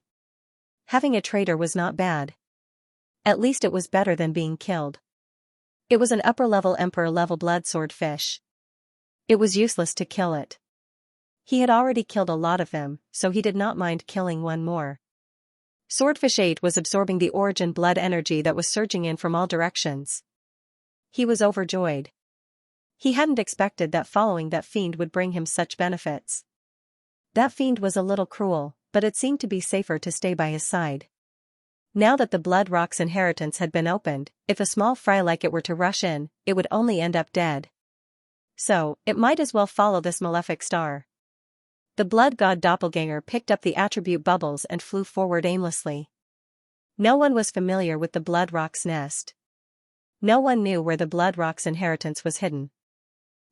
Having a traitor was not bad. At least it was better than being killed. It was an upper-level emperor-level blood swordfish. It was useless to kill it. He had already killed a lot of them, so he did not mind killing one more. Swordfish 8 was absorbing the origin blood energy that was surging in from all directions. He was overjoyed. He hadn't expected that following that fiend would bring him such benefits. That fiend was a little cruel, but it seemed to be safer to stay by his side. Now that the Blood Rock's inheritance had been opened, if a small fry like it were to rush in, it would only end up dead. So, it might as well follow this malefic star. The blood god doppelganger picked up the attribute bubbles and flew forward aimlessly. No one was familiar with the Blood Rock's nest. No one knew where the Blood Rock's inheritance was hidden.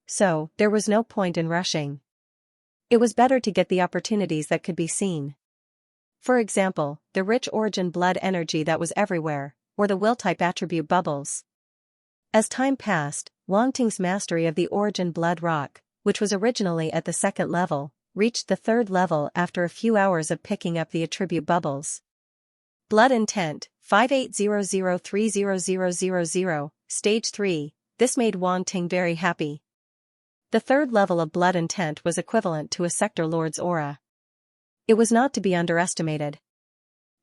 So, there was no point in rushing. It was better to get the opportunities that could be seen. For example, the rich origin blood energy that was everywhere, or the will-type attribute bubbles. As time passed, Wang Ting's mastery of the origin blood rock, which was originally at the 2nd level, reached the 3rd level after a few hours of picking up the attribute bubbles. Blood Intent, 5800300000, Stage 3, this made Wang Ting very happy. The 3rd level of Blood Intent was equivalent to a Sector Lord's aura. It was not to be underestimated.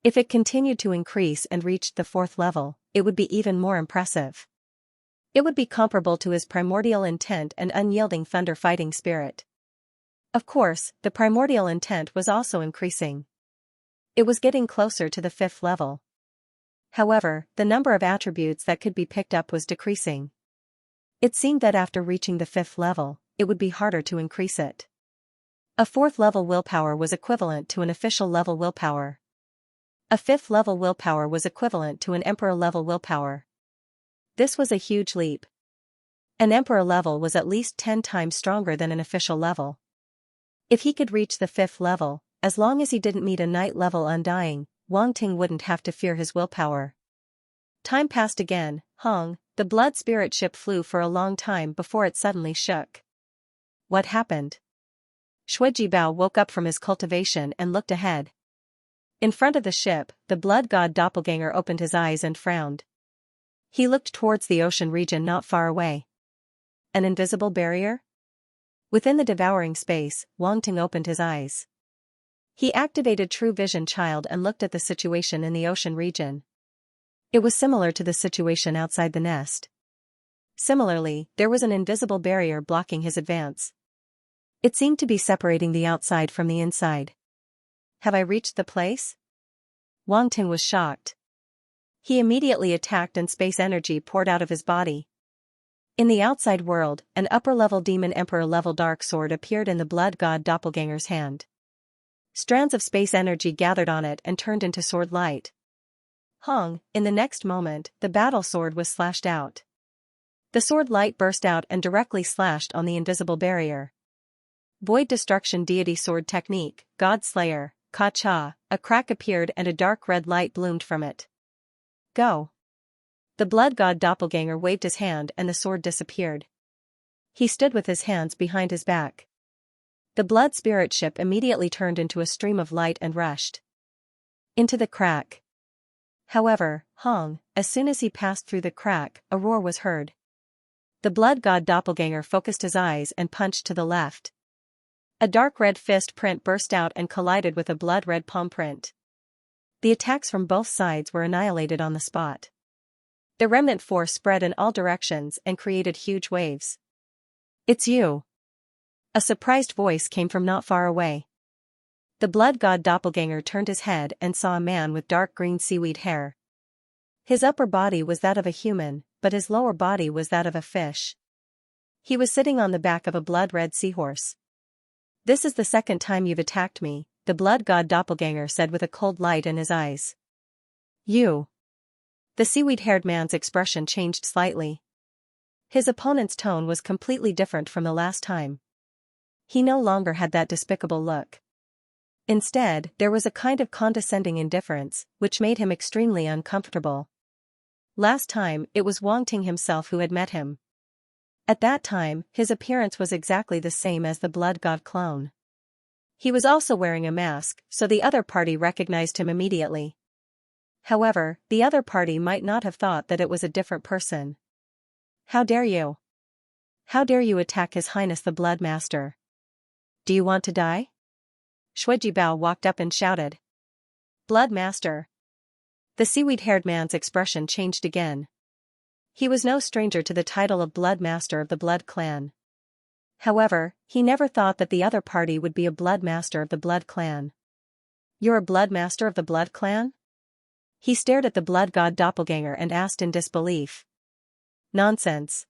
If it continued to increase and reached the 4th level, it would be even more impressive. It would be comparable to his primordial intent and unyielding thunder fighting spirit. Of course, the primordial intent was also increasing. It was getting closer to the 5th level. However, the number of attributes that could be picked up was decreasing. It seemed that after reaching the 5th level, it would be harder to increase it. A 4th level willpower was equivalent to an official level willpower. A 5th level willpower was equivalent to an emperor level willpower. This was a huge leap. An emperor level was at least 10 times stronger than an official level. If he could reach the 5th level, as long as he didn't meet a night level undying, Wang Ting wouldn't have to fear his willpower. Time passed again. The blood spirit ship flew for a long time before it suddenly shook. What happened? Shuiji Bao woke up from his cultivation and looked ahead. In front of the ship, the blood god doppelganger opened his eyes and frowned. He looked towards the ocean region not far away. An invisible barrier? Within the devouring space, Wang Ting opened his eyes. He activated True Vision Child and looked at the situation in the ocean region. It was similar to the situation outside the nest. Similarly, there was an invisible barrier blocking his advance. It seemed to be separating the outside from the inside. Have I reached the place? Wang Ting was shocked. He immediately attacked and space energy poured out of his body. In the outside world, an upper-level demon emperor-level dark sword appeared in the blood god doppelganger's hand. Strands of space energy gathered on it and turned into sword light. In the next moment, the battle sword was slashed out. The sword light burst out and directly slashed on the invisible barrier. Void Destruction Deity Sword Technique, God Slayer, Ka-Cha, a crack appeared and a dark red light bloomed from it. Go! The blood god doppelganger waved his hand and the sword disappeared. He stood with his hands behind his back. The blood spirit ship immediately turned into a stream of light and rushed into the crack. However, as soon as he passed through the crack, a roar was heard. The blood god doppelganger focused his eyes and punched to the left. A dark red fist print burst out and collided with a blood-red palm print. The attacks from both sides were annihilated on the spot. The remnant force spread in all directions and created huge waves. "It's you!" A surprised voice came from not far away. The blood god doppelganger turned his head and saw a man with dark green seaweed hair. His upper body was that of a human, but his lower body was that of a fish. He was sitting on the back of a blood-red seahorse. "This is the second time you've attacked me," the blood god doppelganger said with a cold light in his eyes. "You?" The seaweed-haired man's expression changed slightly. His opponent's tone was completely different from the last time. He no longer had that despicable look. Instead, there was a kind of condescending indifference, which made him extremely uncomfortable. Last time, it was Wang Ting himself who had met him. At that time, his appearance was exactly the same as the blood god clone. He was also wearing a mask, so the other party recognized him immediately. However, the other party might not have thought that it was a different person. "How dare you? How dare you attack His Highness the Blood Master? Do you want to die?" Bao walked up and shouted. "Blood Master." The seaweed-haired man's expression changed again. He was no stranger to the title of Blood Master of the Blood Clan. However, he never thought that the other party would be a Blood Master of the Blood Clan. "You're a Blood Master of the Blood Clan?" He stared at the blood god doppelganger and asked in disbelief. "Nonsense.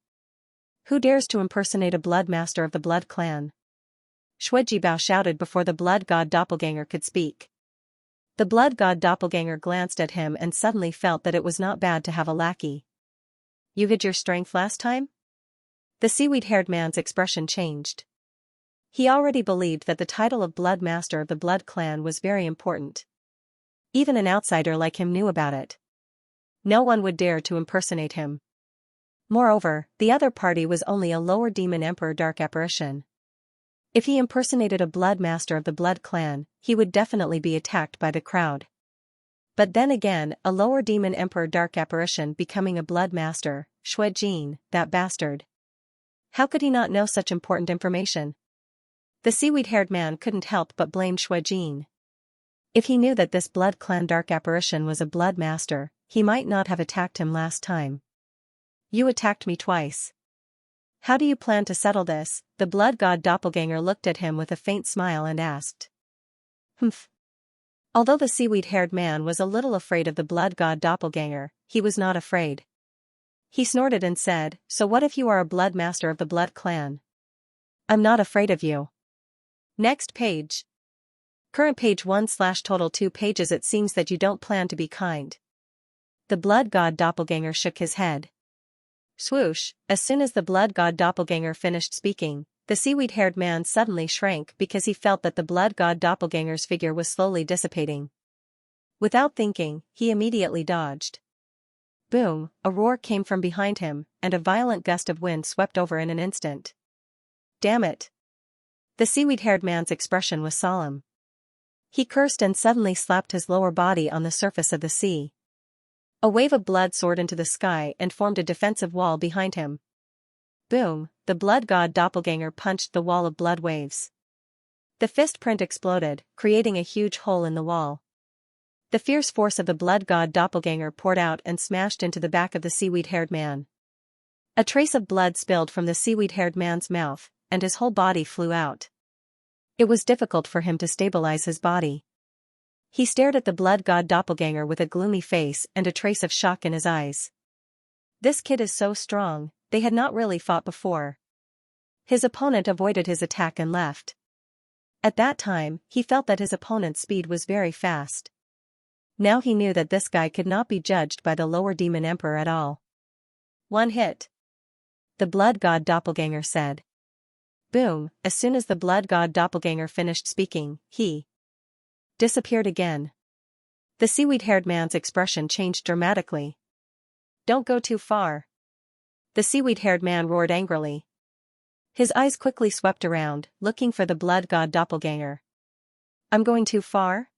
Who dares to impersonate a Blood Master of the Blood Clan?" Bao shouted before the blood god doppelganger could speak. The blood god doppelganger glanced at him and suddenly felt that it was not bad to have a lackey. "You hid your strength last time?" The seaweed-haired man's expression changed. He already believed that the title of Blood Master of the Blood Clan was very important. Even an outsider like him knew about it. No one would dare to impersonate him. Moreover, the other party was only a lower demon emperor dark apparition. If he impersonated a Blood Master of the Blood Clan, he would definitely be attacked by the crowd. But then again, a lower demon emperor dark apparition becoming a Blood Master, Jin, that bastard. How could he not know such important information? The seaweed-haired man couldn't help but blame Jin. If he knew that this Blood Clan dark apparition was a Blood Master, he might not have attacked him last time. "You attacked me twice. How do you plan to settle this?" The blood god doppelganger looked at him with a faint smile and asked. "Humph." Although the seaweed-haired man was a little afraid of the blood god doppelganger, he was not afraid. He snorted and said, "So what if you are a Blood Master of the Blood Clan?" "I'm not afraid of you." Next page. Current page 1/total 2 pages. It seems that you don't plan to be kind. The blood god doppelganger shook his head. Swoosh, as soon as the blood god doppelganger finished speaking, the seaweed-haired man suddenly shrank because he felt that the blood god doppelganger's figure was slowly dissipating. Without thinking, he immediately dodged. Boom, a roar came from behind him, and a violent gust of wind swept over in an instant. "Damn it!" The seaweed-haired man's expression was solemn. He cursed and suddenly slapped his lower body on the surface of the sea. A wave of blood soared into the sky and formed a defensive wall behind him. Boom, the blood god doppelganger punched the wall of blood waves. The fist print exploded, creating a huge hole in the wall. The fierce force of the blood god doppelganger poured out and smashed into the back of the seaweed-haired man. A trace of blood spilled from the seaweed-haired man's mouth, and his whole body flew out. It was difficult for him to stabilize his body. He stared at the blood god doppelganger with a gloomy face and a trace of shock in his eyes. This kid is so strong, they had not really fought before. His opponent avoided his attack and left. At that time, he felt that his opponent's speed was very fast. Now he knew that this guy could not be judged by the lower demon emperor at all. "One hit," the blood god doppelganger said. Boom, as soon as the blood god doppelganger finished speaking, he disappeared again. The seaweed-haired man's expression changed dramatically. Don't go too far. The seaweed-haired man roared angrily. His eyes quickly swept around, looking for the blood god doppelganger. I'm going too far?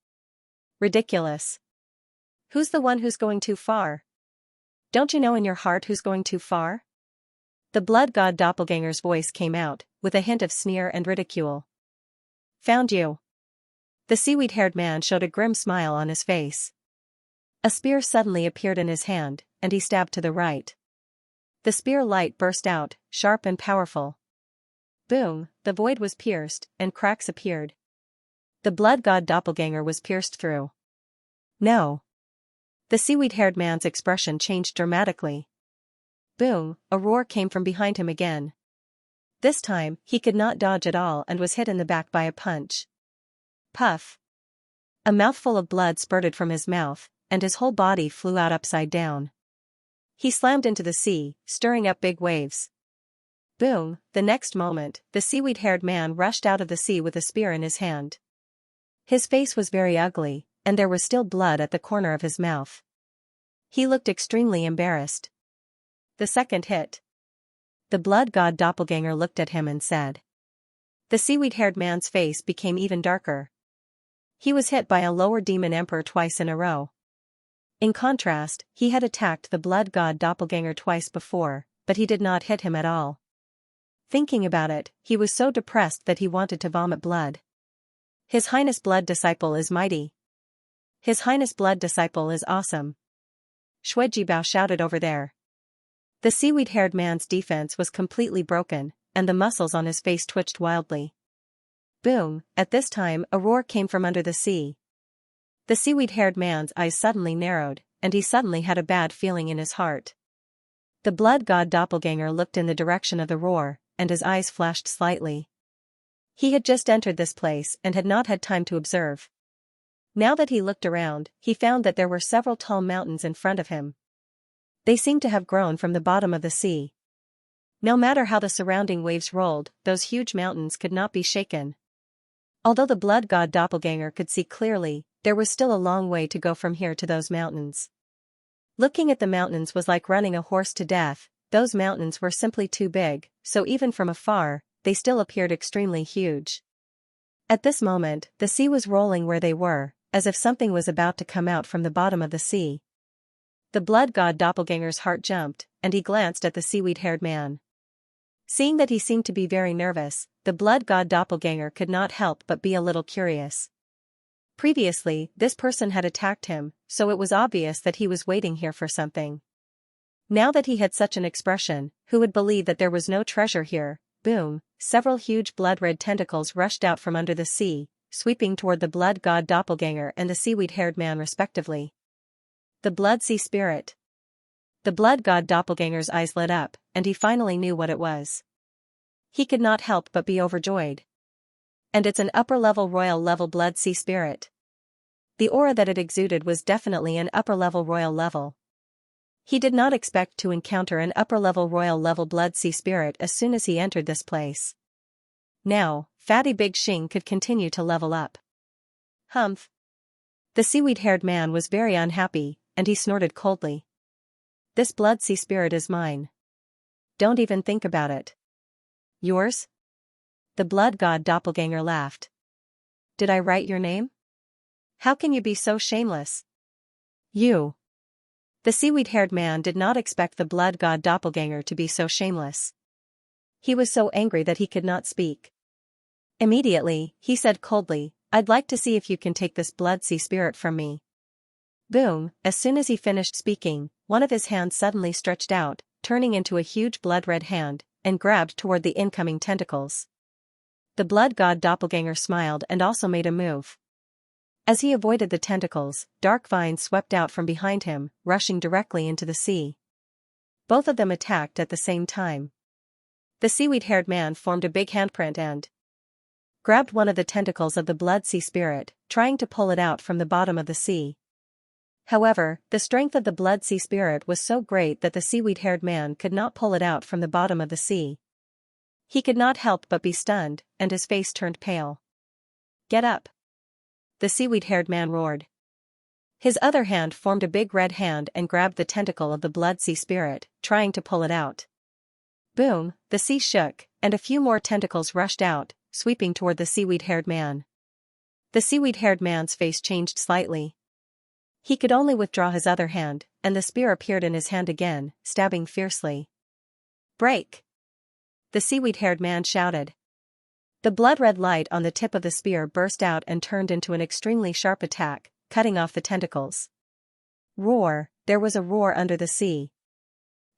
Ridiculous. Who's the one who's going too far? Don't you know in your heart who's going too far? The blood god doppelganger's voice came out, with a hint of sneer and ridicule. Found you. The seaweed-haired man showed a grim smile on his face. A spear suddenly appeared in his hand, and he stabbed to the right. The spear light burst out, sharp and powerful. Boom, the void was pierced, and cracks appeared. The blood god doppelganger was pierced through. No. The seaweed-haired man's expression changed dramatically. Boom, a roar came from behind him again. This time, he could not dodge at all and was hit in the back by a punch. Puff. A mouthful of blood spurted from his mouth, and his whole body flew out upside down. He slammed into the sea, stirring up big waves. Boom, the next moment, the seaweed-haired man rushed out of the sea with a spear in his hand. His face was very ugly, and there was still blood at the corner of his mouth. He looked extremely embarrassed. The second hit. The blood god doppelganger looked at him and said. The seaweed-haired man's face became even darker. He was hit by a lower demon emperor twice in a row. In contrast, he had attacked the blood god doppelganger twice before, but he did not hit him at all. Thinking about it, he was so depressed that he wanted to vomit blood. His Highness Blood Disciple is mighty. His Highness Blood Disciple is awesome. Shuijibao shouted over there. The seaweed-haired man's defense was completely broken, and the muscles on his face twitched wildly. Boom, at this time a roar came from under the sea. The seaweed-haired man's eyes suddenly narrowed, and he suddenly had a bad feeling in his heart. The blood god doppelganger looked in the direction of the roar, and his eyes flashed slightly. He had just entered this place and had not had time to observe. Now that he looked around, he found that there were several tall mountains in front of him. They seemed to have grown from the bottom of the sea. No matter how the surrounding waves rolled, those huge mountains could not be shaken. Although the blood god doppelganger could see clearly, there was still a long way to go from here to those mountains. Looking at the mountains was like running a horse to death. Those mountains were simply too big, so even from afar, they still appeared extremely huge. At this moment, the sea was rolling where they were, as if something was about to come out from the bottom of the sea. The blood god doppelganger's heart jumped, and he glanced at the seaweed-haired man. Seeing that he seemed to be very nervous, the blood god doppelganger could not help but be a little curious. Previously, this person had attacked him, so it was obvious that he was waiting here for something. Now that he had such an expression, who would believe that there was no treasure here? Boom, several huge blood-red tentacles rushed out from under the sea, sweeping toward the blood god doppelganger and the seaweed-haired man respectively. The blood sea spirit. The blood god doppelganger's eyes lit up, and he finally knew what it was. He could not help but be overjoyed. And it's an upper-level royal-level blood sea spirit. The aura that it exuded was definitely an upper-level royal level. He did not expect to encounter an upper-level royal-level blood sea spirit as soon as he entered this place. Now, Fatty Big Xing could continue to level up. Humph. The seaweed-haired man was very unhappy, and he snorted coldly. This blood sea spirit is mine. Don't even think about it. Yours? The blood god doppelganger laughed. Did I write your name? How can you be so shameless? You. The seaweed-haired man did not expect the blood god doppelganger to be so shameless. He was so angry that he could not speak. Immediately, he said coldly, I'd like to see if you can take this blood sea spirit from me. Boom, as soon as he finished speaking, one of his hands suddenly stretched out, turning into a huge blood-red hand, and grabbed toward the incoming tentacles. The blood god doppelganger smiled and also made a move. As he avoided the tentacles, dark vines swept out from behind him, rushing directly into the sea. Both of them attacked at the same time. The seaweed-haired man formed a big handprint and grabbed one of the tentacles of the blood sea spirit, trying to pull it out from the bottom of the sea. However, the strength of the blood sea spirit was so great that the seaweed-haired man could not pull it out from the bottom of the sea. He could not help but be stunned, and his face turned pale. Get up! The seaweed-haired man roared. His other hand formed a big red hand and grabbed the tentacle of the blood sea spirit, trying to pull it out. Boom, the sea shook, and a few more tentacles rushed out, sweeping toward the seaweed-haired man. The seaweed-haired man's face changed slightly. He could only withdraw his other hand, and the spear appeared in his hand again, stabbing fiercely. "Break!" the seaweed-haired man shouted. The blood-red light on the tip of the spear burst out and turned into an extremely sharp attack, cutting off the tentacles. Roar! There was a roar under the sea.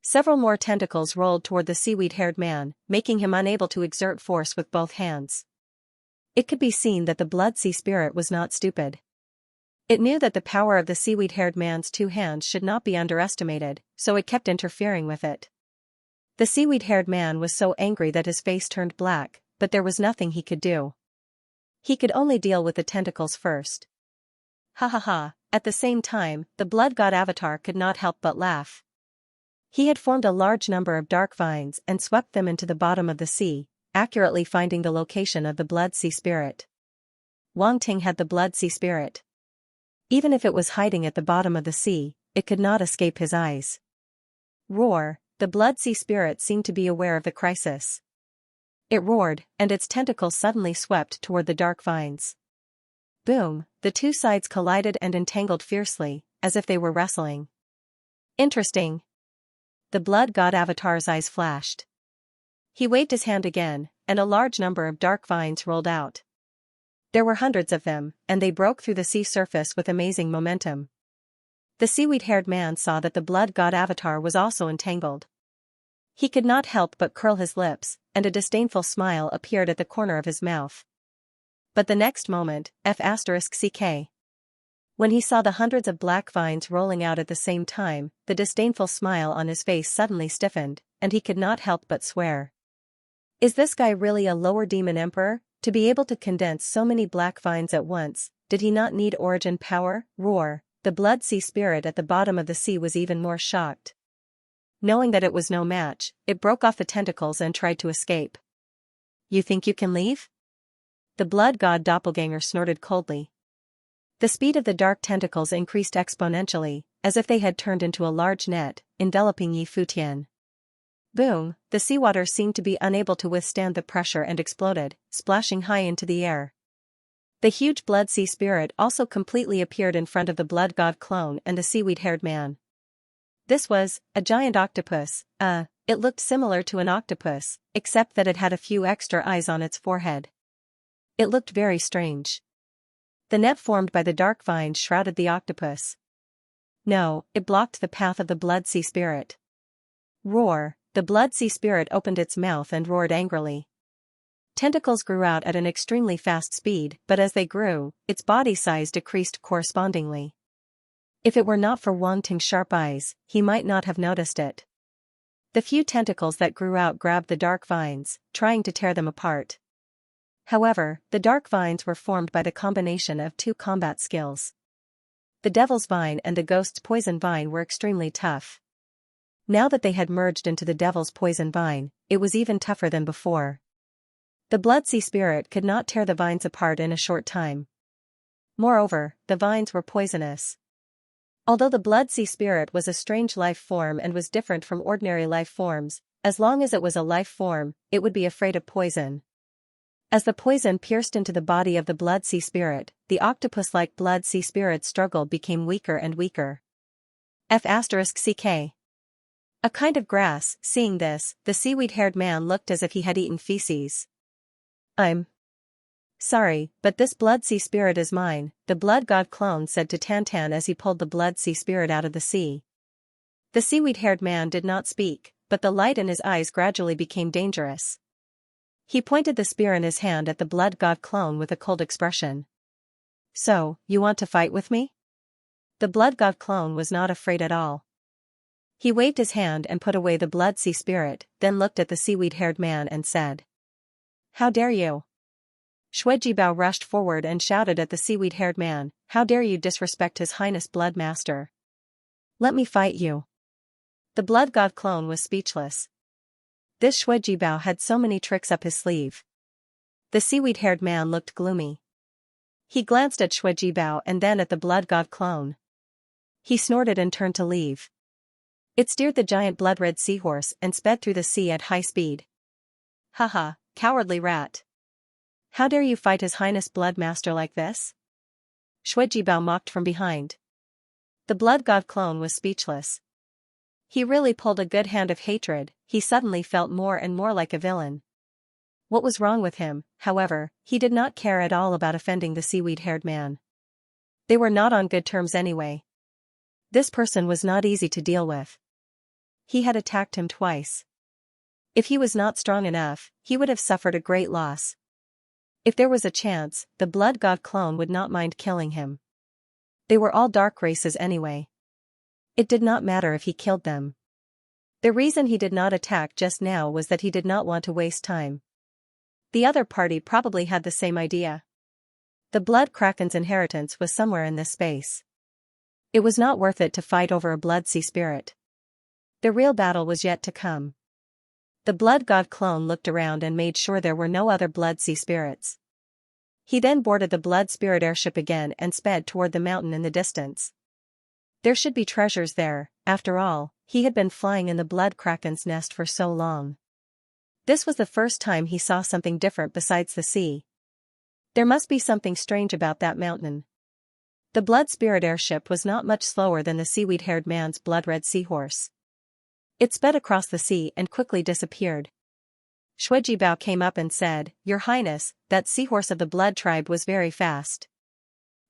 Several more tentacles rolled toward the seaweed-haired man, making him unable to exert force with both hands. It could be seen that the blood sea spirit was not stupid. It knew that the power of the seaweed-haired man's two hands should not be underestimated, so it kept interfering with it. The seaweed-haired man was so angry that his face turned black, but there was nothing he could do. He could only deal with the tentacles first. Ha ha ha, at the same time, the blood god avatar could not help but laugh. He had formed a large number of dark vines and swept them into the bottom of the sea, accurately finding the location of the blood sea spirit. Wang Ting had the blood sea spirit. Even if it was hiding at the bottom of the sea, it could not escape his eyes. Roar! The blood sea spirit seemed to be aware of the crisis. It roared, and its tentacles suddenly swept toward the dark vines. Boom! The two sides collided and entangled fiercely, as if they were wrestling. Interesting. The blood god avatar's eyes flashed. He waved his hand again, and a large number of dark vines rolled out. There were hundreds of them, and they broke through the sea surface with amazing momentum. The seaweed-haired man saw that the blood god avatar was also entangled. He could not help but curl his lips, and a disdainful smile appeared at the corner of his mouth. But the next moment, F***ck. When he saw the hundreds of black vines rolling out at the same time, the disdainful smile on his face suddenly stiffened, and he could not help but swear. Is this guy really a lower demon emperor? To be able to condense so many black vines at once, did he not need origin power? Roar! The blood sea spirit at the bottom of the sea was even more shocked. Knowing that it was no match, it broke off the tentacles and tried to escape. You think you can leave? The blood god doppelganger snorted coldly. The speed of the dark tentacles increased exponentially, as if they had turned into a large net, enveloping Yi Futian. Boom! The seawater seemed to be unable to withstand the pressure and exploded, splashing high into the air. The huge blood sea spirit also completely appeared in front of the blood god clone and the seaweed-haired man. This was a giant octopus. It looked similar to an octopus, except that it had a few extra eyes on its forehead. It looked very strange. The net formed by the dark vines shrouded the octopus. No, it blocked the path of the blood sea spirit. Roar! The blood sea spirit opened its mouth and roared angrily. Tentacles grew out at an extremely fast speed, but as they grew, its body size decreased correspondingly. If it were not for Wang Ting's sharp eyes, he might not have noticed it. The few tentacles that grew out grabbed the dark vines, trying to tear them apart. However, the dark vines were formed by the combination of two combat skills. The Devil's Vine and the Ghost's Poison Vine were extremely tough. Now that they had merged into the Devil's Poison Vine, it was even tougher than before. The blood sea spirit could not tear the vines apart in a short time. Moreover, the vines were poisonous. Although the blood sea spirit was a strange life form and was different from ordinary life forms, as long as it was a life form, it would be afraid of poison. As the poison pierced into the body of the blood sea spirit, the octopus-like blood sea spirit's struggle became weaker and weaker. F***ck. A kind of grass. Seeing this, the seaweed-haired man looked as if he had eaten feces. I'm sorry, but this blood sea spirit is mine, the blood god clone said to Tantan as he pulled the blood sea spirit out of the sea. The seaweed-haired man did not speak, but the light in his eyes gradually became dangerous. He pointed the spear in his hand at the blood god clone with a cold expression. So, you want to fight with me? The blood god clone was not afraid at all. He waved his hand and put away the blood sea spirit, then looked at the seaweed-haired man and said, "How dare you?" Shuijibao rushed forward and shouted at the seaweed-haired man, "How dare you disrespect His Highness Blood Master? Let me fight you." The blood god clone was speechless. This Shuijibao had so many tricks up his sleeve. The seaweed-haired man looked gloomy. He glanced at Shuijibao and then at the blood god clone. He snorted and turned to leave. It steered the giant blood-red seahorse and sped through the sea at high speed. Haha, cowardly rat. How dare you fight His Highness Blood Master like this? Shuijibao mocked from behind. The blood god clone was speechless. He really pulled a good hand of hatred. He suddenly felt more and more like a villain. What was wrong with him, however? He did not care at all about offending the seaweed-haired man. They were not on good terms anyway. This person was not easy to deal with. He had attacked him twice. If he was not strong enough, he would have suffered a great loss. If there was a chance, the blood god clone would not mind killing him. They were all dark races anyway. It did not matter if he killed them. The reason he did not attack just now was that he did not want to waste time. The other party probably had the same idea. The blood kraken's inheritance was somewhere in this space. It was not worth it to fight over a blood sea spirit. The real battle was yet to come. The blood god clone looked around and made sure there were no other blood sea spirits. He then boarded the blood spirit airship again and sped toward the mountain in the distance. There should be treasures there. After all, he had been flying in the blood kraken's nest for so long. This was the first time he saw something different besides the sea. There must be something strange about that mountain. The blood spirit airship was not much slower than the seaweed-haired man's blood-red seahorse. It sped across the sea and quickly disappeared. Shuijibao came up and said, "Your Highness, that seahorse of the blood tribe was very fast.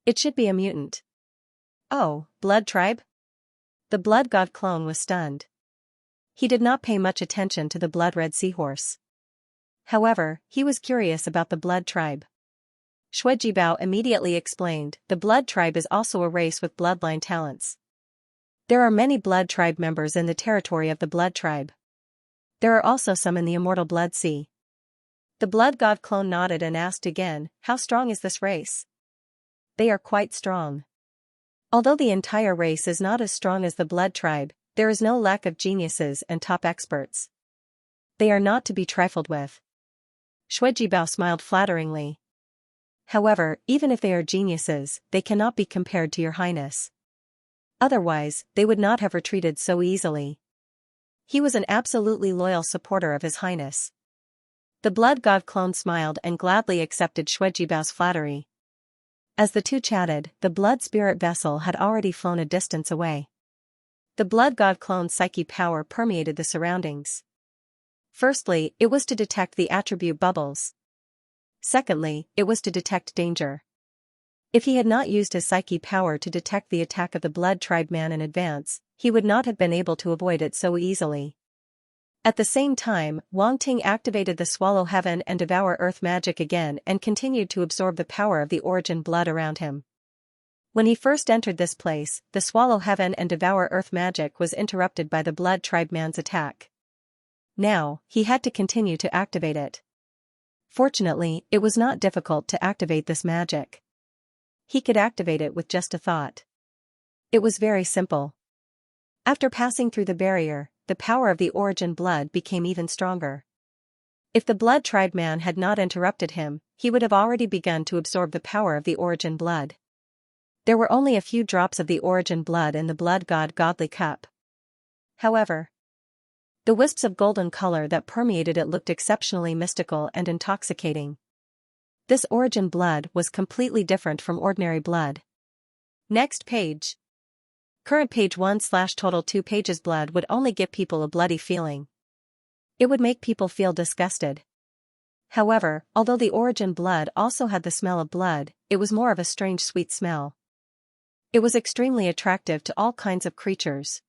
It should be a mutant." "Oh, blood tribe?" The blood god clone was stunned. He did not pay much attention to the blood-red seahorse. However, he was curious about the blood tribe. Shuijibao immediately explained, "The blood tribe is also a race with bloodline talents. There are many blood tribe members in the territory of the blood tribe. There are also some in the immortal blood sea." The blood god clone nodded and asked again, "How strong is this race?" "They are quite strong. Although the entire race is not as strong as the blood tribe, there is no lack of geniuses and top experts. They are not to be trifled with." Shuijibao smiled flatteringly. "However, even if they are geniuses, they cannot be compared to your Highness. Otherwise, they would not have retreated so easily." He was an absolutely loyal supporter of His Highness. The blood god clone smiled and gladly accepted Shuijibao's flattery. As the two chatted, the blood spirit vessel had already flown a distance away. The blood god clone's psyche power permeated the surroundings. Firstly, it was to detect the attribute bubbles. Secondly, it was to detect danger. If he had not used his psyche power to detect the attack of the blood tribe man in advance, he would not have been able to avoid it so easily. At the same time, Wang Ting activated the Swallow Heaven and Devour Earth magic again and continued to absorb the power of the origin blood around him. When he first entered this place, the Swallow Heaven and Devour Earth magic was interrupted by the blood tribe man's attack. Now, he had to continue to activate it. Fortunately, it was not difficult to activate this magic. He could activate it with just a thought. It was very simple. After passing through the barrier, the power of the origin blood became even stronger. If the blood tribe man had not interrupted him, he would have already begun to absorb the power of the origin blood. There were only a few drops of the origin blood in the blood god godly cup. However, the wisps of golden color that permeated it looked exceptionally mystical and intoxicating. This origin blood was completely different from ordinary blood. Next page. Current page 1/total 2 pages. Blood would only give people a bloody feeling. It would make people feel disgusted. However, although the origin blood also had the smell of blood, it was more of a strange sweet smell. It was extremely attractive to all kinds of creatures.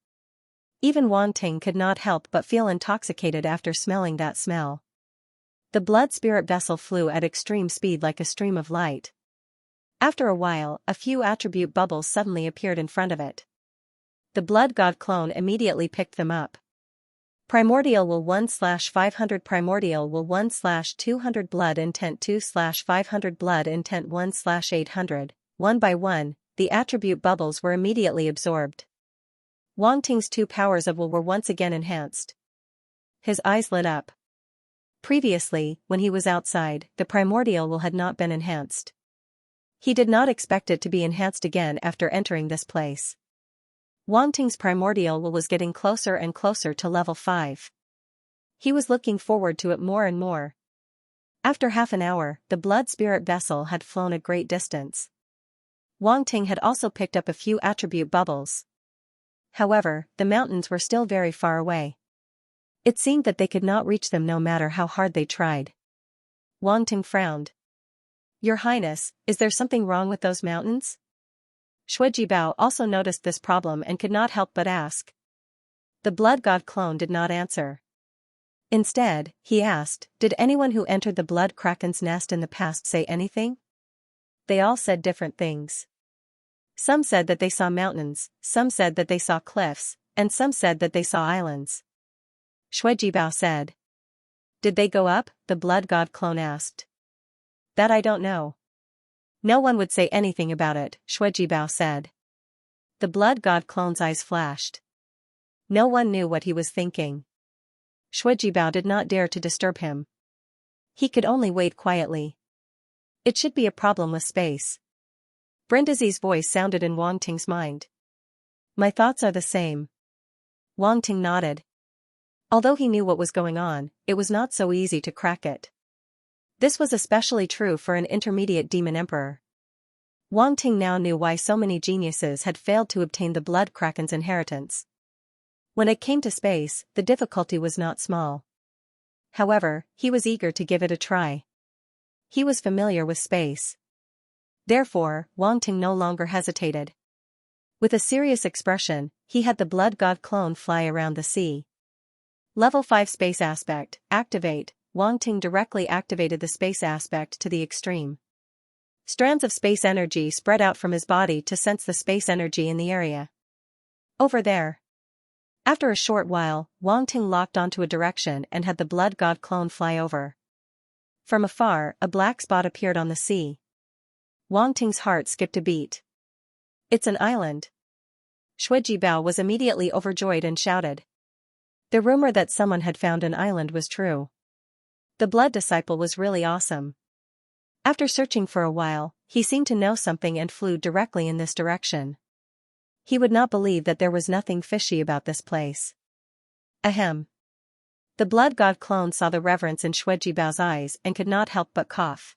Even Wang Ting could not help but feel intoxicated after smelling that smell. The blood spirit vessel flew at extreme speed like a stream of light. After a while, a few attribute bubbles suddenly appeared in front of it. The blood god clone immediately picked them up. Primordial will 1/500 Primordial will 1/200 Blood intent 2/500 Blood intent 1/800. One by one, the attribute bubbles were immediately absorbed. Wang Ting's 2 powers of will were once again enhanced. His eyes lit up. Previously, when he was outside, the primordial will had not been enhanced. He did not expect it to be enhanced again after entering this place. Wang Ting's primordial will was getting closer and closer to level 5. He was looking forward to it more and more. After half an hour, the blood spirit vessel had flown a great distance. Wang Ting had also picked up a few attribute bubbles. However, the mountains were still very far away. It seemed that they could not reach them no matter how hard they tried. Wang Ting frowned. "Your Highness, is there something wrong with those mountains?" Bao also noticed this problem and could not help but ask. The blood god clone did not answer. Instead, he asked, "Did anyone who entered the blood kraken's nest in the past say anything?" They all said different things. Some said that they saw mountains, some said that they saw cliffs, and some said that they saw islands. Bao said. "Did they go up?" the blood god clone asked. "That I don't know." "No one would say anything about it," Bao said. The blood god clone's eyes flashed. No one knew what he was thinking. Bao did not dare to disturb him. He could only wait quietly. It should be a problem with space. Brindazi's voice sounded in Wang Ting's mind. "My thoughts are the same." Wang Ting nodded. Although he knew what was going on, it was not so easy to crack it. This was especially true for an intermediate demon emperor. Wang Ting now knew why so many geniuses had failed to obtain the blood kraken's inheritance. When it came to space, the difficulty was not small. However, he was eager to give it a try. He was familiar with space. Therefore, Wang Ting no longer hesitated. With a serious expression, he had the blood god clone fly around the sea. Level 5 space aspect, activate. Wang Ting directly activated the space aspect to the extreme. Strands of space energy spread out from his body to sense the space energy in the area. Over there. After a short while, Wang Ting locked onto a direction and had the blood god clone fly over. From afar, a black spot appeared on the sea. Wang Ting's heart skipped a beat. "It's an island." Bao was immediately overjoyed and shouted. The rumor that someone had found an island was true. The blood disciple was really awesome. After searching for a while, he seemed to know something and flew directly in this direction. He would not believe that there was nothing fishy about this place. Ahem. The blood god clone saw the reverence in Bao's eyes and could not help but cough.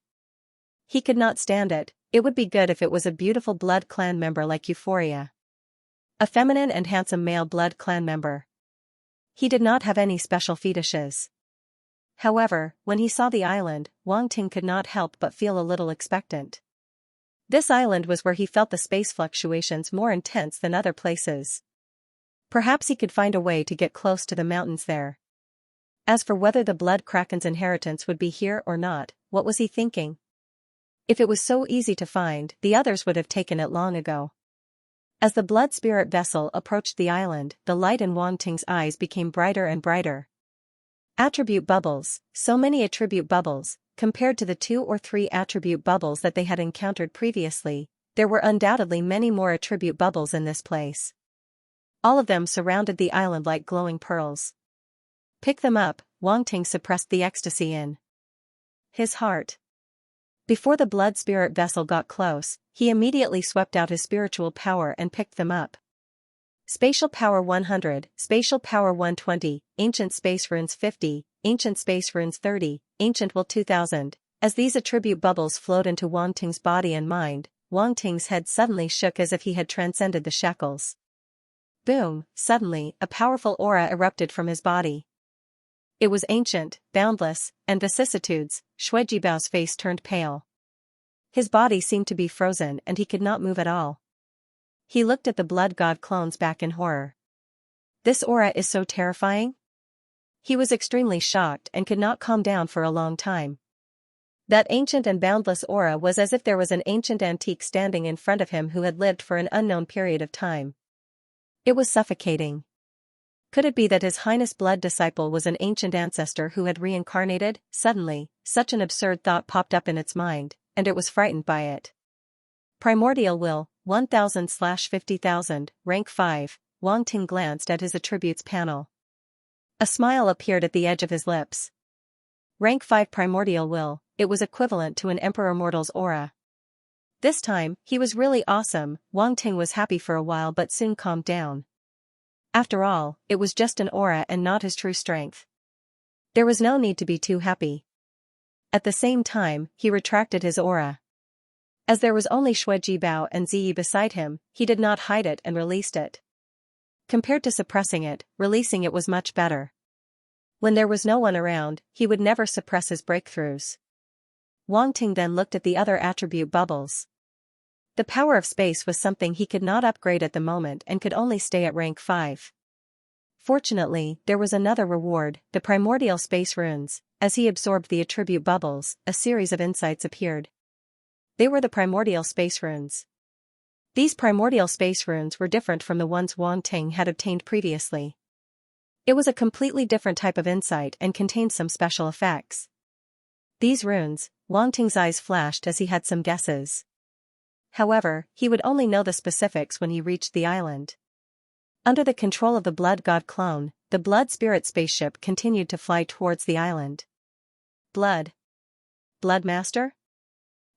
He could not stand it. It would be good if it was a beautiful blood clan member like Euphoria. A feminine and handsome male blood clan member. He did not have any special fetishes. However, when he saw the island, Wang Ting could not help but feel a little expectant. This island was where he felt the space fluctuations more intense than other places. Perhaps he could find a way to get close to the mountains there. As for whether the blood kraken's inheritance would be here or not, what was he thinking? If it was so easy to find, the others would have taken it long ago. As the blood spirit vessel approached the island, the light in Wang Ting's eyes became brighter and brighter. Attribute bubbles, so many attribute bubbles, compared to the 2 or 3 attribute bubbles that they had encountered previously, there were undoubtedly many more attribute bubbles in this place. All of them surrounded the island like glowing pearls. Pick them up, Wang Ting suppressed the ecstasy in his heart. Before the blood spirit vessel got close, he immediately swept out his spiritual power and picked them up. Spatial power 100, spatial power 120, ancient space runes 50, ancient space runes 30, ancient will 2000. As these attribute bubbles flowed into Wang Ting's body and mind, Wang Ting's head suddenly shook as if he had transcended the shackles. Boom, suddenly, a powerful aura erupted from his body. It was ancient, boundless, and vicissitudes. Bao's face turned pale. His body seemed to be frozen and he could not move at all. He looked at the blood god clone's back in horror. This aura is so terrifying? He was extremely shocked and could not calm down for a long time. That ancient and boundless aura was as if there was an ancient antique standing in front of him who had lived for an unknown period of time. It was suffocating. Could it be that His Highness blood disciple was an ancient ancestor who had reincarnated? Suddenly, such an absurd thought popped up in its mind, and it was frightened by it. Primordial will, 1000/50,000, rank 5, Wang Ting glanced at his attributes panel. A smile appeared at the edge of his lips. Rank 5 primordial will, it was equivalent to an emperor mortal's aura. This time, he was really awesome. Wang Ting was happy for a while but soon calmed down. After all, it was just an aura and not his true strength. There was no need to be too happy. At the same time, he retracted his aura. As there was only Xue Jibao and Ziyi beside him, he did not hide it and released it. Compared to suppressing it, releasing it was much better. When there was no one around, he would never suppress his breakthroughs. Wang Ting then looked at the other attribute bubbles. The power of space was something he could not upgrade at the moment and could only stay at rank 5. Fortunately, there was another reward, the primordial space runes. As he absorbed the attribute bubbles, a series of insights appeared. They were the primordial space runes. These primordial space runes were different from the ones Wang Ting had obtained previously. It was a completely different type of insight and contained some special effects. These runes, Wang Ting's eyes flashed as he had some guesses. However, he would only know the specifics when he reached the island. Under the control of the Blood God clone, the Blood Spirit spaceship continued to fly towards the island. Blood Master?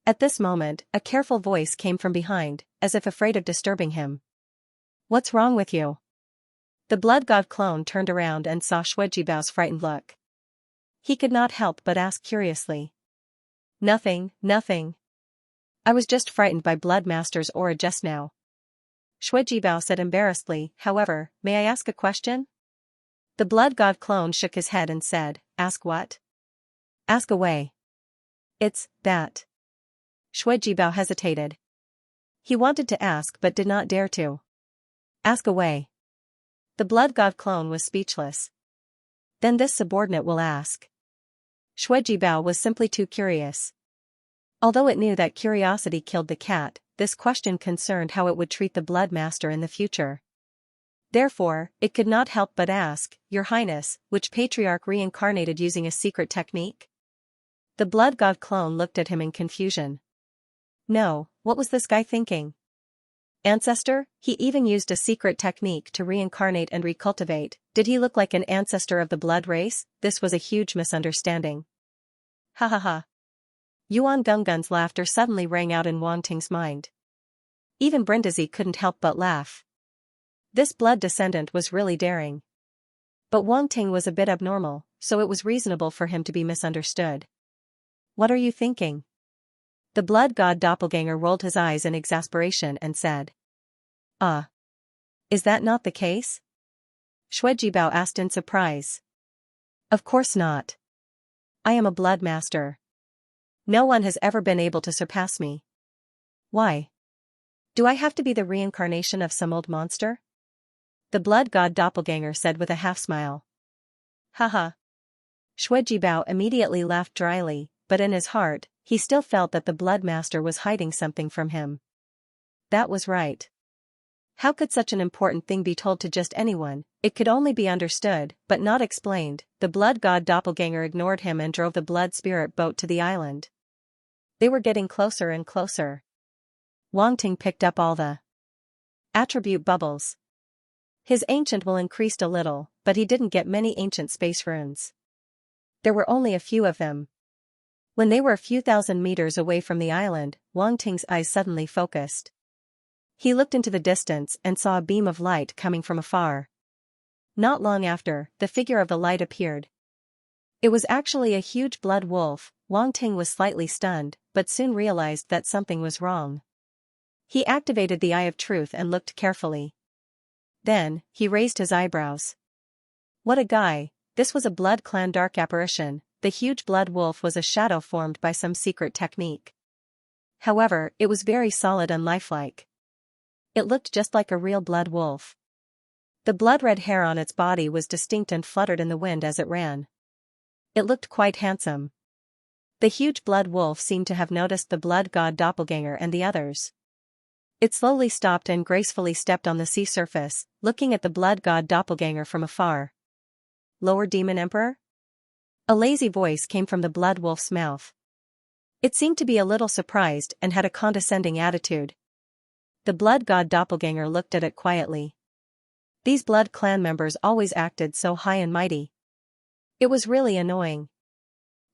At this moment, a careful voice came from behind, as if afraid of disturbing him. What's wrong with you? The Blood God clone turned around and saw Xue Jibao's frightened look. He could not help but ask curiously. Nothing. I was just frightened by Blood Master's aura just now. Xue Jibao said embarrassedly, however, may I ask a question? The Blood God clone shook his head and said, ask what? Ask away. It's that. Xue Jibao hesitated. He wanted to ask but did not dare to. Ask away. The Blood God clone was speechless. Then this subordinate will ask. Xue Jibao was simply too curious. Although it knew that curiosity killed the cat, this question concerned how it would treat the Blood Master in the future. Therefore, it could not help but ask, Your Highness, which patriarch reincarnated using a secret technique? The Blood God clone looked at him in confusion. No, what was this guy thinking? Ancestor? He even used a secret technique to reincarnate and recultivate. Did he look like an ancestor of the blood race? This was a huge misunderstanding. Ha ha ha. Yuan Gunggun's laughter suddenly rang out in Wang Ting's mind. Even Brindisi couldn't help but laugh. This blood descendant was really daring. But Wang Ting was a bit abnormal, so it was reasonable for him to be misunderstood. What are you thinking? The Blood God doppelganger rolled his eyes in exasperation and said. Is that not the case? Xue Jibao asked in surprise. Of course not. I am a Blood Master. No one has ever been able to surpass me. Why? Do I have to be the reincarnation of some old monster? The Blood God doppelganger said with a half-smile. Haha. Xue Jibao immediately laughed dryly, but in his heart, he still felt that the Blood Master was hiding something from him. That was right. How could such an important thing be told to just anyone? It could only be understood, but not explained. The Blood God doppelganger ignored him and drove the Blood Spirit boat to the island. They were getting closer and closer. Wang Ting picked up all the attribute bubbles. His ancient will increased a little, but he didn't get many ancient space runes. There were only a few of them. When they were a few thousand meters away from the island, Wang Ting's eyes suddenly focused. He looked into the distance and saw a beam of light coming from afar. Not long after, the figure of the light appeared. It was actually a huge blood wolf. Wang Ting was slightly stunned, but soon realized that something was wrong. He activated the Eye of Truth and looked carefully. Then, he raised his eyebrows. What a guy! This was a Blood Clan dark apparition. The huge blood wolf was a shadow formed by some secret technique. However, it was very solid and lifelike. It looked just like a real blood wolf. The blood-red hair on its body was distinct and fluttered in the wind as it ran. It looked quite handsome. The huge blood wolf seemed to have noticed the Blood God doppelganger and the others. It slowly stopped and gracefully stepped on the sea surface, looking at the Blood God doppelganger from afar. Lower Demon Emperor? A lazy voice came from the blood wolf's mouth. It seemed to be a little surprised and had a condescending attitude. The Blood God doppelganger looked at it quietly. These Blood Clan members always acted so high and mighty. It was really annoying.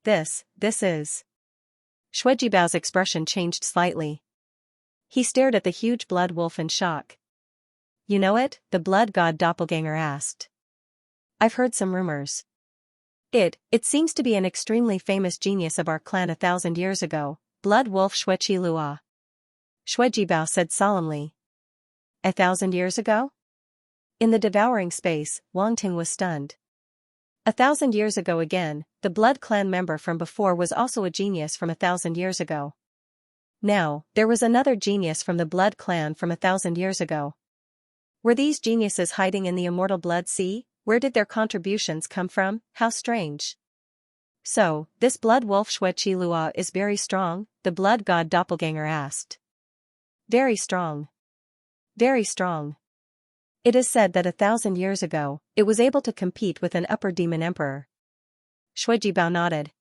This is... Xue Jibao's expression changed slightly. He stared at the huge blood wolf in shock. You know it? The blood god doppelganger asked. I've heard some rumors. It seems to be an extremely famous genius of our clan 1,000 years ago, blood wolf Xueqi Lua. Xuejibao said solemnly. 1,000 years ago? In the devouring space, Wang Ting was stunned. 1,000 years ago again, the blood clan member from before was also a genius from 1,000 years ago. Now, there was another genius from the blood clan from 1,000 years ago. Were these geniuses hiding in the immortal blood sea? Where did their contributions come from? How strange. So, this blood wolf Xueqi Lua is very strong? The blood god doppelganger asked. Very strong. Very strong. It is said that 1,000 years ago, it was able to compete with an upper demon emperor. Xuejibao nodded.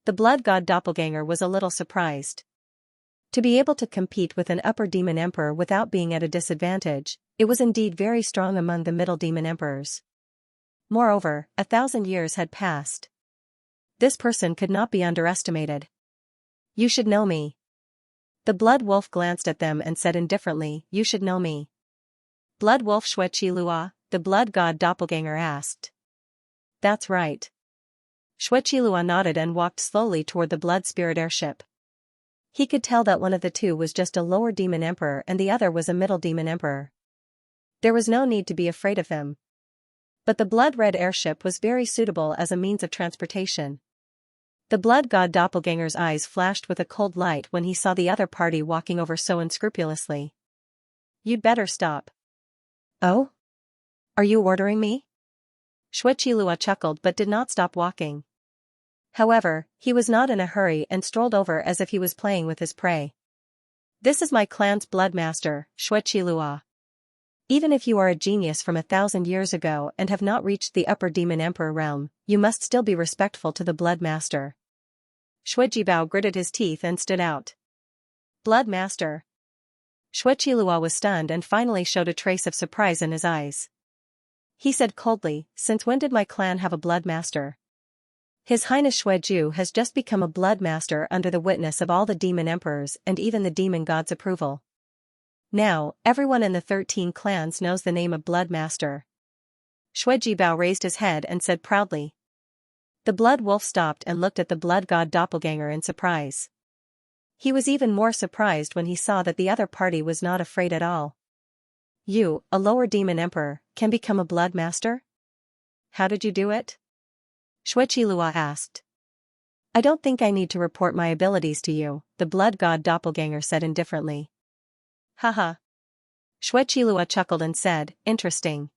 The blood god doppelganger was a little surprised. To be able to compete with an upper demon emperor without being at a disadvantage, it was indeed very strong among the middle demon emperors. Moreover, 1,000 years had passed. This person could not be underestimated. You should know me. The blood wolf glanced at them and said indifferently, You should know me. Blood wolf Xueqi Lua, the blood god doppelganger asked. That's right. Xueqi Lua nodded and walked slowly toward the blood spirit airship. He could tell that one of the two was just a lower demon emperor and the other was a middle demon emperor. There was no need to be afraid of him. But the blood-red airship was very suitable as a means of transportation. The blood god doppelganger's eyes flashed with a cold light when he saw the other party walking over so unscrupulously. You'd better stop. Oh? Are you ordering me? Xueqi Lua chuckled but did not stop walking. However, he was not in a hurry and strolled over as if he was playing with his prey. This is my clan's blood master, Xueqi Lua. Even if you are a genius from 1,000 years ago and have not reached the upper demon emperor realm, you must still be respectful to the blood master. Xuejibao gritted his teeth and stood out. Blood master. Xueqi Lua was stunned and finally showed a trace of surprise in his eyes. He said coldly, Since when did my clan have a blood master? His Highness Xueju has just become a blood master under the witness of all the demon emperors and even the demon god's approval. Now, everyone in the 13 clans knows the name of blood master. Xuejibao raised his head and said proudly. The blood wolf stopped and looked at the blood god doppelganger in surprise. He was even more surprised when he saw that the other party was not afraid at all. You, a lower demon emperor, can become a blood master? How did you do it? Xueqi Lua asked. I don't think I need to report my abilities to you, the blood god doppelganger said indifferently. Haha. Xueqi Lua chuckled and said, Interesting.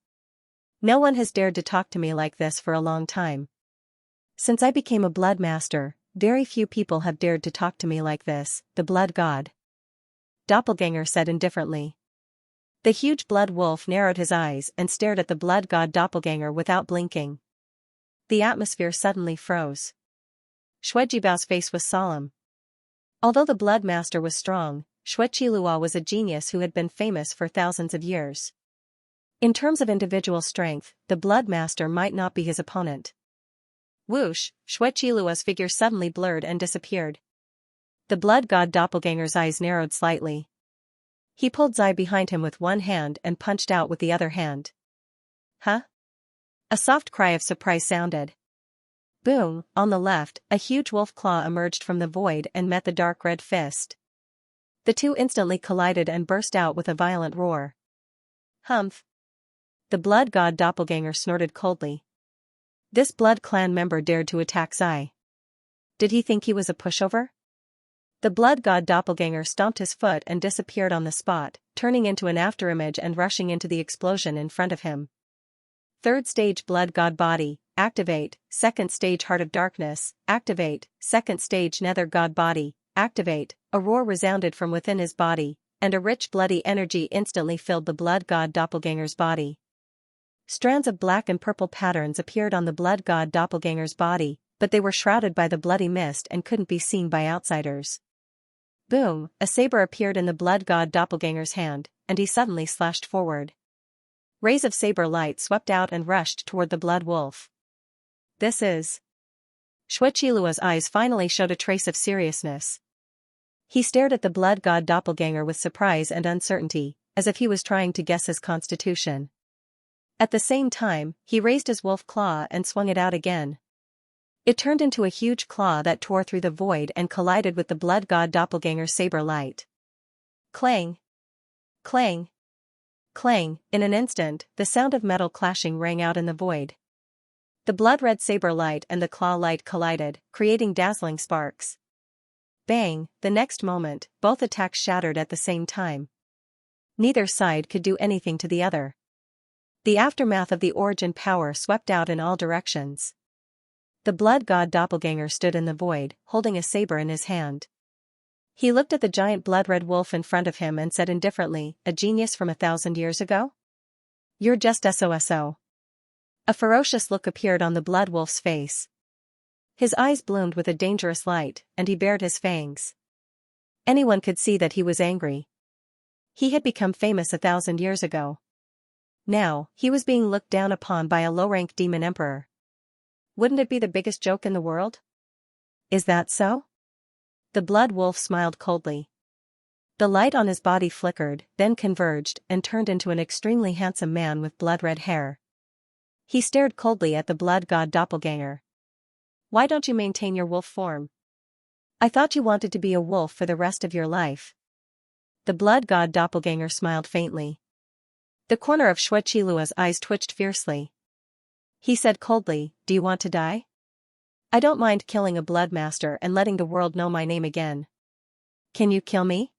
No one has dared to talk to me like this for a long time. Since I became a blood master, very few people have dared to talk to me like this, the blood god doppelganger said indifferently. The huge blood wolf narrowed his eyes and stared at the blood god doppelganger without blinking. The atmosphere suddenly froze. Xuejibao's face was solemn. Although the blood master was strong, Xueqi Lua was a genius who had been famous for thousands of years. In terms of individual strength, the blood master might not be his opponent. Whoosh, Xueqi Lua's figure suddenly blurred and disappeared. The blood god doppelganger's eyes narrowed slightly. He pulled Zai behind him with one hand and punched out with the other hand. Huh? A soft cry of surprise sounded. Boom, on the left, a huge wolf claw emerged from the void and met the dark red fist. The two instantly collided and burst out with a violent roar. Humph. The blood god doppelganger snorted coldly. This blood clan member dared to attack Zai. Did he think he was a pushover? The blood god doppelganger stomped his foot and disappeared on the spot, turning into an afterimage and rushing into the explosion in front of him. Third stage blood god body, activate. Second stage heart of darkness, activate. Second stage nether god body, activate. A roar resounded from within his body, and a rich bloody energy instantly filled the blood god doppelganger's body. Strands of black and purple patterns appeared on the blood god doppelganger's body, but they were shrouded by the bloody mist and couldn't be seen by outsiders. Boom, a saber appeared in the blood god doppelganger's hand, and he suddenly slashed forward. Rays of saber light swept out and rushed toward the blood wolf. This is... Xueqi Lua's eyes finally showed a trace of seriousness. He stared at the blood god doppelganger with surprise and uncertainty, as if he was trying to guess his constitution. At the same time, he raised his wolf claw and swung it out again. It turned into a huge claw that tore through the void and collided with the blood god doppelganger's saber light. Clang! Clang! Clang! In an instant, the sound of metal clashing rang out in the void. The blood-red saber light and the claw light collided, creating dazzling sparks. Bang! The next moment, both attacks shattered at the same time. Neither side could do anything to the other. The aftermath of the origin power swept out in all directions. The blood god doppelganger stood in the void, holding a saber in his hand. He looked at the giant blood-red wolf in front of him and said indifferently, "A genius from 1,000 years ago? You're just SOSO." A ferocious look appeared on the blood wolf's face. His eyes bloomed with a dangerous light, and he bared his fangs. Anyone could see that he was angry. He had become famous 1,000 years ago. Now, he was being looked down upon by a low-rank demon emperor. Wouldn't it be the biggest joke in the world? Is that so? The blood wolf smiled coldly. The light on his body flickered, then converged and turned into an extremely handsome man with blood-red hair. He stared coldly at the blood god doppelganger. "Why don't you maintain your wolf form? I thought you wanted to be a wolf for the rest of your life." The blood god doppelganger smiled faintly. The corner of Xianxia's eyes twitched fiercely. He said coldly, "Do you want to die? I don't mind killing a blood master and letting the world know my name again. Can you kill me?"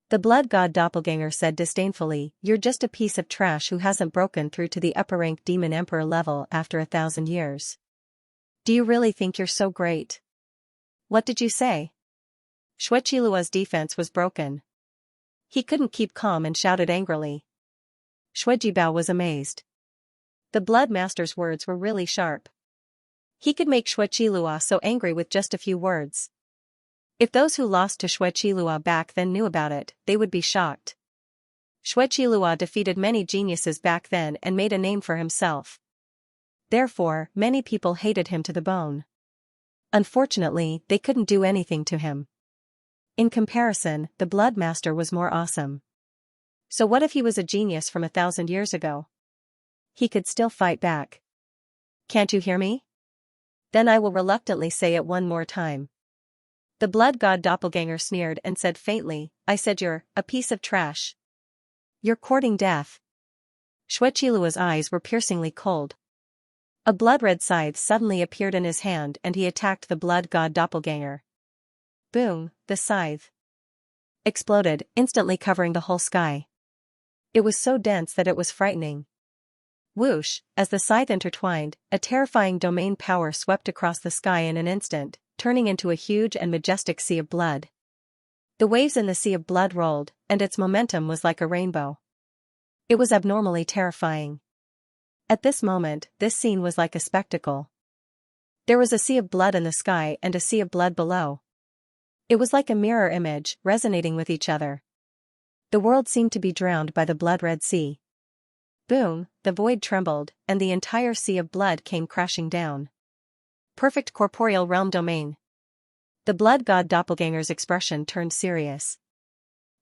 The blood god doppelganger said disdainfully, "You're just a piece of trash who hasn't broken through to the upper-rank demon emperor level after 1,000 years. Do you really think you're so great?" "What did you say?" Xianxia's defense was broken. He couldn't keep calm and shouted angrily. Xuejibao was amazed. The blood master's words were really sharp. He could make Xianxia so angry with just a few words. If those who lost to Xianxia back then knew about it, they would be shocked. Xianxia defeated many geniuses back then and made a name for himself. Therefore, many people hated him to the bone. Unfortunately, they couldn't do anything to him. In comparison, the blood master was more awesome. So what if he was a genius from 1,000 years ago? He could still fight back. "Can't you hear me? Then I will reluctantly say it one more time." The blood god doppelganger sneered and said faintly, "I said you're a piece of trash. You're courting death." Xianxia's eyes were piercingly cold. A blood-red scythe suddenly appeared in his hand and he attacked the blood god doppelganger. Boom! The scythe exploded, instantly covering the whole sky. It was so dense that it was frightening. Whoosh! As the scythe intertwined, a terrifying domain power swept across the sky in an instant, turning into a huge and majestic sea of blood. The waves in the sea of blood rolled, and its momentum was like a rainbow. It was abnormally terrifying. At this moment, this scene was like a spectacle. There was a sea of blood in the sky and a sea of blood below. It was like a mirror image, resonating with each other. The world seemed to be drowned by the blood-red sea. Boom! The void trembled, and the entire sea of blood came crashing down. Perfect corporeal realm domain. The blood god doppelganger's expression turned serious.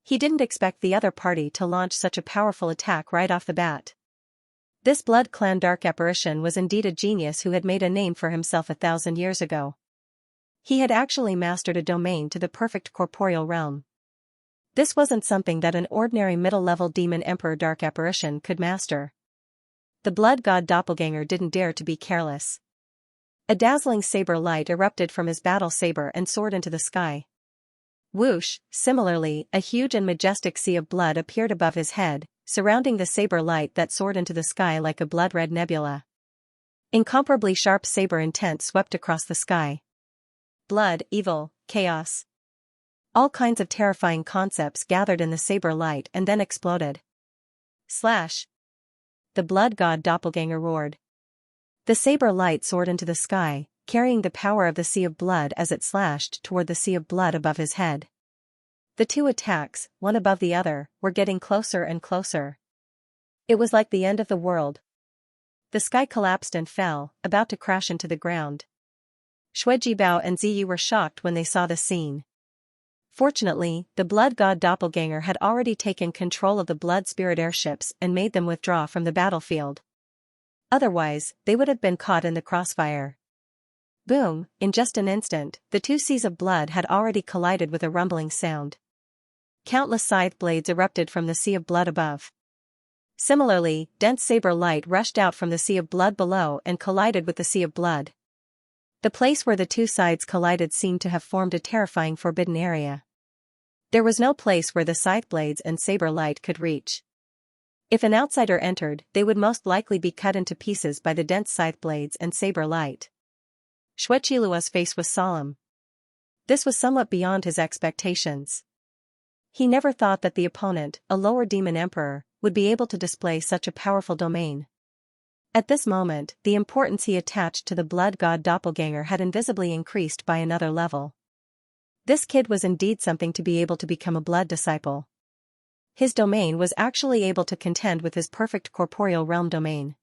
He didn't expect the other party to launch such a powerful attack right off the bat. This blood clan dark apparition was indeed a genius who had made a name for himself 1,000 years ago. He had actually mastered a domain to the perfect corporeal realm. This wasn't something that an ordinary middle-level demon emperor dark apparition could master. The blood god doppelganger didn't dare to be careless. A dazzling saber light erupted from his battle saber and soared into the sky. Whoosh! Similarly, a huge and majestic sea of blood appeared above his head, surrounding the saber light that soared into the sky like a blood-red nebula. Incomparably sharp saber intent swept across the sky. Blood, evil, chaos. All kinds of terrifying concepts gathered in the saber light and then exploded. Slash! The blood god doppelganger roared. The saber light soared into the sky, carrying the power of the sea of blood as it slashed toward the sea of blood above his head. The two attacks, one above the other, were getting closer and closer. It was like the end of the world. The sky collapsed and fell, about to crash into the ground. Xuejibao and Ziyu were shocked when they saw the scene. Fortunately, the blood god doppelganger had already taken control of the blood spirit airships and made them withdraw from the battlefield. Otherwise, they would have been caught in the crossfire. Boom, in just an instant, the two seas of blood had already collided with a rumbling sound. Countless scythe blades erupted from the sea of blood above. Similarly, dense saber light rushed out from the sea of blood below and collided with the sea of blood. The place where the two sides collided seemed to have formed a terrifying forbidden area. There was no place where the scythe blades and saber light could reach. If an outsider entered, they would most likely be cut into pieces by the dense scythe blades and saber light. Xueqilua's face was solemn. This was somewhat beyond his expectations. He never thought that the opponent, a lower demon emperor, would be able to display such a powerful domain. At this moment, the importance he attached to the blood god doppelganger had invisibly increased by another level. This kid was indeed something to be able to become a blood disciple. His domain was actually able to contend with his perfect corporeal realm domain.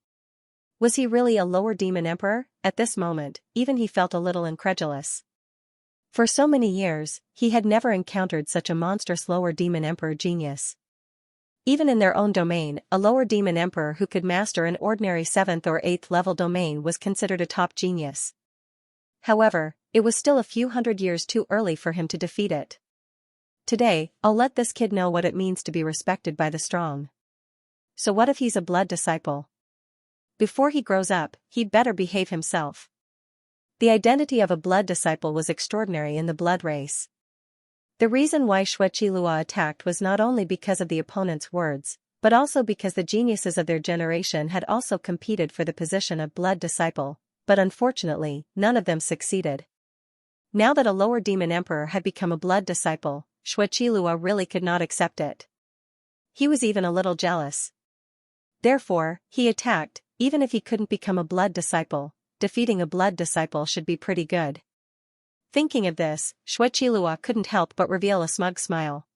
Was he really a lower demon emperor? At this moment, even he felt a little incredulous. For so many years, he had never encountered such a monstrous lower demon emperor genius. Even in their own domain, a lower demon emperor who could master an ordinary 7th or 8th level domain was considered a top genius. However, it was still a few hundred years too early for him to defeat it. Today, I'll let this kid know what it means to be respected by the strong. So what if he's a blood disciple? Before he grows up, he'd better behave himself. The identity of a blood disciple was extraordinary in the blood race. The reason why Xueqilua attacked was not only because of the opponent's words, but also because the geniuses of their generation had also competed for the position of blood disciple, but unfortunately, none of them succeeded. Now that a lower demon emperor had become a blood disciple, Xueqilua really could not accept it. He was even a little jealous. Therefore, he attacked, even if he couldn't become a blood disciple. Defeating a blood disciple should be pretty good. Thinking of this, Xueqilua couldn't help but reveal a smug smile.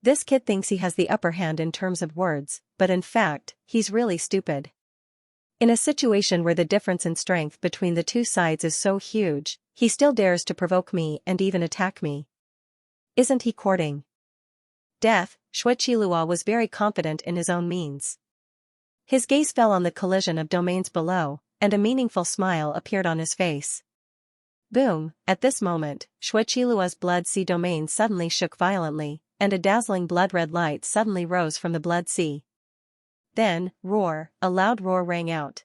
This kid thinks he has the upper hand in terms of words, but in fact, he's really stupid. In a situation where the difference in strength between the two sides is so huge, he still dares to provoke me and even attack me. Isn't he courting death? Xueqilua was very confident in his own means. His gaze fell on the collision of domains below, and a meaningful smile appeared on his face. Boom, at this moment, Xueqilua's blood sea domain suddenly shook violently, and a dazzling blood-red light suddenly rose from the blood sea. Then, roar, a loud roar rang out.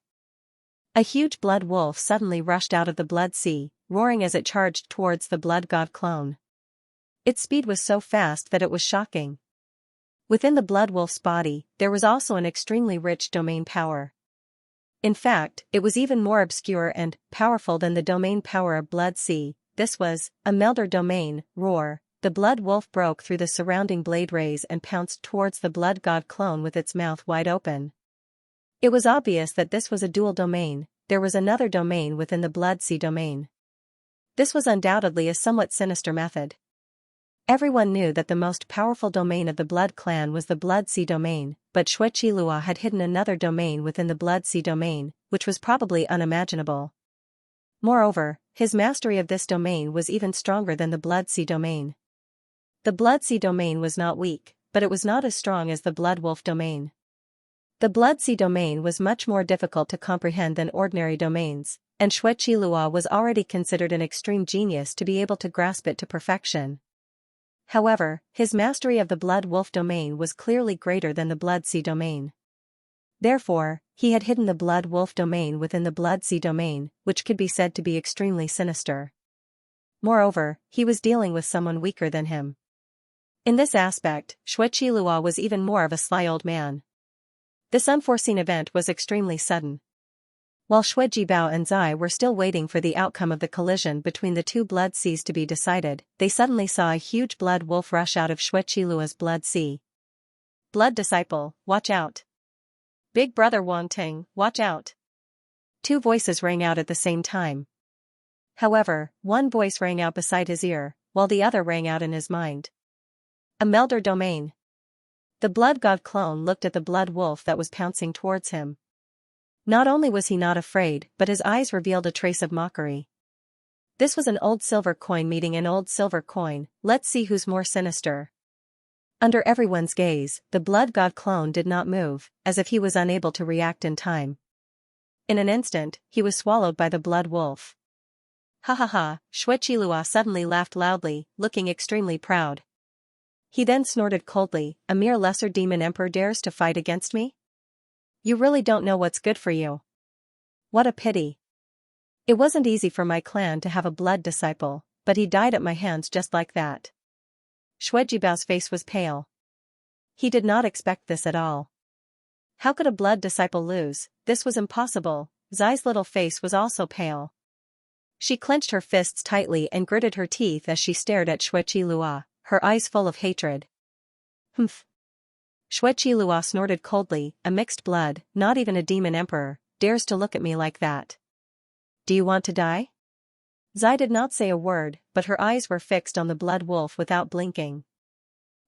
A huge blood wolf suddenly rushed out of the blood sea, roaring as it charged towards the blood god clone. Its speed was so fast that it was shocking. Within the blood wolf's body, there was also an extremely rich domain power. In fact, it was even more obscure and powerful than the domain power of Blood Sea. This was a Melder domain. Roar. The blood wolf broke through the surrounding blade rays and pounced towards the blood god clone with its mouth wide open. It was obvious that this was a dual domain. There was another domain within the Blood Sea domain. This was undoubtedly a somewhat sinister method. Everyone knew that the most powerful domain of the Blood clan was the Blood Sea domain, but Xueqilua had hidden another domain within the Blood Sea domain, which was probably unimaginable. Moreover, his mastery of this domain was even stronger than the Blood Sea domain. The Blood Sea domain was not weak, but it was not as strong as the Blood Wolf domain. The Blood Sea domain was much more difficult to comprehend than ordinary domains, and Xueqilua was already considered an extreme genius to be able to grasp it to perfection. However, his mastery of the Blood Wolf domain was clearly greater than the Blood Sea domain. Therefore, he had hidden the Blood Wolf domain within the Blood Sea domain, which could be said to be extremely sinister. Moreover, he was dealing with someone weaker than him. In this aspect, Xueqilua was even more of a sly old man. This unforeseen event was extremely sudden. While Xuejibao and Zai were still waiting for the outcome of the collision between the two blood seas to be decided, they suddenly saw a huge blood wolf rush out of Xueqilua's blood sea. Blood disciple, watch out. Big brother Wangting, watch out. Two voices rang out at the same time. However, one voice rang out beside his ear, while the other rang out in his mind. A Melder domain. The blood god clone looked at the blood wolf that was pouncing towards him. Not only was he not afraid, but his eyes revealed a trace of mockery. This was an old silver coin meeting an old silver coin. Let's see who's more sinister. Under everyone's gaze, the blood god clone did not move, as if he was unable to react in time. In an instant, he was swallowed by the blood wolf. Ha ha ha, Xueqilua suddenly laughed loudly, looking extremely proud. He then snorted coldly, a mere lesser demon emperor dares to fight against me? You really don't know what's good for you. What a pity. It wasn't easy for my clan to have a blood disciple, but he died at my hands just like that. Xuejibao's face was pale. He did not expect this at all. How could a blood disciple lose? This was impossible. Zai's little face was also pale. She clenched her fists tightly and gritted her teeth as she stared at Xueqilua, her eyes full of hatred. Humph. Xueqilua snorted coldly, a mixed blood, not even a demon emperor, dares to look at me like that. Do you want to die? Zai did not say a word, but her eyes were fixed on the blood wolf without blinking.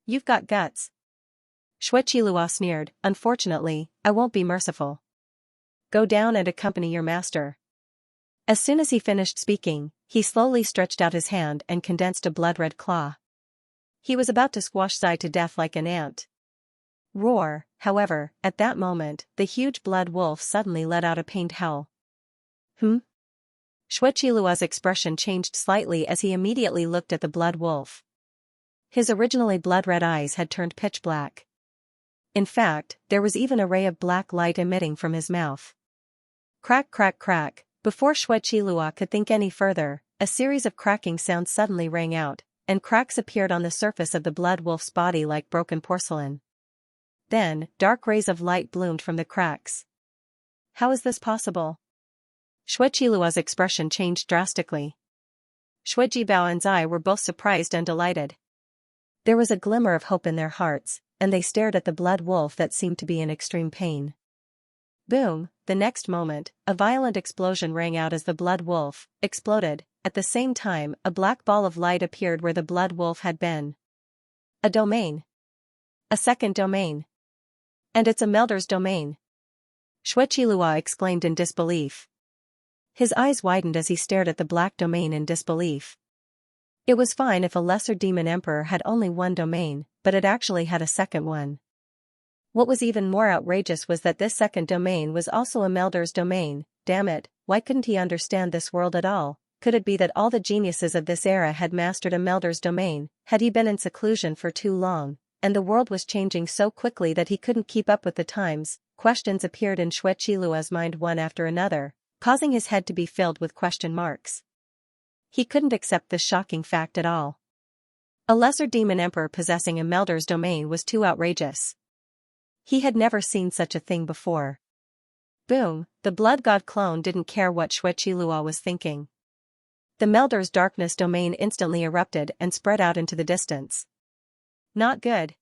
You've got guts. Xueqilua sneered, unfortunately, I won't be merciful. Go down and accompany your master. As soon as he finished speaking, he slowly stretched out his hand and condensed a blood-red claw. He was about to squash Zai to death like an ant. Roar, however, at that moment, the huge blood wolf suddenly let out a pained howl. Xueqilua's expression changed slightly as he immediately looked at the blood wolf. His originally blood-red eyes had turned pitch black. In fact, there was even a ray of black light emitting from his mouth. Crack crack crack, before Xueqilua could think any further, a series of cracking sounds suddenly rang out, and cracks appeared on the surface of the blood wolf's body like broken porcelain. Then, dark rays of light bloomed from the cracks. How is this possible? Xueqilua's expression changed drastically. Xuejibao and Zai were both surprised and delighted. There was a glimmer of hope in their hearts, and they stared at the blood wolf that seemed to be in extreme pain. Boom, the next moment, a violent explosion rang out as the blood wolf exploded. At the same time, a black ball of light appeared where the blood wolf had been. A domain. A second domain. And it's a Melder's domain. Xueqilua exclaimed in disbelief. His eyes widened as he stared at the black domain in disbelief. It was fine if a lesser demon emperor had only one domain, but it actually had a second one. What was even more outrageous was that this second domain was also a Melder's domain. Damn it, why couldn't he understand this world at all? Could it be that all the geniuses of this era had mastered a Melder's domain? Had he been in seclusion for too long, and the world was changing so quickly that he couldn't keep up with the times? Questions appeared in Xueqilua's mind one after another, causing his head to be filled with question marks. He couldn't accept this shocking fact at all. A lesser demon emperor possessing a Melder's domain was too outrageous. He had never seen such a thing before. Boom, the blood god clone didn't care what Xueqilua was thinking. The Melder's darkness domain instantly erupted and spread out into the distance. Not good.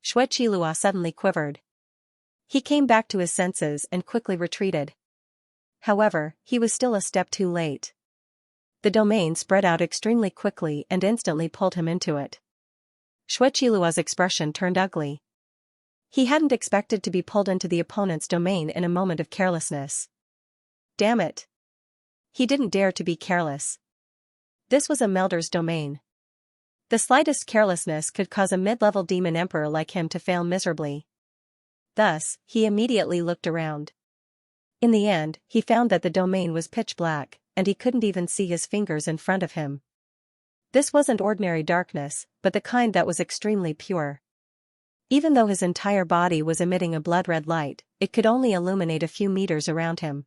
Xueqilua suddenly quivered. He came back to his senses and quickly retreated. However, he was still a step too late. The domain spread out extremely quickly and instantly pulled him into it. Xueqilua's expression turned ugly. He hadn't expected to be pulled into the opponent's domain in a moment of carelessness. Damn it. He didn't dare to be careless. This was a Melder's domain. The slightest carelessness could cause a mid-level demon emperor like him to fail miserably. Thus, he immediately looked around. In the end, he found that the domain was pitch black, and he couldn't even see his fingers in front of him. This wasn't ordinary darkness, but the kind that was extremely pure. Even though his entire body was emitting a blood-red light, it could only illuminate a few meters around him.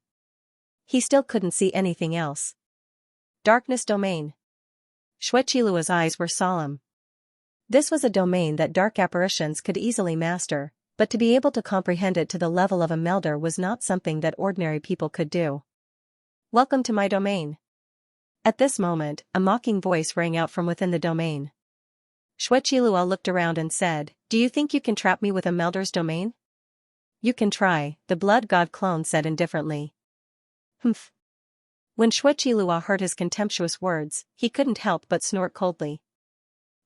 He still couldn't see anything else. Darkness domain. Xueqilua's eyes were solemn. This was a domain that dark apparitions could easily master, but to be able to comprehend it to the level of a Melder was not something that ordinary people could do. Welcome to my domain. At this moment, a mocking voice rang out from within the domain. Xueqilua looked around and said, "Do you think you can trap me with a Melder's domain?" "You can try," the blood god clone said indifferently. Humph. When Xueqilua heard his contemptuous words, he couldn't help but snort coldly.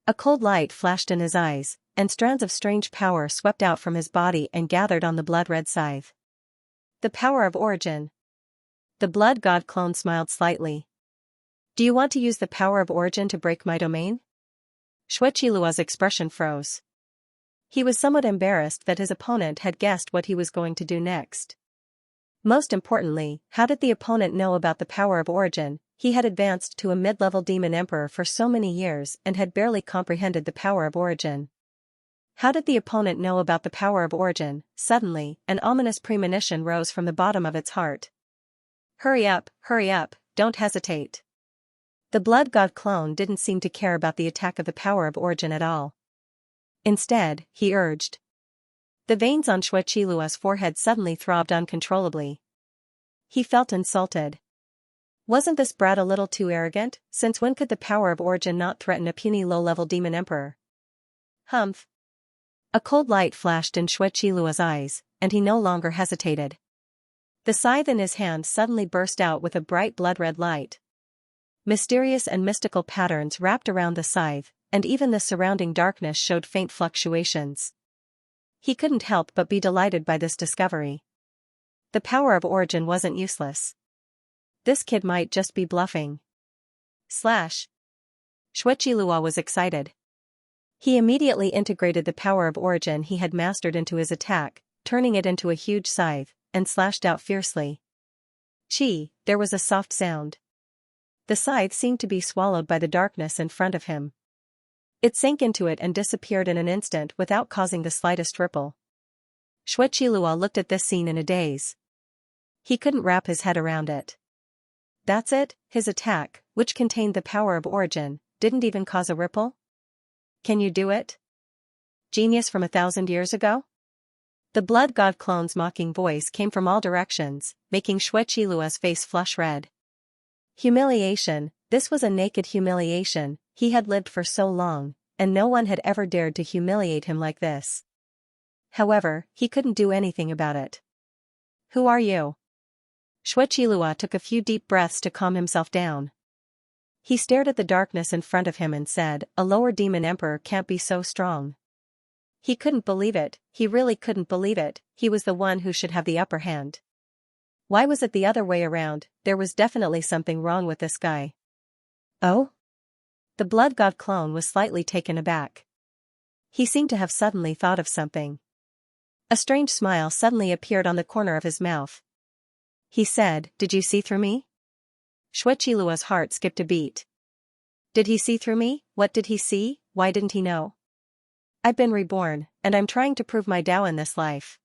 A cold light flashed in his eyes, and strands of strange power swept out from his body and gathered on the blood-red scythe. The power of origin. The blood god clone smiled slightly. Do you want to use the power of origin to break my domain? Xueqilua's expression froze. He was somewhat embarrassed that his opponent had guessed what he was going to do next. Most importantly, how did the opponent know about the power of origin? He had advanced to a mid-level demon emperor for so many years and had barely comprehended the power of origin. How did the opponent know about the power of origin? Suddenly, an ominous premonition rose from the bottom of its heart. Hurry up, don't hesitate. The blood god clone didn't seem to care about the attack of the power of origin at all. Instead, he urged. The veins on Xueqilua's forehead suddenly throbbed uncontrollably. He felt insulted. Wasn't this brat a little too arrogant? Since when could the power of origin not threaten a puny low-level demon emperor? Humph. A cold light flashed in Xueqilua's eyes, and he no longer hesitated. The scythe in his hand suddenly burst out with a bright blood-red light. Mysterious and mystical patterns wrapped around the scythe, and even the surrounding darkness showed faint fluctuations. He couldn't help but be delighted by this discovery. The power of origin wasn't useless. This kid might just be bluffing. Slash. Xueqilua was excited. He immediately integrated the power of origin he had mastered into his attack, turning it into a huge scythe, and slashed out fiercely. Chi, there was a soft sound. The scythe seemed to be swallowed by the darkness in front of him. It sank into it and disappeared in an instant without causing the slightest ripple. Xueqilua looked at this scene in a daze. He couldn't wrap his head around it. That's it, his attack, which contained the power of origin, didn't even cause a ripple? Can you do it? Genius from 1,000 years ago? The blood god clone's mocking voice came from all directions, making Xueqilua's face flush red. Humiliation, this was a naked humiliation. He had lived for so long, and no one had ever dared to humiliate him like this. However, he couldn't do anything about it. Who are you? Xueqilua took a few deep breaths to calm himself down. He stared at the darkness in front of him and said, a lower demon emperor can't be so strong. He couldn't believe it, he really couldn't believe it, he was the one who should have the upper hand. Why was it the other way around? There was definitely something wrong with this guy. Oh? The blood god clone was slightly taken aback. He seemed to have suddenly thought of something. A strange smile suddenly appeared on the corner of his mouth. He said, did you see through me? Xueqilua's heart skipped a beat. Did he see through me? What did he see? Why didn't he know? I've been reborn, and I'm trying to prove my Tao in this life.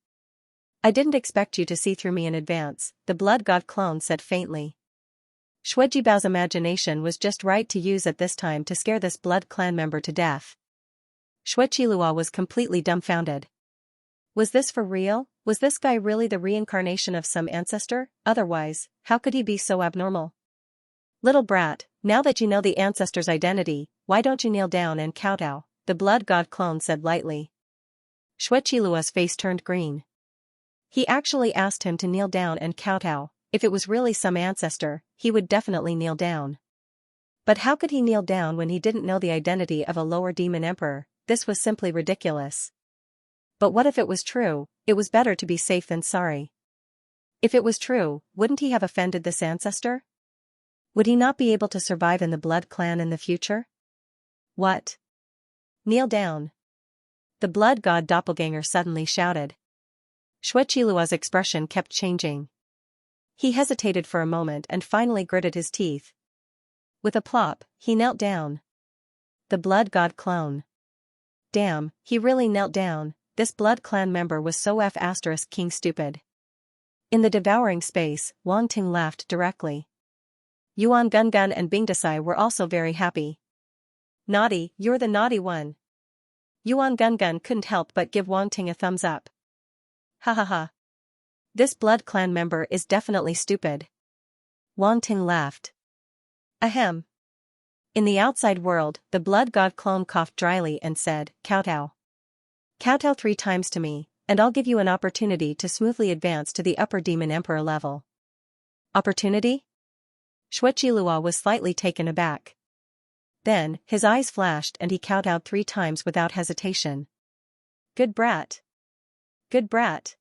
I didn't expect you to see through me in advance, the blood god clone said faintly. Xuejibao's imagination was just right to use at this time to scare this blood clan member to death. Xueqilua was completely dumbfounded. Was this for real? Was this guy really the reincarnation of some ancestor? Otherwise, how could he be so abnormal? Little brat, now that you know the ancestor's identity, why don't you kneel down and kowtow? The blood god clone said lightly. Xueqilua's face turned green. He actually asked him to kneel down and kowtow. If it was really some ancestor, he would definitely kneel down. But how could he kneel down when he didn't know the identity of a lower demon emperor? This was simply ridiculous. But what if it was true? It was better to be safe than sorry. If it was true, wouldn't he have offended this ancestor? Would he not be able to survive in the blood clan in the future? What? Kneel down. The blood god doppelganger suddenly shouted. Xueqilua's expression kept changing. He hesitated for a moment and finally gritted his teeth. With a plop, he knelt down. The blood god clone. Damn, he really knelt down. This blood clan member was so F***king stupid. In the devouring space, Wang Ting laughed directly. Yuan Gungun and Bingdasai were also very happy. Naughty, you're the naughty one. Yuan Gungun couldn't help but give Wang Ting a thumbs up. Ha ha ha. This blood clan member is definitely stupid. Wang Ting laughed. Ahem. In the outside world, the blood god clone coughed dryly and said, kowtow. Kowtow 3 times to me, and I'll give you an opportunity to smoothly advance to the upper demon emperor level. Opportunity? Xueqilua was slightly taken aback. Then, his eyes flashed and he kowtowed 3 times without hesitation. Good brat. Good brat.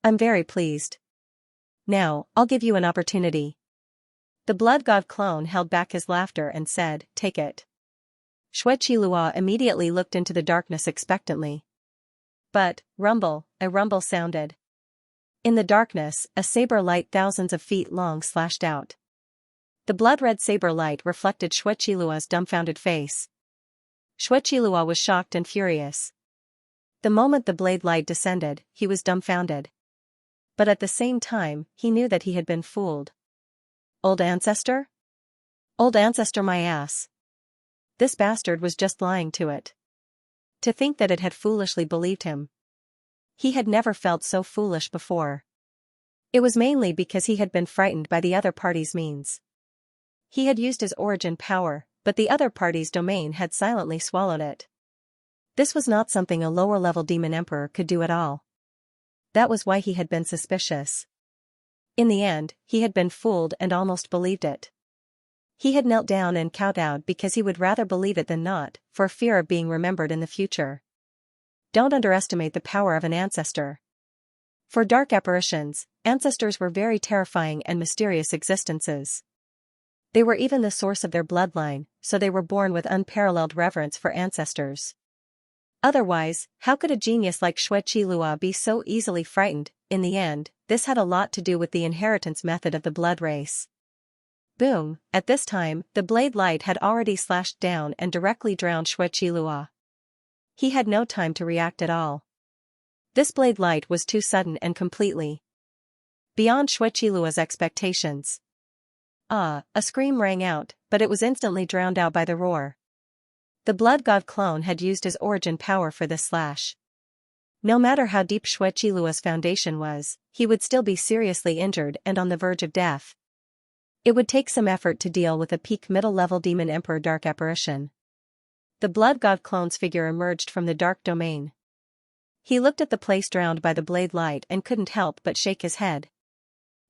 I'm very pleased. Now, I'll give you an opportunity. The blood god clone held back his laughter and said, "Take it." Xueqilua immediately looked into the darkness expectantly. But, a rumble sounded. In the darkness, a saber light thousands of feet long slashed out. The blood-red saber light reflected Xueqilua's dumbfounded face. Xueqilua was shocked and furious. The moment the blade light descended, he was dumbfounded. But at the same time, he knew that he had been fooled. Old ancestor? Old ancestor my ass. This bastard was just lying to it. To think that it had foolishly believed him. He had never felt so foolish before. It was mainly because he had been frightened by the other party's means. He had used his origin power, but the other party's domain had silently swallowed it. This was not something a lower-level demon emperor could do at all. That was why he had been suspicious. In the end, he had been fooled and almost believed it. He had knelt down and kowtowed because he would rather believe it than not, for fear of being remembered in the future. Don't underestimate the power of an ancestor. For dark apparitions, ancestors were very terrifying and mysterious existences. They were even the source of their bloodline, so they were born with unparalleled reverence for ancestors. Otherwise, how could a genius like Xueqilua be so easily frightened? In the end, this had a lot to do with the inheritance method of the blood race. Boom, at this time, the blade light had already slashed down and directly drowned Xueqilua. He had no time to react at all. This blade light was too sudden and completely beyond Xueqilua's expectations. A scream rang out, but it was instantly drowned out by the roar. The blood god clone had used his origin power for this slash. No matter how deep Xueqilua's foundation was, he would still be seriously injured and on the verge of death. It would take some effort to deal with a peak middle-level demon emperor dark apparition. The blood god clone's figure emerged from the dark domain. He looked at the place drowned by the blade light and couldn't help but shake his head.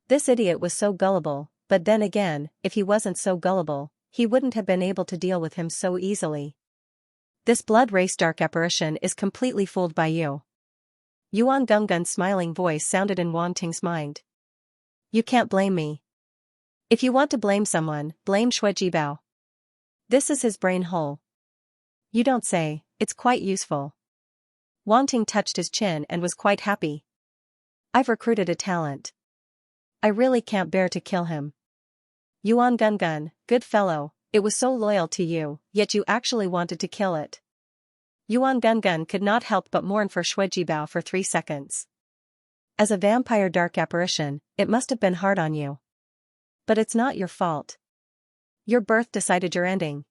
This idiot was so gullible, but then again, if he wasn't so gullible, he wouldn't have been able to deal with him so easily. This blood race dark apparition is completely fooled by you. Yuan Gunggun's smiling voice sounded in Wang Ting's mind. You can't blame me. If you want to blame someone, blame Xue Jibao. This is his brain hole. You don't say, it's quite useful. Wang Ting touched his chin and was quite happy. I've recruited a talent. I really can't bear to kill him. Yuan Gungun, good fellow, it was so loyal to you, yet you actually wanted to kill it. Yuan Gungun could not help but mourn for Xue Jibao for 3 seconds. As a vampire dark apparition, it must have been hard on you. But it's not your fault. Your birth decided your ending.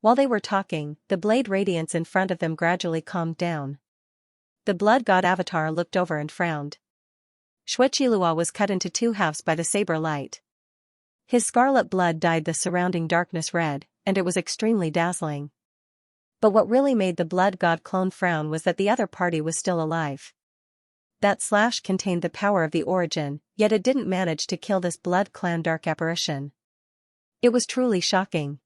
While they were talking, the blade radiance in front of them gradually calmed down. The blood god avatar looked over and frowned. Xueqilua was cut into 2 halves by the saber light. His scarlet blood dyed the surrounding darkness red, and it was extremely dazzling. But what really made the blood god clone frown was that the other party was still alive. That slash contained the power of the origin, yet it didn't manage to kill this blood clan dark apparition. It was truly shocking.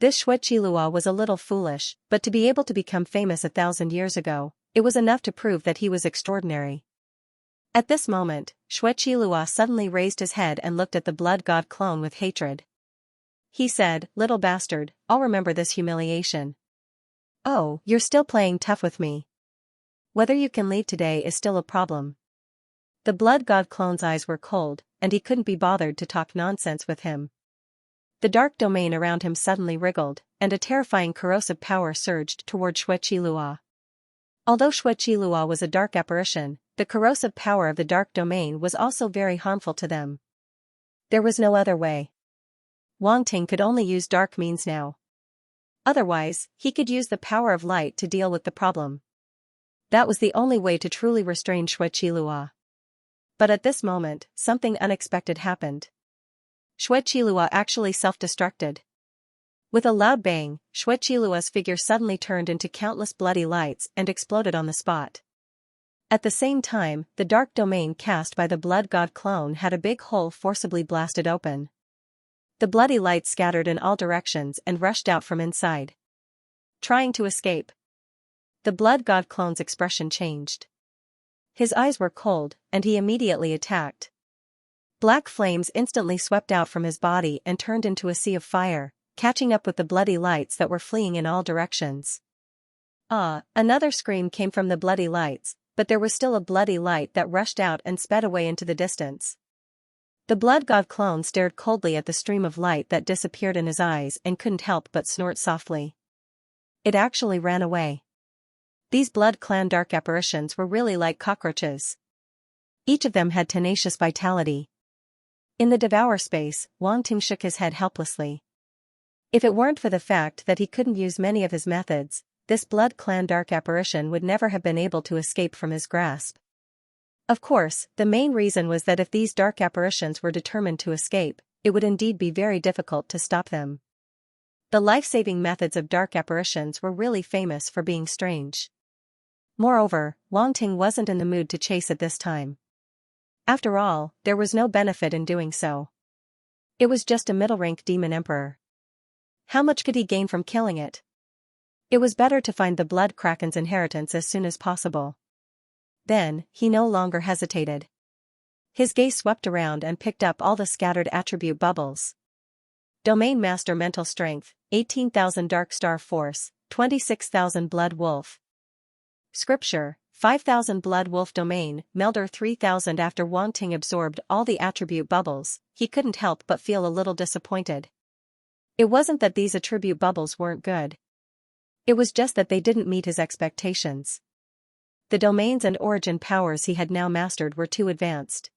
This Xueqilua was a little foolish, but to be able to become famous 1,000 years ago, it was enough to prove that he was extraordinary. At this moment, Xueqilua suddenly raised his head and looked at the blood god clone with hatred. He said, "Little bastard, I'll remember this humiliation." Oh, you're still playing tough with me. Whether you can leave today is still a problem. The blood god clone's eyes were cold, and he couldn't be bothered to talk nonsense with him. The dark domain around him suddenly wriggled, and a terrifying corrosive power surged toward Xueqilua. Although Xueqilua was a dark apparition, the corrosive power of the dark domain was also very harmful to them. There was no other way. Wang Ting could only use dark means now. Otherwise, he could use the power of light to deal with the problem. That was the only way to truly restrain Xueqilua. But at this moment, something unexpected happened. Xueqilua actually self-destructed. With a loud bang, Xueqilua's figure suddenly turned into countless bloody lights and exploded on the spot. At the same time, the dark domain cast by the blood god clone had a big hole forcibly blasted open. The bloody lights scattered in all directions and rushed out from inside. Trying to escape. The blood god clone's expression changed. His eyes were cold, and he immediately attacked. Black flames instantly swept out from his body and turned into a sea of fire, catching up with the bloody lights that were fleeing in all directions. Another scream came from the bloody lights, but there was still a bloody light that rushed out and sped away into the distance. The blood god clone stared coldly at the stream of light that disappeared in his eyes and couldn't help but snort softly. It actually ran away. These blood clan dark apparitions were really like cockroaches. Each of them had tenacious vitality. In the devour space, Wang Ting shook his head helplessly. If it weren't for the fact that he couldn't use many of his methods, this blood clan dark apparition would never have been able to escape from his grasp. Of course, the main reason was that if these dark apparitions were determined to escape, it would indeed be very difficult to stop them. The life-saving methods of dark apparitions were really famous for being strange. Moreover, Wang Ting wasn't in the mood to chase at this time. After all, there was no benefit in doing so. It was just a middle-rank demon emperor. How much could he gain from killing it? It was better to find the blood kraken's inheritance as soon as possible. Then, he no longer hesitated. His gaze swept around and picked up all the scattered attribute bubbles. Domain Master Mental Strength, 18,000 Dark Star Force, 26,000 Blood Wolf. Scripture, 5,000 Blood Wolf Domain, Melder 3,000. After Wang Ting absorbed all the attribute bubbles, he couldn't help but feel a little disappointed. It wasn't that these attribute bubbles weren't good. It was just that they didn't meet his expectations. The domains and origin powers he had now mastered were too advanced.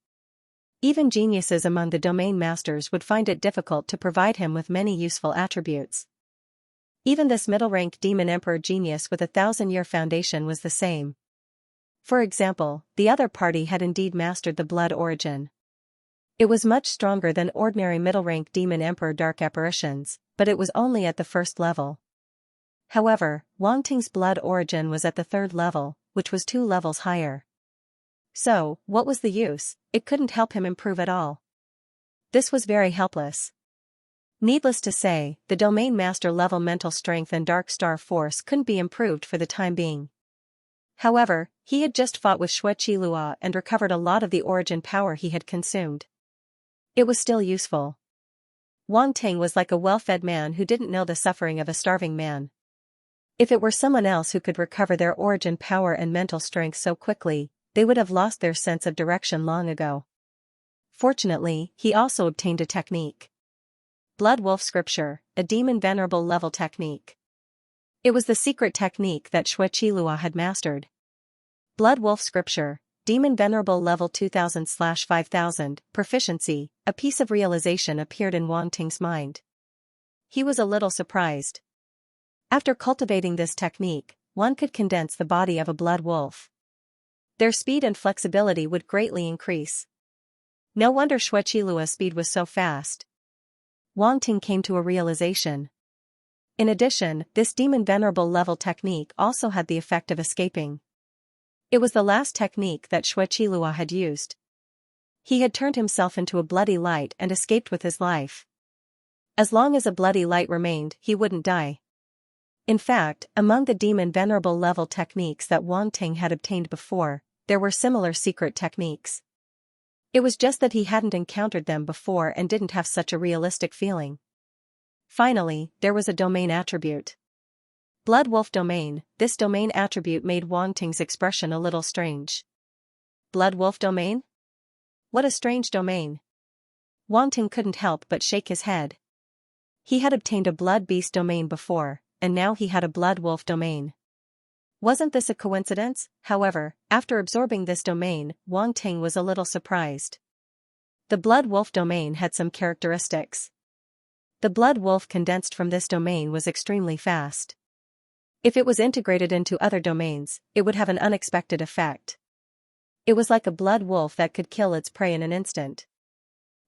Even geniuses among the domain masters would find it difficult to provide him with many useful attributes. Even this middle-rank demon emperor genius with a 1,000-year foundation was the same. For example, the other party had indeed mastered the blood origin. It was much stronger than ordinary middle-rank demon emperor dark apparitions, but it was only at the first level. However, Wang Ting's blood origin was at the third level, which was 2 levels higher. So, what was the use? It couldn't help him improve at all. This was very helpless. Needless to say, the domain master level mental strength and dark star force couldn't be improved for the time being. However, he had just fought with Xue Qilua and recovered a lot of the origin power he had consumed. It was still useful. Wang Ting was like a well-fed man who didn't know the suffering of a starving man. If it were someone else who could recover their origin power and mental strength so quickly, they would have lost their sense of direction long ago. Fortunately, he also obtained a technique. Blood Wolf Scripture, a demon venerable level technique. It was the secret technique that Xue Qilua had mastered. Blood Wolf Scripture, demon venerable level 2000/5000, proficiency, a piece of realization appeared in Wang Ting's mind. He was a little surprised. After cultivating this technique, one could condense the body of a blood wolf. Their speed and flexibility would greatly increase. No wonder Xue Qilua's speed was so fast. Wang Ting came to a realization. In addition, this demon venerable level technique also had the effect of escaping. It was the last technique that Xue Qilua had used. He had turned himself into a bloody light and escaped with his life. As long as a bloody light remained, he wouldn't die. In fact, among the demon venerable level techniques that Wang Ting had obtained before, there were similar secret techniques. It was just that he hadn't encountered them before and didn't have such a realistic feeling. Finally, there was a domain attribute. Blood Wolf Domain. This domain attribute made Wang Ting's expression a little strange. Blood Wolf Domain? What a strange domain. Wang Ting couldn't help but shake his head. He had obtained a Blood Beast Domain before, and now he had a Blood Wolf Domain. Wasn't this a coincidence? However, after absorbing this domain, Wang Ting was a little surprised. The Blood Wolf Domain had some characteristics. The Blood Wolf condensed from this domain was extremely fast. If it was integrated into other domains, it would have an unexpected effect. It was like a blood wolf that could kill its prey in an instant.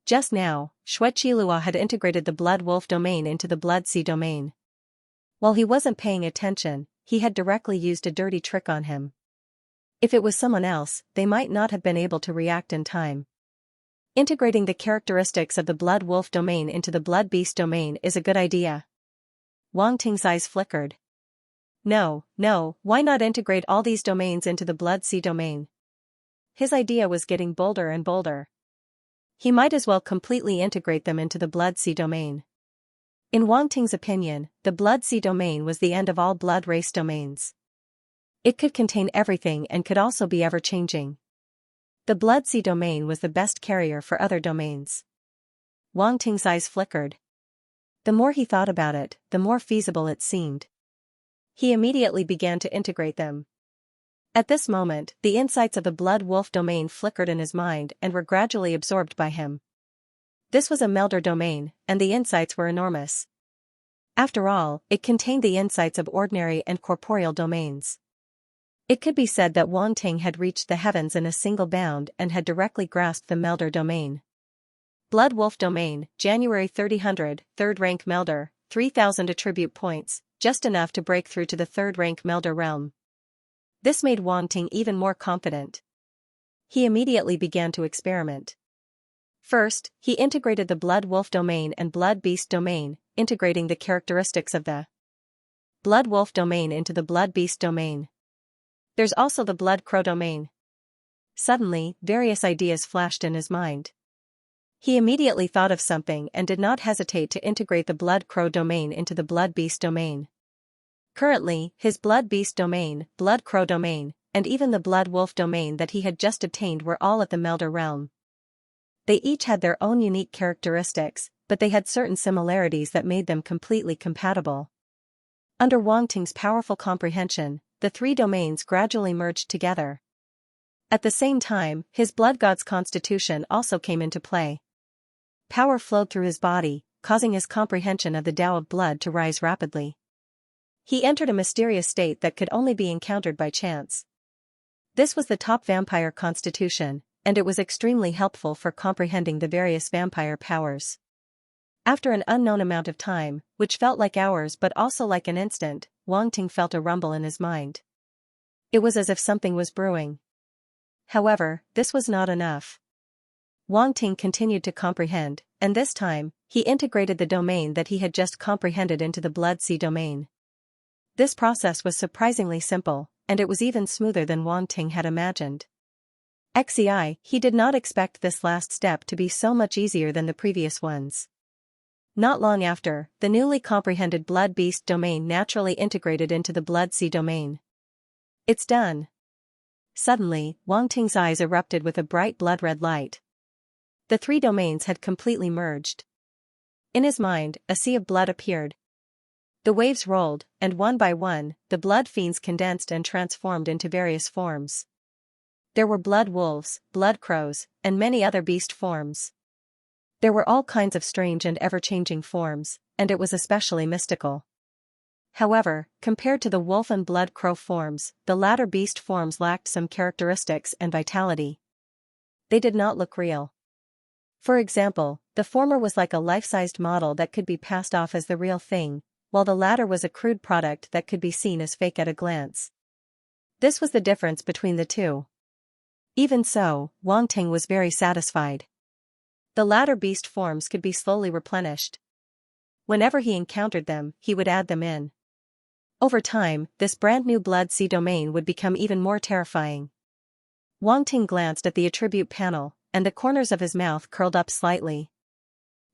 Just now, Xue Qilua had integrated the Blood Wolf Domain into the Blood Sea Domain. While he wasn't paying attention, he had directly used a dirty trick on him. If it was someone else, they might not have been able to react in time. Integrating the characteristics of the Blood Wolf Domain into the Blood Beast Domain is a good idea. Wang Ting's eyes flickered. No, why not integrate all these domains into the Blood Sea Domain? His idea was getting bolder and bolder. He might as well completely integrate them into the blood-sea domain. In Wang Ting's opinion, the blood-sea domain was the end of all blood race domains. It could contain everything and could also be ever-changing. The blood-sea domain was the best carrier for other domains. Wang Ting's eyes flickered. The more he thought about it, the more feasible it seemed. He immediately began to integrate them. At this moment, the insights of the blood wolf domain flickered in his mind and were gradually absorbed by him. This was a melder domain, and the insights were enormous. After all, it contained the insights of ordinary and corporeal domains. It could be said that Wang Ting had reached the heavens in a single bound and had directly grasped the melder domain. Blood wolf domain, January 3000, 3rd rank melder, 3000 attribute points, just enough to break through to the 3rd rank melder realm. This made Wang Ting even more confident. He immediately began to experiment. First, he integrated the blood wolf domain and blood beast domain, integrating the characteristics of the blood wolf domain into the blood beast domain. There's also the blood crow domain. Suddenly, various ideas flashed in his mind. He immediately thought of something and did not hesitate to integrate the blood crow domain into the blood beast domain. Currently, his blood beast domain, blood crow domain, and even the blood wolf domain that he had just obtained were all of the melder realm. They each had their own unique characteristics, but they had certain similarities that made them completely compatible. Under Wang Ting's powerful comprehension, the three domains gradually merged together. At the same time, his blood god's constitution also came into play. Power flowed through his body, causing his comprehension of the Tao of blood to rise rapidly. He entered a mysterious state that could only be encountered by chance. This was the top vampire constitution, and it was extremely helpful for comprehending the various vampire powers. After an unknown amount of time, which felt like hours but also like an instant, Wang Ting felt a rumble in his mind. It was as if something was brewing. However, this was not enough. Wang Ting continued to comprehend, and this time, he integrated the domain that he had just comprehended into the blood-sea domain. This process was surprisingly simple, and it was even smoother than Wang Ting had imagined. XCI, he did not expect this last step to be so much easier than the previous ones. Not long after, the newly comprehended blood beast domain naturally integrated into the blood-sea domain. It's done. Suddenly, Wang Ting's eyes erupted with a bright blood-red light. The three domains had completely merged. In his mind, a sea of blood appeared. The waves rolled, and one by one, the blood fiends condensed and transformed into various forms. There were blood wolves, blood crows, and many other beast forms. There were all kinds of strange and ever-changing forms, and it was especially mystical. However, compared to the wolf and blood crow forms, the latter beast forms lacked some characteristics and vitality. They did not look real. For example, the former was like a life-sized model that could be passed off as the real thing, while the latter was a crude product that could be seen as fake at a glance. This was the difference between the two. Even so, Wang Ting was very satisfied. The latter beast forms could be slowly replenished. Whenever he encountered them, he would add them in. Over time, this brand new blood-sea domain would become even more terrifying. Wang Ting glanced at the attribute panel, and the corners of his mouth curled up slightly.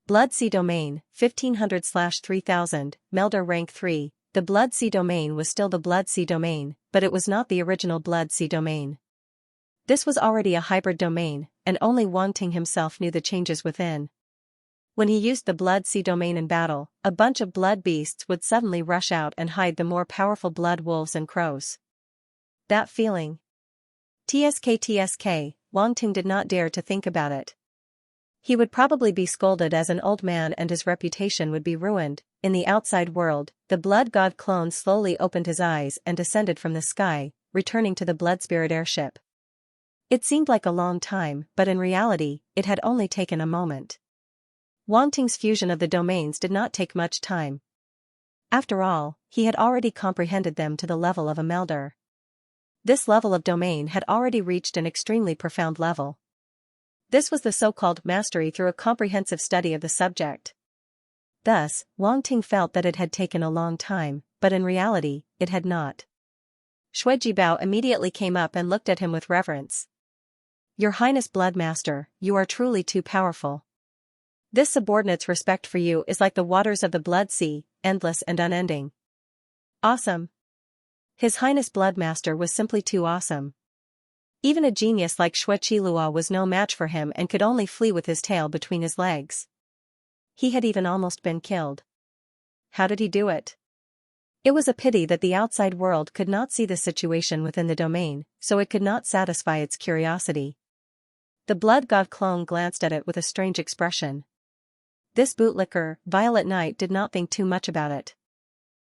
Blood-sea domain, 1500/3000, Melder rank 3, the blood-sea domain was still the blood-sea domain, but it was not the original blood-sea domain. This was already a hybrid domain, and only Wang Ting himself knew the changes within. When he used the blood-sea domain in battle, a bunch of blood beasts would suddenly rush out and hide the more powerful blood wolves and crows. That feeling. TSK, Wang Ting did not dare to think about it. He would probably be scolded as an old man and his reputation would be ruined. In the outside world, the blood god clone slowly opened his eyes and descended from the sky, returning to the blood spirit airship. It seemed like a long time, but in reality, it had only taken a moment. Wang Ting's fusion of the domains did not take much time. After all, he had already comprehended them to the level of a melder. This level of domain had already reached an extremely profound level. This was the so-called mastery through a comprehensive study of the subject. Thus, Wang Ting felt that it had taken a long time, but in reality, it had not. Shui Jibao immediately came up and looked at him with reverence. Your Highness Bloodmaster, you are truly too powerful. This subordinate's respect for you is like the waters of the Blood Sea, endless and unending. Awesome. His Highness Bloodmaster was simply too awesome. Even a genius like Xueqilua was no match for him and could only flee with his tail between his legs. He had even almost been killed. How did he do it? It was a pity that the outside world could not see the situation within the domain, so it could not satisfy its curiosity. The blood god clone glanced at it with a strange expression. This bootlicker, Violet Knight, did not think too much about it.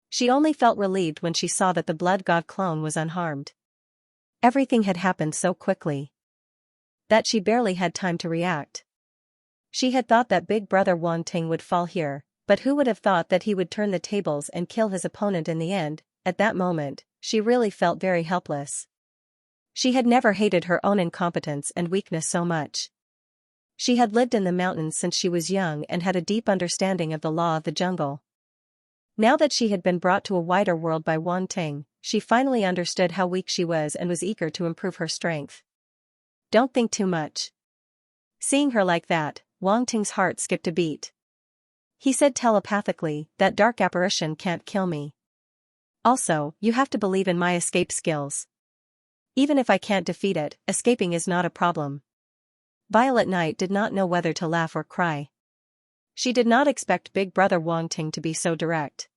She only felt relieved when she saw that the blood god clone was unharmed. Everything had happened so quickly that she barely had time to react. She had thought that Big Brother Wang Ting would fall here, but who would have thought that he would turn the tables and kill his opponent in the end? At that moment, she really felt very helpless. She had never hated her own incompetence and weakness so much. She had lived in the mountains since she was young and had a deep understanding of the law of the jungle. Now that she had been brought to a wider world by Wang Ting, she finally understood how weak she was and was eager to improve her strength. Don't think too much. Seeing her like that, Wang Ting's heart skipped a beat. He said telepathically, that dark apparition can't kill me. Also, you have to believe in my escape skills. Even if I can't defeat it, escaping is not a problem. Violet Knight did not know whether to laugh or cry. She did not expect Big Brother Wang Ting to be so direct.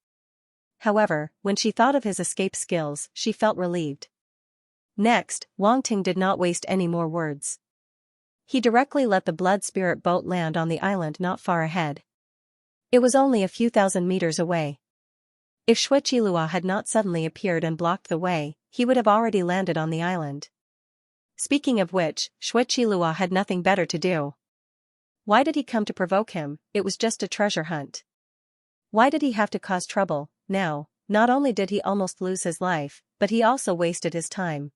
However, when she thought of his escape skills, she felt relieved. Next, Wang Ting did not waste any more words. He directly let the blood spirit boat land on the island not far ahead. It was only a few thousand meters away. If Xueqilua had not suddenly appeared and blocked the way, he would have already landed on the island. Speaking of which, Xueqilua had nothing better to do. Why did he come to provoke him? It was just a treasure hunt. Why did he have to cause trouble? Now, not only did he almost lose his life, but he also wasted his time.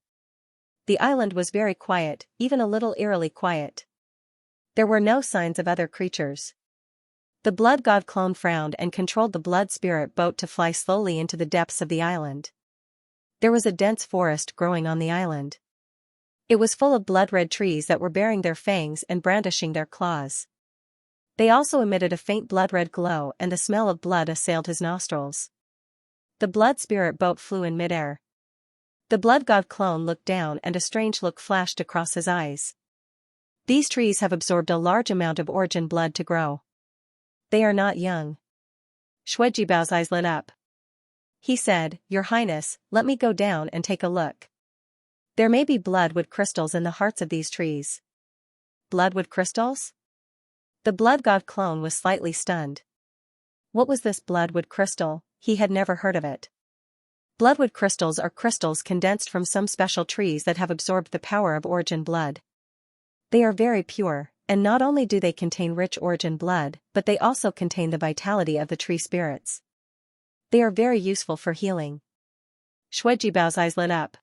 The island was very quiet, even a little eerily quiet. There were no signs of other creatures. The blood god clone frowned and controlled the blood spirit boat to fly slowly into the depths of the island. There was a dense forest growing on the island. It was full of blood-red trees that were baring their fangs and brandishing their claws. They also emitted a faint blood-red glow, and the smell of blood assailed his nostrils. The blood spirit boat flew in midair. The blood god clone looked down and a strange look flashed across his eyes. These trees have absorbed a large amount of origin blood to grow. They are not young. Xuejibao's eyes lit up. He said, Your Highness, let me go down and take a look. There may be bloodwood crystals in the hearts of these trees. Bloodwood crystals? The blood god clone was slightly stunned. What was this bloodwood crystal? He had never heard of it. Bloodwood crystals are crystals condensed from some special trees that have absorbed the power of origin blood. They are very pure, and not only do they contain rich origin blood, but they also contain the vitality of the tree spirits. They are very useful for healing. Xuejibao's eyes lit up.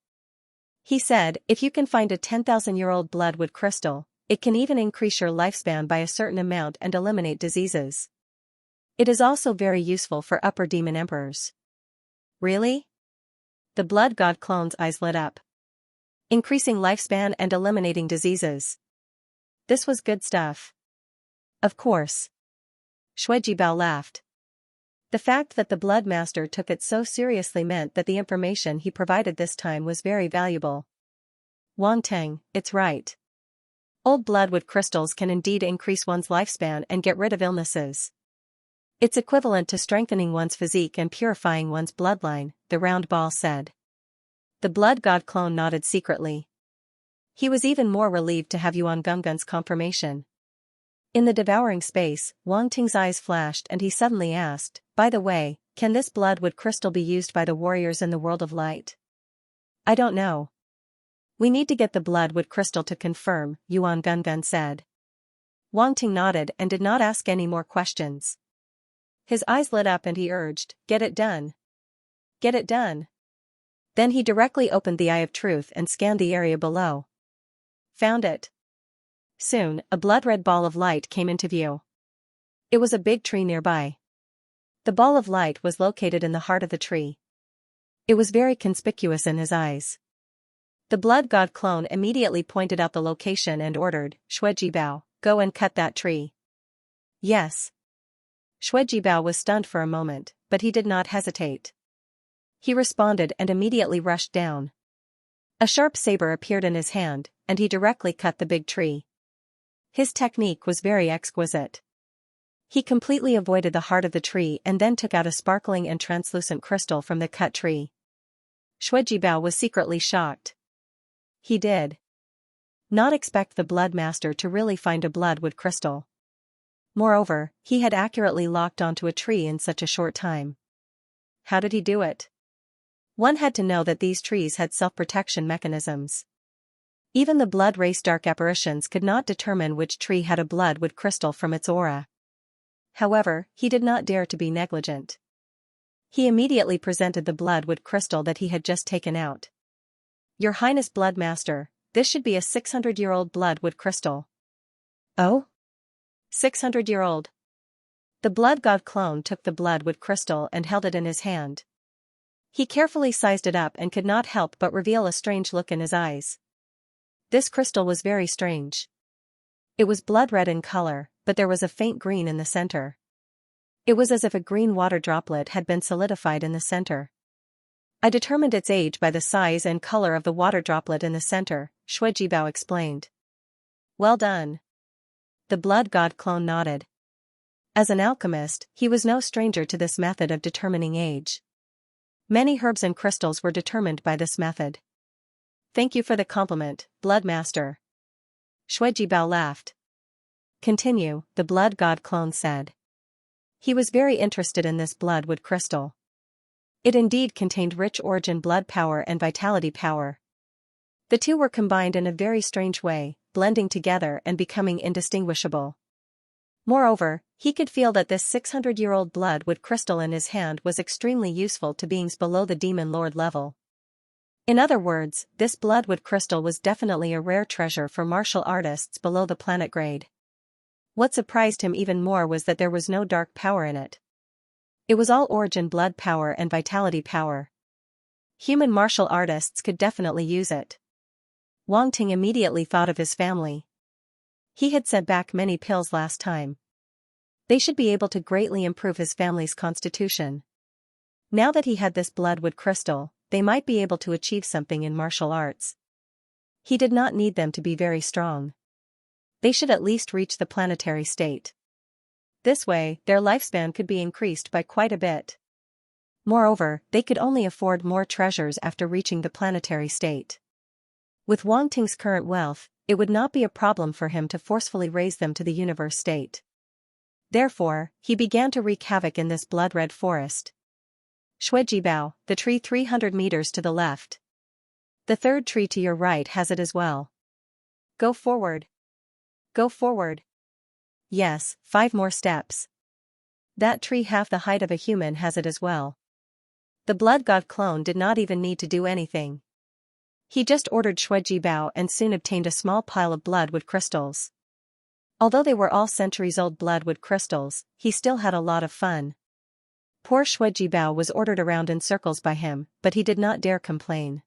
He said, if you can find a 10,000-year-old bloodwood crystal, it can even increase your lifespan by a certain amount and eliminate diseases. It is also very useful for upper demon emperors. Really? The blood god clone's eyes lit up. Increasing lifespan and eliminating diseases. This was good stuff. Of course. Xuejibao laughed. The fact that the blood master took it so seriously meant that the information he provided this time was very valuable. Wang Ting, it's right. Old bloodwood crystals can indeed increase one's lifespan and get rid of illnesses. It's equivalent to strengthening one's physique and purifying one's bloodline, the round ball said. The blood god clone nodded secretly. He was even more relieved to have Yuan Gungun's confirmation. In the devouring space, Wang Ting's eyes flashed and he suddenly asked, by the way, can this bloodwood crystal be used by the warriors in the world of light? I don't know. We need to get the bloodwood crystal to confirm, Yuan Gungun said. Wang Ting nodded and did not ask any more questions. His eyes lit up and he urged, get it done. Get it done. Then he directly opened the Eye of Truth and scanned the area below. Found it. Soon, a blood-red ball of light came into view. It was a big tree nearby. The ball of light was located in the heart of the tree. It was very conspicuous in his eyes. The blood god clone immediately pointed out the location and ordered, Shuejibao, go and cut that tree. Yes. Shuejibao was stunned for a moment, but he did not hesitate. He responded and immediately rushed down. A sharp saber appeared in his hand, and he directly cut the big tree. His technique was very exquisite. He completely avoided the heart of the tree and then took out a sparkling and translucent crystal from the cut tree. Shuejibao was secretly shocked. He did not expect the blood master to really find a bloodwood crystal. Moreover, he had accurately locked onto a tree in such a short time. How did he do it? One had to know that these trees had self-protection mechanisms. Even the blood race dark apparitions could not determine which tree had a bloodwood crystal from its aura. However, he did not dare to be negligent. He immediately presented the bloodwood crystal that he had just taken out. Your Highness Blood Master, this should be a 600-year-old bloodwood crystal. Oh? 600-year-old. The blood god clone took the bloodwood crystal and held it in his hand. He carefully sized it up and could not help but reveal a strange look in his eyes. This crystal was very strange. It was blood red in color, but there was a faint green in the center. It was as if a green water droplet had been solidified in the center. I determined its age by the size and color of the water droplet in the center, Shuejibao explained. Well done. The blood god clone nodded. As an alchemist, he was no stranger to this method of determining age. Many herbs and crystals were determined by this method. Thank you for the compliment, Blood Master. Shuejibao laughed. Continue, the blood god clone said. He was very interested in this bloodwood crystal. It indeed contained rich origin blood power and vitality power. The two were combined in a very strange way, blending together and becoming indistinguishable. Moreover, he could feel that this 600-year-old bloodwood crystal in his hand was extremely useful to beings below the demon lord level. In other words, this bloodwood crystal was definitely a rare treasure for martial artists below the planet grade. What surprised him even more was that there was no dark power in it. It was all origin blood power and vitality power. Human martial artists could definitely use it. Wang Ting immediately thought of his family. He had sent back many pills last time. They should be able to greatly improve his family's constitution. Now that he had this bloodwood crystal, they might be able to achieve something in martial arts. He did not need them to be very strong. They should at least reach the planetary state. This way, their lifespan could be increased by quite a bit. Moreover, they could only afford more treasures after reaching the planetary state. With Wang Ting's current wealth, it would not be a problem for him to forcefully raise them to the universe state. Therefore, he began to wreak havoc in this blood-red forest. Shuejibao, the tree 300 meters to the left. The third tree to your right has it as well. Go forward. Go forward. Yes, 5 more steps. That tree half the height of a human has it as well. The blood god clone did not even need to do anything. He just ordered Shuejibao and soon obtained a small pile of bloodwood crystals. Although they were all centuries-old bloodwood crystals, he still had a lot of fun. Poor Shuejibao was ordered around in circles by him, but he did not dare complain.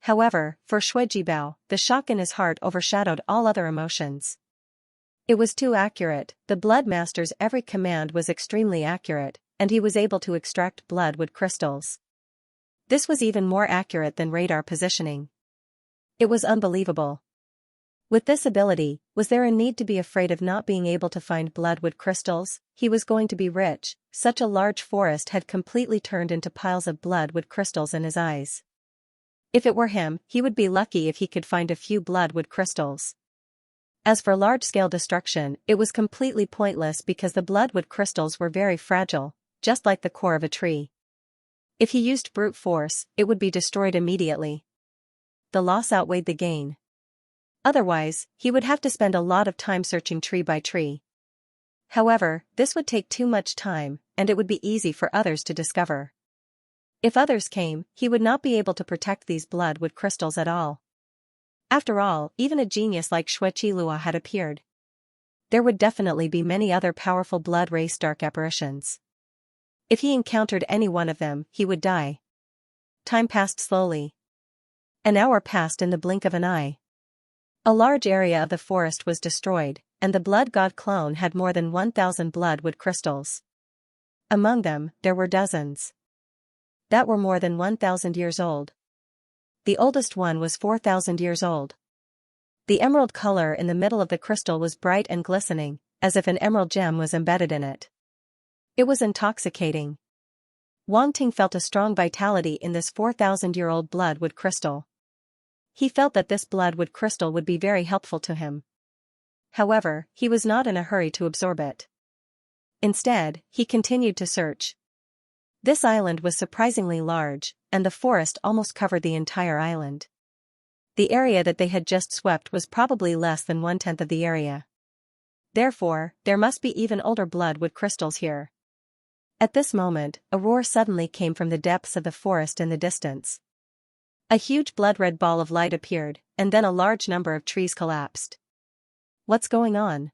However, for Shuejibao, the shock in his heart overshadowed all other emotions. It was too accurate, the blood master's every command was extremely accurate, and he was able to extract bloodwood crystals. This was even more accurate than radar positioning. It was unbelievable. With this ability, was there a need to be afraid of not being able to find bloodwood crystals? He was going to be rich. Such a large forest had completely turned into piles of bloodwood crystals in his eyes. If it were him, he would be lucky if he could find a few bloodwood crystals. As for large-scale destruction, it was completely pointless because the bloodwood crystals were very fragile, just like the core of a tree. If he used brute force, it would be destroyed immediately. The loss outweighed the gain. Otherwise, he would have to spend a lot of time searching tree by tree. However, this would take too much time, and it would be easy for others to discover. If others came, he would not be able to protect these bloodwood crystals at all. After all, even a genius like Shuejilua had appeared. There would definitely be many other powerful blood race dark apparitions. If he encountered any one of them, he would die. Time passed slowly. An hour passed in the blink of an eye. A large area of the forest was destroyed, and the blood god clone had more than 1,000 bloodwood crystals. Among them, there were dozens that were more than 1,000 years old. The oldest one was 4,000 years old. The emerald color in the middle of the crystal was bright and glistening, as if an emerald gem was embedded in it. It was intoxicating. Wang Ting felt a strong vitality in this 4,000-year-old bloodwood crystal. He felt that this bloodwood crystal would be very helpful to him. However, he was not in a hurry to absorb it. Instead, he continued to search. This island was surprisingly large, and the forest almost covered the entire island. The area that they had just swept was probably less than 1/10 of the area. Therefore, there must be even older bloodwood crystals here. At this moment, a roar suddenly came from the depths of the forest in the distance. A huge blood-red ball of light appeared, and then a large number of trees collapsed. What's going on?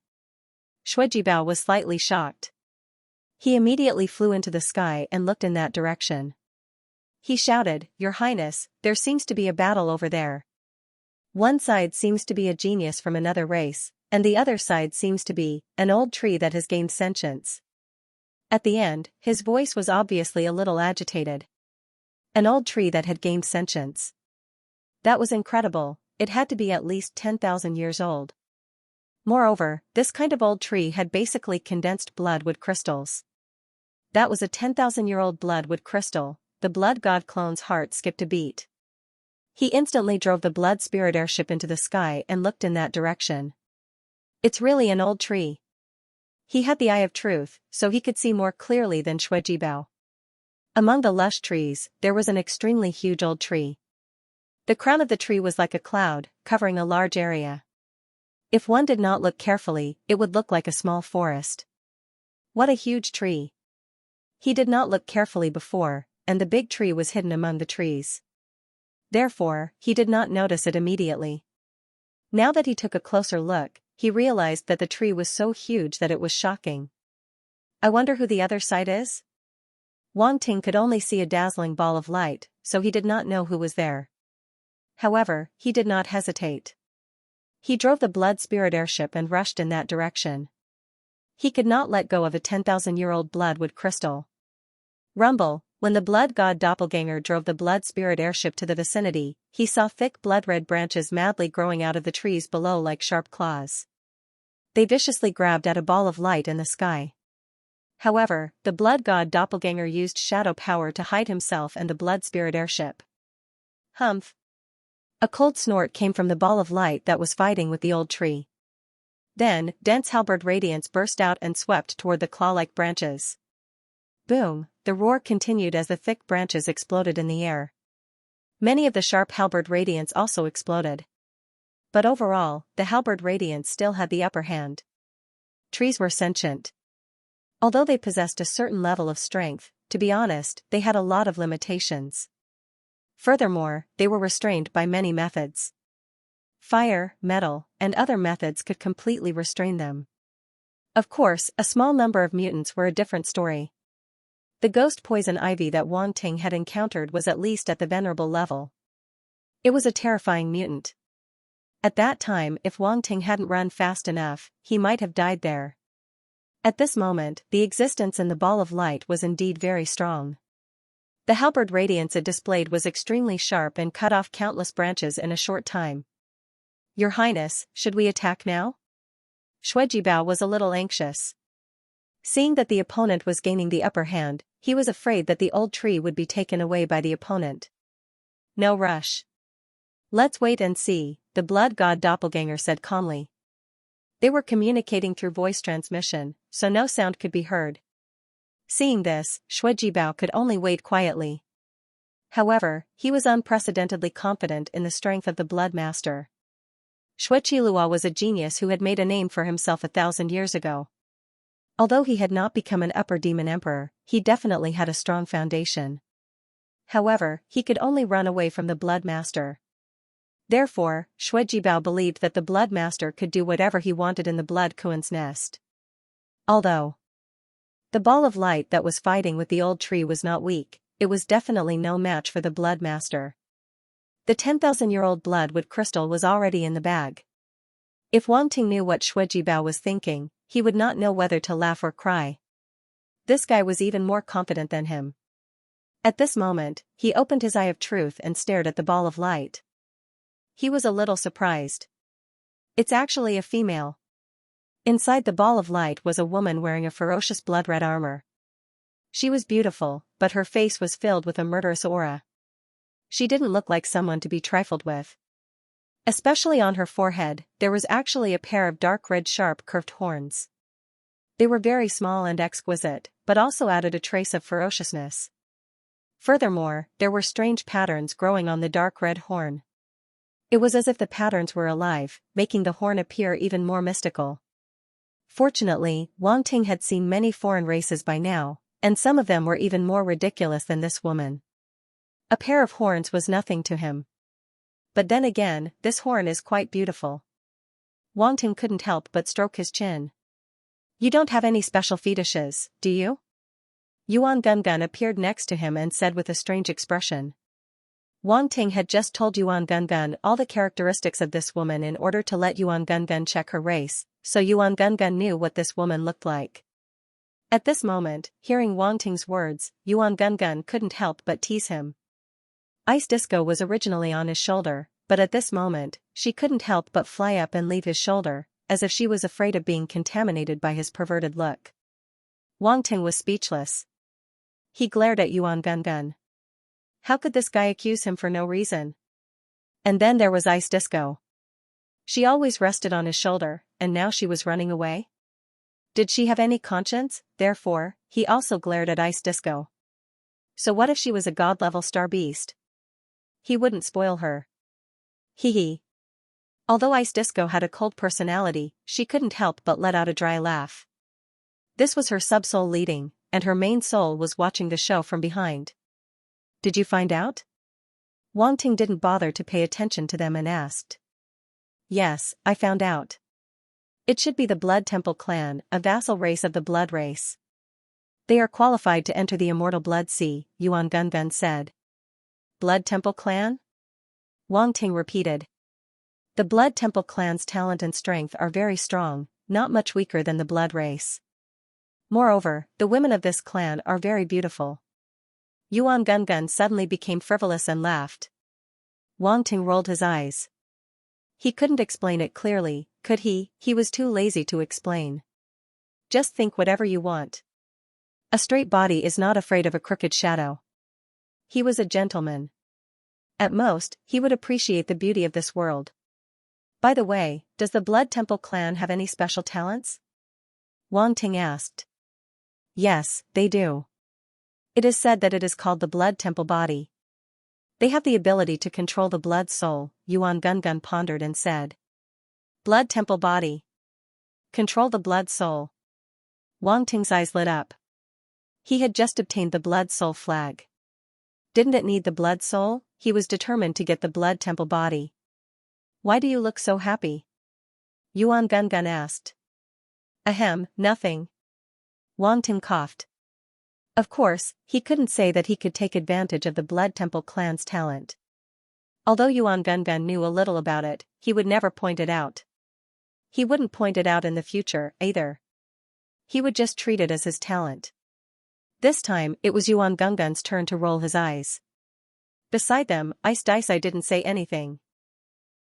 Shuijibao was slightly shocked. He immediately flew into the sky and looked in that direction. He shouted, "Your Highness, there seems to be a battle over there. One side seems to be a genius from another race, and the other side seems to be an old tree that has gained sentience." At the end, his voice was obviously a little agitated. An old tree that had gained sentience. That was incredible, it had to be at least 10,000 years old. Moreover, this kind of old tree had basically condensed bloodwood crystals. That was a 10,000-year-old bloodwood crystal. The blood god clone's heart skipped a beat. He instantly drove the blood spirit airship into the sky and looked in that direction. It's really an old tree. He had the eye of truth, so he could see more clearly than Shuijibao. Among the lush trees, there was an extremely huge old tree. The crown of the tree was like a cloud, covering a large area. If one did not look carefully, it would look like a small forest. What a huge tree! He did not look carefully before, and the big tree was hidden among the trees. Therefore, he did not notice it immediately. Now that he took a closer look, he realized that the tree was so huge that it was shocking. I wonder who the other side is? Wang Ting could only see a dazzling ball of light, so he did not know who was there. However, he did not hesitate. He drove the blood spirit airship and rushed in that direction. He could not let go of a 10,000-year-old bloodwood crystal. Rumble, when the blood god doppelganger drove the blood spirit airship to the vicinity, he saw thick blood-red branches madly growing out of the trees below like sharp claws. They viciously grabbed at a ball of light in the sky. However, the blood god doppelganger used shadow power to hide himself and the blood spirit airship. Humph! A cold snort came from the ball of light that was fighting with the old tree. Then, dense halberd radiance burst out and swept toward the claw-like branches. Boom! The roar continued as the thick branches exploded in the air. Many of the sharp halberd radiance also exploded. But overall, the halberd radiance still had the upper hand. Trees were sentient. Although they possessed a certain level of strength, to be honest, they had a lot of limitations. Furthermore, they were restrained by many methods. Fire, metal, and other methods could completely restrain them. Of course, a small number of mutants were a different story. The ghost poison ivy that Wang Ting had encountered was at least at the venerable level. It was a terrifying mutant. At that time, if Wang Ting hadn't run fast enough, he might have died there. At this moment, the existence in the ball of light was indeed very strong. The halberd radiance it displayed was extremely sharp and cut off countless branches in a short time. Your Highness, should we attack now? Shuijibao was a little anxious. Seeing that the opponent was gaining the upper hand, he was afraid that the old tree would be taken away by the opponent. No rush. Let's wait and see, the blood god doppelganger said calmly. They were communicating through voice transmission, so no sound could be heard. Seeing this, Shuijibao could only wait quietly. However, he was unprecedentedly confident in the strength of the Blood Master. Shuiqilua was a genius who had made a name for himself 1,000 years ago. Although he had not become an upper demon emperor, he definitely had a strong foundation. However, he could only run away from the Blood Master. Therefore, Shuijibao believed that the Blood Master could do whatever he wanted in the Blood Kuan's nest. Although the ball of light that was fighting with the old tree was not weak, it was definitely no match for the Blood Master. The 10,000-year-old bloodwood crystal was already in the bag. If Wang Ting knew what Shui Jibao was thinking, he would not know whether to laugh or cry. This guy was even more confident than him. At this moment, he opened his eye of truth and stared at the ball of light. He was a little surprised. It's actually a female. Inside the ball of light was a woman wearing a ferocious blood-red armor. She was beautiful, but her face was filled with a murderous aura. She didn't look like someone to be trifled with. Especially on her forehead, there was actually a pair of dark red sharp curved horns. They were very small and exquisite, but also added a trace of ferociousness. Furthermore, there were strange patterns growing on the dark red horn. It was as if the patterns were alive, making the horn appear even more mystical. Fortunately, Wang Ting had seen many foreign races by now, and some of them were even more ridiculous than this woman. A pair of horns was nothing to him. But then again, this horn is quite beautiful. Wang Ting couldn't help but stroke his chin. You don't have any special fetishes, do you? Yuan Gungun appeared next to him and said with a strange expression. Wang Ting had just told Yuan Gungun all the characteristics of this woman in order to let Yuan Gungun check her race, so Yuan Gungun knew what this woman looked like. At this moment, hearing Wang Ting's words, Yuan Gungun couldn't help but tease him. Ice Disco was originally on his shoulder, but at this moment, she couldn't help but fly up and leave his shoulder, as if she was afraid of being contaminated by his perverted look. Wang Ting was speechless. He glared at Yuan Gungun. How could this guy accuse him for no reason? And then there was Ice Disco. She always rested on his shoulder, and now she was running away? Did she have any conscience? Therefore, he also glared at Ice Disco. So what if she was a god-level star beast? He wouldn't spoil her. Hee hee. Although Ice Disco had a cold personality, she couldn't help but let out a dry laugh. This was her sub-soul leading, and her main soul was watching the show from behind. Did you find out? Wang Ting didn't bother to pay attention to them and asked. Yes, I found out. It should be the Blood Temple clan, a vassal race of the Blood race. They are qualified to enter the immortal Blood Sea, Yuan Gungun said. Blood Temple clan? Wang Ting repeated. The Blood Temple clan's talent and strength are very strong, not much weaker than the Blood race. Moreover, the women of this clan are very beautiful. Yuan Gungun suddenly became frivolous and laughed. Wang Ting rolled his eyes. He couldn't explain it clearly, could he? He was too lazy to explain. Just think whatever you want. A straight body is not afraid of a crooked shadow. He was a gentleman. At most, he would appreciate the beauty of this world. By the way, does the Blood Temple clan have any special talents? Wang Ting asked. Yes, they do. It is said that it is called the Blood Temple body. They have the ability to control the blood soul, Yuan Gungun pondered and said. Blood Temple body. Control the blood soul. Wang Ting's eyes lit up. He had just obtained the blood soul flag. Didn't it need the blood soul? He was determined to get the Blood Temple body. Why do you look so happy? Yuan Gungun asked. Ahem, nothing. Wang Ting coughed. Of course, he couldn't say that he could take advantage of the Blood Temple clan's talent. Although Yuan Gungun knew a little about it, he would never point it out. He wouldn't point it out in the future, either. He would just treat it as his talent. This time, it was Yuan Gungun's turn to roll his eyes. Beside them, Ice Dice didn't say anything.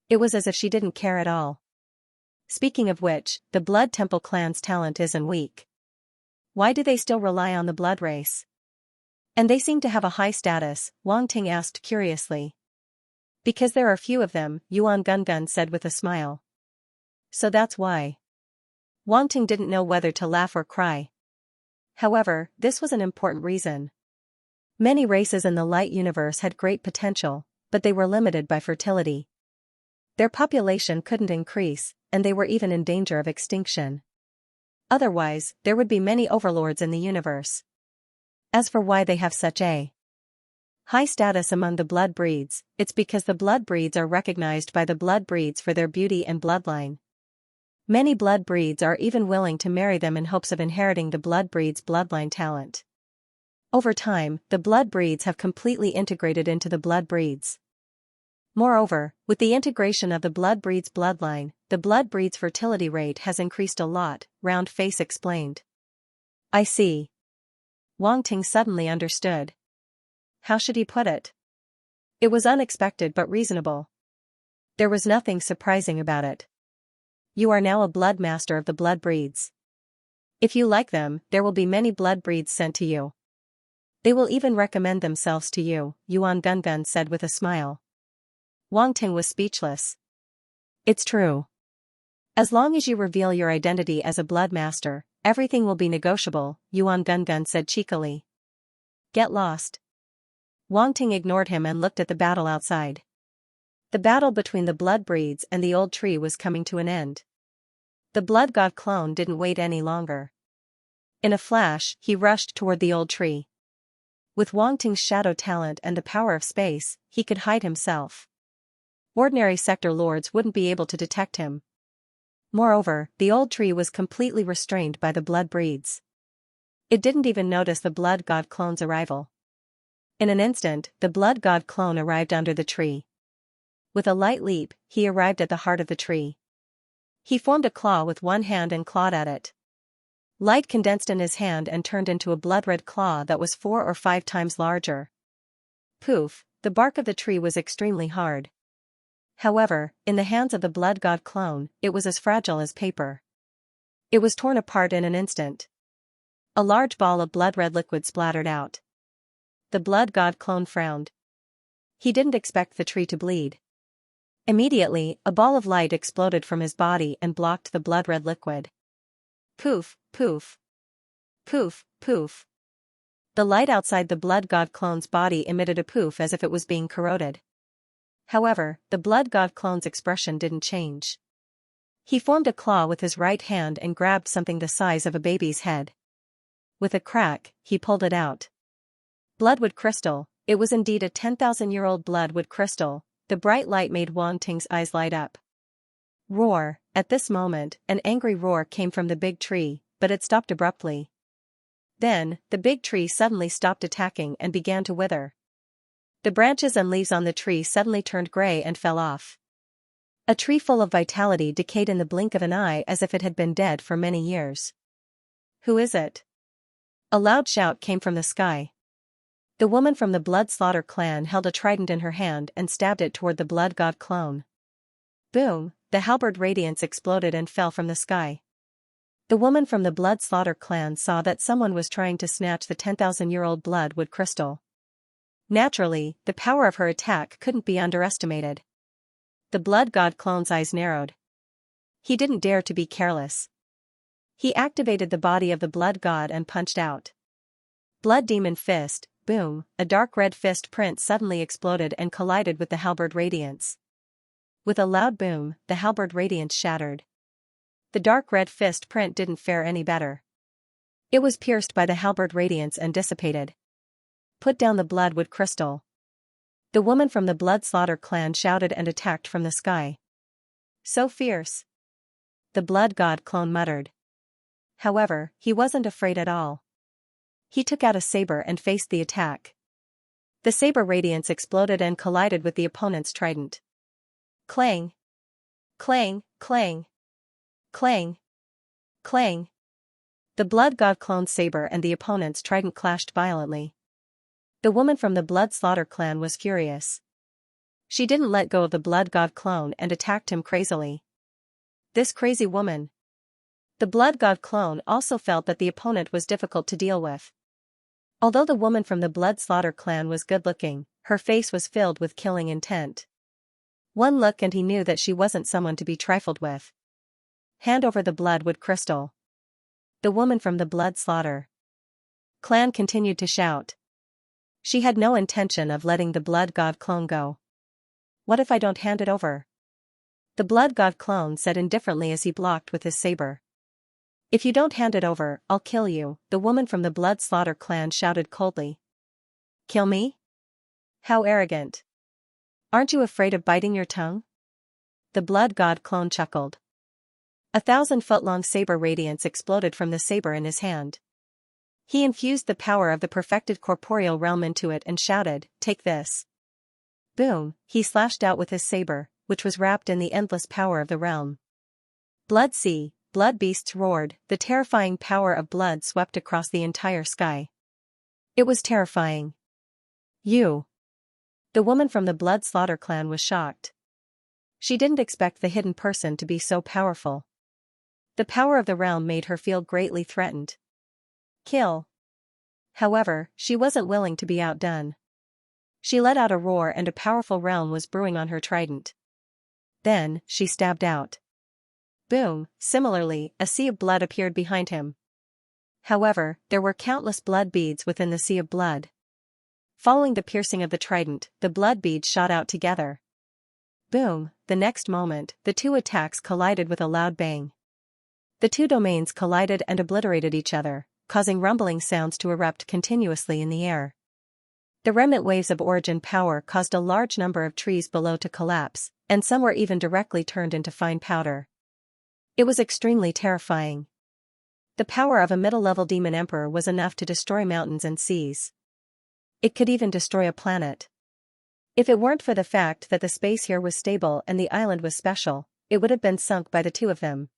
It was as if she didn't care at all. Speaking of which, the Blood Temple clan's talent isn't weak. Why do they still rely on the blood race? And they seem to have a high status, Wang Ting asked curiously. Because there are few of them, Yuan Gungun said with a smile. So that's why. Wang Ting didn't know whether to laugh or cry. However, this was an important reason. Many races in the light universe had great potential, but they were limited by fertility. Their population couldn't increase, and they were even in danger of extinction. Otherwise, there would be many overlords in the universe. As for why they have such a high status among the blood breeds, it's because the blood breeds are recognized by the blood breeds for their beauty and bloodline. Many blood breeds are even willing to marry them in hopes of inheriting the blood breed's bloodline talent. Over time, the blood breeds have completely integrated into the blood breeds. Moreover, with the integration of the blood breeds bloodline, the blood breeds fertility rate has increased a lot, Round Face explained. I see. Wang Ting suddenly understood. How should he put it? It was unexpected but reasonable. There was nothing surprising about it. You are now a blood master of the blood breeds. If you like them, there will be many blood breeds sent to you. They will even recommend themselves to you, Yuan Gungun said with a smile. Wang Ting was speechless. It's true. As long as you reveal your identity as a blood master, everything will be negotiable, Yuan Gungun said cheekily. Get lost. Wang Ting ignored him and looked at the battle outside. The battle between the blood breeds and the old tree was coming to an end. The blood god clone didn't wait any longer. In a flash, he rushed toward the old tree. With Wang Ting's shadow talent and the power of space, he could hide himself. Ordinary sector lords wouldn't be able to detect him. Moreover, the old tree was completely restrained by the blood breeds. It didn't even notice the blood god clone's arrival. In an instant, the blood god clone arrived under the tree. With a light leap, he arrived at the heart of the tree. He formed a claw with one hand and clawed at it. Light condensed in his hand and turned into a blood-red claw that was 4 or 5 times larger. Poof, the bark of the tree was extremely hard. However, in the hands of the blood god clone, it was as fragile as paper. It was torn apart in an instant. A large ball of blood-red liquid splattered out. The blood god clone frowned. He didn't expect the tree to bleed. Immediately, a ball of light exploded from his body and blocked the blood-red liquid. Poof, poof. Poof, poof. The light outside the blood god clone's body emitted a poof as if it was being corroded. However, the blood god clone's expression didn't change. He formed a claw with his right hand and grabbed something the size of a baby's head. With a crack, he pulled it out. Bloodwood crystal, it was indeed a 10,000-year-old bloodwood crystal. The bright light made Wang Ting's eyes light up. Roar! At this moment, an angry roar came from the big tree, but it stopped abruptly. Then, the big tree suddenly stopped attacking and began to wither. The branches and leaves on the tree suddenly turned gray and fell off. A tree full of vitality decayed in the blink of an eye as if it had been dead for many years. Who is it? A loud shout came from the sky. The woman from the Blood Slaughter clan held a trident in her hand and stabbed it toward the blood god clone. Boom, the halberd radiance exploded and fell from the sky. The woman from the Blood Slaughter clan saw that someone was trying to snatch the 10,000-year-old bloodwood crystal. Naturally, the power of her attack couldn't be underestimated. The blood god clone's eyes narrowed. He didn't dare to be careless. He activated the body of the blood god and punched out. Blood demon fist, boom, a dark red fist print suddenly exploded and collided with the halberd radiance. With a loud boom, the halberd radiance shattered. The dark red fist print didn't fare any better. It was pierced by the halberd radiance and dissipated. Put down the bloodwood crystal. The woman from the Blood Slaughter clan shouted and attacked from the sky. So fierce. The blood god clone muttered. However, he wasn't afraid at all. He took out a saber and faced the attack. The saber radiance exploded and collided with the opponent's trident. Clang! Clang, clang! Clang! Clang! The blood god clone's saber and the opponent's trident clashed violently. The woman from the Blood Slaughter clan was furious. She didn't let go of the blood god clone and attacked him crazily. This crazy woman. The blood god clone also felt that the opponent was difficult to deal with. Although the woman from the Blood Slaughter clan was good-looking, her face was filled with killing intent. One look and he knew that she wasn't someone to be trifled with. Hand over the bloodwood crystal. The woman from the Blood Slaughter clan continued to shout. She had no intention of letting the blood god clone go. What if I don't hand it over? The blood god clone said indifferently as he blocked with his saber. If you don't hand it over, I'll kill you, the woman from the Blood Slaughter clan shouted coldly. Kill me? How arrogant. Aren't you afraid of biting your tongue? The blood god clone chuckled. 1,000-foot-long saber radiance exploded from the saber in his hand. He infused the power of the perfected corporeal realm into it and shouted, "Take this." Boom, he slashed out with his saber, which was wrapped in the endless power of the realm. Blood sea, blood beasts roared, the terrifying power of blood swept across the entire sky. It was terrifying. You. The woman from the Blood Slaughter clan was shocked. She didn't expect the hidden person to be so powerful. The power of the realm made her feel greatly threatened. Kill. However, she wasn't willing to be outdone. She let out a roar and a powerful realm was brewing on her trident. Then, she stabbed out. Boom, similarly, a sea of blood appeared behind him. However, there were countless blood beads within the sea of blood. Following the piercing of the trident, the blood beads shot out together. Boom, the next moment, the two attacks collided with a loud bang. The two domains collided and obliterated each other, causing rumbling sounds to erupt continuously in the air. The remnant waves of origin power caused a large number of trees below to collapse, and some were even directly turned into fine powder. It was extremely terrifying. The power of a middle-level demon emperor was enough to destroy mountains and seas. It could even destroy a planet. If it weren't for the fact that the space here was stable and the island was special, it would have been sunk by the two of them.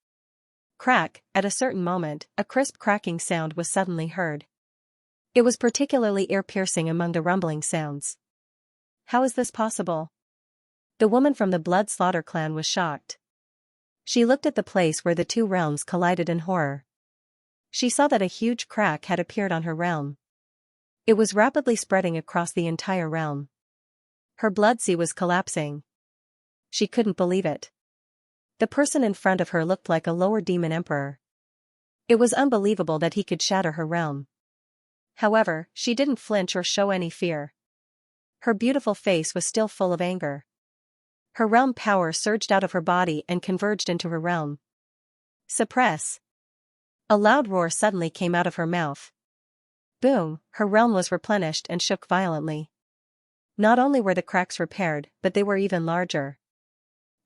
Crack, at a certain moment, a crisp cracking sound was suddenly heard. It was particularly ear-piercing among the rumbling sounds. How is this possible? The woman from the Blood Slaughter clan was shocked. She looked at the place where the two realms collided in horror. She saw that a huge crack had appeared on her realm. It was rapidly spreading across the entire realm. Her blood sea was collapsing. She couldn't believe it. The person in front of her looked like a lower demon emperor. It was unbelievable that he could shatter her realm. However, she didn't flinch or show any fear. Her beautiful face was still full of anger. Her realm power surged out of her body and converged into her realm. Suppress. A loud roar suddenly came out of her mouth. Boom, her realm was replenished and shook violently. Not only were the cracks repaired, but they were even larger.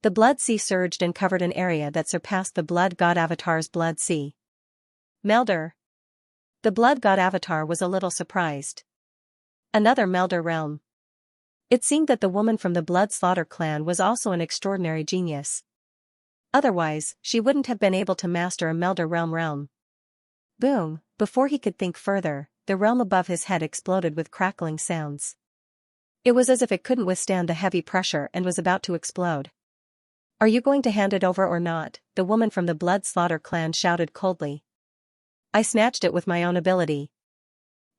The blood sea surged and covered an area that surpassed the blood god avatar's blood sea. Melder. The blood god avatar was a little surprised. Another Melder realm. It seemed that the woman from the Blood Slaughter clan was also an extraordinary genius. Otherwise, she wouldn't have been able to master a Melder realm. Boom, before he could think further, the realm above his head exploded with crackling sounds. It was as if it couldn't withstand the heavy pressure and was about to explode. Are you going to hand it over or not? The woman from the Blood Slaughter clan shouted coldly. I snatched it with my own ability.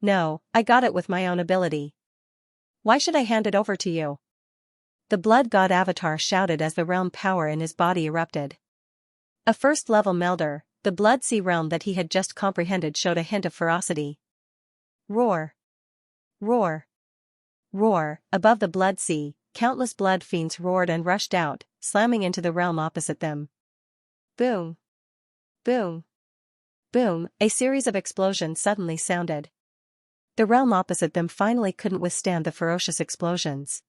No, I got it with my own ability. Why should I hand it over to you? The blood god avatar shouted as the realm power in his body erupted. A first-level Melder, the blood sea realm that he had just comprehended showed a hint of ferocity. Roar. Roar. Roar, above the blood sea, countless blood fiends roared and rushed out, slamming into the realm opposite them. Boom. Boom. Boom, a series of explosions suddenly sounded. The realm opposite them finally couldn't withstand the ferocious explosions.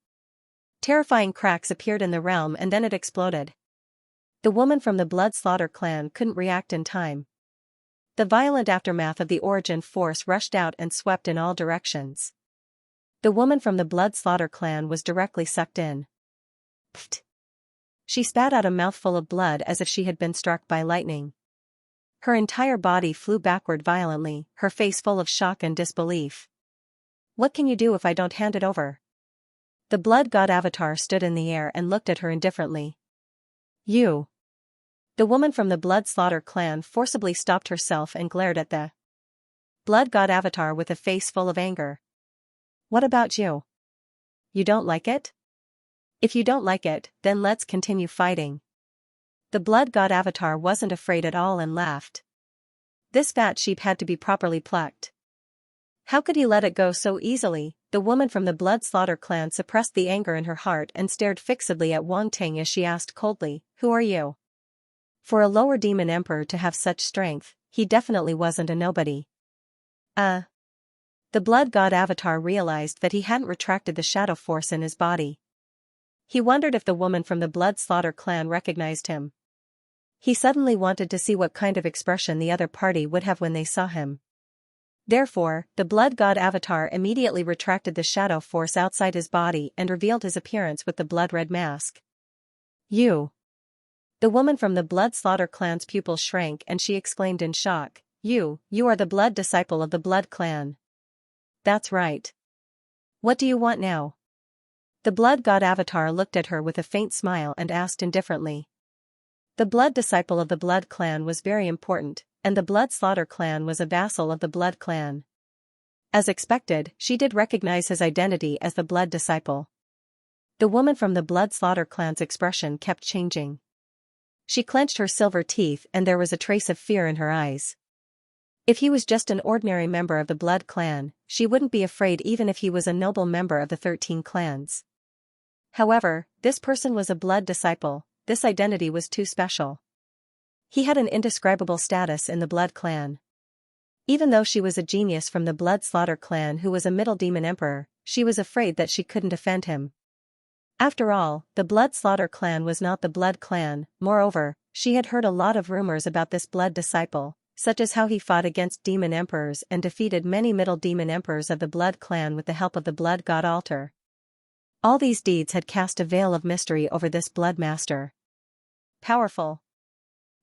Terrifying cracks appeared in the realm and then it exploded. The woman from the Blood Slaughter clan couldn't react in time. The violent aftermath of the origin force rushed out and swept in all directions. The woman from the Blood Slaughter clan was directly sucked in. Pfft. She spat out a mouthful of blood as if she had been struck by lightning. Her entire body flew backward violently, her face full of shock and disbelief. What can you do if I don't hand it over? The blood god avatar stood in the air and looked at her indifferently. You. The woman from the Blood Slaughter clan forcibly stopped herself and glared at the blood god avatar with a face full of anger. What about you? You don't like it? If you don't like it, then let's continue fighting. The blood god avatar wasn't afraid at all and laughed. This fat sheep had to be properly plucked. How could he let it go so easily? The woman from the Blood Slaughter clan suppressed the anger in her heart and stared fixedly at Wang Ting as she asked coldly, Who are you? For a lower demon emperor to have such strength, he definitely wasn't a nobody. The blood god avatar realized that he hadn't retracted the shadow force in his body. He wondered if the woman from the Blood Slaughter clan recognized him. He suddenly wanted to see what kind of expression the other party would have when they saw him. Therefore, the blood god avatar immediately retracted the shadow force outside his body and revealed his appearance with the blood-red mask. You. The woman from the Blood Slaughter clan's pupils shrank and she exclaimed in shock, You are the blood disciple of the Blood clan. That's right. What do you want now? The blood god avatar looked at her with a faint smile and asked indifferently. The blood disciple of the Blood clan was very important, and the Blood Slaughter clan was a vassal of the Blood clan. As expected, she did recognize his identity as the blood disciple. The woman from the Blood Slaughter clan's expression kept changing. She clenched her silver teeth and there was a trace of fear in her eyes. If he was just an ordinary member of the Blood clan, she wouldn't be afraid even if he was a noble member of the 13 clans. However, this person was a blood disciple, this identity was too special. He had an indescribable status in the Blood clan. Even though she was a genius from the Blood Slaughter clan who was a middle demon emperor, she was afraid that she couldn't offend him. After all, the Blood Slaughter clan was not the Blood clan. Moreover, she had heard a lot of rumors about this blood disciple, such as how he fought against demon emperors and defeated many middle demon emperors of the Blood clan with the help of the blood god altar. All these deeds had cast a veil of mystery over this blood master. Powerful.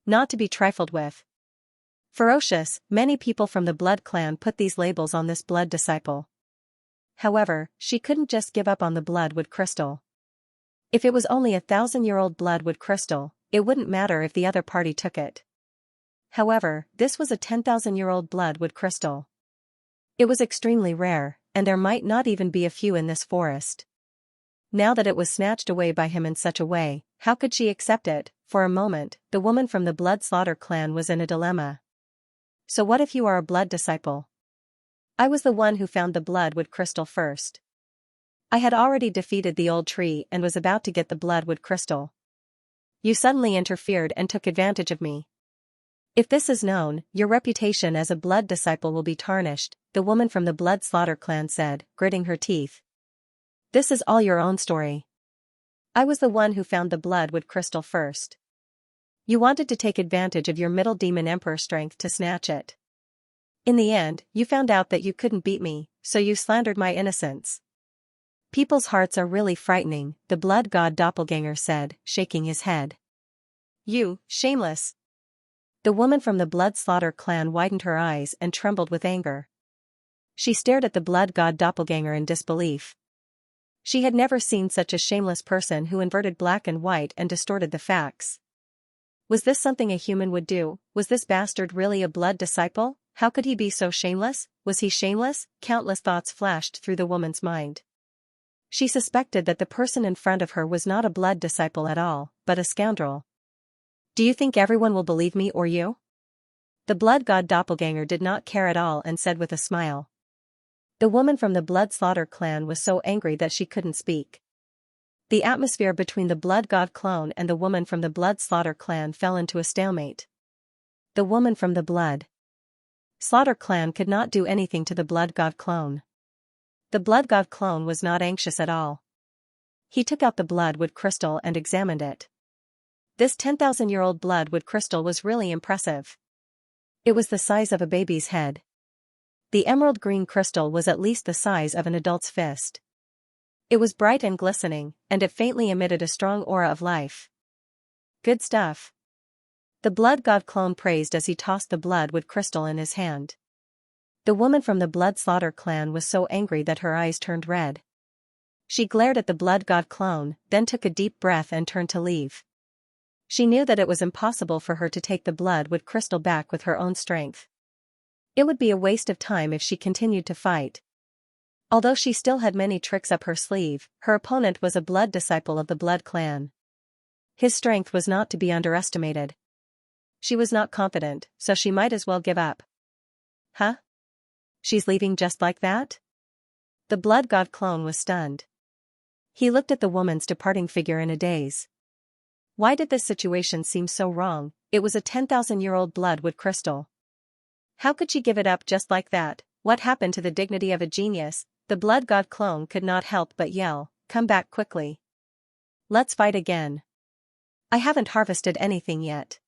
Not to be trifled with. Ferocious, many people from the Blood clan put these labels on this blood disciple. However, she couldn't just give up on the bloodwood crystal. If it was only 1,000-year-old bloodwood crystal, it wouldn't matter if the other party took it. However, this was a 10,000-year-old bloodwood crystal. It was extremely rare, and there might not even be a few in this forest. Now that it was snatched away by him in such a way, how could she accept it? For a moment, the woman from the Blood Slaughter clan was in a dilemma. So what if you are a blood disciple? I was the one who found the bloodwood crystal first. I had already defeated the old tree and was about to get the bloodwood crystal. You suddenly interfered and took advantage of me. If this is known, your reputation as a blood disciple will be tarnished, the woman from the Blood Slaughter clan said, gritting her teeth. This is all your own story. I was the one who found the bloodwood crystal first. You wanted to take advantage of your middle demon emperor strength to snatch it. In the end, you found out that you couldn't beat me, so you slandered my innocence. People's hearts are really frightening, the blood god doppelganger said, shaking his head. You, shameless. The woman from the Blood Slaughter clan widened her eyes and trembled with anger. She stared at the blood god doppelganger in disbelief. She had never seen such a shameless person who inverted black and white and distorted the facts. Was this something a human would do? Was this bastard really a blood disciple? How could he be so shameless? Was he shameless? Countless thoughts flashed through the woman's mind. She suspected that the person in front of her was not a blood disciple at all, but a scoundrel. Do you think everyone will believe me or you? The blood god doppelganger did not care at all and said with a smile. The woman from the Blood Slaughter clan was so angry that she couldn't speak. The atmosphere between the blood god clone and the woman from the Blood Slaughter clan fell into a stalemate. The woman from the Blood Slaughter clan could not do anything to the blood god clone. The blood god clone was not anxious at all. He took out the bloodwood crystal and examined it. This 10,000-year-old bloodwood crystal was really impressive. It was the size of a baby's head. The emerald green crystal was at least the size of an adult's fist. It was bright and glistening, and it faintly emitted a strong aura of life. Good stuff. The blood god clone praised as he tossed the bloodwood crystal in his hand. The woman from the Blood Slaughter clan was so angry that her eyes turned red. She glared at the blood god clone, then took a deep breath and turned to leave. She knew that it was impossible for her to take the bloodwood crystal back with her own strength. It would be a waste of time if she continued to fight. Although she still had many tricks up her sleeve, her opponent was a blood disciple of the Blood clan. His strength was not to be underestimated. She was not confident, so she might as well give up. Huh? She's leaving just like that? The blood god clone was stunned. He looked at the woman's departing figure in a daze. Why did this situation seem so wrong? It was a 10,000-year-old bloodwood crystal. How could she give it up just like that? What happened to the dignity of a genius? The blood god clone could not help but yell, "Come back quickly. Let's fight again. I haven't harvested anything yet.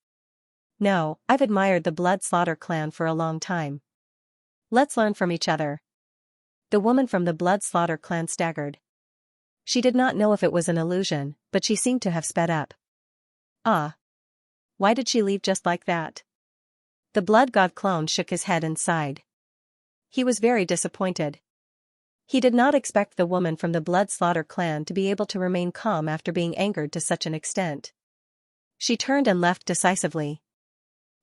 No, I've admired the Blood Slaughter clan for a long time. Let's learn from each other. The woman from the Blood Slaughter clan staggered. She did not know if it was an illusion, but she seemed to have sped up. Ah. Why did she leave just like that? The Blood God clone shook his head and sighed. He was very disappointed. He did not expect the woman from the Blood Slaughter clan to be able to remain calm after being angered to such an extent. She turned and left decisively.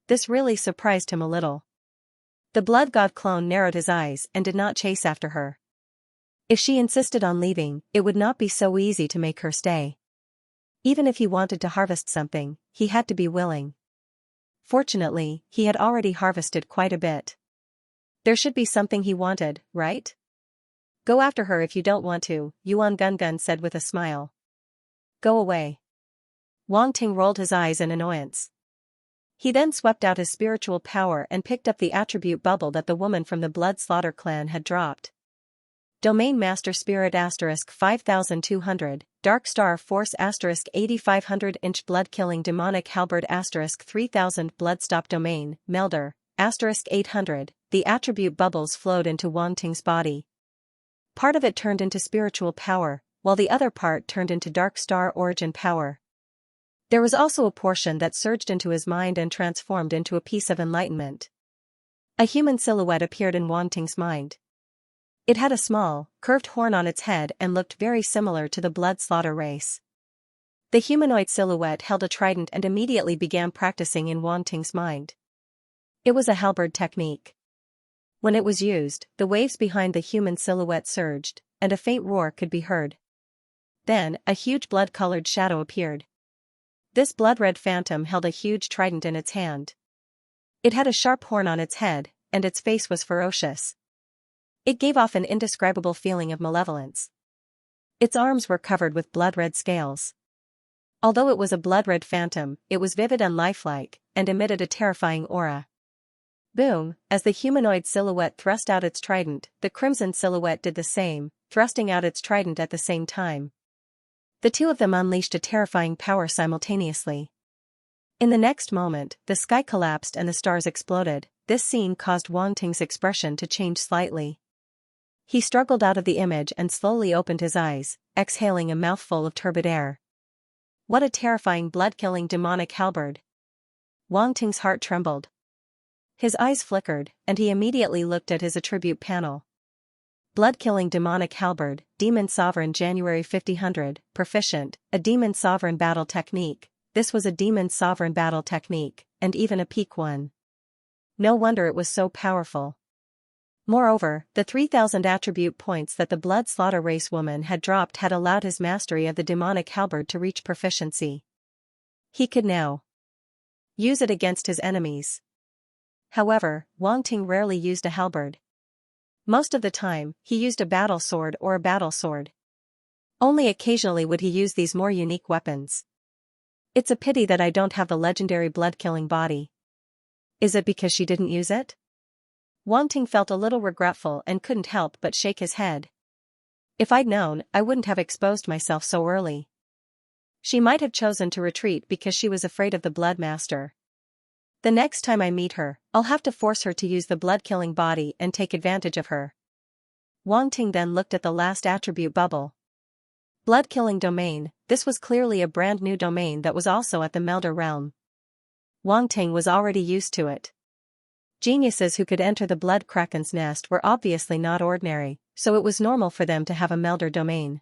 This really surprised him a little. The Blood God clone narrowed his eyes and did not chase after her. If she insisted on leaving, it would not be so easy to make her stay. Even if he wanted to harvest something, he had to be willing. Fortunately, he had already harvested quite a bit. There should be something he wanted, right? Go after her if you don't want to, Yuan Gungun said with a smile. Go away. Wang Ting rolled his eyes in annoyance. He then swept out his spiritual power and picked up the attribute bubble that the woman from the Blood Slaughter clan had dropped. Domain Master Spirit * 5200, Dark Star Force * 8500 Blood Killing Demonic Halberd * 3000 Bloodstop Domain, Melder, * 800, the attribute bubbles flowed into Wang Ting's body. Part of it turned into spiritual power, while the other part turned into Dark Star Origin power. There was also a portion that surged into his mind and transformed into a piece of enlightenment. A human silhouette appeared in Wang Ting's mind. It had a small, curved horn on its head and looked very similar to the Blood Slaughter race. The humanoid silhouette held a trident and immediately began practicing in Wang Ting's mind. It was a halberd technique. When it was used, the waves behind the human silhouette surged, and a faint roar could be heard. Then, a huge blood-colored shadow appeared. This blood-red phantom held a huge trident in its hand. It had a sharp horn on its head, and its face was ferocious. It gave off an indescribable feeling of malevolence. Its arms were covered with blood-red scales. Although it was a blood-red phantom, it was vivid and lifelike, and emitted a terrifying aura. Boom! As the humanoid silhouette thrust out its trident, the crimson silhouette did the same, thrusting out its trident at the same time. The two of them unleashed a terrifying power simultaneously. In the next moment, the sky collapsed and the stars exploded. This scene caused Wang Ting's expression to change slightly. He struggled out of the image and slowly opened his eyes, exhaling a mouthful of turbid air. What a terrifying blood-killing demonic halberd! Wang Ting's heart trembled. His eyes flickered, and he immediately looked at his attribute panel. Blood-killing demonic halberd, Demon Sovereign January 5000, proficient, a Demon Sovereign battle technique. This was a Demon Sovereign battle technique, and even a peak one. No wonder it was so powerful. Moreover, the 3000 attribute points that the Blood Slaughter race woman had dropped had allowed his mastery of the demonic halberd to reach proficiency. He could now use it against his enemies. However, Wang Ting rarely used a halberd. Most of the time, he used a battle sword or a battle sword. Only occasionally would he use these more unique weapons. It's a pity that I don't have the legendary blood-killing body. Is it because she didn't use it? Wang Ting felt a little regretful and couldn't help but shake his head. If I'd known, I wouldn't have exposed myself so early. She might have chosen to retreat because she was afraid of the Blood Master. The next time I meet her, I'll have to force her to use the blood-killing body and take advantage of her. Wang Ting then looked at the last attribute bubble. Blood-killing domain, this was clearly a brand new domain that was also at the Melder realm. Wang Ting was already used to it. Geniuses who could enter the Blood Kraken's nest were obviously not ordinary, so it was normal for them to have a Melder domain.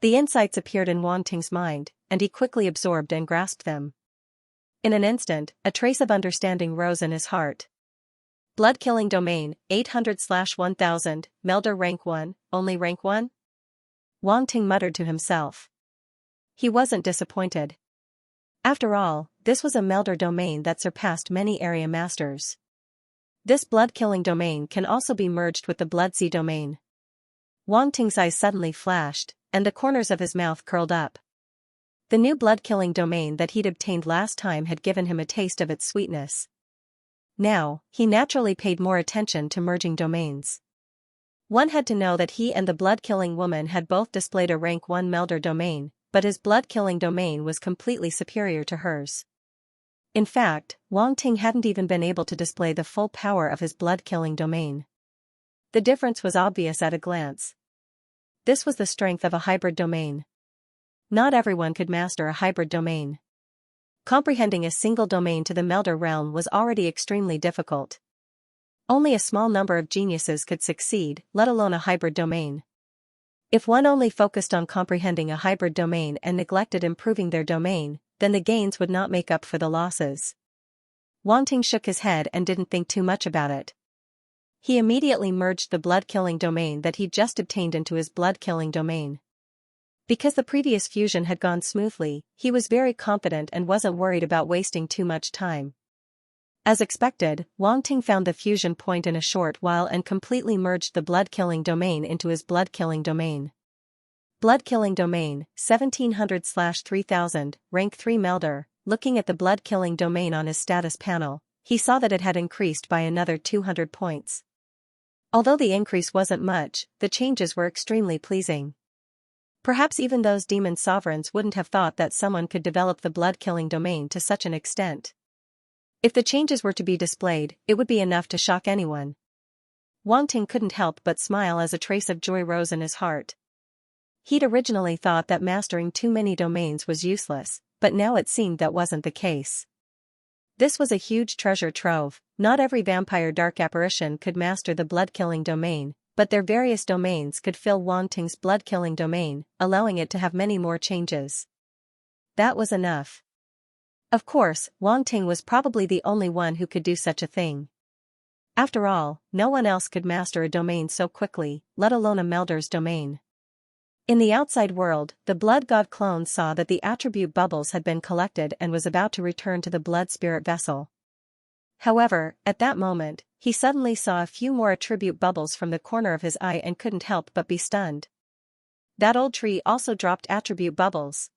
The insights appeared in Wang Ting's mind, and he quickly absorbed and grasped them. In an instant, a trace of understanding rose in his heart. Blood-killing domain, 800/1000, Melder rank 1, only rank 1? Wang Ting muttered to himself. He wasn't disappointed. After all, this was a Melder domain that surpassed many area masters. This blood-killing domain can also be merged with the Bloodsea domain. Wang Ting's eyes suddenly flashed, and the corners of his mouth curled up. The new blood-killing domain that he'd obtained last time had given him a taste of its sweetness. Now, he naturally paid more attention to merging domains. One had to know that he and the blood-killing woman had both displayed a rank 1 Melder domain, but his blood-killing domain was completely superior to hers. In fact, Wang Ting hadn't even been able to display the full power of his blood-killing domain. The difference was obvious at a glance. This was the strength of a hybrid domain. Not everyone could master a hybrid domain. Comprehending a single domain to the Melder realm was already extremely difficult. Only a small number of geniuses could succeed, let alone a hybrid domain. If one only focused on comprehending a hybrid domain and neglected improving their domain, then the gains would not make up for the losses. Wang Ting shook his head and didn't think too much about it. He immediately merged the blood-killing domain that he'd just obtained into his blood-killing domain. Because the previous fusion had gone smoothly, he was very confident and wasn't worried about wasting too much time. As expected, Wang Ting found the fusion point in a short while and completely merged the blood-killing domain into his blood-killing domain. Blood-killing domain, 1700/3000, rank 3 Melder. Looking at the blood-killing domain on his status panel, he saw that it had increased by another 200 points. Although the increase wasn't much, the changes were extremely pleasing. Perhaps even those demon sovereigns wouldn't have thought that someone could develop the blood-killing domain to such an extent. If the changes were to be displayed, it would be enough to shock anyone. Wang Ting couldn't help but smile as a trace of joy rose in his heart. He'd originally thought that mastering too many domains was useless, but now it seemed that wasn't the case. This was a huge treasure trove. Not every vampire dark apparition could master the blood-killing domain, but their various domains could fill Wang Ting's blood-killing domain, allowing it to have many more changes. That was enough. Of course, Wang Ting was probably the only one who could do such a thing. After all, no one else could master a domain so quickly, let alone a Melder's domain. In the outside world, the blood god clone saw that the attribute bubbles had been collected and was about to return to the blood spirit vessel. However, at that moment, he suddenly saw a few more attribute bubbles from the corner of his eye and couldn't help but be stunned. That old tree also dropped attribute bubbles.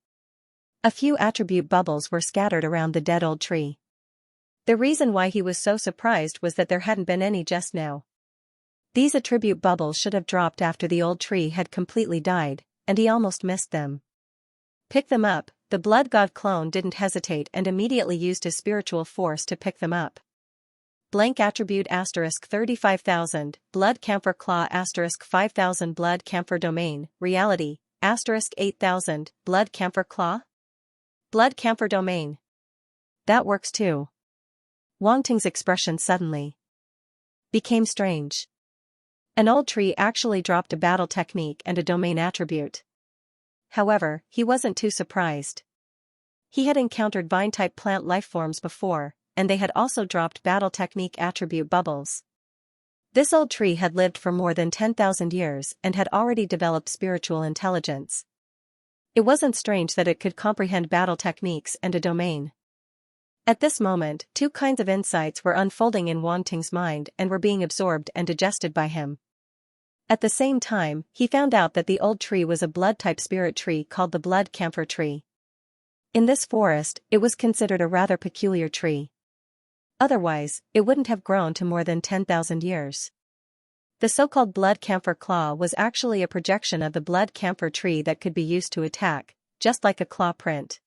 A few attribute bubbles were scattered around the dead old tree. The reason why he was so surprised was that there hadn't been any just now. These attribute bubbles should have dropped after the old tree had completely died, and he almost missed them. Pick them up. The blood god clone didn't hesitate and immediately used his spiritual force to pick them up. Blank attribute *35,000, blood camphor claw *5000 blood camphor domain, reality, *8000, blood camphor claw? Blood camphor domain. That works too. Wang Ting's expression suddenly became strange. An old tree actually dropped a battle technique and a domain attribute. However, he wasn't too surprised. He had encountered vine-type plant lifeforms before, and they had also dropped battle technique attribute bubbles. This old tree had lived for more than 10,000 years and had already developed spiritual intelligence. It wasn't strange that it could comprehend battle techniques and a domain. At this moment, two kinds of insights were unfolding in Wang Ting's mind and were being absorbed and digested by him. At the same time, he found out that the old tree was a blood-type spirit tree called the blood camphor tree. In this forest, it was considered a rather peculiar tree. Otherwise, it wouldn't have grown to more than 10,000 years. The so-called blood camphor claw was actually a projection of the blood camphor tree that could be used to attack, just like a claw print.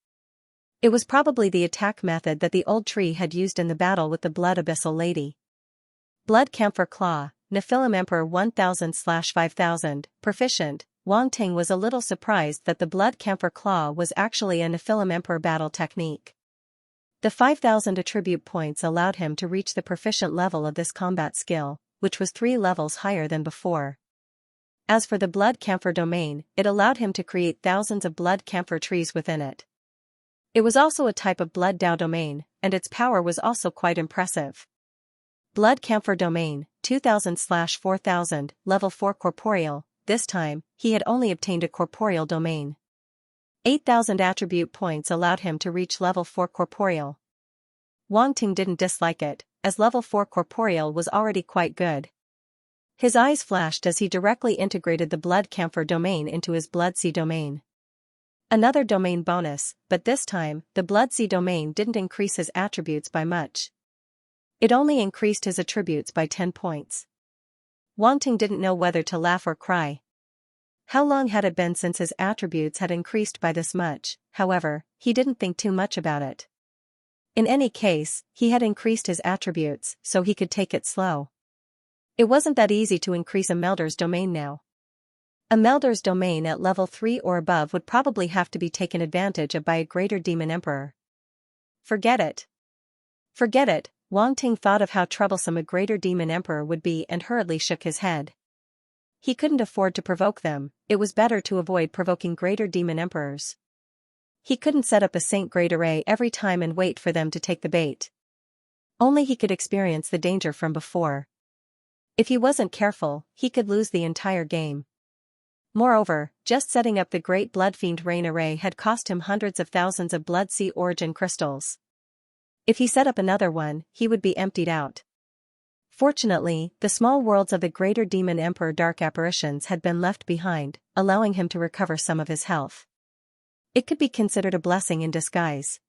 It was probably the attack method that the old tree had used in the battle with the blood abyssal lady. Blood camphor claw, Nephilim Emperor 1000/5000, proficient. Wang Ting was a little surprised that the blood camphor claw was actually a Nephilim Emperor battle technique. The 5,000 attribute points allowed him to reach the proficient level of this combat skill, which was 3 levels higher than before. As for the blood camphor domain, it allowed him to create thousands of blood camphor trees within it. It was also a type of blood Dao domain, and its power was also quite impressive. Blood camphor domain, 2000/4000, level 4 corporeal. This time, he had only obtained a corporeal domain. 8,000 attribute points allowed him to reach level 4 corporeal. Wang Ting didn't dislike it, as level 4 corporeal was already quite good. His eyes flashed as he directly integrated the blood camphor domain into his blood sea domain. Another domain bonus, but this time, the blood sea domain didn't increase his attributes by much. It only increased his attributes by 10 points. Wang Ting didn't know whether to laugh or cry. How long had it been since his attributes had increased by this much? However, he didn't think too much about it. In any case, he had increased his attributes so he could take it slow. It wasn't that easy to increase a Melder's domain now. A Melder's domain at level 3 or above would probably have to be taken advantage of by a greater demon emperor. Forget it. Forget it, Wang Ting thought of how troublesome a greater demon emperor would be and hurriedly shook his head. He couldn't afford to provoke them, it was better to avoid provoking greater demon emperors. He couldn't set up a Saint Great array every time and wait for them to take the bait. Only he could experience the danger from before. If he wasn't careful, he could lose the entire game. Moreover, just setting up the Great Blood Fiend Rain array had cost him hundreds of thousands of Blood Sea origin crystals. If he set up another one, he would be emptied out. Fortunately, the small worlds of the Greater Demon Emperor Dark Apparitions had been left behind, allowing him to recover some of his health. It could be considered a blessing in disguise.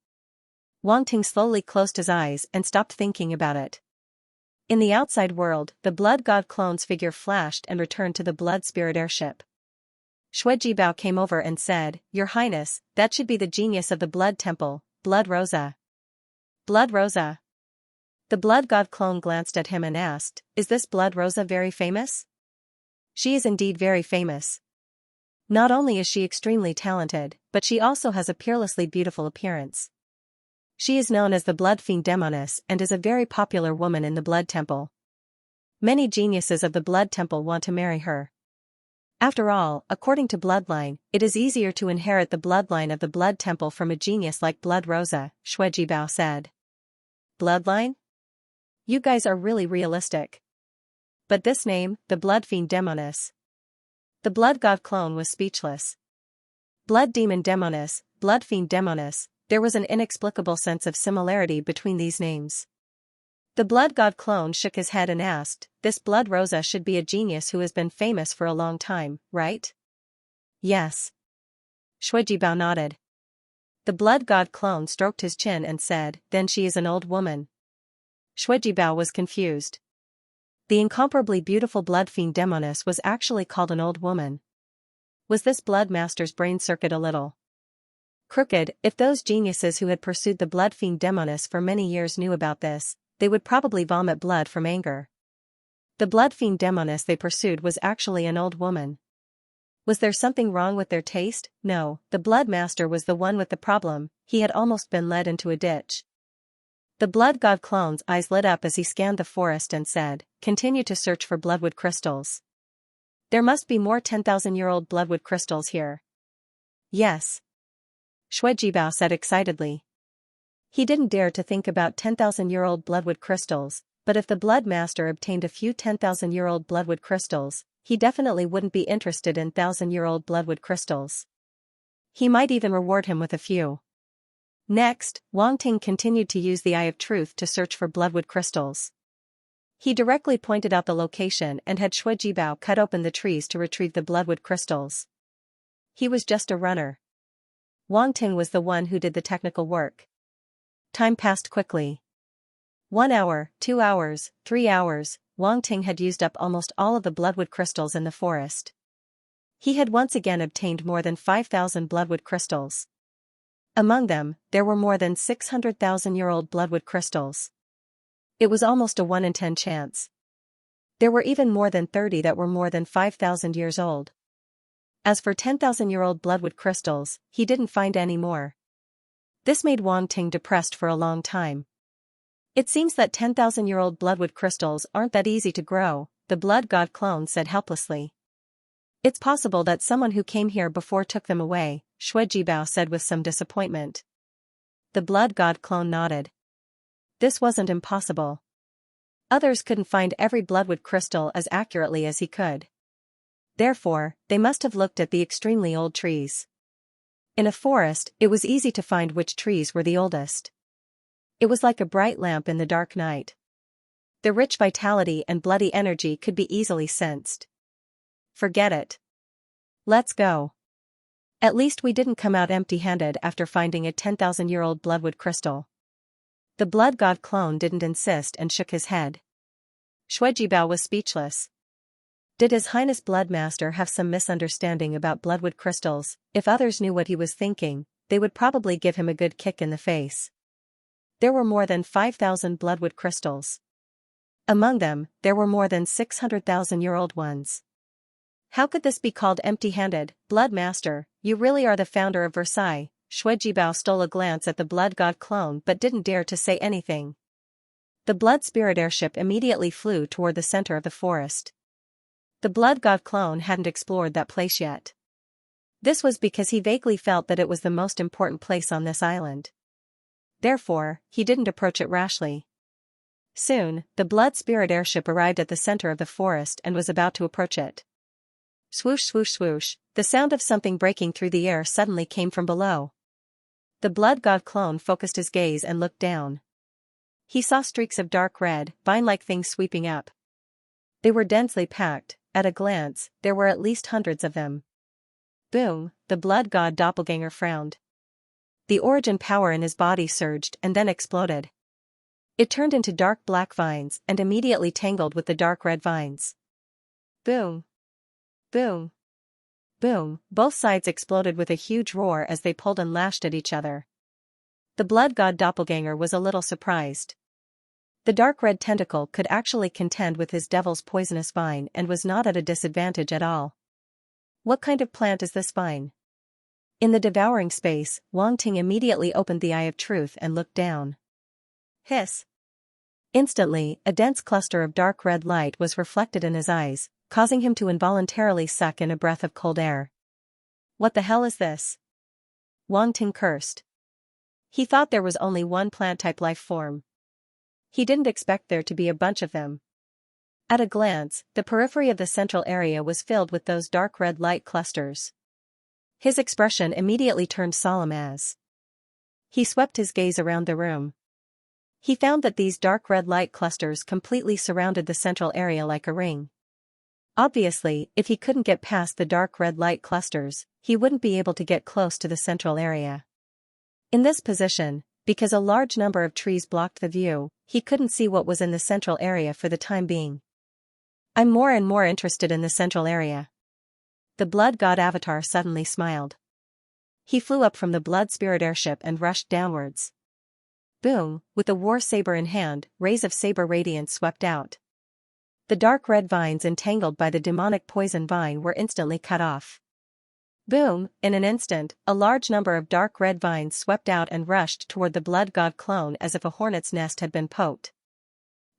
Wang Ting slowly closed his eyes and stopped thinking about it. In the outside world, the Blood God Clone's figure flashed and returned to the Blood Spirit airship. Shui Jibao came over and said, "Your Highness, that should be the genius of the Blood Temple, Blood Rosa." Blood Rosa. The Blood God Clone glanced at him and asked, "Is this Blood Rosa very famous?" "She is indeed very famous. Not only is she extremely talented, but she also has a peerlessly beautiful appearance. She is known as the Blood Fiend Demoness and is a very popular woman in the Blood Temple. Many geniuses of the Blood Temple want to marry her. After all, according to bloodline, it is easier to inherit the bloodline of the Blood Temple from a genius like Blood Rosa," Shui Jibao said. "Bloodline? You guys are really realistic. But this name, the Blood Fiend Demoness." The Blood God Clone was speechless. Blood Demon Demoness, Blood Fiend Demoness, there was an inexplicable sense of similarity between these names. The Blood God Clone shook his head and asked, "This Blood Rosa should be a genius who has been famous for a long time, right?" "Yes." Shui Jibao nodded. The Blood God Clone stroked his chin and said, "Then she is an old woman." Shui Jibao was confused. The incomparably beautiful Blood Fiend Demoness was actually called an old woman. Was this Blood Master's brain circuit a little crooked? If those geniuses who had pursued the Blood Fiend Demoness for many years knew about this, they would probably vomit blood from anger. The Blood Fiend Demoness they pursued was actually an old woman. Was there something wrong with their taste? No, the Blood Master was the one with the problem, he had almost been led into a ditch. The Blood God Clone's eyes lit up as he scanned the forest and said, "Continue to search for bloodwood crystals. There must be more 10,000-year-old bloodwood crystals here." "Yes," Shui Jibao said excitedly. He didn't dare to think about 10,000-year-old bloodwood crystals, but if the Blood Master obtained a few 10,000-year-old bloodwood crystals, he definitely wouldn't be interested in 1,000-year-old bloodwood crystals. He might even reward him with a few. Next, Wang Ting continued to use the Eye of Truth to search for bloodwood crystals. He directly pointed out the location and had Shui Jibao cut open the trees to retrieve the bloodwood crystals. He was just a runner. Wang Ting was the one who did the technical work. Time passed quickly. 1 hour, 2 hours, 3 hours, Wang Ting had used up almost all of the bloodwood crystals in the forest. He had once again obtained more than 5,000 bloodwood crystals. Among them, there were more than 600,000-year-old bloodwood crystals. It was almost a 1 in 10 chance. There were even more than 30 that were more than 5,000 years old. As for 10,000-year-old bloodwood crystals, he didn't find any more. This made Wang Ting depressed for a long time. "It seems that 10,000-year-old bloodwood crystals aren't that easy to grow," the Blood God Clone said helplessly. "It's possible that someone who came here before took them away," Shui Jibao said with some disappointment. The Blood God Clone nodded. This wasn't impossible. Others couldn't find every bloodwood crystal as accurately as he could. Therefore, they must have looked at the extremely old trees. In a forest, it was easy to find which trees were the oldest. It was like a bright lamp in the dark night. The rich vitality and bloody energy could be easily sensed. Forget it. Let's go. At least we didn't come out empty-handed after finding a 10,000-year-old bloodwood crystal. The Blood God Clone didn't insist and shook his head. Shui Jibao was speechless. Did His Highness Blood Master have some misunderstanding about bloodwood crystals? If others knew what he was thinking, they would probably give him a good kick in the face. There were more than 5,000 bloodwood crystals. Among them, there were more than 600,000-year-old ones. How could this be called empty-handed? Blood Master, you really are the founder of Versailles. Shui Jibao stole a glance at the blood god clone but didn't dare to say anything. The blood spirit airship immediately flew toward the center of the forest. The blood god clone hadn't explored that place yet. This was because he vaguely felt that it was the most important place on this island. Therefore, he didn't approach it rashly. Soon, the blood spirit airship arrived at the center of the forest and was about to approach it. Swoosh swoosh swoosh, the sound of something breaking through the air suddenly came from below. The blood god clone focused his gaze and looked down. He saw streaks of dark red, vine-like things sweeping up. They were densely packed. At a glance, there were at least hundreds of them. Boom, the blood god doppelganger frowned. The origin power in his body surged and then exploded. It turned into dark black vines and immediately tangled with the dark red vines. Boom. Boom. Boom, both sides exploded with a huge roar as they pulled and lashed at each other. The blood god doppelganger was a little surprised. The dark red tentacle could actually contend with his devil's poisonous vine and was not at a disadvantage at all. What kind of plant is this vine? In the devouring space, Wang Ting immediately opened the Eye of Truth and looked down. Hiss! Instantly, a dense cluster of dark red light was reflected in his eyes, causing him to involuntarily suck in a breath of cold air. What the hell is this? Wang Ting cursed. He thought there was only one plant-type life form. He didn't expect there to be a bunch of them. At a glance, the periphery of the central area was filled with those dark red light clusters. His expression immediately turned solemn as he swept his gaze around the room. He found that these dark red light clusters completely surrounded the central area like a ring. Obviously, if he couldn't get past the dark red light clusters, he wouldn't be able to get close to the central area. In this position, because a large number of trees blocked the view, he couldn't see what was in the central area for the time being. I'm more and more interested in the central area. The blood god avatar suddenly smiled. He flew up from the blood spirit airship and rushed downwards. Boom, with the war saber in hand, rays of saber radiance swept out. The dark red vines entangled by the demonic poison vine were instantly cut off. Boom, in an instant, a large number of dark red vines swept out and rushed toward the blood god clone as if a hornet's nest had been poked.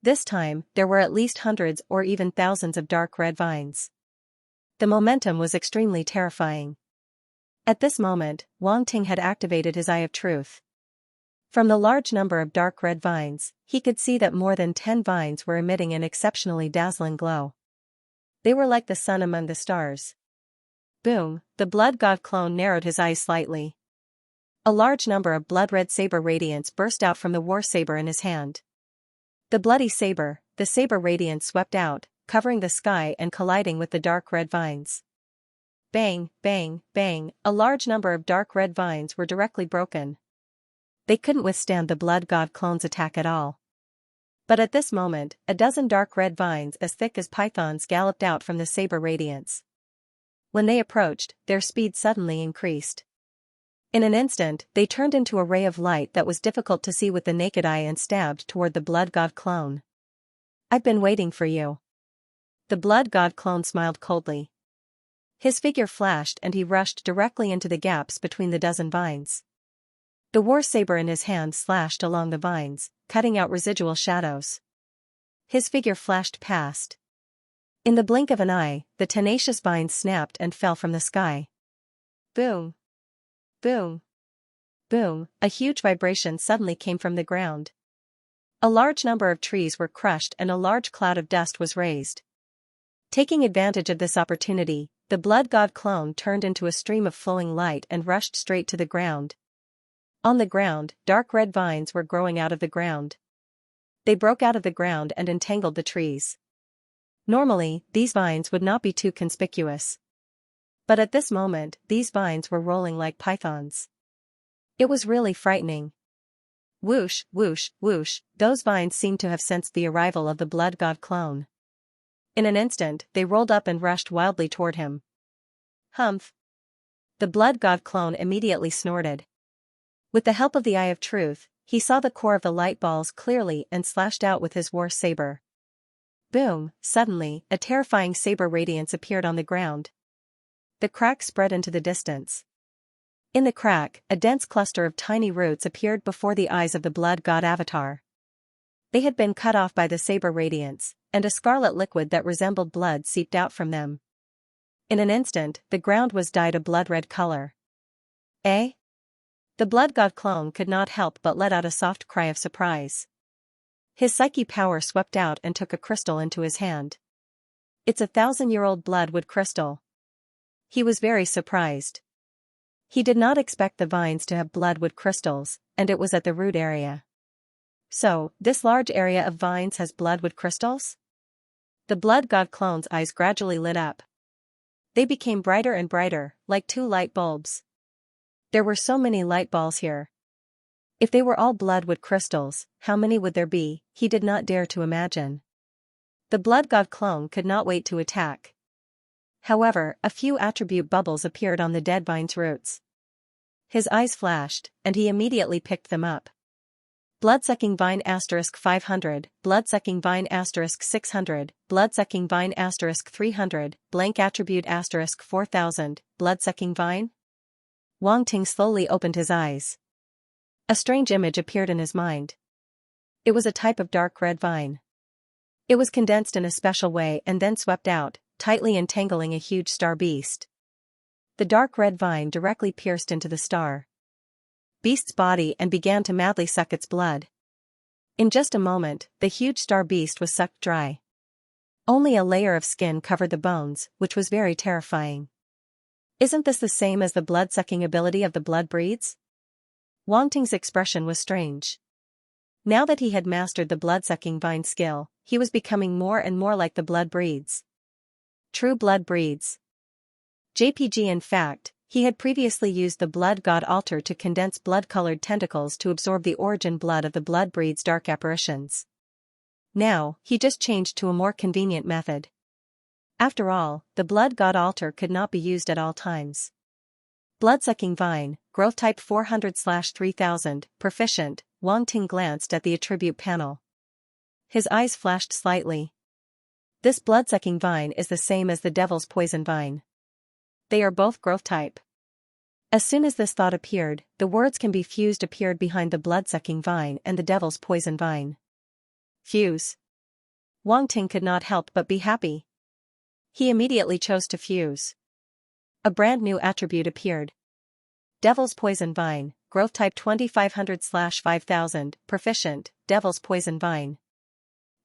This time, there were at least hundreds or even thousands of dark red vines. The momentum was extremely terrifying. At this moment, Wang Ting had activated his Eye of Truth. From the large number of dark red vines, he could see that more than 10 vines were emitting an exceptionally dazzling glow. They were like the sun among the stars. Boom, the blood god clone narrowed his eyes slightly. A large number of blood-red saber radiance burst out from the war saber in his hand. The bloody saber, the saber radiance swept out, covering the sky and colliding with the dark red vines. Bang, bang, bang, a large number of dark red vines were directly broken. They couldn't withstand the blood god clone's attack at all. But at this moment, a dozen dark red vines as thick as pythons galloped out from the saber radiance. When they approached, their speed suddenly increased. In an instant, they turned into a ray of light that was difficult to see with the naked eye and stabbed toward the blood god clone. I've been waiting for you. The blood god clone smiled coldly. His figure flashed and he rushed directly into the gaps between the dozen vines. The war saber in his hand slashed along the vines, cutting out residual shadows. His figure flashed past. In the blink of an eye, the tenacious vines snapped and fell from the sky. Boom. Boom. Boom, a huge vibration suddenly came from the ground. A large number of trees were crushed and a large cloud of dust was raised. Taking advantage of this opportunity, the blood god clone turned into a stream of flowing light and rushed straight to the ground. On the ground, dark red vines were growing out of the ground. They broke out of the ground and entangled the trees. Normally, these vines would not be too conspicuous. But at this moment, these vines were rolling like pythons. It was really frightening. Whoosh, whoosh, whoosh, those vines seemed to have sensed the arrival of the blood god clone. In an instant, they rolled up and rushed wildly toward him. Humph! The blood god clone immediately snorted. With the help of the Eye of Truth, he saw the core of the light balls clearly and slashed out with his war saber. Boom! Suddenly, a terrifying saber radiance appeared on the ground. The crack spread into the distance. In the crack, a dense cluster of tiny roots appeared before the eyes of the blood god avatar. They had been cut off by the saber radiance, and a scarlet liquid that resembled blood seeped out from them. In an instant, the ground was dyed a blood-red color. Eh? The blood god clone could not help but let out a soft cry of surprise. His psyche power swept out and took a crystal into his hand. It's a 1,000-year-old bloodwood crystal. He was very surprised. He did not expect the vines to have bloodwood crystals, and it was at the root area. So, this large area of vines has bloodwood crystals? The blood god clone's eyes gradually lit up. They became brighter and brighter, like 2 light bulbs. There were so many light balls here. If they were all bloodwood crystals, how many would there be? He did not dare to imagine. The blood god clone could not wait to attack. However, a few attribute bubbles appeared on the dead vine's roots. His eyes flashed, and he immediately picked them up. Bloodsucking vine *500, bloodsucking vine *600, bloodsucking vine *300, blank attribute *4000, bloodsucking vine? Wang Ting slowly opened his eyes. A strange image appeared in his mind. It was a type of dark red vine. It was condensed in a special way and then swept out, tightly entangling a huge star beast. The dark red vine directly pierced into the star beast's body and began to madly suck its blood. In just a moment, the huge star beast was sucked dry. Only a layer of skin covered the bones, which was very terrifying. Isn't this the same as the blood-sucking ability of the blood breeds? Wang Ting's expression was strange. Now that he had mastered the blood-sucking vine skill, he was becoming more and more like the blood breeds. True blood breeds. JPG. In fact, he had previously used the blood god altar to condense blood-colored tentacles to absorb the origin blood of the blood breed's dark apparitions. Now, he just changed to a more convenient method. After all, the blood god altar could not be used at all times. Blood-sucking vine, growth type 400/3000, proficient. Wang Ting glanced at the attribute panel. His eyes flashed slightly. This blood-sucking vine is the same as the devil's poison vine. They are both growth type. As soon as this thought appeared, the words "can be fused" appeared behind the blood-sucking vine and the devil's poison vine. Fuse. Wang Ting could not help but be happy. He immediately chose to fuse. A brand new attribute appeared. Devil's poison vine, growth type 2500/5000, proficient, devil's poison vine.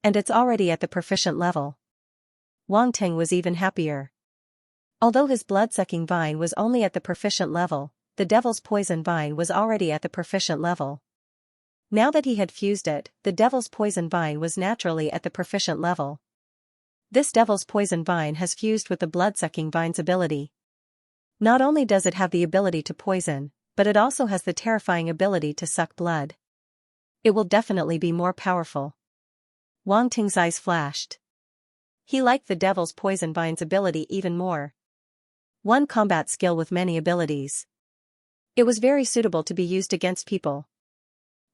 And it's already at the proficient level. Wang Ting was even happier. Although his blood-sucking vine was only at the proficient level, the devil's poison vine was already at the proficient level. Now that he had fused it, the devil's poison vine was naturally at the proficient level. This devil's poison vine has fused with the blood-sucking vine's ability. Not only does it have the ability to poison, but it also has the terrifying ability to suck blood. It will definitely be more powerful. Wang Ting's eyes flashed. He liked the devil's poison vine's ability even more. One combat skill with many abilities. It was very suitable to be used against people.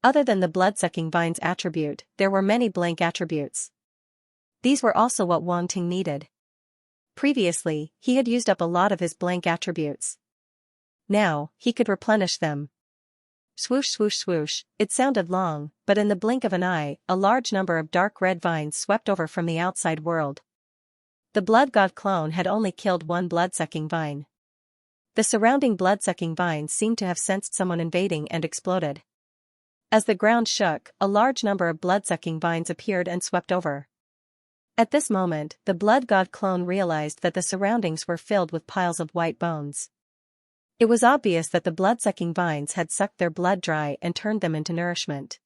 Other than the blood-sucking vine's attribute, there were many blank attributes. These were also what Wang Ting needed. Previously, he had used up a lot of his blank attributes. Now, he could replenish them. Swoosh swoosh swoosh, it sounded long, but in the blink of an eye, a large number of dark red vines swept over from the outside world. The blood god clone had only killed one blood-sucking vine. The surrounding blood-sucking vines seemed to have sensed someone invading and exploded. As the ground shook, a large number of blood-sucking vines appeared and swept over. At this moment, the blood god clone realized that the surroundings were filled with piles of white bones. It was obvious that the blood-sucking vines had sucked their blood dry and turned them into nourishment.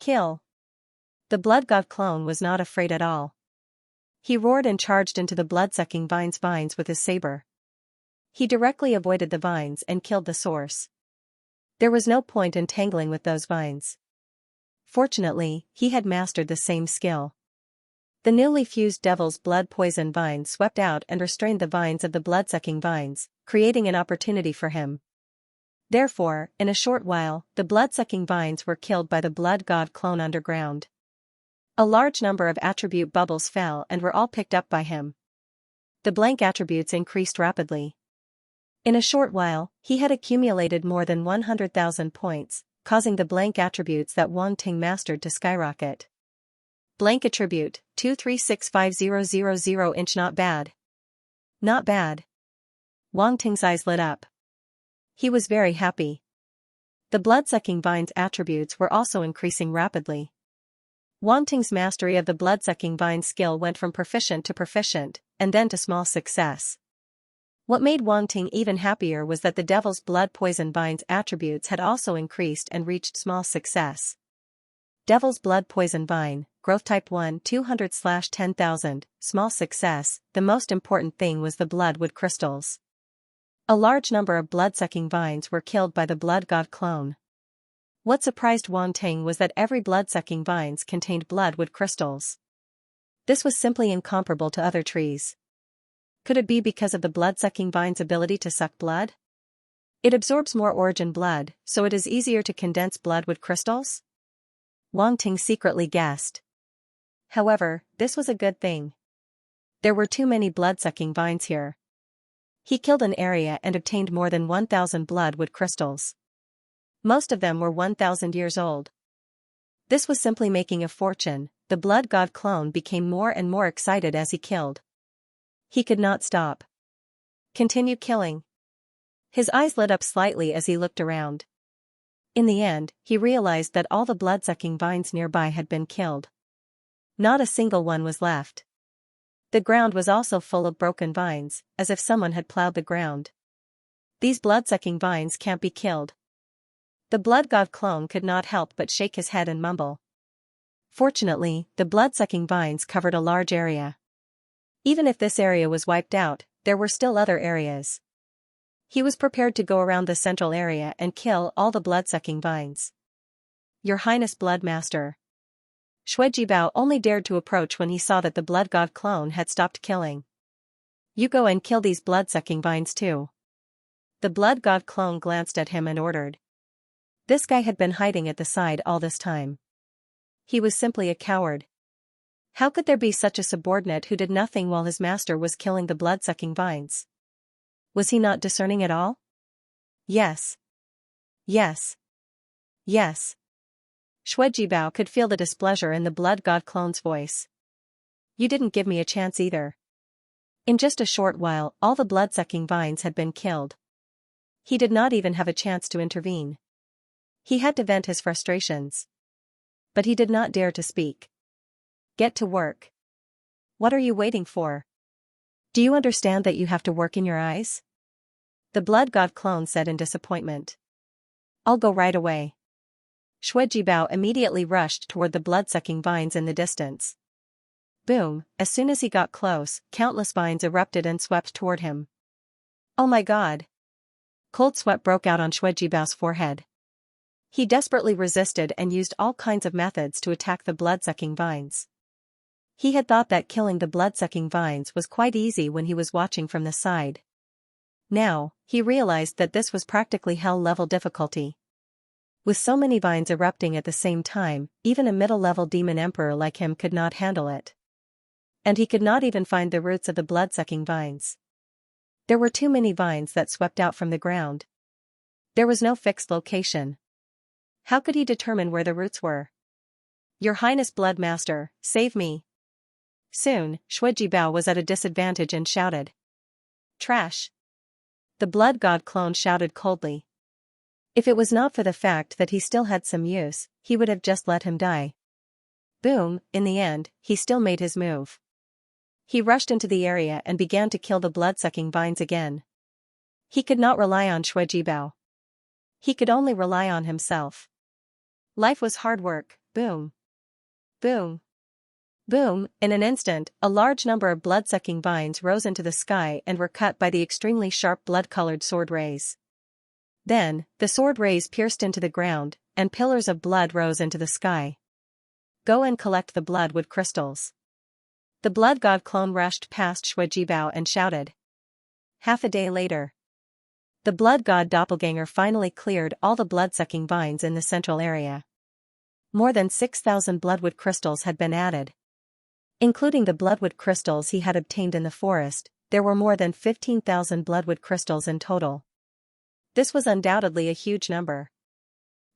Kill. The blood god clone was not afraid at all. He roared and charged into the blood-sucking vines with his saber. He directly avoided the vines and killed the source. There was no point in tangling with those vines. Fortunately, he had mastered the same skill. The newly fused devil's blood poison vine swept out and restrained the vines of the blood-sucking vines, creating an opportunity for him. Therefore, in a short while, the blood-sucking vines were killed by the blood god clone underground. A large number of attribute bubbles fell and were all picked up by him. The blank attributes increased rapidly. In a short while, he had accumulated more than 100,000 points, causing the blank attributes that Wang Ting mastered to skyrocket. Blank attribute, 2365000 inch. Not bad. Not bad. Wang Ting's eyes lit up. He was very happy. The blood-sucking vines attributes were also increasing rapidly. Wang Ting's mastery of the blood-sucking vine skill went from proficient to proficient, and then to small success. What made Wang Ting even happier was that the devil's blood poison vine's attributes had also increased and reached small success. Devil's blood poison vine, growth type 1 200/10,000, small success. The most important thing was the bloodwood crystals. A large number of blood-sucking vines were killed by the blood god clone. What surprised Wang Ting was that every blood-sucking vines contained bloodwood crystals. This was simply incomparable to other trees. Could it be because of the blood-sucking vine's ability to suck blood? It absorbs more origin blood, so it is easier to condense bloodwood crystals? Wang Ting secretly guessed. However, this was a good thing. There were too many blood-sucking vines here. He killed an area and obtained more than 1,000 bloodwood crystals. Most of them were 1,000 years old. This was simply making a fortune. The blood god clone became more and more excited as he killed. He could not stop. Continue killing. His eyes lit up slightly as he looked around. In the end, he realized that all the blood-sucking vines nearby had been killed. Not a single one was left. The ground was also full of broken vines, as if someone had plowed the ground. These blood-sucking vines can't be killed. The blood god clone could not help but shake his head and mumble. Fortunately, the blood-sucking vines covered a large area. Even if this area was wiped out, there were still other areas. He was prepared to go around the central area and kill all the blood-sucking vines. Your Highness Bloodmaster. Xuejibao only dared to approach when he saw that the blood god clone had stopped killing. You go and kill these blood-sucking vines too. The blood god clone glanced at him and ordered. This guy had been hiding at the side all this time. He was simply a coward. How could there be such a subordinate who did nothing while his master was killing the blood-sucking vines? Was he not discerning at all? Yes. Yes. Yes. Xuejibao could feel the displeasure in the blood god clone's voice. You didn't give me a chance either. In just a short while, all the blood-sucking vines had been killed. He did not even have a chance to intervene. He had to vent his frustrations. But he did not dare to speak. Get to work. What are you waiting for? Do you understand that you have to work in your eyes? The blood god clone said in disappointment. I'll go right away. Xuejibao immediately rushed toward the blood-sucking vines in the distance. Boom, as soon as he got close, countless vines erupted and swept toward him. Oh my god! Cold sweat broke out on Xuejibao's forehead. He desperately resisted and used all kinds of methods to attack the blood-sucking vines. He had thought that killing the blood-sucking vines was quite easy when he was watching from the side. Now, he realized that this was practically hell-level difficulty. With so many vines erupting at the same time, even a middle-level demon emperor like him could not handle it. And he could not even find the roots of the blood-sucking vines. There were too many vines that swept out from the ground. There was no fixed location. How could he determine where the roots were? Your Highness Bloodmaster, save me. Soon, Xuejibao was at a disadvantage and shouted. Trash. The blood god clone shouted coldly. If it was not for the fact that he still had some use, he would have just let him die. Boom, in the end, he still made his move. He rushed into the area and began to kill the blood-sucking vines again. He could not rely on Xuejibao. He could only rely on himself. Life was hard work. Boom. Boom. Boom, in an instant, a large number of blood-sucking vines rose into the sky and were cut by the extremely sharp blood-colored sword rays. Then, the sword rays pierced into the ground, and pillars of blood rose into the sky. Go and collect the bloodwood crystals. The blood god clone rushed past Xuejibao and shouted. Half a day later. The blood god doppelganger finally cleared all the blood-sucking vines in the central area. More than 6,000 bloodwood crystals had been added. Including the bloodwood crystals he had obtained in the forest, there were more than 15,000 bloodwood crystals in total. This was undoubtedly a huge number.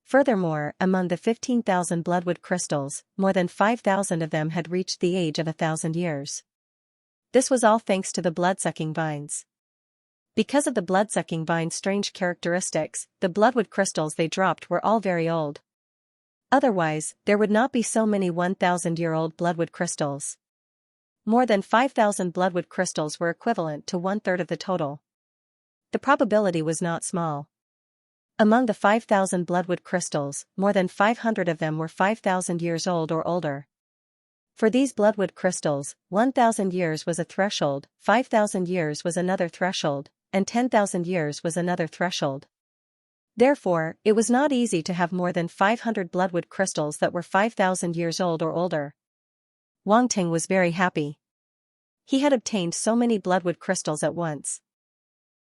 Furthermore, among the 15,000 bloodwood crystals, more than 5,000 of them had reached the age of 1,000 years. This was all thanks to the blood-sucking vines. Because of the blood-sucking vine's strange characteristics, the bloodwood crystals they dropped were all very old. Otherwise, there would not be so many 1,000-year-old bloodwood crystals. More than 5,000 bloodwood crystals were equivalent to 1/3 of the total. The probability was not small. Among the 5,000 bloodwood crystals, more than 500 of them were 5,000 years old or older. For these bloodwood crystals, 1,000 years was a threshold, 5,000 years was another threshold, and 10,000 years was another threshold. Therefore, it was not easy to have more than 500 bloodwood crystals that were 5,000 years old or older. Wang Ting was very happy. He had obtained so many bloodwood crystals at once.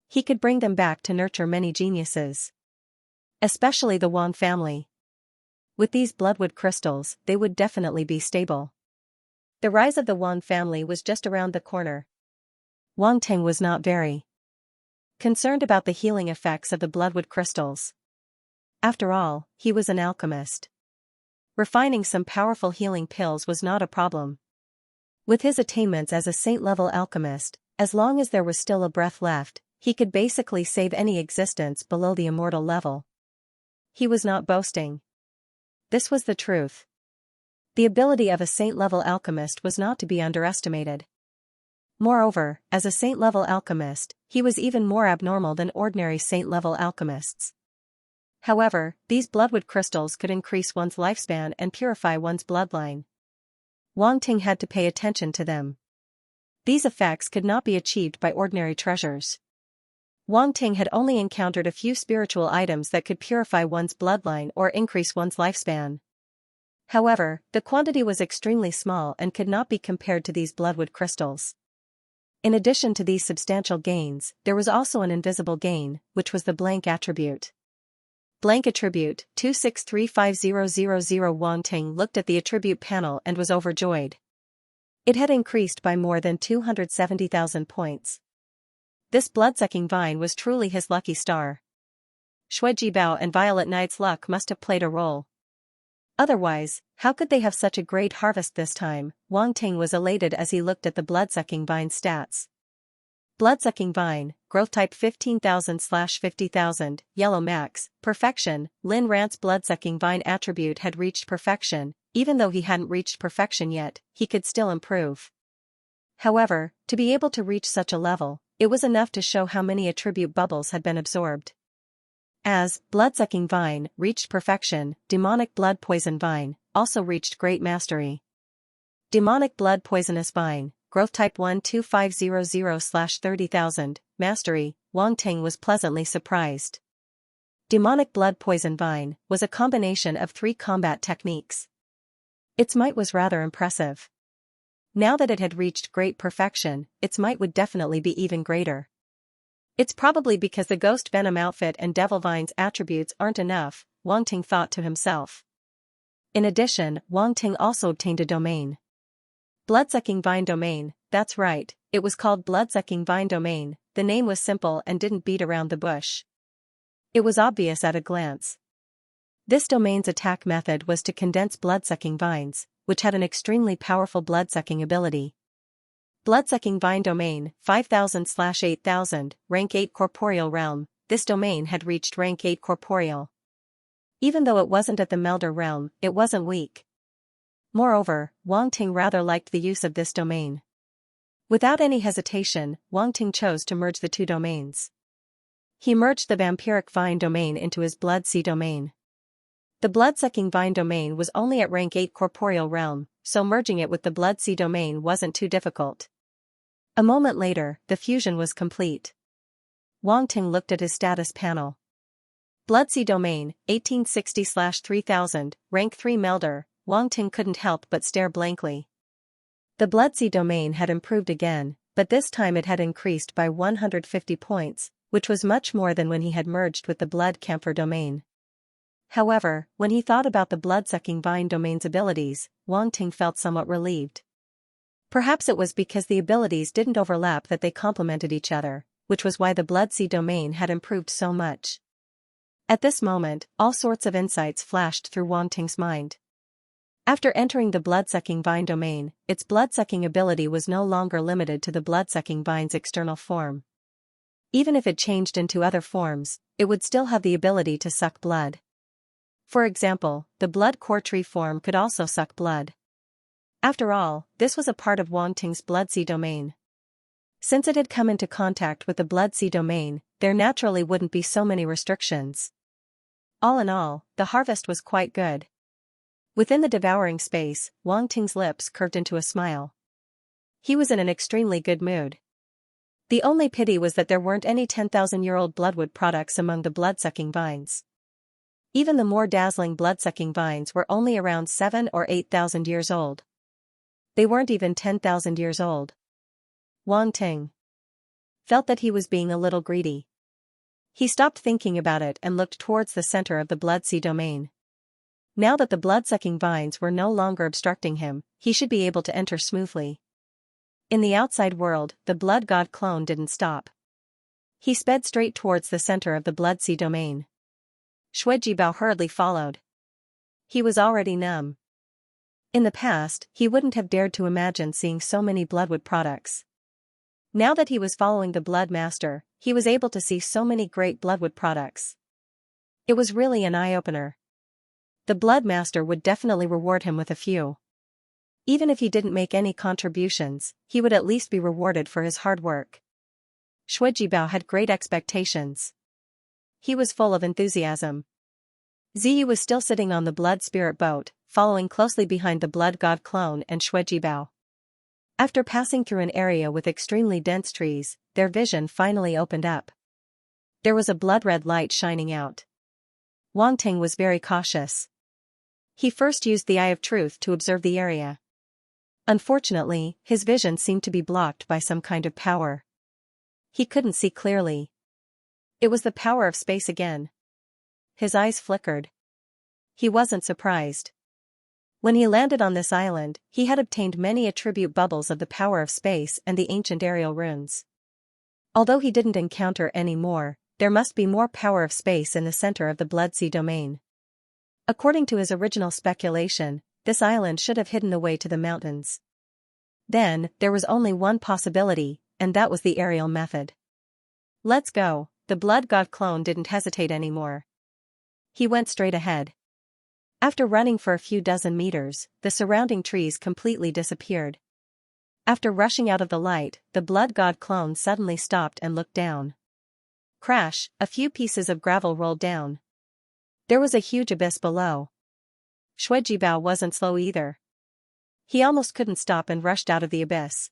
He could bring them back to nurture many geniuses. Especially the Wang family. With these bloodwood crystals, they would definitely be stable. The rise of the Wang family was just around the corner. Wang Ting was not very concerned about the healing effects of the bloodwood crystals. After all, he was an alchemist. Refining some powerful healing pills was not a problem. With his attainments as a saint-level alchemist, as long as there was still a breath left, he could basically save any existence below the immortal level. He was not boasting. This was the truth. The ability of a saint-level alchemist was not to be underestimated. Moreover, as a saint-level alchemist, he was even more abnormal than ordinary saint-level alchemists. However, these bloodwood crystals could increase one's lifespan and purify one's bloodline. Wang Ting had to pay attention to them. These effects could not be achieved by ordinary treasures. Wang Ting had only encountered a few spiritual items that could purify one's bloodline or increase one's lifespan. However, the quantity was extremely small and could not be compared to these bloodwood crystals. In addition to these substantial gains, there was also an invisible gain, which was the blank attribute. Blank attribute, 2635000. Wang Ting looked at the attribute panel and was overjoyed. It had increased by more than 270,000 points. This blood-sucking vine was truly his lucky star. Xueji Bao and Violet Knight's luck must have played a role. Otherwise, how could they have such a great harvest this time? Wang Ting was elated as he looked at the blood-sucking vine stats. Blood-sucking vine, growth type 15,000/50,000, yellow max, perfection. Lin Rant's blood-sucking vine attribute had reached perfection. Even though he hadn't reached perfection yet, he could still improve. However, to be able to reach such a level, it was enough to show how many attribute bubbles had been absorbed. As blood-sucking vine reached perfection, demonic blood poison vine also reached great mastery. Demonic blood poisonous vine, growth type 12500/30,000, mastery. Wang Ting was pleasantly surprised. Demonic blood poison vine was a combination of 3 combat techniques. Its might was rather impressive. Now that it had reached great perfection, its might would definitely be even greater. It's probably because the ghost venom outfit and devil vine's attributes aren't enough, Wang Ting thought to himself. In addition, Wang Ting also obtained a domain. Bloodsucking Vine Domain, that's right, it was called Bloodsucking Vine Domain. The name was simple and didn't beat around the bush. It was obvious at a glance. This domain's attack method was to condense blood-sucking vines, which had an extremely powerful blood-sucking ability. Bloodsucking Vine Domain, 5,000/8,000, Rank 8 Corporeal Realm. This domain had reached Rank 8 Corporeal. Even though it wasn't at the Melder realm, it wasn't weak. Moreover, Wang Ting rather liked the use of this domain. Without any hesitation, Wang Ting chose to merge the 2 domains. He merged the Vampiric Vine Domain into his Blood Sea Domain. The Bloodsucking Vine Domain was only at Rank 8 Corporeal Realm, so merging it with the Blood Sea Domain wasn't too difficult. A moment later, the fusion was complete. Wang Ting looked at his status panel. Bloodsea Domain, 1860/3000, Rank 3 Melder. Wang Ting couldn't help but stare blankly. The Bloodsea Domain had improved again, but this time it had increased by 150 points, which was much more than when he had merged with the blood camphor domain. However, when he thought about the blood-sucking vine domain's abilities, Wang Ting felt somewhat relieved. Perhaps it was because the abilities didn't overlap that they complemented each other, which was why the blood sea domain had improved so much. At this moment, all sorts of insights flashed through Wang Ting's mind. After entering the blood-sucking vine domain, its blood-sucking ability was no longer limited to the blood-sucking vine's external form. Even if it changed into other forms, it would still have the ability to suck blood. For example, the blood core tree form could also suck blood. After all, this was a part of Wang Ting's blood sea domain. Since it had come into contact with the blood sea domain, there naturally wouldn't be so many restrictions. All in all, the harvest was quite good. Within the devouring space, Wang Ting's lips curved into a smile. He was in an extremely good mood. The only pity was that there weren't any 10,000-year-old bloodwood products among the blood-sucking vines. Even the more dazzling blood-sucking vines were only around 7 or 8,000 years old. They weren't even 10,000 years old. Wang Ting felt that he was being a little greedy. He stopped thinking about it and looked towards the center of the blood sea domain. Now that the blood-sucking vines were no longer obstructing him, he should be able to enter smoothly. In the outside world, the blood god clone didn't stop. He sped straight towards the center of the blood sea domain. Xuejibao hurriedly followed. He was already numb. In the past, he wouldn't have dared to imagine seeing so many bloodwood products. Now that he was following the blood master, he was able to see so many great bloodwood products. It was really an eye-opener. The blood master would definitely reward him with a few. Even if he didn't make any contributions, he would at least be rewarded for his hard work. Xuejibao had great expectations. He was full of enthusiasm. Ziyi was still sitting on the blood spirit boat, following closely behind the blood god clone and Xuejibao. After passing through an area with extremely dense trees, their vision finally opened up. There was a blood-red light shining out. Wang Ting was very cautious. He first used the Eye of Truth to observe the area. Unfortunately, his vision seemed to be blocked by some kind of power. He couldn't see clearly. It was the power of space again. His eyes flickered. He wasn't surprised. When he landed on this island, he had obtained many attribute bubbles of the power of space and the ancient aerial runes. Although he didn't encounter any more, there must be more power of space in the center of the blood sea domain. According to his original speculation, this island should have hidden away to the mountains. Then, there was only one possibility, and that was the aerial method. Let's go. The blood god clone didn't hesitate anymore. He went straight ahead. After running for a few dozen meters, the surrounding trees completely disappeared. After rushing out of the light, the blood god clone suddenly stopped and looked down. Crash, a few pieces of gravel rolled down. There was a huge abyss below. Xuejibao wasn't slow either. He almost couldn't stop and rushed out of the abyss.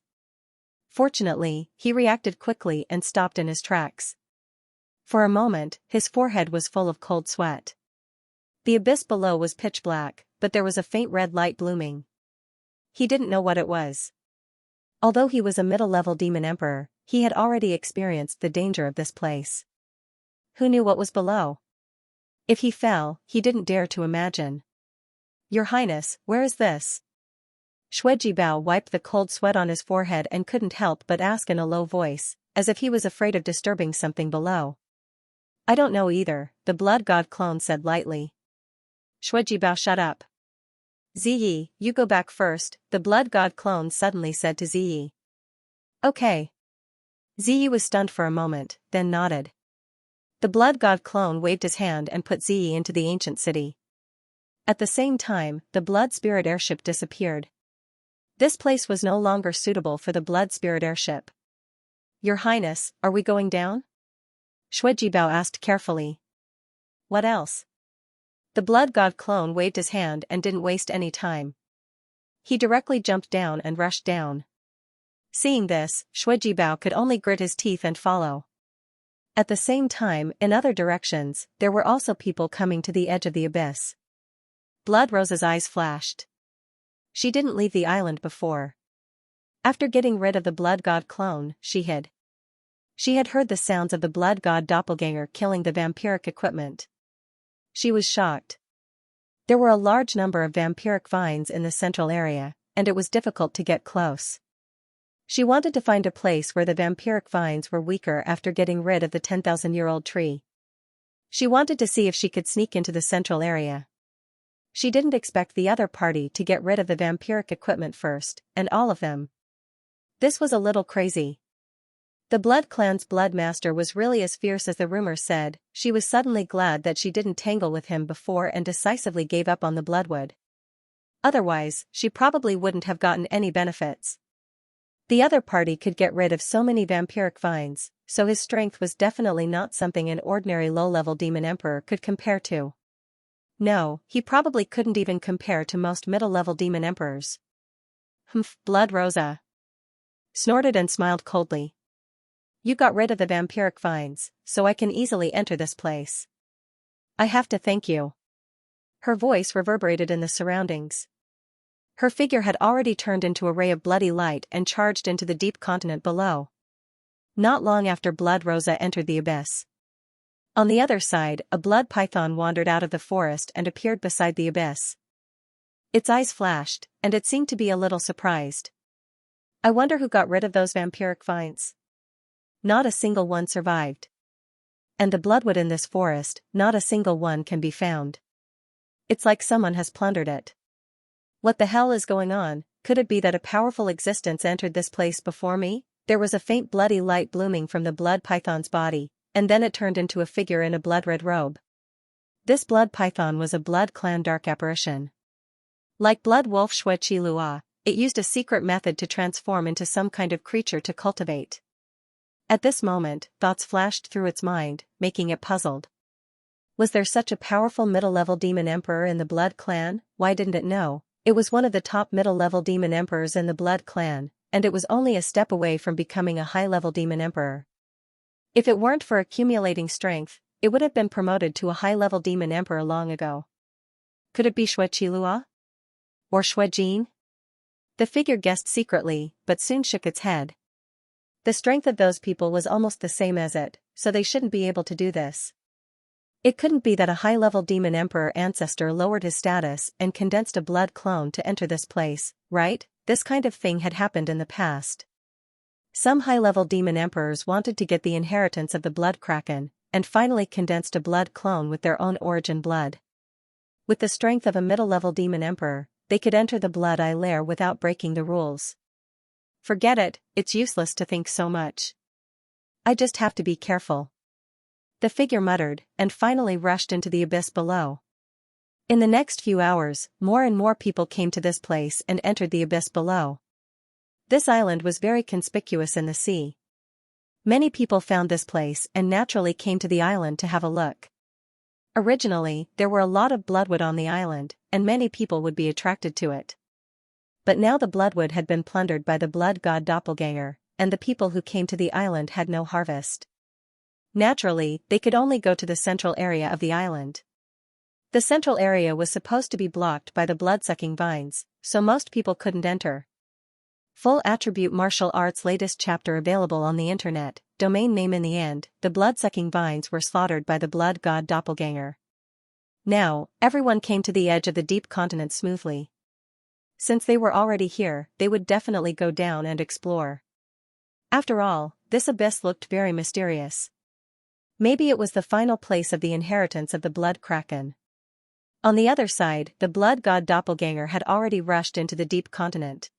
Fortunately, he reacted quickly and stopped in his tracks. For a moment, his forehead was full of cold sweat. The abyss below was pitch black, but there was a faint red light blooming. He didn't know what it was. Although he was a middle-level demon emperor, he had already experienced the danger of this place. Who knew what was below? If he fell, he didn't dare to imagine. Your Highness, where is this? Xuejibao wiped the cold sweat on his forehead and couldn't help but ask in a low voice, as if he was afraid of disturbing something below. I don't know either, the blood god clone said lightly. Xuejibao, shut up. Ziyi, you go back first, the blood god clone suddenly said to Ziyi. Okay. Ziyi was stunned for a moment, then nodded. The blood god clone waved his hand and put Ziyi into the ancient city. At the same time, the blood spirit airship disappeared. This place was no longer suitable for the blood spirit airship. Your Highness, are we going down? Xuejibao asked carefully. What else? The blood god clone waved his hand and didn't waste any time. He directly jumped down and rushed down. Seeing this, Xuejibao could only grit his teeth and follow. At the same time, in other directions, there were also people coming to the edge of the abyss. Blood Rose's eyes flashed. She didn't leave the island before. After getting rid of the blood god clone, she hid. She had heard the sounds of the blood god doppelganger killing the vampiric equipment. She was shocked. There were a large number of vampiric vines in the central area, and it was difficult to get close. She wanted to find a place where the vampiric vines were weaker after getting rid of the 10,000-year-old tree. She wanted to see if she could sneak into the central area. She didn't expect the other party to get rid of the vampiric equipment first, and all of them. This was a little crazy. The Blood Clan's Blood Master was really as fierce as the rumors said. She was suddenly glad that she didn't tangle with him before and decisively gave up on the Bloodwood. Otherwise, she probably wouldn't have gotten any benefits. The other party could get rid of so many vampiric vines, so his strength was definitely not something an ordinary low-level demon emperor could compare to. No, he probably couldn't even compare to most middle-level demon emperors. Humph, Blood Rosa snorted and smiled coldly. You got rid of the vampiric vines, so I can easily enter this place. I have to thank you. Her voice reverberated in the surroundings. Her figure had already turned into a ray of bloody light and charged into the deep continent below. Not long after Blood Rosa entered the abyss. On the other side, a blood python wandered out of the forest and appeared beside the abyss. Its eyes flashed, and it seemed to be a little surprised. I wonder who got rid of those vampiric vines. Not a single one survived. And the bloodwood in this forest, not a single one can be found. It's like someone has plundered it. What the hell is going on? Could it be that a powerful existence entered this place before me? There was a faint bloody light blooming from the blood python's body, and then it turned into a figure in a blood-red robe. This blood python was a Blood Clan dark apparition. Like Blood Wolf Xueqi Lua, it used a secret method to transform into some kind of creature to cultivate. At this moment, thoughts flashed through its mind, making it puzzled. Was there such a powerful middle-level demon emperor in the Blood Clan? Why didn't it know? It was one of the top middle-level demon emperors in the Blood Clan, and it was only a step away from becoming a high-level demon emperor. If it weren't for accumulating strength, it would have been promoted to a high-level demon emperor long ago. Could it be Xueqi Lua? Or Xuejin? The figure guessed secretly, but soon shook its head. The strength of those people was almost the same as it, so they shouldn't be able to do this. It couldn't be that a high-level demon emperor ancestor lowered his status and condensed a blood clone to enter this place, right? This kind of thing had happened in the past. Some high-level demon emperors wanted to get the inheritance of the blood kraken, and finally condensed a blood clone with their own origin blood. With the strength of a middle-level demon emperor, they could enter the Blood Eye lair without breaking the rules. Forget it, it's useless to think so much. I just have to be careful. The figure muttered, and finally rushed into the abyss below. In the next few hours, more and more people came to this place and entered the abyss below. This island was very conspicuous in the sea. Many people found this place and naturally came to the island to have a look. Originally, there were a lot of bloodwood on the island, and many people would be attracted to it. But now the bloodwood had been plundered by the blood god doppelganger, and the people who came to the island had no harvest. Naturally, they could only go to the central area of the island. The central area was supposed to be blocked by the blood-sucking vines, so most people couldn't enter. Full Attribute Martial Arts latest chapter available on the internet, domain name in the end, the blood-sucking vines were slaughtered by the blood god doppelganger. Now, everyone came to the edge of the deep continent smoothly. Since they were already here, they would definitely go down and explore. After all, this abyss looked very mysterious. Maybe it was the final place of the inheritance of the blood kraken. On the other side, the blood god doppelganger had already rushed into the deep continent.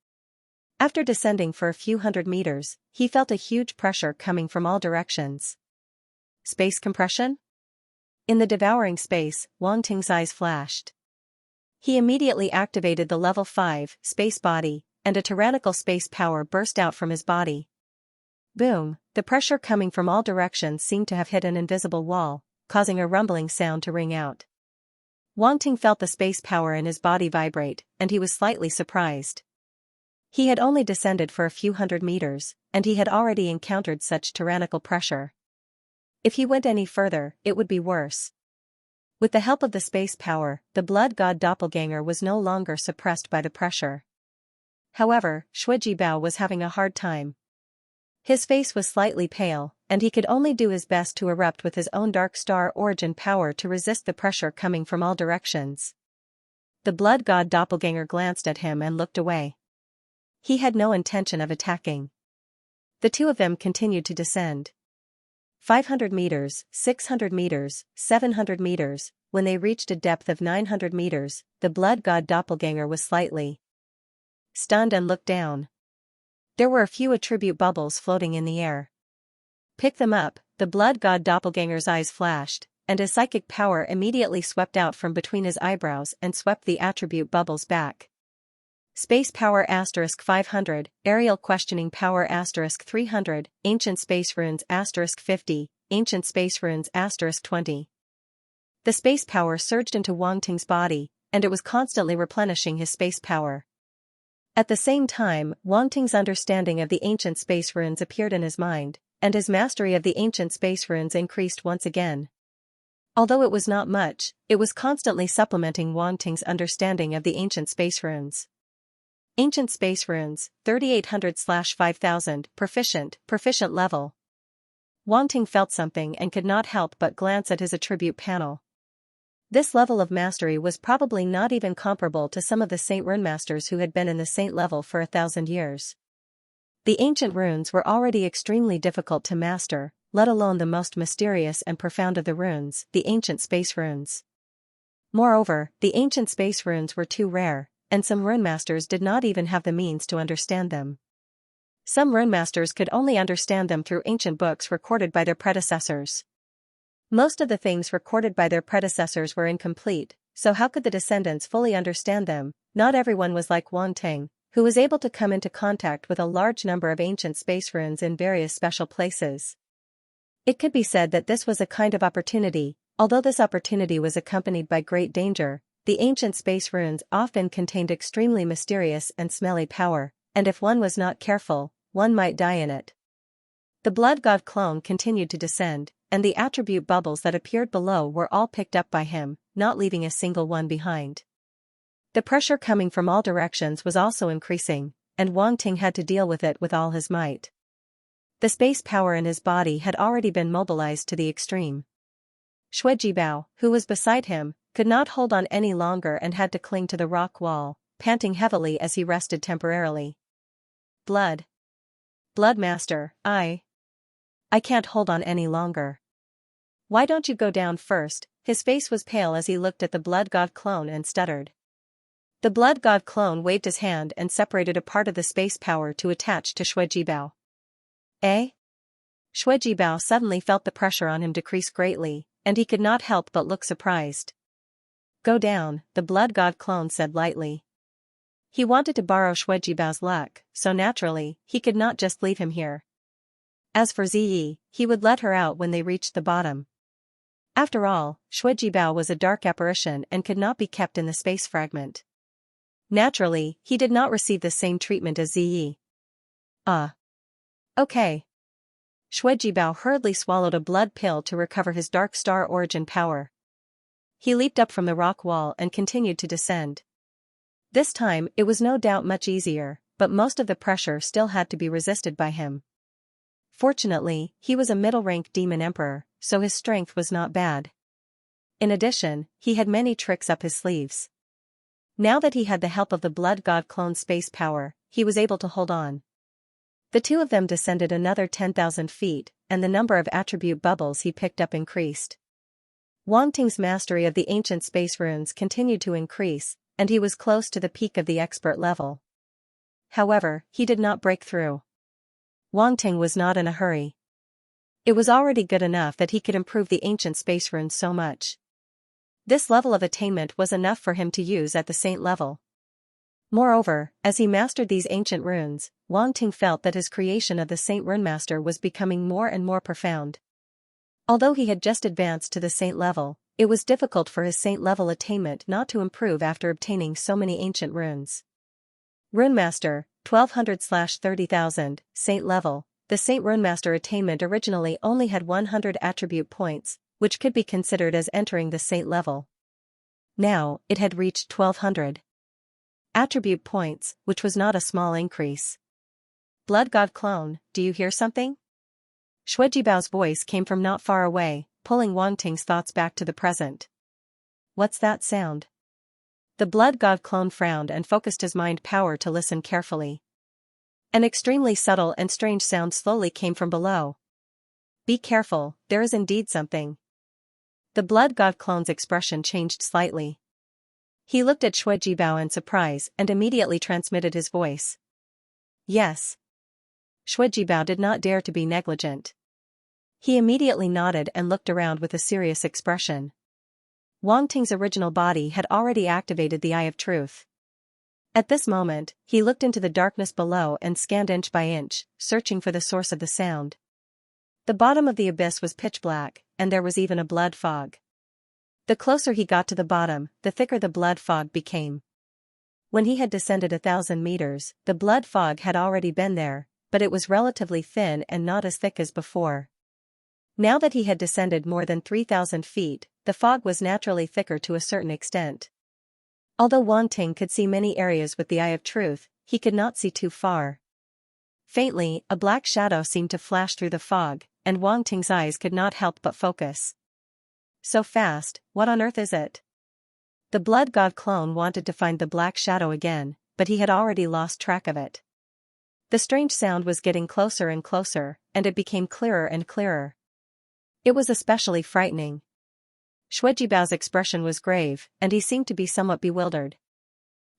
After descending for a few hundred meters, he felt a huge pressure coming from all directions. Space compression? In the devouring space, Wang Ting's eyes flashed. He immediately activated the level 5 space body, and a tyrannical space power burst out from his body. Boom, the pressure coming from all directions seemed to have hit an invisible wall, causing a rumbling sound to ring out. Wang Ting felt the space power in his body vibrate, and he was slightly surprised. He had only descended for a few hundred meters, and he had already encountered such tyrannical pressure. If he went any further, it would be worse. With the help of the space power, the blood god doppelganger was no longer suppressed by the pressure. However, Xueji Bao was having a hard time. His face was slightly pale, and he could only do his best to erupt with his own dark star origin power to resist the pressure coming from all directions. The blood god doppelganger glanced at him and looked away. He had no intention of attacking. The two of them continued to descend. 500 meters, 600 meters, 700 meters, when they reached a depth of 900 meters, the blood god doppelganger was slightly stunned and looked down. There were a few attribute bubbles floating in the air. Pick them up, the blood god doppelganger's eyes flashed, and his psychic power immediately swept out from between his eyebrows and swept the attribute bubbles back. Space power *500, aerial questioning power *300, ancient space runes *50, ancient space runes *20. The space power surged into Wang Ting's body, and it was constantly replenishing his space power. At the same time, Wang Ting's understanding of the ancient space runes appeared in his mind, and his mastery of the ancient space runes increased once again. Although it was not much, it was constantly supplementing Wang Ting's understanding of the ancient space runes. Ancient space runes, 3800/5000, proficient level. Wang Ting felt something and could not help but glance at his attribute panel. This level of mastery was probably not even comparable to some of the Saint Rune Masters who had been in the Saint level for 1,000 years. The ancient runes were already extremely difficult to master, let alone the most mysterious and profound of the runes, the ancient space runes. Moreover, the ancient space runes were too rare, and some rune masters did not even have the means to understand them. Some rune masters could only understand them through ancient books recorded by their predecessors. Most of the things recorded by their predecessors were incomplete, so how could the descendants fully understand them? Not everyone was like Wang Ting, who was able to come into contact with a large number of ancient space runes in various special places. It could be said that this was a kind of opportunity, although this opportunity was accompanied by great danger. The ancient space runes often contained extremely mysterious and smelly power, and if one was not careful, one might die in it. The blood god clone continued to descend, and the attribute bubbles that appeared below were all picked up by him, not leaving a single one behind. The pressure coming from all directions was also increasing, and Wang Ting had to deal with it with all his might. The space power in his body had already been mobilized to the extreme. Shui Jibao, who was beside him, could not hold on any longer and had to cling to the rock wall, panting heavily as he rested temporarily. Blood Master, I can't hold on any longer. Why don't you go down first? His face was pale as he looked at the blood god clone and stuttered. The blood god clone waved his hand and separated a part of the space power to attach to Shui Jibao. Eh? Shui Jibao suddenly felt the pressure on him decrease greatly, and he could not help but look surprised. Go down, the blood god clone said lightly. He wanted to borrow Shui Jibao's luck, so naturally, he could not just leave him here. As for Ziyi, he would let her out when they reached the bottom. After all, Shui Jibao was a dark apparition and could not be kept in the space fragment. Naturally, he did not receive the same treatment as Ziyi. Okay. Shui Jibao hurriedly swallowed a blood pill to recover his dark star origin power. He leaped up from the rock wall and continued to descend. This time, it was no doubt much easier, but most of the pressure still had to be resisted by him. Fortunately, he was a middle-rank demon emperor, so his strength was not bad. In addition, he had many tricks up his sleeves. Now that he had the help of the blood god clone space power, he was able to hold on. The two of them descended another 10,000 feet, and the number of attribute bubbles he picked up increased. Wang Ting's mastery of the ancient space runes continued to increase, and he was close to the peak of the expert level. However, he did not break through. Wang Ting was not in a hurry. It was already good enough that he could improve the ancient space runes so much. This level of attainment was enough for him to use at the saint level. Moreover, as he mastered these ancient runes, Wang Ting felt that his creation of the Saint Rune Master was becoming more and more profound. Although he had just advanced to the saint level, it was difficult for his saint level attainment not to improve after obtaining so many ancient runes. Rune Master, 1200/30,000, Saint level. The Saint Rune Master attainment originally only had 100 attribute points, which could be considered as entering the saint level. Now, it had reached 1200 attribute points, which was not a small increase. Blood God clone, do you hear something? Shuijibao's voice came from not far away, pulling Wang Ting's thoughts back to the present. What's that sound? The Blood God clone frowned and focused his mind power to listen carefully. An extremely subtle and strange sound slowly came from below. Be careful, there is indeed something. The Blood God clone's expression changed slightly. He looked at Shuijibao in surprise and immediately transmitted his voice. Yes. Shuijibao did not dare to be negligent. He immediately nodded and looked around with a serious expression. Wang Ting's original body had already activated the Eye of Truth. At this moment, he looked into the darkness below and scanned inch by inch, searching for the source of the sound. The bottom of the abyss was pitch black, and there was even a blood fog. The closer he got to the bottom, the thicker the blood fog became. When he had descended 1,000 meters, the blood fog had already been there, but it was relatively thin and not as thick as before. Now that he had descended more than 3,000 feet, the fog was naturally thicker to a certain extent. Although Wang Ting could see many areas with the Eye of Truth, he could not see too far. Faintly, a black shadow seemed to flash through the fog, and Wang Ting's eyes could not help but focus. So fast, what on earth is it? The Blood God clone wanted to find the black shadow again, but he had already lost track of it. The strange sound was getting closer and closer, and it became clearer and clearer. It was especially frightening. Shuijibao's expression was grave, and he seemed to be somewhat bewildered.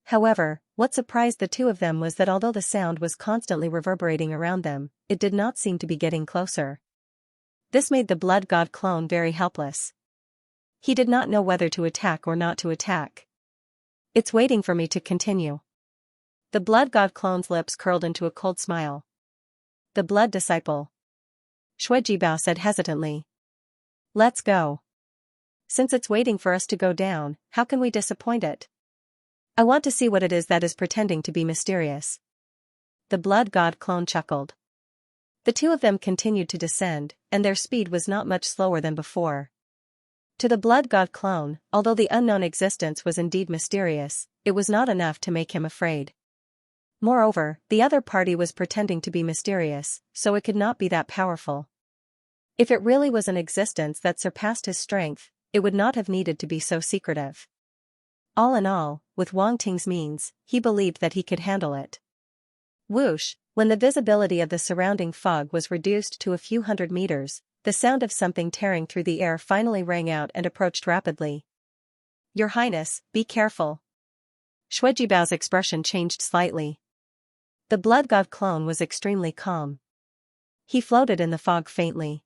However, what surprised the two of them was that although the sound was constantly reverberating around them, it did not seem to be getting closer. This made the Blood God clone very helpless. He did not know whether to attack or not to attack. It's waiting for me to continue. The Blood God clone's lips curled into a cold smile. The Blood Disciple. Shuijibao said hesitantly. Let's go. Since it's waiting for us to go down, how can we disappoint it? I want to see what it is that is pretending to be mysterious. The Blood God clone chuckled. The two of them continued to descend, and their speed was not much slower than before. To the Blood God clone, although the unknown existence was indeed mysterious, it was not enough to make him afraid. Moreover, the other party was pretending to be mysterious, so it could not be that powerful. If it really was an existence that surpassed his strength, it would not have needed to be so secretive. All in all, with Wang Ting's means, he believed that he could handle it. Whoosh, when the visibility of the surrounding fog was reduced to a few hundred meters, the sound of something tearing through the air finally rang out and approached rapidly. Your Highness, be careful. Shuijibao's expression changed slightly. The Blood God clone was extremely calm. He floated in the fog faintly.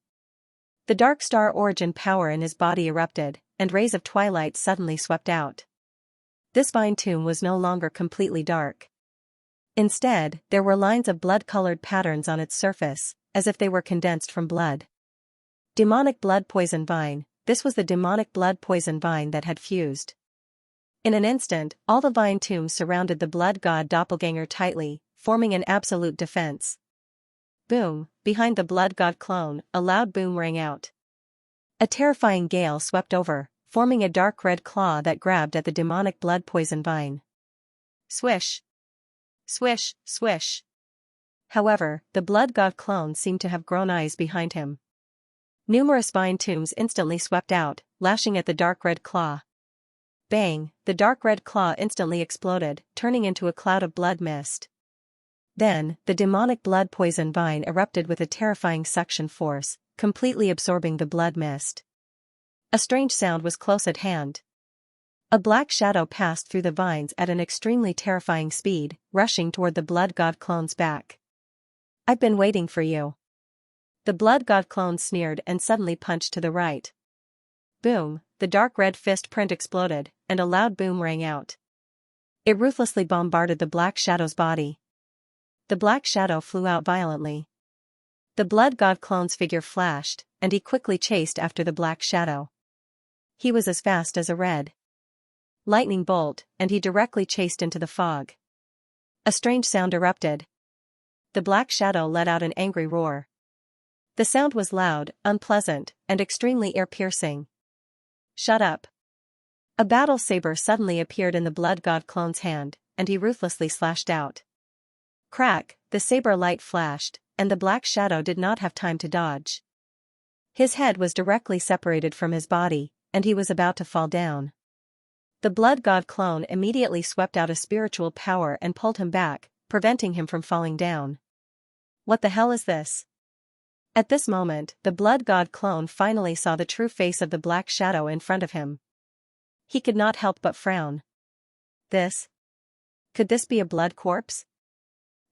The dark star origin power in his body erupted, and rays of twilight suddenly swept out. This vine tomb was no longer completely dark. Instead, there were lines of blood-colored patterns on its surface, as if they were condensed from blood. Demonic blood poison vine, this was the demonic blood poison vine that had fused. In an instant, all the vine tombs surrounded the blood god doppelganger tightly, forming an absolute defense. Boom, behind the Blood God clone, a loud boom rang out. A terrifying gale swept over, forming a dark red claw that grabbed at the demonic blood poison vine. Swish! Swish, swish! However, the Blood God clone seemed to have grown eyes behind him. Numerous vine tombs instantly swept out, lashing at the dark red claw. Bang, the dark red claw instantly exploded, turning into a cloud of blood mist. Then, the demonic blood poison vine erupted with a terrifying suction force, completely absorbing the blood mist. A strange sound was close at hand. A black shadow passed through the vines at an extremely terrifying speed, rushing toward the Blood God clone's back. I've been waiting for you. The Blood God clone sneered and suddenly punched to the right. Boom, the dark red fist print exploded, and a loud boom rang out. It ruthlessly bombarded the black shadow's body. The black shadow flew out violently. The Blood God clone's figure flashed, and he quickly chased after the black shadow. He was as fast as a red lightning bolt, and he directly chased into the fog. A strange sound erupted. The black shadow let out an angry roar. The sound was loud, unpleasant, and extremely ear-piercing. Shut up. A battle saber suddenly appeared in the Blood God clone's hand, and he ruthlessly slashed out. Crack, the saber light flashed, and the black shadow did not have time to dodge. His head was directly separated from his body, and he was about to fall down. The blood god clone immediately swept out a spiritual power and pulled him back, preventing him from falling down. What the hell is this? At this moment, the blood god clone finally saw the true face of the black shadow in front of him. He could not help but frown. Could this be a blood corpse?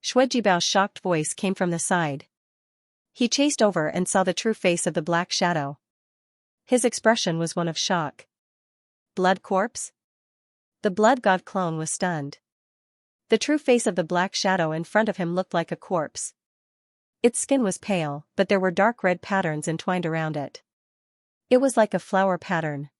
Shuijibao's shocked voice came from the side. He chased over and saw the true face of the black shadow. His expression was one of shock. Blood corpse? The blood god clone was stunned. The true face of the black shadow in front of him looked like a corpse. Its skin was pale, but there were dark red patterns entwined around it. It was like a flower pattern.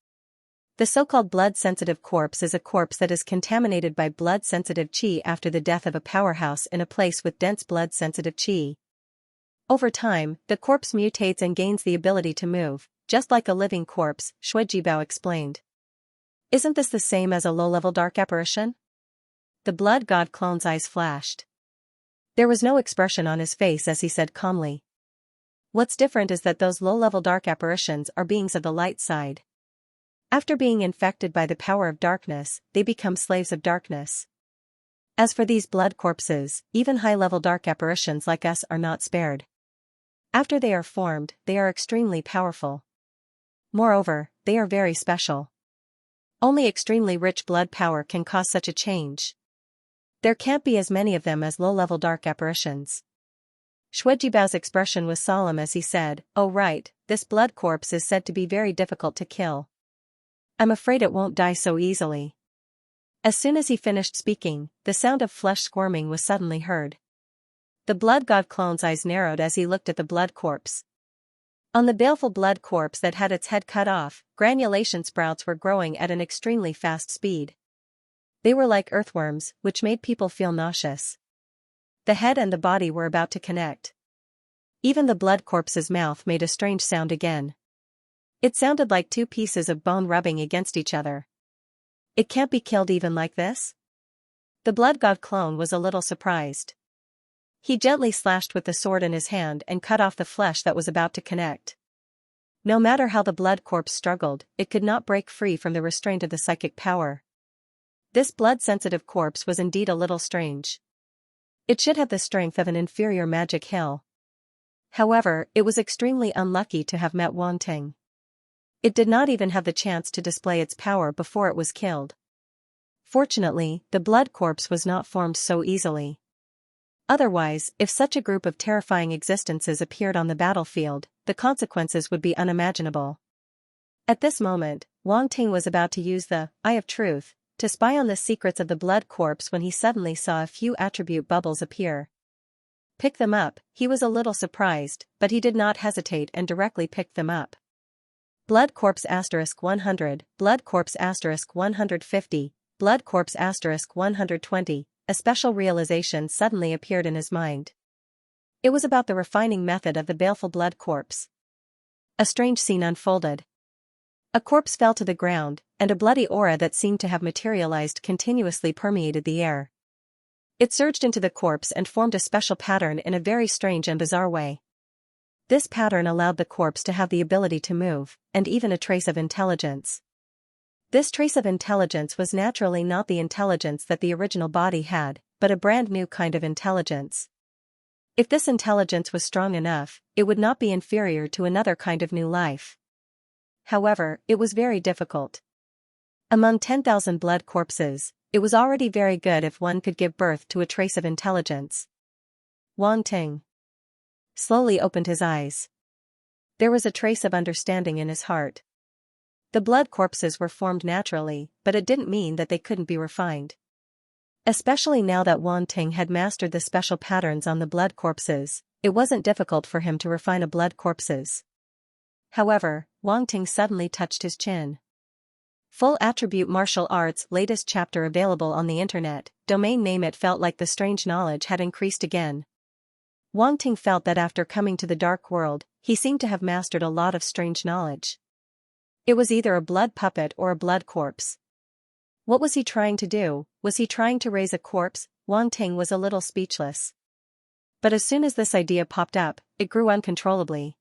The so-called blood-sensitive corpse is a corpse that is contaminated by blood-sensitive qi after the death of a powerhouse in a place with dense blood-sensitive qi. Over time, the corpse mutates and gains the ability to move, just like a living corpse, Shuijibao explained. Isn't this the same as a low-level dark apparition? The blood god clone's eyes flashed. There was no expression on his face as he said calmly. What's different is that those low-level dark apparitions are beings of the light side. After being infected by the power of darkness, they become slaves of darkness. As for these blood corpses, even high-level dark apparitions like us are not spared. After they are formed, they are extremely powerful. Moreover, they are very special. Only extremely rich blood power can cause such a change. There can't be as many of them as low-level dark apparitions. Shuijibao's expression was solemn as he said, "Oh right, this blood corpse is said to be very difficult to kill. I'm afraid it won't die so easily." As soon as he finished speaking, the sound of flesh squirming was suddenly heard. The blood god clone's eyes narrowed as he looked at the blood corpse. On the baleful blood corpse that had its head cut off, granulation sprouts were growing at an extremely fast speed. They were like earthworms, which made people feel nauseous. The head and the body were about to connect. Even the blood corpse's mouth made a strange sound again. It sounded like two pieces of bone rubbing against each other. It can't be killed even like this? The blood god clone was a little surprised. He gently slashed with the sword in his hand and cut off the flesh that was about to connect. No matter how the blood corpse struggled, it could not break free from the restraint of the psychic power. This blood-sensitive corpse was indeed a little strange. It should have the strength of an inferior magic hill. However, it was extremely unlucky to have met Wang Ting. It did not even have the chance to display its power before it was killed. Fortunately, the blood corpse was not formed so easily. Otherwise, if such a group of terrifying existences appeared on the battlefield, the consequences would be unimaginable. At this moment, Wang Ting was about to use the Eye of Truth to spy on the secrets of the blood corpse when he suddenly saw a few attribute bubbles appear. Pick them up, he was a little surprised, but he did not hesitate and directly picked them up. Blood corpse *100, blood corpse *150, blood corpse *120, a special realization suddenly appeared in his mind. It was about the refining method of the baleful blood corpse. A strange scene unfolded. A corpse fell to the ground, and a bloody aura that seemed to have materialized continuously permeated the air. It surged into the corpse and formed a special pattern in a very strange and bizarre way. This pattern allowed the corpse to have the ability to move, and even a trace of intelligence. This trace of intelligence was naturally not the intelligence that the original body had, but a brand new kind of intelligence. If this intelligence was strong enough, it would not be inferior to another kind of new life. However, it was very difficult. Among 10,000 blood corpses, it was already very good if one could give birth to a trace of intelligence. Wang Ting slowly opened his eyes. There was a trace of understanding in his heart. The blood corpses were formed naturally, but it didn't mean that they couldn't be refined. Especially now that Wang Ting had mastered the special patterns on the blood corpses, it wasn't difficult for him to refine a blood corpses. However, Wang Ting suddenly touched his chin. Full Attribute Martial Arts latest chapter available on the internet, domain name. It felt like the strange knowledge had increased again. Wang Ting felt that after coming to the dark world, he seemed to have mastered a lot of strange knowledge. It was either a blood puppet or a blood corpse. What was he trying to do? Was he trying to raise a corpse, Wang Ting was a little speechless. But as soon as this idea popped up, it grew uncontrollably.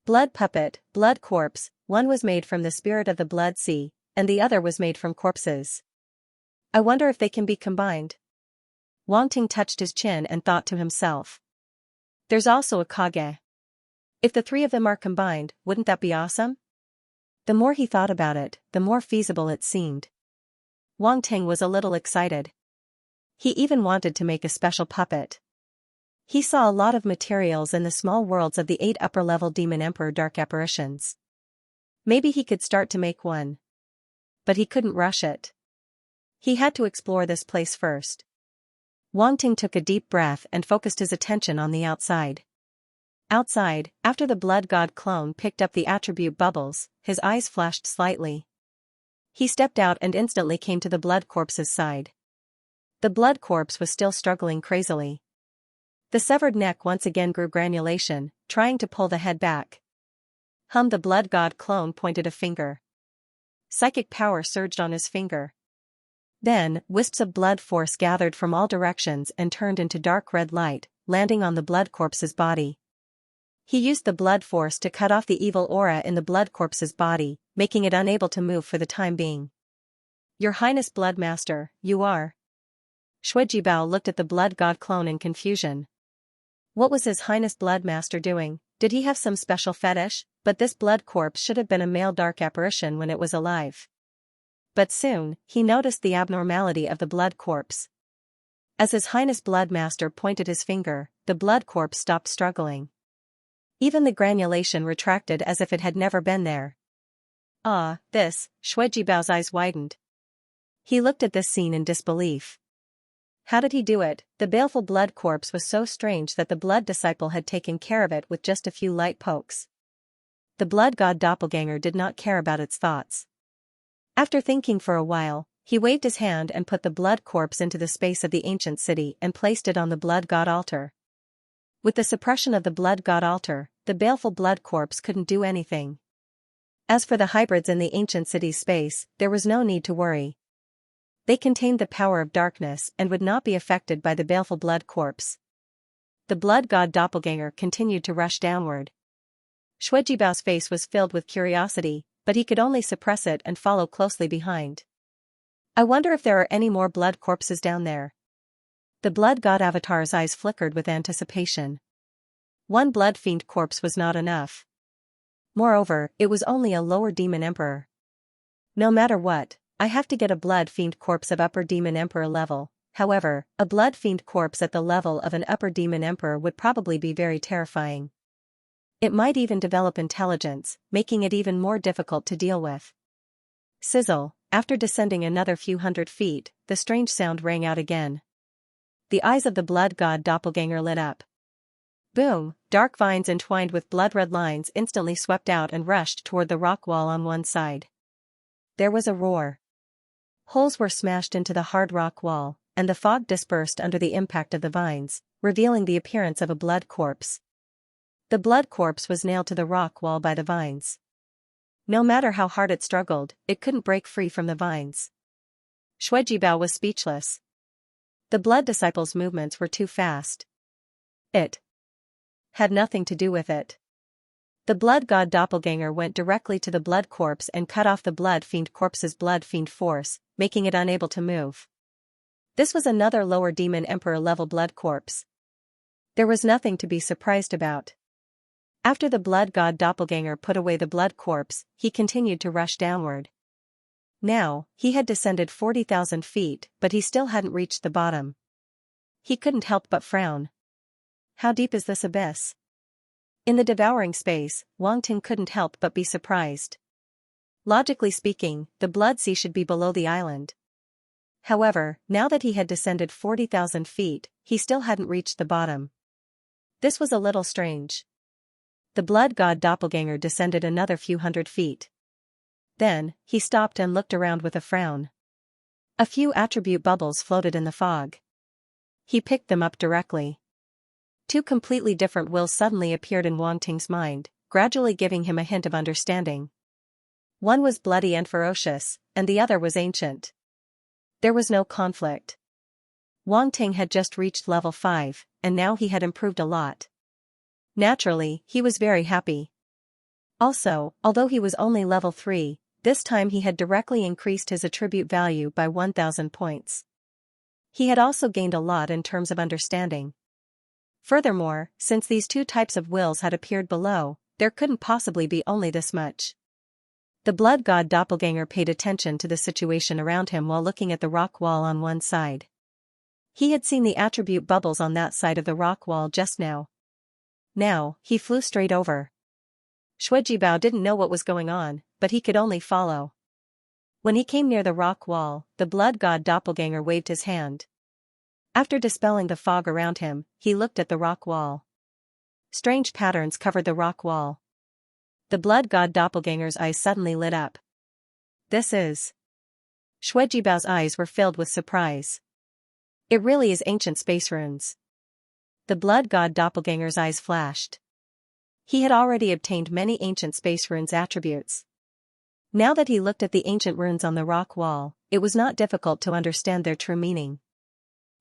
Blood puppet, blood corpse, one was made from the spirit of the blood sea, and the other was made from corpses. I wonder if they can be combined. Wang Ting touched his chin and thought to himself. There's also a kage. If the three of them are combined, wouldn't that be awesome? The more he thought about it, the more feasible it seemed. Wang Ting was a little excited. He even wanted to make a special puppet. He saw a lot of materials in the small worlds of the 8 upper-level Demon Emperor Dark Apparitions. Maybe he could start to make one. But he couldn't rush it. He had to explore this place first. Wang Ting took a deep breath and focused his attention on the outside. Outside, after the blood god clone picked up the attribute bubbles, his eyes flashed slightly. He stepped out and instantly came to the blood corpse's side. The blood corpse was still struggling crazily. The severed neck once again grew granulation, trying to pull the head back. The blood god clone pointed a finger. Psychic power surged on his finger. Then, wisps of blood force gathered from all directions and turned into dark red light, landing on the blood corpse's body. He used the blood force to cut off the evil aura in the blood corpse's body, making it unable to move for the time being. Your Highness Bloodmaster, you are. Shuijibao looked at the blood god clone in confusion. What was His Highness Bloodmaster doing? Did he have some special fetish? But this blood corpse should have been a male dark apparition when it was alive. But soon, he noticed the abnormality of the blood corpse. As His Highness Bloodmaster pointed his finger, the blood corpse stopped struggling. Even the granulation retracted as if it had never been there. Shuijibao's eyes widened. He looked at this scene in disbelief. How did he do it? The baleful blood corpse was so strange that the blood disciple had taken care of it with just a few light pokes. The blood god doppelganger did not care about its thoughts. After thinking for a while, he waved his hand and put the blood corpse into the space of the ancient city and placed it on the blood god altar. With the suppression of the blood god altar, the baleful blood corpse couldn't do anything. As for the hybrids in the ancient city's space, there was no need to worry. They contained the power of darkness and would not be affected by the baleful blood corpse. The blood god doppelganger continued to rush downward. Shuijibao's face was filled with curiosity, but he could only suppress it and follow closely behind. I wonder if there are any more blood corpses down there. The blood god avatar's eyes flickered with anticipation. One blood fiend corpse was not enough. Moreover, it was only a lower demon emperor. No matter what, I have to get a blood fiend corpse of upper demon emperor level. However, a blood fiend corpse at the level of an upper demon emperor would probably be very terrifying. It might even develop intelligence, making it even more difficult to deal with. Sizzle, after descending another few hundred feet, the strange sound rang out again. The eyes of the blood god doppelganger lit up. Boom, dark vines entwined with blood-red lines instantly swept out and rushed toward the rock wall on one side. There was a roar. Holes were smashed into the hard rock wall, and the fog dispersed under the impact of the vines, revealing the appearance of a blood corpse. The blood corpse was nailed to the rock wall by the vines. No matter how hard it struggled, it couldn't break free from the vines. Shuijibao was speechless. The blood disciple's movements were too fast. It had nothing to do with it. The blood god doppelganger went directly to the blood corpse and cut off the blood fiend corpse's blood fiend force, making it unable to move. This was another lower demon emperor level blood corpse. There was nothing to be surprised about. After the blood god doppelganger put away the blood corpse, he continued to rush downward. Now, he had descended 40,000 feet, but he still hadn't reached the bottom. He couldn't help but frown. How deep is this abyss? In the devouring space, Wang Ting couldn't help but be surprised. Logically speaking, the blood sea should be below the island. However, now that he had descended 40,000 feet, he still hadn't reached the bottom. This was a little strange. The blood god doppelganger descended another few hundred feet. Then, he stopped and looked around with a frown. A few attribute bubbles floated in the fog. He picked them up directly. Two completely different wills suddenly appeared in Wang Ting's mind, gradually giving him a hint of understanding. One was bloody and ferocious, and the other was ancient. There was no conflict. Wang Ting had just reached level 5, and now he had improved a lot. Naturally, he was very happy. Also, although he was only level 3, this time he had directly increased his attribute value by 1000 points. He had also gained a lot in terms of understanding. Furthermore, since these two types of wills had appeared below, there couldn't possibly be only this much. The blood god doppelganger paid attention to the situation around him while looking at the rock wall on one side. He had seen the attribute bubbles on that side of the rock wall just now. Now, he flew straight over. Xuejibao didn't know what was going on, but he could only follow. When he came near the rock wall, the blood god doppelganger waved his hand. After dispelling the fog around him, he looked at the rock wall. Strange patterns covered the rock wall. The blood god doppelganger's eyes suddenly lit up. This is... Xuejibao's eyes were filled with surprise. It really is ancient space runes. The blood god doppelganger's eyes flashed. He had already obtained many ancient space runes attributes. Now that he looked at the ancient runes on the rock wall, it was not difficult to understand their true meaning.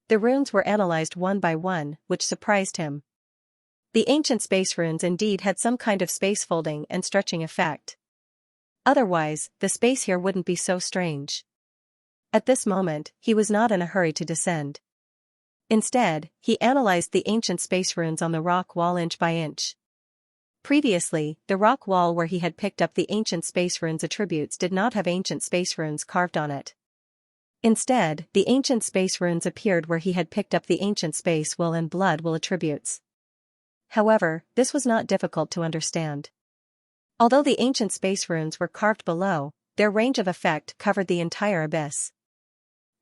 The runes were analyzed one by one, which surprised him. The ancient space runes indeed had some kind of space folding and stretching effect. Otherwise, the space here wouldn't be so strange. At this moment, he was not in a hurry to descend. Instead, he analyzed the ancient space runes on the rock wall inch by inch. Previously, the rock wall where he had picked up the ancient space runes attributes did not have ancient space runes carved on it. Instead, the ancient space runes appeared where he had picked up the ancient space will and blood will attributes. However, this was not difficult to understand. Although the ancient space runes were carved below, their range of effect covered the entire abyss.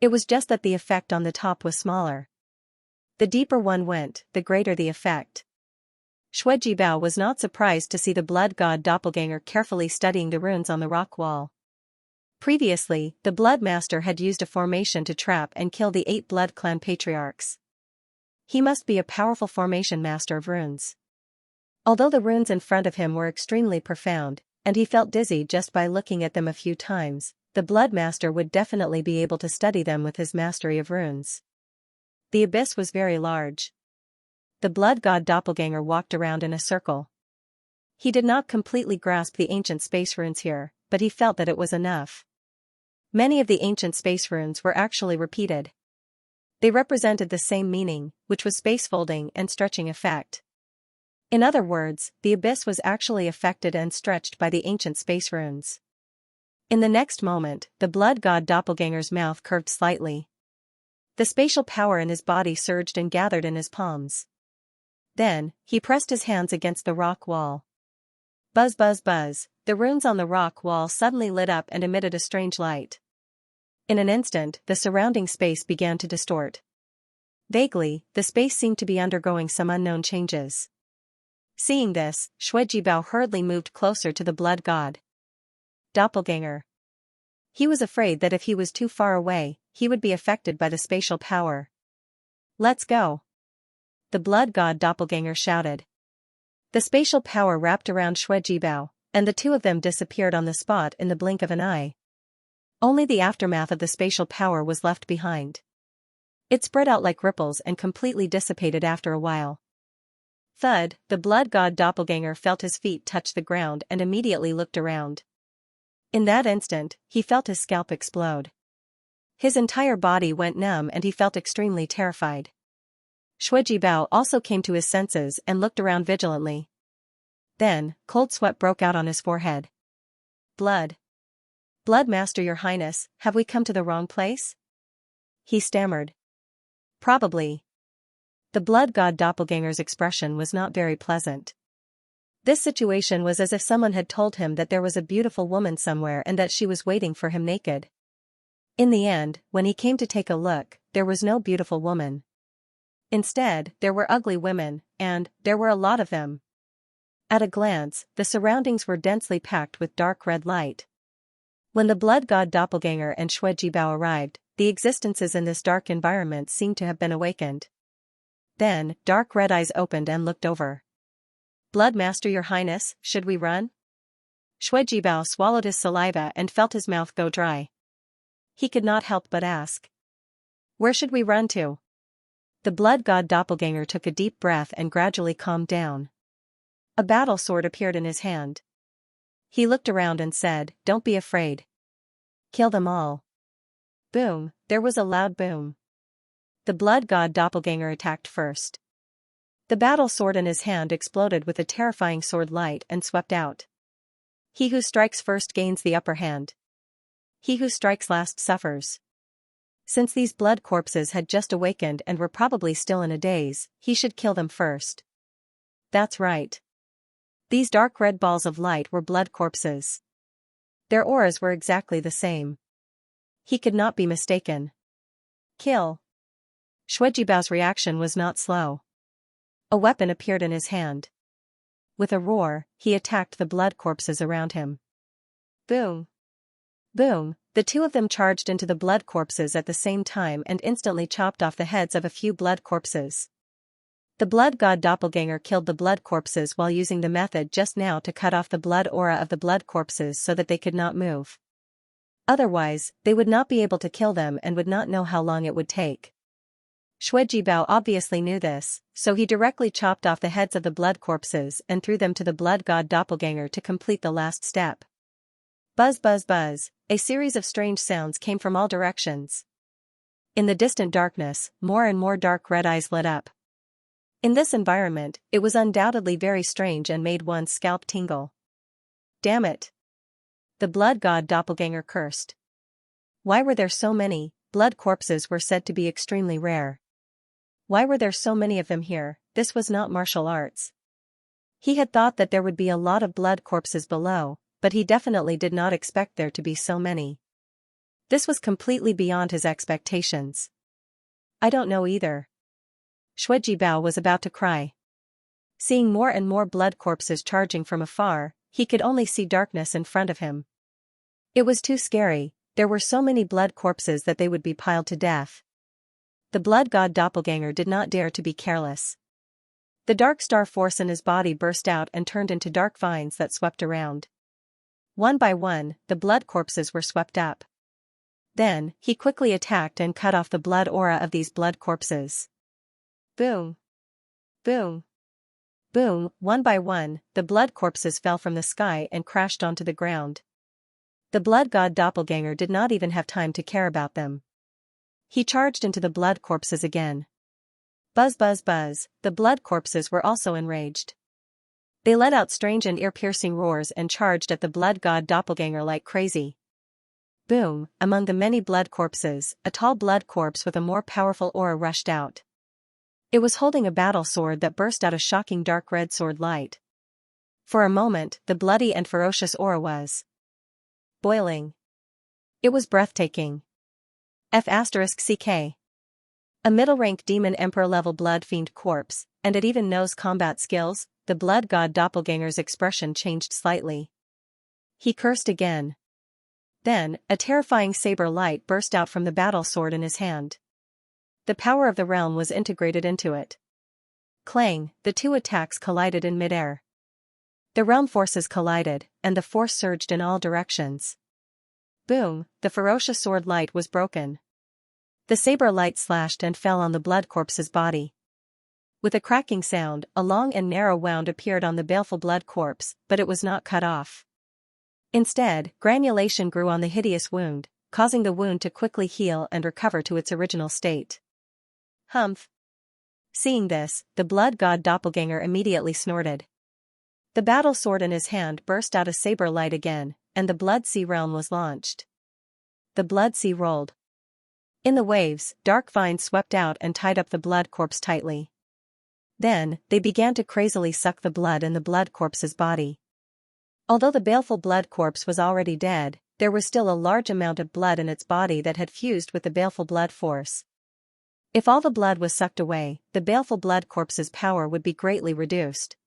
It was just that the effect on the top was smaller. The deeper one went, the greater the effect. Xuejibao was not surprised to see the blood god doppelganger carefully studying the runes on the rock wall. Previously, the Blood Master had used a formation to trap and kill the 8 Blood Clan patriarchs. He must be a powerful formation master of runes. Although the runes in front of him were extremely profound, and he felt dizzy just by looking at them a few times, the Blood Master would definitely be able to study them with his mastery of runes. The abyss was very large. The blood god doppelganger walked around in a circle. He did not completely grasp the ancient space runes here, but he felt that it was enough. Many of the ancient space runes were actually repeated. They represented the same meaning, which was space folding and stretching effect. In other words, the abyss was actually affected and stretched by the ancient space runes. In the next moment, the blood god doppelganger's mouth curved slightly. The spatial power in his body surged and gathered in his palms. Then, he pressed his hands against the rock wall. Buzz buzz buzz, the runes on the rock wall suddenly lit up and emitted a strange light. In an instant, the surrounding space began to distort. Vaguely, the space seemed to be undergoing some unknown changes. Seeing this, Xuejibao hurriedly moved closer to the blood god doppelganger. He was afraid that if he was too far away, he would be affected by the spatial power. Let's go! The blood god doppelganger shouted. The spatial power wrapped around Xuejibao, and the two of them disappeared on the spot in the blink of an eye. Only the aftermath of the spatial power was left behind. It spread out like ripples and completely dissipated after a while. Thud, the blood god doppelganger felt his feet touch the ground and immediately looked around. In that instant, he felt his scalp explode. His entire body went numb and he felt extremely terrified. Xuejibao also came to his senses and looked around vigilantly. Then, cold sweat broke out on his forehead. Blood. Blood Master, Your Highness, have we come to the wrong place? He stammered. Probably. The blood god doppelganger's expression was not very pleasant. This situation was as if someone had told him that there was a beautiful woman somewhere and that she was waiting for him naked. In the end, when he came to take a look, there was no beautiful woman. Instead, there were ugly women, and there were a lot of them. At a glance, the surroundings were densely packed with dark red light. When the blood god doppelganger and Xuejibao arrived, the existences in this dark environment seemed to have been awakened. Then, dark red eyes opened and looked over. Blood Master, Your Highness, should we run? Xuejibao swallowed his saliva and felt his mouth go dry. He could not help but ask. Where should we run to? The blood god doppelganger took a deep breath and gradually calmed down. A battle sword appeared in his hand. He looked around and said, "Don't be afraid. Kill them all." Boom, there was a loud boom. The blood god doppelganger attacked first. The battle sword in his hand exploded with a terrifying sword light and swept out. He who strikes first gains the upper hand. He who strikes last suffers. Since these blood corpses had just awakened and were probably still in a daze, he should kill them first. That's right. These dark red balls of light were blood corpses. Their auras were exactly the same. He could not be mistaken. Kill. Xuejibao's reaction was not slow. A weapon appeared in his hand. With a roar, he attacked the blood corpses around him. Boom. Boom, the two of them charged into the blood corpses at the same time and instantly chopped off the heads of a few blood corpses. The blood god doppelganger killed the blood corpses while using the method just now to cut off the blood aura of the blood corpses so that they could not move. Otherwise, they would not be able to kill them and would not know how long it would take. Xuejibao obviously knew this, so he directly chopped off the heads of the blood corpses and threw them to the blood god doppelganger to complete the last step. Buzz buzz buzz, a series of strange sounds came from all directions. In the distant darkness, more and more dark red eyes lit up. In this environment, it was undoubtedly very strange and made one's scalp tingle. Damn it! The blood god doppelganger cursed. Why were there so many? Blood corpses were said to be extremely rare. Why were there so many of them here? This was not martial arts. He had thought that there would be a lot of blood corpses below, but he definitely did not expect there to be so many. This was completely beyond his expectations. I don't know either. Xuejibao was about to cry. Seeing more and more blood corpses charging from afar, he could only see darkness in front of him. It was too scary, there were so many blood corpses that they would be piled to death. The blood god doppelganger did not dare to be careless. The dark star force in his body burst out and turned into dark vines that swept around. One by one, the blood corpses were swept up. Then, he quickly attacked and cut off the blood aura of these blood corpses. Boom. Boom. Boom, one by one, the blood corpses fell from the sky and crashed onto the ground. The blood god doppelganger did not even have time to care about them. He charged into the blood corpses again. Buzz buzz buzz, the blood corpses were also enraged. They let out strange and ear-piercing roars and charged at the blood god doppelganger like crazy. Boom, among the many blood corpses, a tall blood corpse with a more powerful aura rushed out. It was holding a battle sword that burst out a shocking dark red sword light. For a moment, the bloody and ferocious aura was boiling. It was breathtaking. F***CK. A middle-rank demon emperor-level blood fiend corpse, and it even knows combat skills. The blood god doppelganger's expression changed slightly. He cursed again. Then, a terrifying saber light burst out from the battle sword in his hand. The power of the realm was integrated into it. Clang, the two attacks collided in midair. The realm forces collided, and the force surged in all directions. Boom, the ferocious sword light was broken. The saber light slashed and fell on the blood corpse's body. With a cracking sound, a long and narrow wound appeared on the baleful blood corpse, but it was not cut off. Instead, granulation grew on the hideous wound, causing the wound to quickly heal and recover to its original state. Humph. Seeing this, the blood god doppelganger immediately snorted. The battle sword in his hand burst out a saber light again, and the blood sea realm was launched. The blood sea rolled. In the waves, dark vines swept out and tied up the blood corpse tightly. Then, they began to crazily suck the blood in the blood corpse's body. Although the baleful blood corpse was already dead, there was still a large amount of blood in its body that had fused with the baleful blood force. If all the blood was sucked away, the baleful blood corpse's power would be greatly reduced.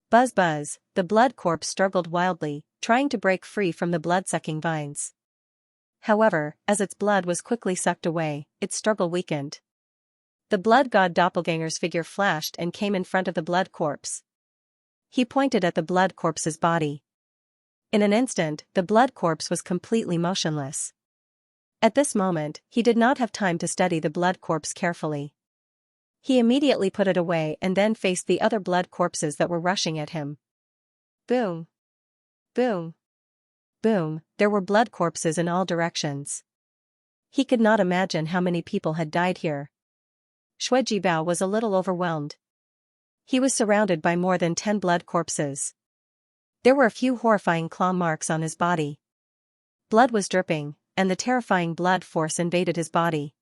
Buzz buzz, the blood corpse struggled wildly, trying to break free from the blood-sucking vines. However, as its blood was quickly sucked away, its struggle weakened. The blood god doppelganger's figure flashed and came in front of the blood corpse. He pointed at the blood corpse's body. In an instant, the blood corpse was completely motionless. At this moment, he did not have time to study the blood corpse carefully. He immediately put it away and then faced the other blood corpses that were rushing at him. Boom. Boom. Boom, there were blood corpses in all directions. He could not imagine how many people had died here. Xuejibao was a little overwhelmed. He was surrounded by more than 10 blood corpses. There were a few horrifying claw marks on his body. Blood was dripping, and the terrifying blood force invaded his body.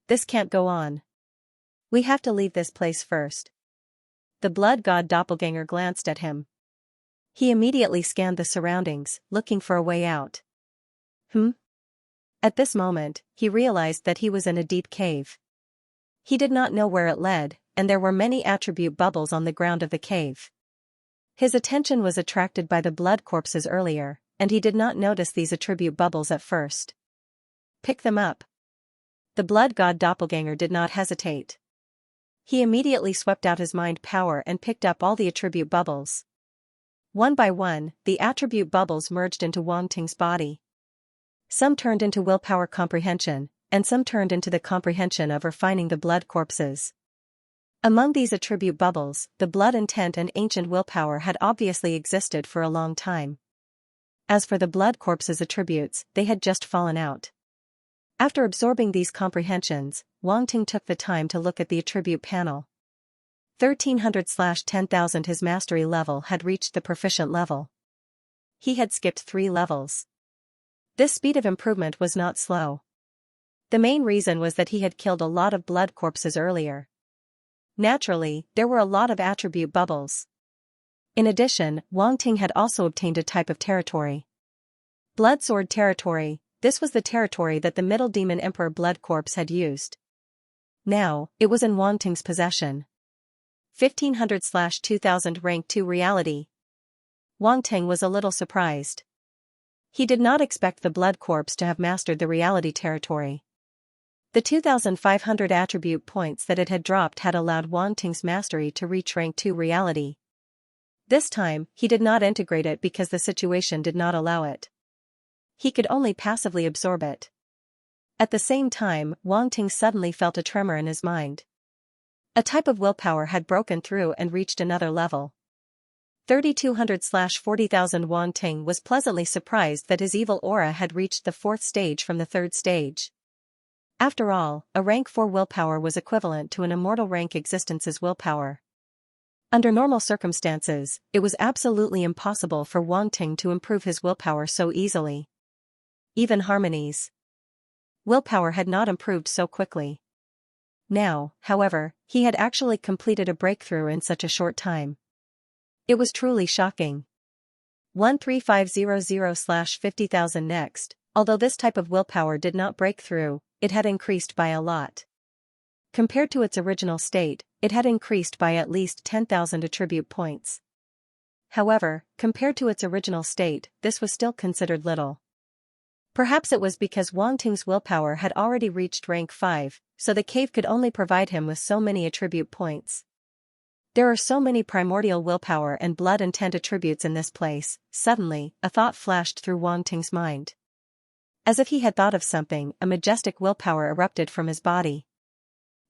This can't go on. We have to leave this place first. The blood god doppelganger glanced at him. He immediately scanned the surroundings, looking for a way out. At this moment, he realized that he was in a deep cave. He did not know where it led, and there were many attribute bubbles on the ground of the cave. His attention was attracted by the blood corpses earlier, and he did not notice these attribute bubbles at first. Pick them up. The blood god doppelganger did not hesitate. He immediately swept out his mind power and picked up all the attribute bubbles. One by one, the attribute bubbles merged into Wang Ting's body. Some turned into willpower comprehension, and some turned into the comprehension of refining the blood corpses. Among these attribute bubbles, the blood intent and ancient willpower had obviously existed for a long time. As for the blood corpses' attributes, they had just fallen out. After absorbing these comprehensions, Wang Ting took the time to look at the attribute panel. 1300/10,000 His mastery level had reached the proficient level. He had skipped 3 levels. This speed of improvement was not slow. The main reason was that he had killed a lot of blood corpses earlier. Naturally, there were a lot of attribute bubbles. In addition, Wang Ting had also obtained a type of territory. Blood Sword Territory. This was the territory that the Middle Demon Emperor Blood Corpse had used. Now, it was in Wang Ting's possession. 1500/2000 Rank 2 Reality. Wang Ting was a little surprised. He did not expect the blood corpse to have mastered the reality territory. The 2,500 attribute points that it had dropped had allowed Wang Ting's mastery to reach rank 2 reality. This time, he did not integrate it because the situation did not allow it. He could only passively absorb it. At the same time, Wang Ting suddenly felt a tremor in his mind. A type of willpower had broken through and reached another level. 3,200/40,000 Wang Ting was pleasantly surprised that his evil aura had reached the 4th stage from the 3rd stage. After all, a rank 4 willpower was equivalent to an immortal rank existence's willpower. Under normal circumstances, it was absolutely impossible for Wang Ting to improve his willpower so easily. Even Harmony's willpower had not improved so quickly. Now, however, he had actually completed a breakthrough in such a short time. It was truly shocking. 13500/50,000 Next, although this type of willpower did not break through, it had increased by a lot. Compared to its original state, it had increased by at least 10,000 attribute points. However, compared to its original state, this was still considered little. Perhaps it was because Wang Ting's willpower had already reached rank 5, so the cave could only provide him with so many attribute points. There are so many primordial willpower and blood intent attributes in this place. Suddenly, a thought flashed through Wang Ting's mind. As if he had thought of something, a majestic willpower erupted from his body.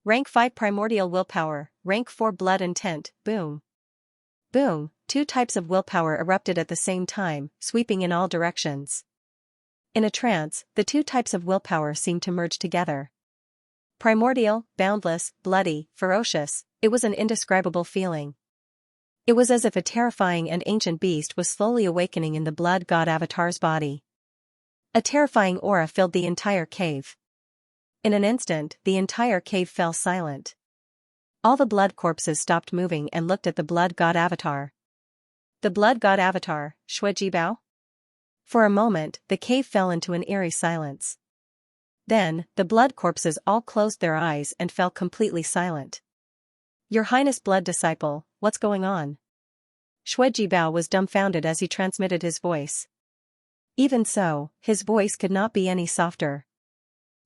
Rank 5 primordial willpower, rank 4 blood intent, boom. Boom, 2 types of willpower erupted at the same time, sweeping in all directions. In a trance, the 2 types of willpower seemed to merge together. Primordial, boundless, bloody, ferocious, it was an indescribable feeling. It was as if a terrifying and ancient beast was slowly awakening in the blood god avatar's body. A terrifying aura filled the entire cave. In an instant, the entire cave fell silent. All the blood corpses stopped moving and looked at the blood god avatar. The blood god avatar, Xuejibao? For a moment, the cave fell into an eerie silence. Then, the blood corpses all closed their eyes and fell completely silent. Your Highness Blood Disciple, what's going on? Xuejibao was dumbfounded as he transmitted his voice. Even so, his voice could not be any softer.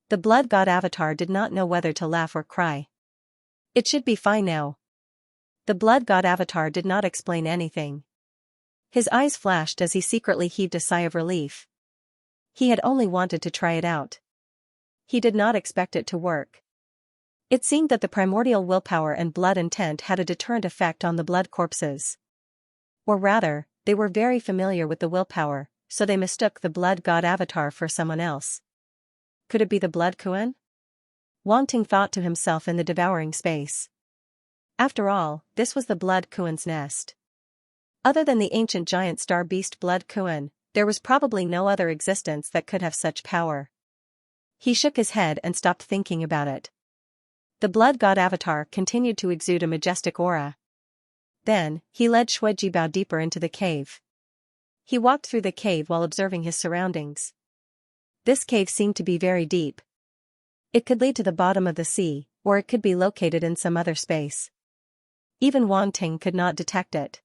The blood god avatar did not know whether to laugh or cry. It should be fine now. The blood god avatar did not explain anything. His eyes flashed as he secretly heaved a sigh of relief. He had only wanted to try it out. He did not expect it to work. It seemed that the primordial willpower and blood intent had a deterrent effect on the blood corpses. Or rather, they were very familiar with the willpower, so they mistook the blood god avatar for someone else. Could it be the blood Kuan? Wang Ting thought to himself in the devouring space. After all, this was the blood Kuan's nest. Other than the ancient giant star beast blood Kuan, there was probably no other existence that could have such power. He shook his head and stopped thinking about it. The blood god avatar continued to exude a majestic aura. Then, he led Shui Jibao deeper into the cave. He walked through the cave while observing his surroundings. This cave seemed to be very deep. It could lead to the bottom of the sea, or it could be located in some other space. Even Wang Ting could not detect it.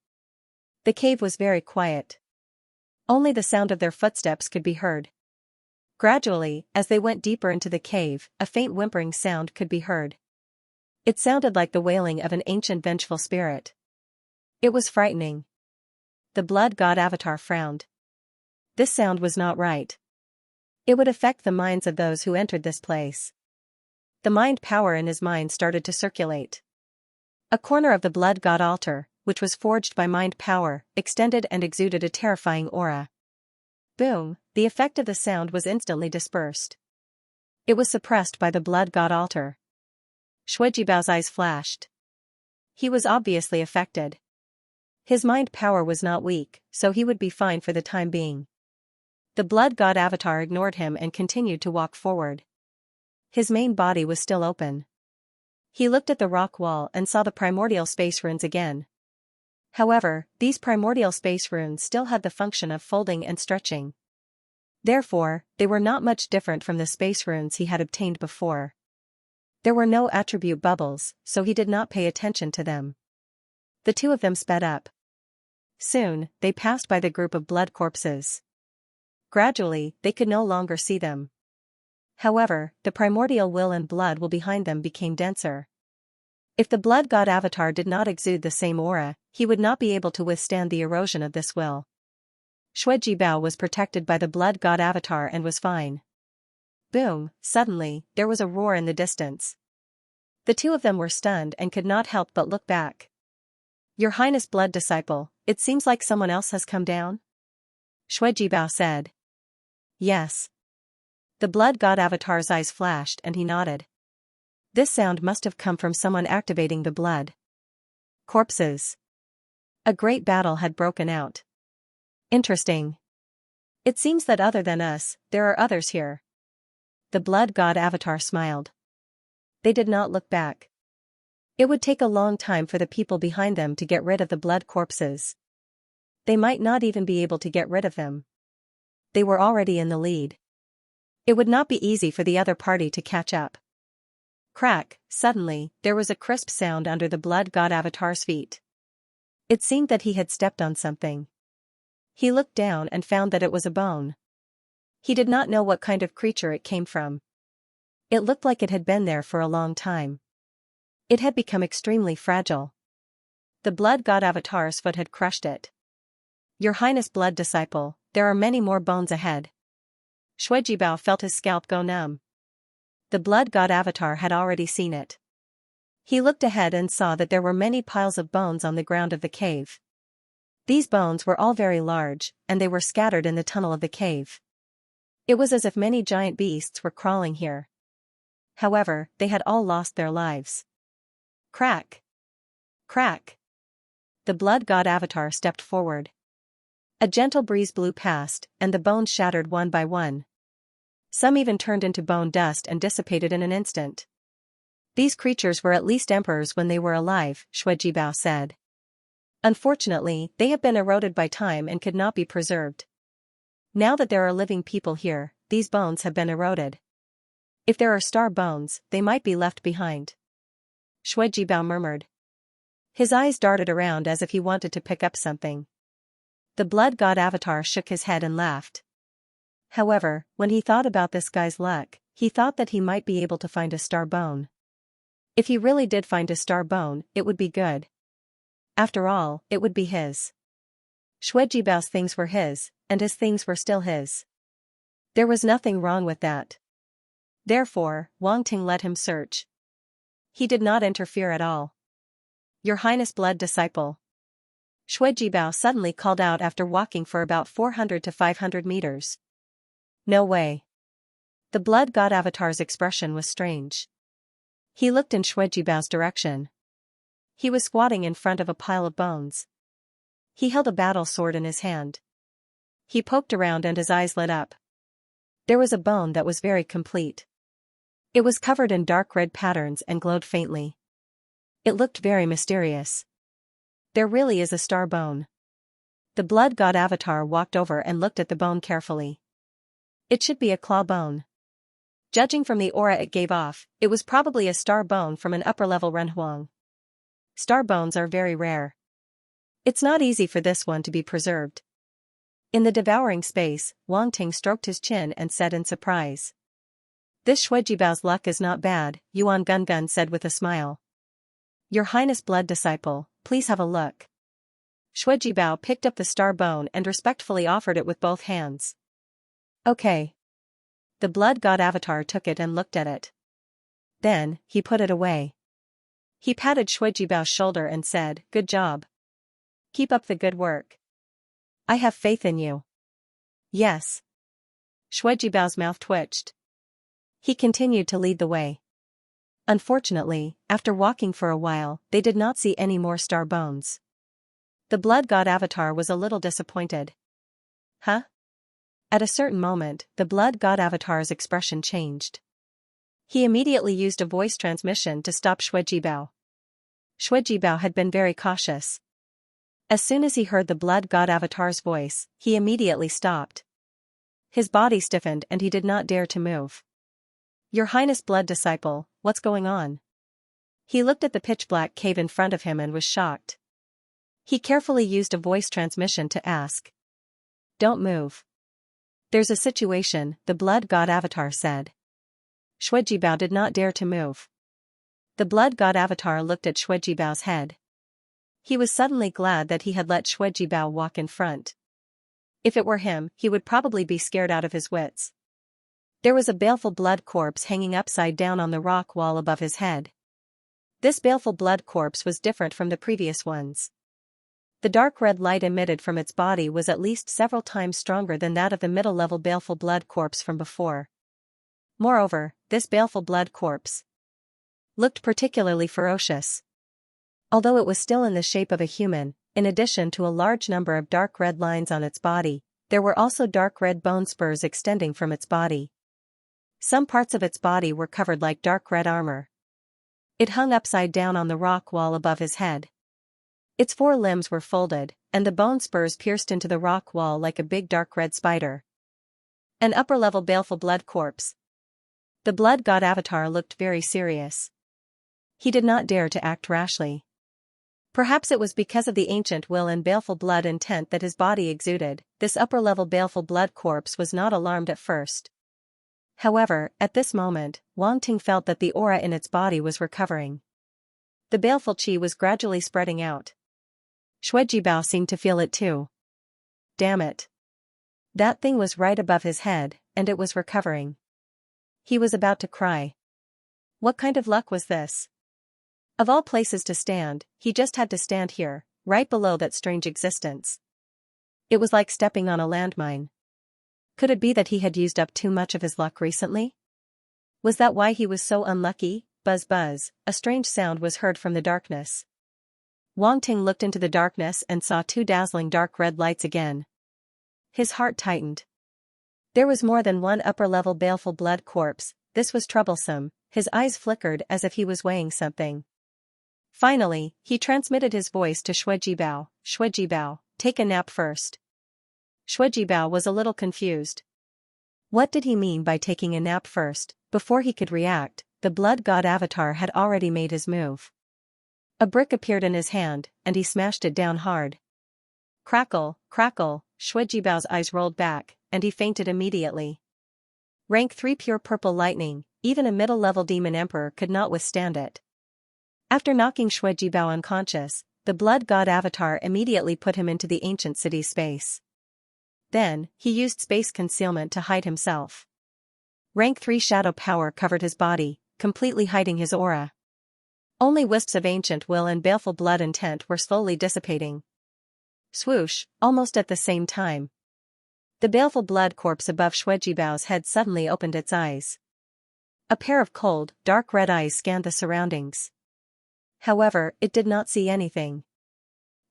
The cave was very quiet. Only the sound of their footsteps could be heard. Gradually, as they went deeper into the cave, a faint whimpering sound could be heard. It sounded like the wailing of an ancient vengeful spirit. It was frightening. The blood god avatar frowned. This sound was not right. It would affect the minds of those who entered this place. The mind power in his mind started to circulate. A corner of the blood god altar, which was forged by mind power, extended and exuded a terrifying aura. Boom, the effect of the sound was instantly dispersed. It was suppressed by the blood god altar. Shui Jibao's eyes flashed. He was obviously affected. His mind power was not weak, so he would be fine for the time being. The blood god avatar ignored him and continued to walk forward. His main body was still open. He looked at the rock wall and saw the primordial space runes again. However, these primordial space runes still had the function of folding and stretching. Therefore, they were not much different from the space runes he had obtained before. There were no attribute bubbles, so he did not pay attention to them. The two of them sped up. Soon, they passed by the group of blood corpses. Gradually, they could no longer see them. However, the primordial will and blood will behind them became denser. If the blood god avatar did not exude the same aura, he would not be able to withstand the erosion of this will. Shui Jibao was protected by the blood god avatar and was fine. Boom, suddenly, there was a roar in the distance. The two of them were stunned and could not help but look back. Your Highness blood disciple, it seems like someone else has come down? Shui Jibao said. Yes. The blood god avatar's eyes flashed and he nodded. This sound must have come from someone activating the blood corpses. A great battle had broken out. Interesting. It seems that other than us, there are others here. The blood god avatar smiled. They did not look back. It would take a long time for the people behind them to get rid of the blood corpses. They might not even be able to get rid of them. They were already in the lead. It would not be easy for the other party to catch up. Crack, suddenly, there was a crisp sound under the blood god avatar's feet. It seemed that he had stepped on something. He looked down and found that it was a bone. He did not know what kind of creature it came from. It looked like it had been there for a long time. It had become extremely fragile. The blood god avatar's foot had crushed it. Your Highness blood disciple, there are many more bones ahead. Shui Jibao felt his scalp go numb. The blood god avatar had already seen it. He looked ahead and saw that there were many piles of bones on the ground of the cave. These bones were all very large, and they were scattered in the tunnel of the cave. It was as if many giant beasts were crawling here. However, they had all lost their lives. Crack! Crack! The blood god avatar stepped forward. A gentle breeze blew past, and the bones shattered one by one. Some even turned into bone dust and dissipated in an instant. These creatures were at least emperors when they were alive, Shui Jibao said. Unfortunately, they have been eroded by time and could not be preserved. Now that there are living people here, these bones have been eroded. If there are star bones, they might be left behind. Shui Jibao murmured. His eyes darted around as if he wanted to pick up something. The blood god avatar shook his head and laughed. However, when he thought about this guy's luck, he thought that he might be able to find a star bone. If he really did find a star bone, it would be good. After all, it would be his. Shui Jibao's things were his, and his things were still his. There was nothing wrong with that. Therefore, Wang Ting let him search. He did not interfere at all. Your Highness Blood Disciple. Shuijibao suddenly called out after walking for about 400 to 500 meters. No way. The blood god avatar's expression was strange. He looked in Shuijibao's direction. He was squatting in front of a pile of bones. He held a battle sword in his hand. He poked around and his eyes lit up. There was a bone that was very complete. It was covered in dark red patterns and glowed faintly. It looked very mysterious. There really is a star bone. The blood god avatar walked over and looked at the bone carefully. It should be a claw bone. Judging from the aura it gave off, it was probably a star bone from an upper-level renhuang. Star bones are very rare. It's not easy for this one to be preserved. In the devouring space, Wang Ting stroked his chin and said in surprise. This Shuijibao's luck is not bad, Yuan Gungun said with a smile. Your Highness Blood Disciple, please have a look. Shuijibao picked up the star bone and respectfully offered it with both hands. Okay. The blood god avatar took it and looked at it. Then, he put it away. He patted Shuijibao's shoulder and said, Good job. Keep up the good work. I have faith in you. Yes. Shuijibao's mouth twitched. He continued to lead the way. Unfortunately, after walking for a while, they did not see any more star bones. The blood god avatar was a little disappointed. Huh? At a certain moment, the blood god avatar's expression changed. He immediately used a voice transmission to stop Shuijibao. Shuijibao had been very cautious. As soon as he heard the blood god avatar's voice, he immediately stopped. His body stiffened and he did not dare to move. Your Highness Blood Disciple, what's going on? He looked at the pitch-black cave in front of him and was shocked. He carefully used a voice transmission to ask. Don't move. There's a situation, the blood god avatar said. Shuijibao did not dare to move. The blood god avatar looked at Shuijibao's head. He was suddenly glad that he had let Shuijibao walk in front. If it were him, he would probably be scared out of his wits. There was a baleful blood corpse hanging upside down on the rock wall above his head. This baleful blood corpse was different from the previous ones. The dark red light emitted from its body was at least several times stronger than that of the middle-level baleful blood corpse from before. Moreover, this baleful blood corpse looked particularly ferocious. Although it was still in the shape of a human, in addition to a large number of dark red lines on its body, there were also dark red bone spurs extending from its body. Some parts of its body were covered like dark red armor. It hung upside down on the rock wall above his head. Its 4 limbs were folded, and the bone spurs pierced into the rock wall like a big dark red spider. An upper-level baleful blood corpse. The blood god avatar looked very serious. He did not dare to act rashly. Perhaps it was because of the ancient will and baleful blood intent that his body exuded. This upper-level baleful blood corpse was not alarmed at first. However, at this moment, Wang Ting felt that the aura in its body was recovering. The baleful qi was gradually spreading out. Shuijibao seemed to feel it too. Damn it. That thing was right above his head, and it was recovering. He was about to cry. What kind of luck was this? Of all places to stand, he just had to stand here, right below that strange existence. It was like stepping on a landmine. Could it be that he had used up too much of his luck recently? Was that why he was so unlucky? Buzz buzz, a strange sound was heard from the darkness. Wang Ting looked into the darkness and saw 2 dazzling dark red lights again. His heart tightened. There was more than one upper-level baleful blood corpse. This was troublesome. His eyes flickered as if he was weighing something. Finally, he transmitted his voice to Shuijibao. Shuijibao, take a nap first. Shuijibao was a little confused. What did he mean by taking a nap first? Before he could react, the blood god avatar had already made his move. A brick appeared in his hand, and he smashed it down hard. Crackle, crackle, Shuijibao's eyes rolled back, and he fainted immediately. Rank 3 pure purple lightning, even a middle-level demon emperor could not withstand it. After knocking Shuijibao unconscious, the blood god avatar immediately put him into the ancient city's space. Then, he used space concealment to hide himself. Rank 3 shadow power covered his body, completely hiding his aura. Only wisps of ancient will and baleful blood intent were slowly dissipating. Swoosh, almost at the same time. The baleful blood corpse above Shuijibao's head suddenly opened its eyes. A pair of cold, dark red eyes scanned the surroundings. However, it did not see anything.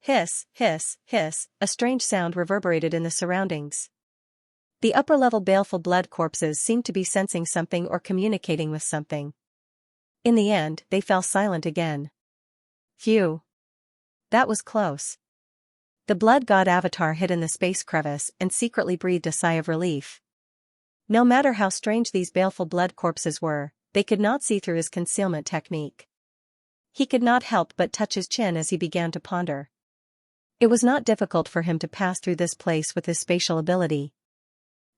Hiss, hiss, hiss, a strange sound reverberated in the surroundings. The upper-level baleful blood corpses seemed to be sensing something or communicating with something. In the end, they fell silent again. Phew. That was close. The blood god avatar hid in the space crevice and secretly breathed a sigh of relief. No matter how strange these baleful blood corpses were, they could not see through his concealment technique. He could not help but touch his chin as he began to ponder. It was not difficult for him to pass through this place with his spatial ability.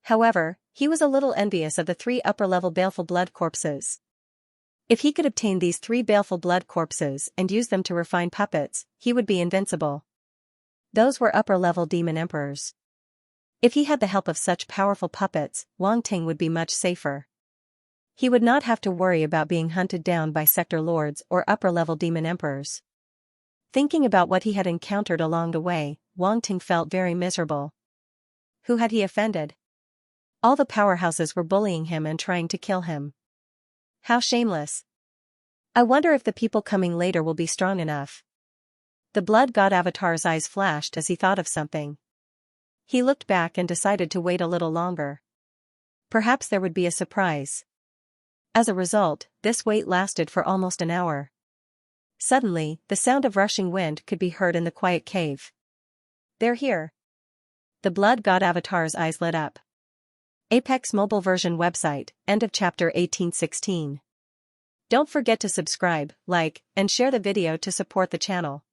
However, he was a little envious of the 3 upper-level baleful blood corpses. If he could obtain these 3 baleful blood corpses and use them to refine puppets, he would be invincible. Those were upper-level demon emperors. If he had the help of such powerful puppets, Wang Ting would be much safer. He would not have to worry about being hunted down by sector lords or upper-level demon emperors. Thinking about what he had encountered along the way, Wang Ting felt very miserable. Who had he offended? All the powerhouses were bullying him and trying to kill him. How shameless. I wonder if the people coming later will be strong enough. The blood god avatar's eyes flashed as he thought of something. He looked back and decided to wait a little longer. Perhaps there would be a surprise. As a result, this wait lasted for almost an hour. Suddenly, the sound of rushing wind could be heard in the quiet cave. They're here. The blood god avatar's eyes lit up. Apex mobile version website, end of chapter 1816. Don't forget to subscribe, like, and share the video to support the channel.